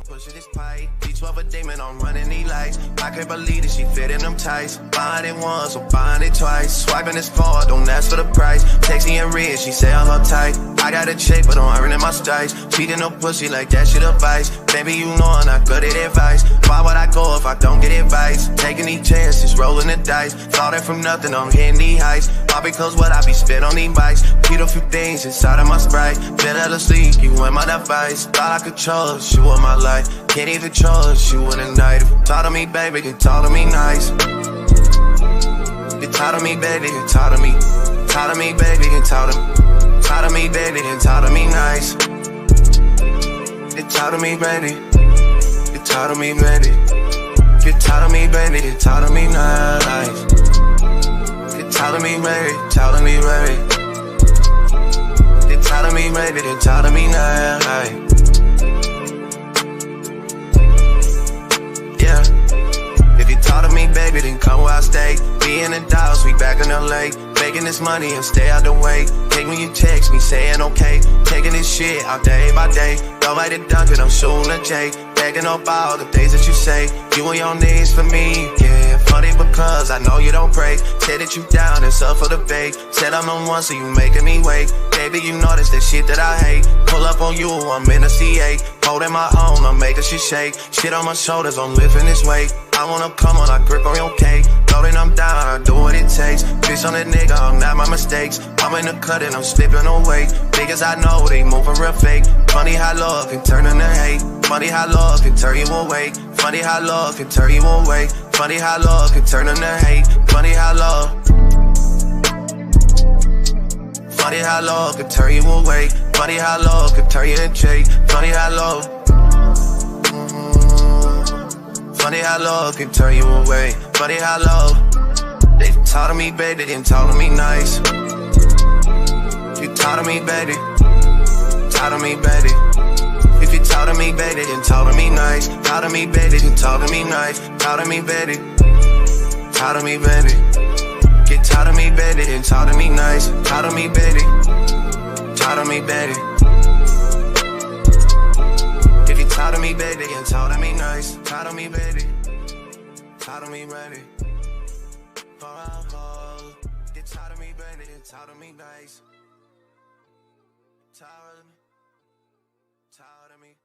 Pushing this pipe, D12 a demon, I'm running these lights. I can't believe that she fit in them tights. Buying it once, or buying it twice. Swiping this card, don't ask for the price. Texting and rich, she say I'm uptight. I got a check, but I'm earning my stripes. Cheating no pussy like that shit advice. Baby, you know I'm not good at advice. Why would I go if I don't get advice? Taking these chances, rolling the dice. Thought it from nothing, I'm hitting these heights. All because what I be spit on these bikes. Keep a few things inside of my Sprite. Better to sleep, you in my device. Thought I could trust you with my life. Can't even trust you in the night. If you talk to me, baby, you talk to me nice. You talk to me, baby, you talk to me. Talk to me, baby, you talk to me. Talk to me, baby, you talk to me nice. You talk to me, baby. You talk to me, baby. You talk to me, baby, you talk to me nice. You talk to me, baby, talk to me, baby. You talk to me, baby, you talk to me nice. If you talk to me, baby, then come where I stay. Be in the Dallas, we back in LA. Making this money and stay out the way. Take when you text me, saying okay. Taking this shit out day by day. Don't like to dunk it, I'm shooting a J. Backing up all the things that you say. You on your knees for me, yeah. Funny because I know you don't pray. Said that you down, it's up for the bait. Said I'm on one, so you making me wait. Baby, you know that's the shit that I hate. Pull up on you, I'm in a C8. Holding my own, I'm making shit shake. Shit on my shoulders, I'm lifting this weight. I wanna come on, I grip on your cake. Loading, I'm down, I do what it takes. Bitch on that nigga, I'm not my mistakes. I'm in the cut and I'm slipping away. Niggas I know, they moving real fake. Funny how love can turn into hate. Funny how love can turn you away. Funny how love can turn you away. Funny how love can turn into hate. Funny how love. Funny how love can turn you away. Funny how love can turn you into hate. Funny how love. Funny how love can turn you away. Funny how love. They talk to me, baby, they didn't talk to me nice. You talk to me, baby. Talk to me, baby. If you talk to me, baby, then talk to me nice. Talk to me, baby, then talk to me nice. Talk to me, baby. Talk to me, baby. Get tired of me, baby, then talk to me nice. Talk to me, baby. Talk to me, baby. If you talk to me, baby, then talk to me nice. Talk to me, baby. Talk to me, baby. For alcohol. Get tired of me, baby, then talk to me nice. Tired of me. Tired of me.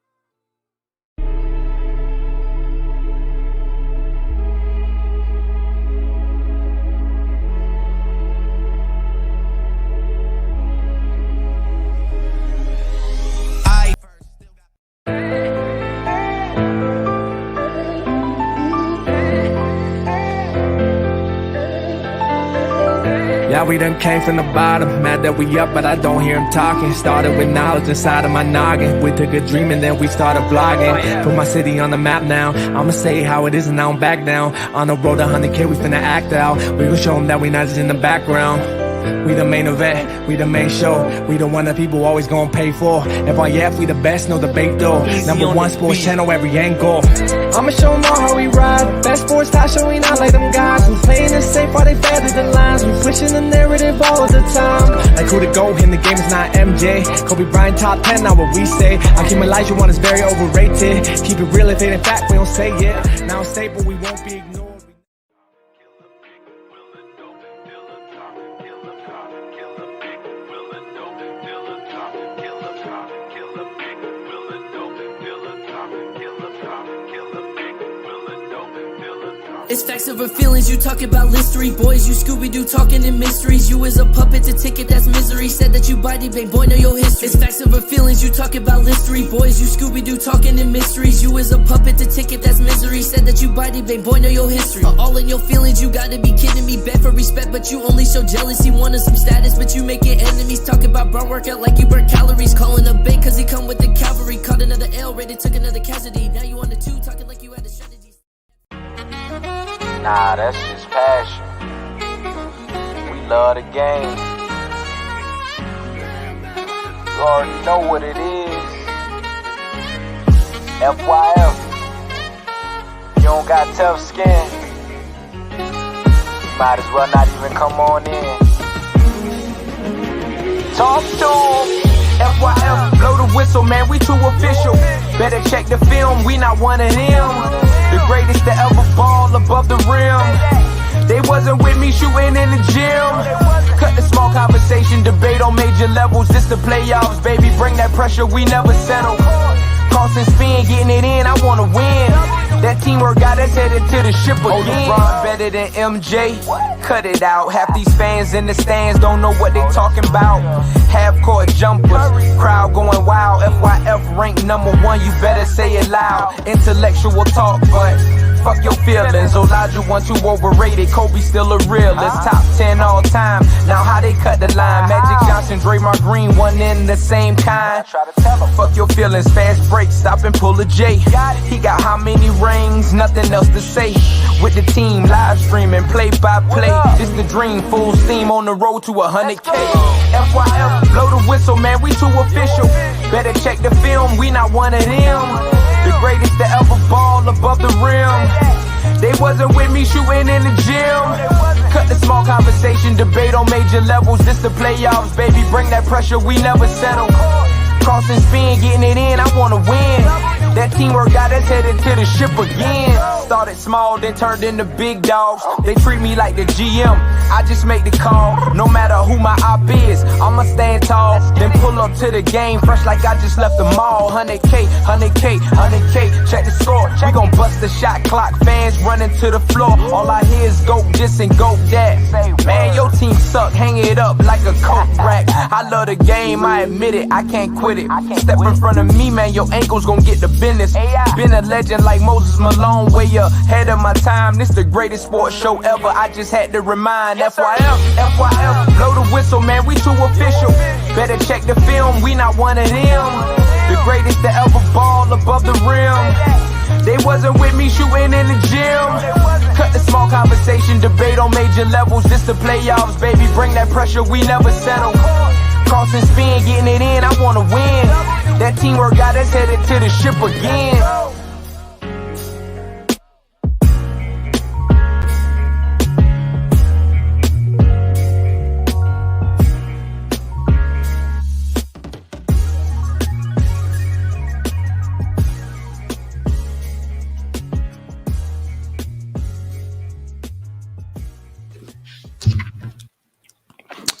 Yeah, we done came from the bottom, mad that we up, but I don't hear him talking. Started with knowledge inside of my noggin. We took a dream and then we started vlogging. Put my city on the map now. I'ma say how it is and I don't back down. On the road to 100K, we finna act out. We gon' show them that we not just in the background. We the main event, we the main show. We the one that people always gon' pay for. FYF, we the best, no debate though. #1 sports channel, every angle. I'ma show them all how we ride. Best sports talk show, we not like them guys. We playing it safe while they feather the lines. We pushing the narrative all the time. Like who to go in the game is not MJ. Kobe Bryant top 10, not what we say. Hakeem Olajuwon is very overrated. Keep it real if it ain't fact, we don't say it. Now it's stable, we won't be ignored. It's facts over feelings, you talk about history. Boys, you Scooby-Doo talking in mysteries. You is a puppet to ticket, that's misery. Said that you body bang, boy, know your history. It's facts over feelings, you talk about history. Boys, you Scooby-Doo talking in mysteries. You is a puppet to ticket, that's misery. Said that you body bang, boy, know your history. All in your feelings, you gotta be kidding me. Bet for respect, but you only show jealousy. Wanted some status, but you making enemies. Talk about brown workout like you burn calories. Calling a bait cause he come with the cavalry. Caught another L, rated, took another casualty. Now you on the 2, talking like you had a strategy. Nah, that's just passion. We love the game. You already know what it is. FYF. You don't got tough skin. You might as well not even come on in. Talk to 'em. FYF, blow the whistle, man, we too official. Better check the film, we not one of them. The greatest to ever ball above the rim. They wasn't with me shooting in the gym. Cut the small conversation, debate on major levels. This the playoffs, baby, bring that pressure, we never settle. Cross and spin, getting it in, I wanna win. That teamwork got us headed to the ship again. LeBron better than MJ, cut it out. Half these fans in the stands don't know what they talking about. Half-court jumpers, crowd going wild. FYF ranked #1, you better say it loud. Intellectual talk, but fuck your feelings. Elijah 1, 2 overrated, Kobe still a realist. Top 10 all time, now how they cut the line. Magic Johnson, Draymond Green, one in the same kind. Fuck your feelings, fast break, stop and pull a J. He got how many rings, nothing else to say. With the team, live streaming, play by play. This the dream, full steam on the road to 100K. FYF, blow the whistle, man, we too official. Better check the film, we not one of them. The greatest to ever ball above the rim. They wasn't with me shooting in the gym. Cut the small conversation, debate on major levels. This the playoffs, baby, bring that pressure, we never settle. Cross and spin, getting it in, I wanna win. That teamwork got us headed to the ship again. Started small, then turned into big dogs. They treat me like the GM, I just make the call. No matter who my op is, I'ma stand tall. Then pull up to the game, fresh like I just left the mall. 100K, 100K, 100K, check the score. We gon' bust the shot clock, fans running to the floor. All I hear is go this and go that. Man, your team suck, hang it up like a coke rack. I love the game, I admit it, I can't quit it. Step in front of me, man, your ankles gon' get the business. Been a legend like Moses Malone, way ahead of my time. This the greatest sports show ever, I just had to remind. FYF, FYF, blow the whistle, man, we too official. Better check the film, we not one of them. The greatest to ever ball above the rim. They wasn't with me shooting in the gym. Cut the small conversation, debate on major levels. This the playoffs, baby, bring that pressure, we never settle. Cross and spin, getting it in, I wanna win. That teamwork got us headed to the ship again.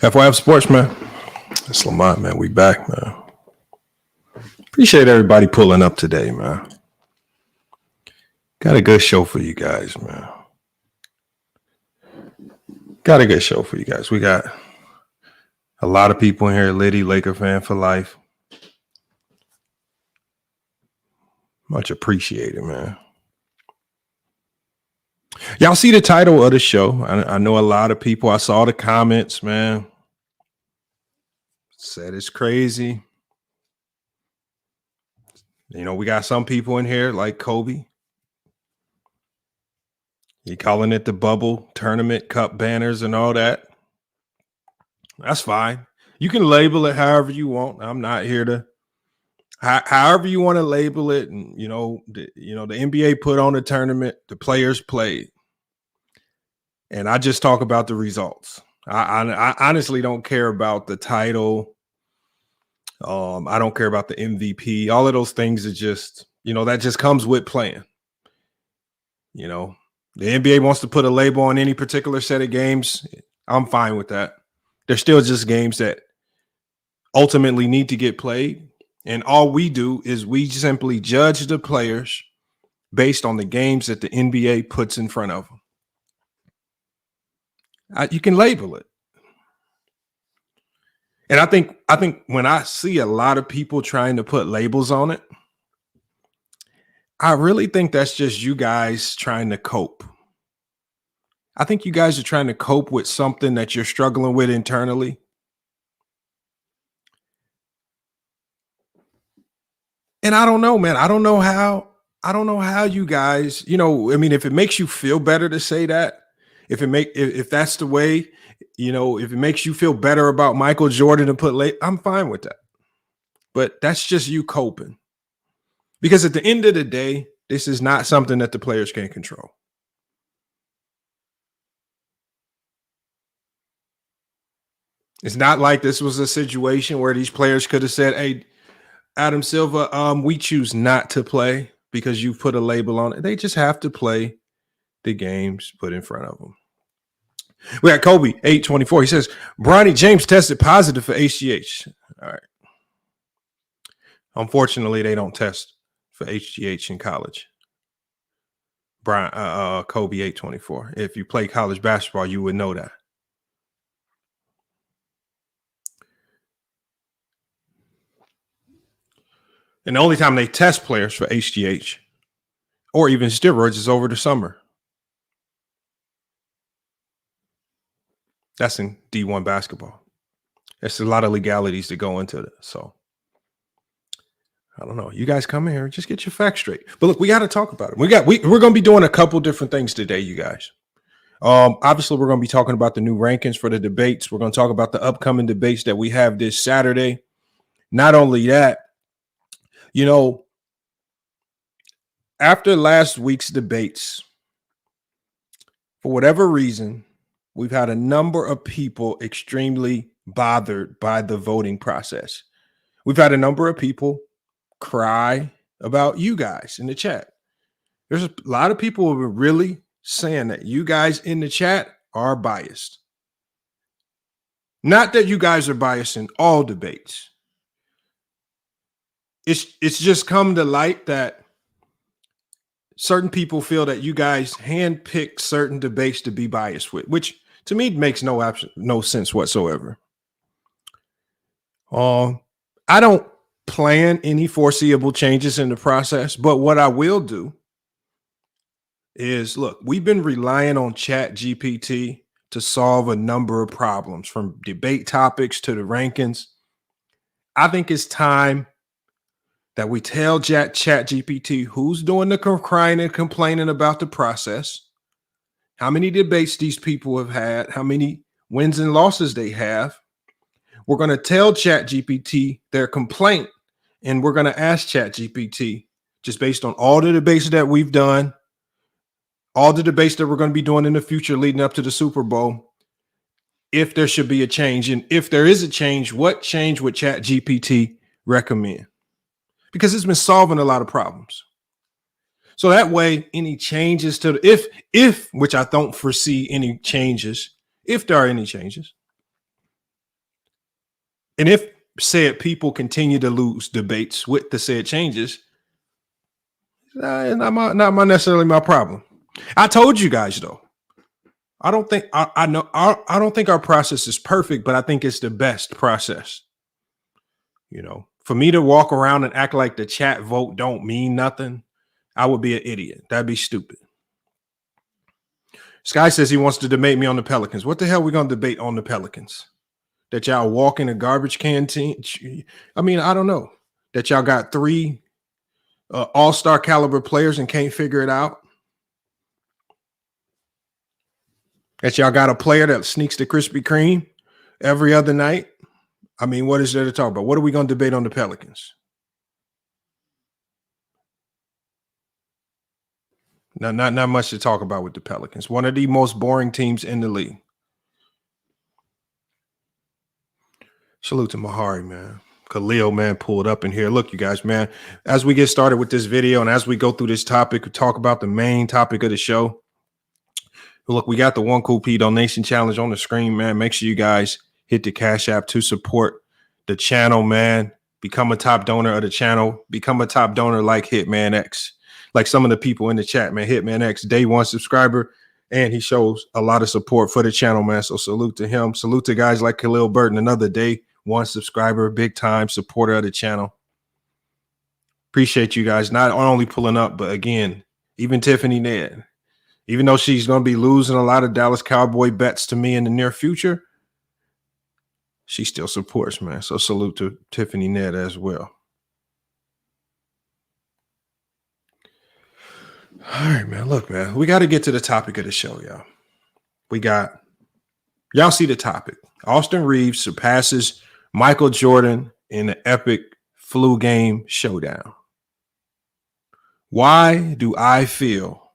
FYF Sports, man. It's Lamont, man. We back, man. Appreciate everybody pulling up today, man. Got a good show for you guys, man. Got a good show for you guys. We got a lot of people in here. Liddy, Laker fan for life. Much appreciated, man. Y'all see the title of the show. I know a lot of people. I saw the comments, man. Said it's crazy. You know, we got some people in here like Kobe. He calling it the bubble tournament, cup banners and all that. That's fine. You can label it however you want. I'm not here to however you want to label it. And the NBA put on a tournament, the players played. And I just talk about the results. I honestly don't care about the title. I don't care about the MVP. All of those things are just, that just comes with playing. The NBA wants to put a label on any particular set of games. I'm fine with that. They're still just games that ultimately need to get played. And all we do is we simply judge the players based on the games that the NBA puts in front of them. You can label it. And I think when I see a lot of people trying to put labels on it, I really think that's just you guys trying to cope. I think you guys are trying to cope with something that you're struggling with internally. And I don't know, man. I don't know how you guys, if it makes you feel better to say that, if that's the way, if it makes you feel better about Michael Jordan to put I'm fine with that. But that's just you coping. Because at the end of the day, this is not something that the players can control. It's not like this was a situation where these players could have said, hey, Adam Silva, we choose not to play because you put a label on it. They just have to play the games put in front of them. We got Kobe 824. He says Bronny James tested positive for HGH. All right. Unfortunately, they don't test for HGH in college. Kobe 824. If you play college basketball, you would know that. And the only time they test players for HGH or even steroids is over the summer. That's in D1 basketball. There's a lot of legalities that go into it. So I don't know. You guys come in here and just get your facts straight. But look, we got to talk about it. We're going to be doing a couple different things today, you guys. Obviously, we're going to be talking about the new rankings for the debates. We're going to talk about the upcoming debates that we have this Saturday. Not only that, you know, after last week's debates, for whatever reason, we've had a number of people extremely bothered by the voting process. We've had a number of people cry about you guys in the chat. There's a lot of people who are really saying that you guys in the chat are biased. Not that you guys are biased in all debates. It's just come to light that certain people feel that you guys handpick certain debates to be biased with, which to me makes no sense whatsoever. I don't plan any foreseeable changes in the process, but what I will do is, look, we've been relying on ChatGPT to solve a number of problems, from debate topics to the rankings. I think it's time that we tell ChatGPT who's doing the crying and complaining about the process, how many debates these people have had, how many wins and losses they have. We're going to tell ChatGPT their complaint, and we're going to ask ChatGPT, just based on all the debates that we've done, all the debates that we're going to be doing in the future leading up to the Super Bowl, if there should be a change. And if there is a change, what change would ChatGPT recommend? Because it's been solving a lot of problems. So that way, any changes to if which I don't foresee any changes, if there are any changes, and if said people continue to lose debates with the said changes, not necessarily my problem. I told you guys though, I don't think I don't think our process is perfect, but I think it's the best process. You know, for me to walk around and act like the chat vote don't mean nothing, I would be an idiot. That'd be stupid. Sky says he wants to debate me on the Pelicans. What the hell are we going to debate on the Pelicans? That y'all walk in a garbage can team? I mean, I don't know. That y'all got 3 all-star caliber players and can't figure it out? That y'all got a player that sneaks the Krispy Kreme every other night? I mean, what is there to talk about? What are we going to debate on the Pelicans? No, not much to talk about with the Pelicans. One of the most boring teams in the league. Salute to Mahari, man. Khalil, man, pulled up in here. Look, you guys, man, as we get started with this video and as we go through this topic, we talk about the main topic of the show. Look, we got the One Cool P donation challenge on the screen, man. Make sure you guys hit the Cash App to support the channel, man. Become a top donor of the channel. Become a top donor like Hitman X. Like some of the people in the chat, man. Hitman X, day 1 subscriber, and he shows a lot of support for the channel, man. So salute to him. Salute to guys like Khalil Burton, another day 1 subscriber, big time supporter of the channel. Appreciate you guys not only pulling up, but again, even Tiffany Ned, even though she's going to be losing a lot of Dallas Cowboy bets to me in the near future, she still supports, man. So salute to Tiffany Ned as well. All right, man. Look, man, we got to get to the topic of the show, y'all. Y'all see the topic. Austin Reaves surpasses Michael Jordan in the epic flu game showdown. Why do I feel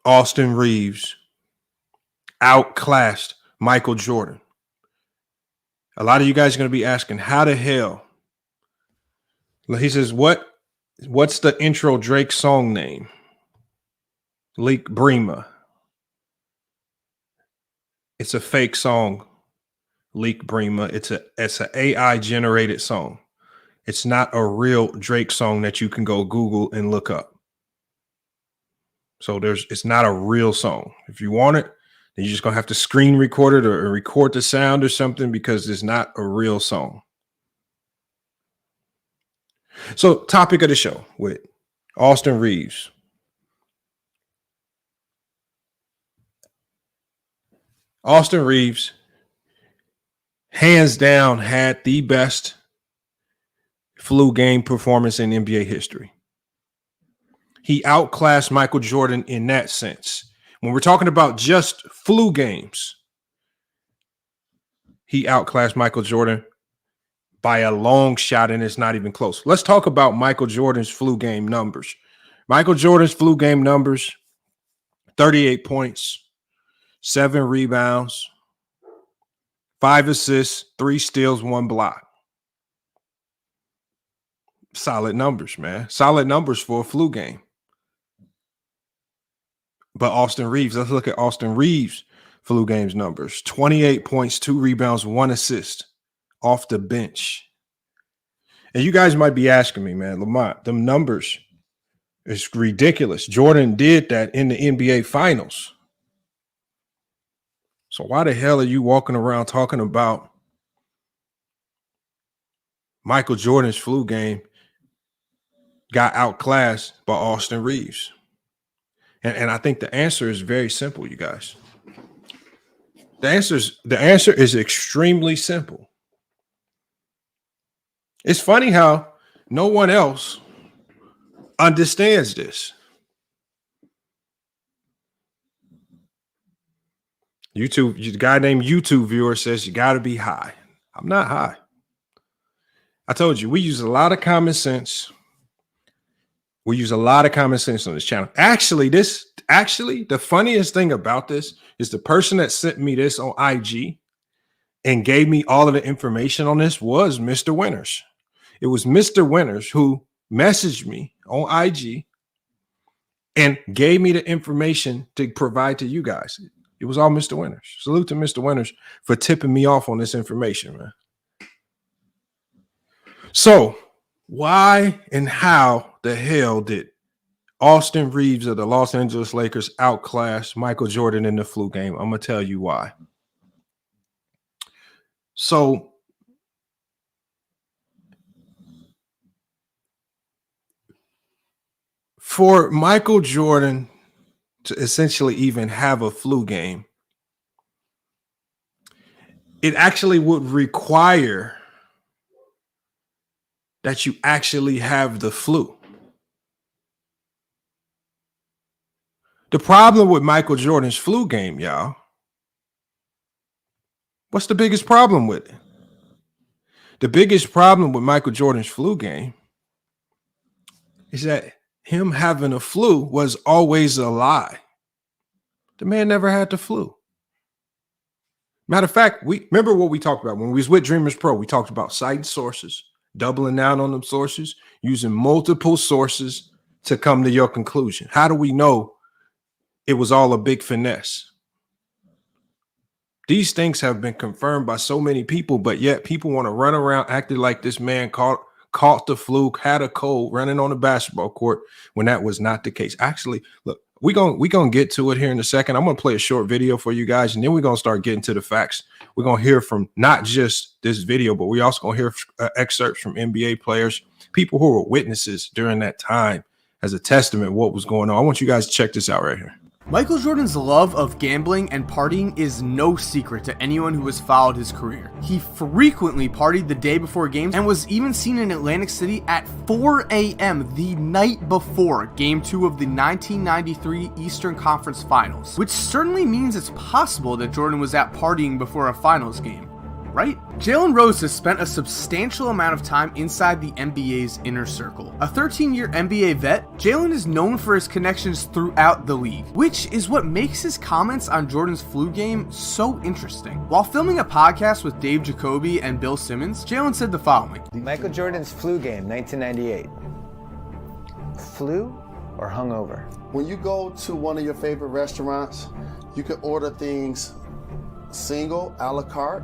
Austin Reaves outclassed Michael Jordan? A lot of you guys are going to be asking, how the hell? He says, what's the intro Drake song name? Leak Brema. It's a fake song. Leak Brema. It's an AI generated song. It's not a real Drake song that you can go Google and look up. So it's not a real song. If you want it, then you're just gonna have to screen record it or record the sound or something, because it's not a real song. So, topic of the show with Austin Reaves. Austin Reaves, hands down, had the best flu game performance in NBA history. He outclassed Michael Jordan in that sense. When we're talking about just flu games, he outclassed Michael Jordan by a long shot, and it's not even close. Let's talk about Michael Jordan's flu game numbers. Michael Jordan's flu game numbers: 38 points, 7 rebounds, 5 assists, 3 steals, 1 block. Solid numbers, man. Solid numbers for a flu game. But Austin Reaves, let's look at Austin Reaves' flu games numbers: 28 points, 2 rebounds, 1 assist off the bench. And you guys might be asking me, man, Lamont, them numbers is ridiculous. Jordan did that in the NBA Finals. So why the hell are you walking around talking about Michael Jordan's flu game got outclassed by Austin Reaves? And I think the answer is very simple, you guys. The answer is extremely simple. It's funny how no one else understands this. The guy named YouTube viewer says you got to be high. I'm not high. I told you, we use a lot of common sense. We use a lot of common sense on this channel. Actually, the funniest thing about this is the person that sent me this on IG and gave me all of the information on this was Mr. Winters. It was Mr. Winters who messaged me on IG and gave me the information to provide to you guys. It was all Mr. Winters. Salute to Mr. Winters for tipping me off on this information, man. So why and how the hell did Austin Reaves of the Los Angeles Lakers outclass Michael Jordan in the flu game? I'm going to tell you why. So for Michael Jordan to essentially even have a flu game, it actually would require that you actually have the flu. The problem with Michael Jordan's flu game, y'all, what's the biggest problem with it? The biggest problem with Michael Jordan's flu game is that him having a flu was always a lie. The man never had the flu. Matter of fact, we remember what we talked about when we was with Dreamers Pro. We talked about citing sources, doubling down on them sources, using multiple sources to come to your conclusion. How do we know it was all a big finesse? These things have been confirmed by so many people, but yet people want to run around acting like this man caught the flu, had a cold, running on the basketball court when that was not the case. Actually, look, we're gonna get to it here in a second. I'm gonna play a short video for you guys, and then we're gonna start getting to the facts. We're gonna hear from not just this video, but we also gonna hear excerpts from NBA players, people who were witnesses during that time, as a testament of what was going on. I want you guys to check this out right here. Michael Jordan's love of gambling and partying is no secret to anyone who has followed his career. He frequently partied the day before games and was even seen in Atlantic City at 4 a.m. the night before Game 2 of the 1993 Eastern Conference Finals, which certainly means it's possible that Jordan was out partying before a finals game. right? Jalen Rose has spent a substantial amount of time inside the NBA's inner circle. A 13-year NBA vet, Jalen is known for his connections throughout the league, which is what makes his comments on Jordan's flu game so interesting. While filming a podcast with Dave Jacoby and Bill Simmons, Jalen said the following. Michael Jordan's flu game, 1998. Flu or hungover? When you go to one of your favorite restaurants, you can order things single, a la carte,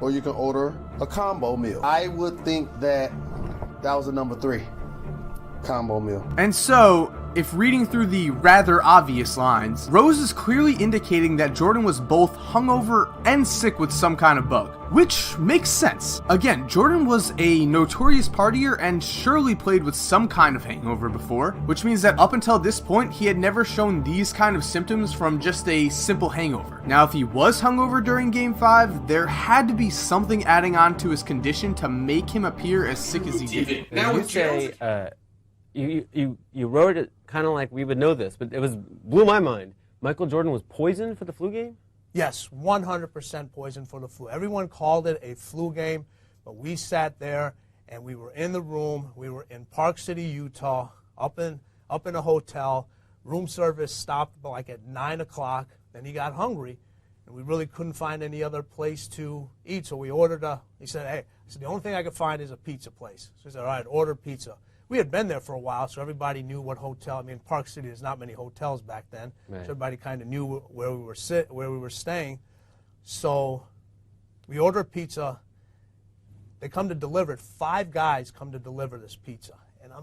or you can order a combo meal. I would think that was a number 3 combo meal. And so, if reading through the rather obvious lines, Rose is clearly indicating that Jordan was both hungover and sick with some kind of bug, which makes sense. Again, Jordan was a notorious partier and surely played with some kind of hangover before, which means that up until this point, he had never shown these kind of symptoms from just a simple hangover. Now, if he was hungover during Game 5, there had to be something adding on to his condition to make him appear as sick as he did. Now you say, you wrote it kind of like we would know this, but blew my mind. Michael Jordan was poisoned for the flu game? Yes, 100% poisoned for the flu. Everyone called it a flu game, but we sat there and we were in the room. We were in Park City, Utah, up in a hotel. Room service stopped like at 9 o'clock. Then he got hungry, and we really couldn't find any other place to eat. So we ordered he said, hey, the only thing I could find is a pizza place. So he said, all right, order pizza. We had been there for a while, so everybody knew what hotel. I mean, Park City, there's not many hotels back then. Right. So everybody kind of knew where we were staying. So we ordered pizza. They come to deliver it. 5 guys come to deliver this pizza. And I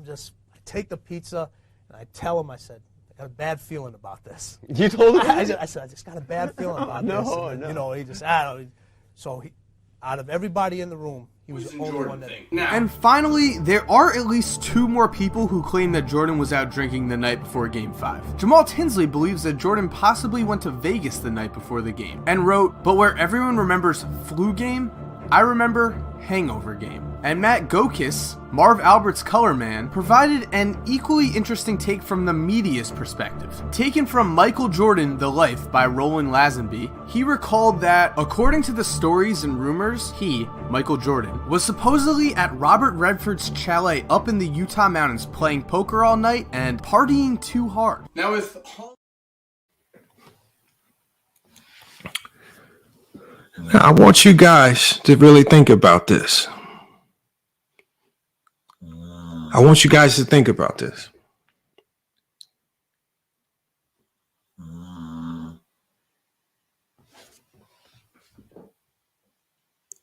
take the pizza, and I tell them, I said, I got a bad feeling about this. You told him? I said, I just got a bad feeling about this. And then, No. He just, so out of everybody in the room, he was the only one that. And finally, there are at least 2 more people who claim that Jordan was out drinking the night before Game 5. Jamal Tinsley believes that Jordan possibly went to Vegas the night before the game and wrote, but where everyone remembers flu game, I remember hangover game. And Matt Guokas, Marv Albert's color man, provided an equally interesting take from the media's perspective. Taken from Michael Jordan, The Life by Roland Lazenby, he recalled that, according to the stories and rumors, he, Michael Jordan, was supposedly at Robert Redford's chalet up in the Utah mountains playing poker all night and partying too hard. Now with I want you guys to really think about this. I want you guys to think about this.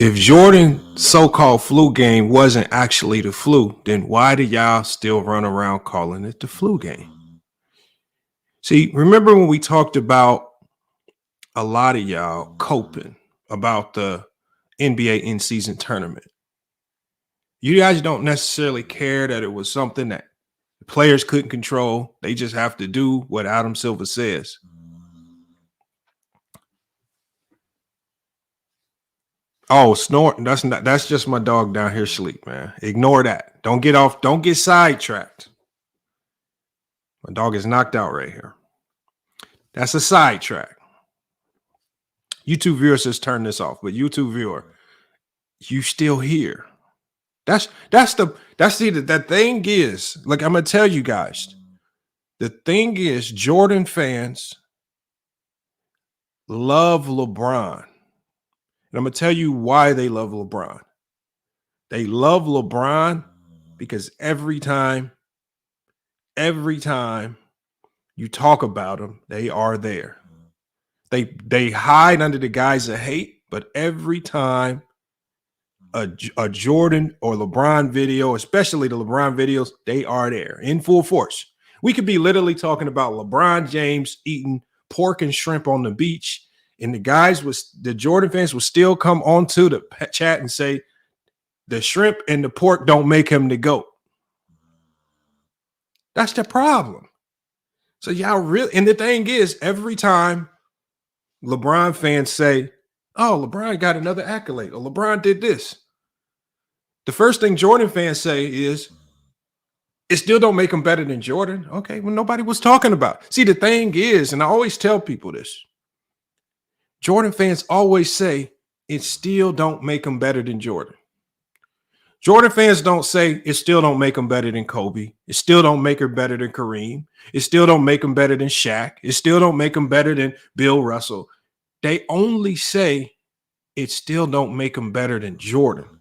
If Jordan's so-called flu game wasn't actually the flu, then why do y'all still run around calling it the flu game? See, remember when we talked about a lot of y'all coping about the NBA in-season tournament? You guys don't necessarily care that it was something that the players couldn't control. They just have to do what Adam Silver says. Oh, snoring. That's just my dog down here asleep, man. Ignore that. Don't get sidetracked. My dog is knocked out right here. That's a sidetrack. YouTube viewer says turn this off, but YouTube viewer, you still here. The thing is, like, I'm gonna tell you guys, the thing is, Jordan fans love LeBron. And I'm gonna tell you why they love LeBron. They love LeBron because every time you talk about them, they are there. They hide under the guise of hate, but every time a Jordan or LeBron video, especially the LeBron videos, they are there in full force. We could be literally talking about LeBron James eating pork and shrimp on the beach, and the Jordan fans will still come onto the chat and say the shrimp and the pork don't make him the GOAT. That's the problem. So y'all really, and the thing is, every time LeBron fans say, oh, LeBron got another accolade, or LeBron did this, the first thing Jordan fans say is, it still don't make him better than Jordan. Okay, well, nobody was talking about. See, the thing is, and I always tell people this, Jordan fans always say, it still don't make him better than Jordan. Jordan fans don't say it still don't make him better than Kobe. It still don't make her better than Kareem. It still don't make him better than Shaq. It still don't make him better than Bill Russell. They only say it still don't make him better than Jordan.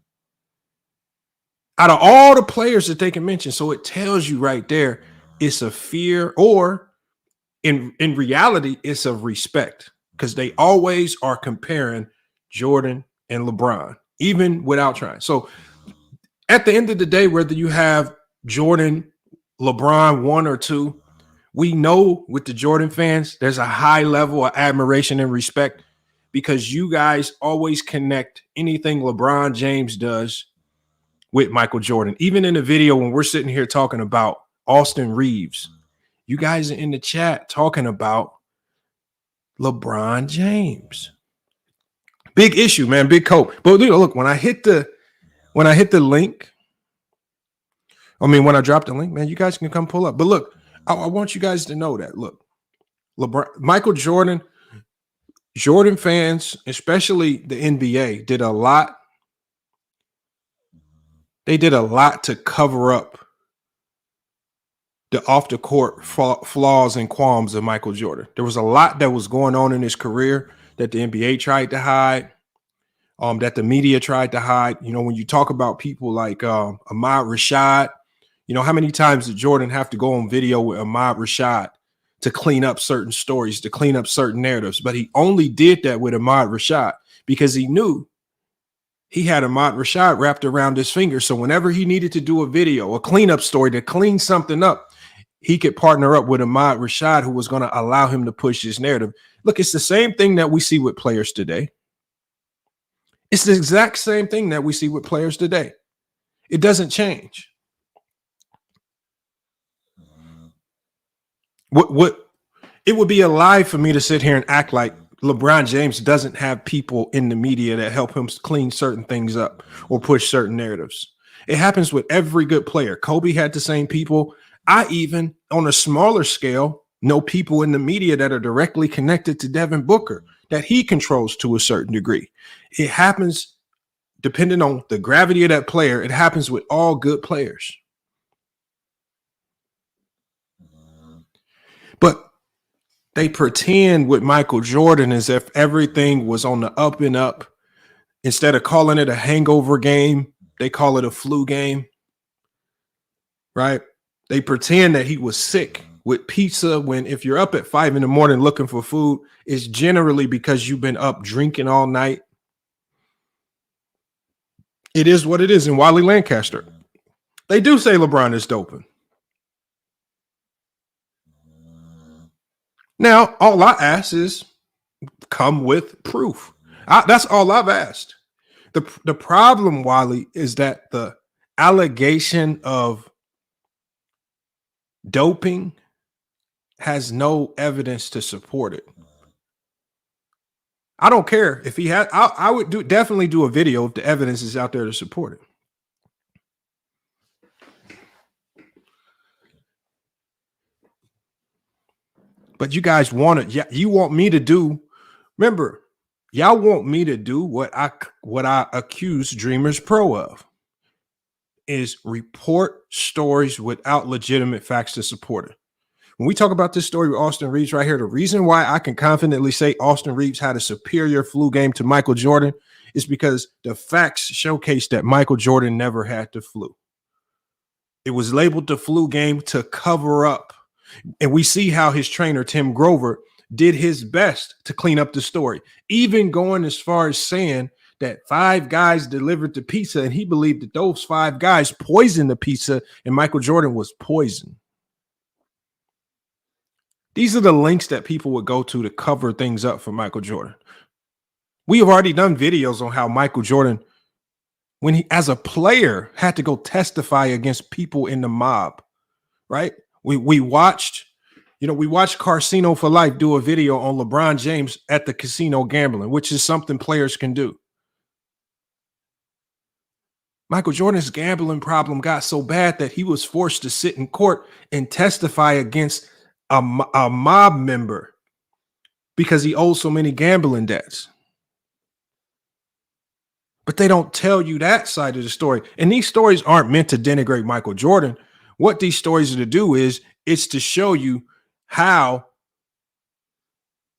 Out of all the players that they can mention, so it tells you right there, it's a fear, or in reality, it's a respect, because they always are comparing Jordan and LeBron, even without trying. So at the end of the day, whether you have Jordan, LeBron, 1 or 2, we know with the Jordan fans, there's a high level of admiration and respect, because you guys always connect anything LeBron James does with Michael Jordan. Even in the video when we're sitting here talking about Austin Reaves, you guys are in the chat talking about LeBron James. Big issue, man. Big coat. But look, when I hit the link, when I drop the link, man, you guys can come pull up. But look, I want you guys to know that. Look, LeBron, Michael Jordan, Jordan fans, especially the NBA, did a lot. They did a lot to cover up the off the court flaws and qualms of Michael Jordan. There was a lot that was going on in his career that the NBA tried to hide, that the media tried to hide. You know, when you talk about people like Ahmad Rashad, you know, how many times did Jordan have to go on video with Ahmad Rashad to clean up certain stories, to clean up certain narratives? But he only did that with Ahmad Rashad because he knew he had Ahmad Rashad wrapped around his finger. So whenever he needed to do a video, a cleanup story to clean something up, he could partner up with Ahmad Rashad, who was going to allow him to push his narrative. Look, it's the same thing that we see with players today. It's the exact same thing that we see with players today. It doesn't change. What it would be a lie for me to sit here and act like LeBron James doesn't have people in the media that help him clean certain things up or push certain narratives. It happens with every good player. Kobe had the same people. I even, on a smaller scale, know people in the media that are directly connected to Devin Booker that he controls to a certain degree. It happens depending on the gravity of that player. It happens with all good players. But they pretend with Michael Jordan as if everything was on the up and up. Instead of calling it a hangover game, they call it a flu game, right? They pretend that he was sick with pizza when if you're up at 5 a.m. looking for food, it's generally because you've been up drinking all night. It is what it is. In Wiley Lancaster, they do say LeBron is doping. Now, all I ask is come with proof. That's all I've asked. The problem, Wiley, is that the allegation of doping has no evidence to support it. I don't care if he had. I would definitely do a video if the evidence is out there to support it. But you guys want it. Yeah, you want me to do. Remember, y'all want me to do what I accuse Dreamers Pro of, is report stories without legitimate facts to support it. When we talk about this story with Austin Reaves right here, the reason why I can confidently say Austin Reaves had a superior flu game to Michael Jordan is because the facts showcase that Michael Jordan never had the flu. It was labeled the flu game to cover up. And we see how his trainer, Tim Grover, did his best to clean up the story, even going as far as saying that 5 guys delivered the pizza, and he believed that those 5 guys poisoned the pizza, and Michael Jordan was poisoned. These are the links that people would go to cover things up for Michael Jordan. We have already done videos on how Michael Jordan, when he, as a player, had to go testify against people in the mob, right? We watched Casino for Life do a video on LeBron James at the casino gambling, which is something players can do. Michael Jordan's gambling problem got so bad that he was forced to sit in court and testify against a mob member because he owed so many gambling debts. But they don't tell you that side of the story. And these stories aren't meant to denigrate Michael Jordan. What these stories are to do is it's to show you how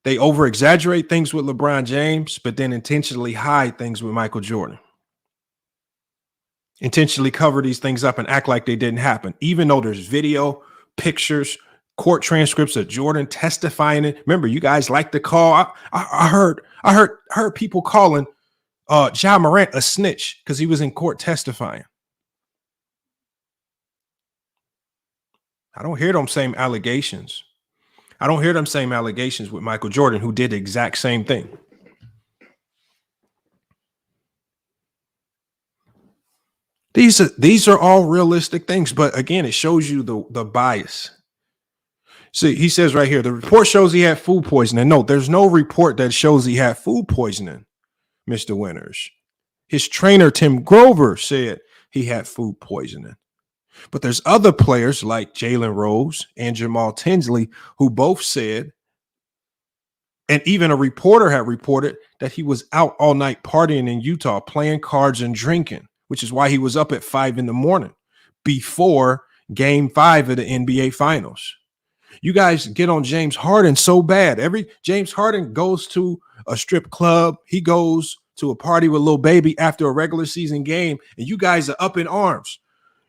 they over exaggerate things with LeBron James, but then intentionally hide things with Michael Jordan. Intentionally cover these things up and act like they didn't happen, even though there's video, pictures, court transcripts of Jordan testifying it. Remember, you guys like to call. I heard people calling Ja Morant a snitch because he was in court testifying. I don't hear them same allegations. I don't hear them same allegations with Michael Jordan, who did the exact same thing. These are all realistic things, but again, it shows you the bias. See, he says right here, the report shows he had food poisoning. No, there's no report that shows he had food poisoning, Mr. Winters. His trainer, Tim Grover, said he had food poisoning. But there's other players like Jalen Rose and Jamal Tinsley who both said, and even a reporter had reported that he was out all night partying in Utah, playing cards and drinking, which is why he was up at 5 a.m. before Game 5 of the NBA Finals. You guys get on James Harden so bad. James Harden goes to a strip club. He goes to a party with Lil Baby after a regular season game, and you guys are up in arms.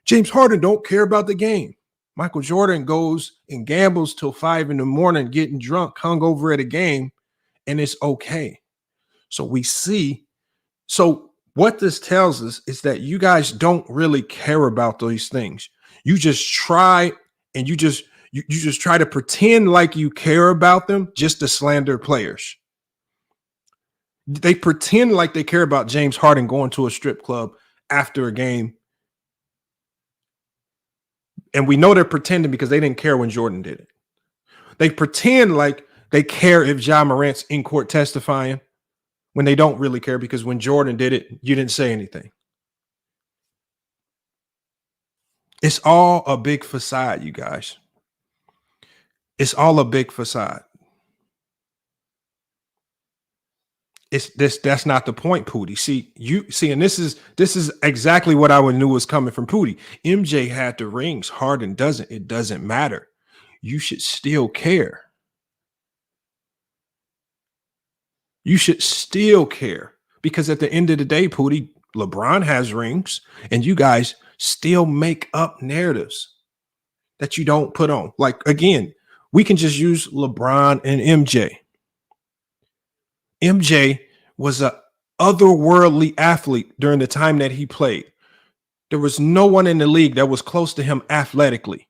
James Harden don't care about the game. Michael Jordan goes and gambles till 5 a.m, getting drunk, hungover at a game, and it's okay. So we see. So what this tells us is that you guys don't really care about these things. You just try and you just try to pretend like you care about them just to slander players. They pretend like they care about James Harden going to a strip club after a game. And we know they're pretending because they didn't care when Jordan did it. They pretend like they care if Ja Morant's in court testifying when they don't really care, because when Jordan did it, you didn't say anything. It's all a big facade, you guys. It's all a big facade. That's not the point, Pootie. And this is exactly what I knew was coming from Pootie. MJ had the rings, Harden doesn't. It doesn't matter. You should still care. You should still care, because at the end of the day, Pootie, LeBron has rings, and you guys still make up narratives that you don't put on. Like, again, we can just use LeBron and MJ. MJ was an otherworldly athlete during the time that he played. There was no one in the league that was close to him athletically.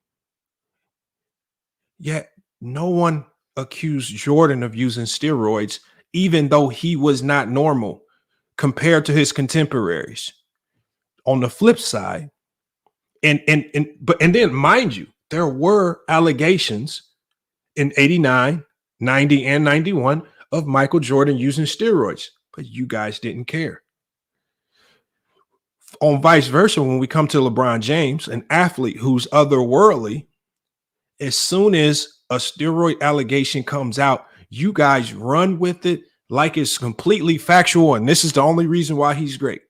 Yet no one accused Jordan of using steroids, even though he was not normal compared to his contemporaries. On the flip side, and then mind you, there were allegations in 89, 90, and 91 of Michael Jordan using steroids, but you guys didn't care. On vice versa, when we come to LeBron James, an athlete who's otherworldly, as soon as a steroid allegation comes out, you guys run with it like it's completely factual, and this is the only reason why he's great.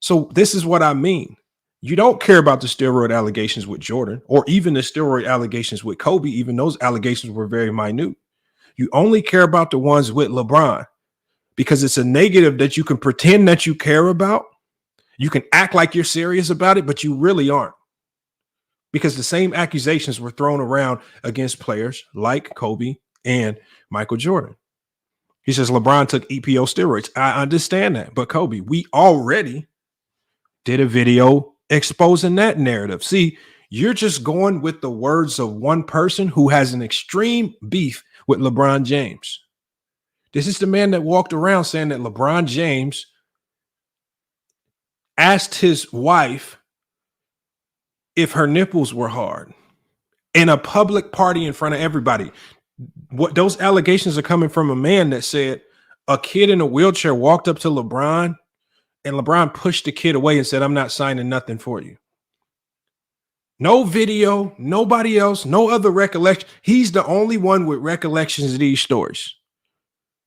So this is what I mean. You don't care about the steroid allegations with Jordan, or even the steroid allegations with Kobe, even those allegations were very minute. You only care about the ones with LeBron because it's a negative that you can pretend that you care about. You can act like you're serious about it, but you really aren't, because the same accusations were thrown around against players like Kobe and Michael Jordan. He says LeBron took EPO steroids. I understand that, but Kobe, we already did a video exposing that narrative. See, you're just going with the words of one person who has an extreme beef with LeBron James. This is the man that walked around saying that LeBron James asked his wife if her nipples were hard in a public party in front of everybody. What those allegations are coming from a man that said a kid in a wheelchair walked up to LeBron and LeBron pushed the kid away and said, "I'm not signing nothing for you." No video, nobody else, no other recollection. He's the only one with recollections of these stories.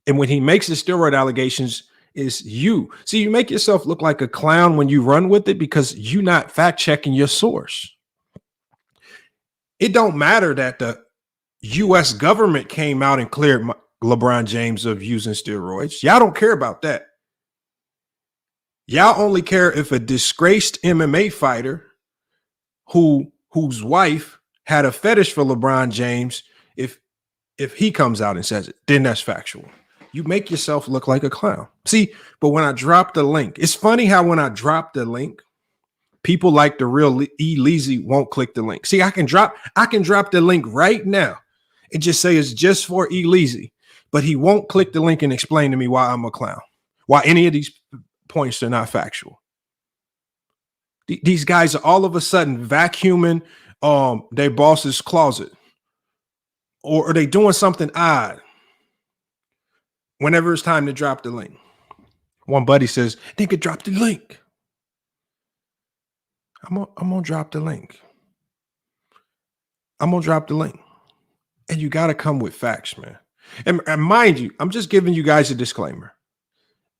And when he makes the steroid allegations, is you. See, you make yourself look like a clown when you run with it because you're not fact checking your source. It don't matter that the U.S. government came out and cleared LeBron James of using steroids. Y'all don't care about that. Y'all only care if a disgraced MMA fighter whose wife had a fetish for LeBron James, if he comes out and says it, then that's factual. You make yourself look like a clown. See, but when I drop the link, it's funny how when I drop the link, people like the real Leezy won't click the link. See, I can drop the link right now and just say it's just for Leezy, but he won't click the link and explain to me why I'm a clown, why any of these points are not factual. These guys are all of a sudden vacuuming their boss's closet, or are they doing something odd whenever it's time to drop the link? One buddy says, they could drop the link. I'm gonna drop the link. I'm gonna drop the link. And you got to come with facts, man. And mind you, I'm just giving you guys a disclaimer.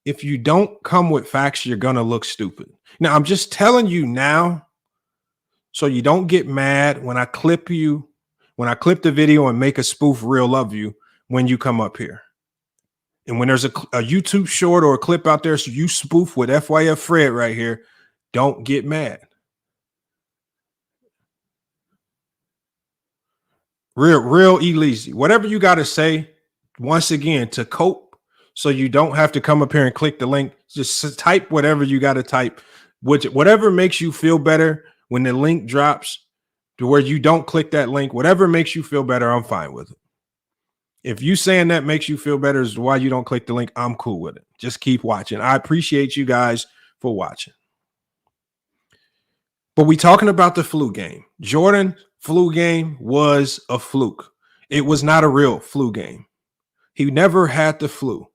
If you don't come with facts, you're going to look stupid. Now, I'm just telling you now so you don't get mad when I clip the video and make a spoof reel of you when you come up here. And when there's a YouTube short or a clip out there, so you spoof with FYF Fred right here, don't get mad. Real easy. Whatever you got to say, once again, to cope, so you don't have to come up here and click the link. Just type whatever you got to type, whatever makes you feel better when the link drops to where you don't click that link. Whatever makes you feel better, I'm fine with it. If you saying that makes you feel better is why you don't click the link, I'm cool with it. Just keep watching. I appreciate you guys for watching. But we talking about the flu game. Jordan flu game was a fluke. It was not a real flu game. He never had the flu.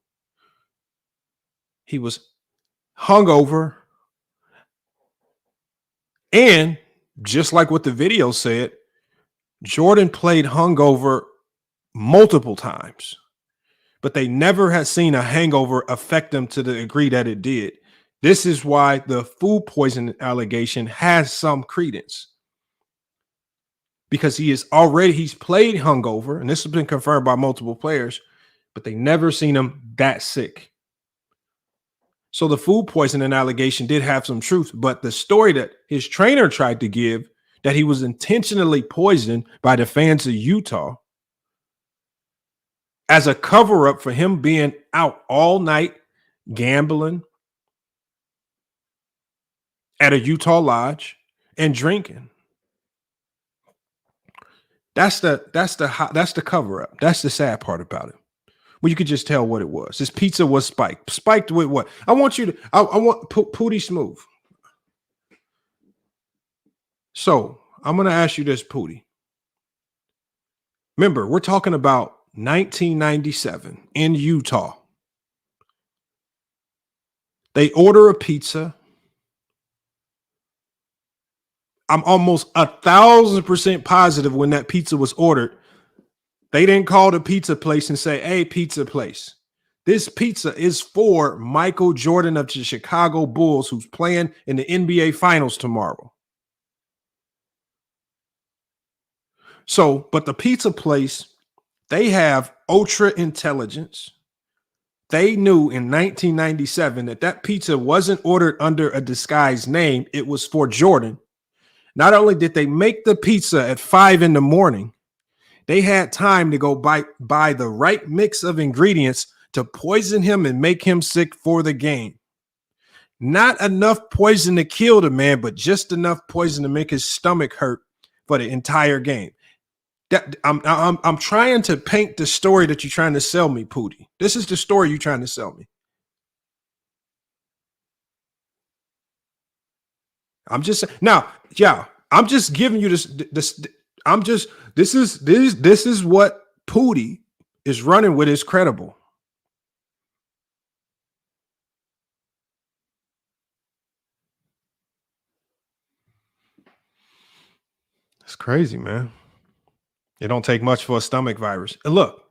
He was hungover. And just like what the video said, Jordan played hungover multiple times, but they never had seen a hangover affect him to the degree that it did. This is why the food poisoning allegation has some credence. Because he's played hungover, and this has been confirmed by multiple players, but they never seen him that sick. So the food poisoning allegation did have some truth, but the story that his trainer tried to give, that he was intentionally poisoned by the fans of Utah as a cover-up for him being out all night gambling at a Utah lodge and drinking. That's the cover-up. That's the sad part about it. Well, you could just tell what it was. His pizza was spiked. Spiked with what? I want Pootie Smooth. So I'm going to ask you this, Pootie. Remember, we're talking about 1997 in Utah. They order a pizza. I'm almost 1,000% positive when that pizza was ordered, they didn't call the pizza place and say, hey, pizza place, this pizza is for Michael Jordan of the Chicago Bulls, who's playing in the NBA Finals tomorrow. So, but the pizza place, they have ultra intelligence. They knew in 1997 that pizza wasn't ordered under a disguised name. It was for Jordan. Not only did they make the pizza at 5 a.m, they had time to go buy the right mix of ingredients to poison him and make him sick for the game. Not enough poison to kill the man, but just enough poison to make his stomach hurt for the entire game. I'm trying to paint the story that you're trying to sell me, Pootie. This is the story you're trying to sell me. I'm just giving you this. This is what Pootie is running with is credible. It's crazy, man. It don't take much for a stomach virus. And look,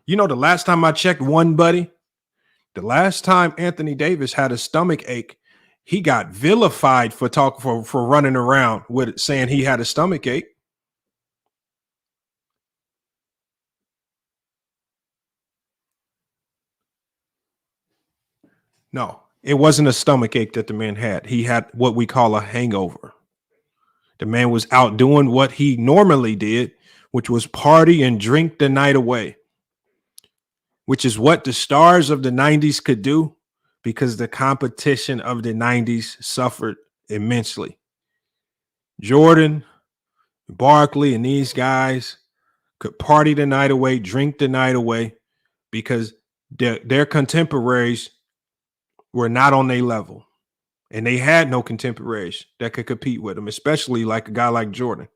you know, the last time I checked, one buddy, The last time Anthony Davis had a stomach ache, he got vilified for running around with it, saying he had a stomach ache. No, it wasn't a stomach ache that the man had. He had what we call a hangover. The man was out doing what he normally did, which was party and drink the night away, which is what the stars of the 90s could do because the competition of the 90s suffered immensely. Jordan, Barkley, and these guys could party the night away, drink the night away because their contemporaries were not on their level. And they had no contemporaries that could compete with them, especially like a guy like Jordan.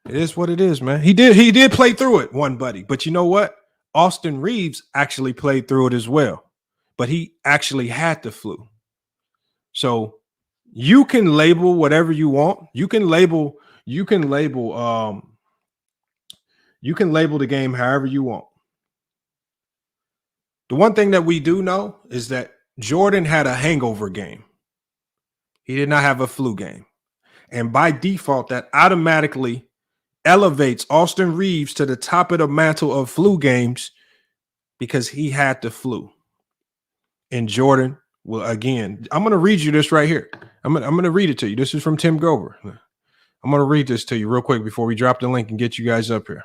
It is what it is, man. He did play through it, one buddy. But you know what? Austin Reaves actually played through it as well. But he actually had the flu. So you can label whatever you want. You can label the game however you want. The one thing that we do know is that Jordan had a hangover game. He did not have a flu game. And by default, that automatically elevates Austin Reaves to the top of the mantle of flu games because he had the flu. And Jordan, well, again, I'm going to read you this right here. I'm going to read it to you. This is from Tim Grover. I'm going to read this to you real quick before we drop the link and get you guys up here.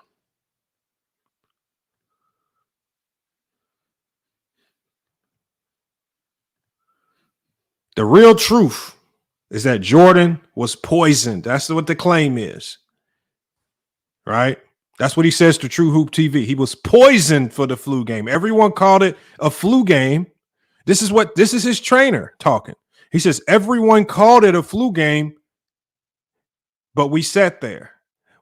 The real truth is that Jordan was poisoned. That's what the claim is. Right? That's what he says to True Hoop TV. He was poisoned for the flu game. Everyone called it a flu game. This is his trainer talking. He says everyone called it a flu game, but we sat there.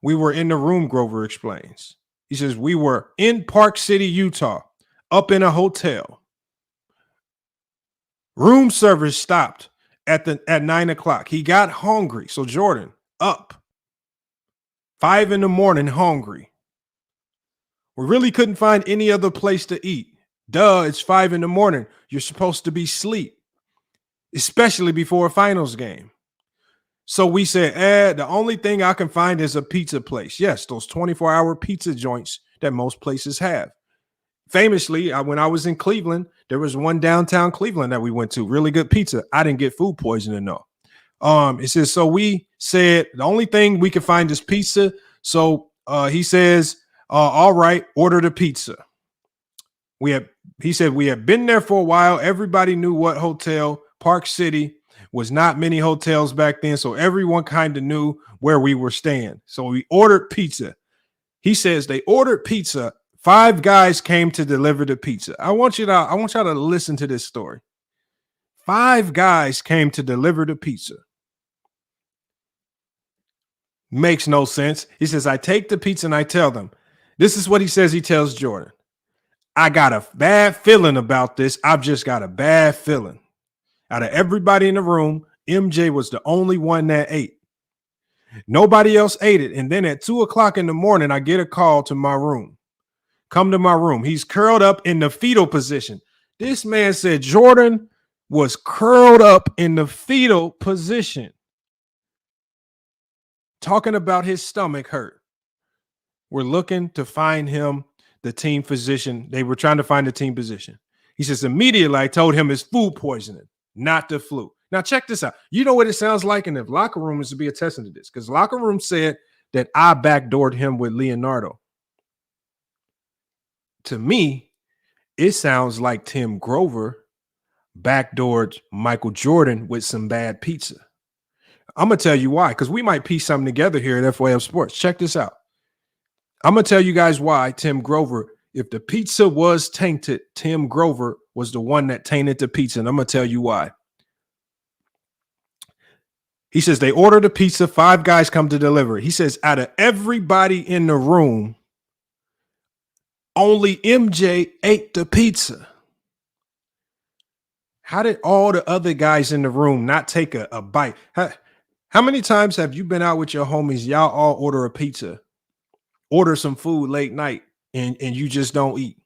We were in the room, Grover explains. He says we were in Park City, Utah, up in a hotel. Room service stopped at 9 o'clock. He got hungry. So Jordan up 5 a.m, hungry. We really couldn't find any other place to eat. Duh, it's 5 a.m. You're supposed to be asleep, especially before a finals game. So we said, the only thing I can find is a pizza place. Yes, those 24-hour pizza joints that most places have. Famously, when I was in Cleveland, there was one downtown Cleveland that we went to. Really good pizza. I didn't get food poisoning, though. It says, so we said the only thing we could find is pizza. So he says, all right, order the pizza. He said we had been there for a while. Everybody knew what hotel. Park City was not many hotels back then. So everyone kind of knew where we were staying. So we ordered pizza. He says they ordered pizza. 5 guys came to deliver the pizza. I want y'all to listen to this story. 5 guys came to deliver the pizza. Makes no sense. He says, I take the pizza and I tell them. This is what he says. He tells Jordan, I got a bad feeling about this. I've just got a bad feeling. Out of everybody in the room, MJ was the only one that ate. Nobody else ate it. And then at 2 o'clock in the morning, I get a call to my room. Come to my room. He's curled up in the fetal position. This man said Jordan was curled up in the fetal position. Talking about his stomach hurt. We're looking to find him the team physician. They were trying to find the team physician. He says, immediately I told him it's food poisoning, not the flu. Now check this out. You know what it sounds like? And if locker room is to be attesting to this, because locker room said that I backdoored him with Leonardo. To me, it sounds like Tim Grover backdoored Michael Jordan with some bad pizza. I'm going to tell you why, because we might piece something together here at FYF Sports. Check this out. I'm going to tell you guys why Tim Grover, if the pizza was tainted, Tim Grover was the one that tainted the pizza, and I'm going to tell you why. He says they ordered a pizza, 5 guys come to deliver it. He says out of everybody in the room, only MJ ate the pizza. How did all the other guys in the room not take a bite? How many times have you been out with your homies? Y'all all order a pizza, order some food late night, and you just don't eat.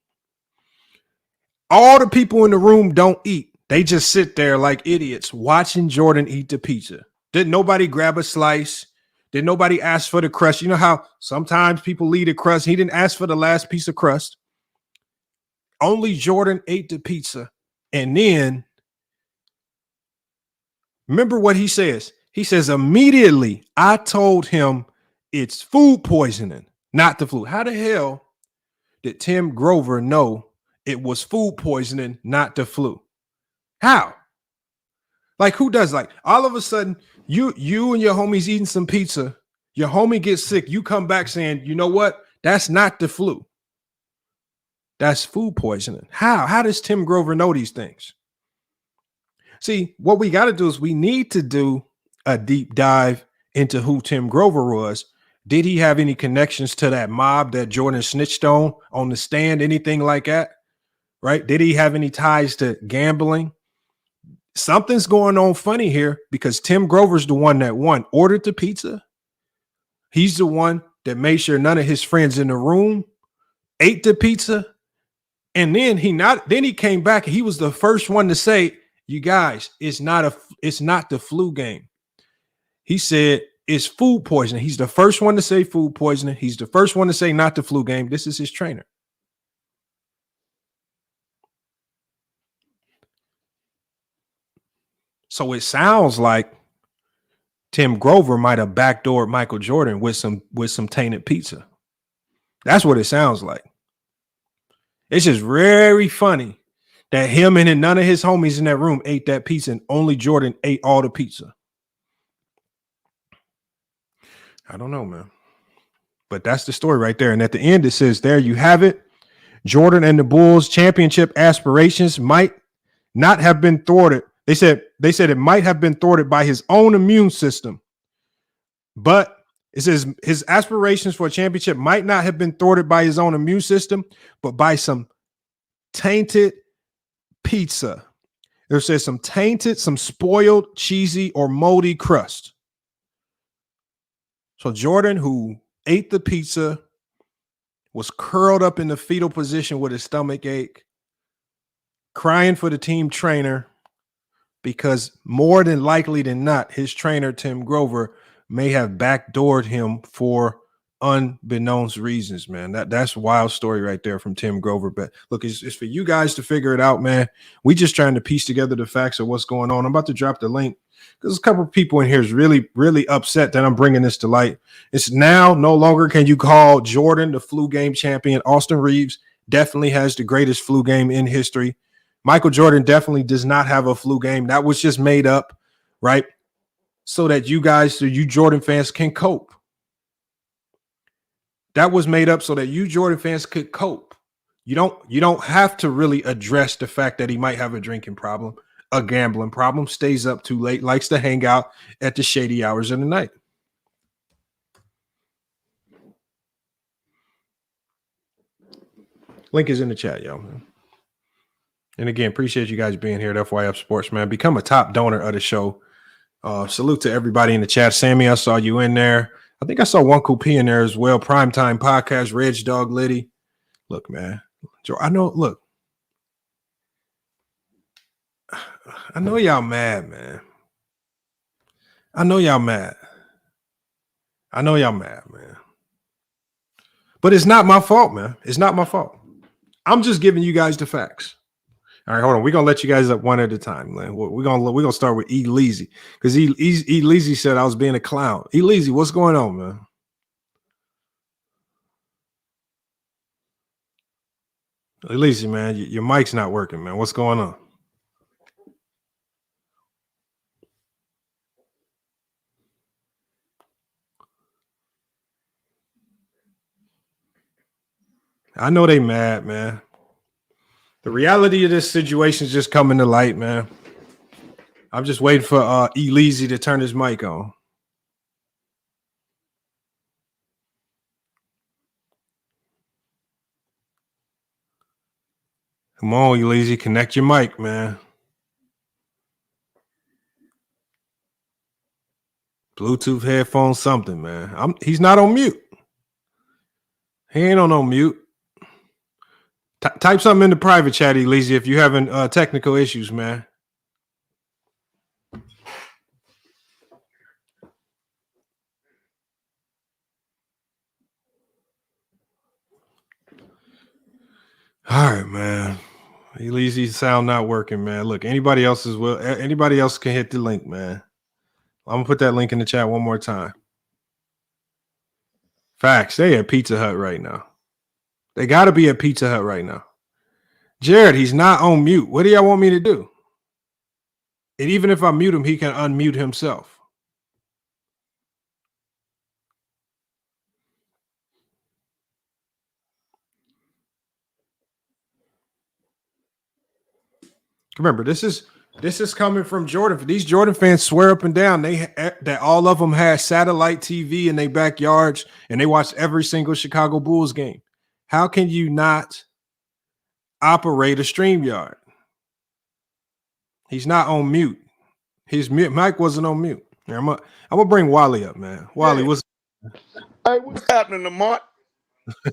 All the people in the room don't eat. They just sit there like idiots watching Jordan eat the pizza. Did nobody grab a slice? Did nobody ask for the crust? You know how sometimes people leave the crust. He didn't ask for the last piece of crust. Only Jordan ate the pizza. And then, remember what he says. He says, immediately, I told him it's food poisoning, not the flu. How the hell did Tim Grover know it was food poisoning, not the flu? How? Like, who does? Like, all of a sudden, you and your homies eating some pizza. Your homie gets sick. You come back saying, you know what? That's not the flu. That's food poisoning. How? How does Tim Grover know these things? See, what we got to do is we need to do a deep dive into who Tim Grover was. Did he have any connections to that mob that Jordan snitched on the stand, anything like that? Right? Did he have any ties to gambling? Something's going on funny here because Tim Grover's the one that ordered the pizza. He's the one that made sure none of his friends in the room ate the pizza. And then he came back and he was the first one to say, you guys, it's not the flu game. He said it's food poisoning. He's the first one to say food poisoning. He's the first one to say not the flu game. This is his trainer. So it sounds like Tim Grover might have backdoored Michael Jordan with some tainted pizza. That's what it sounds like. It's just very funny that him and none of his homies in that room ate that pizza and only Jordan ate all the pizza. I don't know, man. But that's the story right there. And at the end, it says, there you have it. Jordan and the Bulls' championship aspirations might not have been thwarted. They said it might have been thwarted by his own immune system. But it says his aspirations for a championship might not have been thwarted by his own immune system, but by some tainted pizza. It says some tainted, some spoiled, cheesy, or moldy crust. So Jordan, who ate the pizza, was curled up in the fetal position with his stomach ache, crying for the team trainer, because more than likely than not, his trainer, Tim Grover, may have backdoored him for unbeknownst reasons, man. That's a wild story right there from Tim Grover. But look, it's for you guys to figure it out, man. We just trying to piece together the facts of what's going on. I'm about to drop the link because a couple of people in here is really, really upset that I'm bringing this to light. It's now no longer can you call Jordan the flu game champion. Austin Reaves definitely has the greatest flu game in history. Michael Jordan definitely does not have a flu game. That was just made up, right? So that you Jordan fans can cope. That was made up so that you Jordan fans could cope. You don't have to really address the fact that he might have a drinking problem, a gambling problem, stays up too late, likes to hang out at the shady hours of the night. Link is in the chat, y'all. And again, appreciate you guys being here at FYF Sports, man. Become a top donor of the show. Salute to everybody in the chat. Sammy, I saw you in there. I think I saw one P in there as well. Primetime Podcast, Reg Dog Liddy. Look, man. I know y'all mad, man. I know y'all mad, man. But it's not my fault, man. It's not my fault. I'm just giving you guys the facts. All right, hold on. We're gonna let you guys up one at a time, man. We're gonna start with E. Leezy because E. Leezy said I was being a clown. E. Leezy, what's going on, man? E. Leezy, man, your mic's not working, man. What's going on? I know they mad, man. The reality of this situation is just coming to light, man. I'm just waiting for E. Leezy to turn his mic on. Come on, E. Leezy, connect your mic, man. Bluetooth headphones, something, man. He's not on mute. He ain't on no mute. Type something in the private chat, Elise, if you're having technical issues, man. All right, man. Elise's sound not working, man. Look, anybody else can hit the link, man. I'm gonna put that link in the chat one more time. Facts. They at Pizza Hut right now. They got to be at Pizza Hut right now. Jared, he's not on mute. What do y'all want me to do? And even if I mute him, he can unmute himself. Remember, this is coming from Jordan. These Jordan fans swear up and down that all of them had satellite TV in their backyards and they watched every single Chicago Bulls game. How can you not operate a StreamYard? He's not on mute. His mic wasn't on mute. I'm gonna bring Wally up, man. Wally, what's happening, Lamont?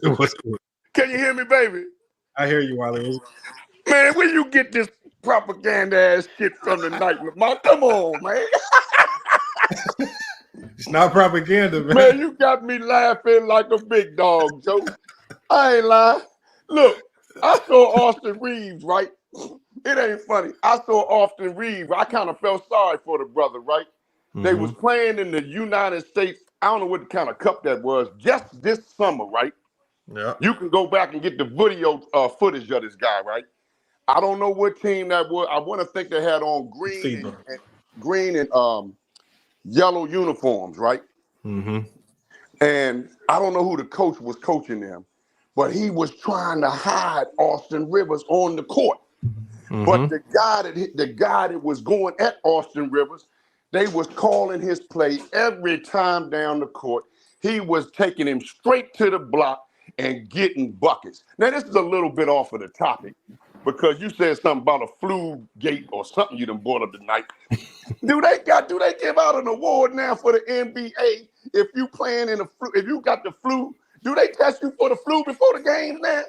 What's good? Can you hear me, baby? I hear you, Wally. Man, where you get this propaganda ass shit from tonight, Lamont? Come on, man. It's not propaganda, man. Man, you got me laughing like a big dog, Joe. I ain't lying. Look, I saw Austin Reaves, right? It ain't funny. I saw Austin Reaves. I kind of felt sorry for the brother, right? Mm-hmm. They was playing in the United States. I don't know what kind of cup that was, just this summer, right? Yeah. You can go back and get the video footage of this guy, right? I don't know what team that was. I want to think they had on green and yellow uniforms, right? Mm-hmm. And I don't know who the coach was coaching them, but he was trying to hide Austin Rivers on the court. Mm-hmm. But the guy that was going at Austin Rivers, they was calling his play every time down the court. He was taking him straight to the block and getting buckets. Now, this is a little bit off of the topic because you said something about a flu gate or something you done brought up tonight. Do they give out an award now for the NBA if you playing in the flu? If you got the flu, do they test you for the flu before the game now?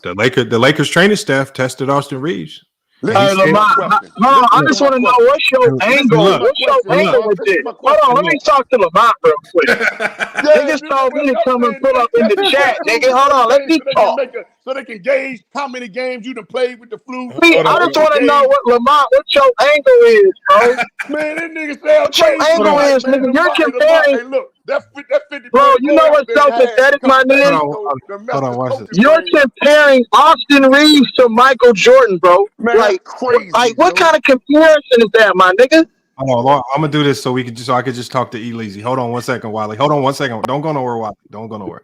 The Lakers training staff tested Austin Reaves. Lamont, I just want to know what's your angle. What's your angle with this? Hold on, let me talk to Lamont real quick. Niggas told me to come and pull up in the chat. Nigga, hold on, let me talk. So they can gauge how many games you done played with the flu. I just want to know what your angle is, bro. Man, that nigga say what your angle is, nigga. You're comparing. Hey, look, that 50. Bro, you know what's so pathetic, my nigga? Hold on, watch this. You're comparing Austin Reaves to Michael Jordan, bro. Man, like crazy. Like, what kind of comparison is that, my nigga? Hold on, I'm gonna do this so I could just talk to Elise. Hold on 1 second, Wally. Hold on 1 second. Don't go nowhere, Wally. Don't go nowhere.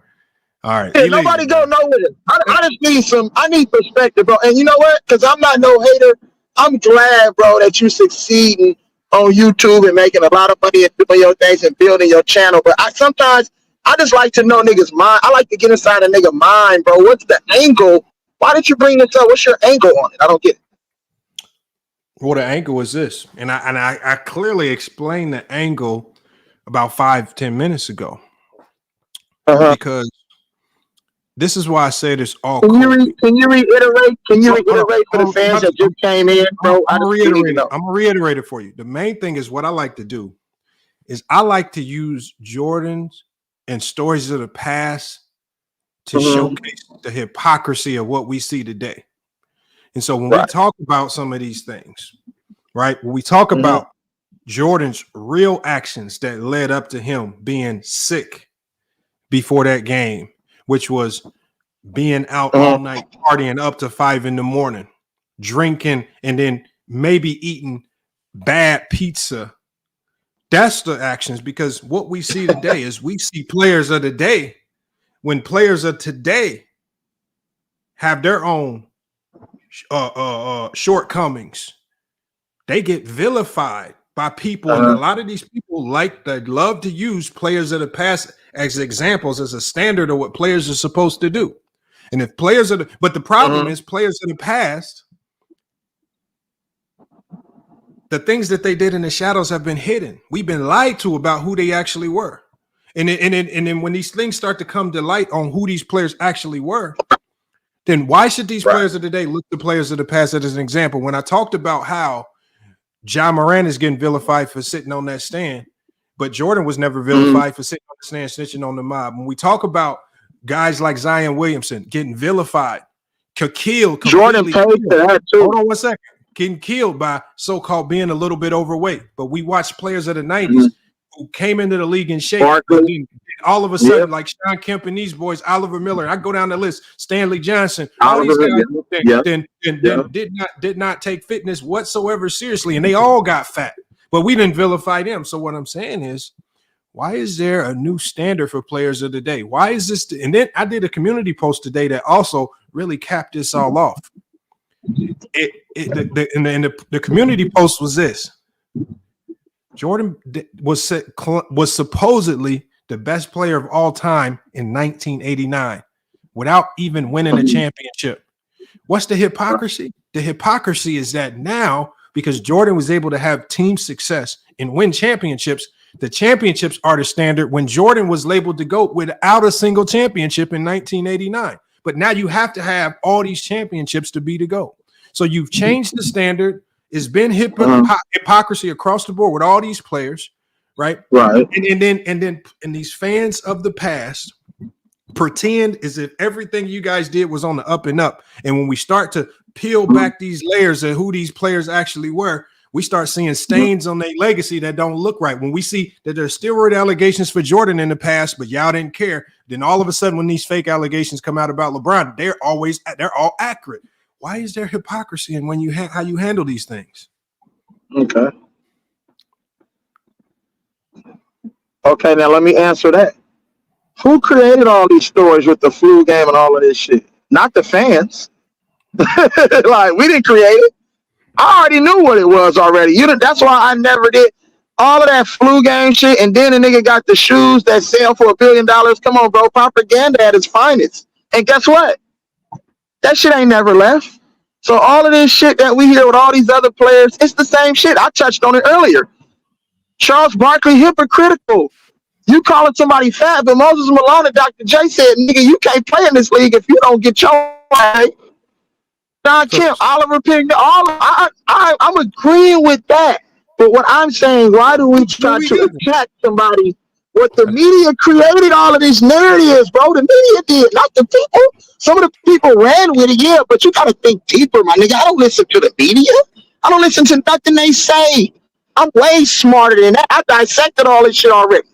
All right. Yeah, nobody go nowhere. I just need I need perspective, bro. And you know what? Because I'm not no hater. I'm glad, bro, that you succeeding on YouTube and making a lot of money and doing your things and building your channel. But sometimes I just like to know niggas' mind. I like to get inside a nigga mind, bro. What's the angle? Why did you bring this up? What's your angle on it? I don't get it. Well, the angle is this, and I clearly explained the angle about 5-10 minutes ago, because this is why I said it's all. Can you reiterate? Can you reiterate for the fans that just came in, bro? I'm gonna reiterate it for you. The main thing is what I like to do is I like to use Jordans and stories of the past to showcase the hypocrisy of what we see today. And so when we talk about some of these things, right, when we talk about Jordan's real actions that led up to him being sick before that game, which was being out all night partying up to 5 a.m, drinking, and then maybe eating bad pizza. That's the actions, because what we see today is we see players of the day, when players of today have their own shortcomings, they get vilified by people, and a lot of these people love to use players of the past as examples, as a standard of what players are supposed to do. And if players but the problem is players in the past, the things that they did in the shadows have been hidden. We've been lied to about who they actually were. And then when these things start to come to light on who these players actually were, then why should these players of today look to players of the past as an example? When I talked about how John Moran is getting vilified for sitting on that stand, but Jordan was never vilified for sitting on the stand, snitching on the mob. When we talk about guys like Zion Williamson getting vilified, killed, Jordan paid for that too. Hold on 1 second. Getting killed by so-called being a little bit overweight. But we watched players of the 90s who came into the league in shape. All of a sudden, like Sean Kemp and these boys, Oliver Miller, I go down the list, Stanley Johnson, all these guys did not take fitness whatsoever seriously, and they all got fat. But we didn't vilify them. So what I'm saying is, why is there a new standard for players of the day? Why is this? And then I did a community post today that also really capped this all off. The community post was this: Jordan was supposedly the best player of all time in 1989 without even winning a championship. What's the hypocrisy? The hypocrisy is that now, because Jordan was able to have team success and win championships, the championships are the standard when Jordan was labeled the GOAT without a single championship in 1989. But now you have to have all these championships to be the GOAT. So you've changed the standard. It's been hypocrisy across the board with all these players, right? Right. And then these fans of the past pretend as if everything you guys did was on the up and up. And when we start to peel back these layers of who these players actually were, we start seeing stains on their legacy that don't look right. When we see that there's steroid allegations for Jordan in the past, but y'all didn't care, then all of a sudden when these fake allegations come out about LeBron, they're all accurate. Why is there hypocrisy in when you how you handle these things? Okay, now let me answer that. Who created all these stories with the flu game and all of this shit? Not the fans. Like, we didn't create it. I already knew what it was already. That's why I never did all of that flu game shit. And then the nigga got the shoes that sell for $1 billion. Come on, bro. Propaganda at its finest. And guess what? That shit ain't never left. So all of this shit that we hear with all these other players, it's the same shit. I touched on it earlier. Charles Barkley, hypocritical. You calling somebody fat, but Moses Malone and Dr. J said, nigga, you can't play in this league if you don't get your way. Don Kemp, Oliver Pigner, I'm agreeing with that. But what I'm saying, why do we try to attack somebody? What the media created all of these narratives, bro. The media did, not the people. Some of the people ran with it, yeah, but you gotta think deeper, my nigga. I don't listen to the media. I don't listen to nothing they say. I'm way smarter than that. I dissected all this shit already.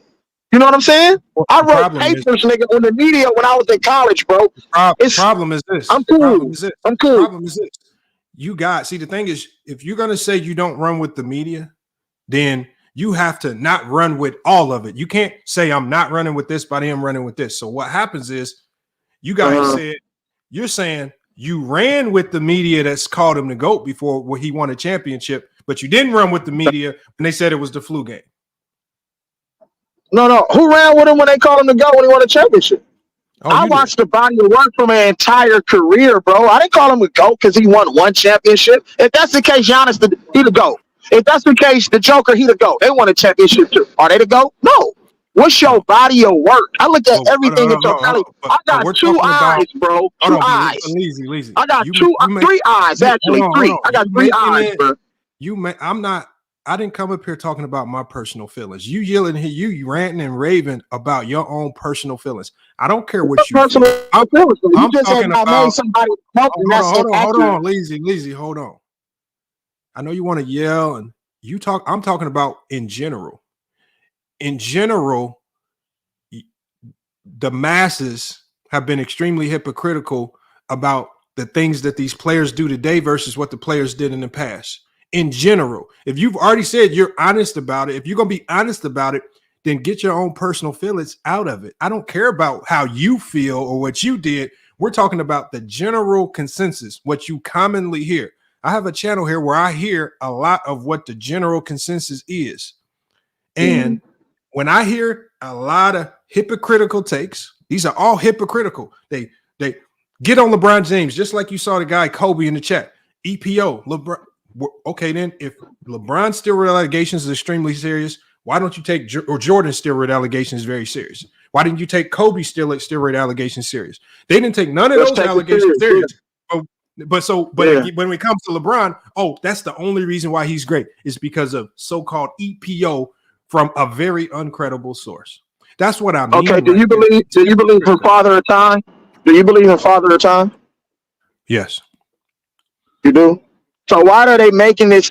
You know what I'm saying? I wrote papers, nigga, on the media when I was in college, bro. The problem is this. I'm cool. I'm cool. The problem is this. The thing is, if you're going to say you don't run with the media, then you have to not run with all of it. You can't say I'm not running with this, but I am running with this. So what happens is you guys said, you're saying you ran with the media that's called him the GOAT before where he won a championship, but you didn't run with the media when they said it was the flu game. No. Who ran with him when they called him the GOAT when he won a championship? I watched the body of work from an entire career, bro. I didn't call him a GOAT because he won one championship. If that's the case, Giannis, he the GOAT. If that's the case, the Joker, he the GOAT. They won a championship too. Are they the GOAT? No. What's your body of work? I look at everything in totality. I got two eyes, bro. Two eyes. Lazy. I got three eyes, actually. Three. I got three eyes, bro. I didn't come up here talking about my personal feelings. You yelling here, you ranting and raving about your own personal feelings. I don't care what you feel. I'm talking about somebody. Hold on, lazy, hold on. I know you want to yell and you talk. I'm talking about in general. In general, the masses have been extremely hypocritical about the things that these players do today versus what the players did in the past. In general, if you've already said you're honest about it, if you're going to be honest about it, then get your own personal feelings out of it. I don't care about how you feel or what you did. We're talking about the general consensus, what you commonly hear. I have a channel here where I hear a lot of what the general consensus is. And when I hear a lot of hypocritical takes, these are all hypocritical. They get on LeBron James, just like you saw the guy Kobe in the chat. EPO, LeBron. Okay, then if LeBron's steroid allegations is extremely serious, Why don't you take Jordan's steroid allegations very serious? Why didn't you take Kobe's steroid allegations serious? They didn't take none of those allegations serious. But when it comes to LeBron, that's the only reason why he's great is because of so-called EPO from a very uncredible source. That's what I mean. Okay, do you believe in Father of Time? Do you believe in Father of Time? Yes. You do? So why are they making this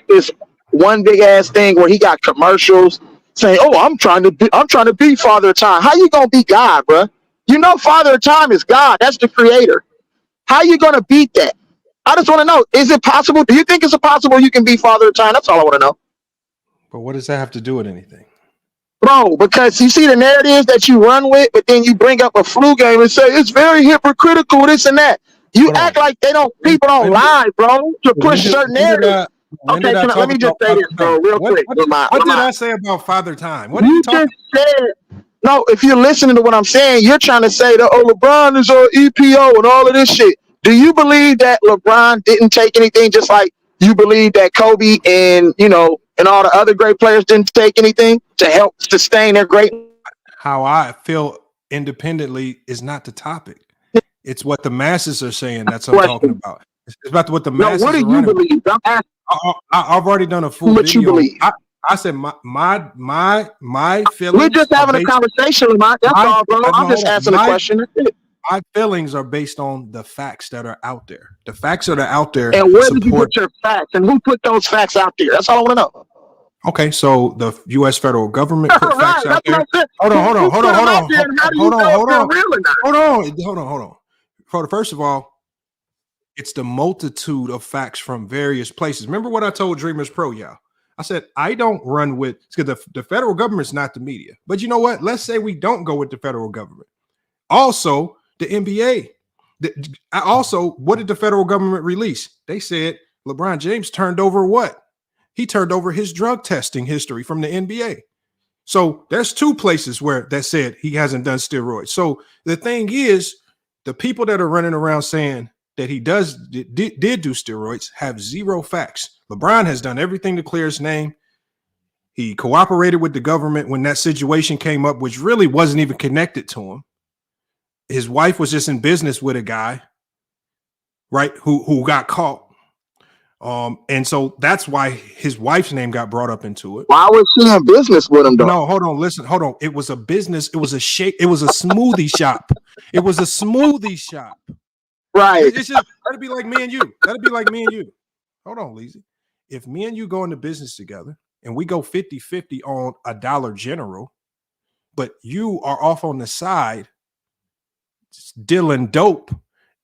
one big ass thing where he got commercials saying, "Oh, I'm trying to be Father of Time"? How you gonna be God, bro? You know, Father of Time is God. That's the creator. How you gonna beat that? I just want to know: is it possible? Do you think it's possible you can be Father of Time? That's all I want to know. But what does that have to do with anything? Bro, because you see the narratives that you run with, but then you bring up a flu game and say it's very hypocritical, this and that. You act like people don't lie, bro, to push certain narratives. Okay, let me just say this, bro, real quick. What did I say about Father Time? What are You you talking just said, no, if you're listening to what I'm saying, you're trying to say that, LeBron is on EPO and all of this shit. Do you believe that LeBron didn't take anything, just like you believe that Kobe and, and all the other great players didn't take anything to help sustain their greatness? How I feel independently is not the topic. It's what the masses are saying. That's what I'm talking about. It's about what the masses are running. What do you believe? I've already done a full video. You believe? I said my feelings. We're just having a conversation, Lamont. That's all, bro. I'm just asking a question. That's it. My feelings are based on the facts that are out there. The facts that are out there. And where did you put your facts? And who put those facts out there? That's all I want to know. Okay, so the U.S. federal government put facts out there. Hold on. First of all, it's the multitude of facts from various places. Remember what I told Dreamers Pro, y'all? I said, I don't run with, because the federal government's not the media. But you know what? Let's say we don't go with the federal government. Also, the NBA. What did the federal government release? They said LeBron James turned over what? He turned over his drug testing history from the NBA. So there's two places where that said he hasn't done steroids. So the thing is, the people that are running around saying that he did do steroids have zero facts. LeBron has done everything to clear his name. He cooperated with the government when that situation came up, which really wasn't even connected to him. His wife was just in business with a guy, right, who got caught. And so that's why his wife's name got brought up into it. Why was she in business with him, though? No, hold on. It was a business. It was a smoothie shop. It was a smoothie shop. Right. It's just, that'd be like me and you. Hold on, Leezy. If me and you go into business together and we go 50-50 on a Dollar General, but you are off on the side dealing dope,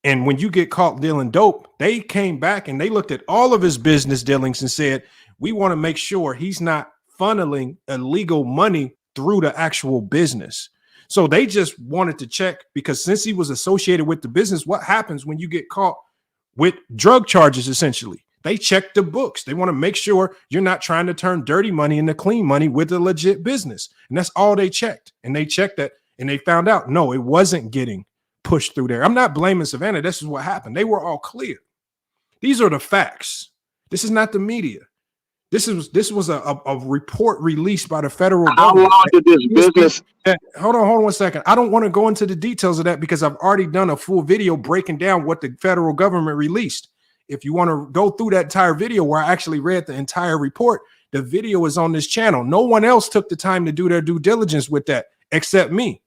and when you get caught dealing dope, they came back and they looked at all of his business dealings and said, we want to make sure he's not funneling illegal money through the actual business. So they just wanted to check, because since he was associated with the business, what happens when you get caught with drug charges? Essentially, they check the books. They want to make sure you're not trying to turn dirty money into clean money with a legit business. And that's all they checked. And they checked that and they found out, no, it wasn't getting pushed through there. I'm not blaming Savannah. This is what happened. They were all clear. These are the facts. This is not the media. This was a report released by the federal government. How long did this business? Hold on 1 second. I don't want to go into the details of that because I've already done a full video breaking down what the federal government released. If you want to go through that entire video where I actually read the entire report, the video is on this channel. No one else took the time to do their due diligence with that except me.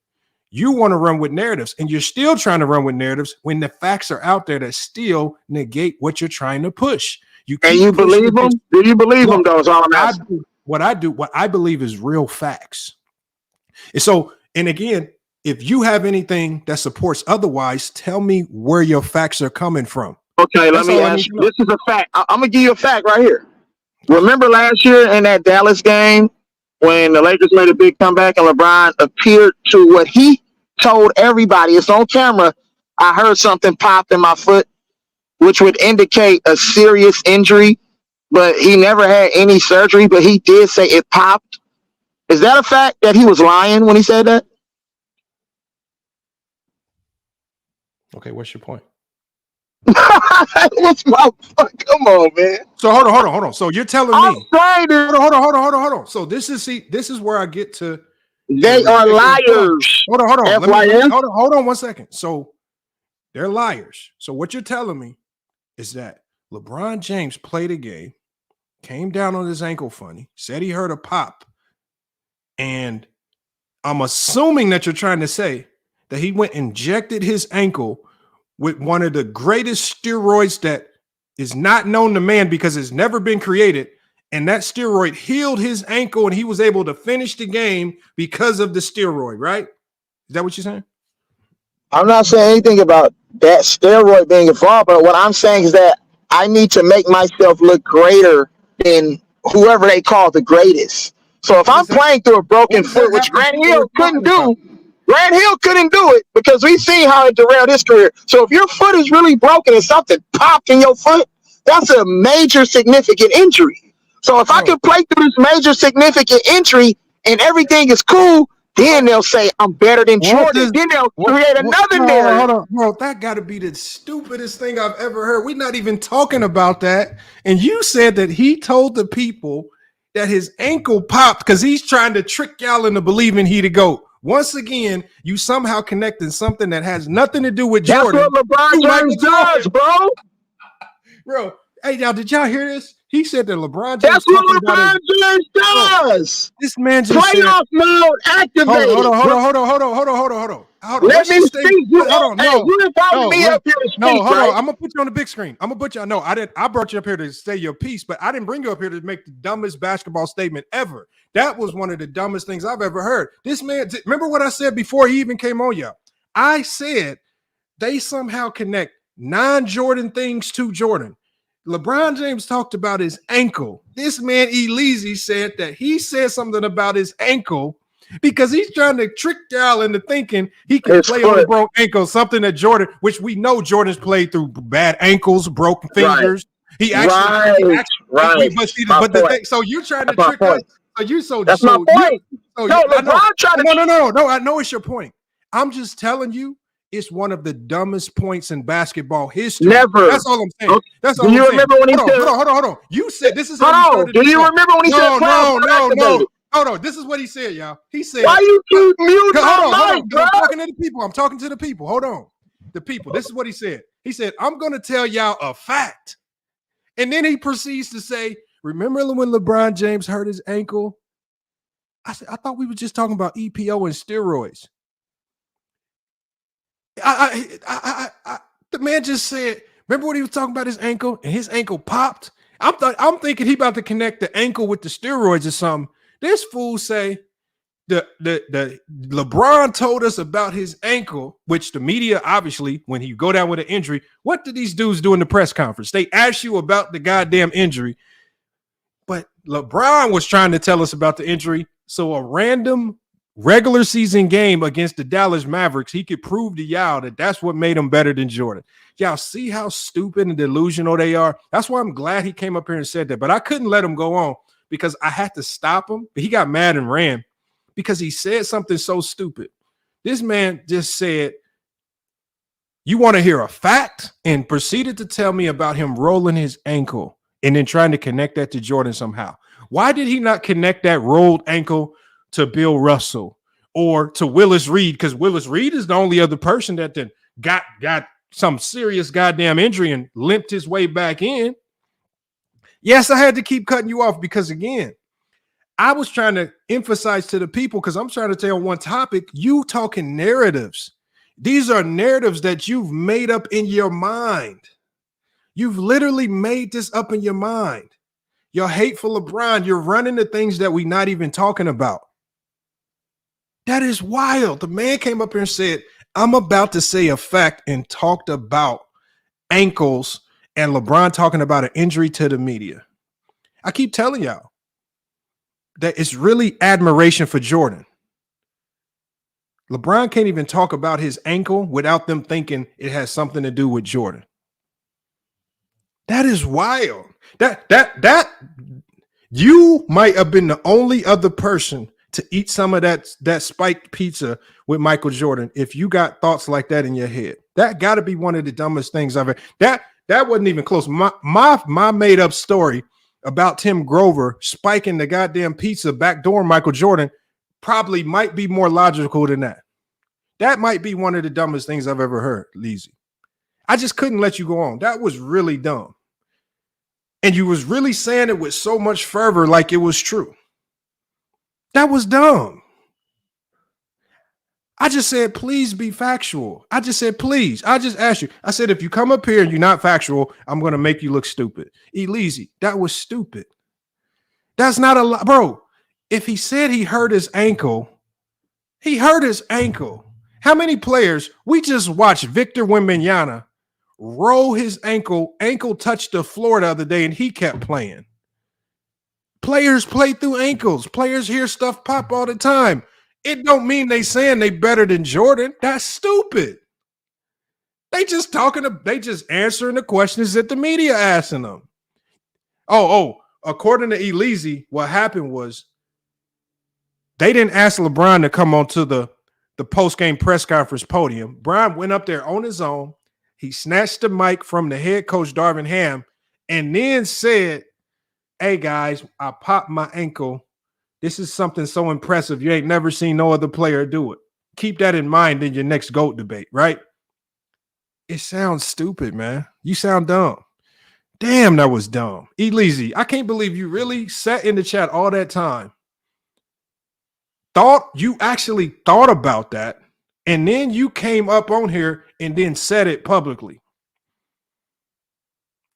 You want to run with narratives, and you're still trying to run with narratives when the facts are out there that still negate what you're trying to push. You believe them? Do you believe them, though? Is all I'm asking. What I believe is real facts. And again, if you have anything that supports otherwise, tell me where your facts are coming from. Okay, let me ask you. This is a fact. I'm gonna give you a fact right here. Remember last year in that Dallas game when the Lakers made a big comeback and LeBron appeared to what he told everybody, it's on camera, I heard something pop in my foot, which would indicate a serious injury, but he never had any surgery, but he did say it popped. Is that a fact that he was lying when he said that? Okay, what's your point? What's my come on, man? So hold on. So you're telling I'm me? saying this. Hold on. So this is where I get to. They are liars. Hold on. FYI. Hold on 1 second. So they're liars. So what you're telling me is that LeBron James played a game, came down on his ankle funny, said he heard a pop, and I'm assuming that you're trying to say that he went and injected his ankle with one of the greatest steroids that is not known to man because it's never been created. And that steroid healed his ankle and he was able to finish the game because of the steroid, right? Is that what you're saying? I'm not saying anything about that steroid being involved, but what I'm saying is that I need to make myself look greater than whoever they call the greatest. So if I'm playing through a broken foot, which Grant Hill couldn't do, it because we've seen how it derailed his career. So if your foot is really broken and something popped in your foot, that's a major significant injury. So if I can play through this major significant injury and everything is cool, then they'll say I'm better than Jordan. Then they'll create another narrative. Hold on, bro. That got to be the stupidest thing I've ever heard. We're not even talking about that. And you said that he told the people that his ankle popped because he's trying to trick y'all into believing he the GOAT. Once again, you somehow connecting something that has nothing to do with Jordan. That's what LeBron James does, bro. Bro, hey, y'all, did y'all hear this? He said that LeBron James. That's what LeBron James does. This man just playoff mode activated. Hold on. Let me speak. You invited me up here to speak. No, hold on. I'm gonna put you on the big screen. I brought you up here to say your piece, but I didn't bring you up here to make the dumbest basketball statement ever. That was one of the dumbest things I've ever heard. This man, remember what I said before he even came on, y'all? I said they somehow connect non-Jordan things to Jordan. LeBron James talked about his ankle. This man, Elise, said that he said something about his ankle because he's trying to trick y'all into thinking he can play on a broke ankle, something that Jordan, which we know Jordan's played through bad ankles, broken fingers. Right. He actually, so you're trying to trick us. That's my point. No, I know it's your point. I'm just telling you. It's one of the dumbest points in basketball history. Never. That's all I'm saying. That's all I'm saying. Remember when he said? Hold on. You said this is how you started. Do you remember when he said? No. Hold on. This is what he said, y'all. He said, "Why you keep muting my mic, bro?" I'm talking to the people. Hold on. The people. This is what he said. He said, "I'm going to tell y'all a fact," and then he proceeds to say, "Remember when LeBron James hurt his ankle?" I said, "I thought we were just talking about EPO and steroids." The man just said, remember when he was talking about his ankle and his ankle popped? I'm thinking he about to connect the ankle with the steroids or something. This fool say the LeBron told us about his ankle, which the media, obviously, when you go down with an injury, what do these dudes do in the press conference? They ask you about the goddamn injury. But LeBron was trying to tell us about the injury. So a random regular season game against the Dallas Mavericks, he could prove to y'all that that's what made him better than Jordan. Y'all see how stupid and delusional they are? That's why I'm glad he came up here and said that, but I couldn't let him go on because I had to stop him. But he got mad and ran because he said something so stupid. This man just said, you want to hear a fact? And proceeded to tell me about him rolling his ankle and then trying to connect that to Jordan somehow. Why did he not connect that rolled ankle to Bill Russell or to Willis Reed? Because Willis Reed is the only other person that then got some serious goddamn injury and limped his way back in. Yes, I had to keep cutting you off because, again, I was trying to emphasize to the people because I'm trying to tell one topic. You talking narratives. These are narratives that you've made up in your mind. You've literally made this up in your mind. You're hateful LeBron. You're running the things that we're not even talking about. That is wild. The man came up here and said, I'm about to say a fact, and talked about ankles and LeBron talking about an injury to the media. I keep telling y'all that it's really admiration for Jordan. LeBron can't even talk about his ankle without them thinking it has something to do with Jordan. That is wild. That you might have been the only other person to eat some of that spiked pizza with Michael Jordan if you got thoughts like that in your head. That got to be one of the dumbest things I've ever. That wasn't even close. My made up story about Tim Grover spiking the goddamn pizza backdoor Michael Jordan probably might be more logical than that. That might be one of the dumbest things I've ever heard, Leezy. I just couldn't let you go on. That was really dumb. And you was really saying it with so much fervor like it was true. That was dumb. I just said, please be factual. I just said, please. I just asked you. I said, if you come up here and you're not factual, I'm going to make you look stupid. Leezy, that was stupid. That's not a lot. Bro, if he said he hurt his ankle, he hurt his ankle. How many players? We just watched Victor Wembanyama roll his ankle touched the floor the other day, and he kept playing. Players play through ankles. Players hear stuff pop all the time. It don't mean they saying they better than Jordan. That's stupid. They just answering the questions that the media asking them. According to Leezy, what happened was they didn't ask LeBron to come onto the post-game press conference podium. Brian went up there on his own. He snatched the mic from the head coach, Darvin Ham, and then said, hey, guys, I popped my ankle. This is something so impressive. You ain't never seen no other player do it. Keep that in mind in your next GOAT debate, right? It sounds stupid, man. You sound dumb. Damn, that was dumb. Leezy, I can't believe you really sat in the chat all that time. You actually thought about that, and then you came up on here and then said it publicly.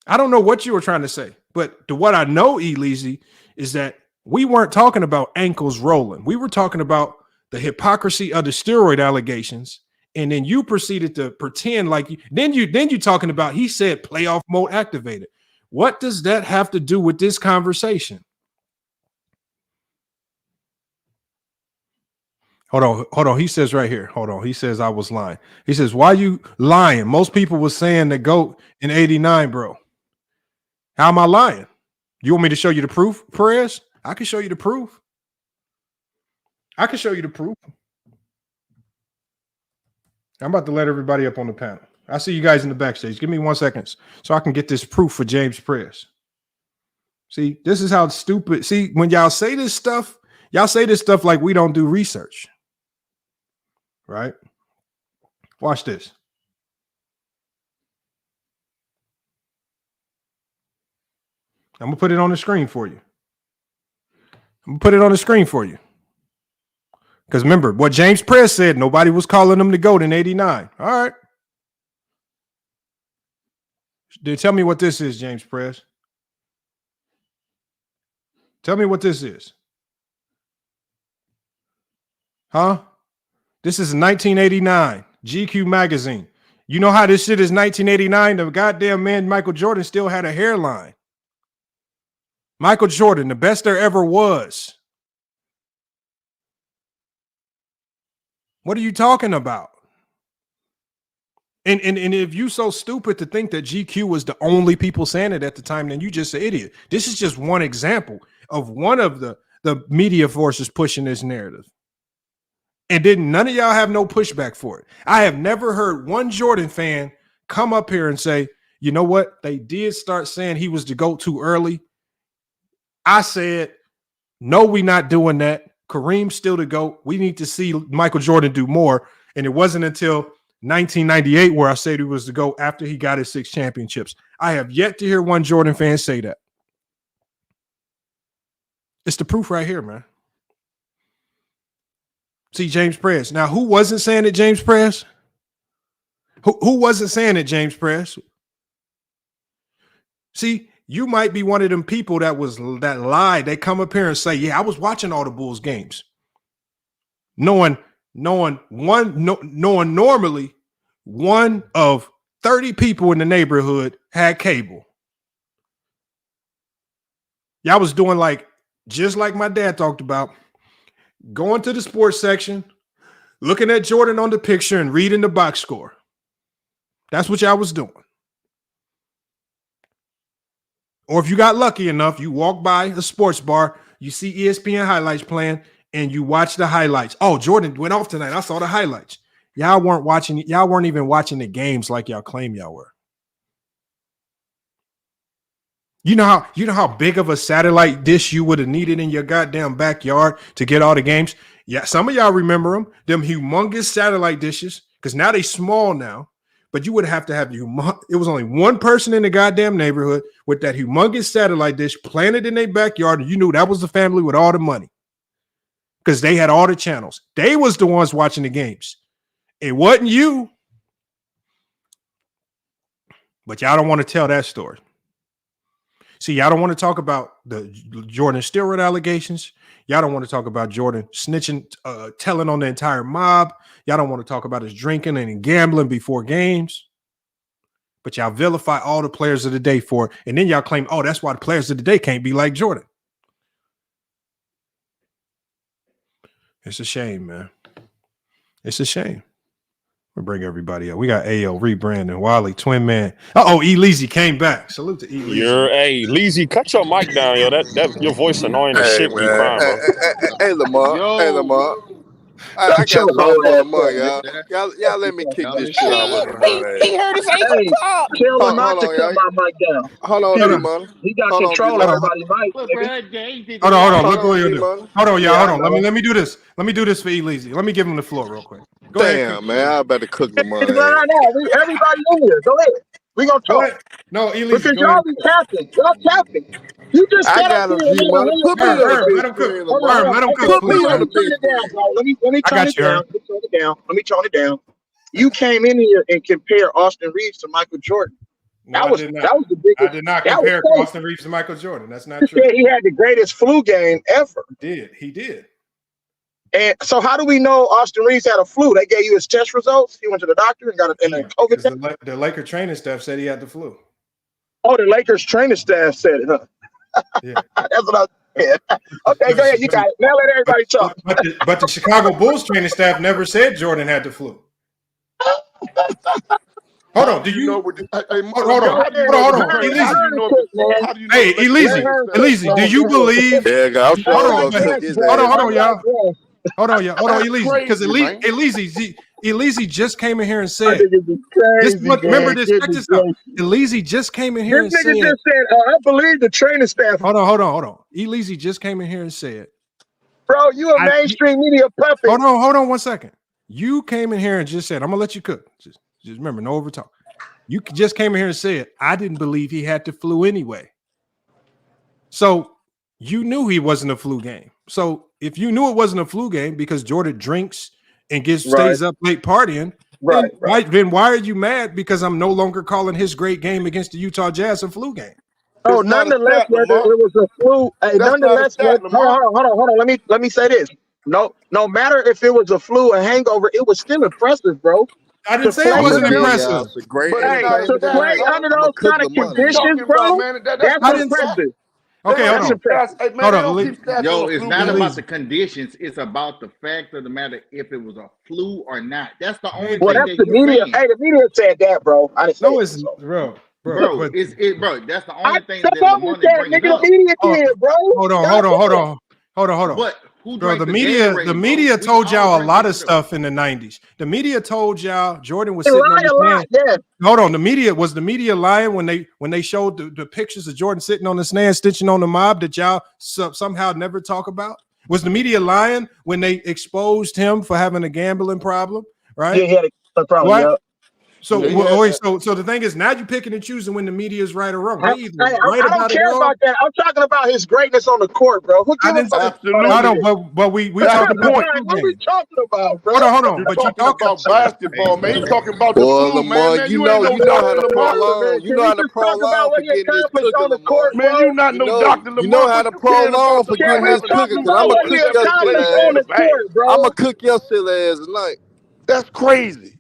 I don't know what you were trying to say, but what I know, Leezy, is that we weren't talking about ankles rolling. We were talking about the hypocrisy of the steroid allegations, and then you proceeded to pretend like you talking about he said playoff mode activated. What does that have to do with this conversation? Hold on. He says right here. Hold on. He says I was lying. He says, why you lying? Most people were saying the GOAT in 89, bro. How am I lying? You want me to show you the proof, Perez? I can show you the proof. I'm about to let everybody up on the panel. I see you guys in the backstage. Give me 1 second so I can get this proof for James Perez. See, this is how stupid. See, when y'all say this stuff like we don't do research. Right? Watch this. I'm going to put it on the screen for you. Because remember, what James Perez said, nobody was calling him the GOAT in 89. All right. Tell me what this is, James Perez. Tell me what this is. Huh? This is 1989, GQ magazine. You know how this shit is 1989? The goddamn man, Michael Jordan, still had a hairline. Michael Jordan, the best there ever was. What are you talking about? And if you so stupid to think that GQ was the only people saying it at the time, then you just an idiot. This is just one example of one of the media forces pushing this narrative. And didn't none of y'all have no pushback for it. I have never heard one Jordan fan come up here and say, you know what? They did start saying he was the GOAT too early. I said, no, we're not doing that. Kareem's still the GOAT. We need to see Michael Jordan do more. And it wasn't until 1998 where I said he was the GOAT after he got his 6 championships. I have yet to hear one Jordan fan say that. It's the proof right here, man. See, James Perez. Now, who wasn't saying it, James Perez? Who wasn't saying it, James Perez? See, you might be one of them people that lied. They come up here and say, yeah, I was watching all the Bulls games. Knowing normally one of 30 people in the neighborhood had cable. Y'all was doing just like my dad talked about, going to the sports section, looking at Jordan on the picture and reading the box score. That's what y'all was doing. Or if you got lucky enough, you walk by a sports bar, you see ESPN highlights playing, and you watch the highlights. Oh, Jordan went off tonight. I saw the highlights. Y'all weren't even watching the games like y'all claim y'all were. You know how big of a satellite dish you would have needed in your goddamn backyard to get all the games? Yeah, some of y'all remember them humongous satellite dishes, because now they small now, but you would have to have it was only one person in the goddamn neighborhood with that humongous satellite dish planted in their backyard, and you knew that was the family with all the money because they had all the channels. They was the ones watching the games. It wasn't you. But y'all don't want to tell that story. See, y'all don't want to talk about the Jordan steroid allegations. Y'all don't want to talk about Jordan snitching, telling on the entire mob. Y'all don't want to talk about his drinking and gambling before games. But y'all vilify all the players of the day for it. And then y'all claim, oh, that's why the players of the day can't be like Jordan. It's a shame, man. It's a shame. We'll bring everybody up. We got AO, Rebrandon, Wally, Twin Man. Leezy came back. Salute to Leezy. Hey, Leezy, cut your mic down, yo. That your voice annoying as shit when you crying, bro. Hey, Lamar. Hey, Lamar. I got love for Lamar, y'all. Y'all let me kick this shit out with him. He heard his ankle pop. Tell Lamar to cut my mic down. Hold on, man. He got control of everybody's mic. Hold on. Look what you're doing. Hold on, y'all. Hold on. Let me do this. Let me do this for Leezy. Let me give him the floor real quick. Go ahead. Man. I better cook Lamar. Everybody in here. Go ahead. We gonna talk. No, Leezy. Because y'all be capping. Y'all capping. You just I got him, G-Money. Put me on the big screen, Lamar. Let him cook. Put me on the big screen. Let me tone it down. You came in here and compared Austin Reaves to Michael Jordan. No, that was the biggest. I did not compare Austin Reaves to Michael Jordan. That's not true. He had the greatest flu game ever. He did. And so how do we know Austin Reaves had a flu? They gave you his test results. He went to the doctor and got a COVID test. The Laker training staff said he had the flu. Oh, the Lakers training staff said it, huh? Yeah. That's what I said. Okay, go ahead. You got it. Now let everybody talk. But the Chicago Bulls training staff never said Jordan had the flu. Hold on. Do you know? Hold on. Hey, Elise, do you believe? Hold on, y'all. Hold on, Elise, because Elise just came in here and said, remember this, check this out. Elise just came in here and said, I believe the training staff. Hold on. Elise just came in here and said, bro, you a mainstream media puppet. Hold on 1 second. You came in here and just said, I'm gonna let you cook. Just remember, no over talk. You just came in here and said, I didn't believe he had the flu anyway. So you knew he wasn't a flu game. So if you knew it wasn't a flu game because Jordan drinks and stays up late partying, then why are you mad because I'm no longer calling his great game against the Utah Jazz a flu game? Oh, nonetheless, whether it was a flu, hold on. Let me say this. No matter if it was a flu or hangover, it was still impressive, bro. I didn't say it wasn't impressive. To play under those kind of conditions, bro, that's impressive. Okay, hold on. It's not about the conditions. It's about the fact of the matter if it was a flu or not. That's the only thing. That's the media. Hey, the media said that, bro. I didn't say it's bro. Bro, that's the only thing that the media did, bro. Hold on. But bro, the media told y'all a lot of stuff in the 90s. The media told y'all Jordan was sitting on the stand. Hold on, the media lying when they showed the pictures of Jordan sitting on the stand stitching on the mob that y'all somehow never talk about? Was the media lying when they exposed him for having a gambling problem? Right? Yeah, he had a problem. Yep. So the thing is, now you're picking and choosing when the media is right or wrong. I don't care about that. I'm talking about his greatness on the court, bro. But we talking about what we talking about, bro. Hold on. But you talking about basketball, man. You talking about the flu, man. You know how to prolong. You know how to prolong for getting this cooking, Lamar. Man, you not no Dr. Lamar. You know how to prolong for getting this cooking, because I'm gonna cook your silly ass. I'm gonna cook your silly ass tonight. That's crazy.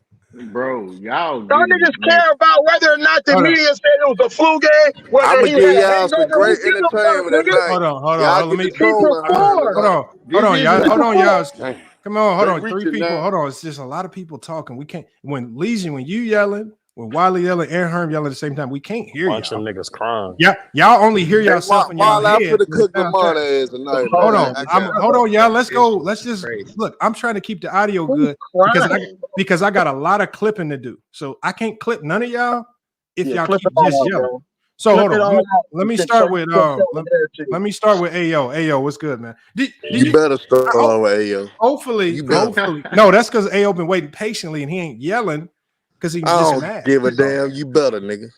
Bro, y'all niggas care about whether or not the media said it was a flu game. I'm gonna give y'all some great entertainment tonight. Hold on. Let me hold on, y'all. Come on, hold on. 3 people. Hold on. It's just a lot of people talking. We can't when you yelling, when Wiley yelling and Herm yelling at the same time, we can't hear Bunch of y'all. niggas crying. Yeah, y'all only hear yourself in y'all While I head. finna cook Lamar ass tonight, Hold man. on, hold on, y'all. Let's go. Let's just look. I'm trying to keep the audio good because I got a lot of clipping to do. So I can't clip none of y'all if y'all keep just yelling. So hold on. Let me start with let me start with Ayo. Ayo, what's good, man? You better start with Ayo. Hopefully, no, that's because Ayo been waiting patiently and he ain't yelling because he's just don't mad. give a damn. You better, nigga.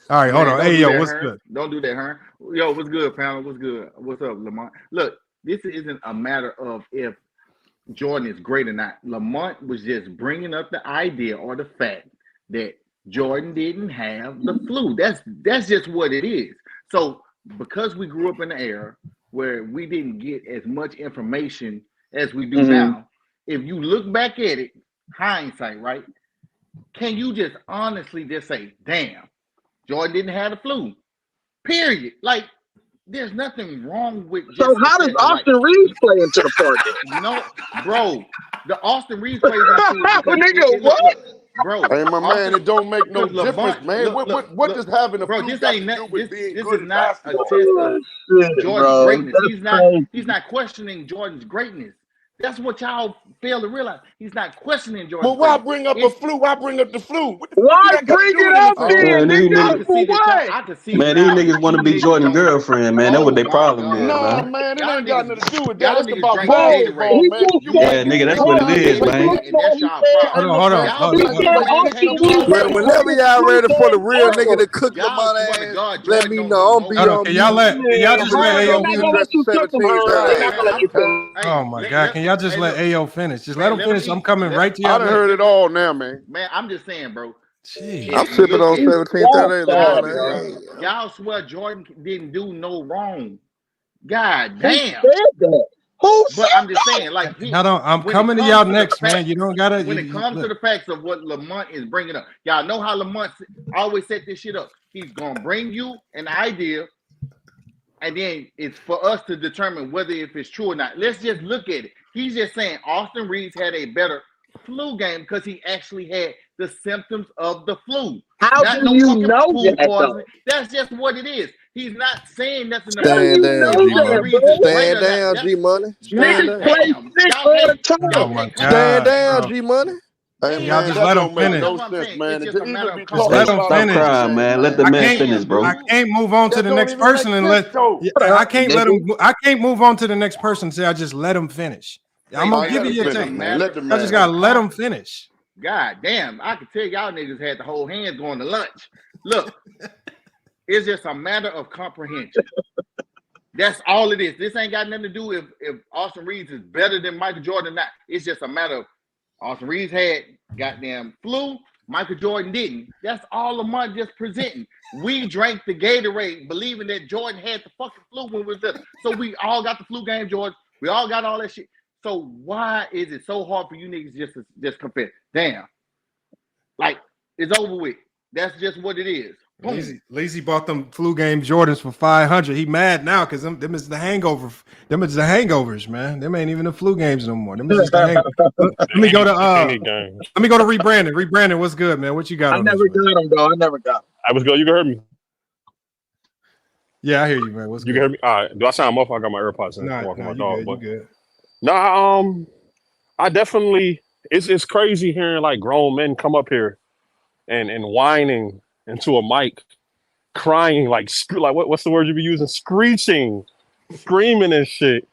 All right, hold on. Hey, yo, what's Herm. good? Don't do that, Herm. Yo, what's good, pal? What's good? What's up, Lamont? Look, this isn't a matter of if Jordan is great or not. Lamont was just bringing up the idea or the fact that Jordan didn't have the flu. That's just what it is. So because we grew up in the era where we didn't get as much information as we do now, if you look back at it, hindsight, right? Can you just honestly just say, damn, Jordan didn't have the flu, period. Like, there's nothing wrong with just. So how does Austin Reaves play into the party? No, bro. The Austin Reaves plays into it because nigga, what? Bro, hey, my man, it don't make no LeBron, difference, man. What does having a flu got to do with being good is not a basketball? test of Jordan's greatness. He's not questioning Jordan's greatness. That's what y'all fail to realize. He's not questioning Jordan. Well, why bring up a flu? Why bring up the flu? Why bring it up then, nigga? Man, these niggas want to be Jordan's girlfriend, man. That's what their problem is, no, man. it ain't got nothing to do with that. It's about basketball, man. Yeah, nigga, that's what it is, man. Hold on. Well, whenever y'all ready for the real nigga to cook Lamar ass, let me know. I'll be on. Can y'all just let Ayo finish? Oh my God! Can y'all just let Ayo finish? Just let him finish. I'm coming right to y'all. I done heard it all now, man. Man, I'm just saying, bro. Jeez. I'm sipping on 17:30. Y'all swear Jordan didn't do no wrong. God damn. But I'm just saying, like, I'm coming to y'all next, man. You don't gotta. When it comes to the facts of what Lamont is bringing up, y'all know how Lamont always set this shit up. He's gonna bring you an idea, and then it's for us to determine whether if it's true or not. Let's just look at it. He's just saying Austin Reaves had a better flu game because he actually had the symptoms of the flu. How do you know that? That's just what it is. He's not saying nothing Stand down, Stand down, G Money. Stand down, G Money. Hey, y'all man, just let him finish. No sense, man. Just let him finish. Stop crying, man. Let the man finish, bro. I can't move on to the next person and let. I can't let him. I can't move on to the next person and say I just let him finish. I'm gonna give you a take. I just gotta let him finish. God damn, I can tell y'all niggas had the whole hands going to lunch. Look, it's just a matter of comprehension. That's all it is. This ain't got nothing to do if Austin Reaves is better than Michael Jordan or not. It's just a matter of Austin Reaves had goddamn flu, Michael Jordan didn't. That's all Lamont just presenting. We drank the Gatorade believing that Jordan had the fucking flu when we was there. So we all got the flu game, Jordan. We all got all that shit. So why is it so hard for you niggas just confess? Damn. Like, it's over with. That's just what it is. Lazy bought them flu game Jordans for $500. He mad now because them is the hangover. Them is the hangovers, man. Them ain't even the flu games no more. Them is just the hangovers. Let me go to rebranding. Rebranding, what's good, man? What you got? I never got them, bro. I never got them. I was good. You can hear me. Yeah, I hear you, man. What's you good? Can hear me? All right. Do I sound muffled? I got my AirPods in. Nah, my you dog, good, but you good. No, I definitely. It's crazy hearing like grown men come up here and whining into a mic, crying like what's the word you be using? Screeching, screaming and shit.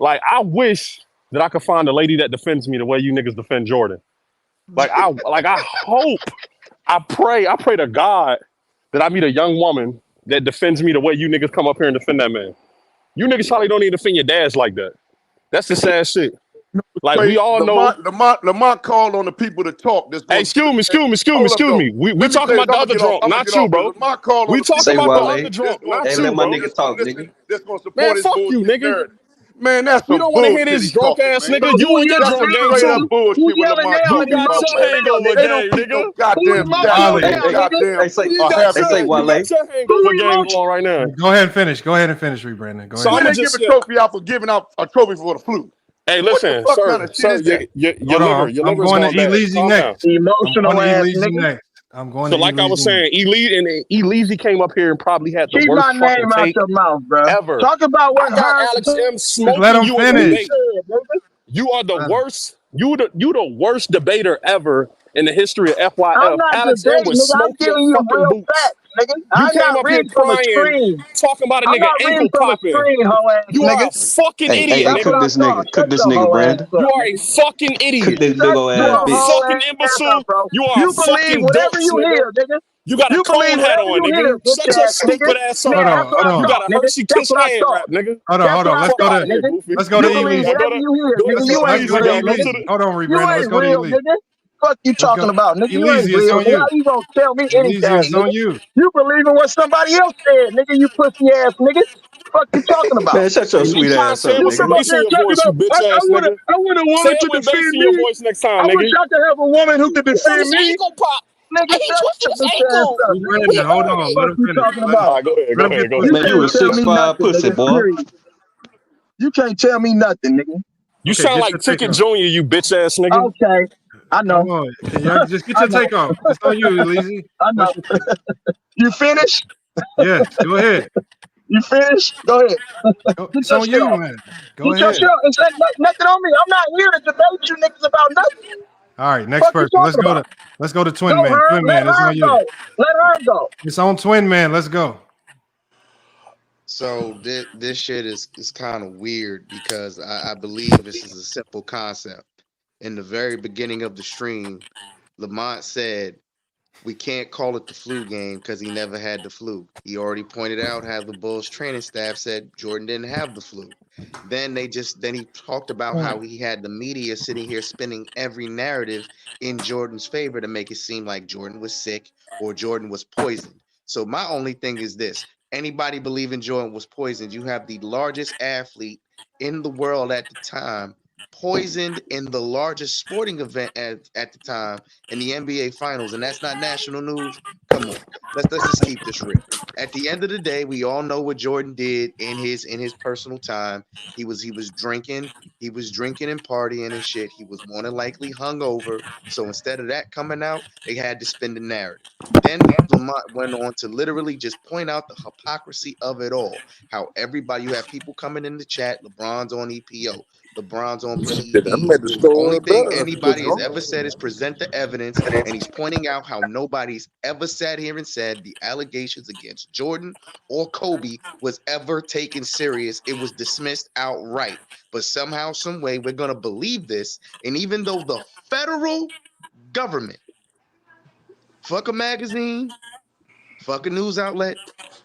Like, I wish that I could find a lady that defends me the way you niggas defend Jordan. I hope, I pray to God that I meet a young woman that defends me the way you niggas come up here and defend that man. You niggas probably don't even defend your dads like that. That's the sad shit. Like, we all know. Lamont called on the people to talk. Hey, excuse me. We talking about the other drunk, not you, bro. We talking about the other drunk, not you, bro. Let my niggas talk, nigga. Man, fuck you, nigga. Man, that's some you don't want to hear bullshit this drunk ass nigga. man. You and your drunk game too. Bullshit with Lamont. You got your hangover game, nigga. Goddamn, say Wale. Your hangover game going right now. Go ahead and finish. Rebranding. Go ahead. So I'm gonna give a trophy out for giving out a trophy for the flu. Hey, listen, sir, your liver I'm going to Elise next. Emotional ass nigga. I'm going So, to like I was Elysian. saying, Elise came up here and probably had the Keep worst my fucking name out take your mouth, bro. ever. Talk about what I got Herb Alex M Just let smoking him you in a finish. debate. You are the worst. You the worst debater ever in the history of I'm FYF. not Alex M debating, would nigga. I'm smoke your giving you fucking real boots. facts, nigga. You I'm came not up here reading from a crying, screen. talking about a I'm nigga not reading ankle from a popping. screen, hoe ass You nigga. are a fucking Hey, idiot, That's cook what nigga. I this thought. nigga. Cook Shut this your nigga, hoe ass Brandon. You up, are a nigga. fucking Cook idiot. this big Shut old You ass your are a bitch. hoe fucking ass up, imbecile. bro. You are a You believe fucking whatever dunce, you nigga. hear, nigga. You got a You believe cone hat whatever on, you hear, nigga. bitch Shut your ass nigga. stupid ass up. Nigga, Hold that's on, what I hold You on. thought, got a nigga. Hershey That's Kiss what I hand thought. wrap, nigga. Hold on, That's hold what on. I Let's go thought, to nigga. let's go to You believe Elysian. whatever you hear, Go nigga. to You ain't Let's go to real, Elysian, bro. nigga. Elysian. Hold on, You Brandon. Let's ain't go to real, Elysian. nigga. Fuck you Let's talking go. about, nigga. You ain't Elysian, it's real, on nigga. you. How you gonna tell me Elysian, anything, it's nigga? on you. You believe in what somebody else said, nigga. You pussy ass nigga. Fuck you talking about? Man, shut your Be sweet quiet. ass Say up, it You with some come nigga. up bass in there your talking voice, you about, bitch ass nigga. I would have Say wanted it to with bass defend in your me. voice next time, I wish nigga. I could have a woman who could Yo, defend his me. ankle pop. Nigga, He shut twisted your his bitch ass ankle. up, Hey, nigga. Brandon, hold on. Let Fuck him you finish. talking about? All right, go ahead, Let go him ahead, get go through ahead. You his Man, you can't a tell me 6'5" nothing, pussy, nigga. boy. Period. You can't tell me nothing, nigga. You Okay, sound get like your take Ticket off. Junior, you bitch ass nigga. Okay. I Come know. on. Can y'all just get I your know. take off? It's on you, Elysian. I know. What's your take? You finished? Yes, go ahead. You finished? Go ahead. Get It's your on shit you, off. man. Go Get your ahead. shit off. It's nothing on me. I'm not here to debate you niggas about nothing. All right, next Fuck you person. talking about? Let's go to Go Twin Man. her. Twin Let Man, it's her on you. go. Let her go. It's on Twin Man. Let's go. So this shit is kind of weird because I believe this is a simple concept. In the very beginning of the stream, Lamont said we can't call it the flu game because he never had the flu. He already pointed out how the Bulls training staff said Jordan didn't have the flu. Then he talked about how he had the media sitting here spinning every narrative in Jordan's favor to make it seem like Jordan was sick or Jordan was poisoned. So my only thing is this: anybody believing Jordan was poisoned, you have the largest athlete in the world at the time poisoned in the largest sporting event at the time in the NBA Finals, and that's not national news. Come on, let's just keep this real. At the end of the day, we all know what Jordan did in his personal time. He was drinking, and partying and shit. He was more than likely hungover. So instead of that coming out, they had to spin the narrative. Then Lamont went on to literally just point out the hypocrisy of it all. How everybody, you have people coming in the chat. LeBron's on EPO. LeBron's on Shit, that PEDs. made the The story only thing better. anybody has ever said is present the evidence, and he's pointing out how nobody's ever sat here and said the allegations against Jordan or Kobe was ever taken serious. It was dismissed outright. But somehow, some way, we're gonna believe this. And even though the federal government, fuck a magazine, fuck a news outlet,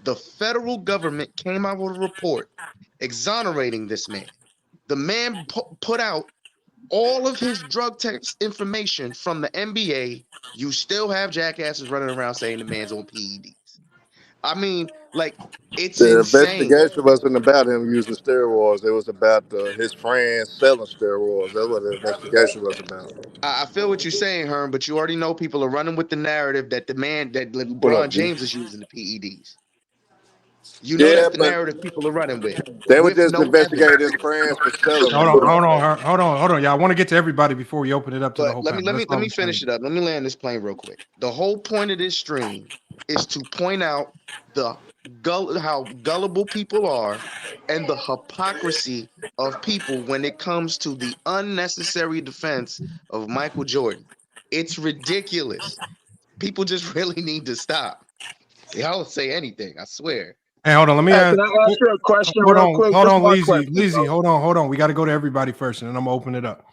the federal government came out with a report exonerating this man. The man put out all of his drug test information from the NBA. You still have jackasses running around saying the man's on PEDs. I mean, like, it's The insane. investigation wasn't about him using steroids. It was about his friends selling steroids. That's what the investigation was about. I feel what you're saying, Herm, but you already know people are running with the narrative that that Pull up, LeBron G. James is using the PEDs. You know Yeah, that's the but narrative people are running they were with just no evidence. investigating his friends for selling Hold them. on, hold on. Y'all, I want to get to everybody before we open it up to the But whole let me panel. let That's me let all me I'm finish saying. it up. Let me land this plane real quick. The whole point of this stream is to point out how gullible people are and the hypocrisy of people when it comes to the unnecessary defense of Michael Jordan. It's ridiculous. People just really need to stop. Y'all say anything, I swear. Hey, hold on. Let me Hey, ask. can I ask you a question Hold real on, quick? hold Just on, one Leezy. question, Leezy, bro. hold on. We got to go to everybody first, and then I'm gonna open it up.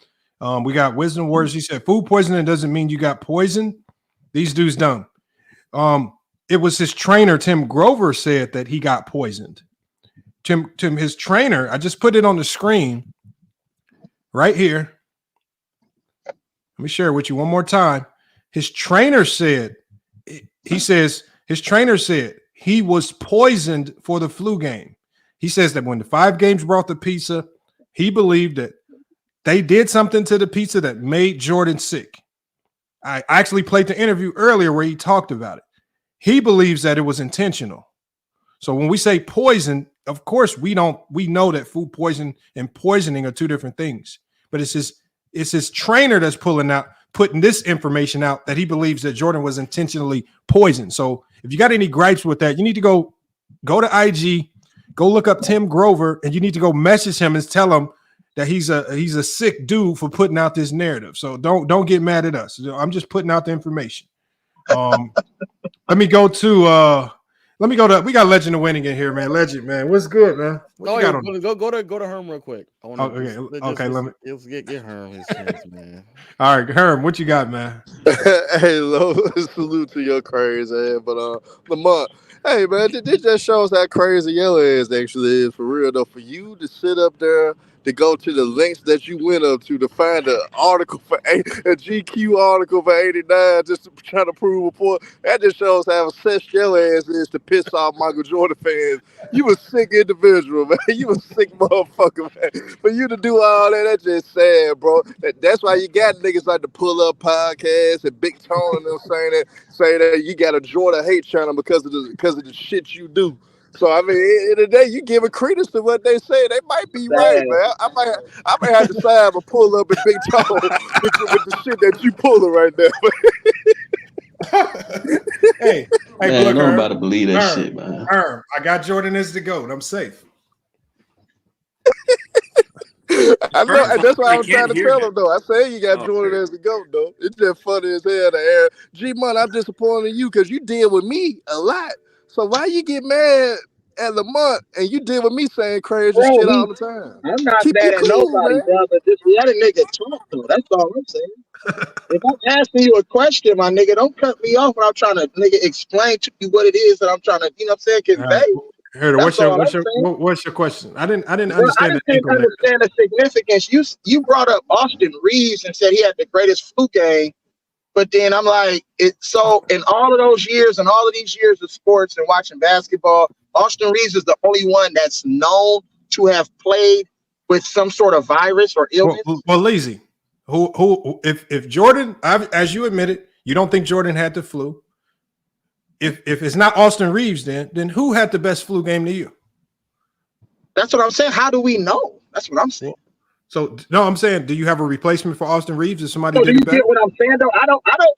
We got Wisdom Words. He said, "Food poisoning doesn't mean you got poisoned. These dudes don't." It was his trainer, Tim Grover, said that he got poisoned. Tim, his trainer. I just put it on the screen right here. Let me share it with you one more time. His trainer said, his trainer said he was poisoned for the flu game. He says that when the 5 games brought the pizza, he believed that they did something to the pizza that made Jordan sick. I actually played the interview earlier where he talked about it. He believes that it was intentional. So when we say poison, of course we know that food poison and poisoning are two different things. But it's his trainer that's pulling out putting this information out that he believes that Jordan was intentionally poisoned. So if you got any gripes with that, you need to go to IG, go look up Tim Grover, and you need to go message him and tell him that he's a sick dude for putting out this narrative. So don't get mad at us. I'm just putting out the information. We got Legend of Winning in here, man. Legend, man. What's good, man? What you got on? Go to Herm real quick. Let's get Herm his chance, man. All right, Herm, what you got, man? Hey, Lo, salute to your crazy ass. But Lamont, hey man, this just shows how crazy your ass actually is for real though. For you to sit up there to go to the lengths that you went up to find an article for a GQ article for 89 just to try to prove a point. That just shows how obsessed your ass is to piss off Michael Jordan fans. You a sick individual, man. You a sick motherfucker, man. For you to do all that, that's just sad, bro. That's why you got niggas like the Pull Up Podcast and Big Tone and them saying that you got a Jordan hate channel because of the shit you do. So I mean, in the day, you giving credence to what they say. They might be right, man. I might have to side a Pull Up and Big Tone with the shit that you pulling right now. Hey, man, look, I'm about to believe that shit, man. I got Jordan as the GOAT. I'm safe. I know, and that's why I'm trying to tell him, though. I say you got Jordan as the GOAT, though. It's just funny as hell to air. G-Mon, I'm disappointed in you because you deal with me a lot. So why you get mad at Lamont and you deal with me saying crazy shit all the time? I'm not Keep mad it at cool, nobody, man. brother. Just let a nigga talk, though. That's all I'm saying. If I'm asking you a question, my nigga, don't cut me off when I'm trying to, nigga, explain to you what it is that I'm trying to, you know what I'm saying, convey. What's your question? I didn't understand. I just didn't understand the significance. You brought up Austin Reaves and said he had the greatest flu game. But then I'm like, so in all of those years and all of these years of sports and watching basketball, Austin Reaves is the only one that's known to have played with some sort of virus or illness. Well, lazy. If Jordan, as you admitted, you don't think Jordan had the flu. If it's not Austin Reaves, then who had the best flu game to you? That's what I'm saying. How do we know? That's what I'm saying. So no, I'm saying, do you have a replacement for Austin Reaves? If somebody did do it you better? get what I'm saying though?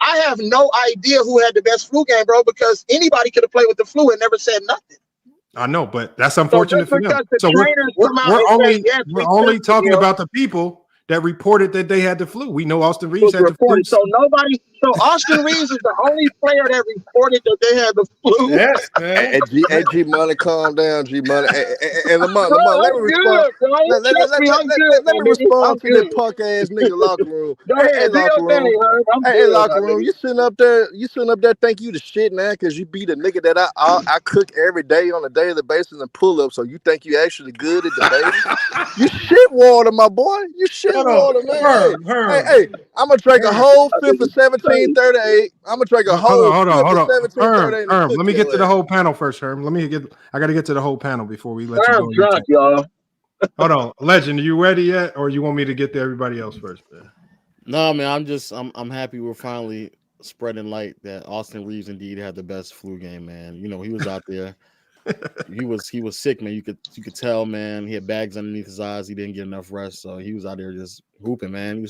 I have no idea who had the best flu game, bro, because anybody could have played with the flu and never said nothing. I know, but that's unfortunate for them. So we're only talking about the people that reported that they had the flu. We know Austin Reaves had the flu. So Austin Reaves is the only player that reported that they had the flu. Yes, man. Hey, G-Money, calm down, G-Money. And Lamont, let me respond. Let me respond to that punk ass nigga locker room. Hey, locker room. You sitting up there think you the shit now because you beat a nigga that I cook every day on a daily basis and pull up. So you think you actually good at debating? You shit water, my boy. You shit water, man. Hey, I'm gonna drink a whole fifth of 1738. I'm gonna drink a whole hold on. 1738. Let me get to the whole panel first, Herm. I gotta get to the whole panel before we let you go. Drunk, y'all. Hold on, Legend, are you ready yet, or you want me to get to everybody else first, man? No, man, I'm happy we're finally spreading light that Austin Reaves indeed had the best flu game, man. You know, he was out there. he was sick, man. You could tell, man. He had bags underneath his eyes. He didn't get enough rest, so he was out there just hooping, man.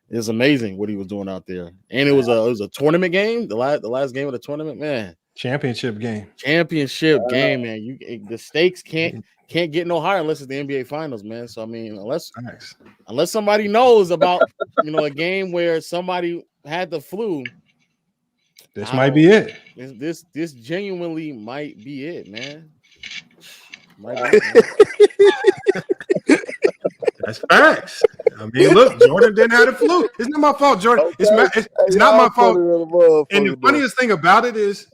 It was amazing what he was doing out there, and it was a tournament game. The last game of the tournament, man. Championship game, man. The stakes can't get no higher unless it's the NBA Finals, man. So I mean, unless somebody knows about a game where somebody had the flu, this might be it. This genuinely might be it, man. That's facts. I mean, look, Jordan didn't have the flu. It's not my fault, Jordan. It's not my fault. And the funniest thing about it is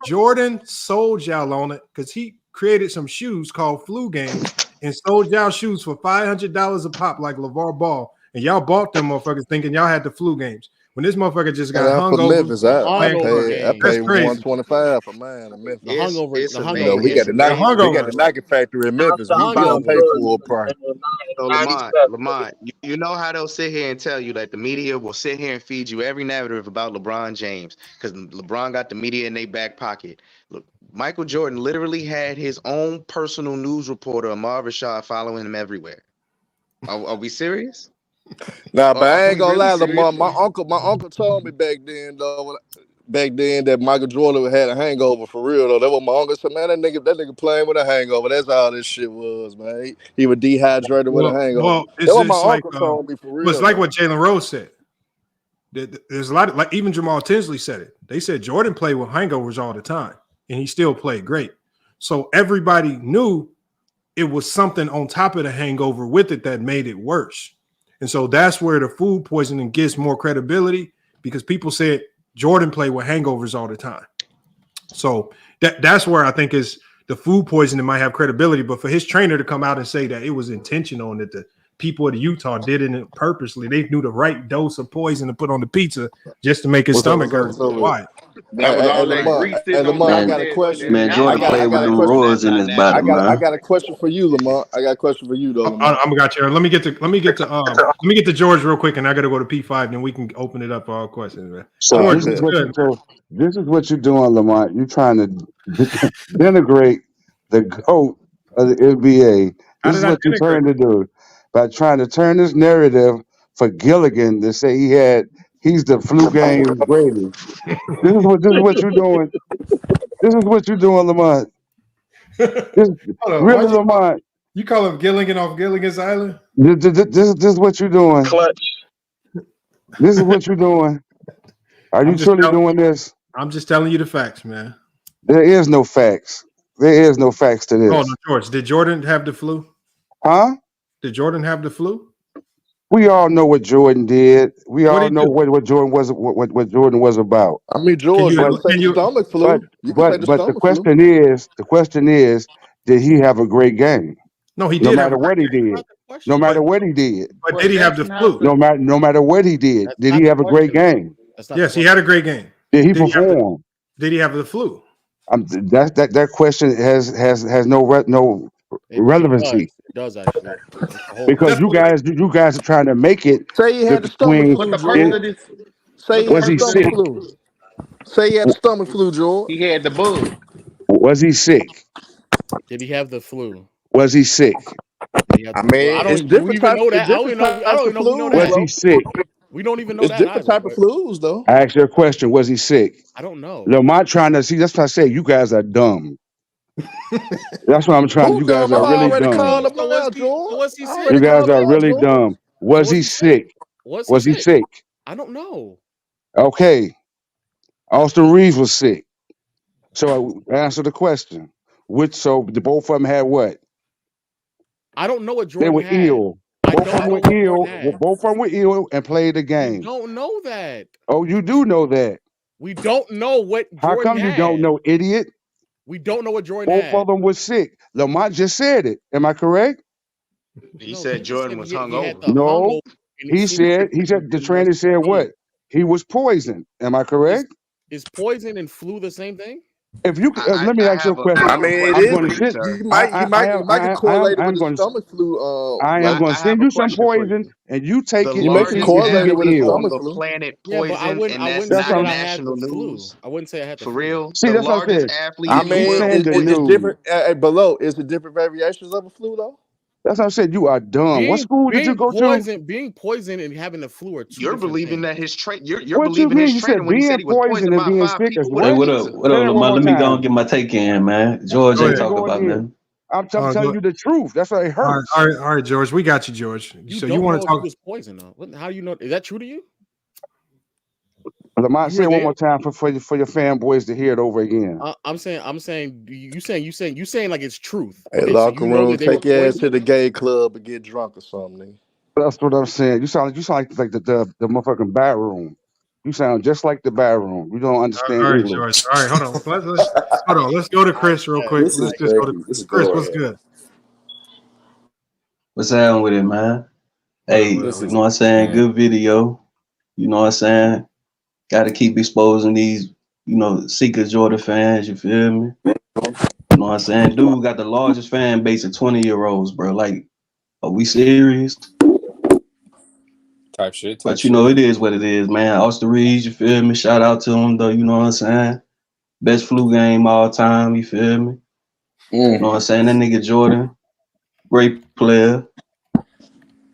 Jordan sold y'all on it because he created some shoes called Flu Games and sold y'all shoes for $500 a pop like LeVar Ball. And y'all bought them motherfuckers thinking y'all had the flu games. When this motherfucker just got hung over. Memphis, I paid $125 for mine in Memphis. The hungover. We got the Nike factory in Memphis. We don't pay full price. So Lamont, you know how they'll sit here and tell you that the media will sit here and feed you every narrative about LeBron James because LeBron got the media in their back pocket. Look, Michael Jordan literally had his own personal news reporter, Amar Rashad, following him everywhere. Are we serious? Nah, but I ain't gonna really lie, serious? Lamar. My uncle told me back then, though. Back then, that Michael Jordan had a hangover for real though. That was my uncle said, man, that nigga playing with a hangover. That's all this shit was, man. He was dehydrated with a hangover. That was my uncle told me for real. It's like what Jalen Rose said. There's a lot of, like, even Jamal Tinsley said it. They said Jordan played with hangovers all the time, and he still played great. So everybody knew it was something on top of the hangover with it that made it worse. And so that's where the food poisoning gets more credibility, because people said Jordan played with hangovers all the time. So that's where I think is the food poisoning might have credibility. But for his trainer to come out and say that it was intentional and that the people at Utah did it purposely, they knew the right dose of poison to put on the pizza just to make his stomach hurt. Why? That was all that grease sitting on Lamar, I top got of a question. Man, Jordan played with them roids in his body, man. I got a question for you, Lamar. I got a question for you, though. I'm got you. Let me get to George real quick, and I got to go to P5, then we can open it up for all questions, man. So George, this is what you're doing, Lamont. You're trying to denigrate the GOAT of the NBA. This is what you're trying to do by trying to turn this narrative for Gilligan to say he's the flu game Brady. This is what you're doing. This is what you're doing, Lamont. Really, Lamont. You call him Gilligan off Gilligan's Island? This is what you're doing. Clutch. This is what you're doing. Are you truly doing this? I'm just telling you the facts, man. There is no facts. There is no facts to this. Oh, no, George, did Jordan have the flu? Huh? Did Jordan have the flu? We all know what Jordan did. We all know what Jordan was. What Jordan was about. I mean, George, stomach flu. But the question is, did he have a great game? No, he no did. Matter what he did. No matter what he did. But did he have the flu? No matter what he did. Did he have a great game? Yes, he had a great game. Did he perform? Did he have the flu? That question has no relevancy. It does actually. Because you guys are trying to make it. Say he had the stomach flu. Say he had the stomach flu. Say he had the stomach flu, George. He had the bug. Was he sick? Did he have the flu? Was he sick? I mean, it's different type. I don't even know that. Was he sick? We don't even know it's that. Different type of flus, though. I asked you a question. Was he sick? I don't know. Lamont trying to see. That's what I say. You guys are dumb. That's what I'm trying. You guys are really dumb. Was he sick? You guys are really dumb. Was he sick? Was he sick? I don't know. Okay. Austin Reaves was sick. So answer the question. So the both of them had what? I don't know what Jordan They were had. ill. Both of them were ill. Both of them were ill and played the game. We don't know that. Oh, you do know that. We don't know what Jordan How come you don't know, idiot? We don't know what Jordan had. Both of them was sick. Lamont just said it. Am I correct? He said Jordan was hungover. No. He said the trainer said what? He was poisoned. Am I correct? Is poison and flu the same thing? If you let me ask you a question. I mean, it is. You might get correlated with the stomach flu. I am going to send you some poison, and you take it. You make it correlated with the stomach flu. Planet Yeah, but I poison, wouldn't that's say not I had the national flu. news. I wouldn't say I had the For flu. real. See, the that's what I largest said. athlete I in the mean, world. it's different. Below, is it different variations of a flu though? That's what I said. You are dumb. What school did you go to? Being poisoned and having the flu are two You're different believing things. that his train. You're What you believing mean? his You trainer said when he said being he was poisoned poisoned and by being 5 sick as people. well. What up, Lamont? Let me go and get my take in, man. George ain't talking about nothing. I'm telling you the truth. That's why it hurts. All right, George. We got you, George. You so don't you want know to if talk? he was poisoned though. How do you know? Is that true to you? Lamont, say it one more time for your fanboys to hear it over again. I'm saying. You saying like it's truth. Hey, Okay, locker so you know room, that they take were your ass poisoned? to the gay club and get drunk or something. That's what I'm saying. You sound like the motherfucking bar room. You sound just like the bar room. You don't understand All right, English. George. All right, hold on. Hold on. Let's go to Chris real quick. This is Let's just go to crazy. This is Chris. going What's on. good? What's happening with it, man? Hey, you know what I'm saying? Good video. You know what I'm saying? Got to keep exposing these, Seeker Jordan fans. You feel me? You know what I'm saying? Dude got the largest fan base of 20-year-olds, bro. Like, are we serious? Type shit. But it is what it is, man. Austin Reaves, you feel me? Shout out to him, though. You know what I'm saying? Best flu game all time. You feel me? You know what I'm saying? That nigga Jordan, great player.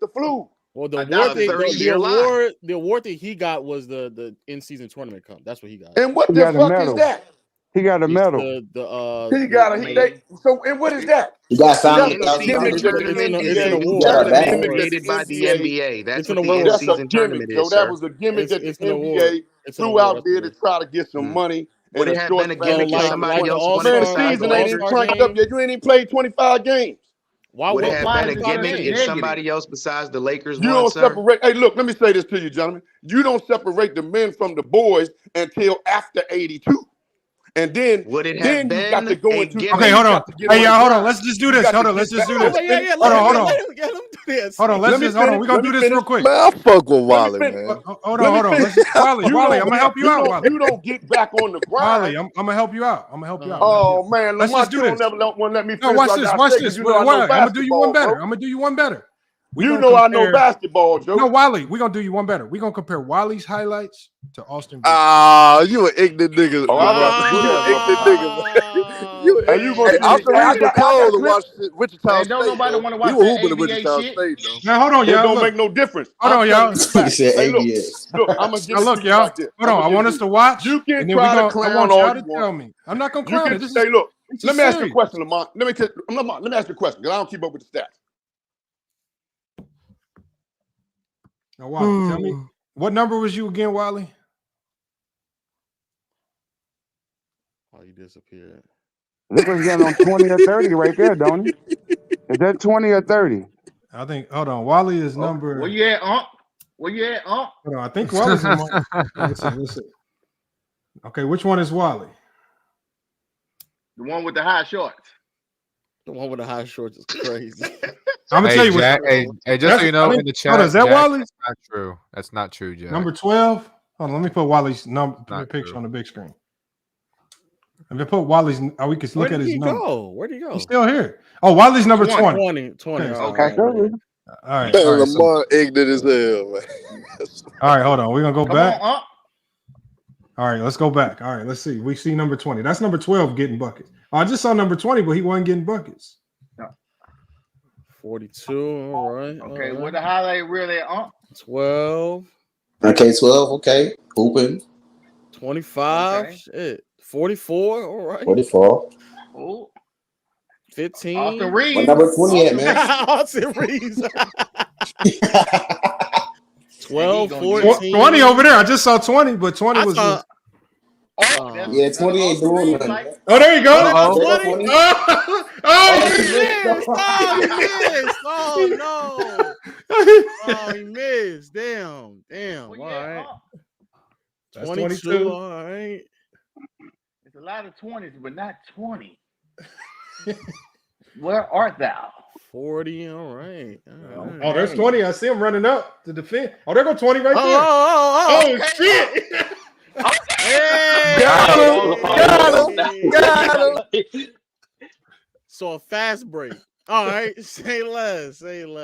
with the flu. Well, the I got award, a 30-year lie. the award that he got was the in-season tournament cup. That's what he got. And what He the got a fuck is medal. that? He got a medal. So and what is that? You got signed See, without the gimmick that the tournament is NBA. being You got a bag. created by the NBA. That's what the That's a in-season gimmick, tournament Joe. is, That sir. was a gimmick that the It's an award. NBA It's an threw award. out there to try to get some money Would in it a have short been a span gimmick of if time. somebody else won Man, it the besides the season ain't even Lakers? cranked up yet. You ain't even played 25 games. Would it have why been a is it gonna gimmick be if negative? somebody else besides the Lakers You won, don't sir? separate. Hey, look, let me say this to you, gentlemen. You don't separate the men from the boys until after 82. And then Would it you have got been to go a into gimmick? Okay, you hold on. got to get Hey, on y'all, the hold on. grind. Let's just do You this. got Hold to on. Let's get just back. do this. Let me Hold on. Let him do this. Hold on. Let's just hold on. We're gonna do this real quick. Man, I fuck with Wally, finish. man. Hold on. Let's just Wally. I'm gonna help you out, Wally. You don't get back on the grind. Wally, I'm gonna help you out. I'm gonna help you out. Oh man, Let's Lamont, just do you don't this. never want to let me No, finish. watch what I this. gotta Watch say, 'cause this. you know I know I'm gonna do you one basketball, better. bro. I'm gonna do you one better. You know I know basketball, Joe. No, Wally, we're gonna do you one better. We're gonna compare Wally's highlights to Austin Reaves. Ah, you an ignorant nigga. Oh, I'm about to do You that, an ignorant nigga. You Hey, you gonna hey, see me? Austin Hey, I Reaves was got cold to clips. watch Wichita Man, State, don't nobody though. want to He watch was that hooping at ABA Wichita shit. State, though. Now hold on, It y'all. don't Look. make no difference. Hold on, y'all. You facts. Hey, look, I'm gonna give Now it look, to you y'all. like this. Hold on. I want us to watch. You can and then try to I clown want all y'all you to want. tell me. I'm not gonna You clown can it. This say, is look. this Let is me ask you a serious. question, Lamont. Let me ask you a question because I don't keep up with the stats. Now, Wally, tell me what number was you again, Wally? Oh, you disappeared. Look what's getting on 20 or 30 right there, don't he? Is that 20 or 30? I think. Hold on. Wally is number. Where you at, Unc? Where you at, Unc? Hold on. I think Wally's in my. Let's see. Okay, which one is Wally? The one with the high shorts. The one with the high shorts is crazy. I'm gonna tell you Jack, what. hey, just so you know, in the chat, Hold on, is that Jack, Wally? that's not true. That's not true, Jack. Number 12. Hold on, let me put Wally's number Not picture true. on the big screen. If I put Wally's, we can Where look at did his he number. go? Where'd he go? He's still here. Oh, Wally's number 20. 20. Okay. All right. All right. Man, All right. So, Lamar ignorant as hell, man. all right, hold on. We're gonna go Come back. on, Unc. All right, let's go back. All right, let's see. We see number 20. That's number 12 getting buckets. I just saw number 20, but he wasn't getting buckets. 42. All right. Okay, where the highlight really at, Unc? 12. Okay, 12. Okay, hooping. 25. Okay. Shit. 44. All right. 44. Oh. 15. Austin Reaves. What number 20 at, man? Austin Reaves. 12, 14. 20 over there. I just saw 20, but 20 was saw, Yeah, 20 ain't doing nothing. Man. Oh, there you go. Oh, There that's go 20? 20. Oh, he missed. Oh, he missed. Oh, no. Oh, he missed. Damn. All right. That's 22. All right. It's a lot of 20s, but not 20. Where art thou? 40. All right. Oh, there's 20. I see him running up to defend. Oh, there go 20 right there. Oh, shit. Hey! Got him. So a fast break. All right. Say less. Okay.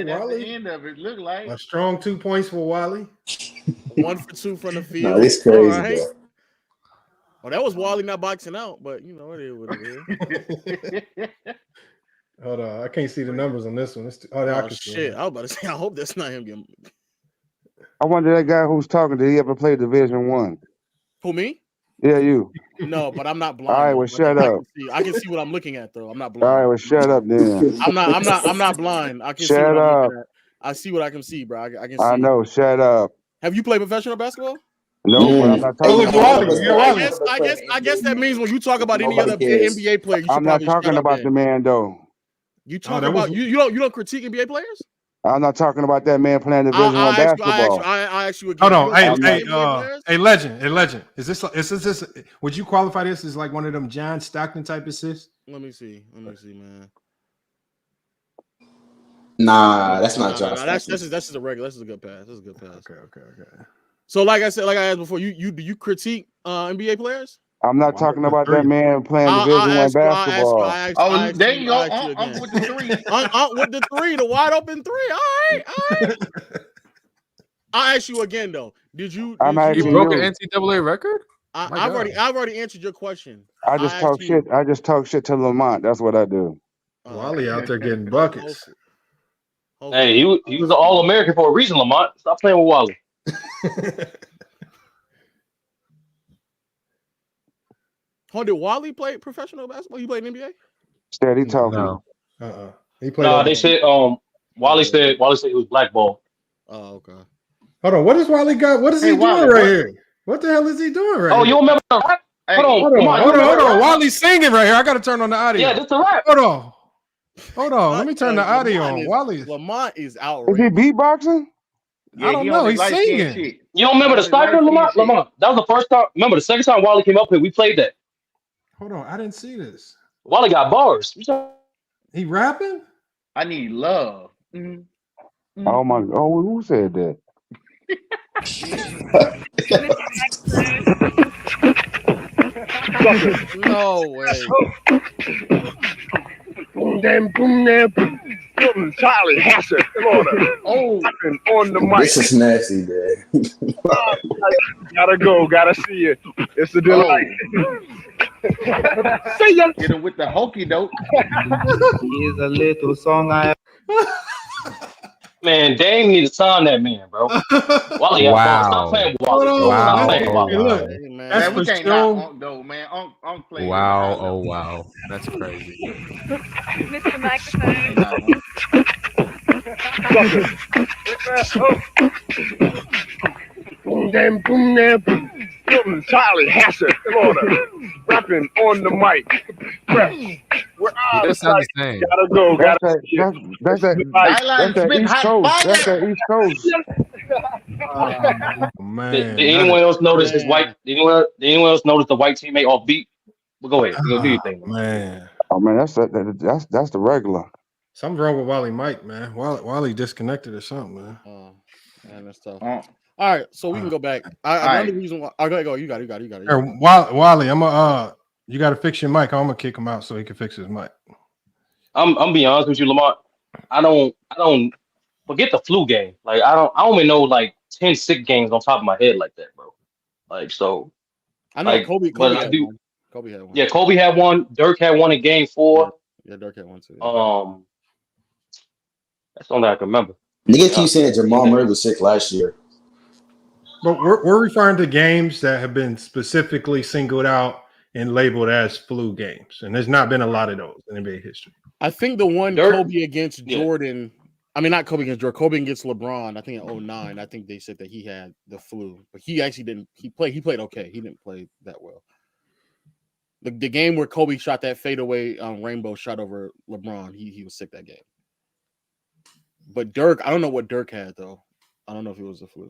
And at Wally. the end of it, look like A strong 2 points for Wally. 1 for 2 from the field. No, this crazy, all right. bro. Well, that was Wally not boxing out, but you know it is what it is. Hold on. I can't see the numbers on this one. I can see shit. it. I was about to say, I hope that's not him getting. I wonder that guy who's talking, did he ever play Division One? Who, me? Yeah, you. No, but I'm not blind. All right, well, shut up. I can see what I'm looking at, though. I'm not All blind. right, well, shut up then. I'm not blind. I can see Shut what I'm up. looking at. I see what I can see, bro. I can see. I know, shut up. Have you played professional basketball? No, but I'm not talking about I guess that means when you talk about any other NBA player, you should I'm not probably talking shut up about then. the man though. You talk about you don't critique NBA players? I'm not talking about that man playing Division One basketball. I ask you again. Hold on. Players? Hey, legend. Is this would you qualify this as like one of them John Stockton type assists? Let me see, man. Nah, that's not Josh. That's just a regular. This is a good pass. Okay. So like I asked before, do you critique NBA players? I'm not talking about that man playing Division One basketball. There you go. Unc with the 3. Unc with the 3, the wide open 3. All right. I'll ask you again though. Did you broke an NCAA record? I've already answered your question. I just talk shit. I just talk shit to Lamont. That's what I do. Wally out there getting buckets. Hey, he was an All-American for a reason, Lamont. Stop playing with Wally. Oh, did Wally play professional basketball? He played in NBA? Steady talking. No. He played. Nah, they said Wally said he was blackballed. Oh, okay. Hold on, what does Wally got? What is he Wally, doing right what? here? What the hell is he doing right Oh, here? you remember the rap? Hey, Hold Hold on. Wally's singing right here. I got to turn on the audio. Yeah, this the rap. Hold on. Let me turn the audio on. Wally. Lamont is Is outrageous. he beatboxing? Yeah, I don't know. He's singing. Shit. You don't remember the cypher, Lamont? That was the first time. Remember the second time Wally came up here, we played that. Hold on, I didn't see this. Wally got bars. He rapping? I need love. Oh my! Oh, who said that? No way. Charlie Hassett. Come on. On the mic. This is nasty, man. Gotta go. Gotta see it. It's a delight. See ya. Get him with the hokey doke. Here's a little song I. Man, Dame need to sign that man, bro. Wally, stop playing with Wally. Stop playing with Wally. Look, Man, we can't knock Unc though, man. Unc play. Wow, oh wow. That's crazy. Mr. Microphone. Charlie Hassett. Come on. Rapping on the mic. We're out of sight. Gotta go. That's that East Coast. That's that East Coast. Man. Did anyone else notice his white? Did anyone else notice the white teammate off beat? Well, go ahead. Do your thing. Man. Oh man, that's the regular. Something's wrong with Wally Mike, man. Wally disconnected or something, man. Man, that's tough. All right, so we can go back. Another reason why. Go. You got it. Here, Wally, you got to fix your mic. I'm gonna kick him out so he can fix his mic. I'm being honest with you, Lamont. I don't forget the flu game. Like I don't even know like 10 sick games on top of my head like that, bro. Like so. I know Kobe had one. Kobe had one. Yeah, Kobe had one. Dirk had one in Game 4. Yeah, Dirk had one too. Yeah. That's all that I can remember. Niggas keep saying Jamal Murray was sick last year. But we're referring to games that have been specifically singled out and labeled as flu games, and there's not been a lot of those in NBA history. I think the one Kobe against Jordan. I mean, not Kobe against Jordan. Kobe against LeBron. I think in 2009. I think they said that he had the flu, but he actually didn't. He played okay. He didn't play that well. The game where Kobe shot that fadeaway rainbow shot over LeBron, he was sick that game. But Dirk, I don't know what Dirk had though. I don't know if it was the flu.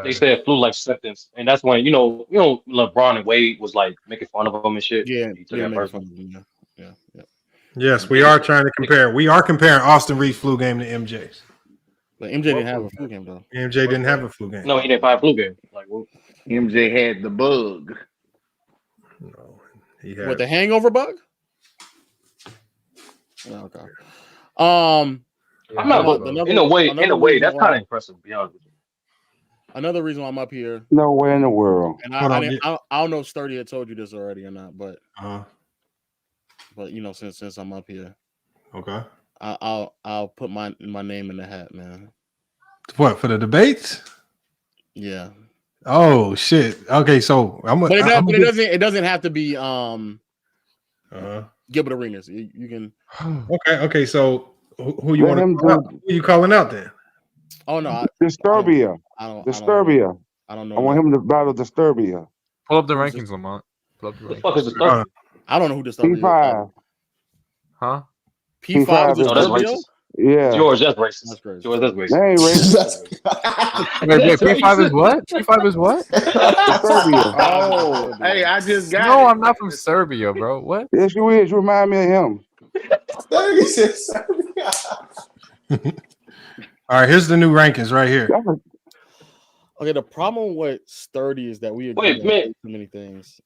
They said flu-like symptoms, and that's when you know LeBron and Wade was like making fun of him and shit. Yeah, yeah. Yes, we are trying to compare. We are comparing Austin Reaves' flu game to MJ's. But MJ didn't have a flu game though. MJ didn't have a flu game. No, he didn't have a flu game. Like MJ had the bug. No, he had what, the hangover bug? Oh, okay. I'm not in a way that's kind of impressive. To be honest with you. Another reason why I'm up here. No way in the world. And I don't know if Sturdy had told you this already or not, but you know, since I'm up here, okay, I'll put my name in the hat, man. What, for the debates? Yeah. Oh shit. Okay, so it doesn't have to be Gilbert Arenas. You can. Okay. So who you want to? Who you calling out then? Oh no, Disturbia. I don't know. I want him to battle Disturbia. Pull up the rankings, Lamont. Pull up the rankings. Fuck is Disturbia? I don't know who Disturbia is. P5. Huh? P5 is Disturbia? Yeah. George, that's racist. That's crazy. George, that's racist. That ain't racist. Wait, P5 is what? P5 is what? Serbia. Oh, hey, I just got No, I'm not from Serbia, bro. What? Yes, you is. You remind me of him. All right, here's the new rankings right here. Okay, the problem with Sturdy is that we agree on too many things.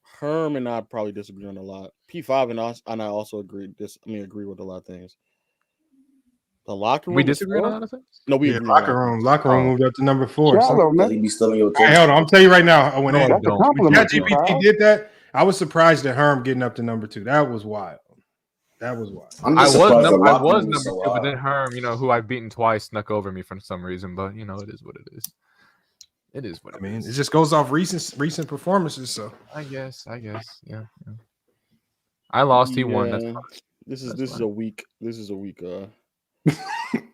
Herm and I probably disagree on a lot. P5 and I also agree with a lot of things. The locker room. We disagree on a lot of things? No, we agree. Locker room moved up to number 4. Shallow, man. He be stealing your Hey, hold on. I'm telling you right now. When compliment, ChatGPT did that, I was surprised at Herm getting up to number 2. That was wild. I was number 2, but then Herm, who I've beaten twice, snuck over me for some reason. But it is what it is. It is what I mean, it just goes off recent performances. So I guess, yeah. I lost. He won. That's Yeah. fine. This is That's a week. This is a week.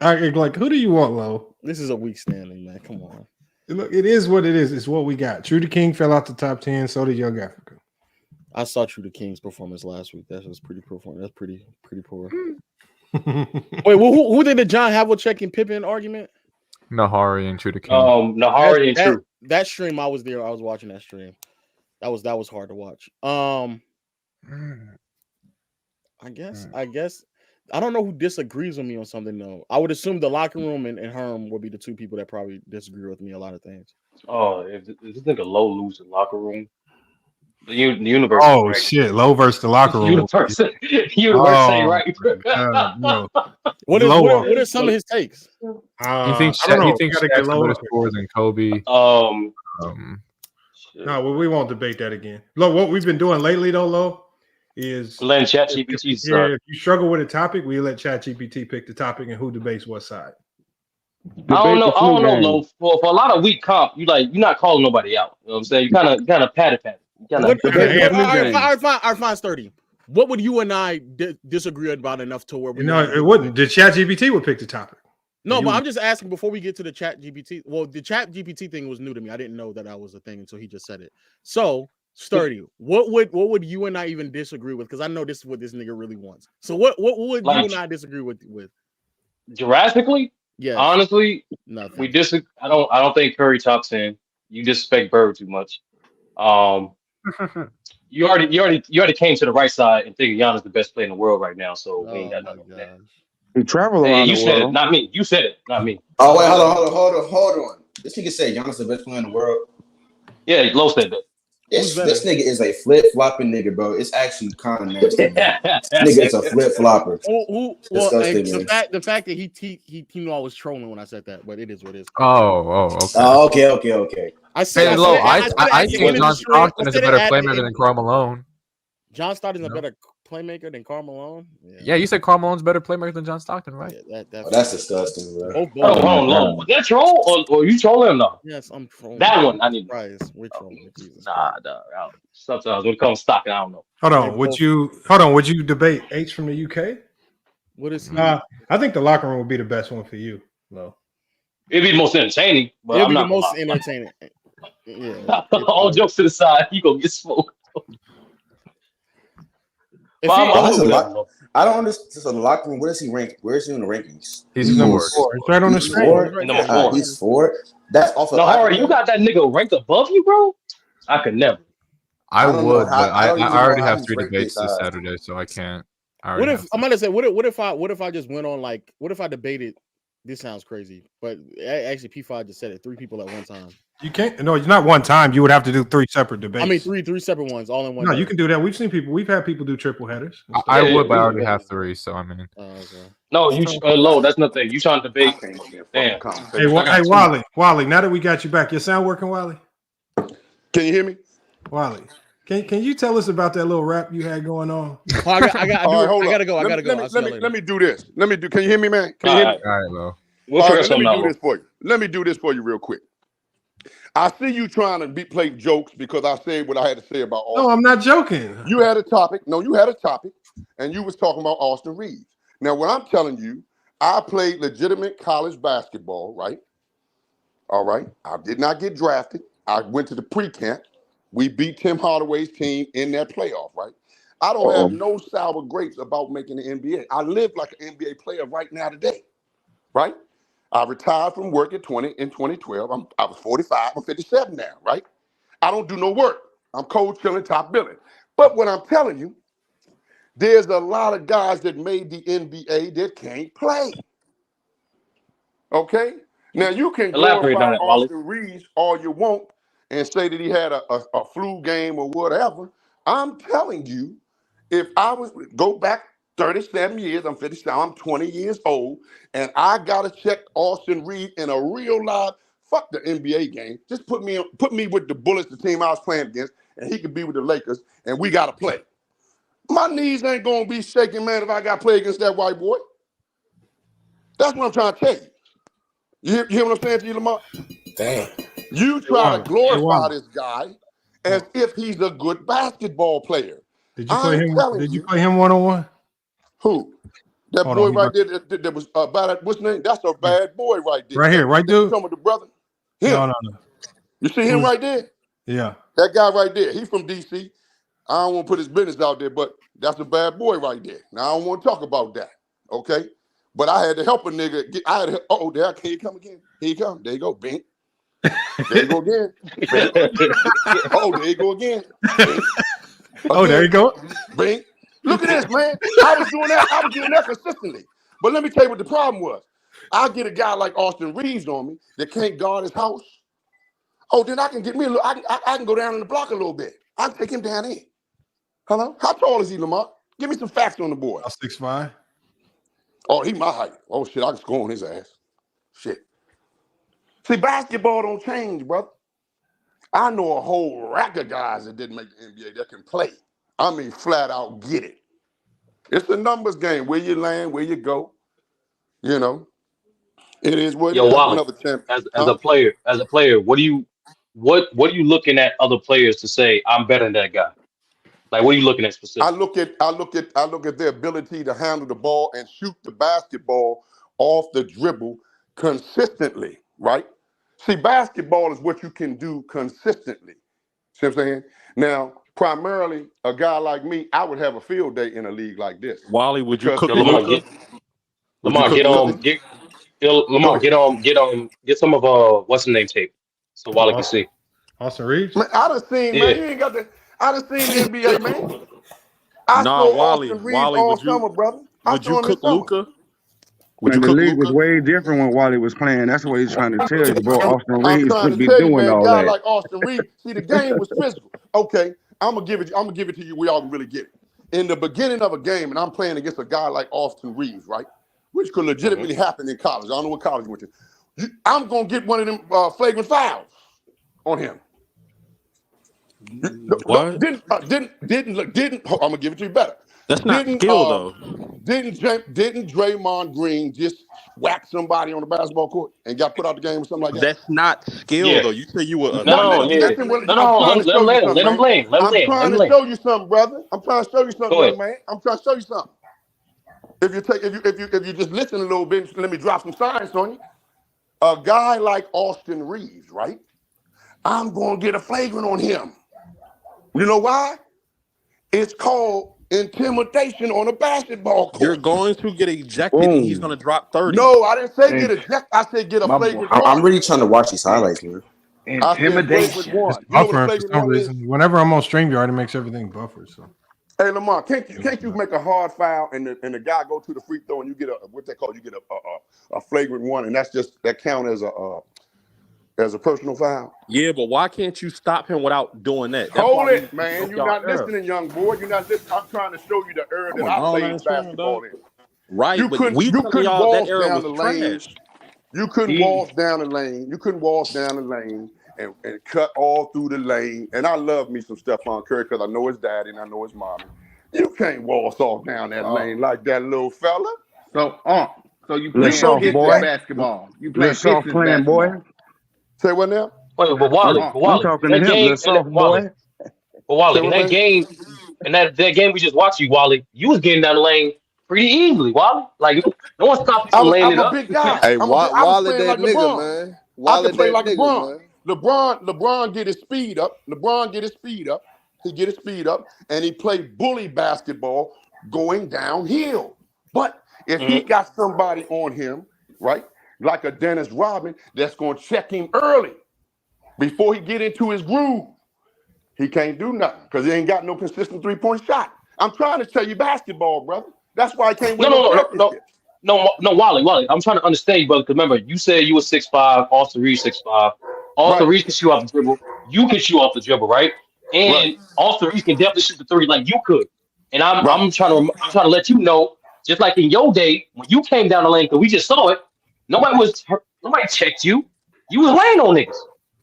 like, who do you want, Lo? This is a weak standing, man. Come on. Look, it is what it is. It's what we got. True to King fell out the top 10. So did Young Africa. I saw True to King's performance last week. That was pretty performance. That's pretty poor. Wait, who did the John Havlicek and Pippen argument? Nahari and True to King. Nahari and True. That stream, I was there. I was watching that stream. That was hard to watch. I guess I don't know who disagrees with me on something though. I would assume the locker room and Herm would be the two people that probably disagree with me a lot of things. Oh, if this nigga Low lose the locker room, the universe. Oh shit, Low versus the locker room. Universe ain't right. No. What are some of his takes? He thinks Shaq's better scorer than Kobe. No, well, we won't debate that again. Look, what we've been doing lately though, Lo, is letting ChatGPT. If you struggle with a topic, we let ChatGPT pick the topic and who debates what side. I don't know, Lo. For a lot of weak comp, you're not calling nobody out. You know what I'm saying? You kind of pat it. All right, fine, sturdy. What would you and I disagree about enough to where we? It wouldn't. The ChatGPT would pick the topic. No, but I'm just asking before we get to the ChatGPT. Well, the ChatGPT thing was new to me. I didn't know that was a thing until he just said it. So, sturdy. What would you and I even disagree with? Because I know this is what this nigga really wants. So, what would you and I disagree with? Drastically? Yeah. Honestly, nothing. We disagree. I don't think Curry top 10. You disrespect Bird too much. You already came to the right side and think Giannis the best player in the world right now. So we ain't got nothing on that. He traveled around you the said world. it, not me. You said it, not me. Oh wait, hold on. This nigga said Giannis the best player in the world. Yeah, Low said that. This nigga is a flip flopping nigga, bro. It's actually kind of nasty. This nigga is a flip flopper. The fact that he I was trolling when I said that, but it is what it is. Okay. I think John Stockton is a better playmaker than Karl Malone. John Stockton is a better playmaker than Karl Malone. Yeah, you said Karl Malone's better playmaker than John Stockton, right? Yeah, that's disgusting, bro. Hold on. Was that troll or you trolling him though? Yes, I'm trolling. That one I need. We're trolling. Nah. Sometimes when it comes to Stockton, I don't know. Hold on. Would you debate H from the UK? What is he? I think the locker room would be the best one for you, Lo. It'd be the most entertaining. But It'd be I'm the most entertaining. Yeah. All jokes to the side, you gonna get smoked. I don't understand. So the locker room, where is he ranked? Where is he in the rankings? He's number 4. He's right on the screen. Number 4. He's 4. That's off of. Harry, you got that nigga ranked above you, bro? I could never. I would, but I already have 3 debates this Saturday, so I can't. What if I just went on what if I debated? This sounds crazy, but actually P5 just said it. 3 people at one time. You can't. No, it's not one time. You would have to do 3 separate debates. I mean, three separate ones, all in one. No, day. you can do that. We've had people do triple headers. I would, but I already have 3. So I mean, no, you Low. That's nothing. You trying to debate? Damn. Hey, Wally. Now that we got you back, your sound working, Wally? Can you hear me, Wally? Can you tell us about that little rap you had going on? Oh, I gotta go. Let me do this. Can you hear me, man? Can you hear me? All right, Lo. Let me do this for you real quick. I see you trying to play jokes because I said what I had to say about Austin. No, I'm not joking. You had a topic. No, you had a topic, and you was talking about Austin Reaves. Now, what I'm telling you, I played legitimate college basketball, right? All right. I did not get drafted. I went to the pre-camp. We beat Tim Hardaway's team in that playoff, right? I don't have no sour grapes about making the NBA. I live like an NBA player right now today, right? I retired from work in 2012. I was 45. I'm 57 now, right? I don't do no work. I'm cold chilling, top billing. But what I'm telling you, there's a lot of guys that made the NBA that can't play. Okay? Now, you can glorify Austin Reaves all you want and say that he had a flu game or whatever. I'm telling you, if I was go back 37 years, I'm 57, I'm 20 years old, and I gotta check Austin Reaves in a real live, fuck the NBA game. Just put me with the Bullets, the team I was playing against, and he could be with the Lakers, and we gotta play. My knees ain't gonna be shaking, man, if I gotta play against that white boy. That's what I'm trying to tell you. You hear what I'm saying to you, Lamar? Damn. You Hey, try to Wally. Hey, glorify Wally. this guy as if he's a good basketball player. Did you play I'm him? telling Did you you. play him one-on-one? Who? That Hold boy on. right there that was bad. What's his name? That's a bad boy right there. Right here, right, You dude? talking about the brother? Him. No. You see him Who's- right there? Yeah. That guy right there. He's from D.C. I don't want to put his business out there, but that's a bad boy right there. Now, I don't want to talk about that, okay? But I had to help a nigga. There he come again. Here he come. There you go, Bink. There you go again. Bink. Oh, there you go again. Bink. Oh, there you go. Bink. Look at this, man. I was doing that consistently. But let me tell you what the problem was. I get a guy like Austin Reaves on me that can't guard his house. Oh, then I can get me a little. I can go down in the block a little bit. I can take him down in. Hello? How tall is he, Lamar? Give me some facts on the board. 6'5". Oh, he my height. Oh shit, I can score on his ass. Shit. See, basketball don't change, brother. I know a whole rack of guys that didn't make the NBA that can play. I mean, flat out get it. It's a numbers game. Where you land, where you go. You know, it is what it Yo, is. Wally, Another champ. as a player, what are you looking at other players to say I'm better than that guy? Like, what are you looking at I specifically? look at their ability to handle the ball and shoot the basketball off the dribble consistently, right? See, basketball is what you can do consistently. See what I'm saying? Now, primarily, a guy like me, I would have a field day in a league like this. Wally, would you cook Lamar, Luka? get some of what's the name tape so Wally can see. Austin Reaves? Man, I done seen, man, you ain't got the, I done seen the NBA, man. I saw Austin Reaves all summer, brother. Would you cook Luka? Man, the league was way different when Wally was playing. That's what he's trying to tell you, bro. Austin I'm Reaves trying should to be tell you, doing man, a all guy that. like Austin Reaves, see, the game was physical. Okay, I'm gonna give it to you. We all can really get it. In the beginning of a game, and I'm playing against a guy like Austin Reaves, right? Which could legitimately happen in college. I don't know what college you went to. I'm gonna get one of them flagrant fouls on him. What? Didn't. I'm gonna give it to you better. That's not skill, though. Didn't Draymond Green just whack somebody on the basketball court and got put out the game or something like that? That's not skill, though. You say you were. I'm trying to show you something, man. I'm trying to show you something, brother. I'm trying to show you something, young man. I'm trying to show you something. If you just listen a little bit, let me drop some science on you. A guy like Austin Reaves, right? I'm going to get a flagrant on him. You know why? It's called intimidation on a basketball court. You're going to get ejected, and he's going to drop 30. No, I didn't say get ejected. I said get a flagrant one. I'm really trying to watch these highlights, man. It's buffering for some reason. Whenever I'm on StreamYard, it makes everything buffer. So, hey Lamar, can't you make a hard foul and the guy go to the free throw and you get a flagrant one, and that count as a personal foul? Yeah, but why can't you stop him without doing that? Hold it, man. You're not listening, young boy. You're not listening. I'm trying to show you the era that I played basketball in. Right, you but couldn't waltz down the lane. Trash. You couldn't waltz down the lane. You couldn't waltz down the lane and cut all through the lane. And I love me some Stephon Curry because I know his daddy and I know his mommy. You can't waltz off down that lane like that little fella. So you playing business basketball. You playing business basketball. Say what now? Wait, but Wally, I'm talking to him, the soft boy. But Wally, in that game we just watched you, Wally, you was getting down the lane pretty easily, Wally. Like no one stopped you from laying it up. I'm a big guy. Hey, Wally that like nigga, LeBron. man. I Wally can play that like nigga, LeBron. man. LeBron get his speed up. He get his speed up, and he play bully basketball going downhill. But if he got somebody on him, right, like a Dennis Rodman, that's going to check him early before he get into his groove, he can't do nothing because he ain't got no consistent three-point shot. I'm trying to tell you basketball, brother. That's why I can't win No, Wally. I'm trying to understand you, brother. Because remember, you said you were 6'5", Austin Reaves 6'5". Austin Reaves can shoot off the dribble. You can shoot off the dribble, right? And Austin Reaves can definitely shoot the three like you could. And I'm trying to let you know, just like in your day when you came down the lane, because we just saw it. Nobody checked you. You was laying on niggas.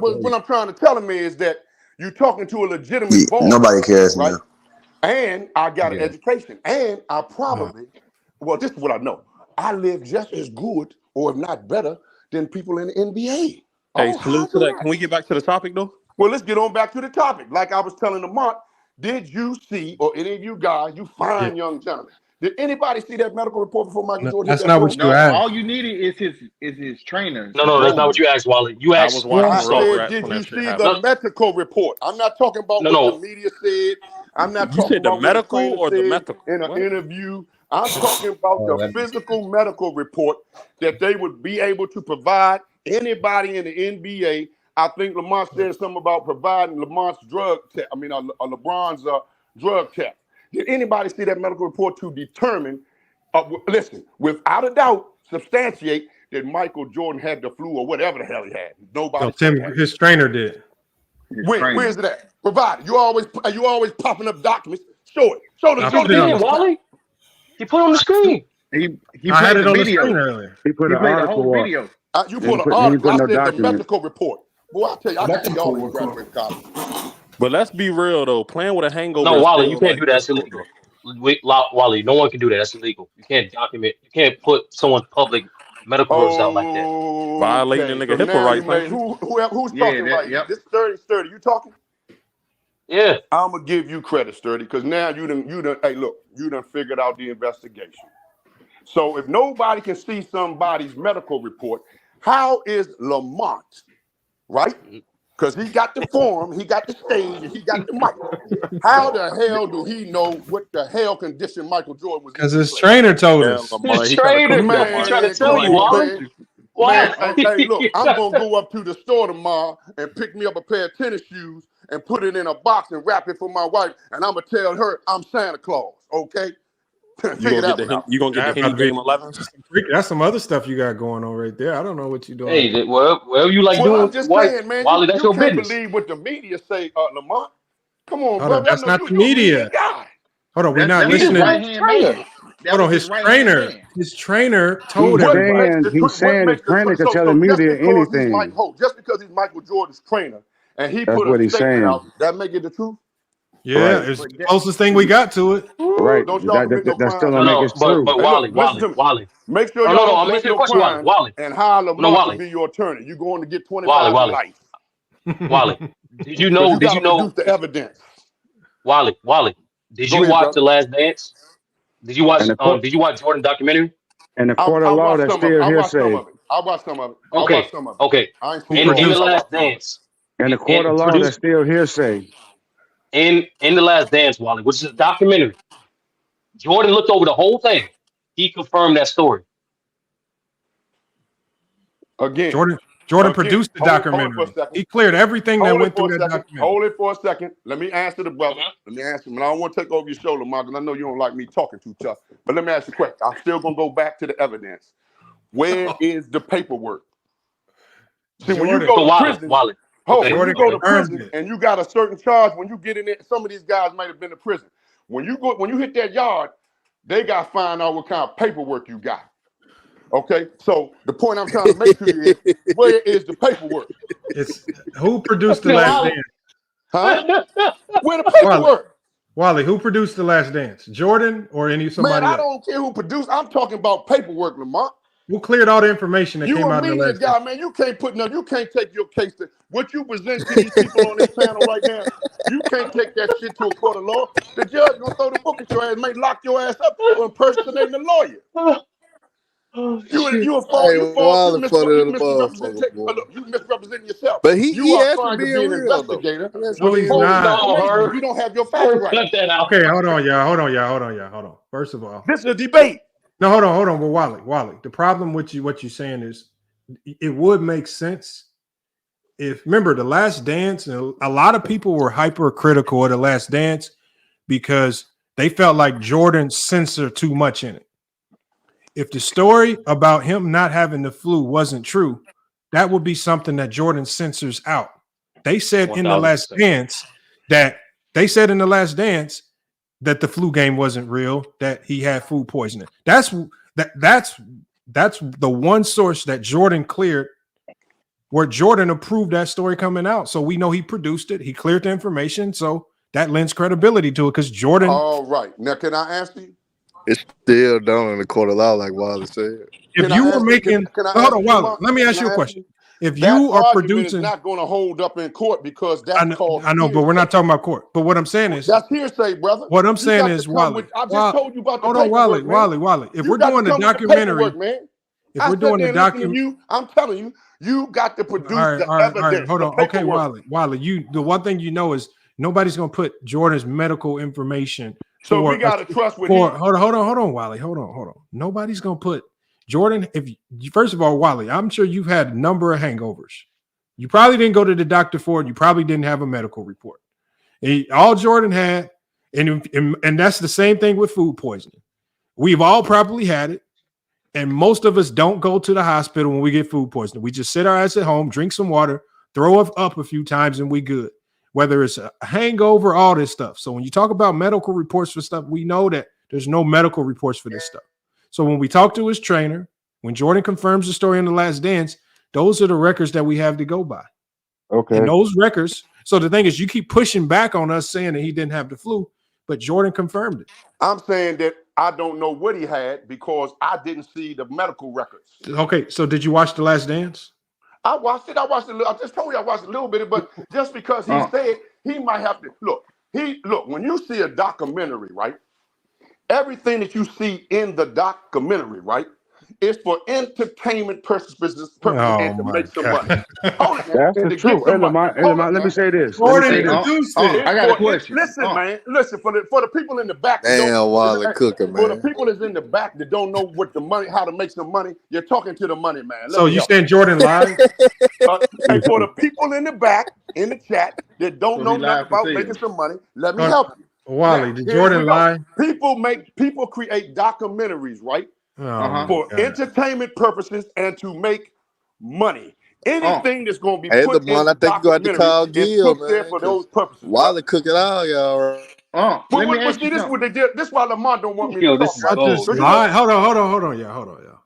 what I'm trying to tell him is that you're talking to a legitimate boss, Nobody cares, right? man. And I got an Yeah. education, and I probably well, this is what I know. I live just as good, or if not better, than people in the NBA. Hey, salute to that. Can we get back to the topic though? Well, let's get on back to the topic. Like I was telling Lamont, did you see, or any of you guys, you fine young gentlemen, did anybody see that medical report before Michael Jordan hit That's that not floor? what you asked. All you needed is his trainer. No, that's not what you asked, Wally. You I asked. was watching I Salt said, Rats did when you that shit see happened. the medical report? I'm not talking about No, what no. the media said. I'm not You talking said the about medical what the or the trainer medical? said in an What? interview. I'm talking about the physical medical report that they would be able to provide anybody in the NBA. I think Lamont said something about providing Lamont's drug test. I mean, LeBron's drug test. Did anybody see that medical report to determine? Listen, without a doubt, substantiate that Michael Jordan had the flu or whatever the hell he had. Nobody. No, Tim, his trainer did. Where's it at? Provide it. You always popping up documents. Show it. Show the He did, Wally. He put it on the screen. He I had played it the on the video. screen earlier. He put He an played the whole article up. video. You He put an didn't article. put no I said the document. medical report. Boy, I tell you, I got to see y'all ain't graduated college. But let's be real though. Playing with a hangover. No, is Wally, still, you can't like, do that. That's difficult, illegal. though. Wally, no one can do that. That's illegal. You can't document. You can't put someone's public medical records out like that. Violating the nigga HIPAA now rights. you made, who's talking right here? This Sturdy. You talking? Yeah. I'm gonna give you credit, Sturdy, because now you done. Hey, look, you done figured out the investigation. So if nobody can see somebody's medical report, how is Lamont, right? Because he got the form, he got the stage, and he got the mic. How the hell do he know what the hell condition Michael Jordan was in? Because his trainer told us. His trainer, he trying to tell you, Wally. Man, hey, look, I'm gonna go up to the store tomorrow and pick me up a pair of tennis shoes and put it in a box and wrap it for my wife, and I'm gonna tell her I'm Santa Claus, okay? You gonna get the Henny Game 11? That's some other stuff you got going on right there. I don't know what you're doing. Hey, whatever you like Well, doing, I'm just saying, man, Wally, that's you your can't business. believe what the media say, Lamont. Come on, Hold bro. on, that's not the media. Guy. Hold on, we're not That's his listening. right-hand man. Hold on, his trainer. His trainer told everybody. He's saying the trainer can tell the media anything. Just because he's Michael Jordan's trainer and he That's put what a he's statement saying. out, that make it the truth? Yeah, Right. it's the closest thing we got to it. Right. Don't y'all commit no That still crime. don't make it true. But Hey, Wally, look, listen to me. Wally. Make sure No, y'all no, don't I'm commit answering your no question, crime Wally. and hire No, Lamont Wally. to be your attorney. You're going to get 25 to Wally. life. Wally, did you So know? you Did got you to know? produce the evidence. Wally, did Go you ahead, watch brother. The Last Dance? Did you watch? And the court, Did you watch Jordan documentary? and the I court of law watched that's some of it. still I watched some hearsay. of it. I watched some of it. Okay. I ain't Who seen all In of The it. I Last watched some of it. Dance, And the court of and law produced that's still hearsay. in The Last Dance, Wally, which is a documentary. Jordan looked over the whole thing. He confirmed that story. Again. Jordan produced the Hold it documentary. for a second. He cleared everything that went through that documentary. Hold it for a second. Let me answer the brother. Let me answer him. And I don't want to take over your show, Lamar, because I know you don't like me talking too tough. But let me ask you a question. I'm still going to go back to the evidence. Where is the paperwork? See, when you go to prison, when you go to prison and you got a certain charge, when you get in there, some of these guys might have been to prison. When you hit that yard, they got to find out what kind of paperwork you got. Okay, so the point I'm trying to make to you is, where is the paperwork? It's who produced The Last Dance? Huh? Where the paperwork? Wally, who produced The Last Dance? Jordan or somebody Man, I else? don't care who produced. I'm talking about paperwork, Lamont. Who cleared all the information that You came a out in The media Last guy, Dance? man. You can't put no. You can't take your case to what you present to these people on this panel right now. You can't take that shit to a court of law. The judge gonna throw the book at your ass, may lock your ass up for impersonating a lawyer. You misrepresenting yourself. But he you are actually trying to being be an real, though. investigator. No, he's not. You don't have your facts right. Okay, hold on, y'all. First of all, this is a debate. No, hold on. Well, Wally, the problem with what you're saying is it would make sense if, remember, The Last Dance, and a lot of people were hypercritical of The Last Dance because they felt like Jordan censored too much in it. If the story about him not having the flu wasn't true, that would be something that Jordan censors out. They said in The Last Dance that the flu game wasn't real, that he had food poisoning. That's the one source that Jordan cleared, where Jordan approved that story coming out. So we know he produced it. He cleared the information. So that lends credibility to it because Jordan. All right. Now, can I ask you? It's still done in the court of law, like Wally said. Can I ask you? Can I hold ask on, you, Wally. Lamont? Let me ask Can you I a question. If That you are argument is producing, not going to hold up in court because I that's know, called but we're hearsay. not talking about court. But what I'm saying is, That's hearsay, brother. what I'm You saying got to is, come Wally. with. I just told you about the Hold on, paperwork, man. Wally. If You we're got to doing the come with the documentary, paperwork, man. if I we're sat doing there the and listened to document, you. I'm telling you, you got to produce the all right. evidence, Hold the on. Okay, paperwork. Wally. The one thing you know is nobody's gonna put Jordan's medical information So for we got to trust what for. he. Hold on, Wally. Hold on. Nobody's gonna put Jordan. First of all, Wally, I'm sure you've had a number of hangovers. You probably didn't go to the doctor for it. You probably didn't have a medical report. All Jordan had, and that's the same thing with food poisoning. We've all probably had it. And most of us don't go to the hospital when we get food poisoning. We just sit our ass at home, drink some water, throw up a few times, and we good. Whether it's a hangover, all this stuff. So when you talk about medical reports for stuff, we know that there's no medical reports for this stuff. So when we talk to his trainer, when Jordan confirms the story in The Last Dance, those are the records that we have to go by. Okay. And those records. So the thing is, you keep pushing back on us saying that he didn't have the flu, but Jordan confirmed it. I'm saying that I don't know what he had because I didn't see the medical records. Okay, so did you watch The Last Dance? I watched it. I just told you I watched a little bit, but just because he said he might have to look. When you see a documentary, right? Everything that you see in the documentary, right, is for entertainment purposes and to make some money. Hold it, man. That's And the to truth. get some money. Hold it, Let me man. say this. I got a question. Listen, man. Listen for the people in the back. Damn, Wally cooking, For the man. people that's in the back that don't know what the money, how to make some money, you're talking to the money man. So you saying Jordan lied? And for the people in the back in the chat that don't know nothing about making some money, let me help you. Wally, did Jordan lie? People create documentaries, right? For entertainment purposes and to make money. Anything that's going to be Hey, put in LeBron, I the think you got to documentary call is Gil, put there man. for those 'Cause purposes. Wally cook it all, y'all. Let me ask See, you this is what they did. This is why Lamont don't want me to Yo, talk this is about I it. just cold. lied. Hold on, y'all.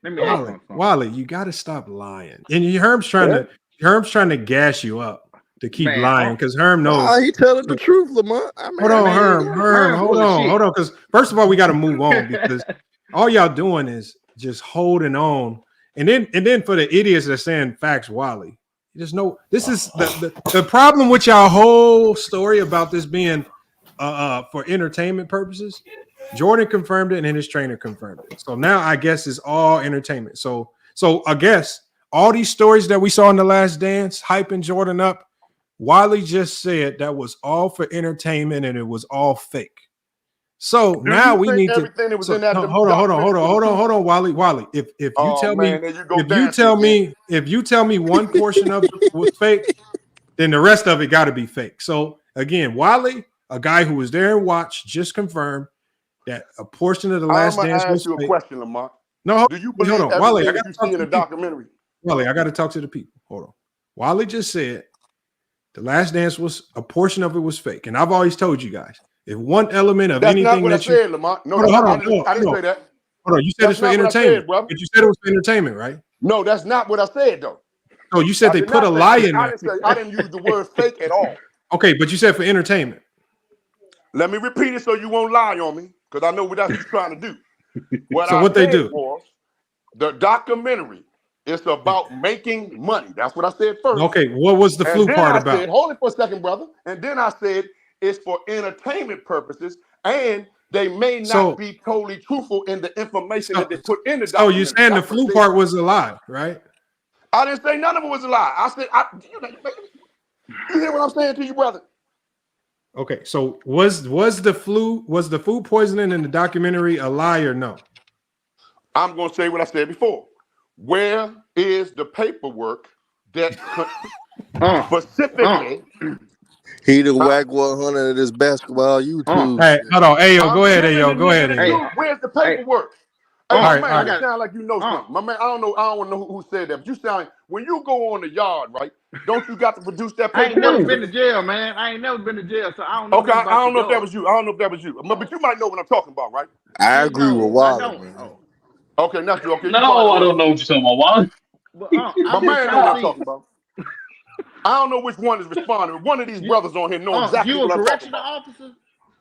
Let me ask you something. Wally, you got to stop lying. And Herm's trying to gas you up to keep lying because Herm knows. Nah, he telling the truth, Lamont. Hold on, Herm. Hold on. Because first of all, we got to move on because all y'all doing is just holding on. And then for the idiots that are saying facts, Wally, just know this is the problem with y'all whole story about this being for entertainment purposes. Jordan confirmed it, and then his trainer confirmed it. So now I guess it's all entertainment. So I guess all these stories that we saw in The Last Dance, hyping Jordan up, Wiley just said that was all for entertainment and it was all fake. So now we need to everything that was in that. hold on, Wally. If you tell me one portion of it was fake, then the rest of it got to be fake. So again, Wally, a guy who was there and watched, just confirmed that a portion of The Last Dance was fake. I'm gonna ask you a question, Lamont. No, do you believe hold on, Wally. everything that you see in the documentary? Wally, I got to talk to the people. Hold on. Wally just said The Last Dance was a portion of it was fake, and I've always told you guys if one element of That's anything not what that I said, Lamont. No, I didn't say that. Hold on, you said it's for entertainment, but you said it was for entertainment, right? No, that's not what I said, though. Oh, you said they put a lie in there. I didn't use the word fake at all. Okay, but you said for entertainment. Let me repeat it so you won't lie on me, because I know what that's what you're trying to do. What they do? Was the documentary is about making money. That's what I said first. Okay, what was the flu part about? Said, hold it for a second, brother. And then I said it's for entertainment purposes, and they may not be totally truthful in the information that they put in the documentary. Oh, you're saying the flu part was a lie, right? I didn't say none of it was a lie. I said, you hear what I'm saying to you, brother? Okay, so was the food poisoning in the documentary a lie or no? I'm going to say what I said before. Where is the paperwork that specifically? He the whack 100 of this basketball YouTube. Hey, hold on, Ayo, go ahead, Ayo, go ahead. Where's the paperwork? Hey, all man, right. You sound like you know something. My man, I don't want to know who said that, but you sound when you go on the yard, right? Don't you got to produce that paperwork? I ain't never been to jail, man. I ain't never been to jail, so I don't know. Okay, I don't know if that was you. I don't know if that was you, but you might know what I'm talking about, right? I agree with Wally, man. Okay, that's you. Okay, no, I don't know what you're talking about, Wally. My man know what I'm talking about. I don't know which one is responding. One of these brothers on here know exactly you what a I'm talking correctional about. officer?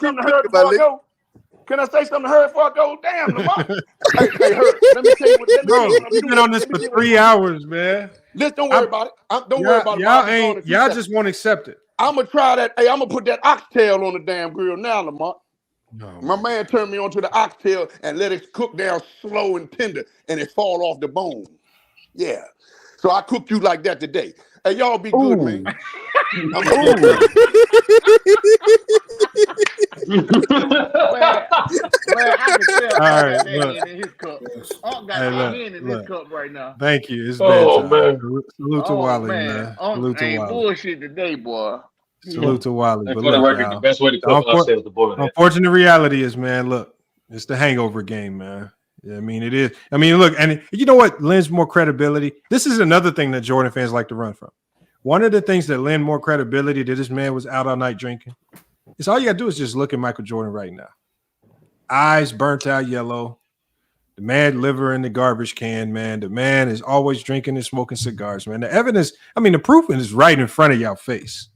something to her before I go? Can I say something to her before I go? Damn, Lamont. hey, her. Let me tell you what I'm we've doing. been on this for 3 hours, man. Listen, don't worry about it. Don't worry about it. Y'all just won't accept it. I'm gonna try that. Hey, I'm gonna put that oxtail on the damn grill now, Lamont. No, my man turned me onto the oxtail and let it cook down slow and tender, and it fall off the bone. Yeah. So I cooked you like that today. Hey, y'all be good, man. I'm Man, I can tell All Unc right, got that look. hand in his cup. Unc got Hey, that look, hand in his look. cup right now. Thank you. It's Oh bedtime. man. Salute to Oh Wally, man, man. Unc Salute to ain't Wally. bullshit today, boy. Salute to Wally. And But for the look, record, the y'all. best way to The cook, I say, is the boiling head. unfortunate reality is, man, look, it's the hangover game, man. Yeah, I mean, it is. I mean, look, and you know what lends more credibility? This is another thing that Jordan fans like to run from. One of the things that lend more credibility that this man was out all night drinking is all you got to do is just look at Michael Jordan right now. Eyes burnt out yellow. The man liver in the garbage can, man. The man is always drinking and smoking cigars, man. The evidence, I mean, the proof is right in front of y'all face.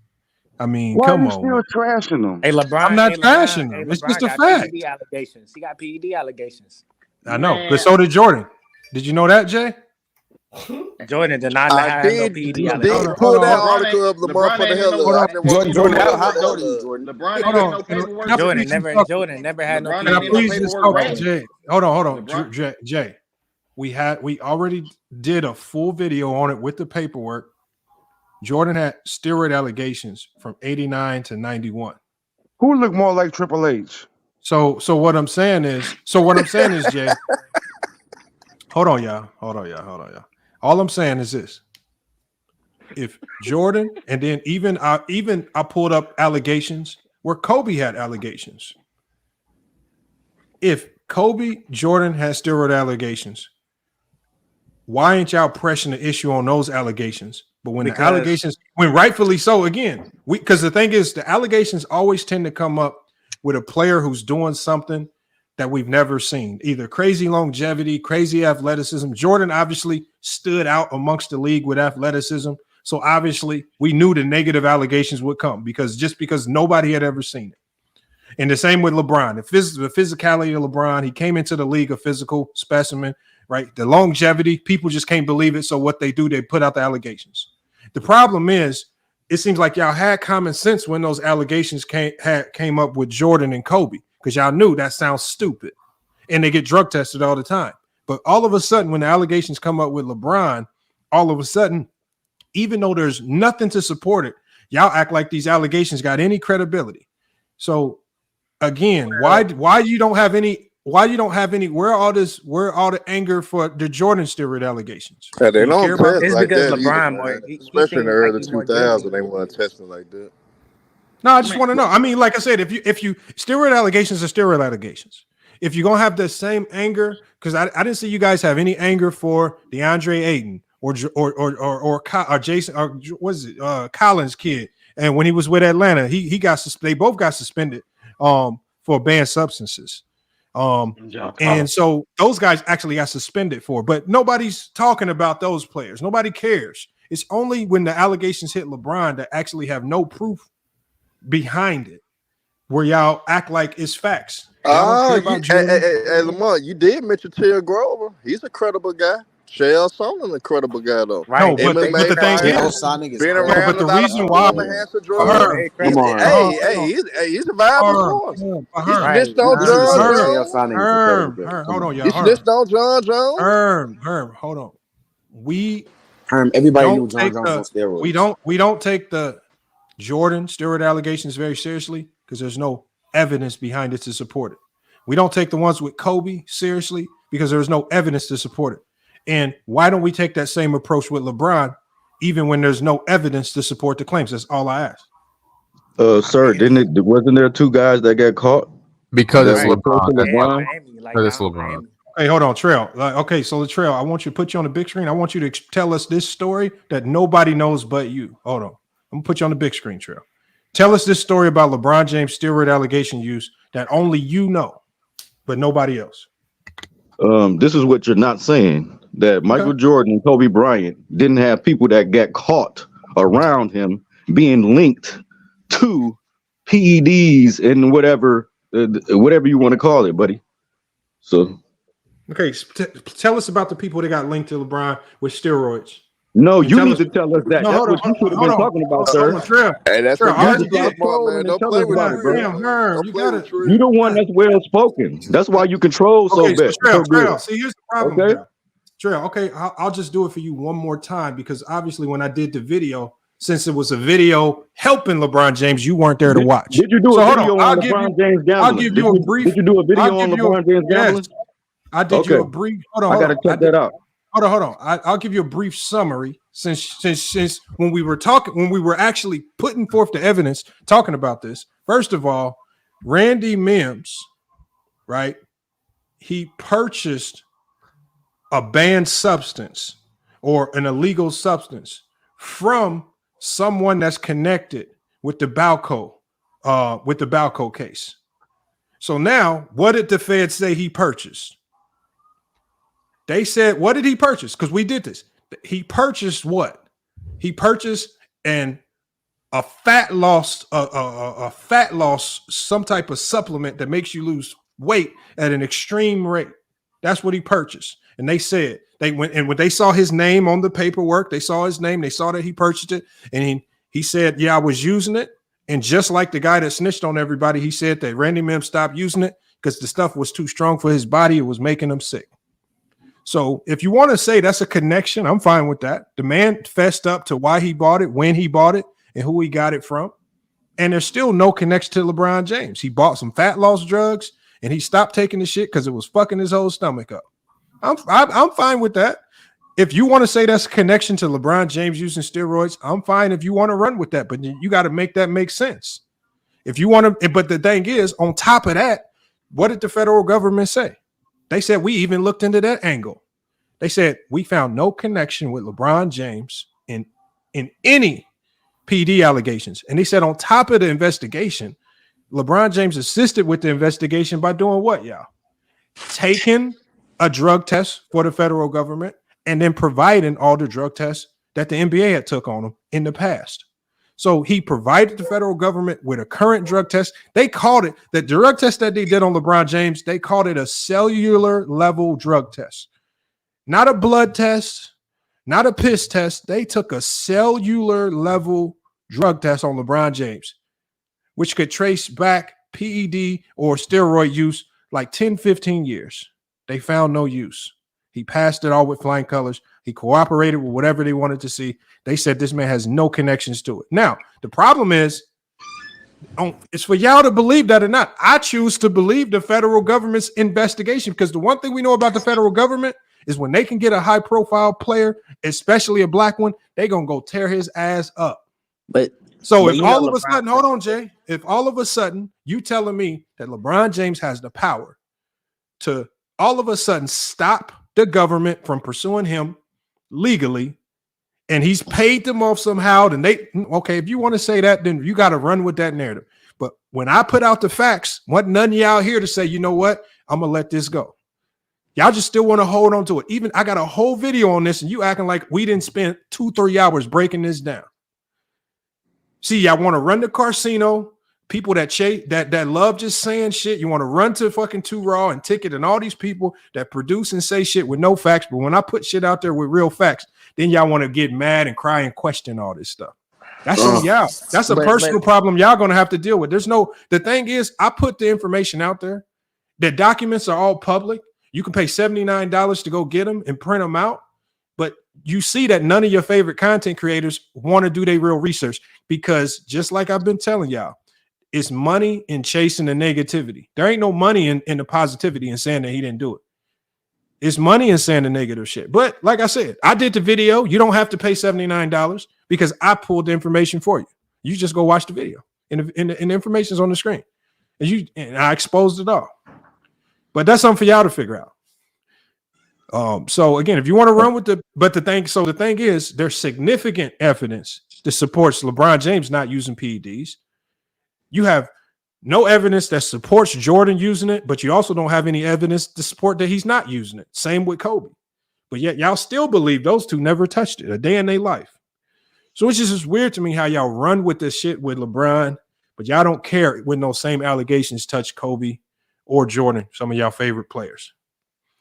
I mean, Why are come you on, still man. trashing them? Hey LeBron, I'm not hey trashing LeBron, hey them. It's LeBron just a got fact. PED allegations. He got PED allegations. I know, Man, but so did Jordan. Did you know that, Jay? Jordan did not I have no did PED Hold allegations. pull that LeBron ain't article up, Lamar, for the in hell no of. I didn't want you to Jordan. pull Hold it Jody. up. LeBron ain't Hold in on. no paperwork. Can I Jordan please just never talk? Jordan never had no LeBron PED Can I ain't in no please just paperwork talk, ranting. Jay? Hold on. LeBron. Jay. We already did a full video on it with the paperwork. Jordan had steroid allegations from 89 to 91. Who look more like Triple H? So what I'm saying is, Jay. Hold on, y'all. All I'm saying is this: if Jordan, and then even I pulled up allegations where Kobe had allegations. If Kobe Jordan has steroid allegations, why ain't y'all pressing the issue on those allegations? But when the allegations, when rightfully so, again, because the thing is, the allegations always tend to come up with a player who's doing something that we've never seen, either crazy longevity, crazy athleticism. Jordan obviously stood out amongst the league with athleticism. So obviously we knew the negative allegations would come because nobody had ever seen it. And the same with LeBron. The physicality of LeBron, he came into the league a physical specimen, right? The longevity, people just can't believe it. So what they do, they put out the allegations. The problem is, it seems like y'all had common sense when those allegations came up with Jordan and Kobe, because y'all knew that sounds stupid. And they get drug tested all the time. But all of a sudden, when the allegations come up with LeBron, all of a sudden, even though there's nothing to support it, y'all act like these allegations got any credibility. So again, why you don't have any? Where all the anger for the Jordan steroid allegations? Yeah, they Do you don't care about test It's like because that either, LeBron, man. boy, he Especially in the seems like early he's more guilty. 2000s, they weren't testing like that. No, I just want to know. I mean, like I said, if you steroid allegations are steroid allegations. If you're gonna have the same anger, because I didn't see you guys have any anger for DeAndre Ayton or Jason or was it Collins' kid, and when he was with Atlanta, they both got suspended for banned substances. And so those guys actually got suspended for, but nobody's talking about those players. Nobody cares. It's only when the allegations hit LeBron that actually have no proof behind it, where y'all act like it's facts. Y'all don't care about Jordan. Hey, Lamar, you did mention Terry Grover. He's a credible guy. Chael Sonnen, a credible guy though. Right. No, but the thing is, being no, around but the a lot reason of why, former handsome drugs. He's a viable force. You snitched on John Jones. Hold on, y'all. You snitched on John Jones. Herm, hold on. We everybody don't knew John take Jones on steroids. we don't take the Jordan steroid allegations very seriously because there's no evidence behind it to support it. We don't take the ones with Kobe seriously because there's no evidence to support it. And why don't we take that same approach with LeBron, even when there's no evidence to support the claims? That's all I ask. Sir, wasn't there two guys that got caught? Because it's That were LeBron. LeBron? Because it's LeBron. Hey, hold on, Trail. Okay, so the Trail, I want you to put you on the big screen. I want you to tell us this story that nobody knows but you. Hold on. I'm gonna put you on the big screen, Trail. Tell us this story about LeBron James steroid allegation use that only you know, but nobody else. This is what you're not saying. That Michael Jordan and Kobe Bryant didn't have people that got caught around him being linked to PEDs and whatever you want to call it, buddy. So okay, tell us about the people that got linked to LeBron with steroids. no, you need to tell us that. No, That's hold what on, you should have hold been on. talking about, Hold sir. on, Trail. Hey, that's Trail, what I you already just did. man. Don't play with God damn, Herm, you got it. You the one that's well spoken. That's why you control so Okay, bad. so Trail. See, here's the problem, Okay. Trail, okay, I'll just do it for you one more time because obviously when I did the video, since it was a video helping LeBron James, you weren't there to watch. Did you do So a hold on, video on LeBron James I'll gambling? give you a brief. Did you do a video on LeBron James gambling? Yes, I did you Okay. a brief. Hold on, I gotta check that out. Hold on. I'll give you a brief summary since when we were actually putting forth the evidence talking about this. First of all, Randy Mims, right? He purchased a banned substance or an illegal substance from someone that's connected with the Balco case. So now, what did the feds say he purchased? They said, what did he purchase? Because we did this. He purchased what? He purchased a fat loss, some type of supplement that makes you lose weight at an extreme rate. That's what he purchased. And they said they went, and when they saw his name on the paperwork, they saw his name, they saw that he purchased it, and he said, yeah, I was using it. And just like the guy that snitched on everybody, he said that Randy Mims stopped using it because the stuff was too strong for his body. It was making him sick. So if you want to say that's a connection, I'm fine with that. The man fessed up to why he bought it, when he bought it, and who he got it from. And there's still no connection to LeBron James. He bought some fat loss drugs and he stopped taking the shit because it was fucking his whole stomach up. I'm fine with that. If you want to say that's a connection to LeBron James using steroids, I'm fine if you want to run with that, but you got to make that make sense. If you want to, but the thing is, on top of that, what did the federal government say? They said we even looked into that angle. They said we found no connection with LeBron James in any PD allegations. And they said on top of the investigation, LeBron James assisted with the investigation by doing what, y'all? Taking a drug test for the federal government and then providing all the drug tests that the NBA had took on him in the past. So he provided the federal government with a current drug test. They called it, the drug test that they did on LeBron James, they called it a cellular level drug test. Not a blood test, not a piss test. They took a cellular level drug test on LeBron James, which could trace back PED or steroid use like 10, 15 years. They found no use. He passed it all with flying colors. He cooperated with whatever they wanted to see. They said this man has no connections to it. Now, the problem is, it's for y'all to believe that or not. I choose to believe the federal government's investigation because the one thing we know about the federal government is when they can get a high-profile player, especially a black one, they're going to go tear his ass up. But so if all of a sudden, hold on, Jay, if all of a sudden you telling me that LeBron James has the power to all of a sudden stop the government from pursuing him legally, and he's paid them off somehow, then okay, if you want to say that, then you got to run with that narrative. But when I put out the facts, what none of y'all here to say, you know what, I'm going to let this go. Y'all just still want to hold on to it. Even I got a whole video on this, and you acting like we didn't spend 2-3 hours breaking this down. See, y'all want to run the casino. People that that love just saying shit. You want to run to fucking Too Raw and Ticket and all these people that produce and say shit with no facts. But when I put shit out there with real facts, then y'all want to get mad and cry and question all this stuff. That's on y'all. That's a personal problem y'all gonna have to deal with. The thing is, I put the information out there. The documents are all public. You can pay $79 to go get them and print them out. But you see that none of your favorite content creators want to do their real research because just like I've been telling y'all, it's money in chasing the negativity. There ain't no money in the positivity and saying that he didn't do it. It's money in saying the negative shit. But like I said, I did the video. You don't have to pay $79 because I pulled the information for you. You just go watch the video and the information's on the screen. And I exposed it all. But that's something for y'all to figure out. So again, if you want to run with the thing is, there's significant evidence that supports LeBron James not using PEDs. You have no evidence that supports Jordan using it, but you also don't have any evidence to support that he's not using it. Same with Kobe. But yet y'all still believe those two never touched it a day in their life. So it's just weird to me how y'all run with this shit with LeBron, but y'all don't care when those same allegations touch Kobe or Jordan, some of y'all favorite players.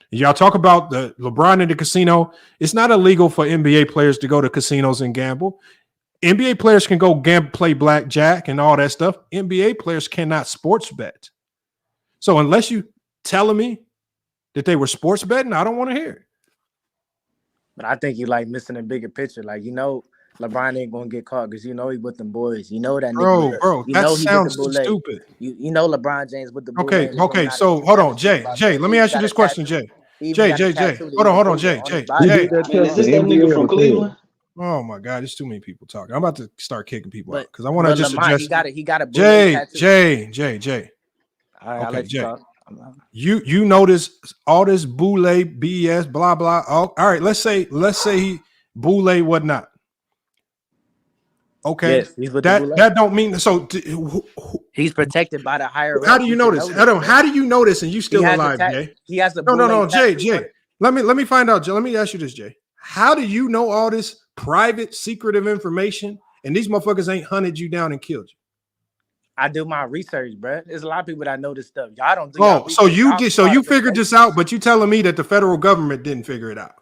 Y'all talk about the LeBron in the casino. It's not illegal for NBA players to go to casinos and gamble. NBA players can go play blackjack and all that stuff. NBA players cannot sports bet. So unless you telling me that they were sports betting, I don't want to hear it. But I think you like missing a bigger picture. Like, LeBron ain't gonna get caught because he with them boys. You know that nigga. Bro, You that know he with the sounds boule. stupid. You know LeBron James with the boule. Okay. So hold on, Jay. Let me ask you this question, Jay. Jay. Hold on, Jay. Is this that nigga from Cleveland? Oh my God, there's too many people talking. I'm about to start kicking people out because I But want to just Lamont, suggest. he got a boule tattoo. Jay. All right, I'll Okay, let you Jay. talk. You notice all this boule BS, blah blah. All right, let's say he boule whatnot. Okay, Yes, he's with the boule. that don't mean so. He's protected by the higher. How do you know this? How do you know this? And you still alive, Jay? He has the no, Jay. Let me find out. Jay, let me ask you this, Jay. How do you know all this private, secretive information, and these motherfuckers ain't hunted you down and killed you? I do my research, bro. There's a lot of people that know this stuff. Y'all don't do. So you figured this out, but you telling me that the federal government didn't figure it out?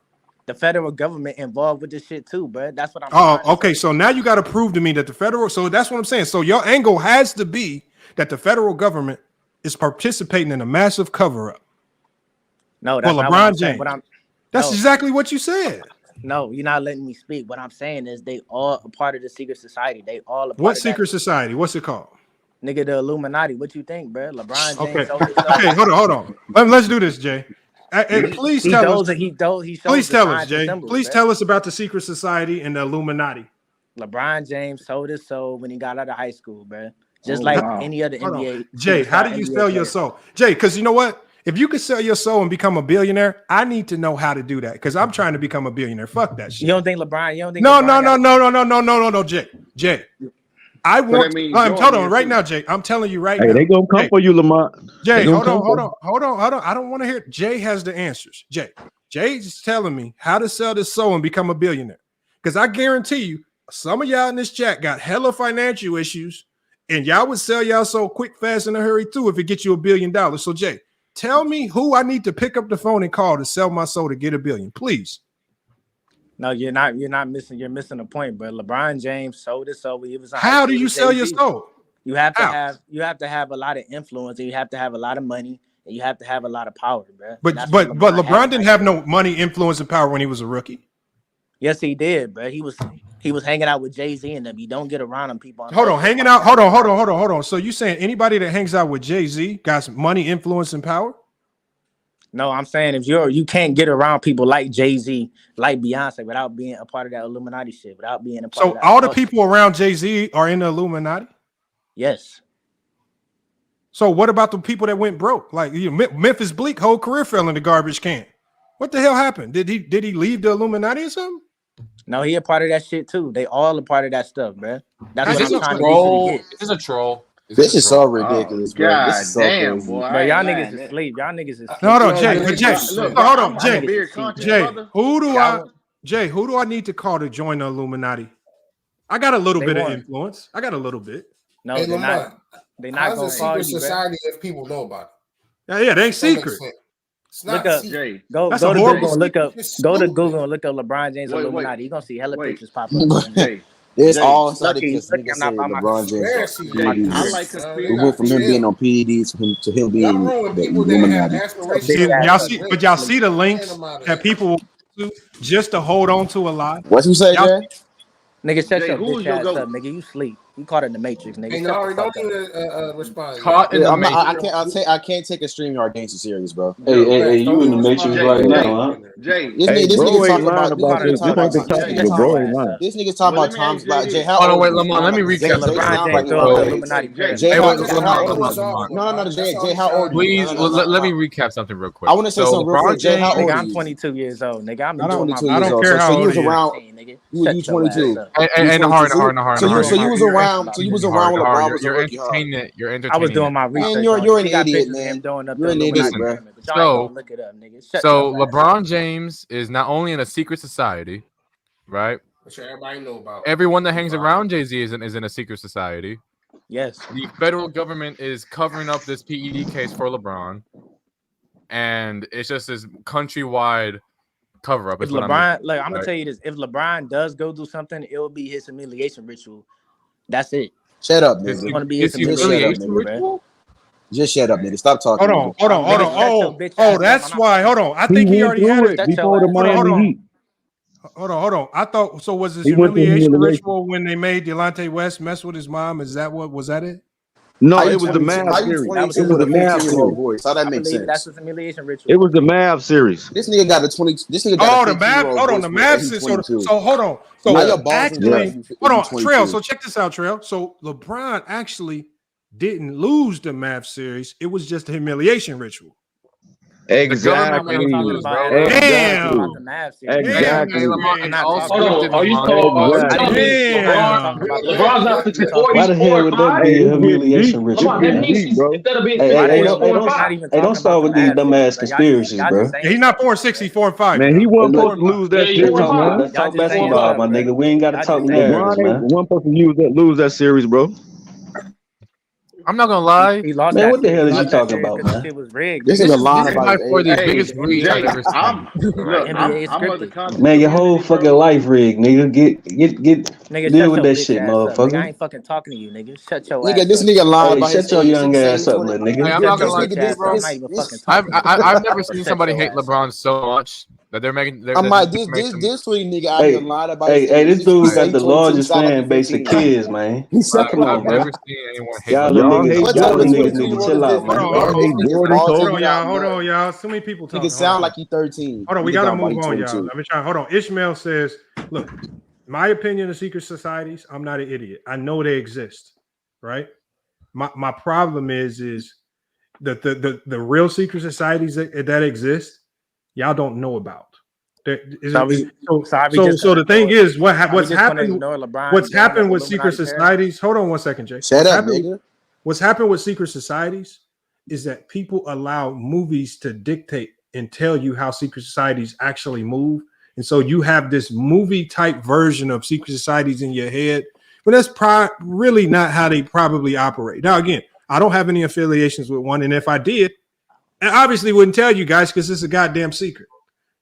The federal government involved with this shit too, bro. That's what I'm. Okay. So now you got to prove to me that the federal. So that's what I'm saying. So your angle has to be that the federal government is participating in a massive cover up. No, that's for not LeBron what I'm James. That's exactly what you said. No, you're not letting me speak. What I'm saying is they all a part of the secret society. They all a part What of secret society? What's it called? Nigga, the Illuminati. What you think, bro? LeBron James. Okay, hold on. Let's do this, Jay. And please tell us. Please tell us, Jay. Please tell us about the secret society and the Illuminati. LeBron James sold his soul when he got out of high school, bro. Just like any other NBA. Jay, how do you sell your soul? Jay, because you know what? If you could sell your soul and become a billionaire, I need to know how to do that because I'm trying to become a billionaire. Fuck that shit. You don't think LeBron? You don't think? No, Jay. I'm telling you right now, Jay. I'm telling you right now. Hey, they gonna come for you, Lamont. Jay, hold on. I don't want to hear. Jay has the answers. Jay's telling me how to sell this soul and become a billionaire. Because I guarantee you, some of y'all in this chat got hella financial issues, and y'all would sell y'all soul quick, fast, in a hurry too if it gets you $1 billion. So Jay, tell me who I need to pick up the phone and call to sell my soul to get $1 billion, please. No, you're not missing. You're missing a point, bro. LeBron James sold his soul. How do you sell your soul? You have to have a lot of influence, and you have to have a lot of money, and you have to have a lot of power, bro. But LeBron didn't have no money, influence, and power when he was a rookie. Yes, he did, bro. He was hanging out with Jay-Z and them. You don't get around them people. Hold on. So you saying anybody that hangs out with Jay-Z got some money, influence, and power? No, I'm saying if you can't get around people like Jay-Z, like Beyonce, without being a part of that Illuminati shit, without being a part of that. So all the people around Jay-Z are in the Illuminati? Yes. So what about the people that went broke? Like Memphis Bleak, whole career fell in the garbage can. What the hell happened? Did he leave the Illuminati or something? No, he a part of that shit too. They all a part of that stuff, man. That's what I'm trying to get. This is a troll. This is so ridiculous, bro. God This is so damn, crazy. boy. But y'all niggas is asleep. Y'all niggas is asleep. No, hold on, Jay. Who do I need to call to join the Illuminati? I got a little bit of influence. I got a little bit. No, hey, they're not gonna call you. Society if people know about it. Yeah, they ain't secret. It's not secret. Go to Google and look up. Go to Google and look up LeBron James Illuminati. You're gonna see hella pictures pop up. It's all started because niggas say LeBron James. I like conspiracy. We went from him being on PEDs to him being the Illuminati. Y'all see the links that people do just to hold on to a lie. What you say, Jay? Nigga, shut your bitch ass up, nigga. You sleep. You caught in the Matrix, nigga. Hey, no, don't even respond. I can't take a StreamYard gangster serious, bro. Hey, you in the Matrix right now, huh? Jay, this nigga talking about this nigga talking about Tom's about Jay. Hold on, wait, Lamont. Let me recap. Jay, how old? Please, let me recap something real quick. I want to say something real quick. Jay, how old? I'm 22 years old, nigga. I'm 22 years old. So you was around. You 22. And hard. So you was around. So you was around when LeBron was a rookie. You're entertaining. I was doing my research. Man, you're an idiot, man. You're an idiot, bro. So LeBron James is not only in a secret society, right? Which everybody know about. Everyone that hangs around Jay-Z is in a secret society. Yes. The federal government is covering up this PED case for LeBron, and it's just this countrywide cover up. If LeBron, I'm gonna tell you this: if LeBron does go do something, it will be his humiliation ritual. That's it. Shut up, nigga. It's gonna be his humiliation ritual. Just shut up, nigga. Stop talking. Hold on. Oh, that's why. Hold on. I think he already had it before the Miami Heat. Hold on. I thought so. Was this He went to humiliation humiliation. ritual when they made Delonte West mess with his mom? Is that what was that it? How No, you it was the 22? Mav How you series. That was 22 It with was a the Mav 15-year-old series. voice? How that I make believe that's sense? the humiliation It ritual. was the Mav series. This nigga got a 20. This nigga got Oh, a the Mav. 15-year-old Hold on, voice, the and Mav. he's So 22. hold on. How So your balls in Yeah. jail actually, if hold you on, Trail. 22? So check this out, Trail. So LeBron actually didn't lose the Mav series. It was just a humiliation ritual. The government made I'm him talking lose, about. bro. I'm talking Damn. about the Mav series. Hey, Exactly. Lamont, I'm and not all talking Hold scripted, on. about. Are you Lamont. talking? Are you I telling didn't me mean. I'm not LeBron? talking Damn. about the LeBron's Mav not series. I'm 54. talking Why He's the about. hell 4 and would that 5. be Hey, a it's getting deep. humiliation Come It's ritual, on, that getting man? means deep, bro. instead of being Hey, 54, he's don't, 4 and We're 5. not even don't talking about start the with these Mav series, dumbass bro. Y'all just conspiracies, bro. Yeah, saying he's not stuff, 4 bro. 4 and 5 Man, he now. He's wasn't four supposed and to five. lose Yeah, that he's Let's 4 series, and talk, 5. man. let's Y'all talk just saying 4 and 5. basketball, stuff, my bro. nigga. We ain't got to Y'all talk just saying narratives, stuff. LeBron ain't man. wasn't supposed to lose that series, bro. I'm not gonna lie. He lost Man, that. what the hell He is you lost that talking series about, because the man? shit was rigged, This nigga. nigga This lying is about by his far the age. Hey, biggest the breach I've NBA, ever Jay, seen. the NBA is I'm of the scripted. Man, your whole community, fucking bro. life rigged, nigga. Get Nigga, deal shut with your that bitch shit, ass up, nigga. I motherfucker. ain't fucking talking to you, nigga. Shut your Nigga, ass this up. nigga lying Hey, about his shut your age. young Nigga say ass he's up, 20. little Hey, nigga. I'm Yo, not Shut gonna your this lie bitch nigga, to you, ass up. bro. I'm not even fucking this, talking to you, I've never so seen shut somebody your hate ass up. LeBron so much that I'm this like, makes him. this sweet nigga out here Hey, lying about his hey, age. this He dude say got he the 22. He largest sound like he fan base of 15. kids, man. He sound Come I've on, never bro. seen anyone hate Y'all LeBron. little Y'all niggas, hate What y'all type little of Jordan. niggas 22 need year to old is chill this, out, Hold man? man. on, Bro, hold Y'all on. this hate nigga's Jordan, bald Hold headed on, Kobe. y'all. out Hold nut. on, y'all. So many people Nigga talking. Hold on, sound hold like on. he 13. Hold on. We Nigga got to talking about move he on, y'all. 22. Let me try. Hold on. Ishmael says, look, my opinion of secret societies, I'm not an idiot. I know they exist, right? My problem is the real secret societies that exist, y'all don't know about. So we just So gonna the thing ignore. is, Are we what's just gonna happened? ignore LeBron What's joining the happened with secret Illuminati pair? societies? Hold on one second, Jay. Shut up, nigga. What's happened with secret societies is that people allow movies to dictate and tell you how secret societies actually move. And so you have this movie type version of secret societies in your head, but that's really not how they probably operate. Now, again, I don't have any affiliations with one. And if I did, I obviously wouldn't tell you guys because it's a goddamn secret,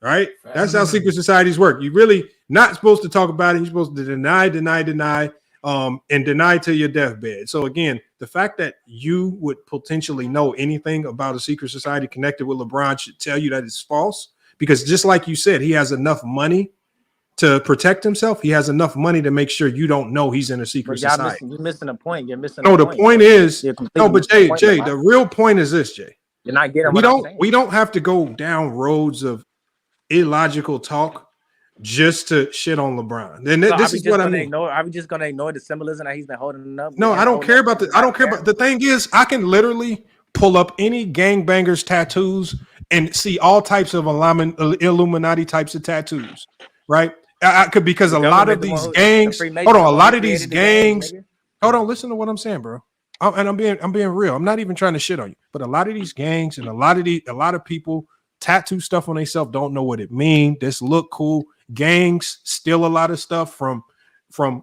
right? That's how secret societies work. You're really not supposed to talk about it. You're supposed to deny, and deny till your deathbed. So again, the fact that you would potentially know anything about a secret society connected with LeBron should tell you that it's false, because just like you said, he has enough money to protect himself. He has enough money to make sure you don't know he's in a secret But y'all society. you're missing the point. You're missing the No, the point. point is, You're no, completely but missing the point, Jay, LeBron. the real point is this, Jay. You're not getting what I'm saying. We don't have to go down roads of illogical talk just to shit on LeBron. And So this is what I mean. Are we just gonna ignore the symbolism that he's been holding up? No, I don't care about I don't care about the thing is I can literally pull up any gangbangers tattoos and see all types of Illuminati types of tattoos, right? I could, because a lot of these gangs, hold on, a lot of these gangs, hold on, listen to what I'm saying, bro. I'm being real. I'm not even trying to shit on you, but a lot of these gangs and a lot of people tattoo stuff on themselves don't know what it means. This look cool. Gangs steal a lot of stuff from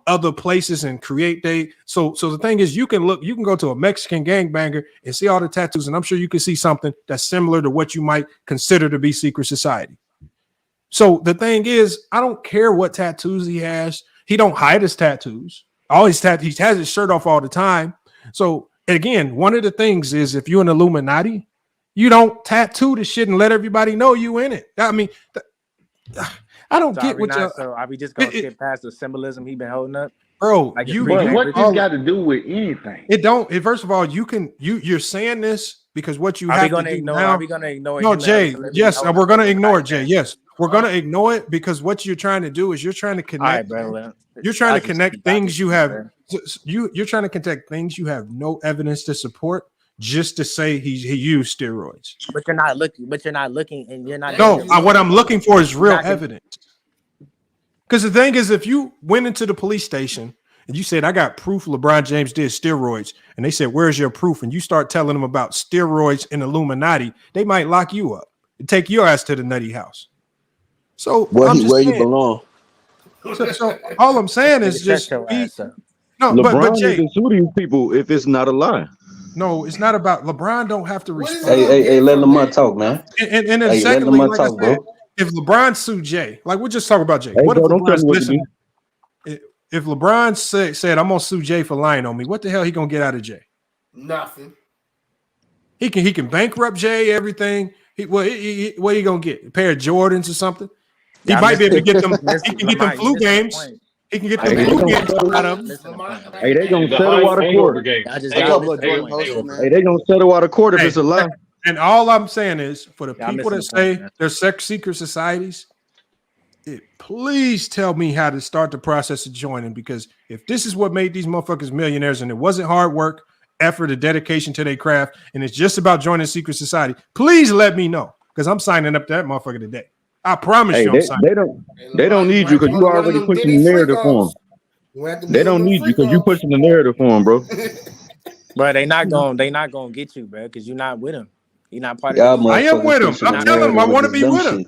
other places and create so the thing is, you can go to a Mexican gangbanger and see all the tattoos, and I'm sure you can see something that's similar to what you might consider to be secret society. So the thing is, I don't care what tattoos he has. He don't hide his tattoos. All his tattoos, he has his shirt off all the time. So again, one of the things is, if you're an Illuminati, you don't tattoo the shit and let everybody know you in it. I mean, I don't get what you. So are we just gonna skip past the symbolism he's been holding up, bro? Like but what this got to do with anything? It don't. First of all, you're saying this because what you have to do now. Are we gonna ignore? No, Jay. Yes, we're gonna ignore it, Jay. Yes, we're gonna ignore it because what you're trying to do is you're trying to connect. All right, bro. You're trying to connect things you have. You're trying to connect things you have no evidence to support, just to say he used steroids. But you're not looking, and you're not. No, what I'm looking for is real evidence. Because the thing is, if you went into the police station and you said, I got proof LeBron James did steroids, and they said, where's your proof? And you start telling them about steroids and Illuminati, they might lock you up and take your ass to the nutty house. So where you belong. So all I'm saying is just be, no, LeBron Jay, even sue these people if it's not a lie. no, it's not about LeBron. Don't have to respond. Hey, let Lamar talk, man. And then Hey, secondly, let Lamar like I talk, said, bro. if LeBron sued Jay, like we'll just talk about Jay. Hey, What if bro, don't tell LeBron's me what to listening? do. If LeBron said, I'm gonna sue Jay for lying on me, what the hell he gonna get out of Jay? Nothing. He can bankrupt Jay, everything. What he gonna get? A pair of Jordans or something? He might be able to get them. He can get them flu games. He can get them flu games out of them. Hey, they gonna The settle out of hangover court. game. Y'all just A y'all couple of missing the Jordan point. posters, man. Hey, they gonna settle out of court if it's a lie. And all I'm saying is, for the Y'all people missing that the point, say man. they're secret societies, please tell me how to start the process of joining. Because if this is what made these motherfuckers millionaires, and it wasn't hard work, effort, or dedication to their craft, and it's just about joining a secret society, please let me know. Because I'm signing up to that motherfucker today. I promise Hey, you, I'm signing. they don't need you because you already pushing the narrative for them. They don't need you because you pushing the narrative for them, bro. Bro, they not gonna get you, bro, because you're not with them. You're not part Y'all of this. I am with motherfuckers him. pushing I'm the telling him I narrative with want to this be dumb with him. shit.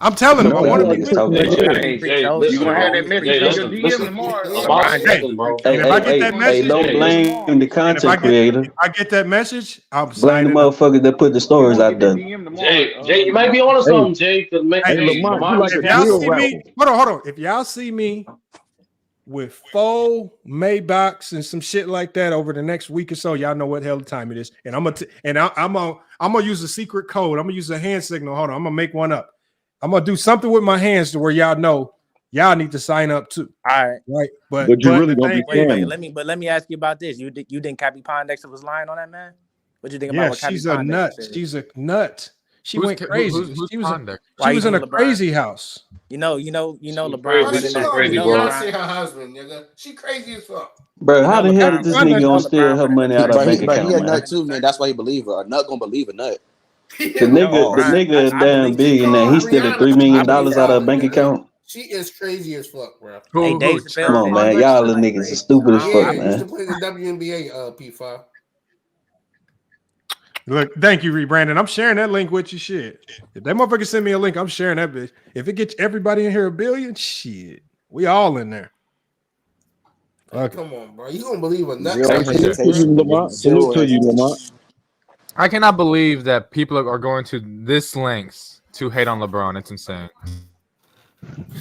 I'm telling him I Y'all want to be niggas with him. talking about. Jay, listen, gonna have bro. that message Jay, in your listen, DM listen. tomorrow. Lamont, listen, bro. Hey, And if I get hey, that hey, message, don't Jay, listen. blame the if content creator. I get that message, I'm Blame the signing up. motherfuckers that put the stories out there. Jay, you might be on to Hey, something, Jay. Cause hey, hey, Lamont, you Lamont, like listen. a If y'all drill see me, rapper. hold on. If y'all see me with 4 Maybachs and some shit like that over the next week or so, y'all know what hell time it is. And I'm gonna use a secret code. I'm gonna use a hand signal. Hold on, I'm gonna make one up. I'm gonna do something with my hands to where y'all know y'all need to sign up too. All right. Right. But you really the gonna be thing, scamming. Let me ask you about this. You didn't Cappy Pondexter was lying on that, man? What you think about yeah, what Cappy she's a Pondexter nut. said? She's a nut. She Who's went crazy. who's She was Ponder? Why you in think a LeBron? crazy house. You know LeBron crazy. running She that. crazy, You know bro. Beyonce, LeBron. her husband, nigga. She crazy as fuck. Bro, You how know the hell did LeBron. this Run nigga that- You know gonna steal LeBron her running that money out of secret her bank society. He account, a man? nut too, man. That's why he believe her. A nut gonna believe a nut. The No, nigga, the LeBron. nigga, a I damn believe she billionaire. He stealing Rihanna, $3 million I believe out of her bank nigga. account. She is crazy as fuck, bro. Hey, Who? Dave Come Chappelle on, said man. she Y'all was little like niggas are crazy. stupid as Yeah, fuck, he used to man. play in the WNBA, P5. Look, thank you, Rebrandon. I'm sharing that link with you. Shit. If that motherfucker send me a link, I'm sharing that bitch. If it gets everybody in here $1 billion, shit. We all in there. Hey, come on, bro. You gonna believe a nut? Zero Hey, salute to you, hesitation, nigga. Lamont. Salute Zero to you, hesitation. Lamont. I cannot believe that people are going to this lengths to hate on LeBron. It's insane.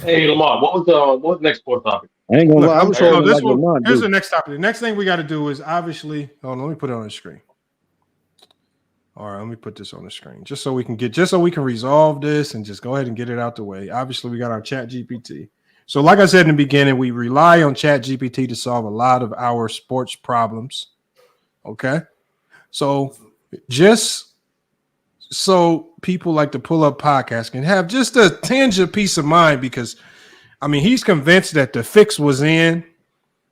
Hey, Lamont, what was the next sport topic? I ain't gonna Look, lie, I'm no, trolling this like one. Lamont Here's do. the next topic. The next thing we got to do is obviously. Hold on, let me put it on the screen. All right, let me put this on the screen just so we can resolve this and just go ahead and get it out the way. Obviously, we got our Chat GPT. So, like I said in the beginning, we rely on Chat GPT to solve a lot of our sports problems. Okay, so just so people like to pull up podcasts can have just a tinge of peace of mind, because I mean he's convinced that the fix was in.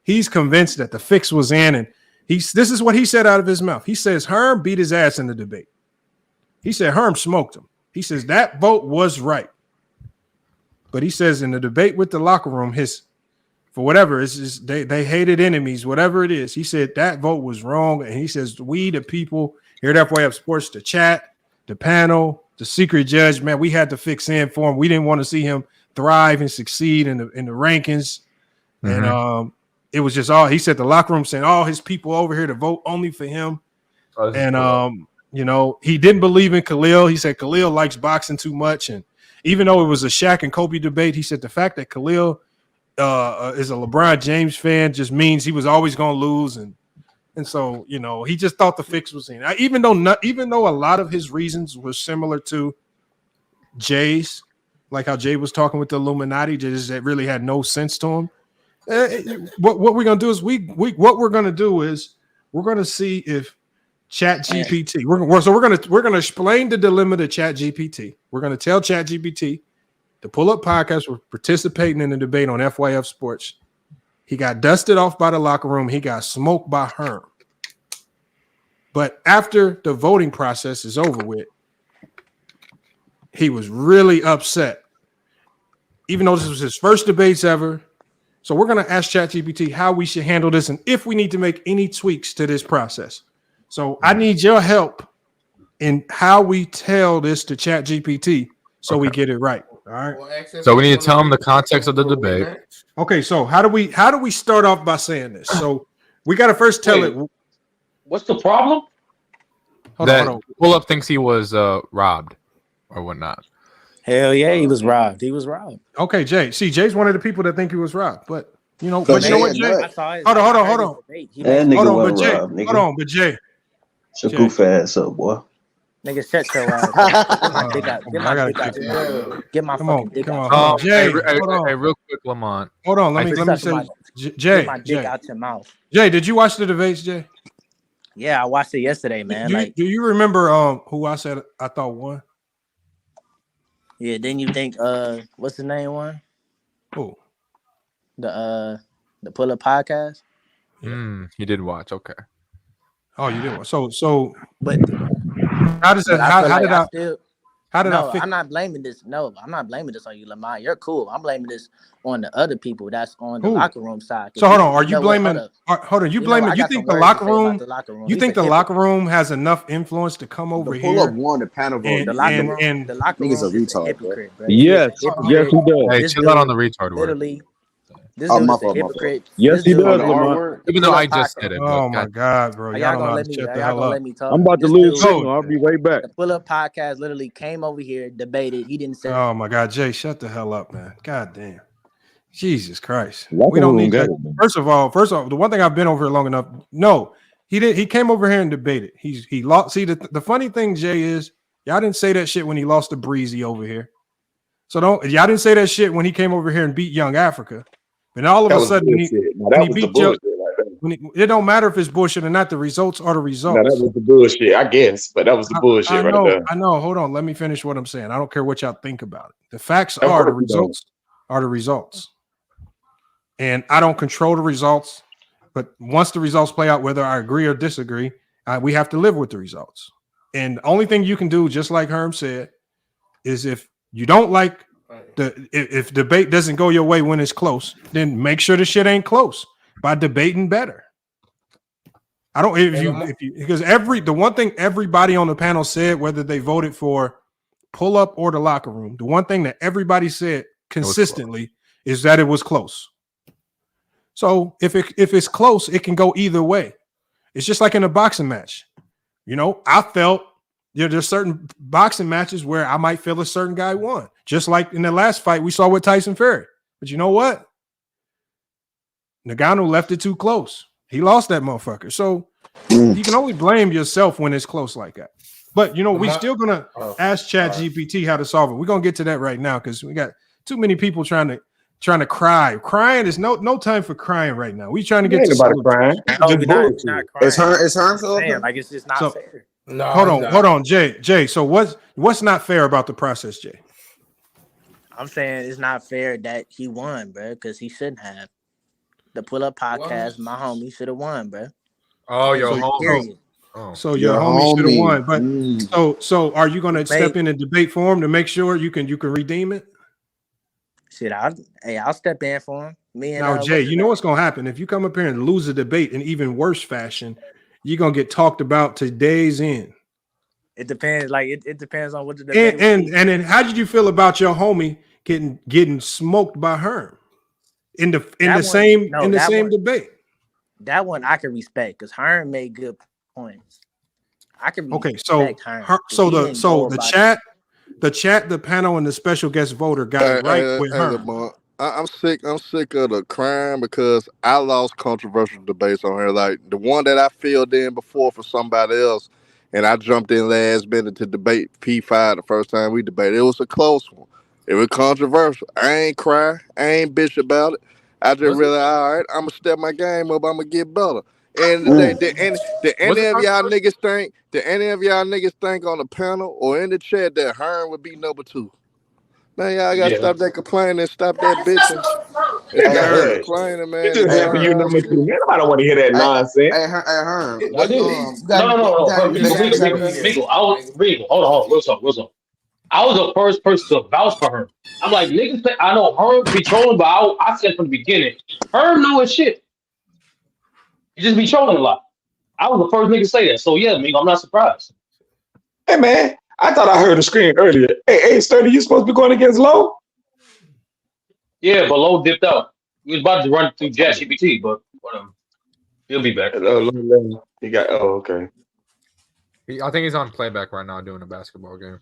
He's convinced that the fix was in, and this is what he said out of his mouth. He says Herm beat his ass in the debate. He said Herm smoked him. He says that vote was right. But he says in the debate with the locker room, for whatever, it's just, they hated enemies, whatever it is. He said that vote was wrong. And he says, we, the people here at FYF Sports, the chat, the panel, the secret judge, man, we had to fix in for him. We didn't want to see him thrive and succeed in the rankings. Mm-hmm. And it was just all, he said the locker room saying all his people over here to vote only for him. And you know, he didn't believe in Khalil. He said Khalil likes boxing too much. And even though it was a Shaq and Kobe debate, he said the fact that Khalil is a LeBron James fan just means he was always going to lose. And so, you know, he just thought the fix was in. Even though a lot of his reasons were similar to Jay's, like how Jay was talking with the Illuminati, just that really had no sense to him. What we're going to do is we're going to see if Chat GPT. We're going to explain the dilemma to Chat GPT. We're going to tell Chat GPT to pull up podcasts. We're participating in the debate on FYF Sports. He got dusted off by the locker room. He got smoked by Herm. But after the voting process is over with, he was really upset, even though this was his first debates ever. So we're going to ask ChatGPT how we should handle this and if we need to make any tweaks to this process. So I need your help in how we tell this to ChatGPT so we get it right. All right. So we need to tell him the context of the debate. Okay. So how do we start off by saying this? So we got to first tell it. What's the problem? Hold on. Pull-up thinks he was robbed or whatnot. Hell yeah, he was robbed. He was robbed. Okay, Jay. See, Jay's one of the people that think he was robbed, but you know, But you know what, Jay- Jay? I saw it. Hold on. That nigga Hold on, wasn't but Jay. robbed, nigga. Hold on, but Jay. So goof ass up, boy. Nigga, shut your ass up. Get my dick out. Get I my gotta dick out kick your him. mouth. Get my Come fucking on, dick come out on, your hold on, mouth. Jay. Hold on. Hey, real quick, Lamont. Hold on. Let me Suck say, my, Jay. get my dick Jay. out your mouth. Jay, did you watch the debates, Jay? Yeah, I watched it yesterday, man. Do you remember who I said I thought won? Yeah, didn't you think what's his name won? Who? The Pull Up Podcast? He did watch. Okay. Oh, you did watch. So but how does that how did I fix? I'm not blaming this. No, I'm not blaming this on you, Lamar. You're cool. I'm blaming this on the other people that's on the locker room side. So hold on, are you blaming? Hold on, you blaming? You think the locker room? You think the locker room has enough influence to come over Pull here? up one, the panel vote. The locker room is a retard, hypocrite, bro. Yes, yes, he does. Hey, chill out on the retard word. Literally, this dude is a hypocrite. Yes, he does, the Lamar. Even though I just said it. Oh my God, bro! Y'all gonna let me? Y'all gonna let me talk? I'm about to lose signal. I'll be way back. The Pull Up Podcast literally came over here, debated. He didn't say. Oh my God, Jay, shut the hell up, man! God damn, Jesus Christ! Locker We don't room need got that. it, man. First of all, the one thing I've been over here long enough. No, he did. He came over here and debated. He lost. See, the funny thing, Jay, is y'all didn't say that shit when he lost to Breezy over here. So y'all didn't say that shit when he came over here and beat Young Africa. And all of a sudden, when he beat Joe, it don't matter if it's bullshit or not. The results are the results. No, that was the bullshit, I guess. But that was the bullshit right there. I know. Hold on. Let me finish what I'm saying. I don't care what y'all think about it. The facts are the results are the results. And I don't control the results. But once the results play out, whether I agree or disagree, we have to live with the results. And the only thing you can do, just like Herm said, is if you don't like if debate doesn't go your way when it's close, then make sure the shit ain't close by debating better. I don't because the one thing everybody on the panel said, whether they voted for Pull Up or the locker room, the one thing that everybody said consistently is that it was close. So if it's close, it can go either way. It's just like in a boxing match. You know, I felt there's certain boxing matches where I might feel a certain guy won. Just like in the last fight we saw with Tyson Fury. But you know what? Ngannou left it too close. He lost that motherfucker. So you can only blame yourself when it's close like that. But, you know, we still going to ask ChatGPT how to solve it. We're going to get to that right now because we got too many people trying to cry. Crying is no time for crying right now. We trying to get to crying. It's her. Like it's just not fair. No, hold on, Jay. So what's not fair about the process, Jay? I'm saying it's not fair that he won, bro, because he shouldn't have. The Pull Up Podcast, my homie should have won, bro. Oh, your homie. So your homie should have won, but so are you going to step in and debate for him to make sure you can redeem it? Shit, I'll step in for him. Now, Jay, you know what's going to happen if you come up here and lose a debate in even worse fashion. You're going to get talked about to days in. It depends. Like it depends on what the debate and then how did you feel about your homie getting smoked by Herm in the same debate? That one I can respect because Herm made good points. I can respect Herm. The chat, the panel, and the special guest voter got it right with Herm. I'm sick of the crime because I lost controversial debates on here. Like the one that I filled in before for somebody else, and I jumped in last minute to debate P5 the first time we debated. It was a close one. It was controversial. I ain't cry. I ain't bitch about it. I just realized, all right, I'm gonna step my game up. I'm gonna get better. And did any of y'all niggas think on the panel or in the chat that Herm would be number 2? Man, y'all gotta stop that complaining, stop that bitching. Stop complaining, man. It just happened you number 2. Man, nobody don't want to hear that nonsense. Hey, Herm. No. Hold on. Listen. I was the first person to vouch for her. I'm like, niggas, I know Herm be trolling, but I said from the beginning, Herm know his shit. He just be trolling a lot. I was the first nigga to say that. So yeah, Migo, I'm not surprised. Hey man, I thought I heard a scream earlier. Hey, Sturdy, you supposed to be going against Low? Yeah, but Low dipped out. He was about to run through ChatGPT, but whatever. He'll be back. He got okay. I think he's on playback right now doing a basketball game.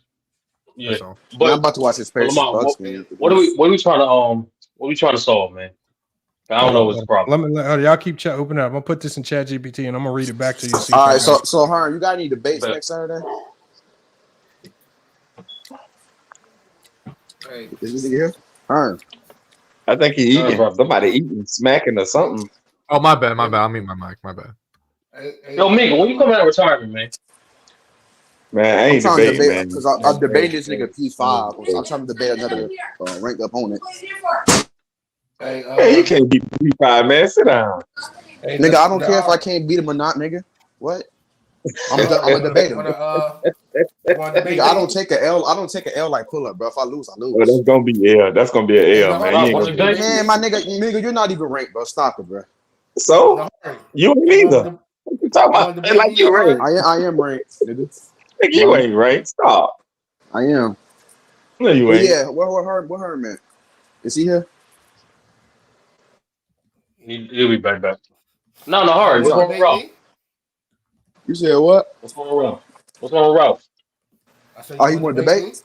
Yeah, but I'm about to watch his Paris. What are we trying to solve, man? I don't know what's the problem. Y'all keep chat open up. I'm gonna put this in ChatGPT and I'm gonna read it back to you. All right, so Herm, you got any debates next Saturday? Hey, Is this nigga here? Hearn. I think he Turn, eating. bro. Somebody eating, smacking or something. Oh, my bad. I'll mute my mic. My bad. Yo, Mika, when you come out of retirement, man? Man, I I'm ain't trying to debating, debate man. because I'm debating this nigga P5. I'm trying to debate another ranked opponent. Hey, Man, you can't beat P5, man. Sit down. hey, Nigga, I don't care if I can't beat him or not, nigga. What? I'm gonna debate him. Nigga, I don't take a L. I don't take a L like pull up, bro. If I lose, I lose. Well, that's gonna be L. That's gonna be an L, man. You ain't gonna do it. Man, my nigga, you're not even ranked, bro. Stop it, bro. So you ain't either. What you talking about? Like you ranked. I am ranked, nigga. Nigga, you ain't ranked. Stop. I am. No, you But ain't. yeah, what her man? Is he here? He'll be back. No, hard. What's wrong with Ralph? You said what? What's wrong with Ralph? What's wrong with Ralph? Oh, he want to debate?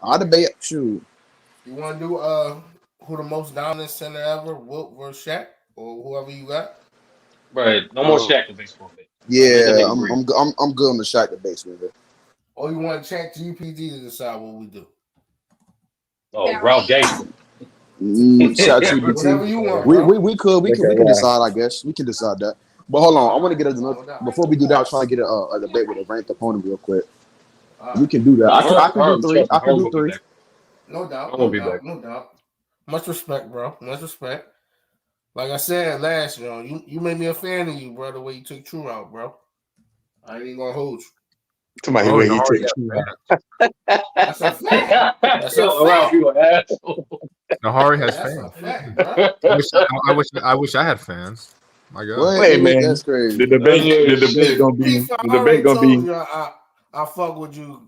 I'll debate. Shoot. You want to do who the most dominant center ever, Wilt versus Shaq, or whoever you got? Right. No more Shaq debates for me. Yeah, I'm good on the Shaq debates, nigga. Or you want to chat GPT to decide what we do? Oh, Ralph Gangster. Shout to Whatever you want, we can decide. I guess we can decide that. But hold on, I want to get before we do that. I'm trying to get a debate with a ranked opponent real quick. We can do that. I can do three. I can do three. No doubt. I'm gonna No doubt. Much respect, bro. Much respect. Like I said last, you made me a fan of you, bro. The way you took True out, bro. I ain't even gonna hold you. Somebody way he took True out. That's a fact. That's a fact. You an asshole. Nahari has That's fans. a fact, bro. I wish I had fans. My God. Wait, man. That's crazy. The debate gonna be. I The already debate gonna told be. you I fuck with you.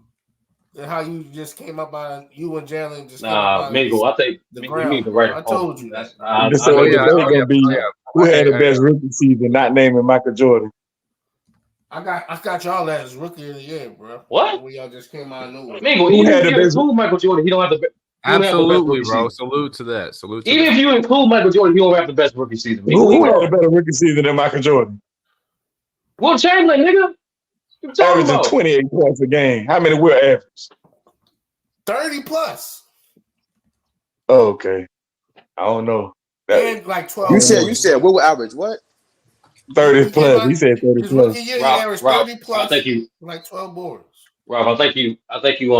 And how you just came up on you and Jalen just Nah, Mingo. I think the Mingo, ground. you need the right I opponent. told you That's that. So the debate gonna be who had the best rookie season, not naming Michael Jordan. I got y'all as rookie of the year, bro. What? When y'all just came out of nowhere. Mingo, Who even had if the you best? include Michael Jordan, he don't have the. Absolutely, bro. Season. Salute to that. Salute to Even that. if you include Michael Jordan, he don't have the best rookie season. Mingo, Who had a better rookie season than Michael Jordan? Will Chamberlain, nigga. You talking Averaging about 28 points a game. How many will average? 30 plus. Oh, okay. I don't know. And like 12. You said what will average? What? 30 plus. He said 30 His plus. rookie year, he averaged 30 plus. I think you, like 12 boards. Rob. I think you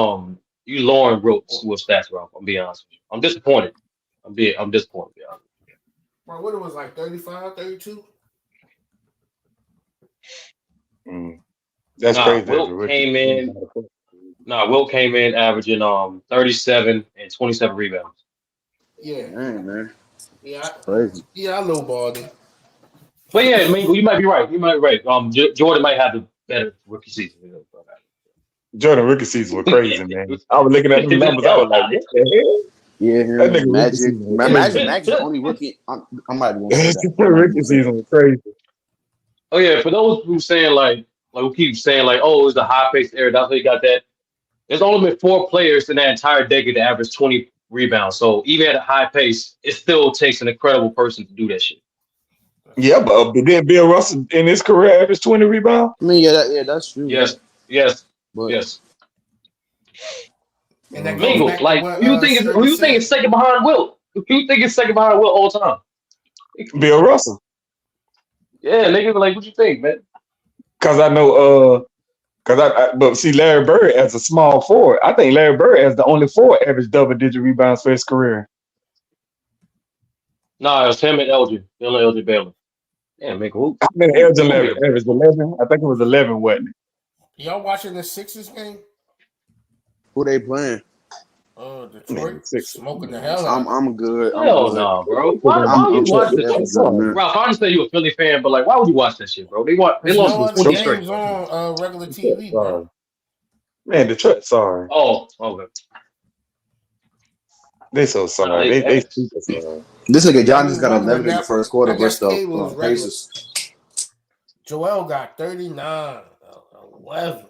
Lauren wrote with stats, Rob. I'm being honest with you. I'm disappointed. I'm disappointed. Yeah. Bro, what it was like 35, 32? That's crazy. Wilt came in averaging 37 and 27 rebounds. Yeah. Man. Yeah. Crazy. Yeah, I lowballed him. But yeah, Mingo, you might be right. Jordan might have the better rookie season. Jordan rookie season was crazy, man. I was looking at the numbers. I was like, what the hell? Yeah, That nigga rookie season was crazy. Magic's the only rookie. I might want to say that. Rookie season was crazy. Oh yeah, for those who saying like who keep saying like, oh, it's a high paced era. That's how you got that. There's only been 4 players in that entire decade to average 20 rebounds. So even at a high pace, it still takes an incredible person to do that shit. Yeah, but then Bill Russell in his career averaged 20 rebounds. I mean, that's true. Yes. And that Mingo, goes back like to what, who you think is second behind Wilt? Who you think is second behind Wilt all time? Bill Russell. Yeah, nigga, like what you think, man? Because I know, but see, Larry Bird as a small forward, I think Larry Bird as the only forward averaged double-digit rebounds for his career. Nah, it was him and Elgin Baylor. Yeah, Mingo. Who? How many Elgin averaged 11? I think it was 11, wasn't it? Y'all watching the Sixers game? Who they playing? Oh, Detroit smoking the hell out. I'm good. Hell no, bro. Why would you watch this? Ralph, I understand you a Philly fan, but like, why would you watch that shit, bro? They lost No with 20 other straight. games on regular TV, bro. Man, Detroit, sorry. Oh, okay. They so sorry. They super sorry. This nigga John just got 11 in the first quarter versus the Pacers. Joel got 39, 11.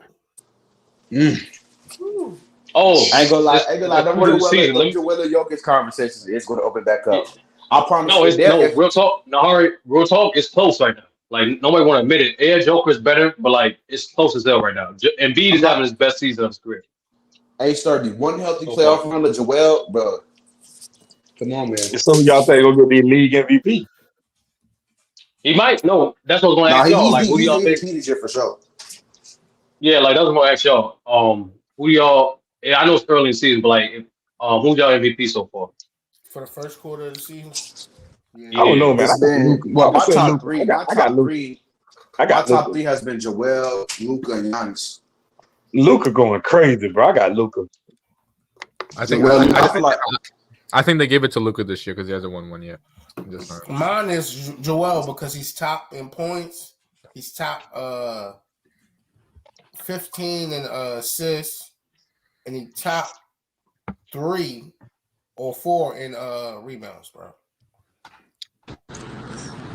Oh, I ain't gonna lie. Them Joel Jokic conversations is going to open back up. I promise. Real talk. Nahari, real talk. It's close right now. Like nobody want to admit it. Joker is better, but like it's close as hell right now. Embiid is having his best season of his career. A-Sturdy, one healthy playoff run of Joel, bro. Come on, man. So y'all think gonna get the league MVP? He might. No, that's what I was gonna Nah, ask y'all. Like, he's who do y'all the think? MVP this year for sure. Yeah, like that's what I'm gonna ask y'all. Who y'all? Yeah, I know it's early in the season, but like, who's y'all MVP so far? For the first quarter of the season. Yeah. I don't know, man. It's been my top three. My I got top Luka. three. I My got top Luka. three has been Joel, Luka, and Giannis. Luka going crazy, bro. I got Luka. I think Joel, I think they gave it to Luka this year because he hasn't won one yet. Just not. Mine is Joel because he's top in points. He's top 15 in assists, and he top 3 or 4 in rebounds, bro.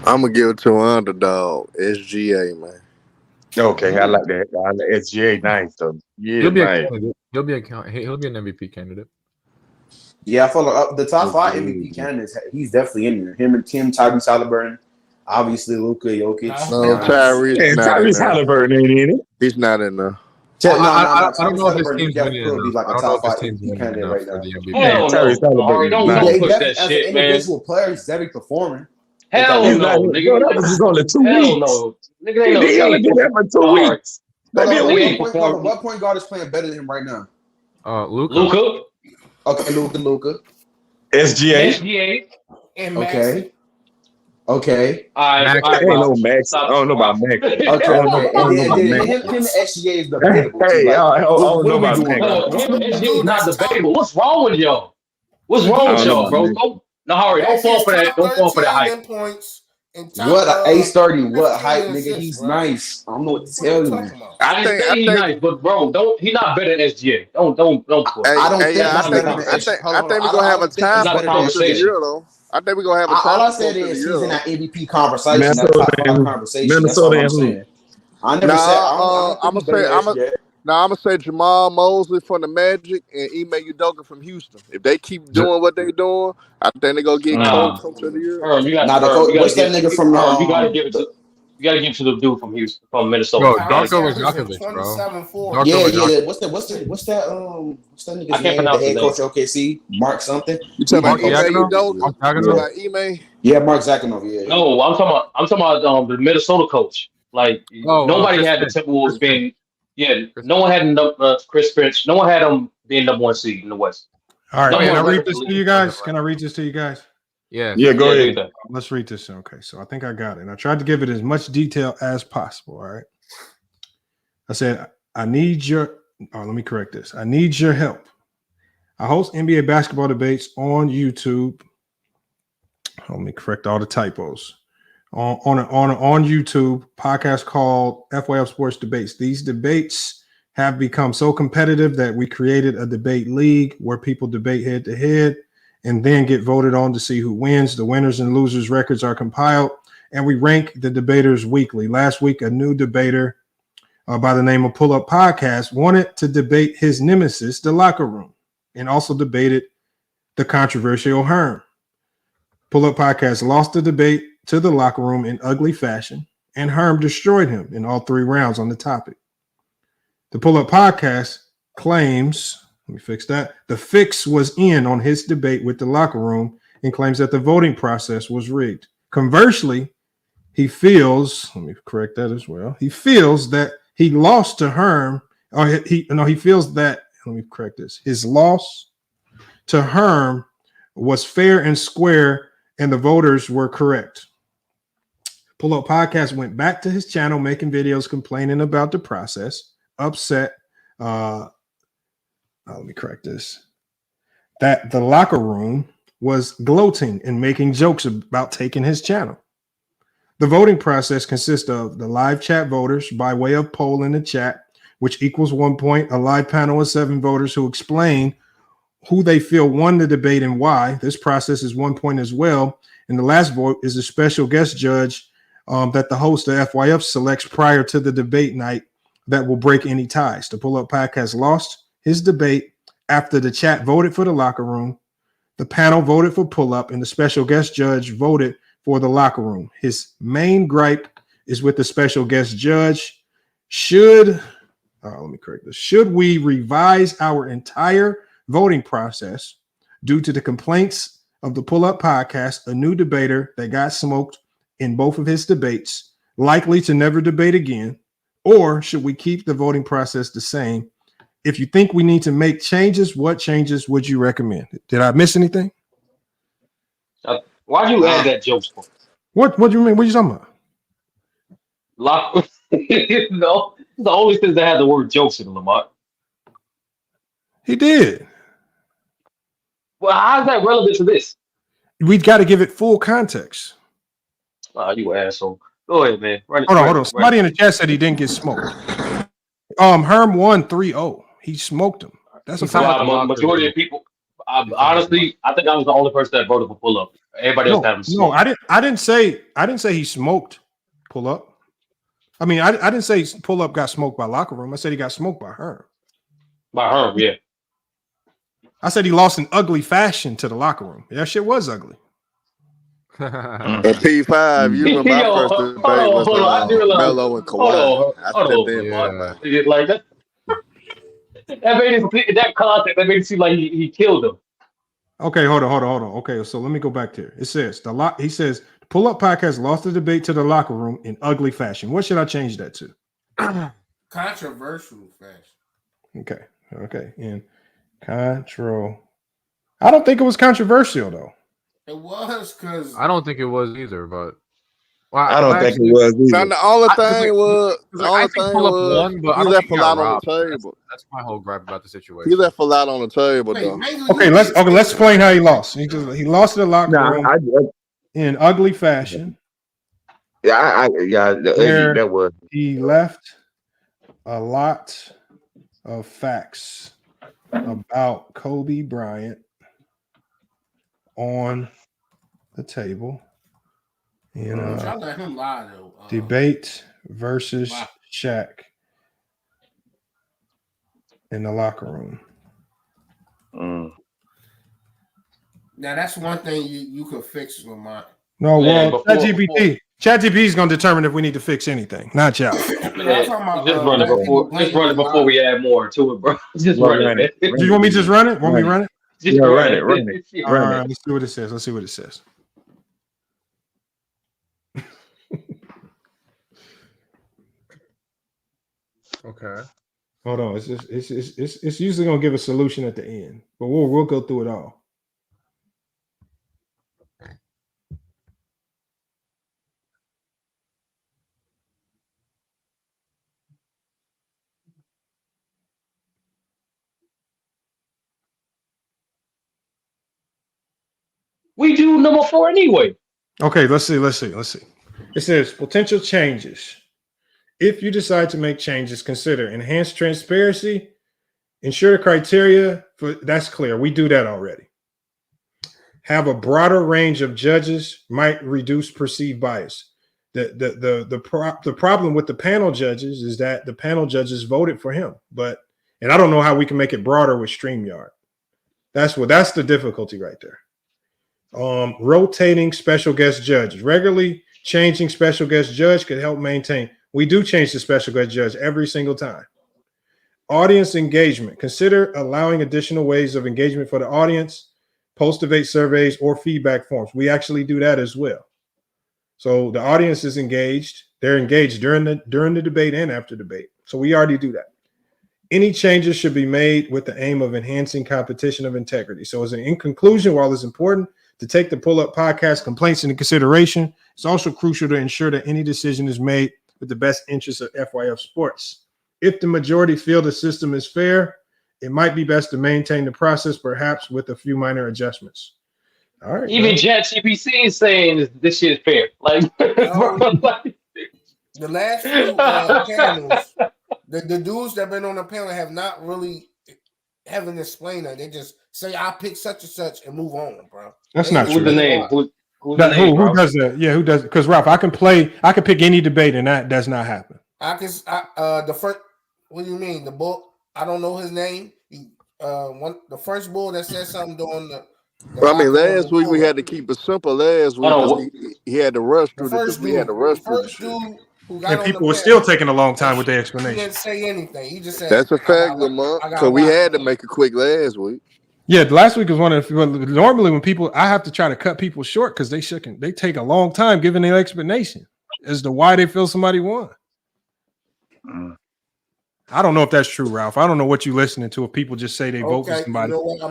I'm gonna give it to an underdog, SGA, man. Okay, I like that. I like SGA nice though. Yeah, He'll be nice. a candidate. He'll be an MVP candidate. Yeah, I feel like the top 5 MVP candidates. He's definitely in there. Him, Tyrese Halliburton, obviously Luka, Jokic. No, Tyrese not in there. Halliburton ain't in it. He's not in there. I don't know if his Halliburton team's winning could be enough. like I a don't know top if his 5 team's MVP winning candidate enough right for now. the MVP. Hell no. Ari, don't push that As shit, an man. individual player, he's definitely performing. Hell He's no, not, nigga. bro, that was just only 2 Hell weeks. no. Nigga ain't no. He only did that for 2 weeks. Maybe a week. What point guard is playing better than him right now? Luka. Okay, Luka. SGA. And Okay. Okay. Ain't no Max. I don't know about Max. Okay. I don't know about Max. Him and SGA is debatable. Hey, I don't know what are we about doing, Max. bro? Him and SGA is not debatable. What's wrong with y'all? What's The wrong dude with I don't know y'all, about bro? Max. No, Harry, don't Max fall is for that. top Don't fall for that 13 hype. in points and What top A-Sturdy? What 15 hype, in nigga? assists, He's bro. nice. I don't know what to What are tell you you. talking about? I didn't say he's nice, but bro, he's not better than SGA. Don't push. I don't think yeah, he's I better think than SGA. I think we're gonna have a It's tie not for a coach of the conversation. year, though. I think we're gonna have a tie All I for said coach of the is year, he's in though. that MVP conversation, that Minnesota top 5 and conversation. That's all I'm saying. I never said I don't think he's better than SGA. I'm gonna say Jamal Mosley from the Magic and Ime Udoka from Houston. If they keep doing what they doing, I think they gonna get coach of the year. You got what's that nigga from you gotta give it to the dude from Houston, from Minnesota. Bro, Darko Rajakovic, bro. Yeah. What's that nigga's I can't name? The pronounce his head name. coach of OKC, Mark something. You talking about Ime Zaganov? Udoka? Mark You Zaganov? talking about Ime? Yeah, Mark Zaganov. Yeah. No, I'm talking about the Minnesota coach. Like nobody Chris had the Finch. Timberwolves being. Yeah, no one had Chris Finch. No one had them being number 1 seed in the West. All right, Number can I 1 read record this in the to league. you guys? Can I read this to you guys? Yeah. Yeah, go ahead. Let's read this. Okay, so I think I got it. And I tried to give it as much detail as possible. All right. I said, I need your, let me correct this. I need your help. I host NBA basketball debates on YouTube. Let me correct all the typos. On YouTube, podcast called FYF Sports Debates. These debates have become so competitive that we created a debate league where people debate head to head and then get voted on to see who wins. The winners and losers records are compiled and we rank the debaters weekly. Last week, a new debater by the name of Pull Up Podcast wanted to debate his nemesis, the locker room, and also debated the controversial Herm. Pull Up Podcast lost the debate to the locker room in ugly fashion, and Herm destroyed him in all 3 rounds on the topic. The Pull Up Podcast claims, let me fix that, the fix was in on his debate with the locker room and claims that the voting process was rigged. Conversely, he feels, let me correct that as well, he feels that he lost to Herm, or he feels that, let me correct this, his loss to Herm was fair and square and the voters were correct. Pull Up Podcast went back to his channel making videos complaining about the process, upset, let me correct this, that the locker room was gloating and making jokes about taking his channel. The voting process consists of the live chat voters by way of poll in the chat, which equals 1 point, a live panel of 7 voters who explain who they feel won the debate and why. This process is 1 point as well. And the last vote is a special guest judge that the host of FYF selects prior to the debate night that will break any ties. The Pull Up Podcast lost his debate after the chat voted for the locker room, the panel voted for Pull Up, and the special guest judge voted for the locker room. His main gripe is with the special guest judge. Should Let me correct this. Should we revise our entire voting process due to the complaints of the Pull Up Podcast, a new debater that got smoked in both of his debates, likely to never debate again? Or should we keep the voting process the same? If you think we need to make changes, what changes would you recommend? Did I miss anything? Why'd you add that joke for? What do you mean? What are you talking about? Lock. No, it's the only thing that had the word jokes in them, Lamont. He did. Well, how's that relevant to this? We got to give it full context. You asshole. Go ahead, man. Run it. Hold on. Somebody in the chat said he didn't get smoked. Herm won 3-0. He smoked him. That's a fact. Majority of people. Honestly, I think I was the only person that voted for Pull Up. Everybody else had him smoked. No, I didn't say he smoked Pull Up. I mean, I didn't say Pull Up got smoked by Locker Room. I said he got smoked by Herm. By Herm, yeah. I said he lost in ugly fashion to the Locker Room. That shit was ugly. At P5, you remember my first debate was Melo and Kawhi. Like that. That made it, that content that made it seem like he killed him. Okay, hold on. Okay, so let me go back there. It says he says Pull Up Podcast lost the debate to the Locker Room in ugly fashion. What should I change that to? Controversial fashion. Okay. In control. I don't think it was controversial though. It was because I don't think it was either, but I don't think it was either. The only thing was, I think Pull Up won, but I he don't left think a he lot got on robbed. the table. That's my whole gripe about the situation. He left a lot on the table, though. Okay, let's explain how he lost. He lost to the Locker Room in ugly fashion. That was. He left a lot of facts about Kobe Bryant on the table in y'all let him lie though. Debate versus Shaq in the Locker Room. Now that's one thing you could fix, Lamont. No, well, ChatGPT is going to determine if we need to fix anything, not y'all. Just run it before we add more to it, bro. Just run it. Do you want me to just run it? Want me to run it? Just run it. All right, let's see what it says. Okay. Hold on. It's usually gonna give a solution at the end, but we'll go through it all. We do number 4 anyway. Okay, let's see. It says potential changes. If you decide to make changes, consider enhanced transparency, ensure the criteria for that's clear. We do that already. Have a broader range of judges might reduce perceived bias. The problem with the panel judges is that the panel judges voted for him, and I don't know how we can make it broader with StreamYard. That's the difficulty right there. Rotating special guest judges. Regularly changing special guest judge could help maintain. We do change the special guest judge every single time. Audience engagement. Consider allowing additional ways of engagement for the audience, post-debate surveys, or feedback forms. We actually do that as well. So the audience is engaged. They're engaged during the debate and after debate. So we already do that. Any changes should be made with the aim of enhancing competition of integrity. So in conclusion, while it's important to take the Pull Up Podcast complaints into consideration, it's also crucial to ensure that any decision is made with the best interests of FYF sports. If the majority feel the system is fair, it might be best to maintain the process, perhaps with a few minor adjustments. All right. Even ChatGPT is saying this shit is fair. Like, the last few panels, the dudes that have been on the panel have not really haven't explained that. They just say, "I pick such and such" and move on, bro. That's not true. Who's the name? Who Who does that? Yeah, who does? Because Ralph, I can pick any debate, and that does not happen. The first. What do you mean? The bull? I don't know his name. The first bull that said something during the. Well, I mean, last week we had to keep it simple. Last week he had to rush through the. We had to rush through the. who got And on the people were panel, still taking a long time with their he explanation. didn't say anything. He just said, That's a I fact, got Lamont. I got Because we locked had to up. make it quick last week. Yeah, last week was one of normally when people I have to try to cut people short because they take a long time giving their explanation as to why they feel somebody won. I don't know if that's true, Ralph. I don't know what you're listening to if people just say they vote for Okay, somebody. you know what?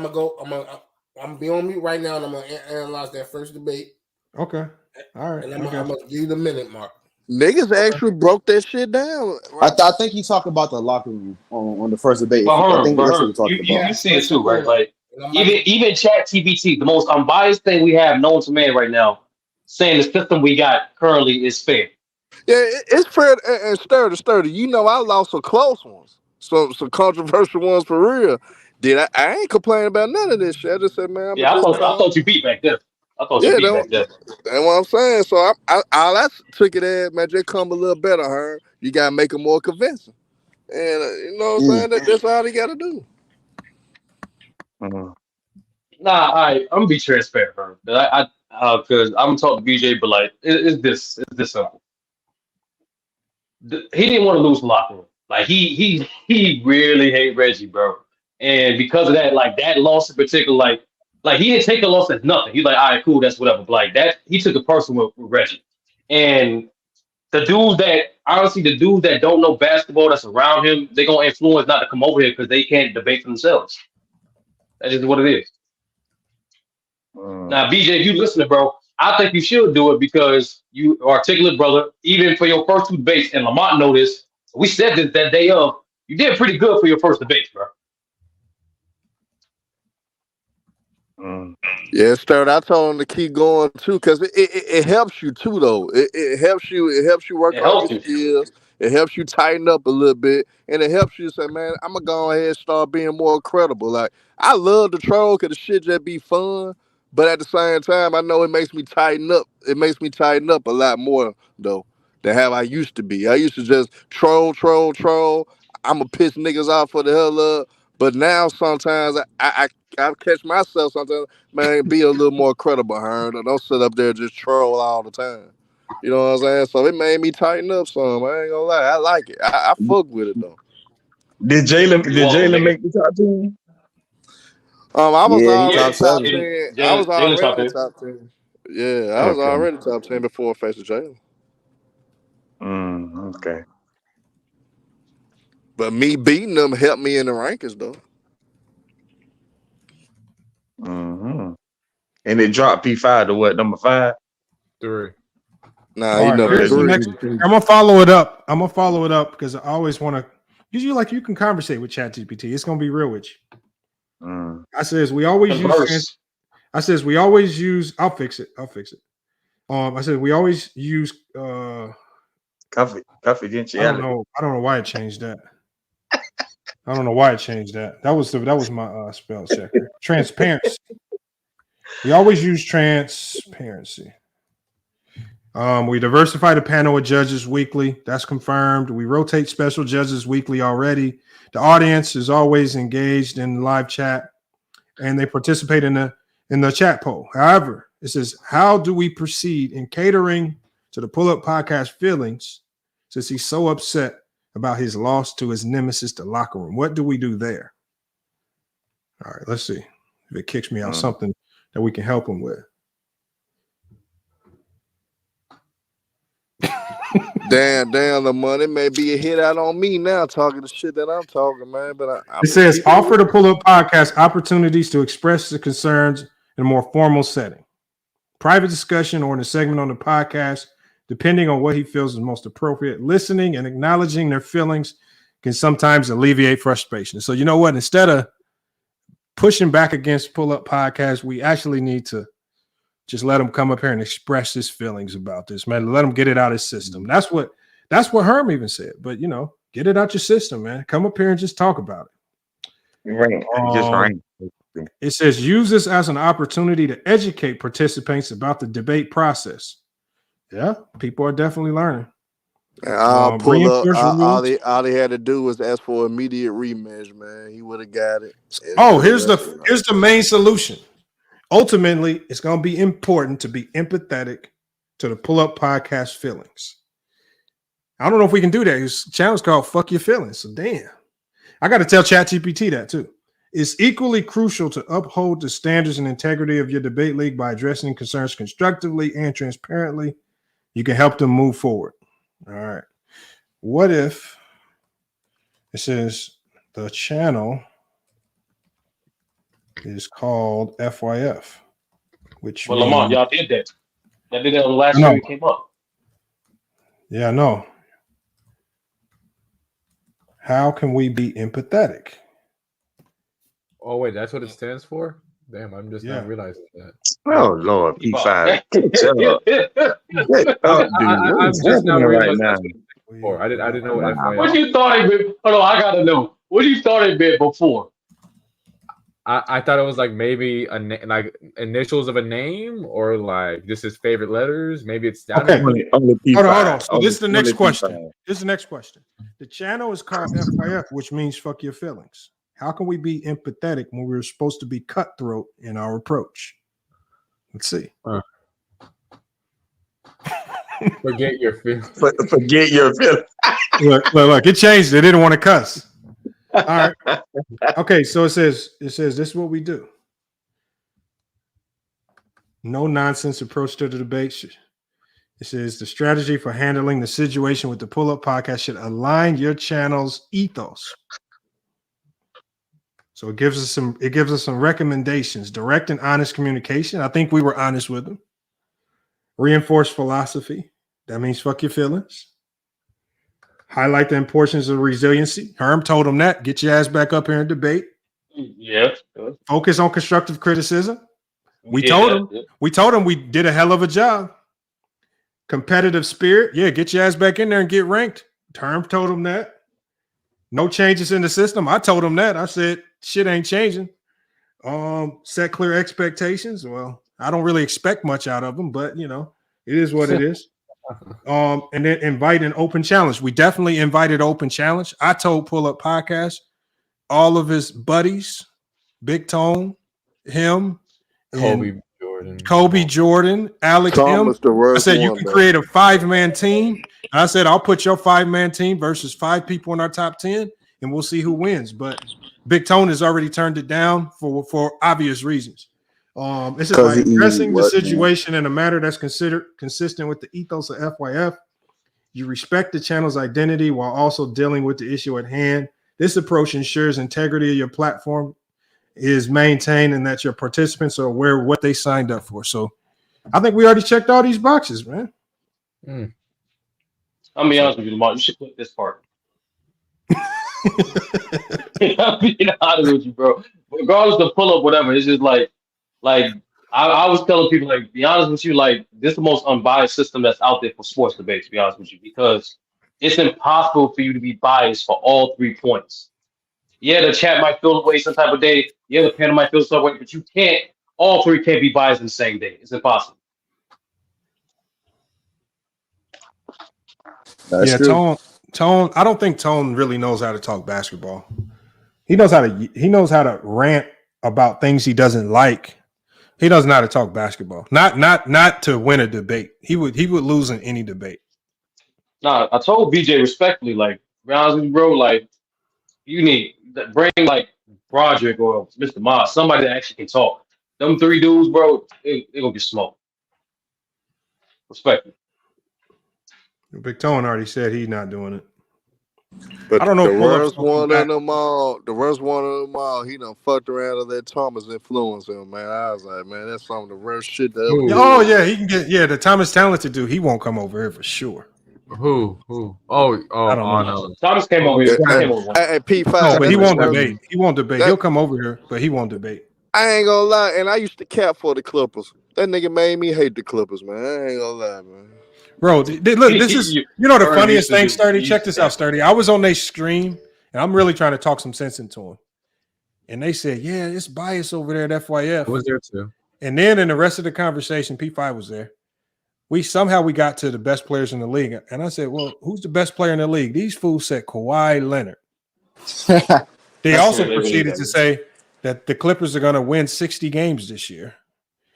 I'm gonna be on mute right now, and I'm gonna analyze that first debate. Okay, all right. And I'm gonna give you the minute mark. Niggas actually broke that shit down. I think he's talking about the locker room on the first debate. But I think that's what Herm, we're talking you about. see it too, right? Like even ChatGPT, the most unbiased thing we have known to man right now, saying the system we got currently is fair. Yeah, it's fair and sturdy. You know, I lost some close ones, some controversial ones for real. I ain't complaining about none of this shit. I just said, man, I'm Yeah, I just thought you beat back there. I thought you yeah, beat back there. that's what I'm saying. So all I took it as, man, just come a little better, her. You gotta make it more convincing, and you know what I'm saying. That's all he gotta do. Nah, I'm gonna be transparent, Herm. Because I'm talking to BJ, but like it's this simple. He didn't want to lose the locker room. Like he really hate Reggie, bro. And because of that, like that loss in particular, like he didn't take the loss as nothing. He's like, all right, cool, that's whatever. But like that, he took it personal with Reggie. And the dudes that don't know basketball that's around him, they're gonna influence not to come over here because they can't debate for themselves. That is what it is. Now, BJ, if you listening, bro, I think you should do it because you articulate, brother. Even for your first two debates, and Lamont noticed, we said this that day of. You did pretty good for your first debate, bro. Yeah, Stern. I told him to keep going too, because it helps you too, though. It helps you work It on your helps you. skills. It helps you tighten up a little bit, and it helps you say, man, I'm gonna go ahead and start being more credible. Like I love the troll because the shit just be fun, but at the same time, I know it makes me tighten up. It makes me tighten up a lot more though than how I used to be. I used to just troll. I'm gonna piss niggas off for the hell of. But now sometimes I catch myself sometimes, man, be a little more credible, Hearn. Don't sit up there and just troll all the time. You know what I'm saying? So it made me tighten up some. I ain't gonna lie. I like it. I fuck with it though. Did Jalen make the top 10? I was Yeah, he already top top 7. 10. I was Jalen top already 10. top 10. Yeah, I was Okay. already top 10 before I faced Jalen. Okay. But me beating them helped me in the rankings though. And it dropped P5 to what, number 5? 3. Nah, All he right, number here's the 3. next. I'm gonna follow it up. Because I always want to. Usually, like you can conversate with ChatGPT. It's gonna be real with you. I says we always use. I says we always use. I'll fix it. I said we always use. Coffee I don't know why it changed that. That was my spell checker. Transparency. We always use transparency. We diversify the panel of judges weekly. That's confirmed. We rotate special judges weekly already. The audience is always engaged in live chat, and they participate in the chat poll. However, it says, how do we proceed in catering to the Pull Up Podcast feelings since he's so upset about his loss to his nemesis, the locker room? What do we do there? All right, let's see if it kicks me out something that we can help him with. Damn, the money may be a hit out on me now talking the shit that I'm talking, man. But It says offer the Pull Up Podcast opportunities to express the concerns in a more formal setting. Private discussion or in a segment on the podcast, depending on what he feels is most appropriate. Listening and acknowledging their feelings can sometimes alleviate frustration. So you know what? Instead of pushing back against Pull Up Podcast, we actually need to just let him come up here and express his feelings about this, man. Let him get it out of his system. That's what Herm even said. But you know, get it out your system, man. Come up here and just talk about it. Right. It says use this as an opportunity to educate participants about the debate process. Yeah, people are definitely learning. I'll pull up. All he had to do was ask for immediate rematch, man. He would have got it. Here's the main solution. Ultimately, it's going to be important to be empathetic to the Pull Up Podcast feelings. I don't know if we can do that. His channel's called Fuck Your Feelings. So damn. I got to tell ChatGPT that too. It's equally crucial to uphold the standards and integrity of your debate league by addressing concerns constructively and transparently. You can help them move forward. All right. What if it says the channel is called FYF, which Well, Lamont, means... y'all did that. Y'all did that on the last No. show you came up. Yeah, no. How can we be empathetic? Oh wait, that's what it stands for. Damn, I'm just Yeah. not realizing that. Oh Lord, P5. Shut up. Shut up, dude. What I'm is just now happening right realizing now? that's what it stands for. I didn't know what Wow. What FYF. you thought it meant? Hold on, I gotta know. What you thought it meant before? I thought it was like maybe like initials of a name, or like just his favorite letters. Maybe it's down. Okay. Only Hold on. So Only, this is the next only question. P5. This is the next question. The channel is called FYF, which means fuck your feelings. How can we be empathetic when we're supposed to be cutthroat in our approach? Let's see. Forget your feelings. Forget your feelings. Look, it changed. They didn't want to cuss. All right. Okay, so it says this is what we do. No nonsense approach to the debate. It says the strategy for handling the situation with the pull-up podcast should align your channel's ethos. So it gives us some recommendations. Direct and honest communication. I think we were honest with them. Reinforce philosophy. That means fuck your feelings. Highlight the importance of resiliency. Herm told him that. Get your ass back up here and debate. Yeah. Focus on constructive criticism. We Yeah, told him. yeah. We told him we did a hell of a job. Competitive spirit. Yeah, get your ass back in there and get ranked. Herm told him that. No changes in the system. I told him that. I said shit ain't changing. Set clear expectations. Well, I don't really expect much out of them, but you know, it is what it is. And then invite an open challenge. We definitely invited open challenge. I told Pull Up Podcast, all of his buddies, Big Tone, him, and Kobe Jordan, Alex Thomas, M. the I worst said you one, can bro. create a 5-man team. I said I'll put your 5-man team versus 5 people in our top 10, and we'll see who wins. But Big Tone has already turned it down for obvious reasons. This is by addressing the situation in a manner that's considered consistent with the ethos of FYF. You respect the channel's identity while also dealing with the issue at hand. This approach ensures integrity of your platform is maintained and that your participants are aware of what they signed up for. So I think we already checked all these boxes, man. I'll be honest with you, Lamont. You should clip this part. I'm being honest with you, bro. Regardless of pull up, whatever, it's just like I was telling people, like, be honest with you, like, this is the most unbiased system that's out there for sports debates, to be honest with you, because it's impossible for you to be biased for all 3 points. Yeah, the chat might feel the way some type of day. Yeah, the panel might feel some way, but you can't. All 3 can't be biased in the same day. It's impossible. That's yeah, true. Tone. I don't think Tone really knows how to talk basketball. He knows how to rant about things he doesn't like. He doesn't know how to talk basketball. Not to win a debate. He would lose in any debate. Nah, I told BJ respectfully, like, be honest with you, bro, like, you need to bring like Broderick or Mr. Moss, somebody that actually can talk. Them 3 dudes, bro, they gonna get smoked. Respect. Big Tone already said he's not doing it. But I don't know the if Pull Up's worst gonna come one back. in them all, he done fucked around and let Thomas influence him, man. I was like, man, that's some of the worst shit that ever did. Oh yeah, he can get the Thomas Talented dude. He won't come over here for sure. Who? I don't know. Thomas came over here. And P5, No, but he that's won't the worst. debate. He won't debate. He'll come over here, but he won't debate. I ain't gonna lie, and I used to cap for the Clippers. That nigga made me hate the Clippers, man. I ain't gonna lie, man. Bro, look, this is the funniest thing, Sturdy. Check this out, Sturdy. I was on their stream, and I'm really trying to talk some sense into him. And they said, yeah, it's bias over there at FYF. I was there too. And then in the rest of the conversation, P5 was there. We got to the best players in the league. And I said, well, who's the best player in the league? These fools said Kawhi Leonard. They also proceeded to say that the Clippers are going to win 60 games this year.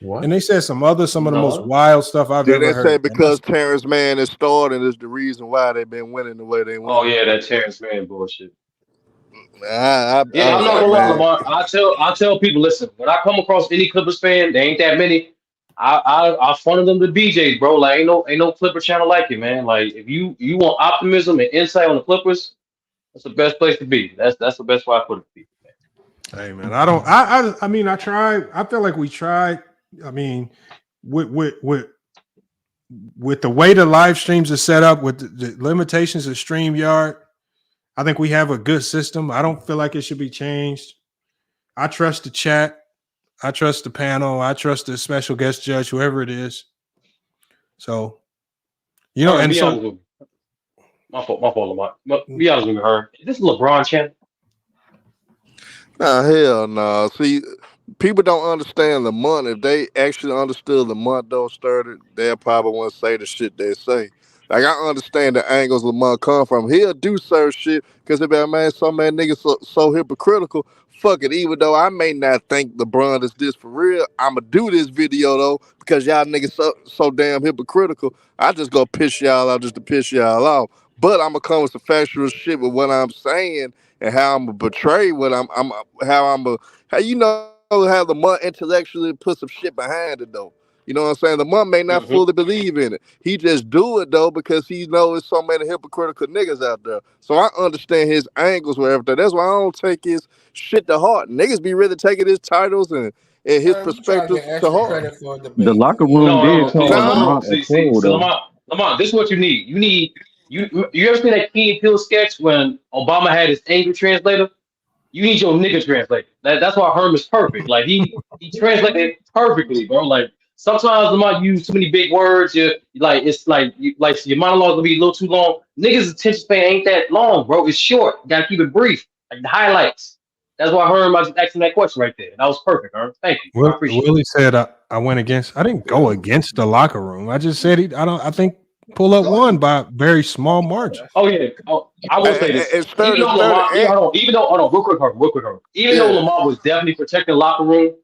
And they said some of the most wild stuff I've Did ever they say heard. because Terrence Mann is starting is the reason why they've been winning the way they win? Oh yeah, that Terrence Mann bullshit. I Yeah, I'm was not like, gonna lie, man. Lamar. I tell people, listen, when I come across any Clippers fan, there ain't that many. I funnel them to BJ's, bro. Like ain't no Clipper channel like it, man. Like if you want optimism and insight on the Clippers, that's the best place to be. That's the best way I put it to people. Hey man, I mean I tried. I feel like we tried. I mean, with the way the live streams are set up, with the limitations of StreamYard, I think we have a good system. I don't feel like it should be changed. I trust the chat. I trust the panel. I trust the special guest judge, whoever it is. So, you know, All right, and be honest so with me. My fault, Lamar. Be honest with me, her. Is this LeBron channel? Nah, hell no. See, people don't understand Lamont. If they actually understood Lamont don't started, they'll probably want to say the shit they say. Like I understand the angles Lamont come from. He'll do certain shit because if that man, some man niggas so hypocritical. Fuck it. Even though I may not think LeBron is this for real, I'ma do this video though because y'all niggas so damn hypocritical. I just go piss y'all out just to piss y'all off. But I'ma come with some factual shit with what I'm saying and how I'm gonna portray what how you know how the month intellectually put some shit behind it though. You know what I'm saying? The month may not fully believe in it. He just do it though because he knows so many hypocritical niggas out there. So I understand his angles with everything. That's why I don't take his shit to heart. Niggas be really taking his titles and his You try to perspectives get to extra heart. credit for a The debate. locker room did See, call no. Lamont a See, troll though. Lamar, this is what you need. You ever seen that Key and Peele sketch when Obama had his anger translator? You need your nigga translator. That's why Herm is perfect. Like he translated perfectly, bro. Like sometimes Lamar use too many big words. It's like your monologue will be a little too long. Niggas' attention span ain't that long, bro. It's short. You gotta keep it brief. Like the highlights. That's why Herm, I just asked him that question right there. That was perfect, Herm. Thank you. I appreciate it. Willie said I went against. I didn't go against the locker room. I just said I think pull up won by a very small margin. Oh yeah. I will say this. It's 30, Hold on, real quick, Herm. Even though Lamar was definitely protecting the locker room,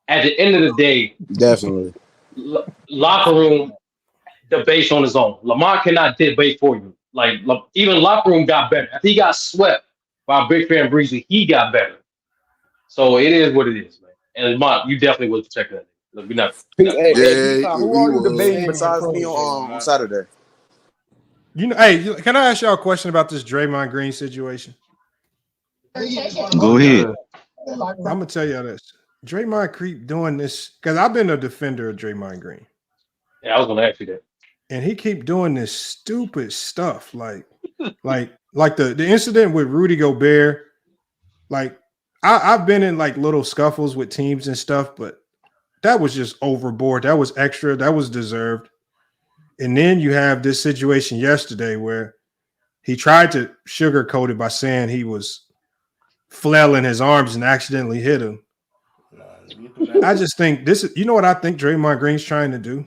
at the end of the day, Definitely. locker room debates on his own. Lamar cannot debate for you. Like even locker room got better. After he got swept by Big Fan Breezy, he got better. So it is what it is, man. And Lamar, you definitely was protecting that. Look, we not. Hey, Yeah, P-Top, who he are you was. debating besides me on Saturday? You know, hey, can I ask y'all a question about this Draymond Green situation? Go ahead. I'm gonna tell y'all this. Draymond keep doing this because I've been a defender of Draymond Green. Yeah, I was gonna ask you that. And he keep doing this stupid stuff, like the incident with Rudy Gobert. Like I've been in like little scuffles with teams and stuff, but that was just overboard. That was extra. That was deserved. And then you have this situation yesterday where he tried to sugarcoat it by saying he was flailing his arms and accidentally hit him. I just think this is, you know what I think Draymond Green's trying to do?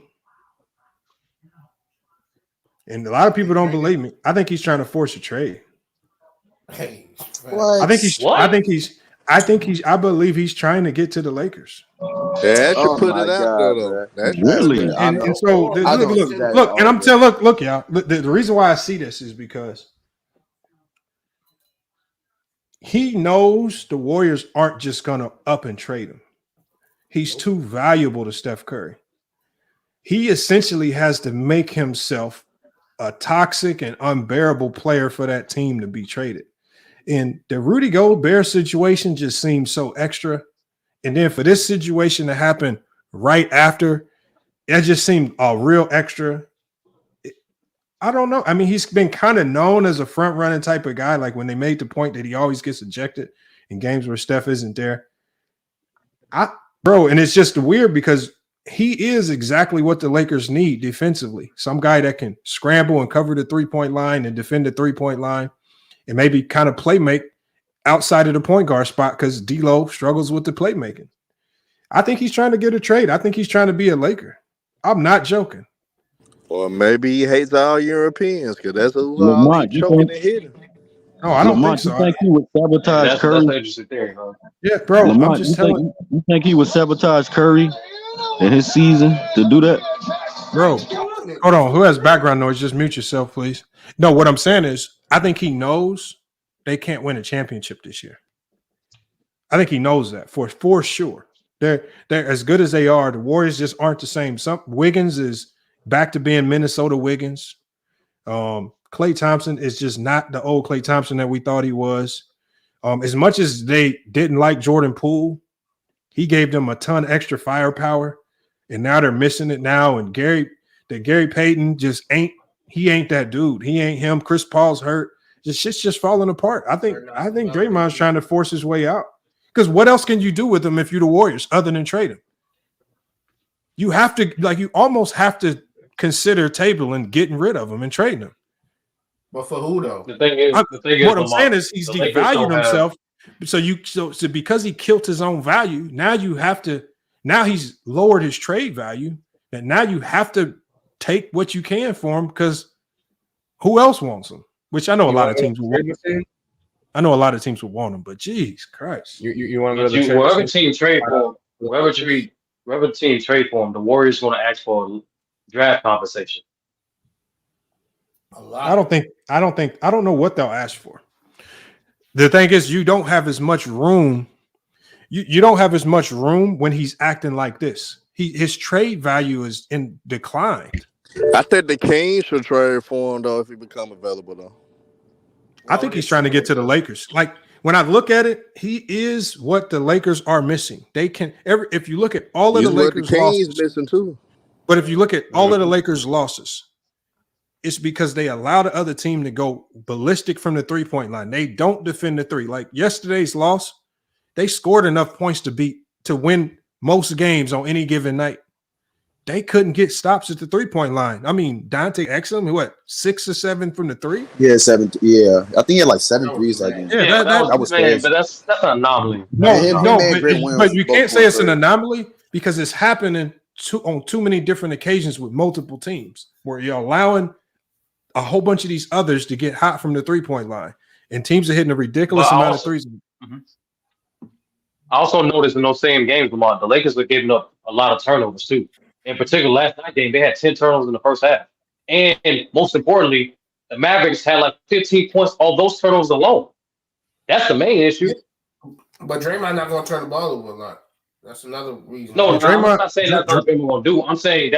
And a lot of people don't believe me. I think he's trying to force a trade. What? I believe he's trying to get to the Lakers. Yeah, Oh put my it out God, there though. Really? And so look, and I'm telling look, y'all. The reason why I see this is because he knows the Warriors aren't just gonna up and trade him. He's too valuable to Steph Curry. He essentially has to make himself a toxic and unbearable player for that team to be traded. And the Rudy Gobert situation just seems so extra. And then for this situation to happen right after, it just seemed a real extra. I don't know. I mean, he's been kind of known as a front running type of guy. Like when they made the point that he always gets ejected in games where Steph isn't there. And it's just weird because he is exactly what the Lakers need defensively. Some guy that can scramble and cover the 3-point line and defend the 3-point line and maybe kind of play make outside of the point guard spot because D'Lo struggles with the playmaking. I think he's trying to get a trade. I think he's trying to be a Laker. I'm not joking. Or maybe he hates all Europeans because that's all he Lamont, you choking think? and hitting. No, I don't Lamont, think so. you think he would sabotage That's Curry? an interesting theory, huh? Yeah, bro. Lamont, I'm just telling you think he would sabotage Curry in his season to do that? Bro, hold on. Who has background noise? Just mute yourself, please. No, what I'm saying is, I think he knows they can't win a championship this year. I think he knows that for sure. They're as good as they are. The Warriors just aren't the same. Wiggins is back to being Minnesota Wiggins. Klay Thompson is just not the old Klay Thompson that we thought he was. As much as they didn't like Jordan Poole, he gave them a ton of extra firepower, and now they're missing it now. And Gary Payton just ain't that dude. He ain't him. Chris Paul's hurt. Shit's just falling apart. I think Draymond's trying to force his way out. Because what else can you do with him if you're the Warriors other than trade him? You have to, you almost have to consider tabling getting rid of him and trading him. But for who though? The thing is, what I'm saying is he's devalued himself. So because he killed his own value, now he's lowered his trade value, and now you have to take what you can for him because who else wants him? Which I know a lot of teams will want him. I know a lot of teams will want him, but geez Christ. You want to go to the whoever team trade for whoever team trade for him, the Warriors going to ask for draft compensation. I don't know what they'll ask for. The thing is, you don't have as much room. You don't have as much room when he's acting like this. His trade value is in decline. I think the Kings should trade for him though if he become available though. I think he's trying to get to the Lakers. Like when I look at it, he is what the Lakers are missing. They can if you look at all of the Lakers losses, missing too. But if you look at all of the Lakers losses, it's because they allow the other team to go ballistic from the 3-point line. They don't defend the three. Like yesterday's loss, they scored enough points to win most games on any given night. They couldn't get stops at the 3-point line. I mean, Dante Exum, 6 or 7 from the 3? Yeah, 7. Yeah, I think he had like 7 threes that game. Yeah, that was crazy. But that's an anomaly. But you can't say it's an anomaly because it's happening on too many different occasions with multiple teams where you're allowing a whole bunch of these others to get hot from the 3-point line, and teams are hitting a ridiculous amount of threes. I also noticed in those same games, Lamar, the Lakers were giving up a lot of turnovers too. In particular, last night game, they had 10 turnovers in the first half. And most importantly, the Mavericks had like 15 points all those turnovers alone. That's the main issue. But Draymond not going to turn the ball over a lot. That's another reason. No, I'm not saying that's what Draymond going to do. I'm saying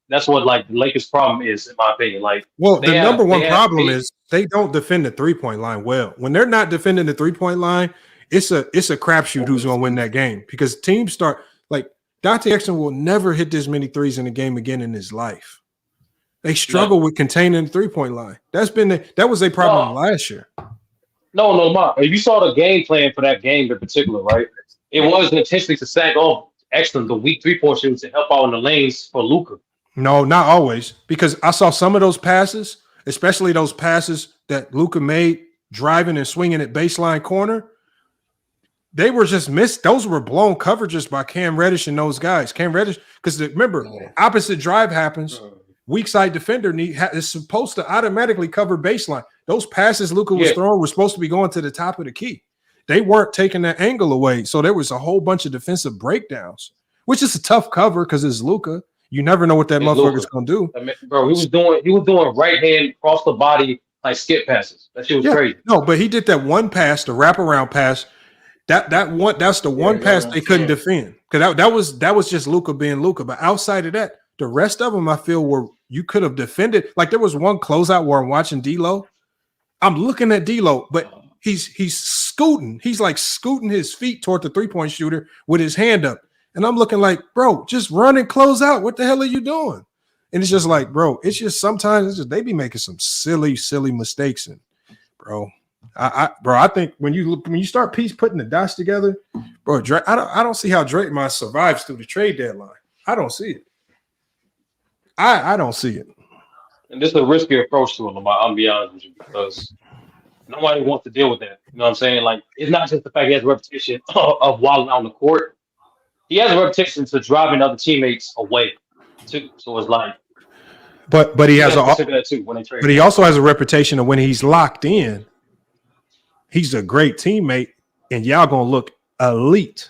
that's what like the Lakers' problem is, in my opinion. Like, the number one problem is they don't defend the 3-point line well. When they're not defending the 3-point line, it's a crapshoot who's going to win that game because teams start like Dante Exum will never hit this many threes in a game again in his life. They struggle with containing the 3-point line. That was a problem last year. No, Mark. If you saw the game plan for that game in particular, right? It wasn't intentionally to sack off Exum the weak 3-point shooters to help out in the lanes for Luka. No, not always, because I saw some of those passes, especially those passes that Luka made driving and swinging at baseline corner. They were just missed. Those were blown coverages by Cam Reddish and those guys. Cam Reddish, because remember, opposite drive happens. Weak side defender is supposed to automatically cover baseline. Those passes Luka was throwing were supposed to be going to the top of the key. They weren't taking that angle away. So there was a whole bunch of defensive breakdowns, which is a tough cover because it's Luka. You never know what that motherfucker's going to do. I mean, bro, he was doing right hand across the body like skip passes. That shit was crazy. No, but he did that one pass, the wraparound pass. That's the one pass they couldn't defend because that was just Luka being Luka. But outside of that, the rest of them I feel were you could have defended. Like there was one closeout where I'm watching D'Lo. I'm looking at D'Lo, but he's scooting. He's like scooting his feet toward the 3-point shooter with his hand up, and I'm looking like, bro, just run and close out. What the hell are you doing? And it's just like, bro, it's just sometimes they be making some silly mistakes, and bro. I think when you start putting the dots together, bro, I don't see how Draymond survives through the trade deadline. I don't see it. I don't see it. And this is a risky approach to it, Lamar. I'll be honest with you, because nobody wants to deal with that. You know what I'm saying? Like, it's not just the fact he has a reputation of wilding on the court. He has a reputation to driving other teammates away too. So it's like, but he has that too when they trade. But he also has a reputation of when he's locked in. He's a great teammate, and y'all gonna look elite.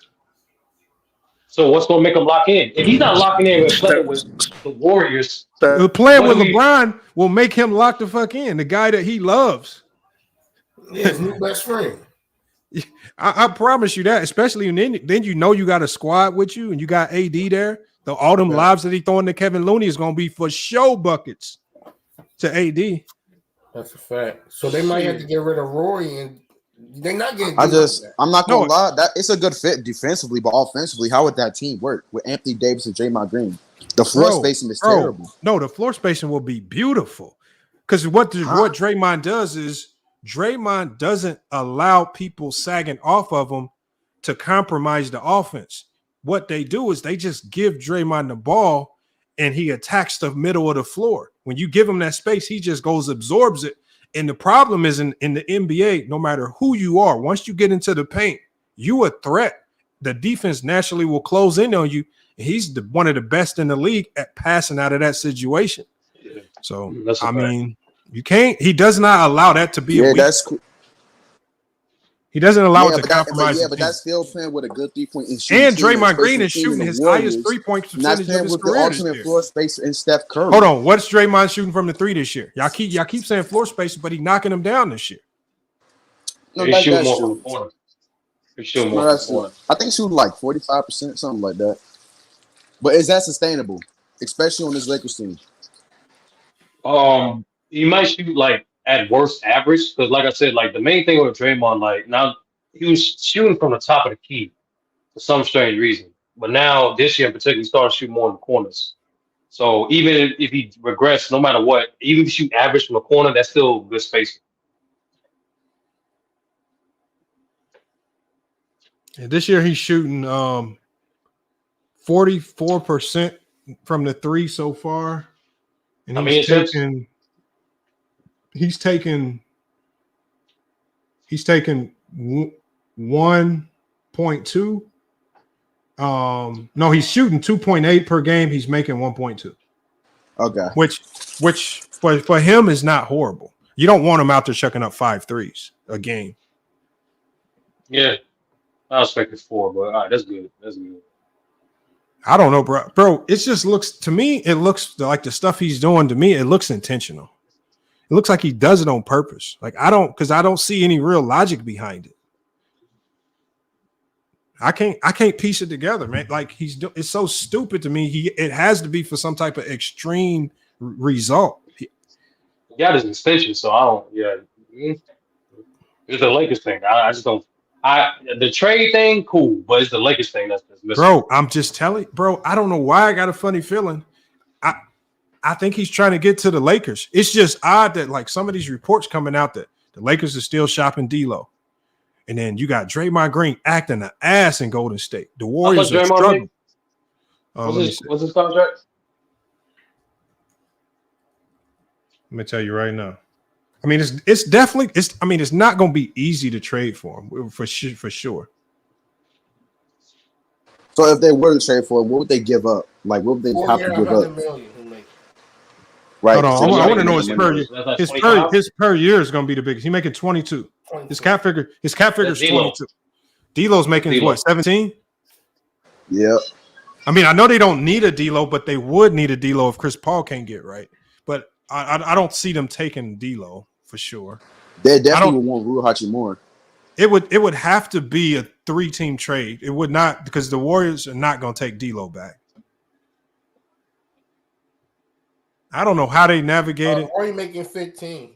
So what's going to make him lock in? If he's not locking in and playing with the Warriors, Playing what with do we? LeBron will make him lock the fuck in. The guy that he loves. Yeah, his new best friend. I promise you that, especially then you know you got a squad with you and you got AD there. All them lobs that he throwing to Kevin Looney is going to be for show buckets to AD. That's a fact. So they might have to get rid of Rory, and they're not getting. I'm not gonna lie. That it's a good fit defensively, but offensively, how would that team work with Anthony Davis and Draymond Green? The floor spacing is terrible. No, the floor spacing will be beautiful because what Draymond does is Draymond doesn't allow people sagging off of him to compromise the offense. What they do is they just give Draymond the ball and he attacks the middle of the floor. When you give him that space, he just goes, absorbs it. And the problem is in the NBA, no matter who you are, once you get into the paint, you a threat. The defense naturally will close in on you. He's one of the best in the league at passing out of that situation. So, I mean, you can't. He does not allow that to be a weakness. He doesn't allow it to compromise. But that's still playing with a good 3-point shooting. And Draymond Green is shooting his highest 3-point percentage of his career this year. Floor space and Steph Curry. Hold on, what's Draymond shooting from the 3 this year? Y'all keep saying floor space, but he's knocking them down this year. No, he's shooting more from the corner. He's shooting more from the corner. I think he's shooting like 45%, something like that. But is that sustainable, especially on this Lakers team? He might shoot like at worst average, because like I said, like the main thing with Draymond, like now he was shooting from the top of the key for some strange reason, but now this year in particular, he started shooting more in the corners. So even if he regrets, no matter what, even if you shoot average from the corner, that's still good spacing. And this year he's shooting 44% from the 3 so far, and he's taken 1.2. No, he's shooting 2.8 per game. He's making 1.2. Okay. Which for him is not horrible. You don't want him out there chucking up 5 threes a game. Yeah. I was expecting 4, but all right, that's good. That's good. I don't know, bro. It just looks to me, it looks like the stuff he's doing to me, it looks intentional. It looks like he does it on purpose. Like I don't see any real logic behind it. I can't piece it together, man. Like it's so stupid to me. It has to be for some type of extreme result. He got his extension, so I don't. Yeah, it's the Lakers thing. I just don't. The trade thing, cool, but it's the Lakers thing that's missing. Bro, I'm just telling, bro. I don't know why I got a funny feeling. I think he's trying to get to the Lakers. It's just odd that like some of these reports coming out that the Lakers are still shopping D'Lo. And then you got Draymond Green acting an ass in Golden State. The Warriors are struggling. What's his contract? Let me tell you right now. I mean, it's definitely it's not going to be easy to trade for him for sure. So if they were to trade for him, what would they give up? Like, what would they have to give up? Right. Hold on, I want to know his per year. His per year is going to be the biggest. He's making 22. His cap figure is 22. D'Lo's making what, 17? Yeah. I mean, I know they don't need a D'Lo, but they would need a D'Lo if Chris Paul can't get right. But I don't see them taking D'Lo for sure. They definitely would want Rui Hachimura. It would have to be a 3-team trade. It would not, because the Warriors are not going to take D'Lo back. I don't know how they navigate it. Or you making 15.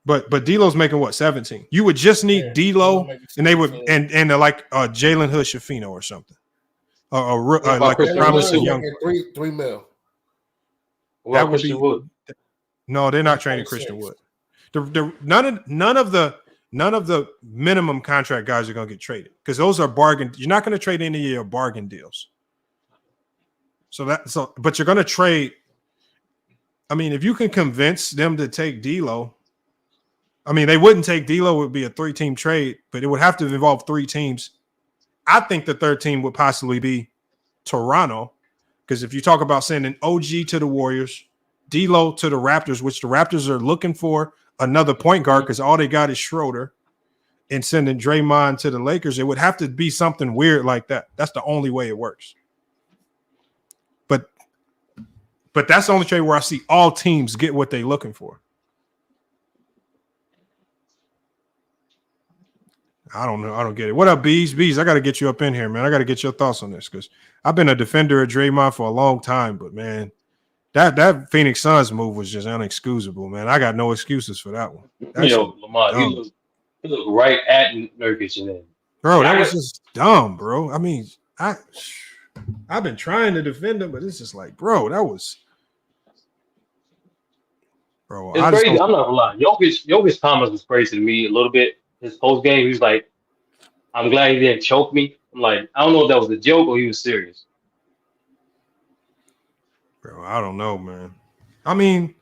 But D'Lo's making what, 17? You would just need D'Lo, and they would and like Jalen Hood-Schifino or something, like a promising young $3 million. That would be Wood. No, they're not trading Christian Wood. None of the minimum contract guys are going to get traded because those are bargain. You're not going to trade any of your bargain deals. But you're going to trade. I mean, if you can convince them to take D'Lo, I mean, they wouldn't take D'Lo. It would be a 3-team trade, but it would have to involve 3 teams. I think the third team would possibly be Toronto, because if you talk about sending OG to the Warriors, D'Lo to the Raptors, which the Raptors are looking for another point guard because all they got is Schroeder, and sending Draymond to the Lakers, it would have to be something weird like that. That's the only way it works. But that's the only trade where I see all teams get what they're looking for. I don't know. I don't get it. What up, Bees? Bees, I got to get you up in here, man. I got to get your thoughts on this because I've been a defender of Draymond for a long time, but man, that Phoenix Suns move was just inexcusable, man. I got no excuses for that one. That shit was Lamont, dumb. he looked right at Nurkic and then. Bro, that was just dumb, bro. I mean, I've been trying to defend him, but it's just like, bro, that was. Bro, It's crazy. I'm not gonna lie. Jokic's comments was crazy to me a little bit. His post game, he was like, "I'm glad he didn't choke me." I'm like, I don't know if that was a joke or he was serious. Bro, I don't know, man. I mean,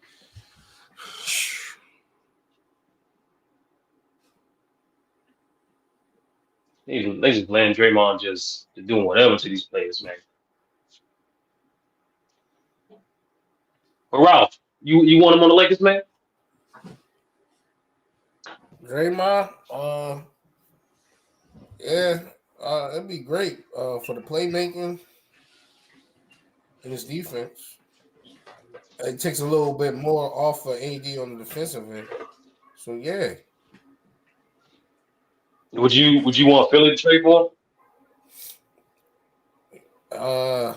they just letting Draymond just doing whatever to these players, man. But Ralph, you want him on the Lakers, man? Draymond, yeah, it'd be great for the playmaking and his defense. It takes a little bit more off of AD on the defensive end. So yeah. Would you want Philly to trade for him?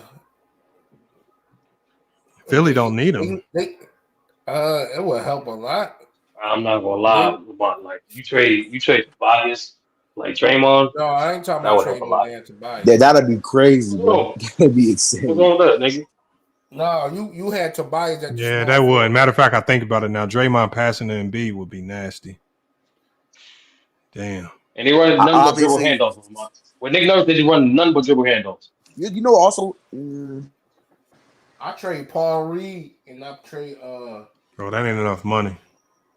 Philly don't need him. It would help a lot. I'm not gonna lie, Lamont. Like you trade Tobias, like Draymond. No, I ain't talking about trading man Tobias. Yeah, that'd be crazy, bro. That'd be insane. What's wrong with that, nigga? No, you had Tobias at the Yeah, that would. Matter of fact, I think about it now. Draymond passing to Embiid would be nasty. Damn. And they run none but dribble handoffs, Lamont. With Nick Nurse, they just run none but dribble handoffs. You know, also, I trade Paul Reed and I trade. Bro, that ain't enough money.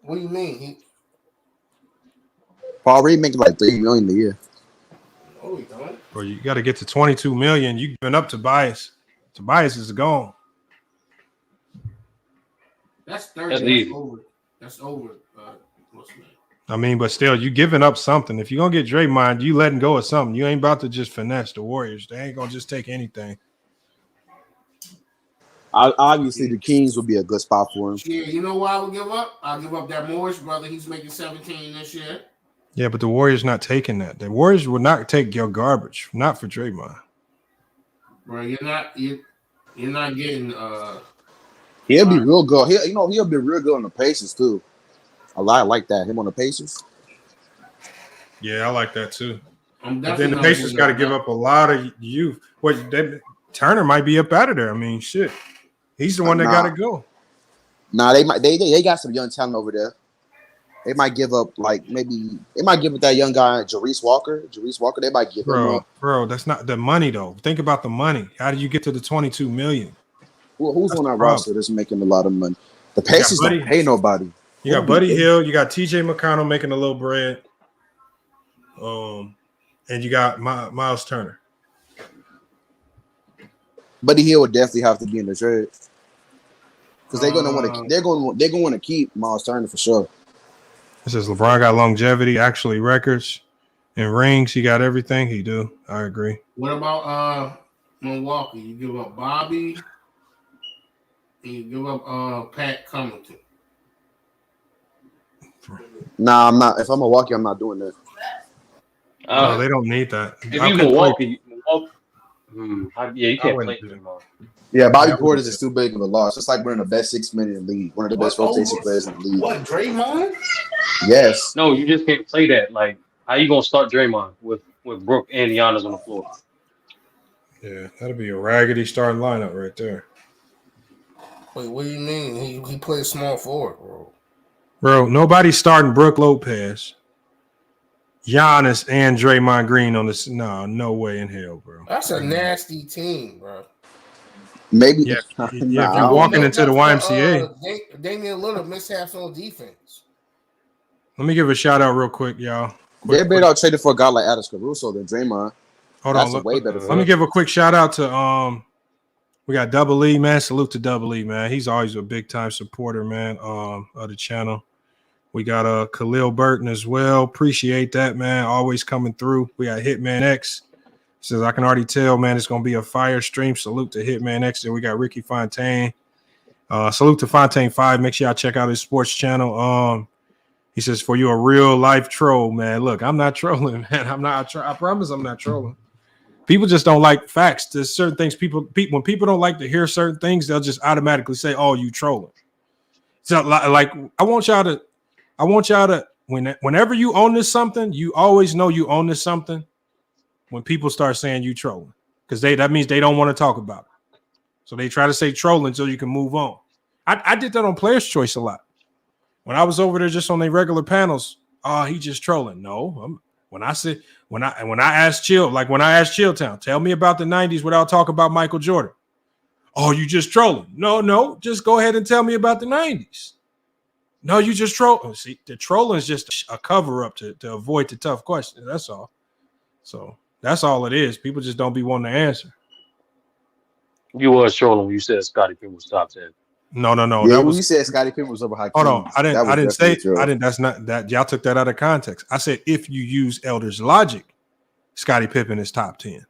What do you mean? Paul Reed making like $3 million a year. Oh, he don't. Bro, you got to get to $22 million. You giving up Tobias. Tobias is gone. That's 30. That's easy. Over. That's over. What's that? I mean, but still, you giving up something. If you're going to get Draymond, you letting go of something. You ain't about to just finesse the Warriors. They ain't going to just take anything. Obviously, the Kings would be a good spot for him. Yeah, you know what I would give up? I'll give up that Morris brother. He's making 17 this year. Yeah, but the Warriors not taking that. The Warriors would not take your garbage, not for Draymond. Bro, you're not getting. He'll be real good. He'll be real good on the Pacers too. A lot like that. Him on the Pacers. Yeah, I like that too. But then the Pacers got to give up a lot of youth. Turner might be up out of there. I mean, shit. He's the one that got to go. Nah, they got some young talent over there. They might give up that young guy, Jarice Walker. They might give him up. Bro, that's not the money though. Think about the money. How do you get to the $22 million? Well, who's on that roster that's making a lot of money? The Pacers don't pay nobody. You got Buddy Hield, you got TJ McConnell making a little bread. And you got Miles Turner. Buddy Hield would definitely have to be in the trade. Because they're going to want to keep Miles Turner for sure. It says LeBron got longevity, actually records and rings. He got everything. He do. I agree. What about Milwaukee? You give up Bobby and you give up Pat Covington. Nah, I'm not. If I'm Milwaukee, I'm not doing that. No, they don't need that. If you Milwaukee, you can't play him. Yeah, Bobby Portis is too big of a loss. It's like one of the best 6 men in the league. One of the best rotation players in the league. What, Draymond? Yes. No, you just can't play that. Like, how you gonna start Draymond with Brook and Giannis on the floor? Yeah, that'll be a raggedy starting lineup right there. Wait, what do you mean? He plays small forward, bro. Bro, nobody's starting Brook Lopez, Giannis, and Draymond Green on this. No way in hell, bro. That's a nasty team, bro. Maybe. Yeah, if you're walking into the YMCA. Damian Lillard mishaps on defense. Let me give a shout out real quick, y'all. They're better off traded for a guy like Alex Caruso than Draymond. Hold That's on. a way better. Let me give a quick shout out to we got Double E, man. Salute to Double E, man. He's always a big time supporter, man, of the channel. We got Khalil Burton as well. Appreciate that, man. Always coming through. We got Hitman X. Says, I can already tell, man, it's going to be a fire stream. Salute to Hitman X. Then we got Ricky Fontaine. Salute to Fontaine 5. Make sure y'all check out his sports channel. He says, for you a real life troll, man. Look, I'm not trolling, man. I promise I'm not trolling. People just don't like facts. There's certain things when people don't like to hear certain things, they'll just automatically say, oh, you trolling. So like I want y'all to whenever you own this something, you always know you own this something when people start saying you trolling, because that means they don't want to talk about it. So they try to say trolling so you can move on. I did that on Player's Choice a lot. When I was over there just on their regular panels, he just trolling. No, when I asked Chilltown, tell me about the 90s without talking about Michael Jordan. Oh, you just trolling. No, just go ahead and tell me about the 90s. No, you just troll. See, the trolling is just a cover-up to avoid the tough questions. That's all. So that's all it is. People just don't be wanting to answer. You was trolling when you said Scottie Pippen was top 10. No. Yeah, when you said Scottie Pippen was over Hakeem. Hold on. I didn't say. That's not that. Y'all took that out of context. I said if you use Elder's logic, Scottie Pippen is top 10.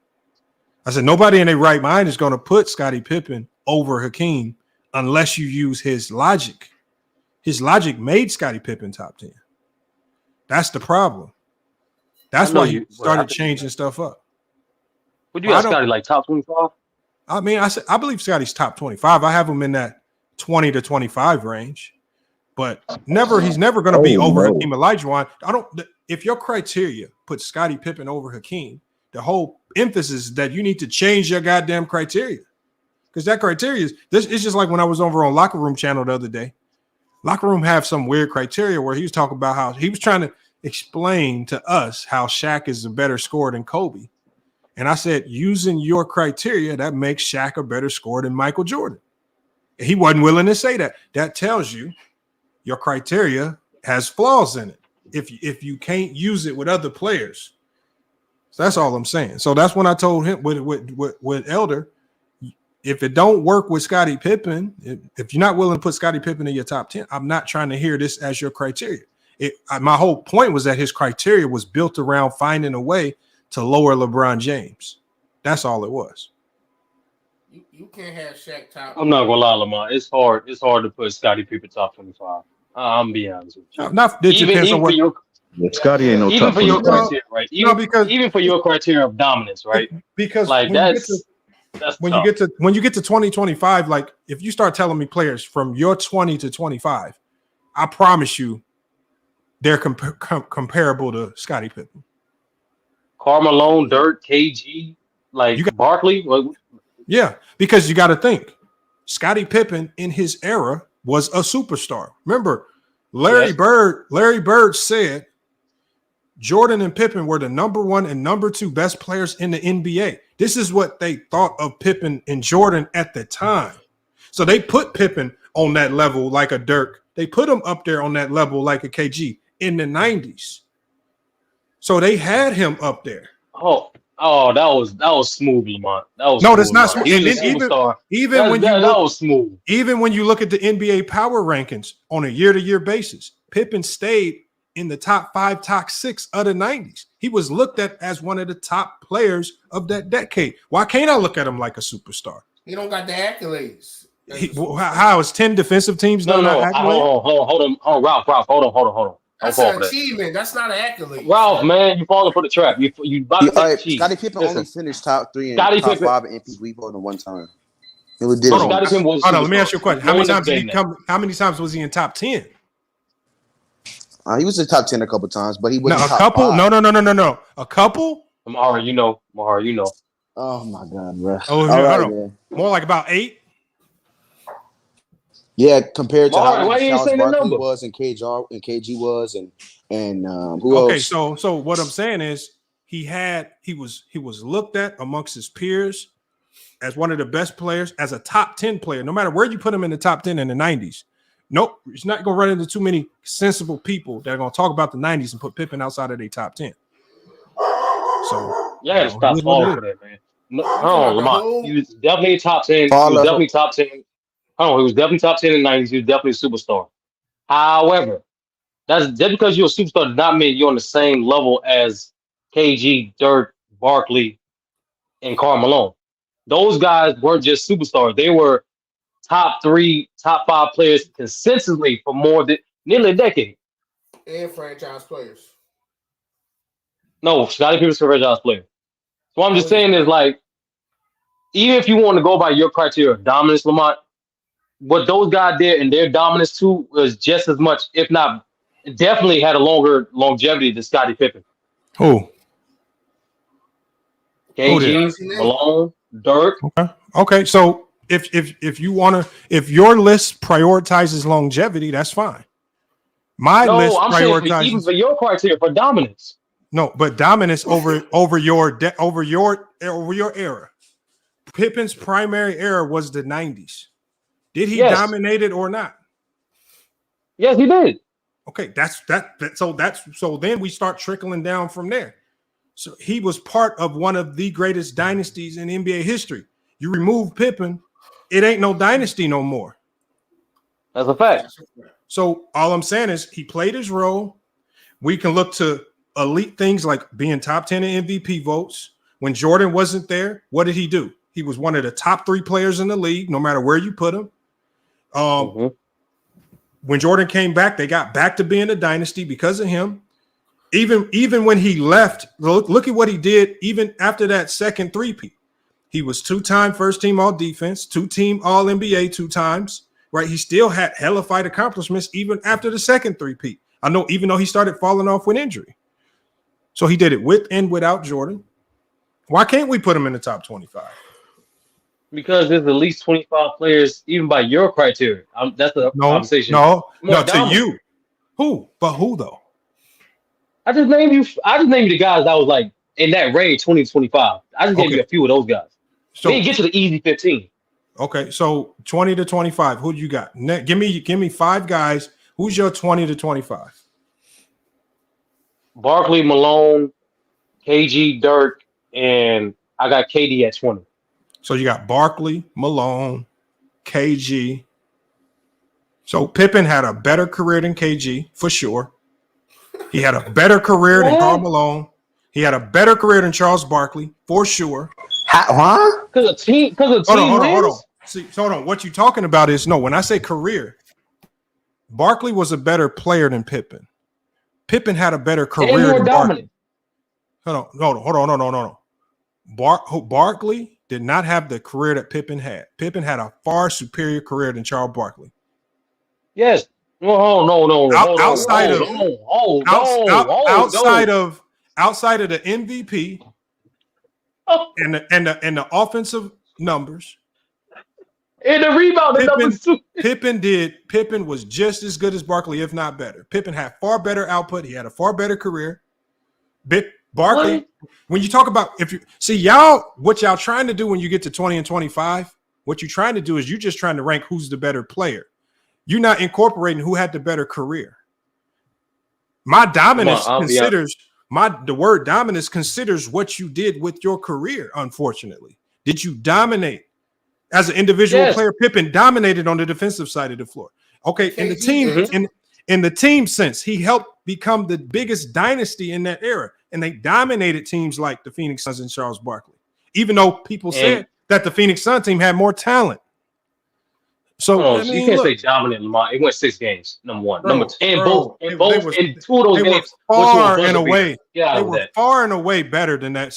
I said nobody in their right mind is going to put Scottie Pippen over Hakeem unless you use his logic. His logic made Scottie Pippen top 10. That's the problem. That's why he started changing stuff up. Would you have Scottie like top 25? I mean, I believe Scottie's top 25. I have him in that 20 to 25 range, but he's never going to be over Hakeem Olajuwon. If your criteria puts Scottie Pippen over Hakeem, the whole emphasis is that you need to change your goddamn criteria, because that criteria is this. It's just like when I was over on Locker Room Channel the other day. Locker Room have some weird criteria where he was talking about how he was trying to explain to us how Shaq is a better scorer than Kobe. And I said, using your criteria, that makes Shaq a better scorer than Michael Jordan. He wasn't willing to say that. That tells you your criteria has flaws in it if you can't use it with other players. So that's all I'm saying. So that's when I told him with Elder, if it don't work with Scottie Pippen, if you're not willing to put Scottie Pippen in your top 10, I'm not trying to hear this as your criteria. My whole point was that his criteria was built around finding a way to lower LeBron James. That's all it was. You can't have Shaq top. I'm not gonna lie, Lamar. It's hard to put Scottie Pippen top 25. I'm be honest with you. Scottie ain't no even top for your 25. criteria, right? Even for your criteria of dominance, right? Because like when you get to 2025, like if you start telling me players from your 20 to 25, I promise you they're comparable to Scottie Pippen. Carmelo, Dirk, KG, Barkley. Yeah, because you got to think, Scottie Pippen in his era was a superstar. Remember, Larry Bird said Jordan and Pippen were the number 1 and number 2 best players in the NBA. This is what they thought of Pippen and Jordan at the time. So they put Pippen on that level like a Dirk. They put him up there on that level like a KG in the 90s. So they had him up there. Oh, that was smooth, Lamont. That's not smooth. He was a superstar. That was smooth. Even when you look at the NBA power rankings on a year-to-year basis, Pippen stayed in the top 5, top 6 of the 90s. He was looked at as one of the top players of that decade. Why can't I look at him like a superstar? He don't got the accolades. How is 10 defensive teams? No. Hold on, Ralph. Hold on. That's an achievement. That's not an accolade. Ralph, man, you falling for the trap. You about to take cheese. Scottie Pippen only finished top 3 and top 5 in MVP voting one time. It was Hold on, let me ask you a question. How many times was he in top 10? He was in top 10 a couple times, but he wasn't top couple? 5. No. A couple? Mahara, you know. Oh my God, bro. Right, more like about 8. Yeah, compared to why you ain't saying the number? Was and KG was and who else? Okay, so what I'm saying is he was looked at amongst his peers as one of the best players, as a top 10 player, no matter where you put him in the top 10 in the 90s. Nope, he's not going to run into too many sensible people that are going to talk about the 90s and put Pippen outside of their top 10. So yeah, stop falling for that, man. No, Lamont, he was definitely top 10. He was definitely top 10. He was definitely top 10 in the 90s. He was definitely a superstar. However, That's just because you're a superstar does not mean you're on the same level as KG, Dirk, Barkley, and Karl Malone. Those guys weren't just superstars; they were top 3, top 5 players consistently for more than nearly a decade. And franchise players. No, Scottie Pippen's a franchise player. So what I'm just saying is like, even if you want to go by your criteria of dominance, Lamont, what those guys did and their dominance too was just as much, if not, definitely had a longer longevity than Scottie Pippen. Who? KG, Malone, Dirk. Okay. So if you want to, if your list prioritizes longevity, that's fine. My list I'm saying prioritizes even for your criteria for dominance. No, but dominance over your era. Pippen's primary era was the 90s. Did he dominate it or not? Yes, he did. Okay, so then we start trickling down from there. So he was part of one of the greatest dynasties in NBA history. You remove Pippen, it ain't no dynasty no more. That's a fact. So all I'm saying is he played his role. We can look to elite things like being top 10 in MVP votes. When Jordan wasn't there, what did he do? He was one of the top 3 players in the league, no matter where you put him. When Jordan came back, they got back to being a dynasty because of him. Even when he left, look at what he did even after that second three-peat. He was 2-time first-team all-defense, 2-team all-NBA 2 times, right? He still had hellified accomplishments even after the second three-peat. I know, even though he started falling off with injury. So he did it with and without Jordan. Why can't we put him in the top 25? Because there's at least 25 players, even by your criteria. That's a conversation. No, More to dominant. you. Who? But who though? I just named you the guys that was like in that range, 20 to 25. I just gave you a few of those guys. So we didn't get to the easy 15. Okay, so 20 to 25. Who do you got? Give me 5 guys. Who's your 20 to 25? Barkley, Malone, KG, Dirk, and I got KD at 20. So you got Barkley, Malone, KG. So Pippen had a better career than KG for sure. He had a better career than Karl Malone. He had a better career than Charles Barkley for sure. Huh? Because a team Hold on. See, hold on. What you're talking about is when I say career, Barkley was a better player than Pippen. Pippen had a better career and more than dominant. Barkley. Hold on. Barkley did not have the career that Pippen had. Pippen had a far superior career than Charles Barkley. Yes. No. Outside of the MVP and the offensive numbers. And the rebound numbers too. Pippen was just as good as Barkley, if not better. Pippen had far better output. He had a far better career. Barkley, when you talk about what y'all trying to do when you get to 20 and 25, what you're trying to do is you're just trying to rank who's the better player. You're not incorporating who had the better career. My dominance the word dominance considers what you did with your career, unfortunately. Did you dominate? As an individual player, Pippen dominated on the defensive side of the floor. Okay, in the team, in the team sense, he helped become the biggest dynasty in that era, and they dominated teams like the Phoenix Suns and Charles Barkley. Even though people said that the Phoenix Suns team had more talent. So you can't say dominant, Lamont. It went 6 games. Number one, number 10, both in 2 of those games. Far and away, they were far and away better than that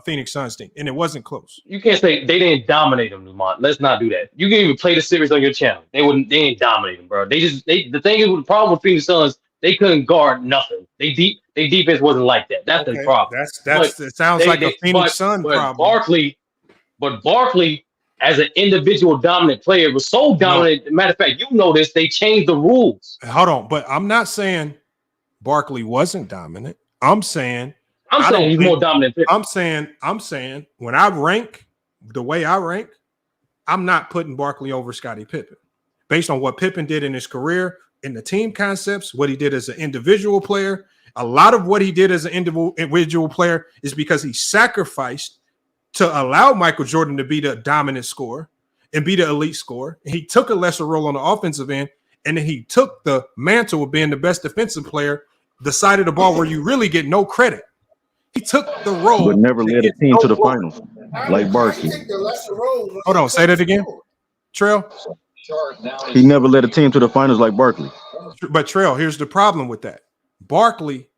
Phoenix Suns team, and it wasn't close. You can't say they didn't dominate them, Lamont. Let's not do that. You can even play the series on your channel. They didn't dominate them, bro. The thing is, the problem with Phoenix Suns, they couldn't guard nothing. Their defense wasn't like that. That's the problem. It sounds like a Phoenix Sun problem. But Barkley, as an individual dominant player, was so dominant. No. Matter of fact, you know this. They changed the rules. Hold on, but I'm not saying Barkley wasn't dominant. I'm saying he's more dominant. I'm saying when I rank the way I rank, I'm not putting Barkley over Scottie Pippen based on what Pippen did in his career, in the team concepts, what he did as an individual player. A lot of what he did as an individual player is because he sacrificed to allow Michael Jordan to be the dominant scorer and be the elite scorer. And he took a lesser role on the offensive end and then he took the mantle of being the best defensive player, the side of the ball where you really get no credit. He took the role, but never led a team to the finals like Barkley. Hold on, say that again, Trail. He never led a team to the finals like Barkley. But Trail, here's the problem with that. Barkley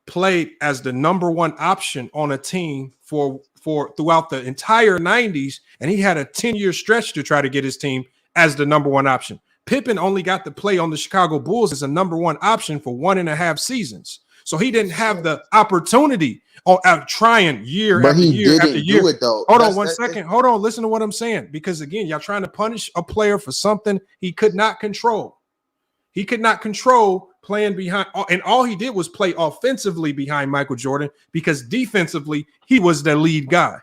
played as the number one option on a team for throughout the entire 90s, and he had a 10-year stretch to try to get his team as the number one option. Pippen only got to play on the Chicago Bulls as a number one option for 1.5 seasons. So he didn't have the opportunity of trying year after year after year. Hold on one second. Hold on. Listen to what I'm saying. Because again, y'all trying to punish a player for something he could not control. He could not control playing behind, and all he did was play offensively behind Michael Jordan because defensively, he was the lead guy.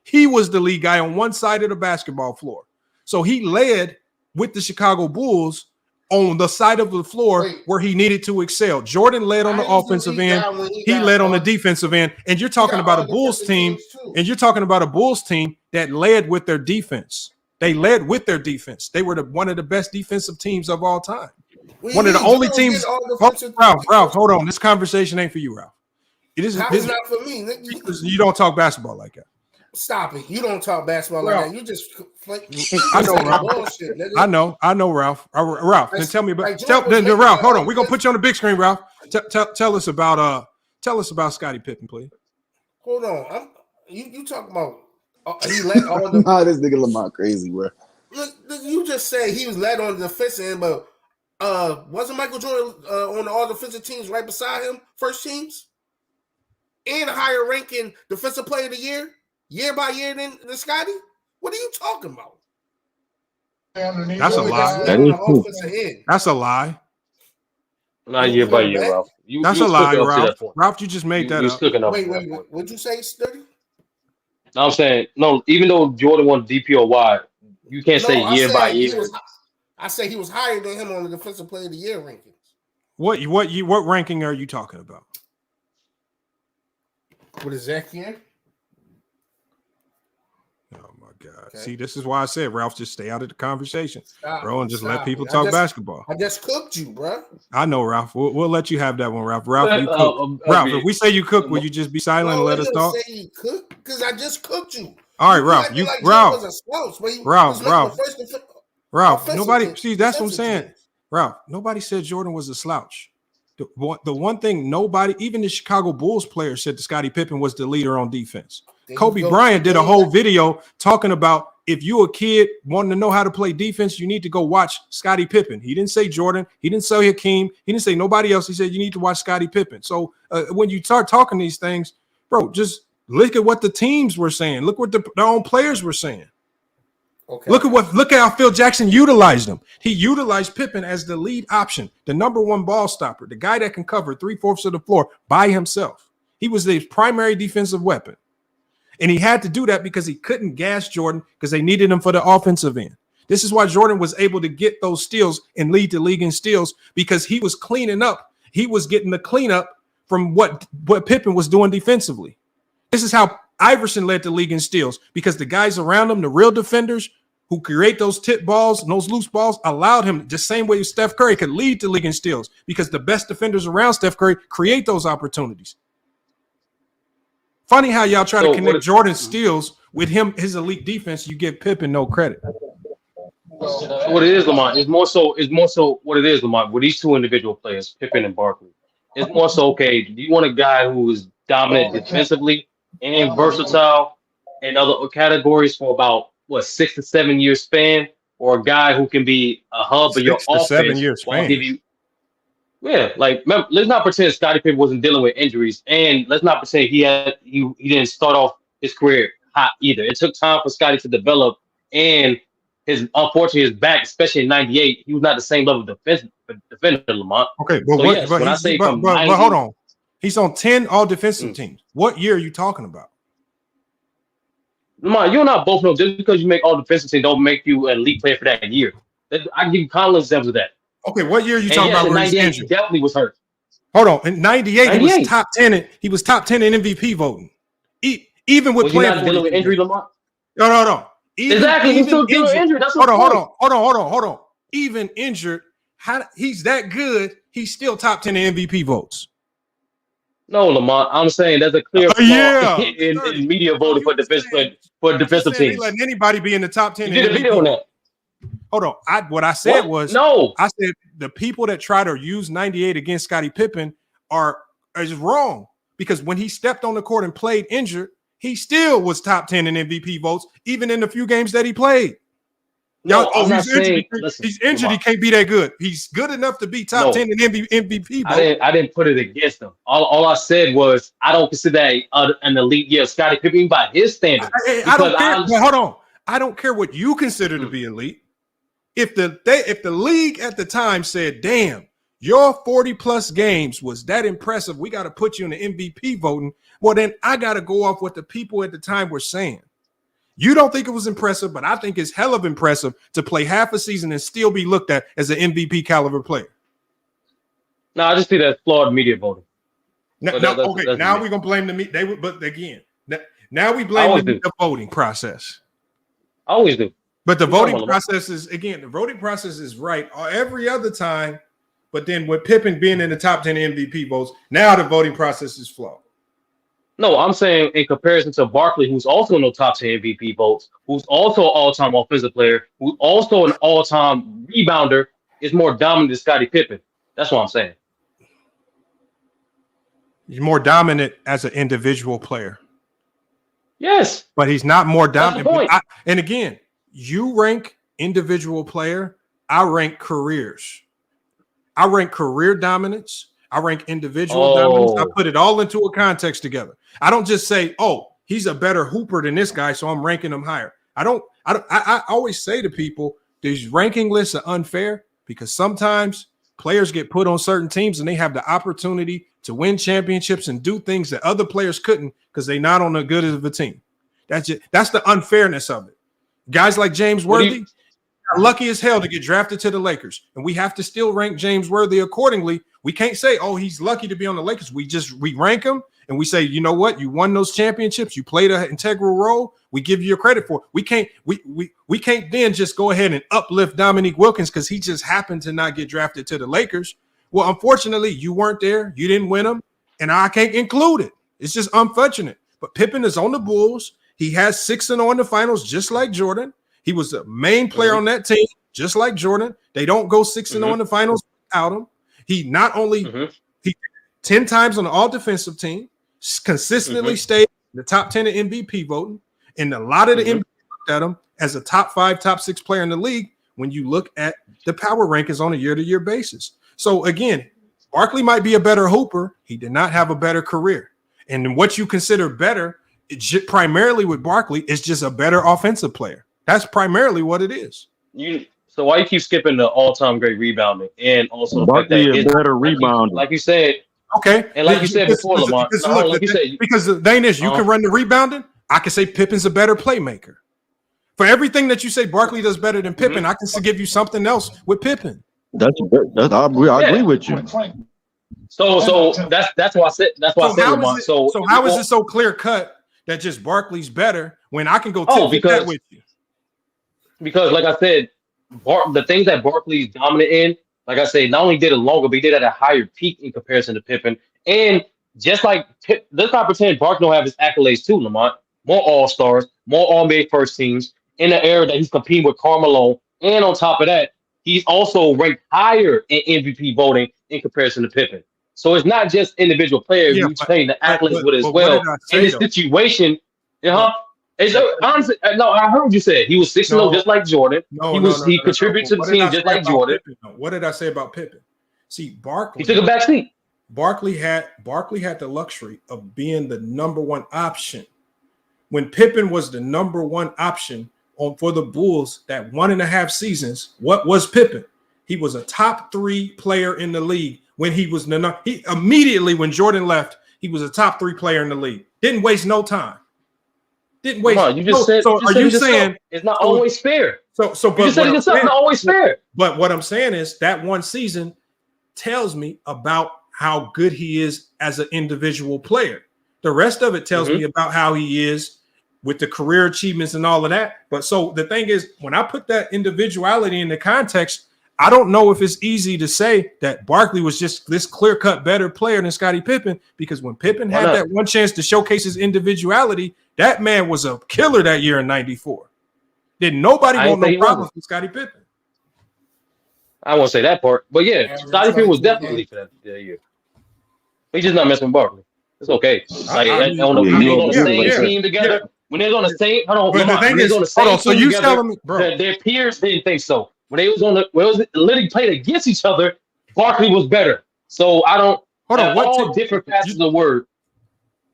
He was the lead guy on one side of the basketball floor. So he led with the Chicago Bulls on the side of the floor where he needed to excel. Jordan led on the offensive end. He led on the defensive end. And you're talking about a Bulls team, that led with their defense. They led with their defense. They were one of the best defensive teams of all time. One of the only teams. Ralph, hold on. This conversation ain't for you, Ralph. It's not for me. You don't talk basketball like that. Stop it. You don't talk basketball like that. You just I know, Ralph. bullshit, nigga. I know, Ralph. Ralph, then tell me about Ralph. Hold on. We're gonna put you on the big screen, Ralph. Tell us about Scottie Pippen, please. Hold on. You talking about he led all the Nah, this nigga Lamont crazy, bro. Look, you just said he was led on the defensive end, but wasn't Michael Jordan on all defensive teams right beside him, first teams? And higher ranking defensive player of the year by year than Scotty? What are you talking about? That's a lie. That's a lie. Not year by year, Ralph. That's a lie, Ralph. Ralph, you just made that up. Wait. What'd you say, Sturdy? No, I'm saying, no, even though Jordan won DPOY, you can't say year by year. I say he was higher than him on the defensive player of the year rankings. What ranking are you talking about? What is that here? Oh my God! Okay. See, this is why I said, Ralph, just stay out of the conversation, bro, and just let people it. talk basketball. I just cooked you, bro. I know, Ralph. We'll let you have that one, Ralph. Ralph, you cook. Ralph, if we say you cook, will you just be silent and let us talk? Say you cook because I just cooked you. All right, Ralph. Ralph. Nobody. See, that's what I'm saying. Ralph, nobody said Jordan was a slouch. The one thing nobody, even the Chicago Bulls players, said that Scottie Pippen was the leader on defense. Kobe Bryant did a whole video talking about if you a kid wanting to know how to play defense, you need to go watch Scottie Pippen. He didn't say Jordan. He didn't say Hakeem. He didn't say nobody else. He said you need to watch Scottie Pippen. So when you start talking these things, bro, just look at what the teams were saying. Look what their own players were saying. Okay. Look at how Phil Jackson utilized him. He utilized Pippen as the lead option, the number one ball stopper, the guy that can cover 3/4 of the floor by himself. He was the primary defensive weapon. And he had to do that because he couldn't gas Jordan because they needed him for the offensive end. This is why Jordan was able to get those steals and lead the league in steals because he was cleaning up. He was getting the cleanup from what Pippen was doing defensively. This is how Iverson led the league in steals because the guys around him, the real defenders who create those tip balls and those loose balls, allowed him the same way Steph Curry could lead the league in steals because the best defenders around Steph Curry create those opportunities. Funny how y'all try to connect Jordan's steals with his elite defense. You give Pippen no credit. So what it is, Lamont, it's more so what it is, Lamont, with these two individual players, Pippen and Barkley. It's more so, okay, do you want a guy who is dominant defensively and versatile in other categories for about 6 to 7 year span, or a guy who can be a hub of your offense? 7 year span. Let's not pretend Scottie Pippen wasn't dealing with injuries, and let's not pretend he didn't start off his career hot either. It took time for Scottie to develop, and unfortunately his back, especially in '98, he was not the same level of defender, Lamont. Okay, but hold on, he's on 10 all defensive teams. What year are you talking about? Lamont, you and I both know just because you make all defensive teams don't make you an elite player for that year. I can give you countless examples of that. Okay, what year are you talking about? Where he's injured? He definitely was hurt. Hold on, in '98 he was top 10. He was top 10 in MVP voting. Even with playing not dealing with injury, Lamont. No. He's still dealing with injury. That's hold on. Even injured, he's that good. He's still top 10 in MVP votes. No, Lamont. I'm saying there's a clear flaw Yeah. in media voting for defensive They teams. letting anybody be in the top 10 You did a in video on MVP. that. Hold on. What I said What? was No. I said the people that try to use 98 against Scottie Pippen is wrong because when he stepped on the court and played injured, he still was top 10 in MVP votes, even in the few games that he played. No, I'm not he's injured. saying. Listen, He's injured. He can't be that good. He's good enough to be top 10 in MVP votes. I didn't put it against him. All I said was I don't consider an elite year Scottie Pippen by his standards. I don't care. But hold on. I don't care what you consider to be elite. If the league at the time said, "Damn, your 40 plus games was that impressive, we got to put you in the MVP voting," well, then I got to go off what the people at the time were saying. You don't think it was impressive, but I think it's hell of impressive to play half a season and still be looked at as an MVP caliber player. No, I just see that flawed media voting. Now we're gonna blame the media. But again, now we blame the voting process. I always do. But the voting process is right every other time. But then with Pippen being in the top 10 MVP votes, now the voting process is flawed. No, I'm saying in comparison to Barkley, who's also in the top 10 MVP votes, who's also an all-time offensive player, who's also an all-time rebounder, is more dominant than Scottie Pippen. That's what I'm saying. He's more dominant as an individual player. Yes. But he's not more dominant. That's the point. And again, you rank individual player, I rank careers. I rank career dominance. I rank individual dominance. I put it all into a context together. I don't just say, "Oh, he's a better hooper than this guy, so I'm ranking him higher." I always say to people, these ranking lists are unfair because sometimes players get put on certain teams and they have the opportunity to win championships and do things that other players couldn't because they're not on the good of a team. That's the unfairness of it. Guys like James Worthy are lucky as hell to get drafted to the Lakers, and we have to still rank James Worthy accordingly. We can't say, "Oh, he's lucky to be on the Lakers." We rank him and we say, "You know what? You won those championships. You played an integral role. We give you your credit for it." We can't then just go ahead and uplift Dominique Wilkins because he just happened to not get drafted to the Lakers. Well, unfortunately, you weren't there. You didn't win them, and I can't include it. It's just unfortunate. But Pippen is on the Bulls. He has 6-0 in the finals, just like Jordan. He was the main player on that team, just like Jordan. They don't go 6-0 in the finals without him. He not only he 10 times on the all-defensive team, consistently stayed in the top 10 in MVP voting, and a lot of the NBA looked at him as a top 5, top 6 player in the league when you look at the power rankings on a year-to-year basis. So again, Barkley might be a better hooper. He did not have a better career. And what you consider better, primarily with Barkley, is just a better offensive player. That's primarily what it is. So why you keep skipping the all-time great rebounding and also Barkley is a better rebounder. Like you said. Okay. And like you said before, Lamont. Because the thing is, you can run the rebounding. I can say Pippen's a better playmaker. For everything that you say Barkley does better than Pippen, I can give you something else with Pippen. I agree with you. So that's why I said Lamont. So how is it so clear cut that just Barkley's better when I can go that with you? Because like I said, the things that Barkley's dominant in, like I say, not only did it longer, but he did it at a higher peak in comparison to Pippen. And just like let's not pretend Barkley don't have his accolades too, Lamont. More All-Stars, more All-NBA first teams in the era that he's competing with Karl Malone. And on top of that, he's also ranked higher in MVP voting in comparison to Pippen. So it's not just individual players. You're playing the accolades with as well. In this situation, it's honestly, no, I heard what you said. He was 6-0 just like Jordan. He contributed to the team just like Jordan. What did I say about Pippen? See, Barkley. He took a back seat. Barkley had the luxury of being the number one option. When Pippen was the number one option for the Bulls that 1.5 seasons, what was Pippen? He was a top 3 player in the league when he was immediately when Jordan left, he was a top 3 player in the league. Didn't waste no time. Didn't waste. You just said. So are you saying it's not always fair? But you just said it's not always fair. But what I'm saying is that one season tells me about how good he is as an individual player. The rest of it tells me about how he is with the career achievements and all of that. But so the thing is, when I put that individuality in the context, I don't know if it's easy to say that Barkley was just this clear-cut better player than Scottie Pippen, because when Pippen had that one chance to showcase his individuality, that man was a killer that year in '94. Did nobody want no problems with Scottie Pippen? I won't say that part, but yeah, Scottie Pippen was definitely for that year. He's just not messing with Barkley. It's okay. Like when they was on the same team together, when they was on the same, when they was on the same team together, their peers didn't think so. When they was on the, when it was literally played against each other, Barkley was better. So I don't. Hold on, all different passes of word.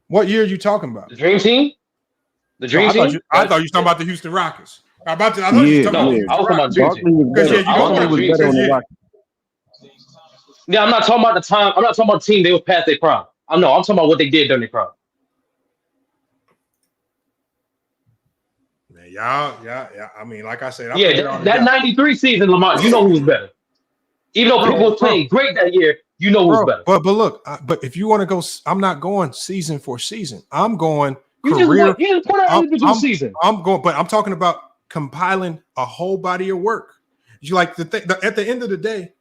What year are you talking about? The Dream Team. The Dream Team. I thought you were talking about the Houston Rockets. I was talking about the Dream Team. Yeah, I'm not talking about the time. I'm not talking about the team. They was past their prime. I'm talking about what they did during their prime. Man, yeah. I mean, like I said, that '93 season, Lamont, you know who was better. Even though people was playing great that year, you know who was better. But look, but if you want to go, I'm not going season for season. I'm going career. You just put out individual season. I'm going, but I'm talking about compiling a whole body of work. You like at the end of the day.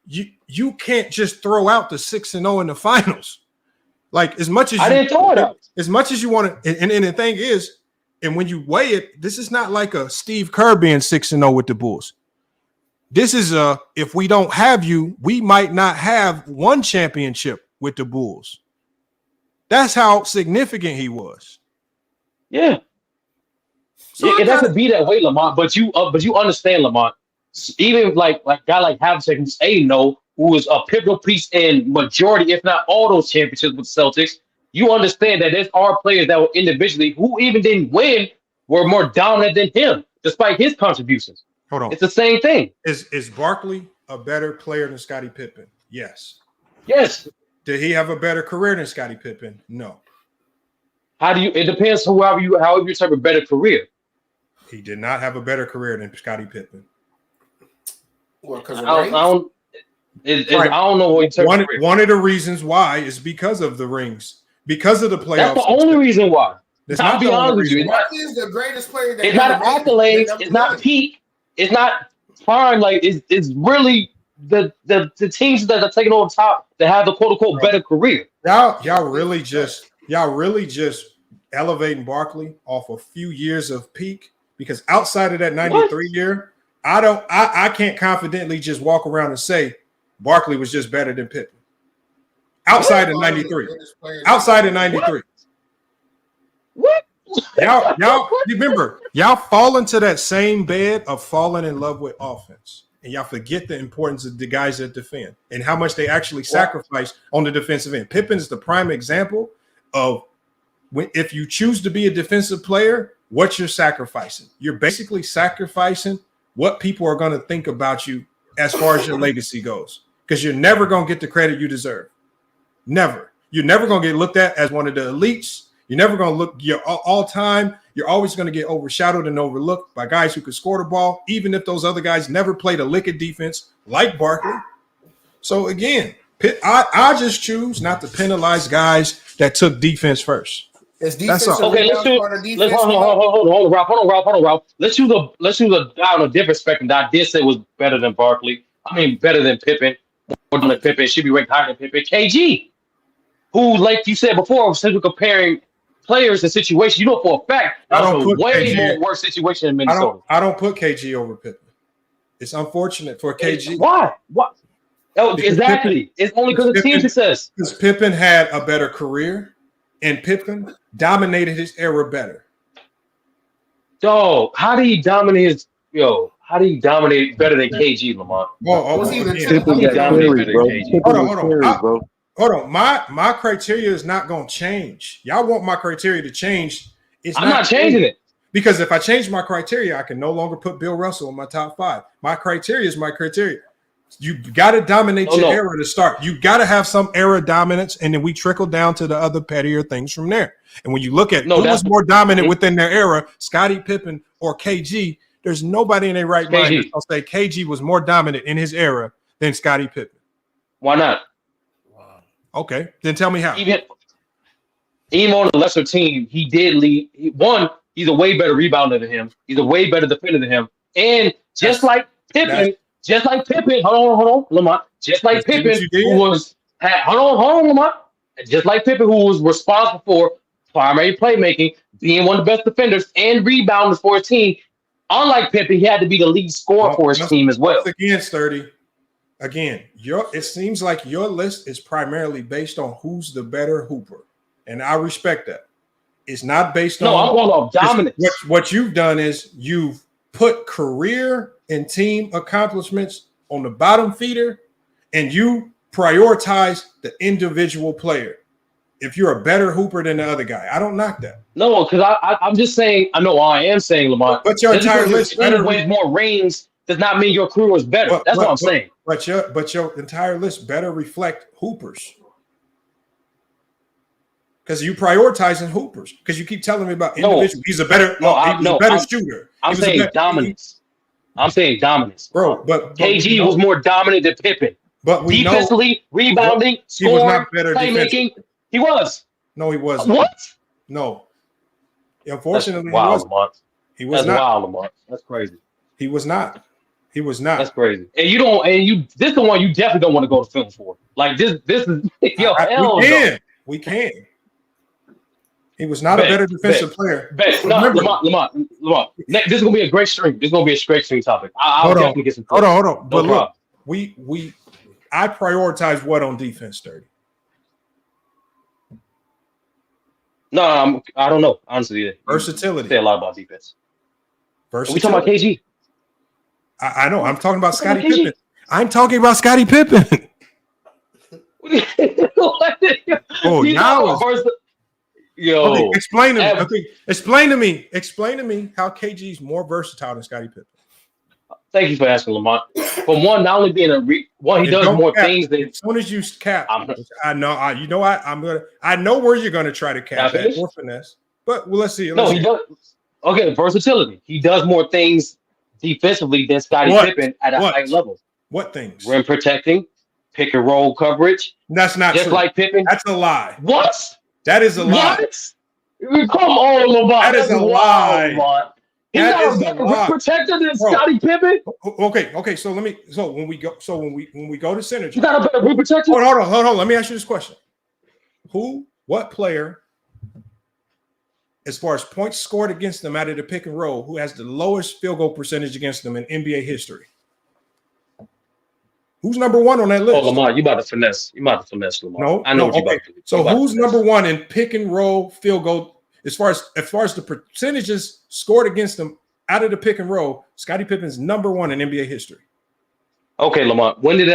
You can't just throw out the 6-0 in the finals. Like as much as I didn't throw it out. As much as you want to, and the thing is, and when you weigh it, this is not like a Steve Kerr being 6-0 with the Bulls. This is if we don't have you, we might not have one championship with the Bulls. That's how significant he was. Yeah. So it doesn't be that way, Lamont. But you understand, Lamont. Even like guy like Havlicek, who's who was a pivotal piece in majority, if not all, those championships with the Celtics. You understand that there are players that were individually who even didn't win were more dominant than him, despite his contributions. Hold on, it's the same thing. Is Barkley a better player than Scottie Pippen? Yes. Yes. Did he have a better career than Scottie Pippen? No. It depends however you type of better career. He did not have a better career than Scottie Pippen. Well, because I don't know what one of the reasons why is because of the rings, because of the playoffs. That's the only reason why. It's not the only reason. Barkley is the greatest player. It's not accolades. It's not peak. It's not prime. Like it's really the teams that are taking over top that have the quote unquote better career. Y'all really just elevating Barkley off a few years of peak, because outside of that '93 year. I can't confidently just walk around and say Barkley was just better than Pippen. Outside of '93. Outside of '93. What? Y'all remember, y'all fall into that same bed of falling in love with offense. And y'all forget the importance of the guys that defend and how much they actually sacrifice on the defensive end. Pippen is the prime example of if you choose to be a defensive player, what you're sacrificing. You're basically sacrificing what people are going to think about you as far as your legacy goes, because you're never going to get the credit you deserve. Never. You're never going to get looked at as one of the elites. You're never going to look your all time. You're always going to get overshadowed and overlooked by guys who could score the ball, even if those other guys never played a lick of defense like Barkley. So again, I just choose not to penalize guys that took defense first. That's all. Okay, let's hold on, Ralph. Let's use a different spectrum that I did say was better than Barkley. I mean, better than Pippen. More than Pippen, should be ranked higher than Pippen. KG, who, like you said before, since we're comparing players and situations, you know for a fact that was a way more worse situation in Minnesota. I don't put KG over Pippen. It's unfortunate for KG. Why? What? Oh, exactly. It's only because of team success. Because Pippen had a better career. And Pippen dominated his era better. How did he dominate better than KG, Lamont? Hold on. My criteria is not going to change. Y'all want my criteria to change. I'm not changing it. Because if I change my criteria, I can no longer put Bill Russell in my top 5. My criteria is my criteria. You got to dominate your era to start. You got to have some era dominance, and then we trickle down to the other pettier things from there. And when you look at who was more dominant within their era, Scottie Pippen or KG, there's nobody in their right mind that's going to say KG was more dominant in his era than Scottie Pippen. Why not? Wow. Okay, then tell me how. Even on a lesser team, he did lead. He's a way better rebounder than him. He's a way better defender than him. And just like Pippen, Just like Pippen, hold on, Lamont. Just like See what Pippen, you did? who was hold on, Lamont. Just like Pippen, who was responsible for primary playmaking, being one of the best defenders and rebounders for his team. Unlike Pippen, he had to be the lead scorer for his team as well. Once again, Sturdy. Again, it seems like your list is primarily based on who's the better hooper, and I respect that. It's not based on. No, I'm going off dominance. What you've done is you've put career and team accomplishments on the bottom feeder, and you prioritize the individual player. If you're a better hooper than the other guy, I don't knock that. No, because I'm just saying. I know I am saying, Lamont. But your entire list wins more rings does not mean your career was better. That's what I'm saying. But your entire list better reflect hoopers. Because you prioritizing hoopers. Because you keep telling me about individual. He's a better, shooter. I'm saying dominance. I'm saying dominance, bro. But KG was more dominant than Pippen. But we defensively, rebounding, he was scoring, not better playmaking. He was. No, he wasn't. What? No. Unfortunately, That's wild, Lamont. He was That's not. wild, Lamont. That's crazy. He was not. He was not. That's crazy. And you don't. And you. This is the one you definitely don't want to go to film for. Like this. This is hell. We can. He was not a better defensive player. No, Lamont. This is gonna be a great stream. This is gonna be a great stream topic. I'll definitely get some. Hold on. No But problem. look, I prioritize what on defense, Sturdy. No, I don't know. Honestly, versatility. Say a lot about defense. Versatility. We talking about KG. I know. I'm talking about Scottie Pippen. I'm talking about Scottie Pippen. Oh, now okay, explain to me. Okay, explain to me how KG is more versatile than Scottie Pippen. Thank you for asking, Lamont. For one, not only being he does more things than. As soon as you cap, I know. I know where you're gonna try to cap at or finesse. But let's see. He does. Okay, versatility. He does more things defensively than Scottie Pippen at a high level. What things? Rim protecting, pick and roll coverage. That's not just true. like Pippen. That's a lie. What? That is a lie. What? Come on, Lamont. That is a lie. Lamont. He's not a better rim protector than Scottie Pippen. Okay. So when we go to synergy, you got a better rim protector. Hold on. Let me ask you this question: what player, as far as points scored against them out of the pick and roll, who has the lowest field goal percentage against them in NBA history? Who's number one on that list? Oh, Lamont, you about to finesse. Lamont. No, I know what you about to do. So who's number one in pick and roll field goal as far as the percentages scored against them out of the pick and roll? Scottie Pippen's number one in NBA history. Okay, Lamont. When did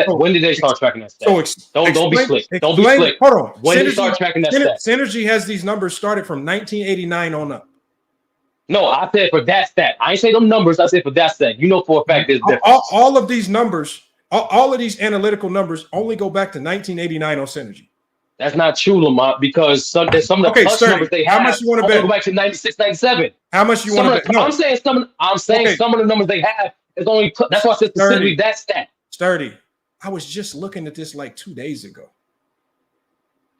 they start tracking that stat? Don't be slick. Don't be slick. Hold on. When did they start tracking that stat? Synergy has these numbers started from 1989 on up. No, I said for that stat. I ain't say them numbers. I said for that stat. You know for a fact there's difference. All of these numbers. All of these analytical numbers only go back to 1989 on Synergy. That's not true, Lamont, because some of the plus numbers they have. How much you want to bet? Go back to 96, 97. How much you want to bet? No. I'm saying some of the numbers they have is only. That's why I said specifically that stat. Sturdy. I was just looking at this like 2 days ago.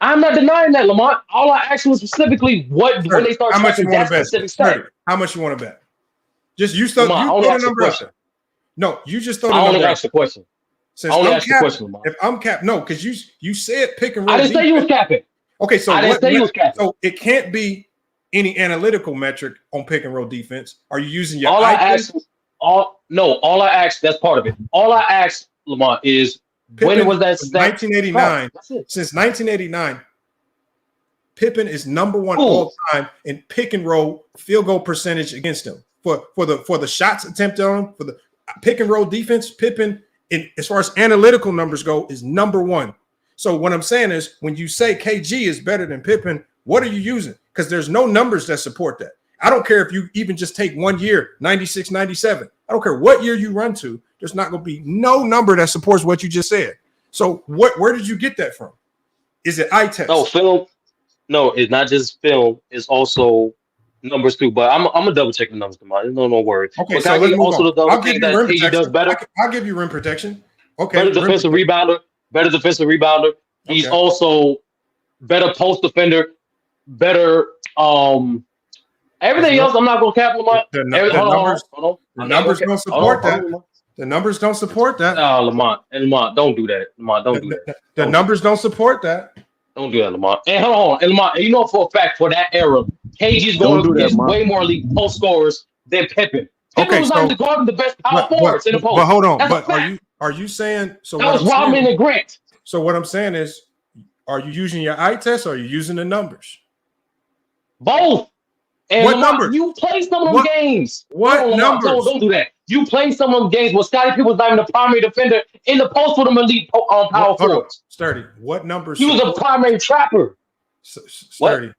I'm not denying that, Lamont. All I asked was specifically when they start tracking that specific stat. How much you want to bet? Just you throw the number up there. No, you just throw the number. I only asked the question. Since if I'm capped, no, because you said pick and roll. I didn't say you was capping. Okay, so I didn't say you was capping. So it can't be any analytical metric on pick and roll defense. Are you using your? All I asked, that's part of it. All I asked, Lamont, is when was that? 1989. Since 1989, Pippen is number one all time in pick and roll field goal percentage against them. For the shots attempted on him, for the pick and roll defense, Pippen, as far as analytical numbers go, is number one. So what I'm saying is, when you say KG is better than Pippen, what are you using? Because there's no numbers that support that. I don't care if you even just take 1 year, 96, 97. I don't care what year you run to. There's not going to be no number that supports what you just said. So where did you get that from? Is it eye test? No, film. No, it's not just film. It's also numbers too. But I'm gonna double check the numbers tomorrow. No worries. Okay, so let's move on. I'll give you rim protection. Does better. I'll give you rim protection. Okay. Better defensive rebounder. He's also better post defender. Better everything else. I'm not gonna cap Lamont. The numbers don't support that. The numbers don't support that. No, Lamont, don't do that. Lamont, don't do that. The numbers don't support that. Don't do that, Lamont. And hold on, and Lamont, you know for a fact for that era, KG's Don't do that, is Lamont. way more elite post scorers than Pippen. Pippen was not guarding the best power forwards in the post. But hold on, That's a but fact. are you saying so? That was Rodman and Grant. So what I'm saying is, are you using your eye test or are you using the numbers? Both. And What Lamont, numbers? you play some of them games. What Hold on, Lamont, numbers? Don't do that. You play some of them games where Scottie Pippen was not even the primary defender in the post with them elite power forwards. Sturdy. What numbers? He was a primary trapper. Sturdy.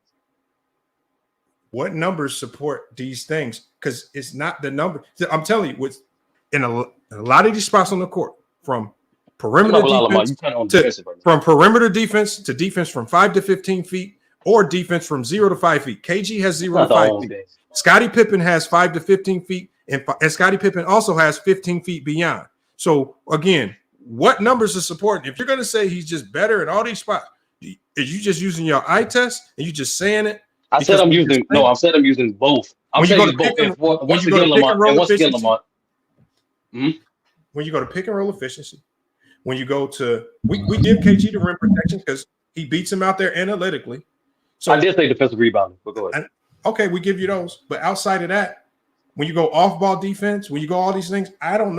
What numbers support these things? Because it's not the number. I'm telling you, in a lot of these spots on the court, from perimeter defense from perimeter defense to defense from 5 to 15 feet, or defense from 0 to 5 feet. KG has 0 to 5 feet. Scottie Pippen has 5 to 15 feet, and Scottie Pippen also has 15 feet beyond. So again, what numbers are supporting? If you're going to say he's just better in all these spots, is you just using your eye test and you just saying it? I said I'm using both. I'm saying both. Once again, Lamont. When you go to pick and roll efficiency, when you go to we give KG the rim protection because he beats him out there analytically. So I did say defensive rebounding, but go ahead. Okay, we give you those. But outside of that, when you go off-ball defense, when you go all these things, I don't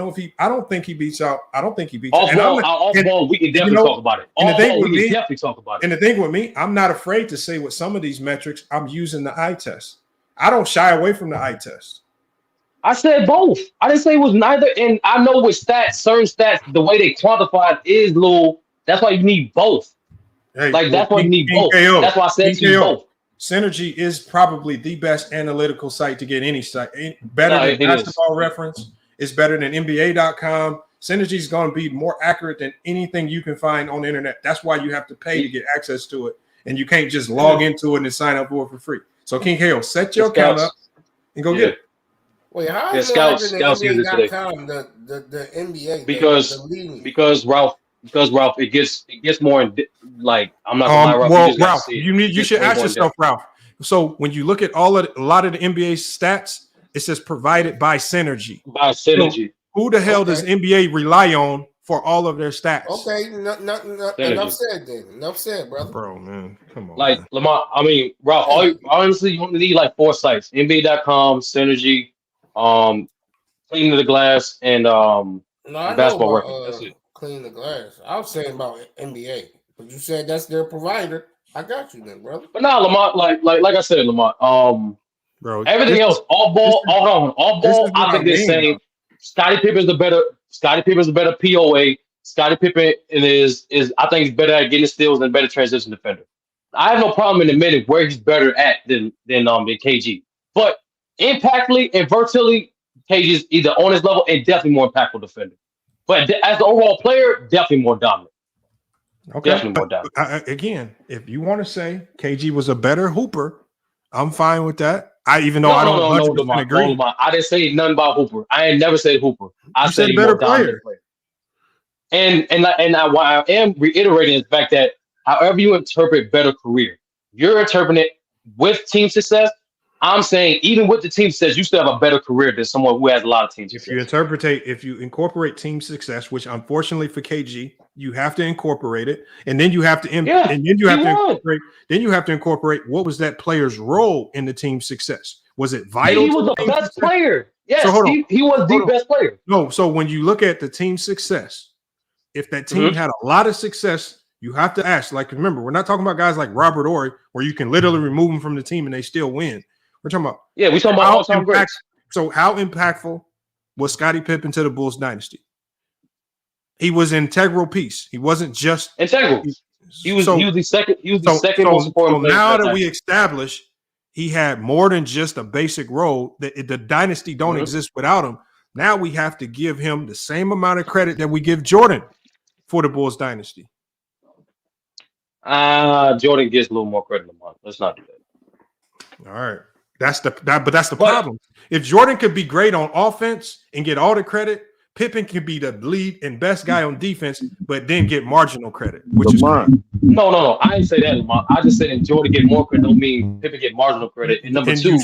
think he beats out. I don't think he beats off-ball, we can definitely talk about it. Definitely talk about it. And the thing with me, I'm not afraid to say with some of these metrics, I'm using the eye test. I don't shy away from the eye test. I said both. I didn't say it was neither. And I know with certain stats, the way they quantify it is little. That's why you need both. Hey, that's why you need both. That's why I said to you both. Synergy is probably the best analytical site to get any site. Better than Basketball Reference. It's better than NBA.com. Synergy is going to be more accurate than anything you can find on the internet. That's why you have to pay to get access to it. And you can't just log into it and sign up for it for free. So King KO, set your account up and go get it. Wait, how is Scouts the NBA? Because Ralph, it gets more like I'm not gonna lie, Ralph. Ralph, you should ask yourself, Ralph. So when you look at a lot of the NBA stats, it says provided by Synergy. So who the hell does NBA rely on for all of their stats? Okay, enough said then. Enough said, brother. Bro, man, come on. Like Lamont, I mean, Ralph. Honestly, you only need like 4 sites: NBA.com, Synergy, Cleaning the Glass, and Basketball Reference. That's it. Clean the Glass. I was saying about NBA, but you said that's their provider. I got you then, brother. But now Lamont, like I said, Lamont, bro, everything else, off ball. I think they're saying Scottie Pippen's the better POA. Scottie Pippen is I think he's better at getting steals and better transition defender. I have no problem in admitting where he's better at than KG. But impactfully and vertically, KG is either on his level and definitely more impactful defender. But as the overall player, definitely more dominant. Okay. Definitely more dominant. Again, if you want to say KG was a better hooper, I'm fine with that. I don't agree. I didn't say nothing about Hooper. I ain't never said Hooper. I said he's better more dominant player. And why I am reiterating the fact that however you interpret better career, you're interpreting it with team success. I'm saying even with the team success, you still have a better career than someone who has a lot of team success. If you incorporate team success, which unfortunately for KG, you have to incorporate it, and then you have to incorporate what was that player's role in the team success? Was it vital? He was the best player. Yes, so he was the best player. No, so when you look at the team success, if that team had a lot of success, you have to ask. Like, remember, we're not talking about guys like Robert Horry, where you can literally remove them from the team and they still win. We're talking about we're talking about all-time greats. So how impactful was Scottie Pippen to the Bulls dynasty? He was an integral piece. He wasn't just integral. He was the second. He was the second most important. So now that we establish he had more than just a basic role, the dynasty don't exist without him. Now we have to give him the same amount of credit that we give Jordan for the Bulls dynasty. Jordan gets a little more credit than mine. Let's not do that. All right. That's the problem. If Jordan could be great on offense and get all the credit, Pippen could be the lead and best guy on defense, but then get marginal credit, which is mine. No. I didn't say that, Lamont. I just said Jordan get more credit don't mean Pippen get marginal credit. And number two,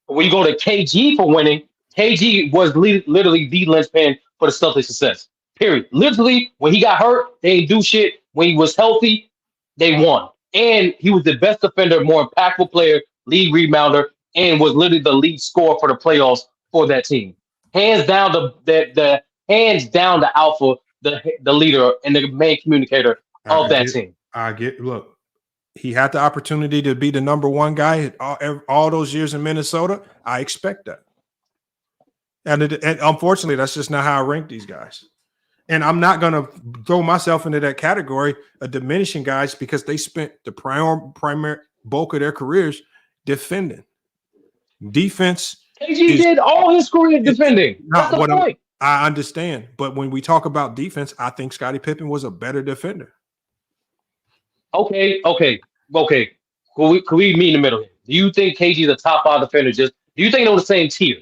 when you go to KG for winning, KG was literally the linchpin for the Celtics' success. Period. Literally, when he got hurt, they didn't do shit. When he was healthy, they won. And he was the best defender, more impactful player, lead rebounder, and was literally the lead scorer for the playoffs for that team. Hands down, the hands down the alpha, the leader, and the main communicator of that team. Look, he had the opportunity to be the number one guy all those years in Minnesota. I expect that. And unfortunately, that's just not how I rank these guys. And I'm not going to throw myself into that category of diminishing guys because they spent the primary bulk of their careers defending. Defense. KG did all his career defending. That's the point. I understand. But when we talk about defense, I think Scottie Pippen was a better defender. Okay. Could we meet in the middle here? Do you think KG is a top 5 defender? Do you think they're on the same tier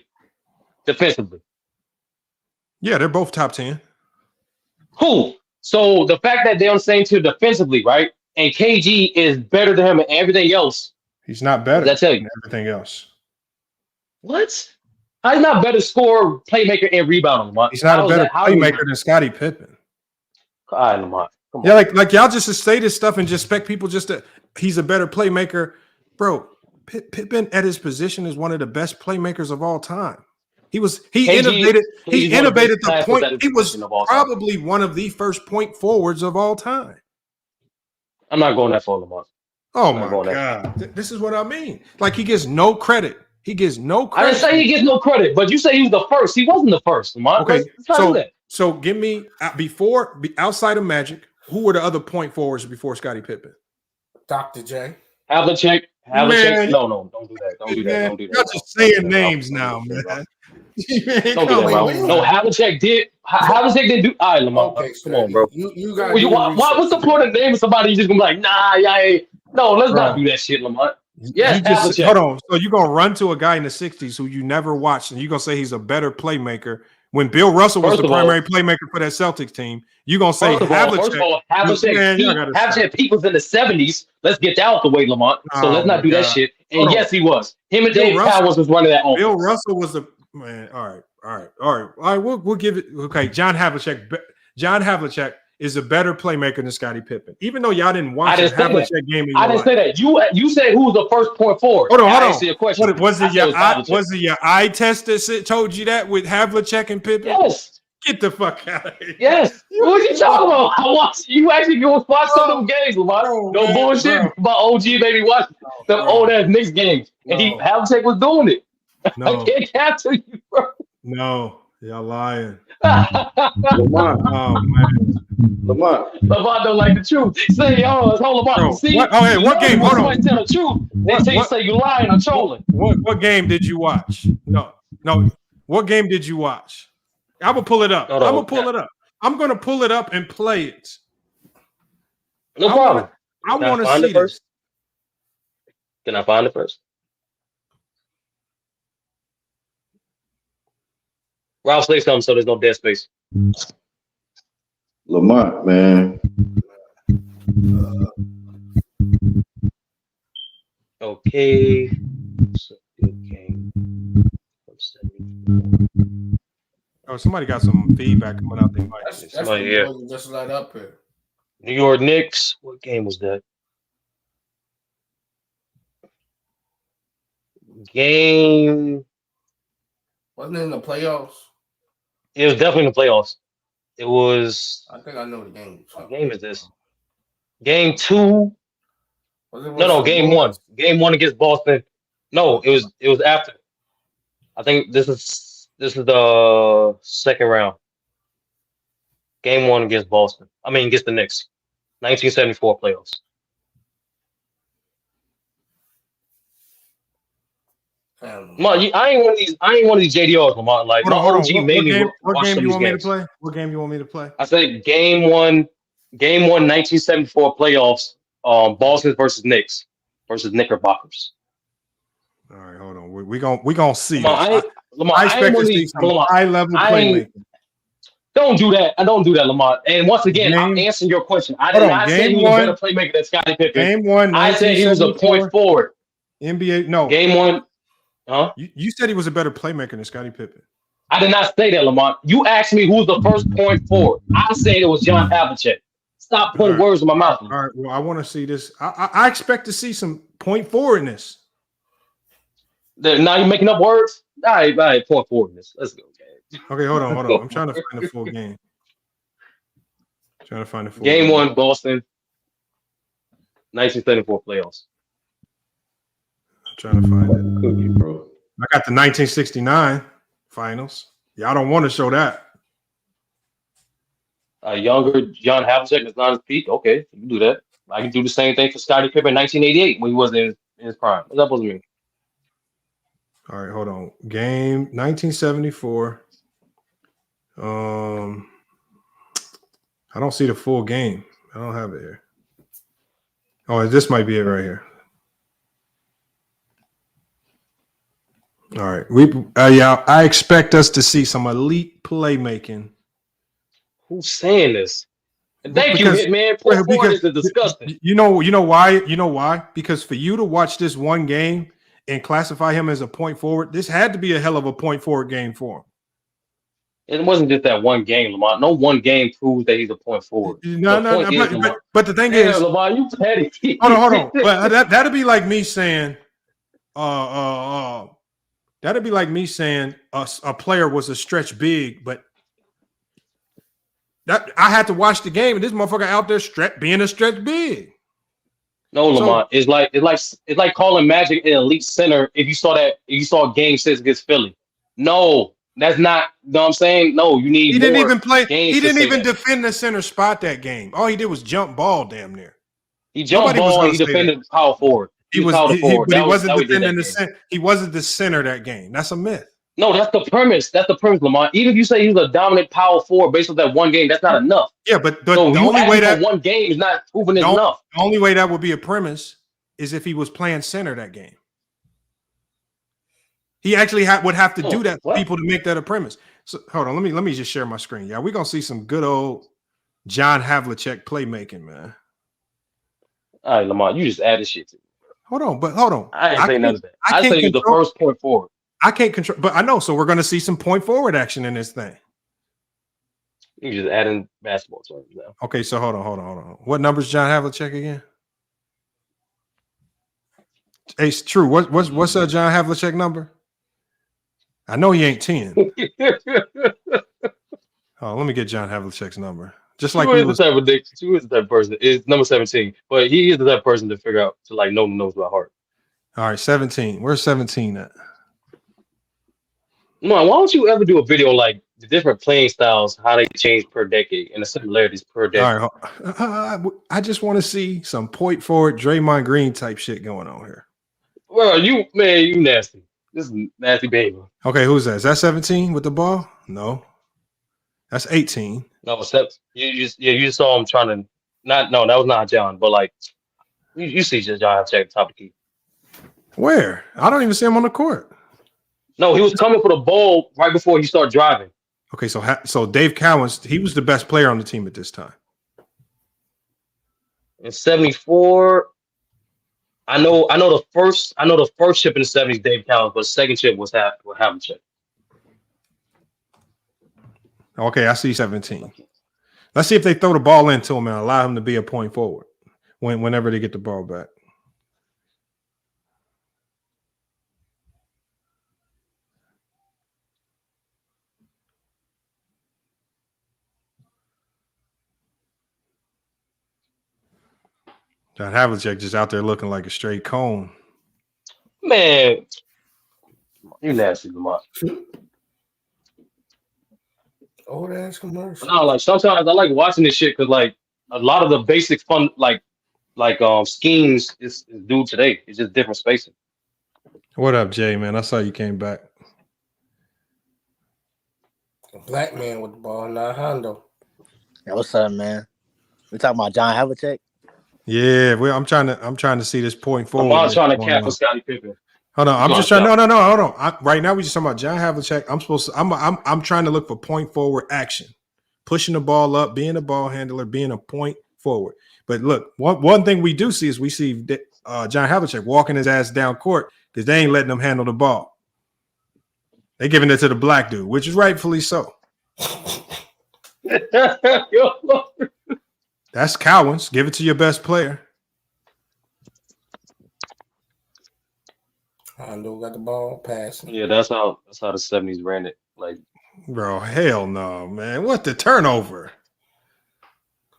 defensively? Yeah, they're both top 10. Cool. So the fact that they're on the same tier defensively, right? And KG is better than him and everything else. He's not better than everything else. What? How he's not better scorer, playmaker, and rebounder? He's not a better playmaker than Scottie Pippen. All right, Lamont. Come on. Yeah, like y'all just say this stuff and just expect people he's a better playmaker. Bro, Pippen at his position is one of the best playmakers of all time. He innovated the point. He was probably one of the first point forwards of all time. I'm not going that far, Lamont. Oh my God. This is what I mean. Like he gets no credit. He gets no credit. I didn't say he gets no credit, but you say he was the first. He wasn't the first, Lamont. Okay, so give me outside of Magic, who were the other point forwards before Scottie Pippen? Dr. J. Havlicek. Man, No, don't do that. Don't do that. Don't do that. You're just saying names now, man. Don't do that, bro. No, Havlicek did. Havlicek didn't do. All right, Lamont. Okay, come on, bro. You got. What's the point of naming somebody? You just gonna be like, nah, yeah. No, let's not do that shit, Lamont. Yes, hold on. So you're gonna run to a guy in the '60s who you never watched, and you're gonna say he's a better playmaker when Bill Russell was the primary playmaker for that Celtics team. You're gonna say Havlicek. Havlicek peak was in the '70s. Let's get that out the way, Lamont. So let's not do that shit. And yes, he was. Him and Dave Powers was running that offense. Bill Russell was the man. All right. We'll give it. Okay, John Havlicek is a better playmaker than Scottie Pippen. Even though y'all didn't watch the Havlicek game. I didn't say that. You said who was the first point forward. Hold on. Your question. Was it your eye test that told you that with Havlicek and Pippen? Yes. Get the fuck out of here. Yes. What are you talking about? I watched you actually go watch some of them games, Lamont. No bullshit about OG baby. Watch the old ass Knicks games. And Havlicek was doing it. No. I can't capture you, bro. No, y'all lying. Lamont. Oh man. Lamont don't like the truth. Say, it's all about see. What game? Hold on. Tell the truth. They say you lying or trolling. What game did you watch? No. What game did you watch? I'm gonna pull it up. I'm gonna pull it up and play it. No problem. I want to see this. Can I find it first? Ralph, say something so there's no dead space. Lamont, man. Okay. Oh, somebody got some feedback coming out. They might. Somebody here. Just light up here. New York Knicks. What game was that? Game. Wasn't it in the playoffs? It was definitely in the playoffs. It was. I think I know the game. What game is this? Game 2. No, game 1. Game 1 against Boston. No, it was after. I think this is the second round. Game 1 against Boston. Against the Knicks. 1974 playoffs. Lamont, I ain't one of these JDRs, Lamont. Like hold on. OG made me what game you want me to games. play? What game you want me to play? I said game 1, 1974 playoffs. Boston versus Knicks versus Knickerbockers. All right, hold on. We gonna see. Lamont, I expect to see some high level playmaking. Don't do that. I don't do that, Lamont. And once again, I'm answering your question. I did not say he was a better playmaker than Scottie Pippen. Game 1, I said he was a point forward. NBA, no. Game 1. Huh? You said he was a better playmaker than Scottie Pippen. I did not say that, Lamont. You asked me who's the first point forward. I said it was John Havlicek. Stop putting words in my mouth. All right. Well, I want to see this. I expect to see some point forwardness. Now you're making up words? All right, point forwardness. Let's go, guys. Okay, hold on. I'm trying to find the full game. Trying to find the full Game 1, Boston, 1974 playoffs. I'm trying to find it. Could be, bro. I got the 1969 finals. Y'all don't want to show that. Younger John Havlicek is not his peak. Okay, you can do that. I can do the same thing for Scottie Pippen in 1988 when he was in his prime. What's that supposed to mean? All right, hold on. Game 1974. I don't see the full game. I don't have it here. Oh, this might be it right here. All right. Yeah, I expect us to see some elite playmaking. Who's saying this? Thank you, Hitman. Point forward is disgusting. You know why? You know why? Because for you to watch this one game and classify him as a point forward, this had to be a hell of a point forward game for him. It wasn't just that one game, Lamont. No one game proves that he's a point forward. But the thing is, Lamont, you petty. Hold on. Well, that'd be like me saying, that'd be like me saying a player was a stretch big, but that I had to watch the game and this motherfucker out there being a stretch big. No, Lamont. It's like calling Magic an elite center if you saw Game 6 against Philly. No. That's not, you know what I'm saying? No, you need. He didn't even play. He didn't even defend the center spot that game. All he did was jump ball damn near. He jumped ball and he defended power forward. He wasn't defending the center. He wasn't the center that game. That's a myth. No, that's the premise. That's the premise, Lamont. Even if you say he was a dominant power forward based on that one game, that's not enough. Yeah, but the so only way that one game is not proving enough. The only way that would be a premise is if he was playing center that game. He actually would have to do that for people to make that a premise. So hold on, let me just share my screen. Yeah, we're gonna see some good old John Havlicek playmaking, man. All right, Lamont, you just added shit to me. Hold on. I ain't saying none of that. I say you're the first point forward. I can't control, but I know. So we're gonna see some point forward action in this thing. You just adding basketball terms now. Okay, so hold on. What number's John Havlicek again? Hey, it's true. What's John Havlicek number? I know he ain't 10. Oh, let me get John Havlicek's number. Just like Drew is the type of person. It's number 17, but he is the type of person to figure out to like know the knows by heart. All right, 17. Where's 17 at? No, why don't you ever do a video like the different playing styles, how they change per decade, and the similarities per decade? All right, I just want to see some point forward Draymond Green type shit going on here. Well, you nasty. This is nasty behavior. Okay, who's that? Is that 17 with the ball? No, that's 18. No, you just saw him trying to that was not John, but like you see John Havlicek top of the key. Where? I don't even see him on the court. No, he was coming for the ball right before he started driving. Okay, so Dave Cowens, he was the best player on the team at this time. In 74, I know the first chip in the 70s, Dave Cowens, but the second chip was Havlicek. Okay, I see 17. Let's see if they throw the ball into him and allow him to be a point forward whenever they get the ball back. John Havlicek just out there looking like a straight cone. Man, you nasty, Lamont. Old ass commercial. No, like sometimes I like watching this shit because like a lot of the basic fun like schemes is due today. It's just different spacing. What up, Jay? Man, I saw you came back. A black man with the ball, not Hondo. Yeah, what's up, man? We talking about John Havlicek? Yeah, I'm trying to see this point forward. I'm trying to cap for Scottie Pippen. Hold on, I'm just trying. No, hold on. Right now, we just talking about John Havlicek. I'm trying to look for point forward action, pushing the ball up, being a ball handler, being a point forward. But look, one thing we do see is we see John Havlicek walking his ass down court because they ain't letting him handle the ball. They giving it to the black dude, which is rightfully so. That's cowards. Give it to your best player. Hondo got the ball passing. Yeah, that's how the 70s ran it. Like, bro, hell no, man. What the turnover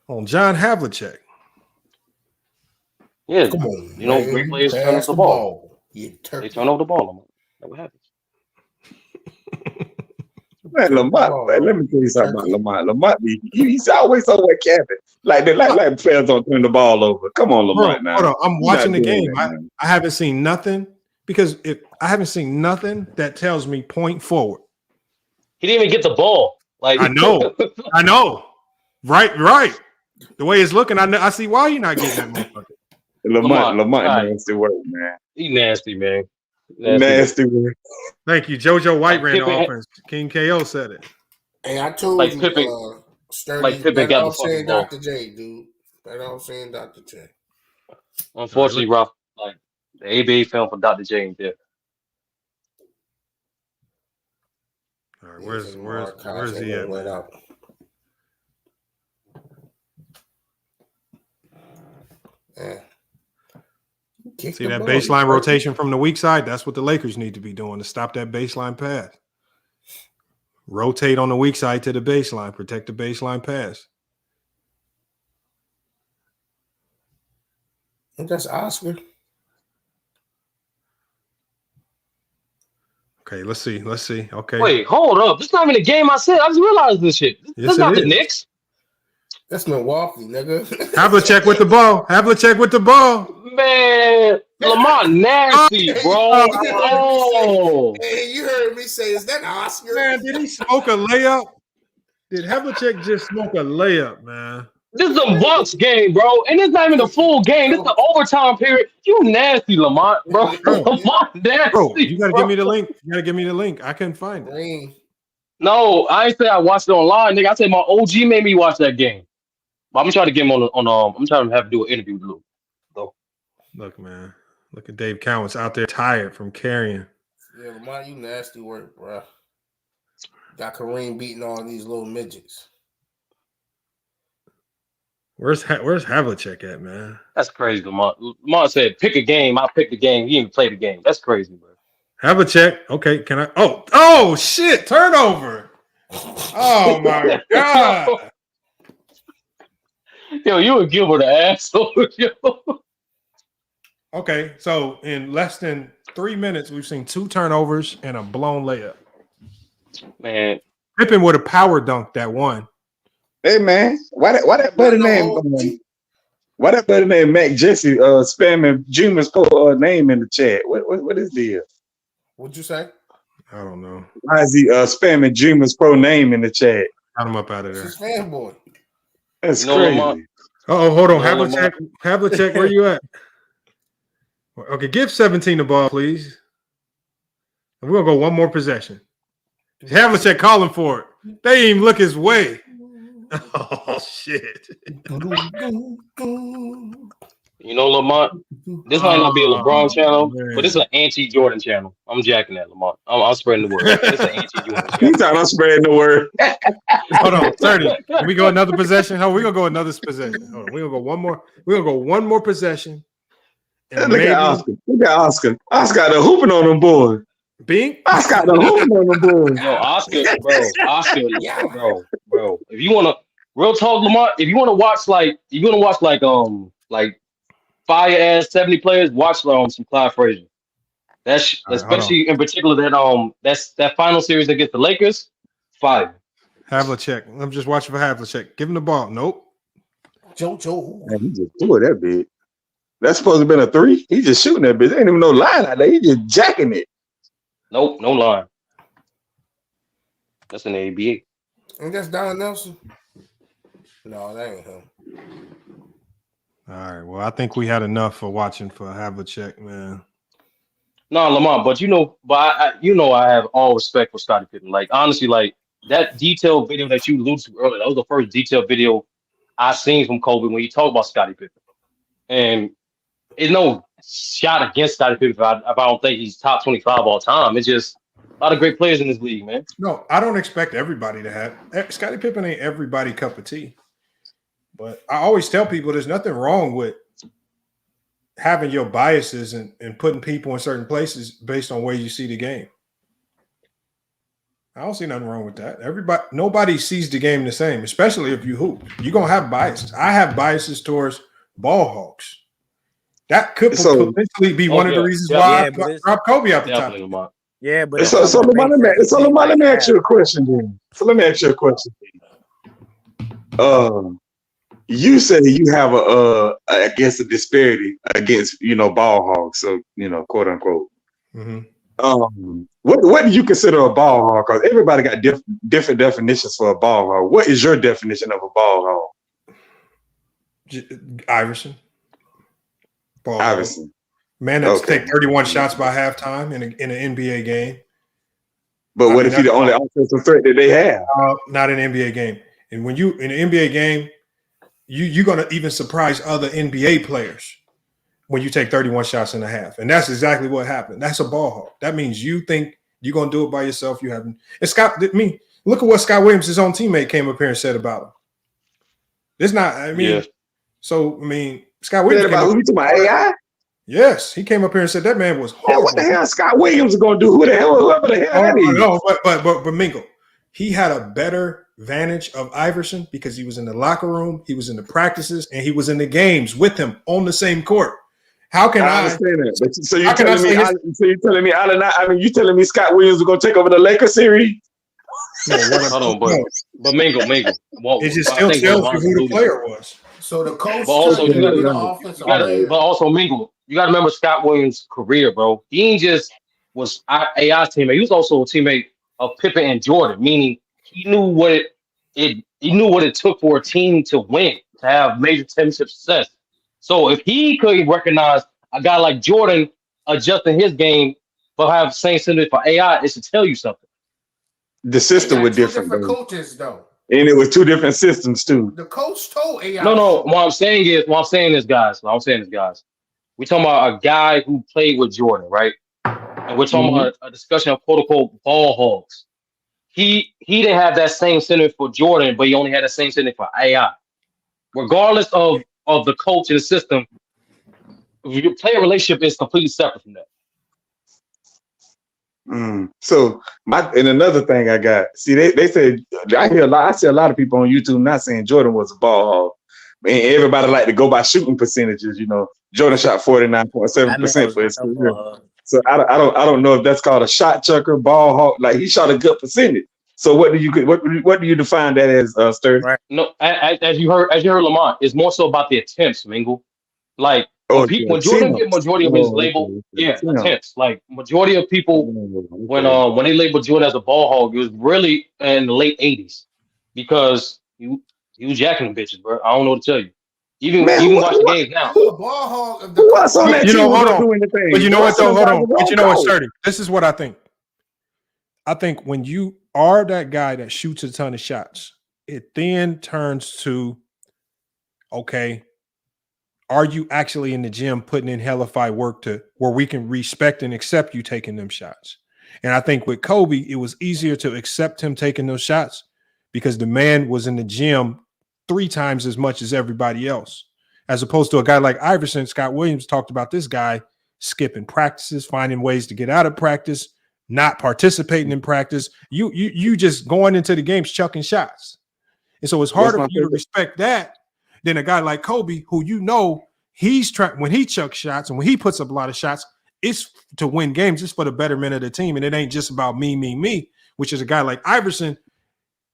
on John Havlicek? Yeah, come on, you know, man. great players turn Pass over the ball. You They turn over the ball. That's what happens. Man, Lamont, man, let me tell you something about Lamont. Lamont, he's always somewhere camping. Like players don't turn the ball over. Come on, Lamont. Bro, Now, hold on. I'm You're watching not the doing game. that, man. I haven't seen nothing because I haven't seen nothing that tells me point forward. He didn't even get the ball. Like I know. Right. The way it's looking, I see why you're not getting that motherfucker. Lamont nasty work, man. He nasty, man. Nasty work. Thank you. JoJo White Like ran the Pippen- offense. King KO said it. Hey, I told Like you, Pippen- Sturdy, like Pippen better got the off fucking saying ball. Dr. J, dude. Better off saying Dr. J. Unfortunately, Ralph, like the ABA film for Dr. J ain't there. All right, where's he at? Right Man? out. Yeah. See that baseline rotation from the weak side? That's what the Lakers need to be doing to stop that baseline pass. Rotate on the weak side to the baseline. Protect the baseline pass. I think that's Oscar. Okay, let's see. Okay. Wait, hold up. This not even a game I said. I just realized this shit. Yes, That's not it the is. Knicks. That's Milwaukee, nigga. Havlicek with the ball. Havlicek with the ball. Man, Lamont nasty, bro. Oh. Hey, you heard me say, is that Oscar? Man, did he smoke a layup? Did Havlicek just smoke a layup, man? This is a Bucks game, bro. And it's not even the full game. This is the overtime period. You nasty, Lamont, bro. Lamont nasty. Bro, you gotta bro. give me the link. You gotta give me the link. I couldn't find it. No, I ain't say I watched it online, nigga. I said my OG made me watch that game. But I'm trying to get him on I'm trying to have to do an interview with Lou. So Look, man. Look at Dave Cowens out there tired from carrying. Yeah, Lamont, you nasty work, bro. Got Kareem beating all these little midgets. Where's Havlicek at, man? that's crazy, Lamont. Lamont said, pick a game. I'll pick the game. He didn't play the game. That's crazy, bro. Havlicek. Okay, can I? Oh shit! Turnover. Oh my god. Yo, you a Gilbert asshole. Yo. Okay, so in less than 3 minutes, we've seen 2 turnovers and a blown layup. Man, Pippen would have power dunked that one. Hey man, why that buddy name Mac Jesse spamming Juma's name in the chat? What is the What'd you say? I don't know. Why is he spamming Juma's pro name in the chat? Got him up out of there. It's his fanboy. That's You know, crazy. Lamont, Oh, hold on. No, Havlicek, where you at? Okay, give 17 the ball, please. And we're gonna go one more possession. Havlicek calling for it. They didn't even look his way. Oh shit. you know, Lamont, this might not be a LeBron channel, man. but it's an anti-Jordan channel. I'm jacking that, Lamont. I'm spreading the word. It's an anti-Jordan channel. You thought I'm spreading the word. Hold on, 30. Can we go another possession? Hold on, we're gonna go another possession. Hold on, we're gonna go one more. We're gonna go one more possession. And Look at Oscar. Look at Oscar. Oscar got the hooping on them boys. Bink. Oscar got the hooping on them boys. Yo, Oscar, bro. If you wanna real talk, Lamont, if you wanna watch like fire ass 70 players, watch some Clyde Frazier. That's All right, especially in particular that final series against the Lakers. Fire. Havlicek. I'm just watching for Havlicek. Give him the ball. Nope. JoJo. Man, he just threw it that big. That's supposed to have been a 3. He just shooting that bitch. There ain't even no line out there. He just jacking it. Nope, no line. That's an ABA. Ain't that Don Nelson? No, that ain't him. All right. Well, I think we had enough for watching for Havlicek, man. No, Lamont, but I have all respect for Scottie Pippen. Like honestly, like that detailed video that you alluded to earlier, that was the first detailed video I seen from Kobe when you talk about Scottie Pippen. And it's no shot against Scottie Pippen if I don't think he's top 25 all time. It's just A lot of great players in this league, man. No, I don't expect everybody to have. Scottie Pippen ain't everybody cup of tea. But I always tell people there's nothing wrong with having your biases and putting people in certain places based on where you see the game. I don't see nothing wrong with that. Nobody sees the game the same, especially if you hoop. You're going to have biases. I have biases towards ball hawks. That could potentially be one of the reasons why I dropped Kobe out the top. Yeah, but so let me ask you a question then. So let me ask you a question. You say you have I guess a disparity against ball hogs, so quote unquote. Mm-hmm. What do you consider a ball hog? Because everybody got different definitions for a ball hog. What is your definition of a ball hog? Iverson. Ball Iverson. hog. Man, that's take 31 shots by halftime in an NBA game. But what if he's the only offensive threat that they have? Not in an NBA game. And when you in an NBA game, you're going to even surprise other NBA players when you take 31 shots in a half. And that's exactly what happened. That's a ball hawk. That means you think you're going to do it by yourself. You haven't. And look at what Scott Williams, his own teammate, came up here and said about him. It's not, Scott Williams. About who you talking about, AI? Yes, he came up here and said that man was horrible. What the hell Scott Williams is going to do? Whoever the hell that is. No, but Mingle, he had a better vantage of Iverson because he was in the locker room, he was in the practices, and he was in the games with him on the same court. How can I understand that? So you're telling me, you telling me Scott Williams is going to take over the Lakers series? No, hold on, but Mingle. It just still tells you who the player was. So the coach, but also Mingle. You got to remember Scott Williams' career, bro. He ain't just was AI's teammate. He was also a teammate of Pippen and Jordan, meaning he knew what it took for a team to win, to have major championship success. So if he could recognize a guy like Jordan adjusting his game but have the same sentiment for AI, it should tell you something. The system was different. Coaches though. And it was two different systems too. The coach told AI. No. What I'm saying is, guys. We're talking about a guy who played with Jordan, right? And we're talking about a discussion of quote-unquote ball hogs. He didn't have that same sentiment for Jordan, but he only had the same sentiment for AI. Regardless of the coach and the system, your player relationship is completely separate from that. So and another thing I got, see, they said I see a lot of people on YouTube not saying Jordan was a ball hog. And everybody like to go by shooting percentages. Jordan shot 49.7% for his career. So I don't know if that's called a shot chucker, ball hog. Like he shot a good percentage. So what do you define that as, Sturdy? Right. No, as you heard Lamont, it's more so about the attempts, Mingle. Like when Jordan get majority of his label, attempts. Like majority of people when they labeled Jordan as a ball hog, it was really in the late 80s because he was jacking them bitches, bro. I don't know what to tell you. Even watch the games now. Hold on. But you know what though? Hold on. But you know what, Sturdy? This is what I think. I think when you are that guy that shoots a ton of shots, it then turns to, okay, are you actually in the gym putting in hellified work to where we can respect and accept you taking them shots? And I think with Kobe, it was easier to accept him taking those shots because the man was in the gym 3 times as much as everybody else, as opposed to a guy like Iverson. Scott Williams talked about this guy skipping practices, finding ways to get out of practice, not participating in practice. You just going into the games chucking shots. And so it's harder for you to respect that than a guy like Kobe, who he's trying when he chucks shots and when he puts up a lot of shots, it's to win games. It's for the betterment of the team. And it ain't just about me, which is a guy like Iverson.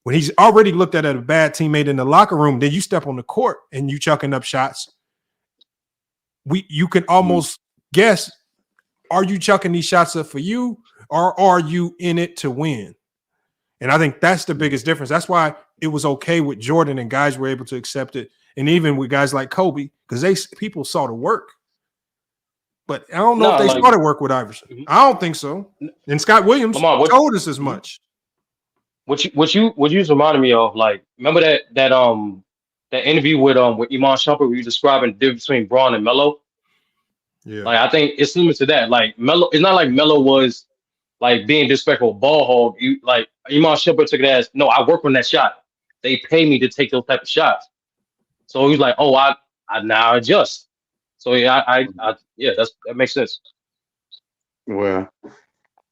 When he's already looked at as a bad teammate in the locker room, then you step on the court and you chucking up shots. You can almost guess, are you chucking these shots up for you or are you in it to win? And I think that's the biggest difference. That's why it was okay with Jordan and guys were able to accept it. And even with guys like Kobe, because people saw the work. But I don't know if they saw the work with Iverson. I don't think so. And Scott Williams told us as much. What you reminded me of, like, remember that interview with Iman Shumpert where you describing the difference between Braun and Melo? Yeah. Like I think it's similar to that. Like Melo, it's not like Melo was like being disrespectful, ball hog. You like Iman Shumpert took it as no, I work on that shot. They pay me to take those type of shots. So he's like, oh, I now adjust. So yeah, yeah, that makes sense. Well,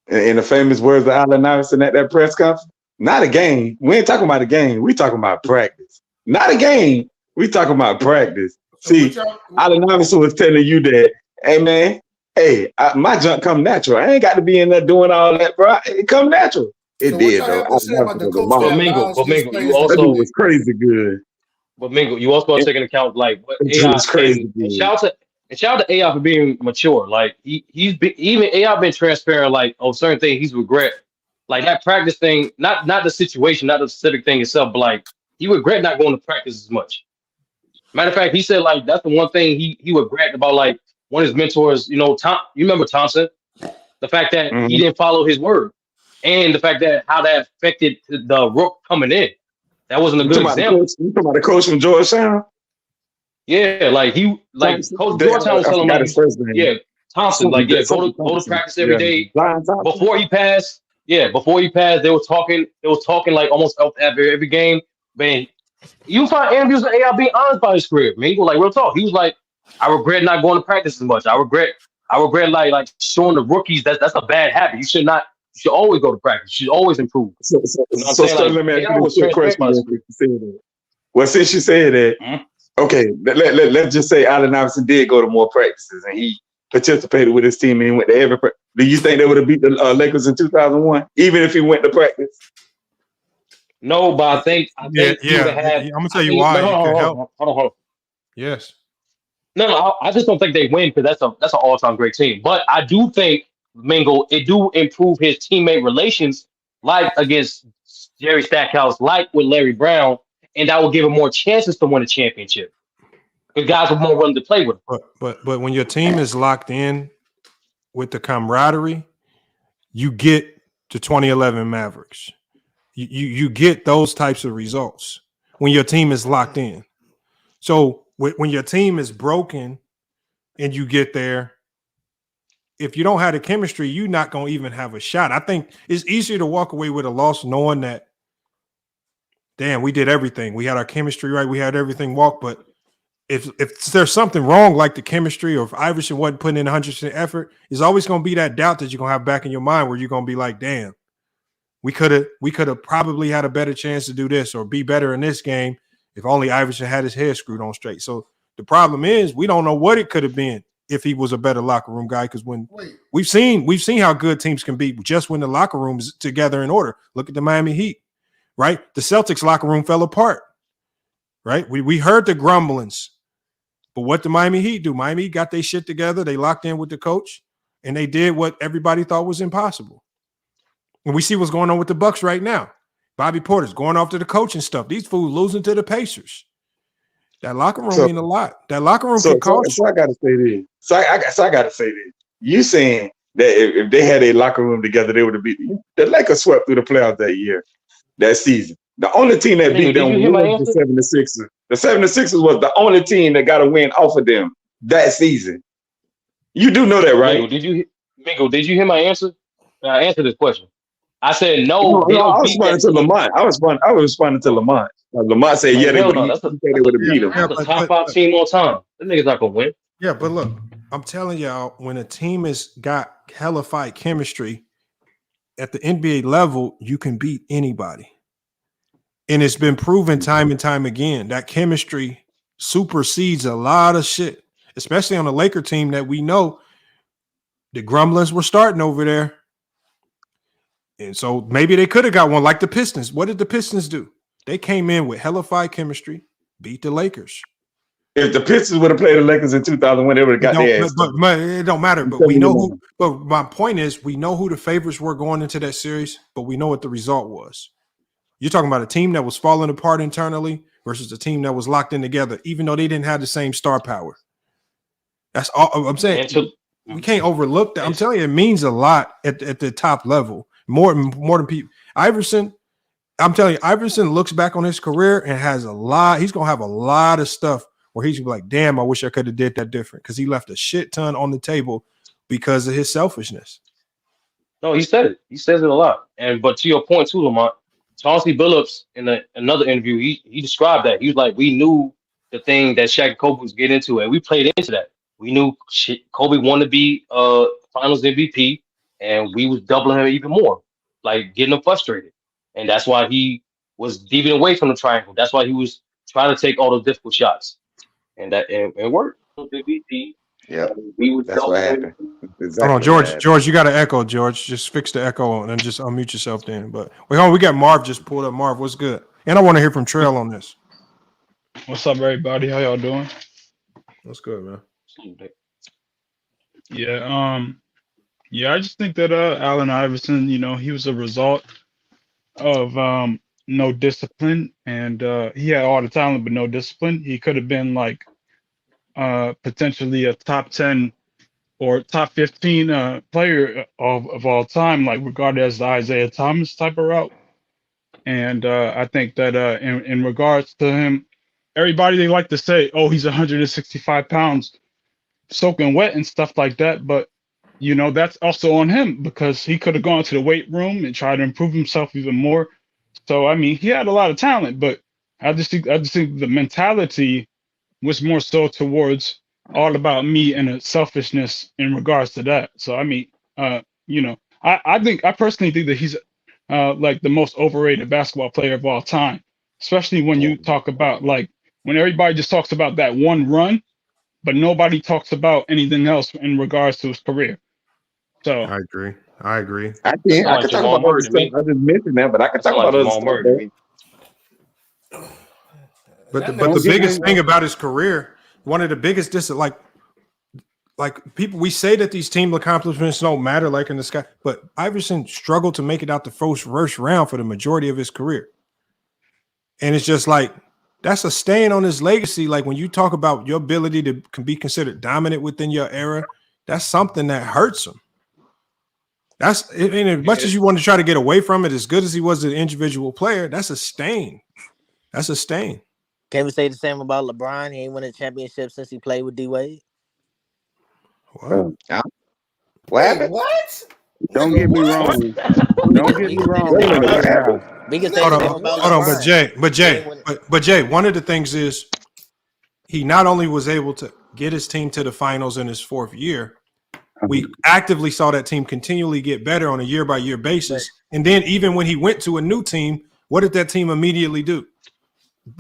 in the famous words of Allen Iverson at that press conference, not a game. We ain't talking about a game. We talking about practice. Not a game. We talking about practice. See, Allen Iverson was telling you that, hey man, my junk come natural. I ain't got to be in there doing all that, bro. It come natural. It So did what y'all though. have to say about the coach But that Mingo, allows his you players to That dude also, was crazy good. but Mingo, you also got to take into account like what That dude AI was crazy and good. shout out to AI for being mature. Like he's been, even AI been transparent. Like on certain things he's regret. Like that practice thing, not the situation, not the specific thing itself, but like he regret not going to practice as much. Matter of fact, he said like that's the one thing he regret about like one of his mentors. You know, Tom. You remember Thompson? The fact that he didn't follow his word, and the fact that how that affected the rook coming in. That wasn't a You good talking about the example. coach? You talking about the coach from Georgetown? Yeah, like Coach Georgetown was I telling him forgot like, his first name. yeah, Thompson, like yeah, go to Thompson. practice every day. Brian Thompson. Before he passed, they were talking. They was talking like almost after every game. Man, you find interviews with AI being honest about his career. Man, he was like real talk. He was like, I regret not going to practice as much. I regret like showing the rookies that's a bad habit. You should not. You should always go to practice. You should always improve. So You know what I'm saying? Like, let me ask AI you was this quick transparent question. about his Real career. quick. You said that. Well, since you said that, okay, let's just say Allen Iverson did go to more practices and he participated with his team and he went to every practice. Do you think they would have beat the Lakers in 2001, even if he went to practice? No, but I think Yeah, he would have had. I'm gonna tell you why it could help. Hold on. Yes. No, I just don't think they win because that's an all-time great team. But I do think Mingle it do improve his teammate relations, like against Jerry Stackhouse, like with Larry Brown, and that will give him more chances to win a championship. Because guys are more willing to play with him. But when your team is locked in with the camaraderie, you get the 2011 Mavericks. You get those types of results when your team is locked in. So when your team is broken and you get there, if you don't have the chemistry, you're not going to even have a shot. I think it's easier to walk away with a loss knowing that, damn, we did everything. We had our chemistry right. We had everything walk. But if there's something wrong, like the chemistry, or if Iverson wasn't putting in 100% effort, there's always going to be that doubt that you're going to have back in your mind where you're going to be like, damn, we could have probably had a better chance to do this or be better in this game if only Iverson had his head screwed on straight. So the problem is we don't know what it could have been if he was a better locker room guy, because when we've seen how good teams can be just when the locker room is together in order. Look at the Miami Heat, right? The Celtics locker room fell apart, right? We heard the grumblings, but what did Miami Heat do? Miami got their shit together. They locked in with the coach, and they did what everybody thought was impossible. And we see what's going on with the Bucks right now. Bobby Porter's going off to the coaching stuff. These fools losing to the Pacers. That locker room mean a lot. That locker room can cost. So I got to say this. So I got to say this. You saying that if they had a locker room together, they would have beat the Lakers swept through the playoffs that season. The only team that beat them was the 76ers. The 76ers was the only team that got a win off of them that season. You do know that, right? Mingo, did you hear my answer? I answered this question. I said no. They don't I was responding to Lamont. I was responding to Lamont. Lamont said, "Yeah, they would have beat them." That's a top 5 team all time. That nigga's not gonna win. Yeah, but look, I'm telling y'all, when a team has got hella fight chemistry at the NBA level, you can beat anybody, and it's been proven time and time again that chemistry supersedes a lot of shit, especially on a Laker team that we know the grumblings were starting over there. And so maybe they could have got one like the Pistons. What did the Pistons do? They came in with hellified chemistry, beat the Lakers. If the Pistons would have played the Lakers in 2001, they would have got their ass. But it don't matter. But we know who. But my point is, we know who the favorites were going into that series, but we know what the result was. You're talking about a team that was falling apart internally versus a team that was locked in together, even though they didn't have the same star power. That's all I'm saying. We can't overlook that. I'm telling you, it means a lot at the top level. More than people. Iverson, I'm telling you, Iverson looks back on his career and has a lot. He's gonna have a lot of stuff where he's gonna be like, "Damn, I wish I could have did that different," because he left a shit ton on the table because of his selfishness. No, he said it. He says it a lot. But to your point too, Lamont, Chauncey Billups in another interview, he described that. He was like, we knew the thing that Shaq and Kobe was getting into, and we played into that. We knew Kobe wanted to be Finals MVP, and we was doubling him even more, like getting him frustrated, and that's why he was deviating away from the triangle. That's why he was trying to take all those difficult shots, and it worked. MVP. Yeah, We was that's what doubling him. happened. That's Hold on, exactly what happened. George, you got an echo, George. Just fix the echo and then just unmute yourself then. But wait, hold on, we got Marv just pulled up. Marv, what's good? And I want to hear from Trail on this. What's up, everybody? How y'all doing? What's good, man? Yeah, I just think that Allen Iverson, he was a result of no discipline, and he had all the talent but no discipline. He could have been like potentially a top 10 or top 15 player of all time, like regarded as the Isaiah Thomas type of route. And I think that in regards to him, everybody, they like to say, oh, he's 165 pounds soaking wet and stuff like that. But, that's also on him because he could have gone to the weight room and tried to improve himself even more. So, I mean, he had a lot of talent, but I just think the mentality was more so towards all about me and a selfishness in regards to that. So, I mean, I personally think that he's like the most overrated basketball player of all time, especially when you talk about like when everybody just talks about that one run, but nobody talks about anything else in regards to his career. So I agree. I can talk about other stuff. I just mentioned that, but I can talk about other stuff. But the biggest thing about his career, one of the biggest like people, we say that these team accomplishments don't matter like in the sky, but Iverson struggled to make it out the first round for the majority of his career. And it's just like, that's a stain on his legacy. Like when you talk about your ability to be considered dominant within your era, that's something that hurts him. As much as you want to try to get away from it, as good as he was as an individual player, that's a stain. That's a stain. Can we say the same about LeBron? He ain't won a championship since he played with D Wade. What happened? What? Don't get me wrong. Don't get me wrong. Hold on, but Jay, one of the things is he not only was able to get his team to the finals in his fourth year, we actively saw that team continually get better on a year-by-year basis. And then even when he went to a new team, what did that team immediately do?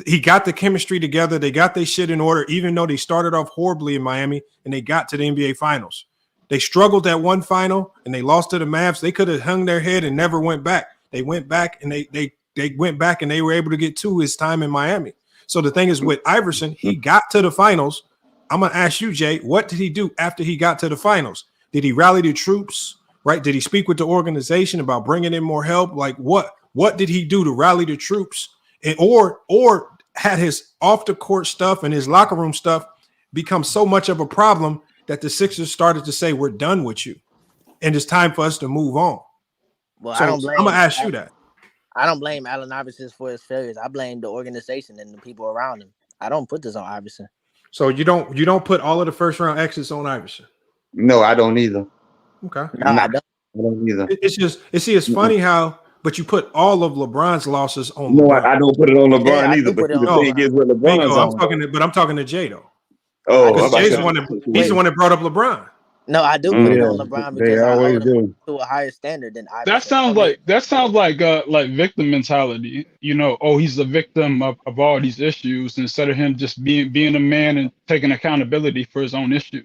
He got the chemistry together. They got their shit in order, even though they started off horribly in Miami and they got to the NBA Finals. They struggled at one final and they lost to the Mavs. They could have hung their head and never went back. They went back and they went back and they were able to get to his time in Miami. So the thing is with Iverson, he got to the finals. I'm going to ask you, Jay, what did he do after he got to the finals? Did he rally the troops, right? Did he speak with the organization about bringing in more help? Like what did he do to rally the troops? And, or had his off the court stuff and his locker room stuff become so much of a problem that the Sixers started to say, we're done with you and it's time for us to move on. Well, so I'm going to ask you that. I don't blame Allen Iverson for his failures. I blame the organization and the people around him. I don't put this on Iverson. So you don't put all of the first round exits on Iverson? No, I don't either. Okay. No, I don't. I don't either. It's funny how, but you put all of LeBron's losses on No, LeBron. I don't put it on LeBron either. But the thing is with LeBron's I'm talking to Jay though. Oh, Jay's the one that brought up LeBron. No, I do put it on LeBron because I hold him to a higher standard than Iverson. That sounds like victim mentality. He's the victim of all these issues instead of him just being a man and taking accountability for his own issue.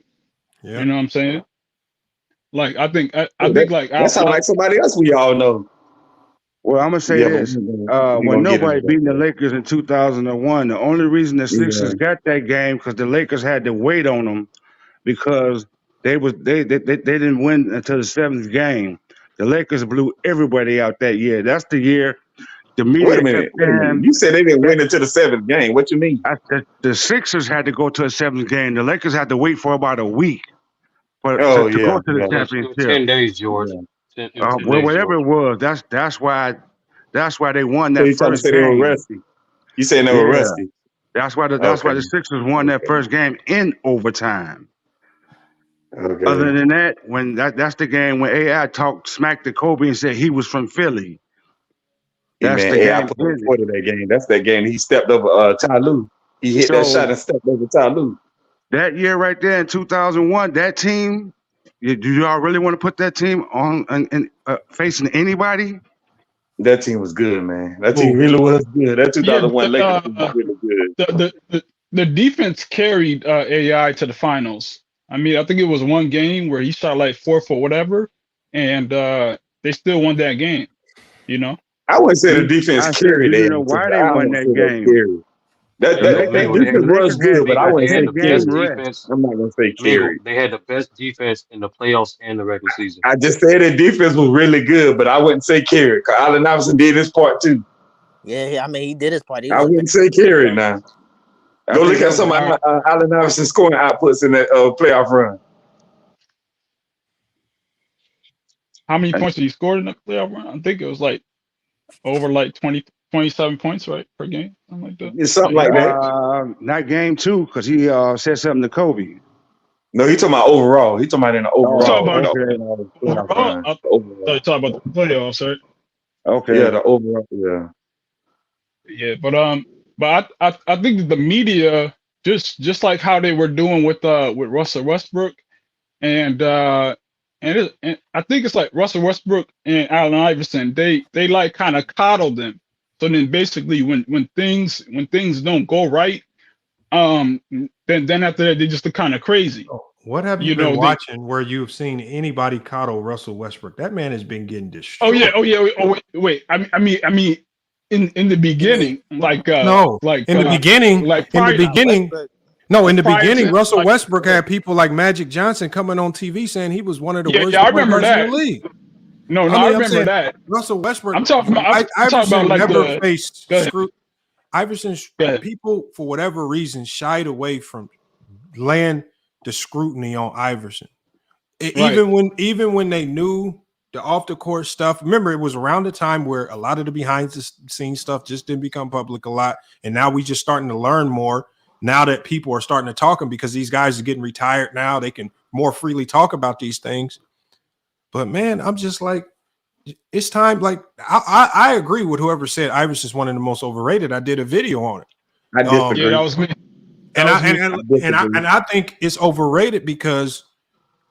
Yeah. You know what I'm saying? Like I think that sounds like somebody else we all know. Well, I'm gonna say this: when nobody beat the Lakers in 2001, the only reason the Sixers got that game because the Lakers had to wait on them because they didn't win until the seventh game. The Lakers blew everybody out that year. That's the year the media. Wait a minute. You said they didn't win until the seventh game. What you mean? The Sixers had to go to a seventh game. The Lakers had to wait for about a week to go to the championship. 10 days, George. Whatever it was, that's why they won that first game. They were rusty. You saying they were rusty? That's why the Sixers won that first game in overtime. Okay. Other than that, when that's the game when AI talked smack to Kobe and said he was from Philly. That's Man, the AI game. put on Twitter that game. That's that game. He stepped over Ty Lue. He hit that shot So and stepped over Ty Lue. that year right there in 2001, that team, do y'all really want to put that team on and facing anybody? That team was good, man. That team really was good. That Yeah, 2001 Lakers team was really good. the defense carried AI to the finals. I mean, I think it was one game where he shot like 4 for whatever, and they still won that game. You know, I wouldn't say the defense I said, carried do you AI. know why I they won wouldn't that say that game? carried. That defense was good, but I Mingo, wouldn't they had say the carried. best defense. I'm not gonna say Mingo, carried. they had the best defense in the playoffs and the regular season. I just said the defense was really good, but I wouldn't say carried. Cause Allen Iverson did his part too. Yeah, I mean, he did his part. He I was wouldn't say carried now. Go look at some of Allen Iverson scoring outputs in that playoff run. how many points did he score in the playoff run? I think it was like over like 27 points, right, per game, something like that. It's something like that. Not game 2, because he said something to Kobe. No, he talking about overall. He talking about in the overall. Overall, I thought you talking about the playoffs, right? Okay. Yeah, the overall. Yeah. Yeah, but I think that the media just like how they were doing with Russell Westbrook and I think it's like Russell Westbrook and Allen Iverson, they like kind of coddle them. So then basically when things don't go right, then after that they just look kind of crazy. What have you been watching where you've seen anybody coddle Russell Westbrook? That man has been getting destroyed. Wait. I mean in the beginning, in the beginning, Russell Westbrook had people like Magic Johnson coming on TV saying he was one of the worst I remember players in that. the league. I remember that. Russell Westbrook. I'm talking about Iverson like never faced scrutiny. Iverson's people, for whatever reason, shied away from laying the scrutiny on Iverson. Even when they knew the off the court stuff. Remember, it was around the time where a lot of the behind the scenes stuff just didn't become public a lot, and now we just starting to learn more. Now that people are starting to talk, because these guys are getting retired now, they can more freely talk about these things. But man, I'm just like, it's time. Like I agree with whoever said Iverson's one of the most overrated. I did a video on it. I disagree. Yeah, that was me. And I think it's overrated because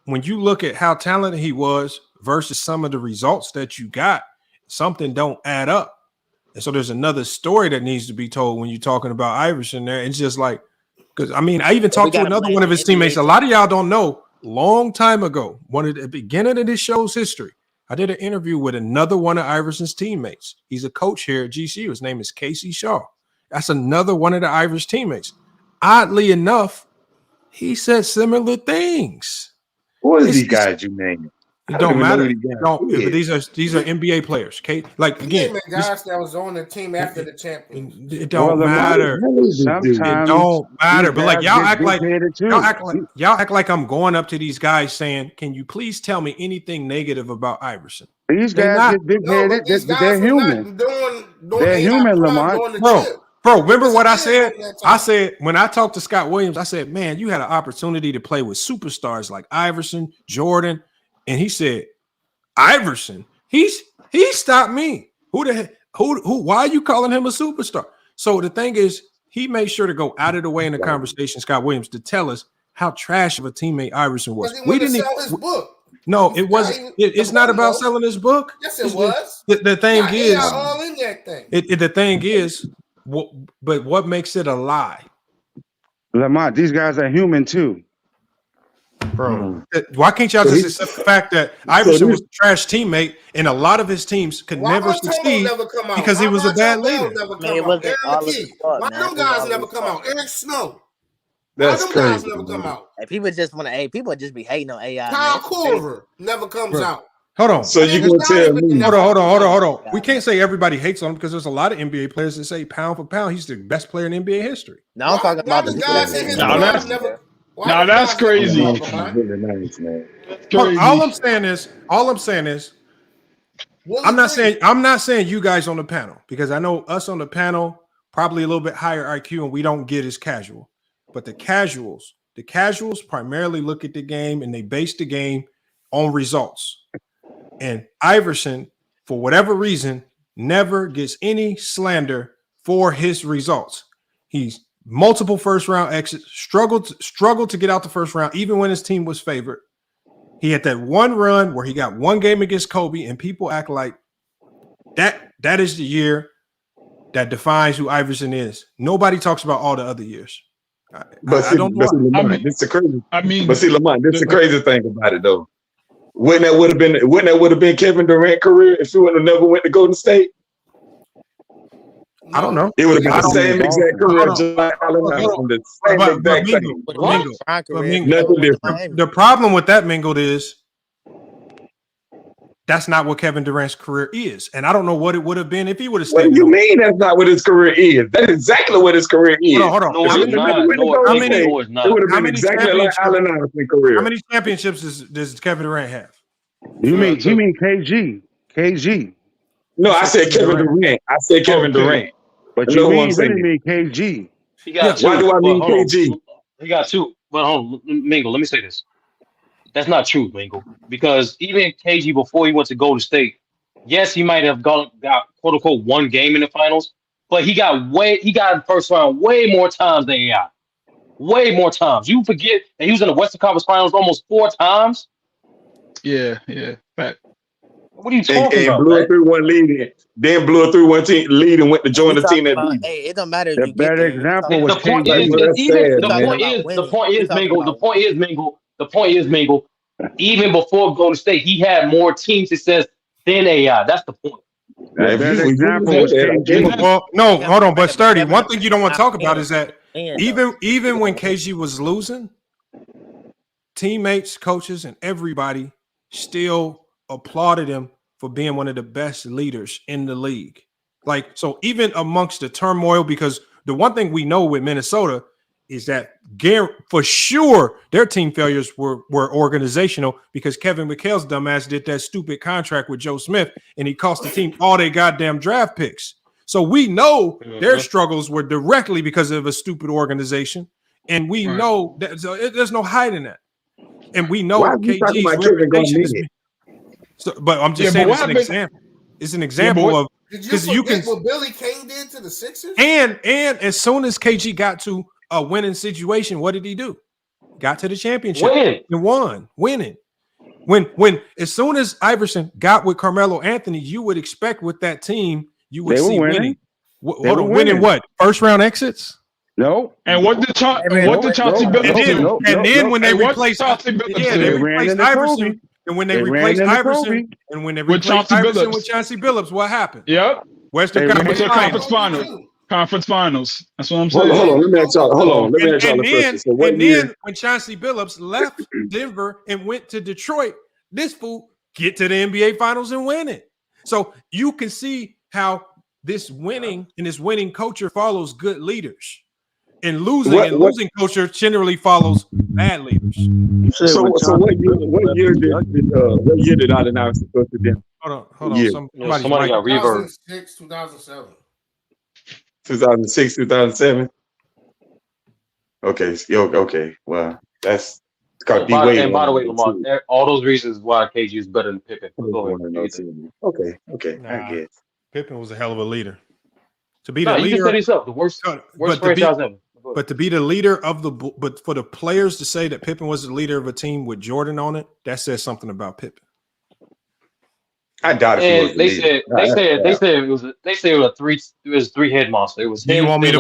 when you look at how talented he was versus some of the results that you got, something don't add up. And so there's another story that needs to be told when you're talking about Iverson there. It's just like, because I mean, I even talked to another one of his teammates. A lot of y'all don't know, long time ago, one of the beginning of this show's history, I did an interview with another one of Iverson's teammates. He's a coach here at GCU. His name is Casey Shaw. That's another one of the Iverson teammates. Oddly enough, he said similar things. Who is these guys you named? It don't matter. But these are NBA players. Okay, like again, guys that was on the team after the champions. It don't matter. It don't matter. But like y'all act like I'm going up to these guys saying, "Can you please tell me anything negative about Iverson?" These guys get big-headed. They're human. They're human, Lamont. Bro, remember what I said? I said when I talked to Scott Williams, I said, "Man, you had an opportunity to play with superstars like Iverson, Jordan." And he said, Iverson, he stopped me. Who why are you calling him a superstar? So the thing is, he made sure to go out of the way in the conversation, Scott Williams, to tell us how trash of a teammate Iverson was. We didn't sell his book. No, it wasn't. It's not about selling his book. Yes, it was. The thing is, all in that thing. The thing is, but what makes it a lie? Lamont, these guys are human too. Bro, why can't y'all just accept the fact that Iverson was a trash teammate and a lot of his teams could never succeed because he was a bad leader? Why them guys never come out? Eric Snow. That's Why them guys crazy. never come out? Hey, people just be hating on AI. Kyle Koehler never comes out. Hold on. So you gonna tell me? Hold on. We can't say everybody hates on him because there's a lot of NBA players that say pound for pound he's the best player in NBA history. No, I'm talking about the guys in his Now that's crazy. All I'm saying is, I'm not saying you guys on the panel, because I know us on the panel probably a little bit higher IQ and we don't get as casual. But the casuals The casuals primarily look at the game and they base the game on results. And Iverson, for whatever reason, never gets any slander for his results. He's multiple first-round exits, struggled to get out the first round, even when his team was favored. He had that one run where he got one game against Kobe, and people act like that is the year that defines who Iverson is. Nobody talks about all the other years. I don't know. Lamont, this is the crazy. But see, Lamont, this is the crazy thing about it, though. Wouldn't that would have been Kevin Durant's career if he would have never went to Golden State? I don't know. It would have been the same exact career, just like Allen Iverson. The same exact thing. Nothing different. The problem with that, Mingled, is that's not what Kevin Durant's career is. And I don't know what it would have been if he would have stayed. What do you mean that's not what his career is? That is exactly what his career is. Hold on. No, it's not. It would have been exactly like Allen Iverson's career. How many championships does Kevin Durant have? You mean KG? KG. No, I said Kevin Durant. I said Kevin Durant. But you really mean KG. He got two. Why do I mean KG? He got two. But hold on, Mingle, let me say this. That's not true, Mingle. Because even KG, before he went to Golden State, yes, he might have got quote unquote one game in the finals, but he got first round way more times than AI. Way more times. You forget that he was in the Western Conference Finals almost 4 times. Yeah. Fact. What are you talking about? Blew it through one lead, then blew it through one team lead and went to join the team that beat. Hey, it don't matter. The better example was The point is, Mingle, even before Golden State, he had more team success than AI. That's the point. The better example was KG. Well, no, hold on, but Sturdy, one thing you don't want to talk about is that even when KG was losing, teammates, coaches, and everybody still applauded him for being one of the best leaders in the league. Like, so even amongst the turmoil, because the one thing we know with Minnesota is that for sure their team failures were organizational, because Kevin McHale's dumbass did that stupid contract with Joe Smith and he cost the team all their goddamn draft picks. So we know their struggles were directly because of a stupid organization, and we know that there's no hiding that. And we know KG's reputation is. So, but I'm just saying it's an example. It's an example of because you can. What Billy Kane did to the Sixers, and as soon as KG got to a winning situation, what did he do? Got to the championship and won. Winning. When as soon as Iverson got with Carmelo Anthony, you would expect with that team you would see winning. Winning what? First round exits? No. And what did Chauncey Billups do? And then when they replaced Iverson. And when they replaced Iverson, with Chauncey Billups, what happened? Yep. Western Conference Finals. Conference Finals. That's what I'm saying. Hold on. Let me ask y'all. And then when Chauncey Billups left Denver and went to Detroit, this fool get to the NBA Finals and win it. So you can see how this winning and this winning culture follows good leaders. And losing culture generally follows bad leaders. So what year did Allen Iverson go to them? Hold on. Somebody got reverb. 2006, 2007. 2006, 2007. Okay. Well, that's called D-Wade. And by the way, Lamar, all those reasons why KG is better than Pippen. Okay. I guess Pippen was a hell of a leader. To be the leader, he just said himself, the worst franchise ever. But to be the leader of but for the players to say that Pippen was the leader of a team with Jordan on it, that says something about Pippen. I doubt it. They said it was 3-head monster. It was him. You want me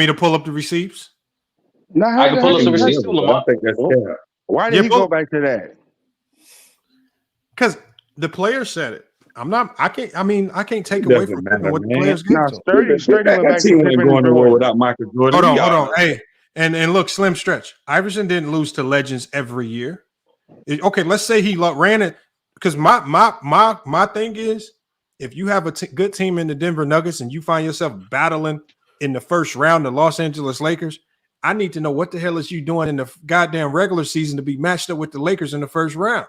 to pull up the receipts? No, I can pull up the receipts too, Lamar. Why did he go back to that? Because the players said it. I can't take away from Pippen what the players get. That team wasn't going nowhere without Michael Jordan. Hold on. Hey, and look, slim stretch. Iverson didn't lose to legends every year. Okay, let's say he ran it. Because my thing is, if you have a good team in the Denver Nuggets and you find yourself battling in the first round the Los Angeles Lakers, I need to know what the hell is you doing in the goddamn regular season to be matched up with the Lakers in the first round.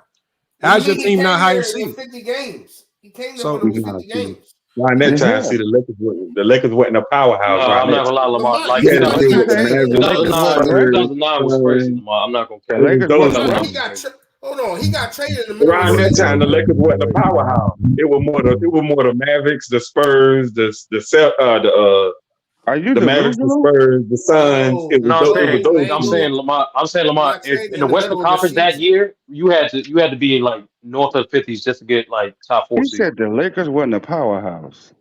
How's your team not higher seed? 50 games. He came there for 50 games. Around that time, see the Lakers wasn't a powerhouse. No, Right I'm not now. gonna lie, Lamar. Like You had to deal with the 2009 was crazy, Lamar. I'm not gonna The care. Lakers wasn't. Hold on, he got traded in the middle Around of the that season. time, the Lakers wasn't a powerhouse. It was more the Mavericks, the Spurs, the Are you Mavericks, the delusional? Spurs, the Suns. It was No, those I'm teams. saying Lamar. In the Western Conference that year, you had to be like north of 50s just to get like top 4 He seed. said the Lakers wasn't a powerhouse.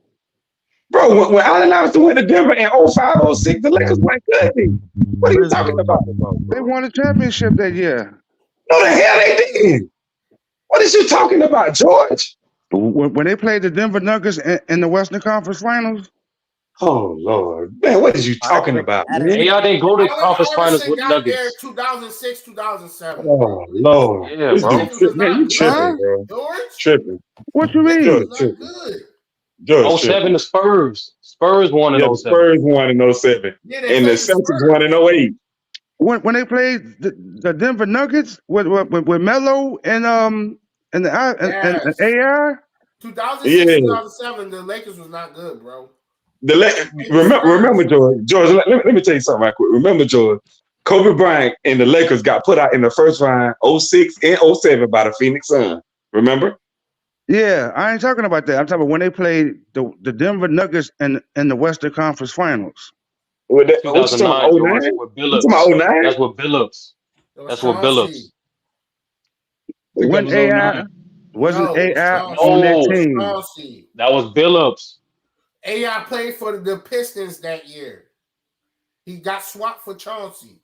Bro, when Allen Iverson went to Denver in 05, 06, the Lakers weren't good. What are you talking about? They won a championship that year. No, the hell they didn't. What is you talking about, George? When they played the Denver Nuggets in the Western Conference Finals. Oh Lord, man, what is you talking about, man? Hey, y'all didn't go to conference finals Iverson with got there Nuggets. 2006, 2007. Oh Lord, Yeah, this bro. dude, man, you tripping, bro? Tripping. What you mean? George, tripping. George, 07, the Spurs. Spurs won in yeah, the 07. Spurs won in 07, and the Celtics won in 08. When they played the Denver Nuggets with Melo and AI. 2006, 2007, the Lakers was not good, bro. Remember, George. Let me tell you something right quick. Remember, George, Kobe Bryant and the Lakers got put out in the first round 06 and 07 by the Phoenix Suns. Remember? Yeah, I ain't talking about that. I'm talking about when they played the Denver Nuggets in the Western Conference Finals. What you 2009, talking George, about? with 09? Billups. You talking about 09? That's with Billups. That's with Billups. When AI wasn't AI on that team. That was Billups. AI played for the Pistons that year. He got swapped for Chauncey.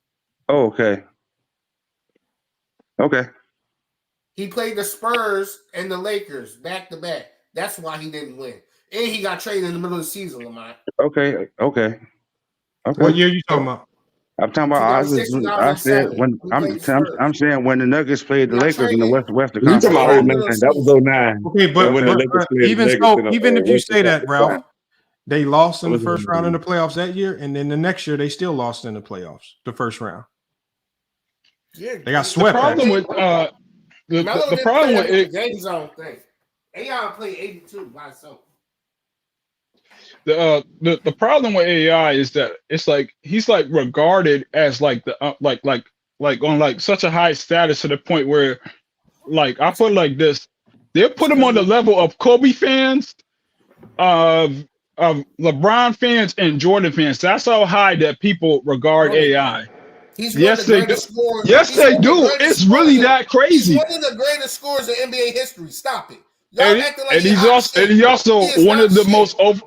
Oh, okay. Okay. He played the Spurs and the Lakers back to back. That's why he didn't win. And he got traded in the middle of the season, Lamar. Okay. What year you talking about? I'm talking about. I said when I'm saying when the Nuggets played the Lakers in the Western You Conference. talking about 09? That was 09. Okay, but even so, even if you say that, Ralph, Ralph, they lost in the was first round in the playoffs that year, and then the next year they still lost in the playoffs, the first round. Yeah, They got swept. The problem with the problem with it, game zone thing. AI played 82 by himself. the problem with AI is that it's like he's like regarded as like the like on like such a high status to the point where like I put it like this, they'll put him on the level of Kobe fans, of LeBron fans, and Jordan fans. That's how high that people regard AI. Yes, they do. Yes, they do. It's really that crazy. He's one of the greatest scorers in NBA history. Stop it. And he's also one of the most over.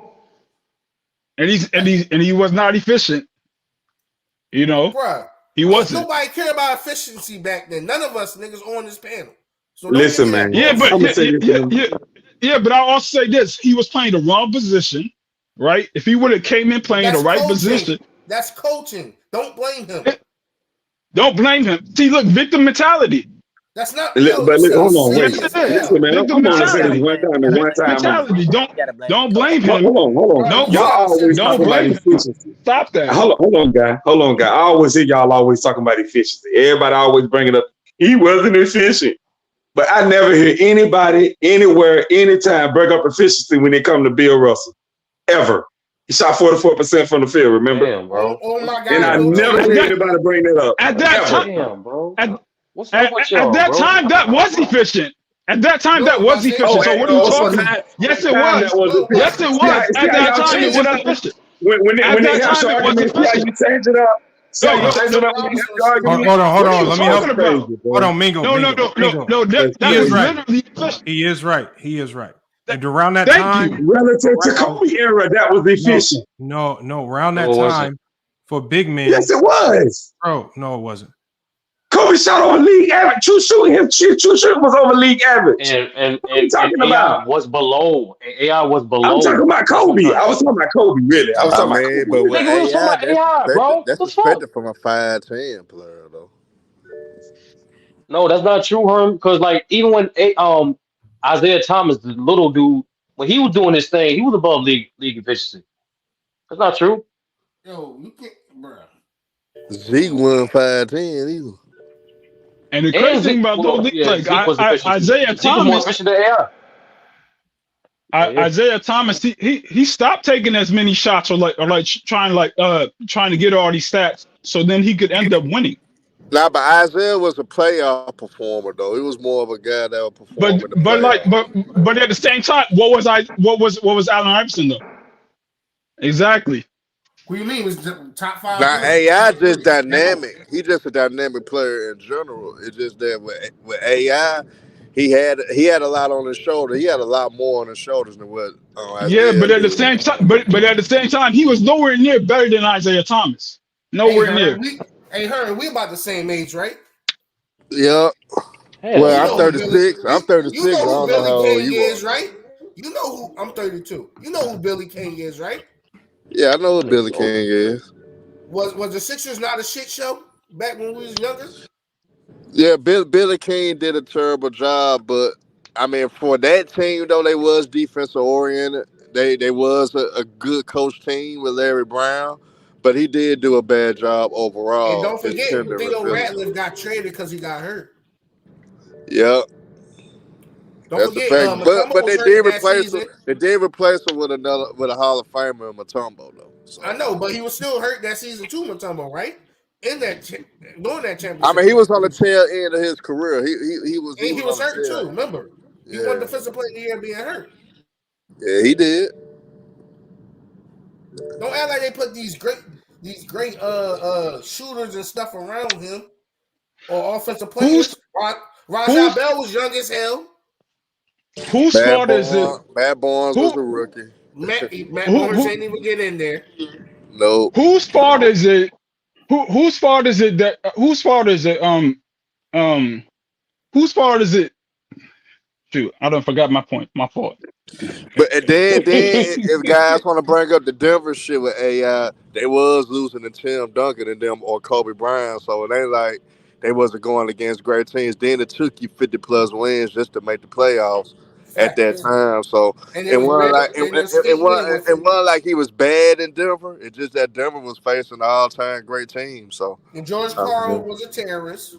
And he was not efficient. You know, bruh. He wasn't. Nobody cared about efficiency back then. None of us niggas on this panel. So listen, man. Yeah, but but I'll also say this: he was playing the wrong position, right? If he would have came in playing the right position, that's coaching. Don't blame him. Don't blame him. See, look, victim mentality. That's not. But hold on, wait. Yes, Listen, man. victim I'm gonna say this mentality. one time. Mentality. Don't blame him. Hold on. No, y'all always don't talking about blame him. efficiency. Stop that. Hold on, guy. I always hear y'all always talking about efficiency. Everybody always bring it up. He wasn't efficient. But I never hear anybody, anywhere, anytime bring up efficiency when it come to Bill Russell. Ever. He shot 44% from the field, remember? Damn, bro. Oh my God. And I never hear anybody bring that up. At that time, damn, bro. What's at that time, that was efficient. At that time, that was efficient. So what are you talking about? Yes, it was. Yes, it was. At that time, it was efficient. When they have your argument, see how you change it up? See how you change it up when they have your argument? Hold on. Let me help you out. Hold on, Mingo. No. He is right. He is right. And around that Thank time, you. Relative to Kobe era, that was efficient. No. Around that No, it wasn't. time, for big men. Yes, it was. Bro, no, it wasn't. Kobe shot over league average. True shooting was over league average. And what are you talking AI about? was below. AI was below. I'm talking about Kobe. I was talking about Kobe, really. I was talking about Kobe. But with Nigga, we was talking about AI, bro. that's What the fuck? expected from a 5'10" player, though. No, that's not true, Herm. Because like even when Isaiah Thomas, the little dude, when he was doing his thing, he was above league efficiency. That's not true. Yo, you can't, bro. Zeke won 5'10" either. And the crazy thing about those, like Isaiah Zeke was more Thomas, efficient than AI. Isaiah Thomas, he stopped taking as many shots or trying to get all these stats, so then he could end up winning. Nah, but Isaiah was a playoff performer though. He was more of a guy that would perform in the playoffs. But at the same time, what was Allen Iverson though? Exactly. What do you mean? Was the top 5? Now AI just dynamic. He just a dynamic player in general. It's just that with AI, he had a lot on his shoulder. He had a lot more on his shoulders than what Isaiah Yeah, but at the did. same time, but at the same time, he was nowhere near better than Isaiah Thomas. Nowhere near. We about the same age, right? Yeah. Well, I'm 36. I'm 36. You know I who don't know Billy how old King you is, are. right? You know who I'm 32. You know who Billy King is, right? Yeah, I know what Billy King is. Was the Sixers not a shit show back when we was younger? Yeah, Billy King did a terrible job, but I mean, for that team though, they was defensive oriented. They was a good coach team with Larry Brown, but he did do a bad job overall. And don't His forget, tenure Theo with Philly. Ratliff got traded because he got hurt. Yeah. Don't That's forget, a fact. Mutombo But was they hurt did that replace him. season. They did replace him with a Hall of Famer, Mutombo though. So. I know, but he was still hurt that season too, Mutombo, right? During that championship. I mean, he was on the tail end of his career. He was was on hurt the tail. too. Remember, he won Defensive Player of the Year being hurt. Yeah, he did. Don't act like they put these great shooters and stuff around him or offensive players. Rajah Bell was young as hell. Whose fault is it? Matt Barnes was a rookie. Matt Barnes ain't even get in there. No. Whose fault is it? Whose fault is it that? Whose fault is it? Whose fault is it? Shoot, I don't forgot my point. My fault. But then if guys want to bring up the Denver shit with AI, they was losing to Tim Duncan and them or Kobe Bryant, so it ain't like they wasn't going against great teams. Then it took you 50+ wins just to make the playoffs at that time. So it wasn't like he was bad in Denver. It's just that Denver was facing an all-time great team. So and George Karl was a terrorist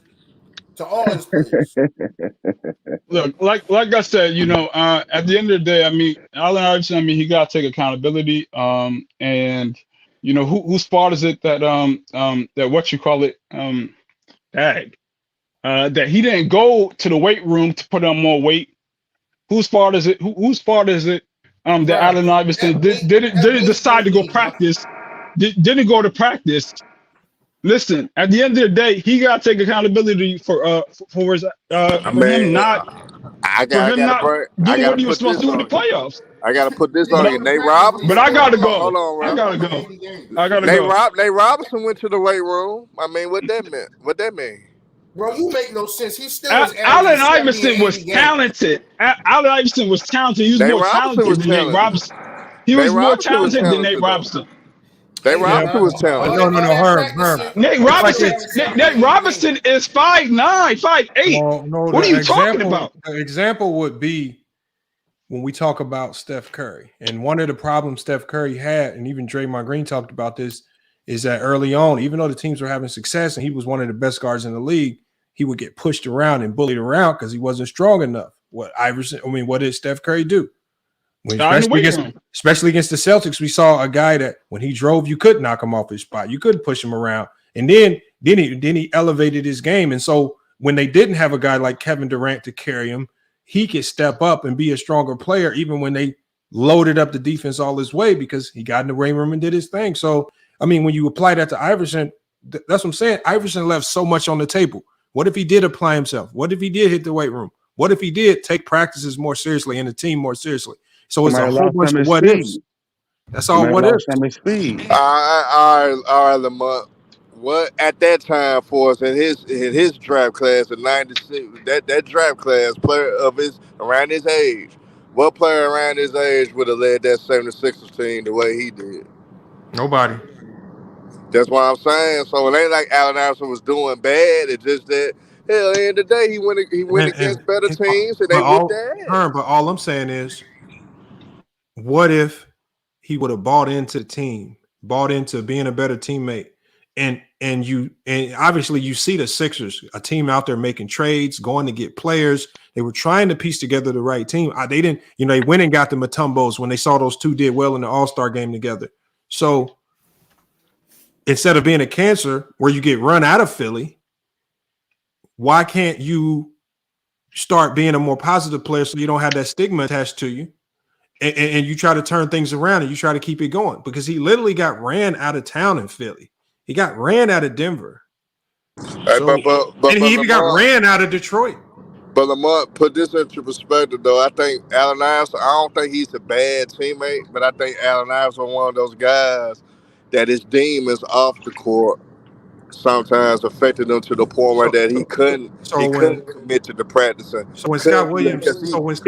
to all his players. Look, like I said, at the end of the day, I mean, Allen Iverson, he got to take accountability. And whose fault is it that that what you call it that he didn't go to the weight room to put on more weight? Whose fault is it? Whose fault is it that Allen Iverson didn't decide to go practice? Didn't go to practice. Listen, at the end of the day, he got to take accountability for his him not doing what he was supposed to do in the playoffs. I gotta put this on you. Nate Robinson. But I gotta go. Hold on, I gotta go. Nate Robinson went to the weight room. I mean, what that meant? What that mean? Bro, you make no sense. He still Allen Iverson was talented. Allen Iverson was talented. He was more talented than Nate Robinson. He was more talented than Nate Robinson. Nate Robinson was talented. No, Herb. Nate Robinson is 5'9", 5'8". No, What are you talking about? The example would be when we talk about Steph Curry. And one of the problems Steph Curry had, and even Draymond Green talked about this, is that early on, even though the teams were having success and he was one of the best guards in the league, he would get pushed around and bullied around because he wasn't strong enough. What did Steph Curry do? Especially against the Celtics, we saw a guy that when he drove, you could knock him off his spot. You couldn't push him around. And then he elevated his game. And so when they didn't have a guy like Kevin Durant to carry him, he could step up and be a stronger player even when they loaded up the defense all his way because he got in the weight room and did his thing. So, I mean, when you apply that to Iverson, that's what I'm saying. Iverson left so much on the table. What if he did apply himself? What if he did hit the weight room? What if he did take practices more seriously and the team more seriously? So it's a whole bunch of what ifs. That's all what ifs. All right, Lamont. What at that time for us in his draft class in '96? That draft class player of around his age. What player around his age would have led that 76ers team the way he did? Nobody. That's what I'm saying. So it ain't like Allen Iverson was doing bad. It's just that hell, at the end of the day, he went against better teams and they whooped their ass. But all I'm saying is, what if he would have bought into the team, bought into being a better teammate, And obviously you see the Sixers, a team out there making trades, going to get players. They were trying to piece together the right team. They didn't, they went and got the Mutombos when they saw those two did well in the All-Star game together. So instead of being a cancer where you get run out of Philly, why can't you start being a more positive player so you don't have that stigma attached to you? And you try to turn things around and you try to keep it going, because he literally got ran out of town in Philly. He got ran out of Denver. Hey, So, and he even got Lamar, ran out of Detroit. But Lamar, put this into perspective, though. I think Allen Iverson, I don't think he's a bad teammate, but I think Allen Iverson is one of those guys that his demons off the court sometimes affected him to the point where that he couldn't commit to the practicing. So when Scott Williams, You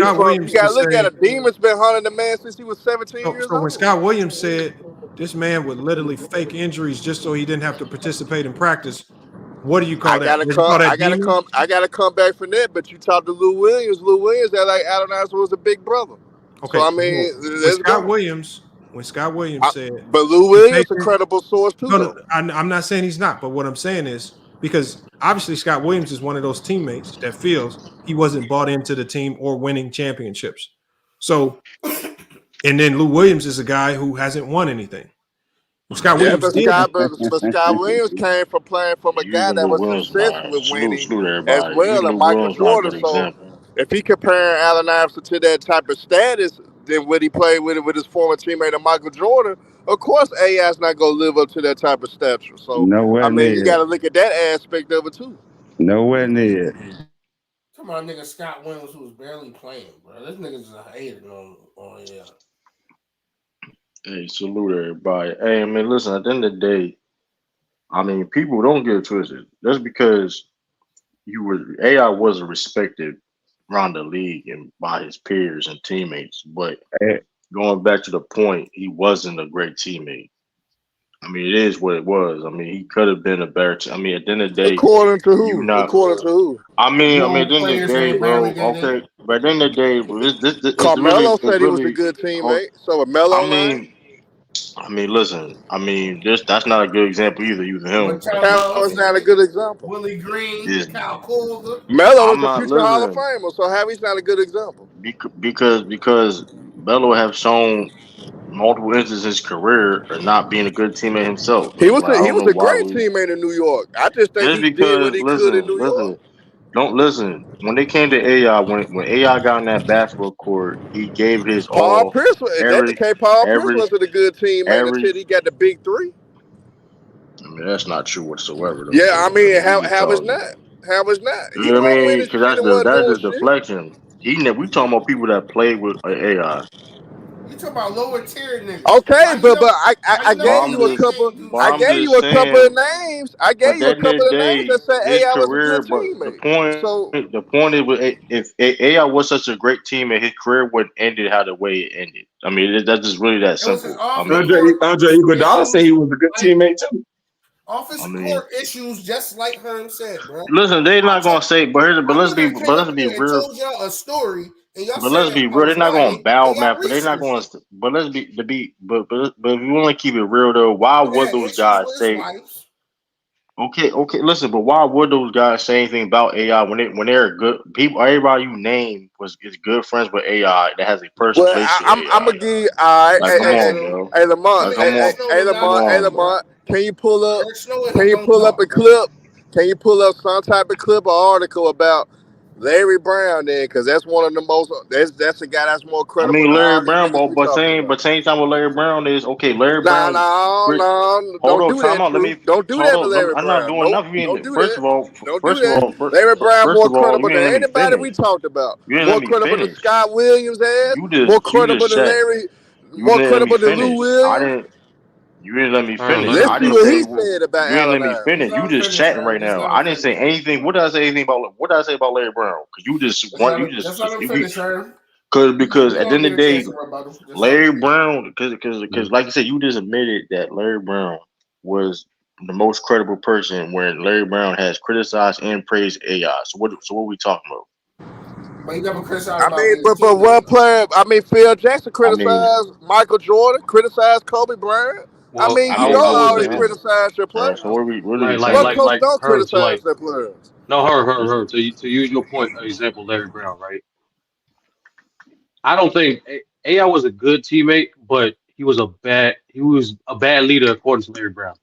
gotta look at it. Demon's been hunting the man since he was 17 years so when old. Scott Williams said this man would literally fake injuries just so he didn't have to participate in practice, what do you call that? I gotta come back from that. But you talk to Lou Williams. Lou Williams, that like Allen Iverson was a big brother. Okay, So I mean, when Scott Williams said, but Lou Williams a credible source too. No, I'm not saying he's not, but what I'm saying is, because obviously Scott Williams is one of those teammates that feels he wasn't bought into the team or winning championships. So, and then Lou Williams is a guy who hasn't won anything. Scott Williams but Scott Williams came from playing from a guy that was successful with winning as well, and Michael Jordan. So if he comparing Allen Iverson to that type of status, then when he played with his former teammate Michael Jordan, of course AI's not gonna live up to that type of stature. So Nowhere near. you got to look at that aspect of it too. Nowhere near. Come on, nigga, Scott Williams, who was barely playing, bro. This nigga's a hater on yeah. Hey, salute everybody. Hey, I mean, listen, at the end of the day, I mean, people don't get it twisted. That's because AI wasn't respected around the league and by his peers and teammates. But going back to the point, he wasn't a great teammate. I mean, it is what it was. I mean, he could have been a better I mean, at the end of the day, According to who? I mean, at the end of the day, bro. Okay, but at the end of the day, this Carmelo said he was a good teammate. So with Melo, I mean, listen. I mean, that's not a good example either. Using him, Melo is not a good example. Willie Green, Kyle Koehler. Melo is a future Hall of Famer, so Harry's not a good example. Because Melo have shown multiple instances in his career of not being a good teammate himself. He was a great teammate in New York. I just think he did what he could in New York. Don't listen. When they came to AI, when AI got on that basketball court, he gave his all. Paul Pierce wasn't a good teammate until he got the big three. I mean, that's not true whatsoever. Though. Yeah, I mean, how is not? How is not? You know what I mean? Because that's the deflection. We talking about people that play with AI. You talking about lower tier niggas? Okay, but I gave you a couple. I gave you a couple of names. I gave you a couple of names that said AI was a good teammate. The point is, if AI was such a great teammate, his career wouldn't ended how the way it ended. I mean, that's just really that simple. Andre Iguodala said he was a good teammate too. Office court issues, just like Herm said, bro. Listen, they're not gonna say, but let's be real. Told y'all a story. But let's be real. They're not going to bow map, but they're not going to. But let's be But if you want to keep it real though, why would those guys say? Okay. Listen, but why would those guys say anything about AI when they're good people? Everybody you name is good friends with AI that has a personal relationship. I'm gonna give you. Hey, Lamont. Can you pull up? A clip? Can you pull up some type of clip or article about Larry Brown then, because that's one of the most. That's the guy that's more credible. I mean, Larry Brown, but same time with Larry Brown is okay. Larry Brown. No, don't do that. Don't do that, Larry Brown. I'm not doing nothing. First of all, Larry Brown more credible than anybody we talked about. More credible than Scott Williams ass. More credible than Larry. More credible than Lou Williams. You didn't let me finish. Let's see what he said about you didn't let me finish. You just chatting right now. I didn't say anything. What did I say anything about? What did I say about Larry Brown? Because you just because at the end of the day, Larry Brown. Because like you said, you just admitted that Larry Brown was the most credible person when Larry Brown has criticized and praised AI. So what are we talking about? But he never criticized. But one player. I mean, Phil Jackson criticized Michael Jordan, criticized Kobe Bryant. Well, mean, I you would, don't I would always say this. criticize your All right, players. so what are you What saying? coach don't her to criticize their players? no her to use your point example, Larry Brown, right? I don't think AI was a good teammate, but he was a bad leader according to Larry Brown.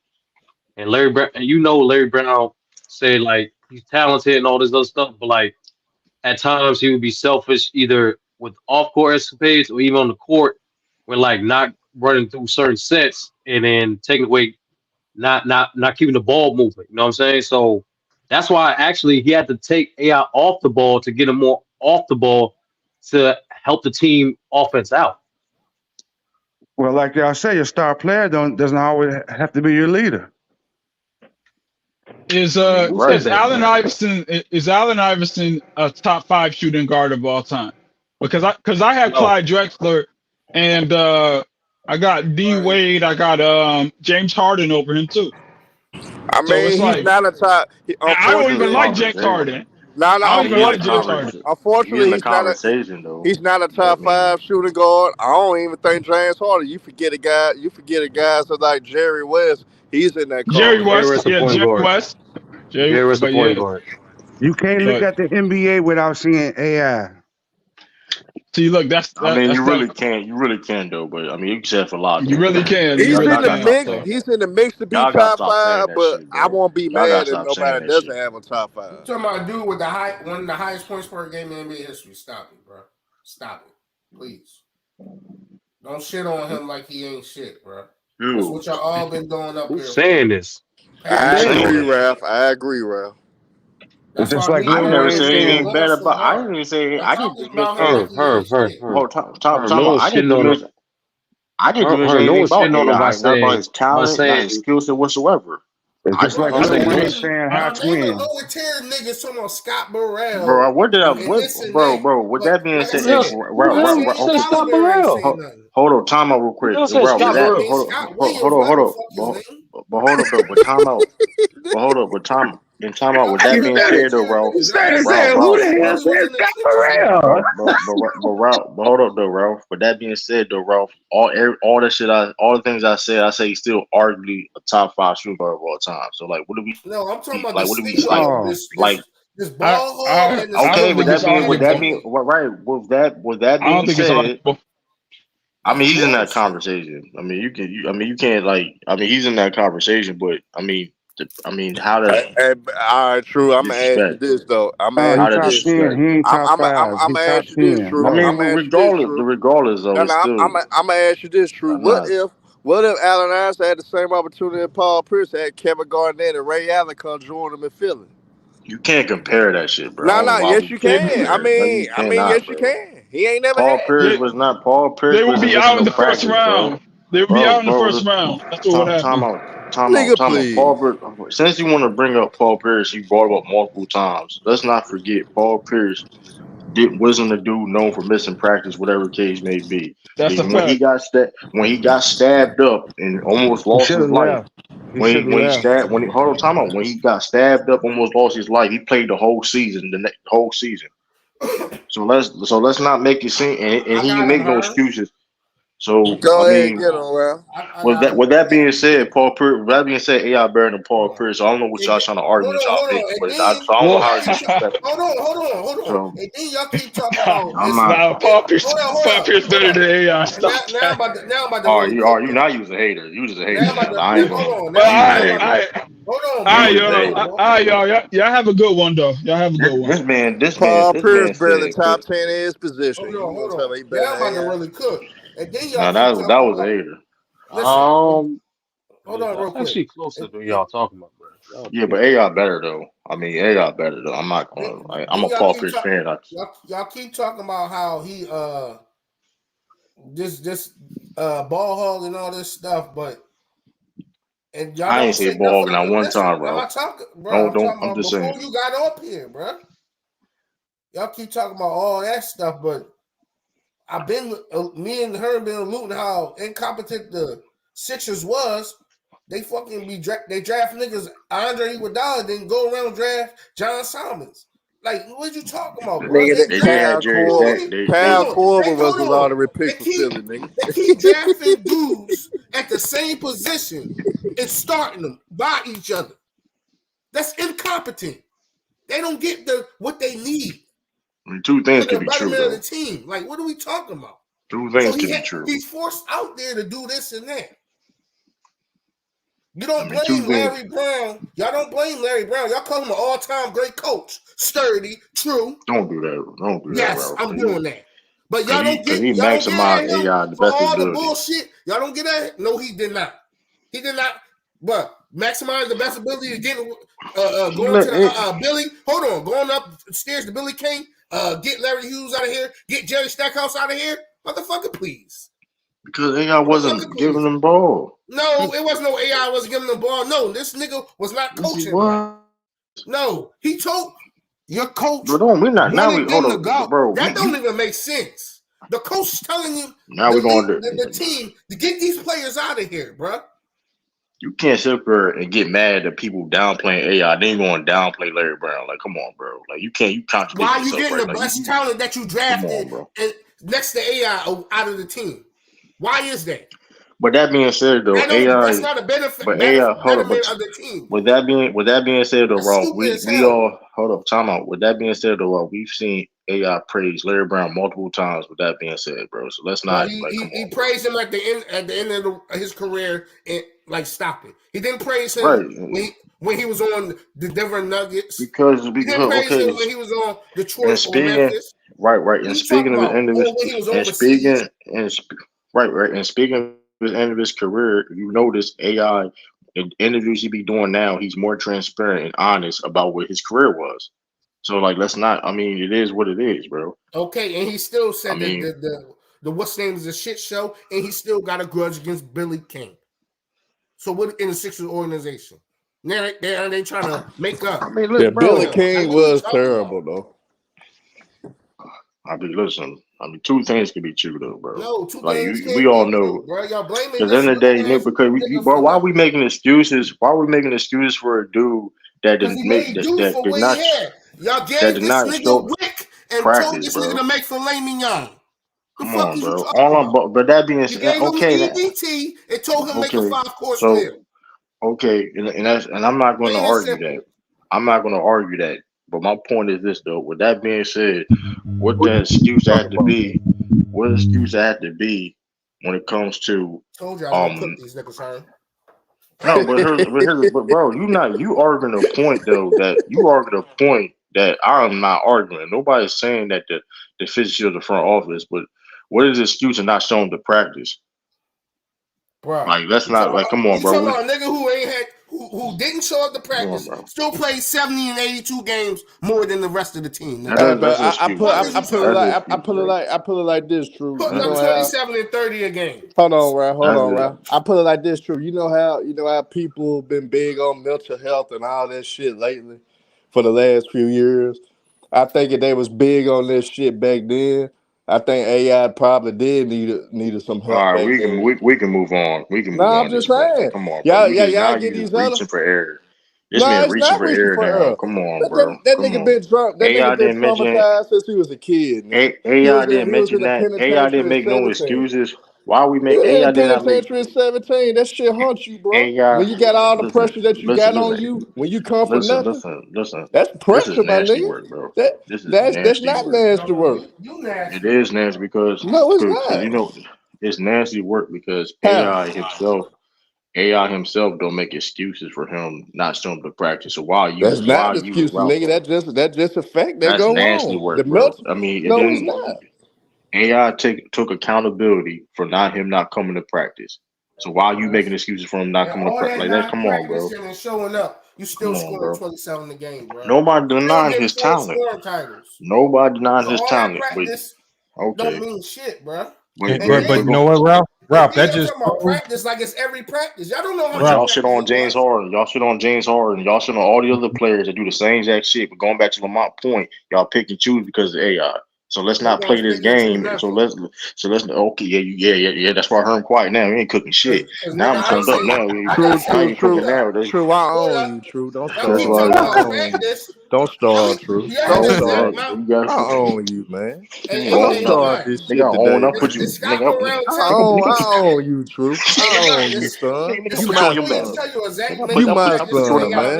And Larry Brown, and Larry Brown said like he's talented and all this other stuff, but like at times he would be selfish either with off court escapades or even on the court when like not running through certain sets and then taking away not keeping the ball moving. You know what I'm saying? So that's why actually he had to take AI off the ball to get him more off the ball to help the team offense out. Well, like y'all say, your star player doesn't always have to be your leader. Is Who said that? Allen Iverson a top 5 shooting guard of all time? Because I have No. Clyde Drexler, and I got D Wade, I got James Harden over him too. I So mean, it's he's like not a top. I don't even like Unfortunately, James Harden. no, I don't even He in the like unfortunately, James Harden. conversation. He in unfortunately, the conversation though. he's not a But I top mean, 5 shooting guard. I don't even think James Harden. You forget a guy so like Jerry West. He's in that Jerry Jerry conversation. West, West the yeah, point Jerry guard. West, Jerry West the but point yeah, guard. You can't look but at the NBA without seeing AI. see, look, that's I mean, you really that. can't. You really can though. But I mean, you can say it for a lot of You people. really can. You He's really in the Y'all can. gotta mix. stop saying So that. He's in the mix to be Y'all gotta top stop saying 5, that but shit, I bro. won't be Y'all gotta mad if stop saying nobody that doesn't shit. have a top You 5. talking about a dude with one of the highest points per game in NBA history? Stop it, bro. Stop it, please. Don't shit on him like he ain't shit, bro. That's what y'all all been doing up Who's here. saying this? I saying agree, that? Ralph. I agree, Ralph. That's Just why like me I Lil and never Wayne Herb said been anything saying, bad going so about. I hard didn't even say. and I didn't talking diminish about him like anything. he ain't shit. Oh, Herb, no one's I didn't shitting on him. diminish. I didn't diminish No anything one's about shitting on him AI. Not about his by talent, not saying his skill set whatsoever. it's I just Bro, like I'm y'all Lil saying niggas no Wayne one's been saying y'all high never twin. lower tier niggas talking about Scott Burrell Bro, what did I? and What, this and bro, that. bro? With But that being like I said, who the hell said, who the y'all hell saying said okay. Scott Caliber ain't Burrell? saying nothing. Hold on, time out real Who the quick. hell said Well, with Scott Caliber that, Burrell? mean hold Scott on, Williams, whatever the fuck his name. but hold up though, but time out. But hold up, but time in time out. Y'all With talking that about being lower said though, tier Ralph, niggas. Y'all niggas Ralph, said Ralph, Bruce Willie was in the trenches, Ralph, but hold up though, Ralph. But that being said though, Ralph, all the shit all the things I said, I say still arguably a top 5 shooting guard of all time. So like, what do we No, I'm talking about the like? What do we stick like? though. Oh, Like This ball hog and the I okay, don't stick think don't it's mean with the that arguable. being same. what right? With that I don't being think it's said. arguable. I mean, That's he's in that bullshit. conversation. I mean, you can't like. I mean, he's in that conversation, but how does All right, True. I'm gonna ask you disrespect? this though. I'm gonna no, ask he How you does top this. 10. disrespect? He ain't top 5. I'm He gonna top ask you this, 10. I True. No. mean, I'm gonna ask you this, True. regardless though, No, it's no. I'm still gonna ask you this, True. What not. if Allen Iverson had the same opportunity that Paul Pierce had, Kevin Garnett and Ray Allen come join him in Philly? You can't compare that shit, bro. I No, don't know no. why Yes, we you can't can. compare it. No, you Yes, cannot, you bro. can. He ain't never Paul had Pierce that. was not. Paul Pierce They will wasn't be missing out in no the first practice, bro. round. They will be out in the Bro, first round. That's what would time happen. out. Nigga, Time out. please. Paul Pierce. Since you want to bring up Paul Pierce, you brought him up multiple times. Let's not forget Paul Pierce wasn't a dude known for missing practice, whatever case may be. That's a When he fact. got stabbed up and almost He lost should his have life. left. He should have left. Hold on, time out. When he got stabbed up, almost lost his life. He played the whole season, whole season. So let's not make it seem and I he got didn't him, make no her. excuses. So Go I ahead, mean, get on, Ralph. I got him. with that being said, with that being said, AI better than Paul Pierce. So I don't know what y'all trying to argue with y'all Hold opinion, on. And but then so I don't know how y'all it's keep disrespectful. hold on. So And then y'all keep talking about I'm this. not. Nah, Paul Pierce better Hold than up. AI. Now, Stop now I'm that. about to really Are cook you this. now? You was a hater. You just a Now hater I'm about now. to I ain't gonna. hold on. Well, You was a Now I'm about hater. to hold on, You all right, was a y'all. hater. All right, y'all have a good one though. Y'all have a good one. Paul This Pierce man barely said, top 10 in his position. Hold You on, gonna hold tell on. me he better Now I'm than about to AI? really cook. And then y'all no, keep that talking was a about hater. listen. Hold on real That's quick. actually closer to what y'all talking about, bro. Y'all Yeah, but tweaking. AI better though. I mean, AI better though. I'm not going. I'm Then a Paul Pierce fan. y'all keep talking about how he this ball hog and all this stuff, but and y'all I ain't don't say say ball nothing. hogging at one Listen, time, I'm bro. not talking, bro. I'm Don't. talking I'm about just before saying. you got up here, bro. Y'all keep talking about all that stuff, but I've been me and her been alluding how incompetent the Sixers was. They fucking they draft niggas Andre Iguodala, then go around draft John Simons. Like, what you talking about, bro? Nigga, They that draft. Kyle Korver was Hold on. lottery pick for Philly, nigga. They keep drafting dudes at the same position and starting them by each other. That's incompetent. They don't get what they need. I mean, two things For the could be true, betterment of the though. team. Like, what are we talking about? Two things So could be true. he's forced out there to do this and that. You don't I mean, two blame Larry Brown. Y'all don't blame Larry Brown. Y'all call him an all-time great coach. Sturdy, true. Don't do that. Don't do that, Yes, Ralph. I'm doing that. But y'all don't Because he get at maximized him AI the for best all the ability. bullshit. Y'all don't get at him. No, he did not. He did not. But maximize the best ability to get going to the Billy. Hold on, going upstairs to Billy King. Get Larry Hughes out of here. Get Jerry Stackhouse out of here. Motherfucker, please. Because AI wasn't giving them ball. No, it was no AI wasn't giving them ball. No, this nigga was not coaching. Right. No, he told your coach. But we're not. Now we hold to on, go. bro. That don't even make sense. The coach is telling you Now we're going to the team to get these players out of here, bro. You can't sit there and get mad at people downplaying AI. Then you going to downplay Larry Brown. Like, come on, bro. Like, you can't. You contradict Why yourself. you getting right? the Like, best talent that you drafted bro. and next to AI out of the team? Why is that? But that being said, though, That's not a benefit. But AI, hold up. Betterment of the team. With that being said, though, That's Ron, stupid as we hell. all hold up. Time out. With that being said, though, we've seen AI praise Larry Brown multiple times. With that being said, bro, so let's not He praised him at the end of his career and stop it. He didn't praise him right when he was on the Denver Nuggets. because he didn't praise him when he was on Detroit or Memphis. Right. And speaking of the end of his, when he was and overseas. right. And speaking of the end of his career, you notice AI in interviews he be doing now, he's more transparent and honest about what his career was. So like, let's not. I mean, it is what it is, bro. Okay, and he still said I mean, that the what's name is a shit show, and he still got a grudge against Billy King. So what in the Sixers organization? Now they trying to make up. I mean, look, Billy King was terrible though. I mean, listen. I mean, two things can be true though, bro. No, two like things we all know, bro. Y'all blaming because at the end of the day, Nick, because bro, why are we making excuses? Why are we making excuses for a dude that didn't make that did not Y'all gave that did this not nigga show wick and practice, told this bro? nigga to make filet mignon. Come on, bro. But that being You said, gave him okay, EBT and told him make a 5-course so meal. okay, and I'm not going to Plain and argue simple. that. I'm not going to argue that. But my point is this, though. With that being said, what the excuse had to be? What excuse had to be when it comes to Told you I don't cook these niggas, huh? No, but bro, you arguing a point though that I'm not arguing. Nobody's saying that the fixture of the front office, but what is the excuse of not showing the practice? Bro, like let's not like come on, you bro. talking about a nigga who ain't had who didn't show up to practice, still played 70 and 82 games more than the rest of the team. But I put it like this, True. Putting You up know 27 and 30 a game. Hold on, Ralph. I put it like this, True. You know how people been big on mental health and all that shit lately for the last few years. I think if they was big on this shit back then, I think AI probably did needed some help. All right, back we then. can move on. We can move No, on. I'm just saying. Come on, bro. Y'all get these other. Reaching for air. This No, man it's reaching not for reaching air for now. air. Come on, bro. That nigga been drunk. That nigga been traumatized since he was a kid. AI didn't mention that. AI didn't make no excuses. Why we make AI did not make penitentiary 17? That shit haunts you, bro. AI? When you got all the pressure that you got on you, when you come from nothing, Listen. that's This is pressure, my nasty nigga. work, bro. This is That's nasty not work. nasty work. It is nasty because No, it's you not. know it's nasty work because How? AI himself don't make excuses for him not showing up to practice. So That's not excuses, nigga. That just a fact that that's go nasty wrong. work, The bro. mental. I mean, and No, it's then not. AI took accountability for him not coming to practice. So why are you making excuses for him not coming to All practice? that Like that, not come on, bro. practicing and showing up, you still Come on, scoring bro. 27 a game, bro. Nobody Still denying getting his 4 talent. scoring titles. Nobody denying So his all that talent. But practice don't okay. mean shit, bro. But you know what, Ralph? That I'm just talking about practice like it's every practice. Y'all don't know how But much y'all shit practice on it James was. Harden. Y'all shit on James Harden. Y'all shit on all the other players that do the same exact shit. But going back to Lamont's point, y'all pick and choose because of AI. So let's not play this game. So let's okay, yeah. That's why I heard him quiet now. He ain't cooking shit. Now I'm turned up now. Now you cooking now. True, I own you, True. Don't start. That's why I own you. Don't start, True. Don't start. I own you, man. Don't start this shit today. I own you, True. I own you, son. You my son, man.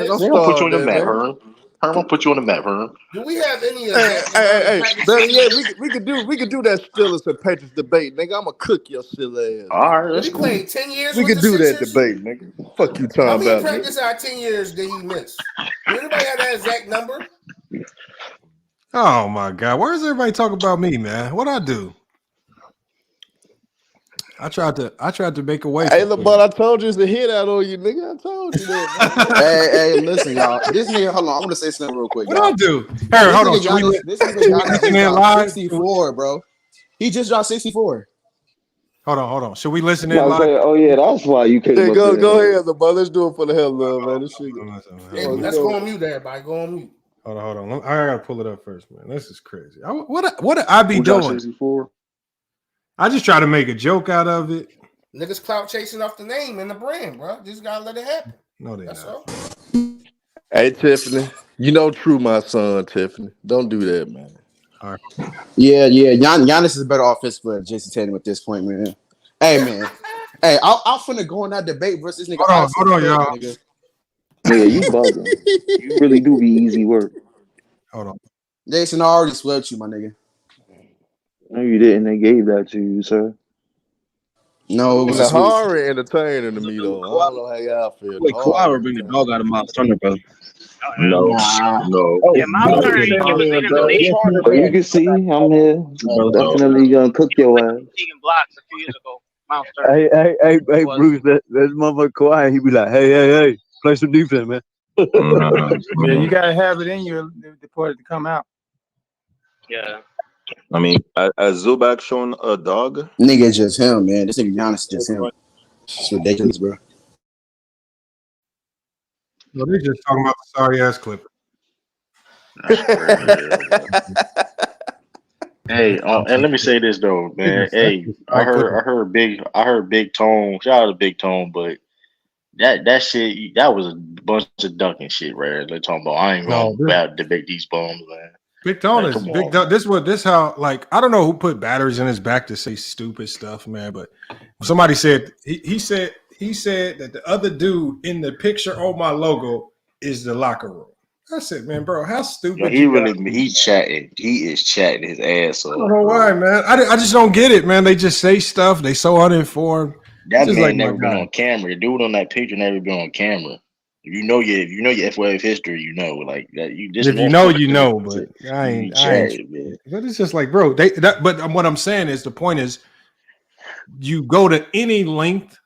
Don't start that, man. I'm gonna put you on the map, Herm. Do we have any? Hey, better yet, we could do that Steelers and Patriots debate, nigga. I'ma cook your silly ass. All right, We played 10 years. We with could the do that Sixers? debate, nigga. Fuck you How talking many about, nigga. practice out 10 years did he miss? Does anybody have that exact number? Oh my God! Why does everybody talk about me, man? What I do? I tried to make a way. Hey, LeBron, I told you it's a hit out on you, nigga. I told you that. Hey, listen, y'all. This nigga, hold on. I'm gonna say something real quick. What I do? This Hold on. nigga Giannis 64, bro. He just dropped 64. Hold on. Should we listen in No, live? oh yeah, that's why you came Hey, up go there. ahead, LeBron. Let's do it for the hell of it, man. This shit. Hey, let's go on mute, everybody. Go on mute. Hold on. I gotta pull it up first, man. This is crazy. What did I be doing? 64? I just try to make a joke out of it. Niggas clout chasing off the name and the brand, bro. Just gotta let it happen. No, that's not. all. Hey, Tiffany. You know True, my son, Tiffany. Don't do that, man. All right. Yeah. Giannis is better offensive than Jason Tatum at this point, man. Hey, man. Hey, I'm finna go on that debate versus this nigga. Hold on, y'all. Nigga. Yeah, you bugging. You really do be easy work. Hold on. Jason, I already swept you, my nigga. No, you didn't. They gave that to you, sir. No, it was a horror entertaining to me, though. I don't know how y'all feel. Wait, Kawhi will bring the dog out of my thunder, bro. No. Yeah, my turn ain't never been in the league. So you can see I'm here. Definitely gonna cook your ass. Blocks a few years ago. Hey, Bruce, that motherfucker Kawhi, he be like, hey, play some defense, man. Yeah, you gotta have it in you for it to come out. Yeah. I mean, has Zubac shown a dog? Nigga, just him, man. This nigga Giannis just him. It's ridiculous, bro. No, they just talking about the sorry ass Clipper. Hey, and let me say this though, man. Hey, I heard Big Tone. Shout out to Big Tone, but that shit, that was a bunch of ducking shit, right? They're talking about I ain't gonna debate these bums, man. Big Tone is big. This how like I don't know who put batteries in his back to say stupid stuff, man. But somebody said he said that the other dude in the picture on my logo is the locker room. I said, man, bro, how stupid? He's chatting. He is chatting his ass off. I don't know why, man. I just don't get it, man. They just say stuff. They so uninformed. That just man like never been on camera. The dude on that picture never been on camera. If you know your F-Wave history, you know like that. You just if you know, you know. But I ain't. But it's just like, bro. But what I'm saying is the point is, you go to any length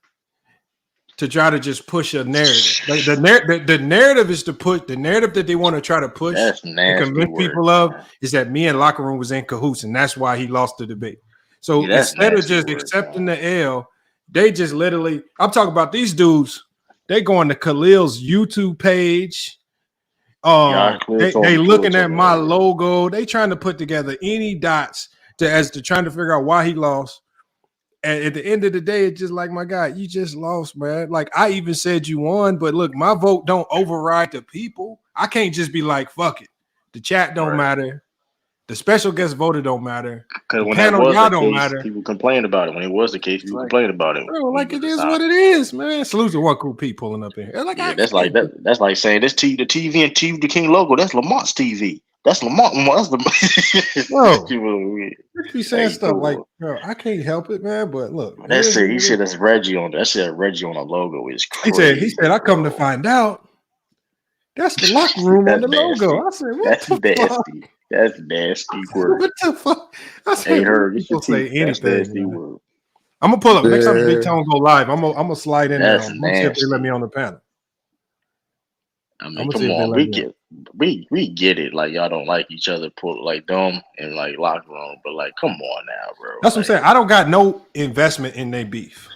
to try to just push a narrative. Like the narrative is to put the narrative that they want to try to push and convince people of is that me and Locker Room was in cahoots, and that's why he lost the debate. So instead of just accepting the L, they just literally. I'm talking about these dudes. They going to Khalil's YouTube page. They looking at my logo. They trying to put together any dots to trying to figure out why he lost. And at the end of the day, it's just like, my guy, you just lost, man. Like, I even said you won, but look, my vote don't override the people. I can't just be like, fuck it. The chat don't matter. The special guest voted don't matter. Because when panel, that was y'all the don't case, matter. people complained about it. When it was the case, people complained about it. Bro, like it is what it is, man. Salute to one cool P pulling up in here. Like, yeah, that's like saying this the TV and TV the King logo. That's Lamont's TV. That's Lamont. That's the bro. You be saying stuff like, bro, I can't help it, man. But look, that's it. He said that's Reggie on. That said Reggie on the logo is crazy. He said, I come to find out that's the locker room on the logo. I said, what the fuck? That's nasty word. What the fuck? I said, people say anything. I'm gonna pull up next time Big Tone go live. I'm gonna slide in there. I'm gonna see if they let me on the panel. I mean, come on, we get it. Like y'all don't like each other, pull like dumb and like locker room, but like, come on now, bro. That's what I'm saying. I don't got no investment in their beef.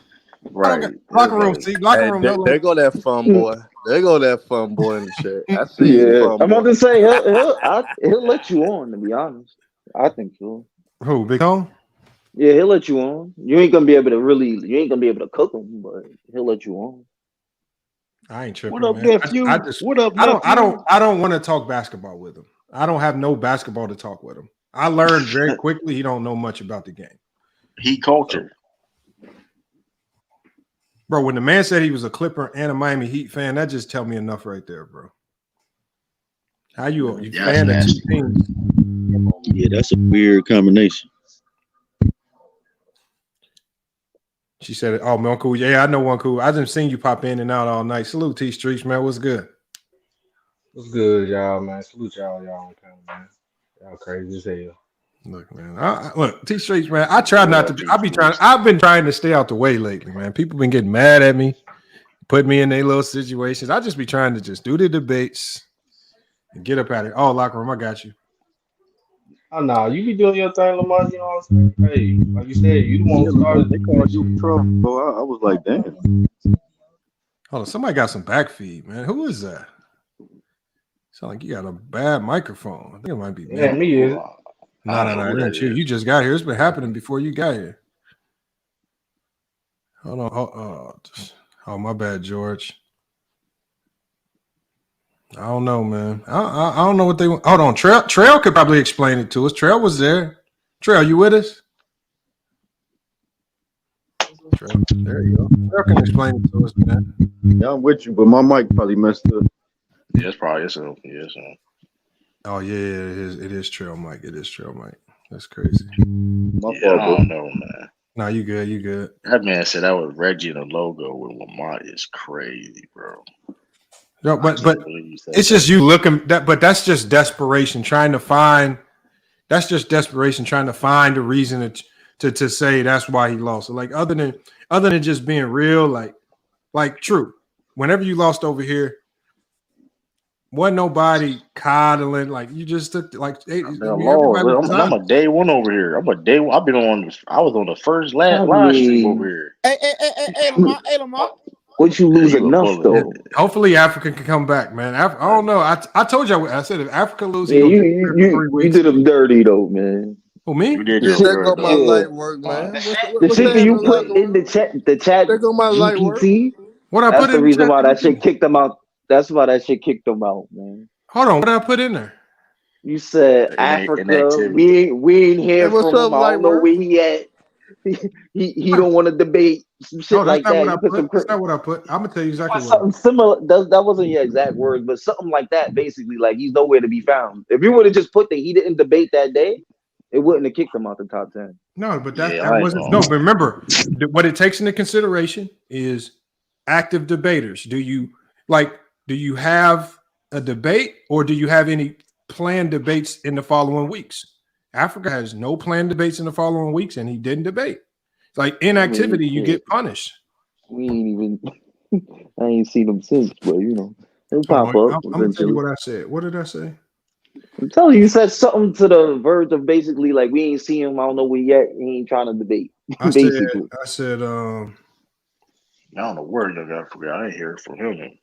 Right. Locker room. See, locker room. There go that fun boy. There go that fun boy in the chat. I see you. I'm about to say he'll let you on. To be honest, I think so. Who, Big Home? Yeah, he'll let you on. You ain't gonna be able to cook him, but he'll let you on. I ain't tripping, What up, man. I nephew? just What up, I nephew? don't want to talk basketball with him. I don't have no basketball to talk with him. I learned very quickly he don't know much about the game. He culture. Bro, when the man said he was a Clipper and a Miami Heat fan, that just tell me enough right there, bro. How you fan of two teams? Yeah, that's a weird combination. She said, "Oh, man, cool. Yeah, I know one cool. I just seen you pop in and out all night. Salute T Streets, man. What's good? What's good, y'all, man? Salute y'all on camera, man. Y'all crazy as hell. Look, man. Look, T Streets, man. I try not to. I've been trying to stay out the way lately, man. People been getting mad at me, put me in their little situations. I just be trying to just do the debates and get up out of it. Oh, locker room, I got you. Oh no, you be doing your thing, Lamar. You know what I'm saying? Hey, like you said, you the one who started. They called you Trump, bro. I was like, damn. Hold on, somebody got some back feed, man. Who is that? Sound like you got a bad microphone. I think it might be me. Yeah, me is it? No, it ain't you. You just got here. It's been happening before you got here. Hold on. Oh, my bad, George. I don't know, man. I don't know what they want. Hold on. Trail could probably explain it to us. Trail was there. Trail, you with us? Trail, there you go. Trail can explain it to us, man. Yeah, I'm with you, but my mic probably messed up. Yeah, it's probably so. Oh yeah, it is Trail Mike. It is Trail Mike. That's crazy. I don't know, man. No, you good. You good. That man said that was Reggie in the logo with Lamont is crazy, bro. No, but it's just you looking that, but that's just desperation trying to find. That's just desperation trying to find a reason to say that's why he lost. So like other than just being real, like true. Whenever you lost over here, wasn't nobody coddling. Like you just took like I'm a day one over here. I've been on. I was on the first live stream over here. Hey, Lamar. What you lose enough though? Hopefully Africa can come back, man. I don't know. I told you. I said if Africa loses, Yeah, you did them dirty though, man. Who, me? Check out my light work, man. The shit that you put in the chat GPT. What I That's put the in reason chat why that GPT? shit kicked them out. That's why that shit kicked them out, man. Hold on, what did I put in there? You said Africa. We ain't hear from him. I don't know where he at. He don't want to debate some shit No, that's like not that. what I You put some put. That's not what I put. I'm gonna tell you exactly what. something similar. That wasn't your exact words, but something like that. Basically, like he's nowhere to be found. If you would have just put that he didn't debate that day, it wouldn't have kicked him out the top 10. No, but that wasn't. No, but remember, what it takes into consideration is active debaters. Do you have a debate, or do you have any planned debates in the following weeks? Africa has no planned debates in the following weeks, and he didn't debate. It's like inactivity, you get punished. We ain't even. I ain't seen him since, but he'll pop up. I'm gonna tell you what I said. What did I say? I'm telling you said something to the verge of basically like we ain't seen him. I don't know where yet. He ain't trying to debate. I said. I don't know where you got for. I ain't hear from him.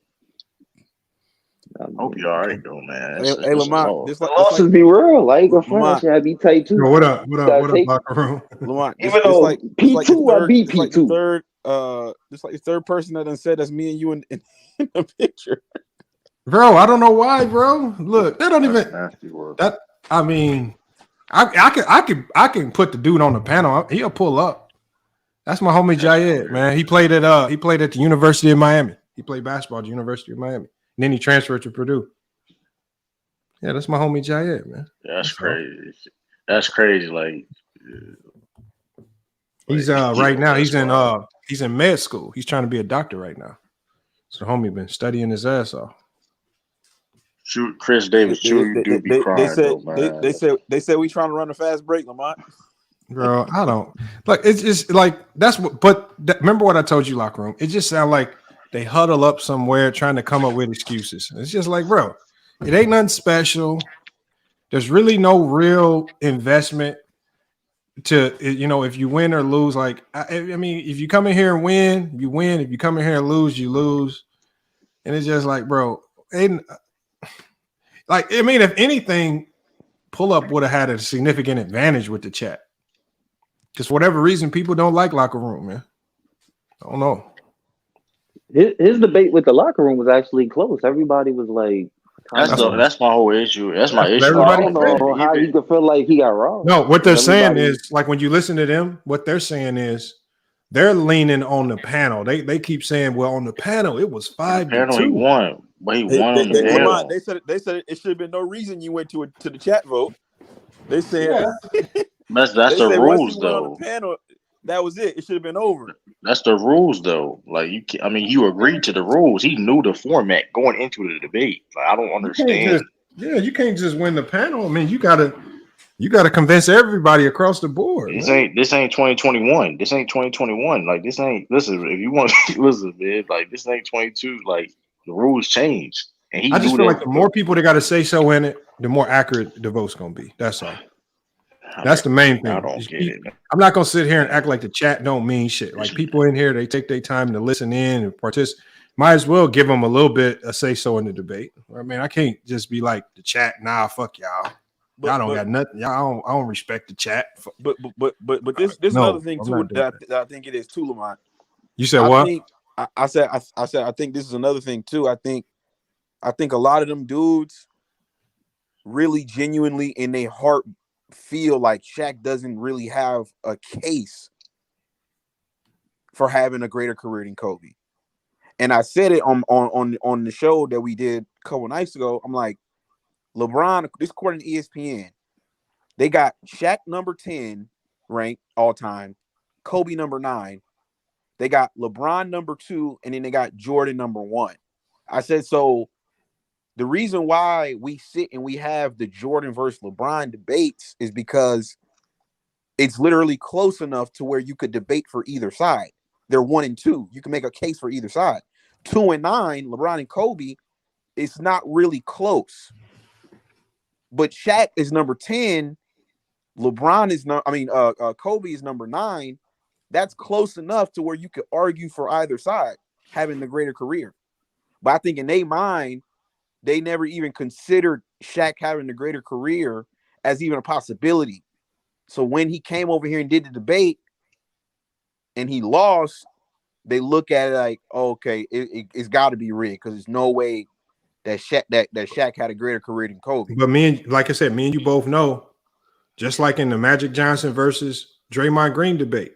I hope you all right though, man. Hey, Lamont, the losses be real. Like a friend should be tight too. Yo, what up, locker room? Lamont, Even though P2, I beat P2. This like the third person that done said that's me and you in the picture. Bro, I don't know why, bro. Look, they don't even that. I mean, I can put the dude on the panel. He'll pull up. That's my homie Jayed, man. He played at the University of Miami. He played basketball at the University of Miami. And then he transferred to Purdue. Yeah, that's my homie Jayed, man. That's crazy. That's crazy. Like he's right now he's in med school. He's trying to be a doctor right now. So homie been studying his ass off. Shoot, Chris Davis, you do be crying. They said we trying to run a fast break, Lamont. Bro, I don't like. It's just like that's what. But remember what I told you, locker room. It just sounds like they huddle up somewhere trying to come up with excuses. It's just like, bro, it ain't nothing special. There's really no real investment to if you win or lose. Like I mean, if you come in here and win, you win. If you come in here and lose, you lose. And it's just like, bro, like I mean, if anything, pull-up would have had a significant advantage with the chat. Because for whatever reason, people don't like locker room, man. I don't know. His debate with the locker room was actually close. Everybody was like, that's my whole issue. That's my issue. So I don't know how he could feel like he got wrong. No, what they're saying is, like, when you listen to them, what they're saying is they're leaning on the panel. They keep saying, well, on the panel, it was 5-2. He won. But he won on the panel. Lamont, they said it should have been no reason you went to the chat vote. They said That's the rules, though. On the panel, that was it. It should have been over. That's the rules, though. Like you agreed to the rules. He knew the format going into the debate. Like, I don't understand. You can't just win the panel. I mean, you gotta convince everybody across the board. This ain't 2021. This ain't 2021. Like, this ain't. Listen, if you want to listen, man. Like, this ain't 22. Like, the rules change. And I just feel like the more people that got to say so in it, the more accurate the vote's gonna be. That's all. That's the main thing. I don't get it. I'm not gonna sit here and act like the chat don't mean shit. Like, people in here, they take their time to listen in and participate. Might as well give them a little bit of say so in the debate. I mean, I can't just be like the chat. Nah, fuck y'all. Y'all don't got nothing. Y'all I don't respect the chat. But this another thing too that I think it is too, Lamont. You said what? I said I think this is another thing too. I think a lot of them dudes really genuinely in their heart feel like Shaq doesn't really have a case for having a greater career than Kobe. And I said it on the show that we did a couple nights ago. I'm like, LeBron, this according to ESPN, they got Shaq number 10 ranked all time, Kobe number 9. They got LeBron number 2, and then they got Jordan number 1. I said, so the reason why we sit and we have the Jordan versus LeBron debates is because it's literally close enough to where you could debate for either side. They're 1 and 2. You can make a case for either side. 2 and 9, LeBron and Kobe, it's not really close. But Shaq is number 10. LeBron is Kobe is number 9. That's close enough to where you could argue for either side having the greater career. But I think in their mind, they never even considered Shaq having the greater career as even a possibility. So when he came over here and did the debate and he lost, they look at it like, oh, okay, it's got to be rigged because there's no way that Shaq had a greater career than Kobe. But like I said, me and you both know, just like in the Magic Johnson versus Draymond Green debate,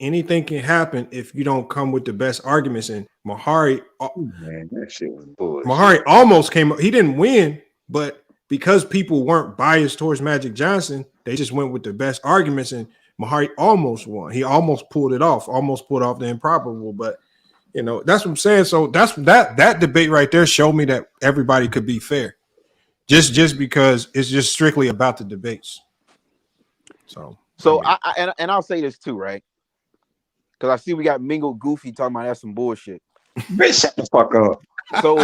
anything can happen if you don't come with the best arguments. And Mahari, man, that shit was bullshit. Mahari almost came up. He didn't win, but because people weren't biased towards Magic Johnson, they just went with the best arguments, and Mahari almost won. He almost pulled it off, almost pulled off the improbable. But you know, that's what I'm saying. So that's that debate right there showed me that everybody could be fair, just because it's just strictly about the debates. So I'll say this too, right? Because I see we got Mingo Goofy talking about that's some bullshit. Bitch, shut the fuck up. So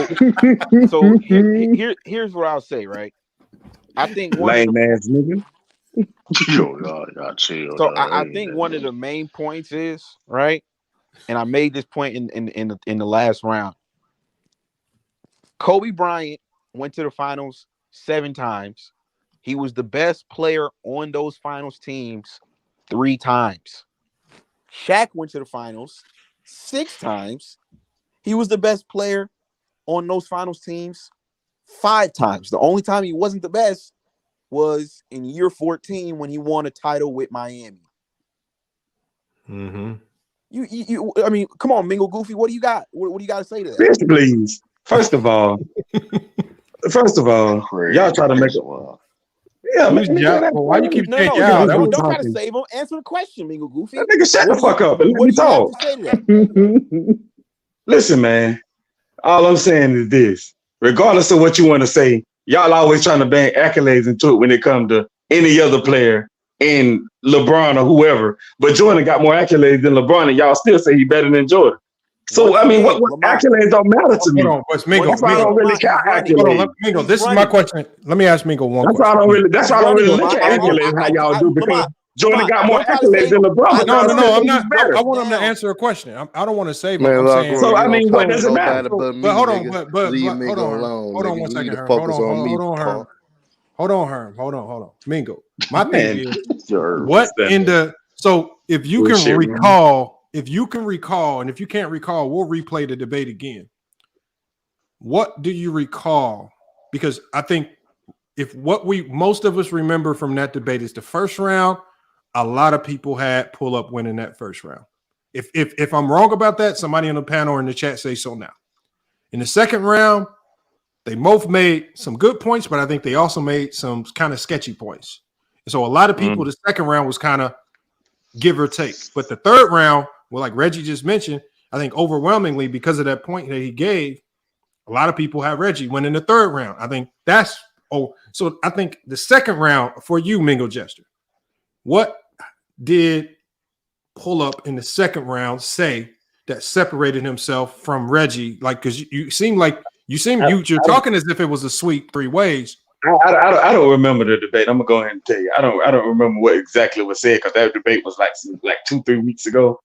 here's what I'll say, right? I think lame ass nigga. Chill. So I think one of the main points is, right, and I made this point in the last round. Kobe Bryant went to the finals 7 times. He was the best player on those finals teams 3 times. Shaq went to the finals 6 times. He was the best player on those finals teams 5 times. The only time he wasn't the best was in year 14 when he won a title with Miami. Mm-hmm. I mean, come on, Mingo Goofy. What do you got? What do you got to say to that? Bitch, please. First of all, y'all try to make it. Yeah, why you keep saying don't try to save him. Answer the question, Mingo Goofy. That nigga, shut the fuck up and let me talk. Listen, man. All I'm saying is this: regardless of what you want to say, y'all always trying to bang accolades into it when it comes to any other player in LeBron or whoever. But Jordan got more accolades than LeBron, and y'all still say he better than Jordan. So I mean, what accolades don't matter to me. That's why I don't really count accolades. Mingo, this is my question. Let me ask Mingo one. That's why I don't really look at accolades how y'all do, because Jordan got more accolades than LeBron. No, I'm not. I want him to answer a question. I don't want to save him. Man, I'm saying, so I mean, what does it matter? But hold on, hold on 1 second. Hold on. Hold on, Herm. Hold on. Mingo. My Man, thing is, sure. what in the so if you can Bullshit, man. recall, and if you can't recall, we'll replay the debate again. What do you recall? Because I think if what most of us remember from that debate is the first round, a lot of people had pull up winning that first round. If I'm wrong about that, somebody on the panel or in the chat say so now. In the second round, they both made some good points, but I think they also made some kind of sketchy points. And so a lot of people, the second round was kind of give or take. But the third round, well, like Reggie just mentioned, I think overwhelmingly because of that point that he gave, a lot of people have Reggie winning the third round. I think so I think the second round for you, Mingo Jester, what did pull up in the second round say that separated himself from Reggie? Like, because you're talking as if it was a sweep three ways. I don't remember the debate. I'm gonna go ahead and tell you. I don't remember what exactly was said because that debate was like 2-3 weeks ago.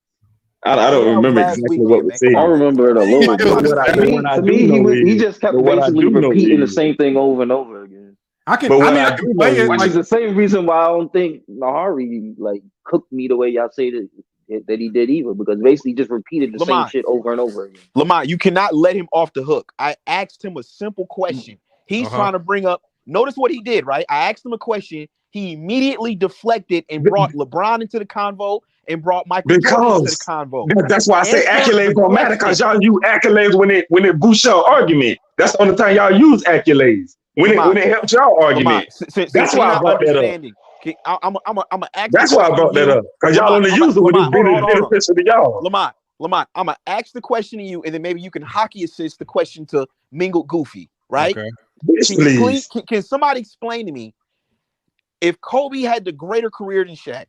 I don't remember exactly what was said. I remember it a little bit. To me, he just kept basically repeating the same thing over and over again. Which is the same reason why I don't think Nahari like cooked me the way y'all say that he did either, because basically just repeated the same shit over and over again. Lamont, you cannot let him off the hook. I asked him a simple question. He's trying to bring up. Notice what he did, right? I asked him a question. He immediately deflected and brought LeBron into the convo and brought Michael Jordan into the convo. That's why I say accolades don't matter, because y'all use accolades when it boosts your argument. That's the only time y'all use accolades. When it helps y'all argument. That's why I brought that up. I'm ask. That's why I brought that up, because y'all only use it when it's beneficial to y'all. Lamont, I'm gonna ask the question to you, and then maybe you can hockey assist the question to Mingle Goofy, right? Okay. Can somebody explain to me, if Kobe had the greater career than Shaq,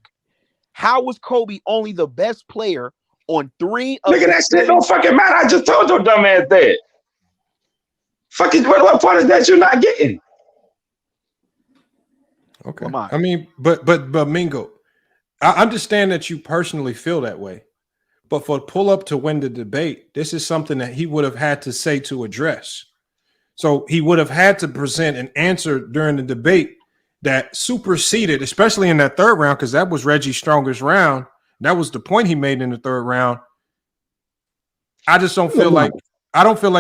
how was Kobe only the best player on 3 of Nigga, that shit don't fucking matter. I just told your dumb ass that. Fucking what part is that you're not getting? Okay. I mean, but Mingo, I understand that you personally feel that way, but for pull up to win the debate, this is something that he would have had to say to address. So he would have had to present an answer during the debate that superseded, especially in that third round, because that was Reggie's strongest round. That was the point he made in the third round. I just don't feel like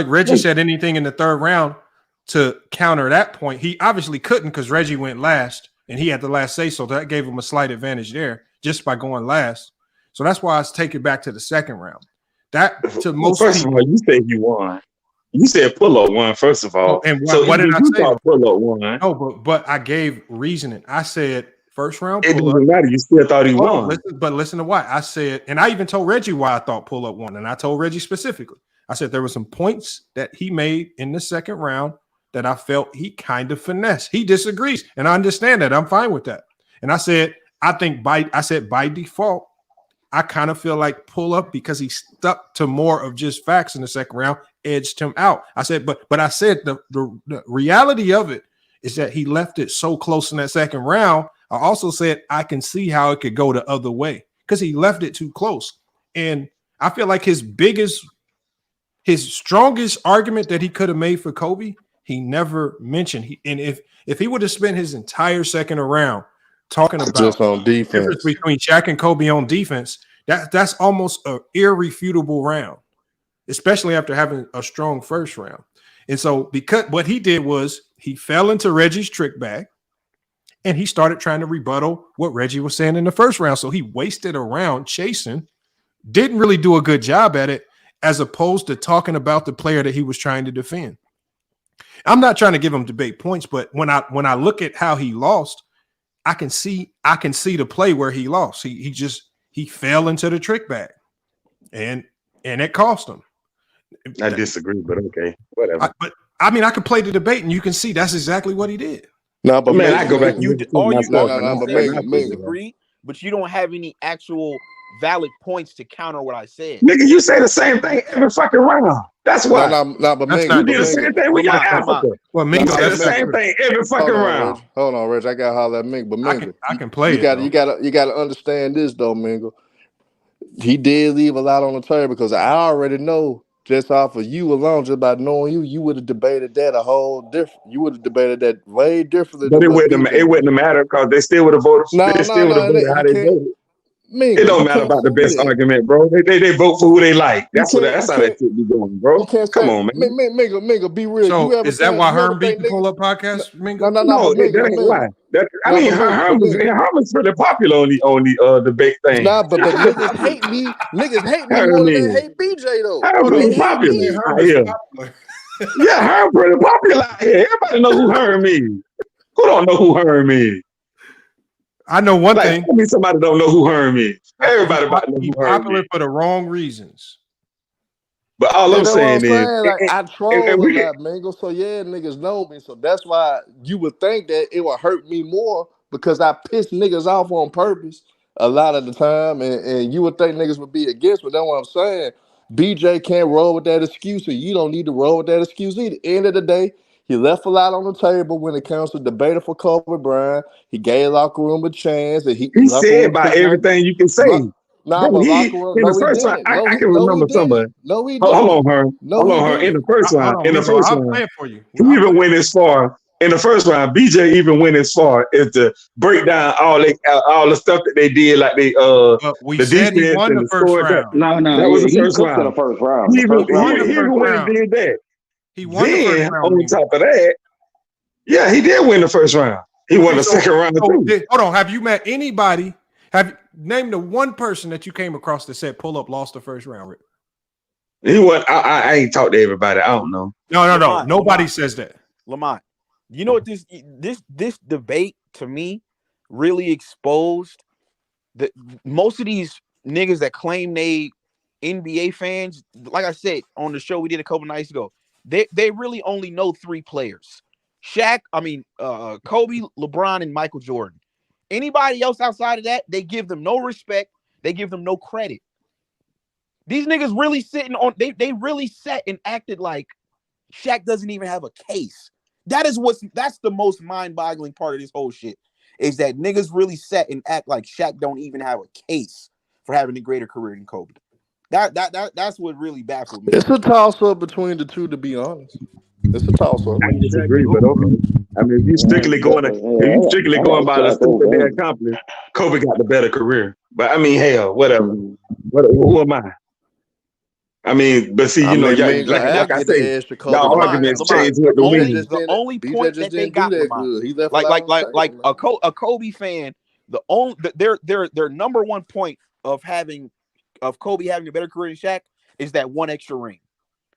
Reggie said anything in the third round to counter that point. He obviously couldn't, because Reggie went last and he had the last say, so that gave him a slight advantage there just by going last. So that's why I was taking back to the second round. First of all, you said you won. You said pull-up won, first of all. And what did I say? Pull-up won. No, but I gave reasoning. I said first round It pull-up. doesn't matter. You still thought he won. Listen to why. I said, and I even told Reggie why I thought pull-up won. And I told Reggie specifically. I said there were some points that he made in the second round that I felt he kind of finessed. He disagrees, and I understand that. I'm fine with that. And I said, by default, I kind of feel like pull up, because he stuck to more of just facts in the second round, edged him out. I said, but I said the reality of it is that he left it so close in that second round. I also said I can see how it could go the other way, because he left it too close. And I feel like his strongest argument that he could have made for Kobe, he never mentioned. And if he would have spent his entire second round talking about just on the defense difference between Shaq and Kobe on defense, that's almost an irrefutable round, especially after having a strong first round. And so, because what he did was he fell into Reggie's trick bag, and he started trying to rebuttal what Reggie was saying in the first round. So he wasted a round chasing, didn't really do a good job at it, as opposed to talking about the player that he was trying to defend. I'm not trying to give him debate points, but when I look at how he lost, I can see the play where he lost. He fell into the trick bag, and it cost him. I disagree, but okay, whatever. But I mean, I could play the debate, and you can see that's exactly what he did. No, but man, I go back. You disagree, but you don't have any actual valid points to counter what I said. Nigga, you say the same thing every fucking round. That's why. But Mingo, you did the same thing with your Africa. Well, Mingo, that's the same thing every fucking round. Hold on, Reg. I got to holler at Mingo. But Mingo, I can play you got to understand this though, Mingo. He did leave a lot on the table, because I already know just off of you alone, just by knowing you, you would have debated that a whole different. You would have debated that way differently But than it what wouldn't BJ did. matter because they still would have voted. No, They still would have voted how you they can't. voted. It Mingle, don't you matter can't about the say best that. argument, bro. They vote for who they like. You That's can't. how that shit be going, bro. You can't Come say. on, man. Mingle. Be real. So You ever is that think? why You ever Herm beat think the niggas? pull-up podcast, Mingo? No. No, But that mingle, ain't why. I No, mean, but mingle. Herman's pretty popular on the debate thing. Nah, but niggas hate me. Niggas hate me more than they Herman, hate BJ though. Hold They on, Herman's you hate popular saying me. Herm out is here. popular? Yeah, Herm pretty popular out here. Everybody know who Herm is. Who don't know who Herm is? I know one thing. Tell me somebody don't know who Herm is. Everybody about to know He's who Herm popular is. for the wrong reasons. But all I'm That's what I'm saying is, saying. Like I and troll a we can, lot, Mingo. So yeah, niggas know me. So that's why you would think that it would hurt me more because I piss niggas off on purpose a lot of the time, and you would think niggas would be against. But that's what I'm saying. BJ can't roll with that excuse, and you don't need to roll with that excuse either. End of the day, he left a lot on the table when it comes to debating for Kobe Bryant. He gave locker room a chance, and he he locker said room about took one. everything you can say. Nah, Bro, but he locker room. in the No, he first round, didn't. I can No, he remember somebody. didn't. No, he Hold didn't. on, Herm. No, Hold he on, Herm. In didn't. the first round, Hold on, in the Mingo. first I'll round, play it for you. he even went as far in the first round. BJ even went as far as to break down all the stuff that they did, like But we the said he defense won and the the first score. round. No, That was yeah, the he first cooked to the round. first round. He The even first round was first went round. and did that. He won the first Then round, on Mingo. top of that, yeah, he did win the first round. He won the second round too. Hold on. Have you met anybody? Name the one person that you came across that said pull up lost the first round, Rick? He won. I ain't talked to everybody. I don't know. No. Lamont, Nobody says that. Lamont, you know what this debate to me really exposed that most of these niggas that claim they NBA fans, like I said on the show we did a couple nights ago, they really only know three players: Kobe, LeBron, and Michael Jordan. Anybody else outside of that, they give them no respect. They give them no credit. These niggas really they really sat and acted like Shaq doesn't even have a case. That's the most mind-boggling part of this whole shit, is that niggas really sat and act like Shaq don't even have a case for having a greater career than Kobe. That's what really baffled me. It's a toss-up between the two, to be honest. It's a toss-up. I disagree, but okay. I mean, if you strictly going by the stuff that they accomplished, Kobe got the better career. But I mean, hell, whatever. Who am I? I mean, but see, y'all, like I say, y'all arguments change with the wind. The only point that they got, like a Kobe fan, their number one point of Kobe having a better career than Shaq is that one extra ring.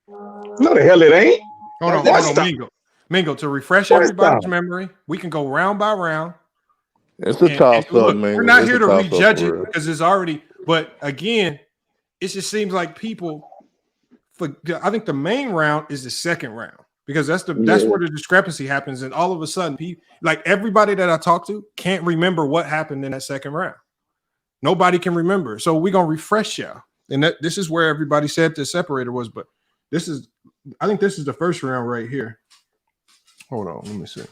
No, the hell it ain't. Hold on, Mingo. To refresh everybody's memory, we can go round by round. It's a toss-up, man. We're not here to rejudge it because it's already. But again, it just seems like people. I think the main round is the second round because that's where the discrepancy happens, and all of a sudden, everybody that I talk to can't remember what happened in that second round. Nobody can remember, so we're gonna refresh y'all. And this is where everybody said the separator was, but I think this is the first round right here. Hold on, let me see.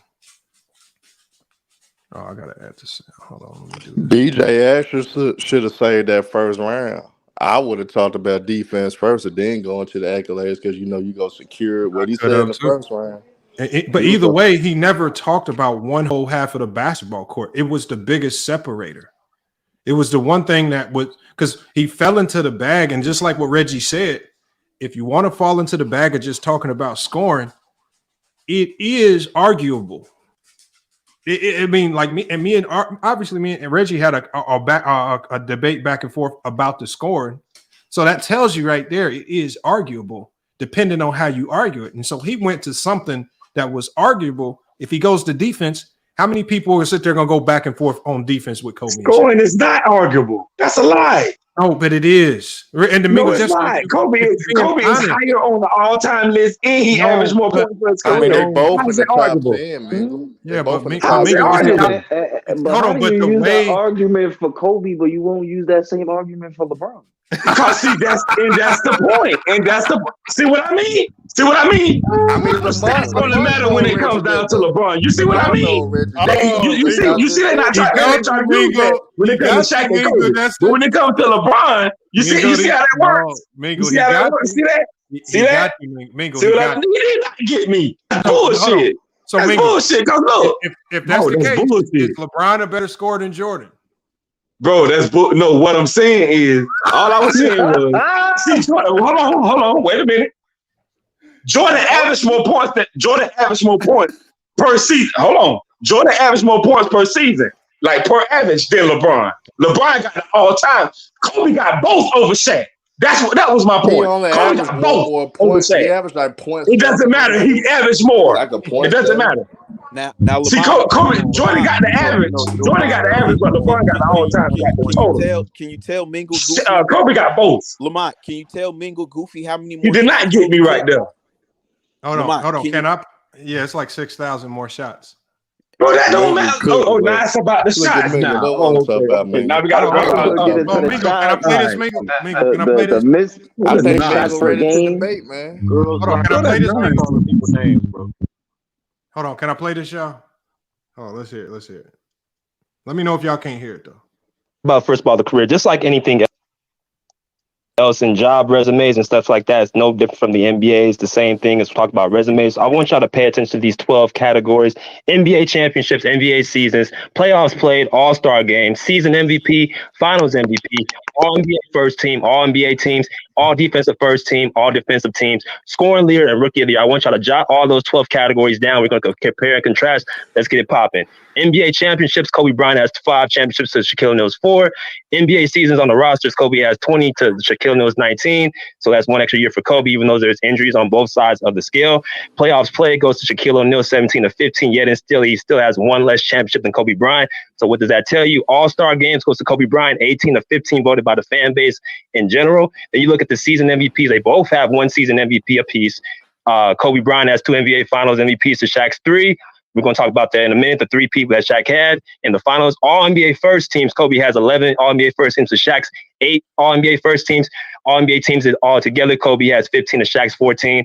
Oh, I gotta add this. Hold on, let me do this. BJ Asher should have saved that first round. I would have talked about defense first and then go into the accolades because you go secure what he said in the first round. But either way, he never talked about one whole half of the basketball court. It was the biggest separator. It was the one thing that was because he fell into the bag, and just like what Reggie said, if you want to fall into the bag of just talking about scoring, it is arguable. I mean, like me and Reggie had a debate back and forth about the scoring. So that tells you right there, it is arguable depending on how you argue it. And so he went to something that was arguable. If he goes to defense, how many people will sit there going to go back and forth on defense with Kobe? Scoring is not arguable. That's a lie. Oh, but it is. And it's not. Kobe is higher on the all-time list, and he averaged more points per score. I mean, they both How in is the it top arguable? 10, man. Yeah, but How do you use that argument for Kobe, but you won't use that same argument for LeBron? Because see, that's the point. See what I mean? Stats only matter when it comes down to LeBron. You see what I mean? You see they're not trying to use that when it comes to Shaq and Kobe. But when it comes to LeBron, you see how that works. You see how that works? See that? See he that? got you, Mingle. See He what I got mean? He did not get me. That's so, hold on. bullshit. So That's Mingle, bullshit. Cause look, if that's the that's case, is bullshit. LeBron a better scorer than Jordan? Bro, no, what I'm saying is, all I was saying was, see, Jordan, hold on, wait a minute. Jordan averaged more points per season. Hold on. Jordan averaged more points per season, like per average, than LeBron. LeBron got it all time. Kobe got both over Shaq. That was my He point. only Kobe averaged got both more over points. He Shaq. averaged like points. It doesn't matter. He averaged more. Like a It point doesn't seven. matter. Now, See, Lamont, Jordan got the average. Jordan got the average, but LeBron got the all time. Got the total. Can you tell Mingle Goofy? Kobe got both. Lamont, can you tell Mingle Goofy how many He more did shots not get me Kobe right took? there. Hold Lamont, on. Can I? Yeah, it's like 6,000 more shots. Bro, that don't Mingle matter. cooked, Now it's about the Look at shots Mingle. now. That's what Oh, I'm talking about, okay. Now Mingle. we got Hold on. We'll get into the Mingle, can I shots. play this, Mingle? Mingle, can I play The this? miss I the think missed shots Mingle per ready to game. debate, man. Girls Hold on. Can I play this, Mingle? calling people names, bro. Hold on. Can I play this, y'all? Oh, let's hear it. Let me know if y'all can't hear it, though. About first of all, the career, just like anything else in job resumes and stuff like that, it's no different from the NBA. It's the same thing as we talk about resumes. I want y'all to pay attention to these 12 categories: NBA championships, NBA seasons, playoffs played, all-star games, season MVP, finals MVP, all NBA first team, all NBA teams, all defensive first team, all defensive teams, scoring leader, and rookie of the year. I want y'all to jot all those 12 categories down. We're going to compare and contrast. Let's get it popping. NBA championships, Kobe Bryant has 5 championships to Shaquille O'Neal's 4. NBA seasons on the rosters, Kobe has 20 to Shaquille O'Neal's 19. So that's one extra year for Kobe, even though there's injuries on both sides of the scale. Playoffs played goes to Shaquille O'Neal, 17 to 15, yet and still he still has one less championship than Kobe Bryant. So what does that tell you? All-star games goes to Kobe Bryant, 18 to 15 voted by the fan base in general. Then you look at the season MVPs, they both have one season MVP apiece. Kobe Bryant has 2 NBA Finals MVPs to Shaq's 3. We're going to talk about that in a minute. The 3 people that Shaq had in the finals. All NBA first teams, Kobe has 11 All NBA first teams to Shaq's 8 All NBA first teams. All NBA teams is all together. Kobe has 15 to Shaq's 14.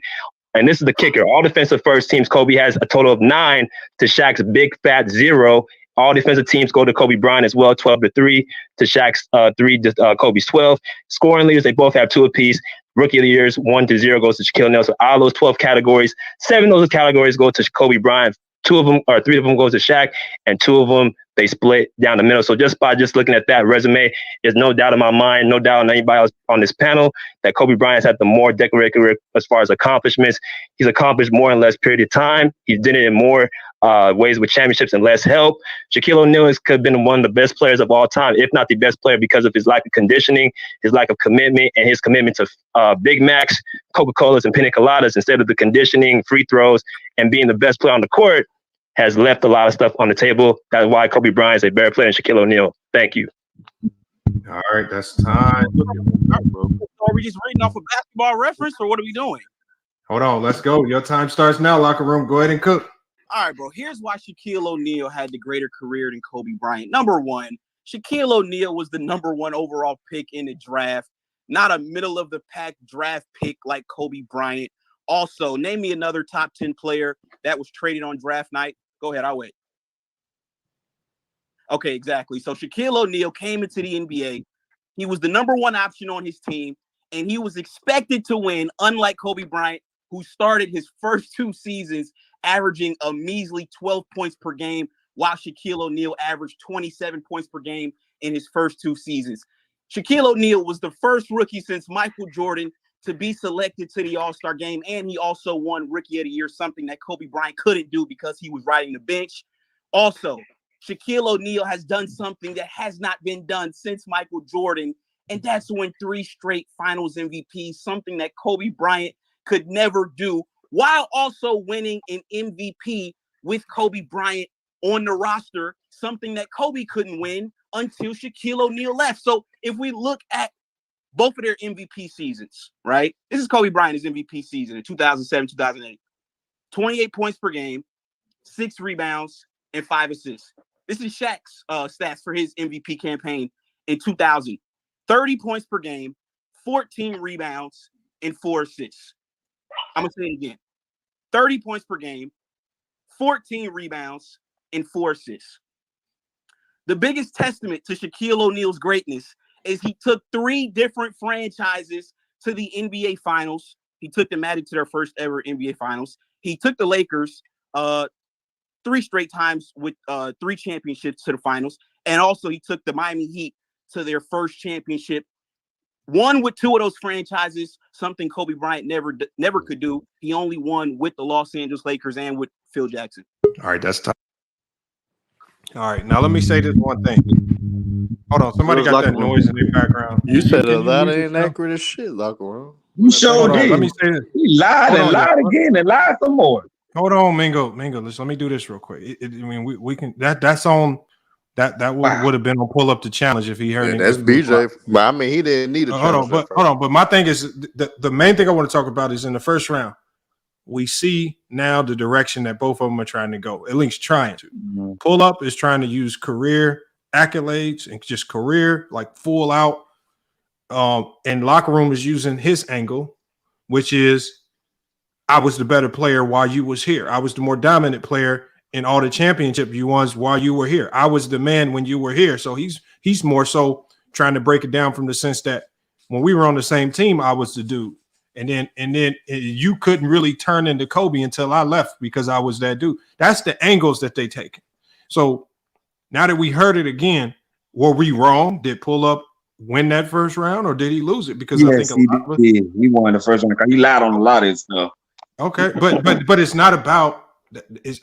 And this is the kicker. All defensive first teams, Kobe has a total of 9 to Shaq's big fat 0. All defensive teams go to Kobe Bryant as well, 12 to 3 to Shaq's 3 to Kobe's 12. Scoring leaders, they both have 2 apiece. Rookie of the years, 1 to 0 goes to Shaquille O'Neal. So out of those 12 categories, 7 of those categories go to Kobe Bryant. 2 of them or 3 of them goes to Shaq, and 2 of them they split down the middle. So just by looking at that resume, there's no doubt in my mind, no doubt in anybody else on this panel, that Kobe Bryant's had the more decorated career as far as accomplishments. He's accomplished more in less period of time. He's did it in more ways with championships and less help. Shaquille O'Neal could have been one of the best players of all time, if not the best player, because of his lack of conditioning, his lack of commitment, and his commitment to Big Macs, Coca-Colas, and Pina Coladas instead of the conditioning, free throws, and being the best player on the court. Has left a lot of stuff on the table. That's why Kobe Bryant is a better player than Shaquille O'Neal. Thank you. All right, that's time. Are we just reading off a basketball reference, or what are we doing? Hold on, let's go. Your time starts now, locker room. Go ahead and cook. All right, bro. Here's why Shaquille O'Neal had the greater career than Kobe Bryant. Number one, Shaquille O'Neal was the number 1 overall pick in the draft, not a middle-of-the-pack draft pick like Kobe Bryant. Also, name me another top 10 player that was traded on draft night. Go ahead, I'll wait. Okay, exactly. So Shaquille O'Neal came into the NBA. He was the number 1 option on his team, and he was expected to win, unlike Kobe Bryant, who started his first 2 seasons averaging a measly 12 points per game, while Shaquille O'Neal averaged 27 points per game in his first 2 seasons. Shaquille O'Neal was the first rookie since Michael Jordan to be selected to the All-Star game, and he also won Rookie of the Year, something that Kobe Bryant couldn't do because he was riding the bench. Also, Shaquille O'Neal has done something that has not been done since Michael Jordan, and that's win 3 straight Finals MVPs, something that Kobe Bryant could never do, while also winning an MVP with Kobe Bryant on the roster, something that Kobe couldn't win until Shaquille O'Neal left. So if we look at both of their MVP seasons, right? This is Kobe Bryant's MVP season in 2007, 2008. 28 points per game, 6 rebounds, and 5 assists. This is Shaq's stats for his MVP campaign in 2000. 30 points per game, 14 rebounds, and 4 assists. I'm going to say it again. 30 points per game, 14 rebounds, and 4 assists. The biggest testament to Shaquille O'Neal's greatness is he took 3 different franchises to the NBA Finals He took the Magic to their first ever NBA Finals. He took the Lakers 3 straight times with 3 championships to the finals. And also he took the Miami Heat to their first championship. Won with 2 of those franchises, something Kobe Bryant never could do. He only won with the Los Angeles Lakers and with Phil Jackson. All right, that's tough. All right, now let me say this one thing. Hold on, somebody got that noise in their background. You said Can that mute ain't yourself? accurate as shit, locker room. You sure did. Let me say this. He lied Hold and on, lied y'all. again and lied some more. Hold on, Mingo. Let me do this real quick. I mean, we can. That's on. That would have been on pull up the challenge if he heard it. That's BJ. But I mean, he didn't need a challenge. Hold on. But my thing is the main thing I want to talk about is in the first round. We see now the direction that both of them are trying to go. At least trying to. Mm-hmm. Pull up is trying to use career accolades and just career like full out. And locker room is using his angle, which is I was the better player while you was here. I was the more dominant player in all the championship you won while you were here. I was the man when you were here. So he's more so trying to break it down from the sense that when we were on the same team, I was the dude. And then you couldn't really turn into Kobe until I left because I was that dude. That's the angles that they take. So now that we heard it again, were we wrong? Did Pull Up win that first round or did he lose it? Because Yes, I think a lot of us, he won the first round. He lied on a lot of his stuff. okay, but it's not about. It's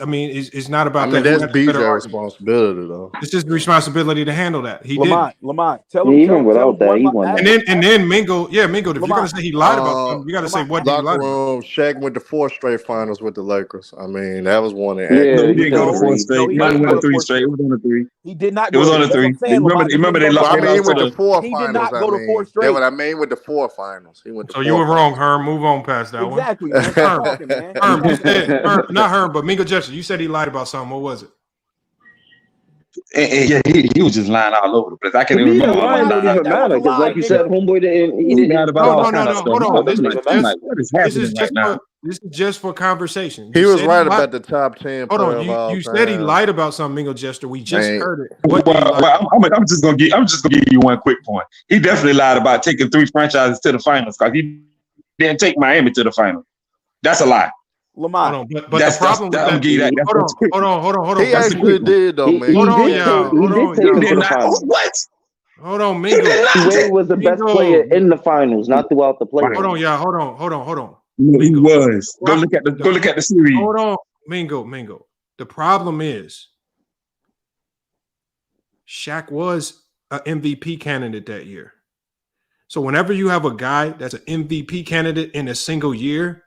not about that. That's BJ's responsibility, though. It's just the responsibility to handle that. He Lamont, tell didn't. him. Even without that, he won. And then Mingo, Mingo. If you're gonna say he lied about something, you got to say what did he lie Locker about. room, Shaq went to 4 straight finals with the Lakers. I mean, that was one. No, he didn't go to 4 straight. He only went to 3 straight. It was on the 3. He did not. It was on the 3. Remember they lost. I mean, he went to 4 He finals. did not go to 4 straight. That's what I mean with the 4 finals. He went to. So you were wrong, Herm. Move on past that exactly, one. Exactly, man. Talking, man. Herm, you said, not Herm, but Mingo Jefferson. You said he lied about something. What was it? And yeah, he was just lying all over the place. I can't even remember. Lying don't even matter because, like you said, homeboy didn't lied about all kind of stuff. Hold on. This This is just for conversation. He was right about the top 10. Hold on, you said he lied about something, Mingo Jester. We just heard it. I'm just gonna give you one quick point. He definitely lied about taking 3 franchises to the finals because he didn't take Miami to the finals. That's a lie. Lamont, but the problem with that, hold on. He actually did though, man. Hold on, y'all. What? Hold on, Mingo. Wade was the best player in the finals, not throughout the playoffs. Hold on, y'all. Hold on. He was. Go look at the series. Hold on, Mingo. The problem is Shaq was an MVP candidate that year. So whenever you have a guy that's an MVP candidate in a single year,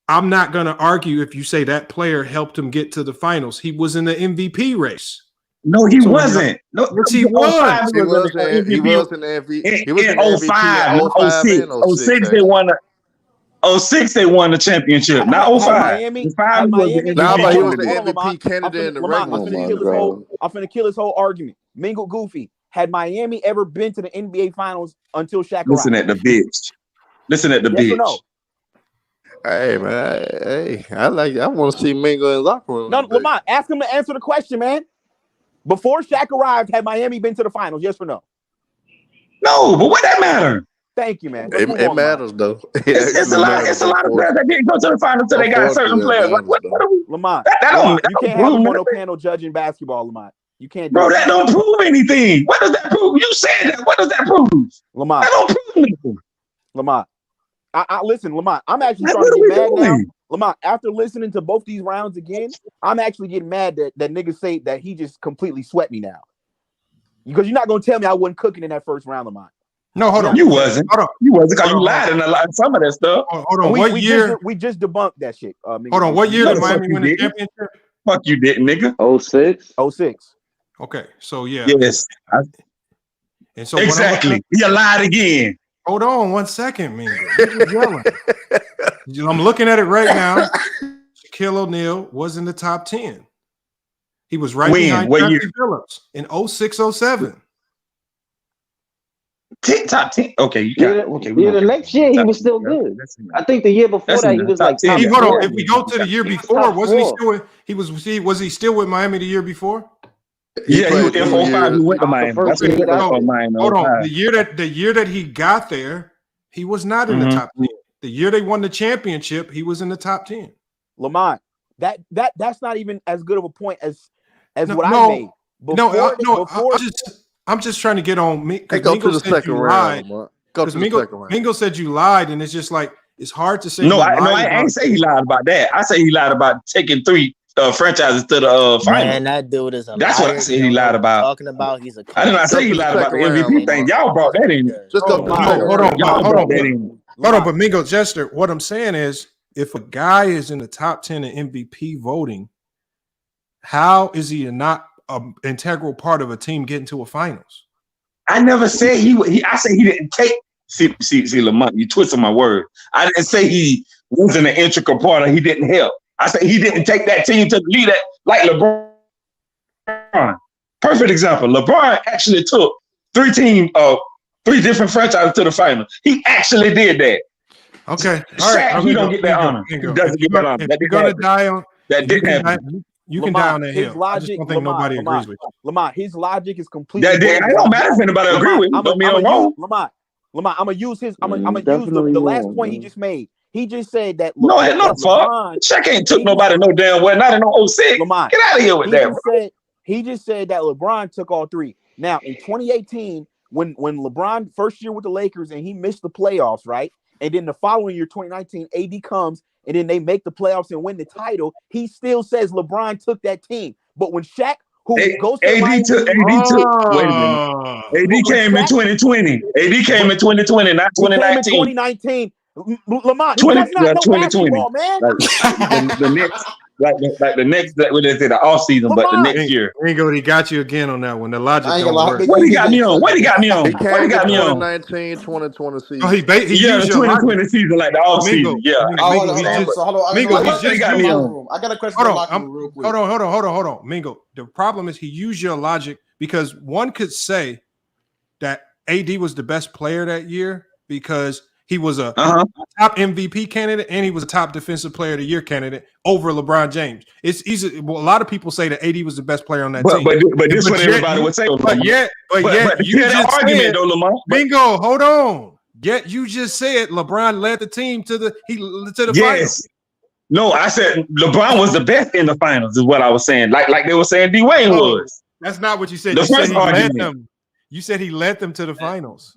I'm not going to argue if you say that player helped him get to the finals. He was in the MVP race. No, he wasn't. No, yes, he was. He was in the MVP. He was in 05, 06 they won. 06 they won the championship. Not 05. Miami, but he was the MVP candidate in the regular season. I'm finna kill his whole argument. Mingo Goofy. Had Miami ever been to the NBA Finals until Shaq arrived? Listen at the bitch. Yes or no? Hey man, I want to see Mingo in the locker room. No, Lamont, ask him to answer the question, man. Before Shaq arrived, had Miami been to the finals? Yes or no? No, but what that matter? Thank you, man. It matters though. It's a lot of players that didn't go to the finals until they got certain players. Like, what are we? Lamont, That you can't have him on no panel judging basketball, Lamont. You can't. Bro, that don't prove anything. What does that prove? You said that. What does that prove? Lamont. That don't prove anything. Lamont. Listen, Lamont, I'm actually starting to get mad now. Lamont, after listening to both these rounds again, I'm actually getting mad that niggas say that he just completely swept me now. Because you're not going to tell me I wasn't cooking in that first round, Lamont. No, hold on. You wasn't. You wasn't because you lied in a lot of some of that stuff. Hold on. What year? We just debunked that shit. Hold on. What year did Miami win the championship? Fuck you didn't, nigga. 06. Okay. So, yeah. Yes. And so exactly. You lied again. Hold on 1 second, Mingo. I'm looking at it right now. Shaquille O'Neal was in the top 10. He was right behind Jeffrey Phillips in 06, 07. Top 10. Okay, you got it. Okay. The next year he was still good. I think the year before that he was like top 10. Hold on. If we go to the year before, wasn't he still? Was he still with Miami the year before? Yeah, he was in 05. He went to Miami. Hold on. The year that he got there, he was not in the top 10. The year they won the championship, he was in the top 10. Lamont, that's not even as good of a point as what No, I made. I'm just trying to get on me because Go to Mingo the said second you round, lied. man. Go to the second round. Mingo said you lied, and it's just like it's hard to say. I ain't say he lied about that. I say he lied about taking 3 franchises to the final. Man, that dude is a That's liar. what I said he lied about. Talking about he's a. I did not say he lied about the MVP thing. Y'all brought that in. Just go to the second Hold round. on, but Mingo Jester, what I'm saying is, if a guy is in the top 10 in MVP voting, how is he not an integral part of a team getting to a finals? I never said I said he didn't take. See, Lamont, you twisted my word. I didn't say he wasn't an integral part or he didn't help. I said he didn't take that team to the lead like LeBron. Perfect example. LeBron actually took 3 different franchises to the final. He actually did that. Okay. All right. He don't get that honor. He doesn't get that honor. You're gonna die on that. Didn't happen. You can die on that hill. I just don't think nobody agrees with you. Lamont, his logic is completely. It don't matter if anybody agree with you. Don't mean I'm wrong. Lamont, I'm gonna use his. I'm gonna use the last point he just made. He just said that. No, it's not fuck. Shaq ain't took nobody no damn well. Not in no 06. Lamont, get out of here with that. He just said that LeBron took all 3. Now in 2018, when LeBron first year with the Lakers and he missed the playoffs, right? And then the following year, 2019, AD comes and then they make the playoffs and win the title. He still says LeBron took that team. But when Shaq, who goes to AD took. Wait a minute. AD came in 2020. AD came in 2020, not 2019. 2019. Lamont, that's not no basketball, man. The next. Like the next, what they say, the off season, but the next year. Mingo, he got you again on that one. The logic don't work. What he got me on? What he got me on? He came in 2019, 2020 season. Oh, he used the 2020 season like the off season. Yeah. Mingo, he got me on. I got a question for the locker room real quick. Hold on. Mingo, the problem is he used your logic because one could say that AD was the best player that year because he was a top MVP candidate and he was a top defensive player of the year candidate over LeBron James. It's easy. Well, a lot of people say that AD was the best player on that team. But this is what everybody would say. But yet you just said, Bingo, hold on. Yet you just said LeBron led the team to the finals. No, I said LeBron was the best in the finals. Is what I was saying. Like they were saying Dwayne was. That's not what you said. You said he led them to the finals.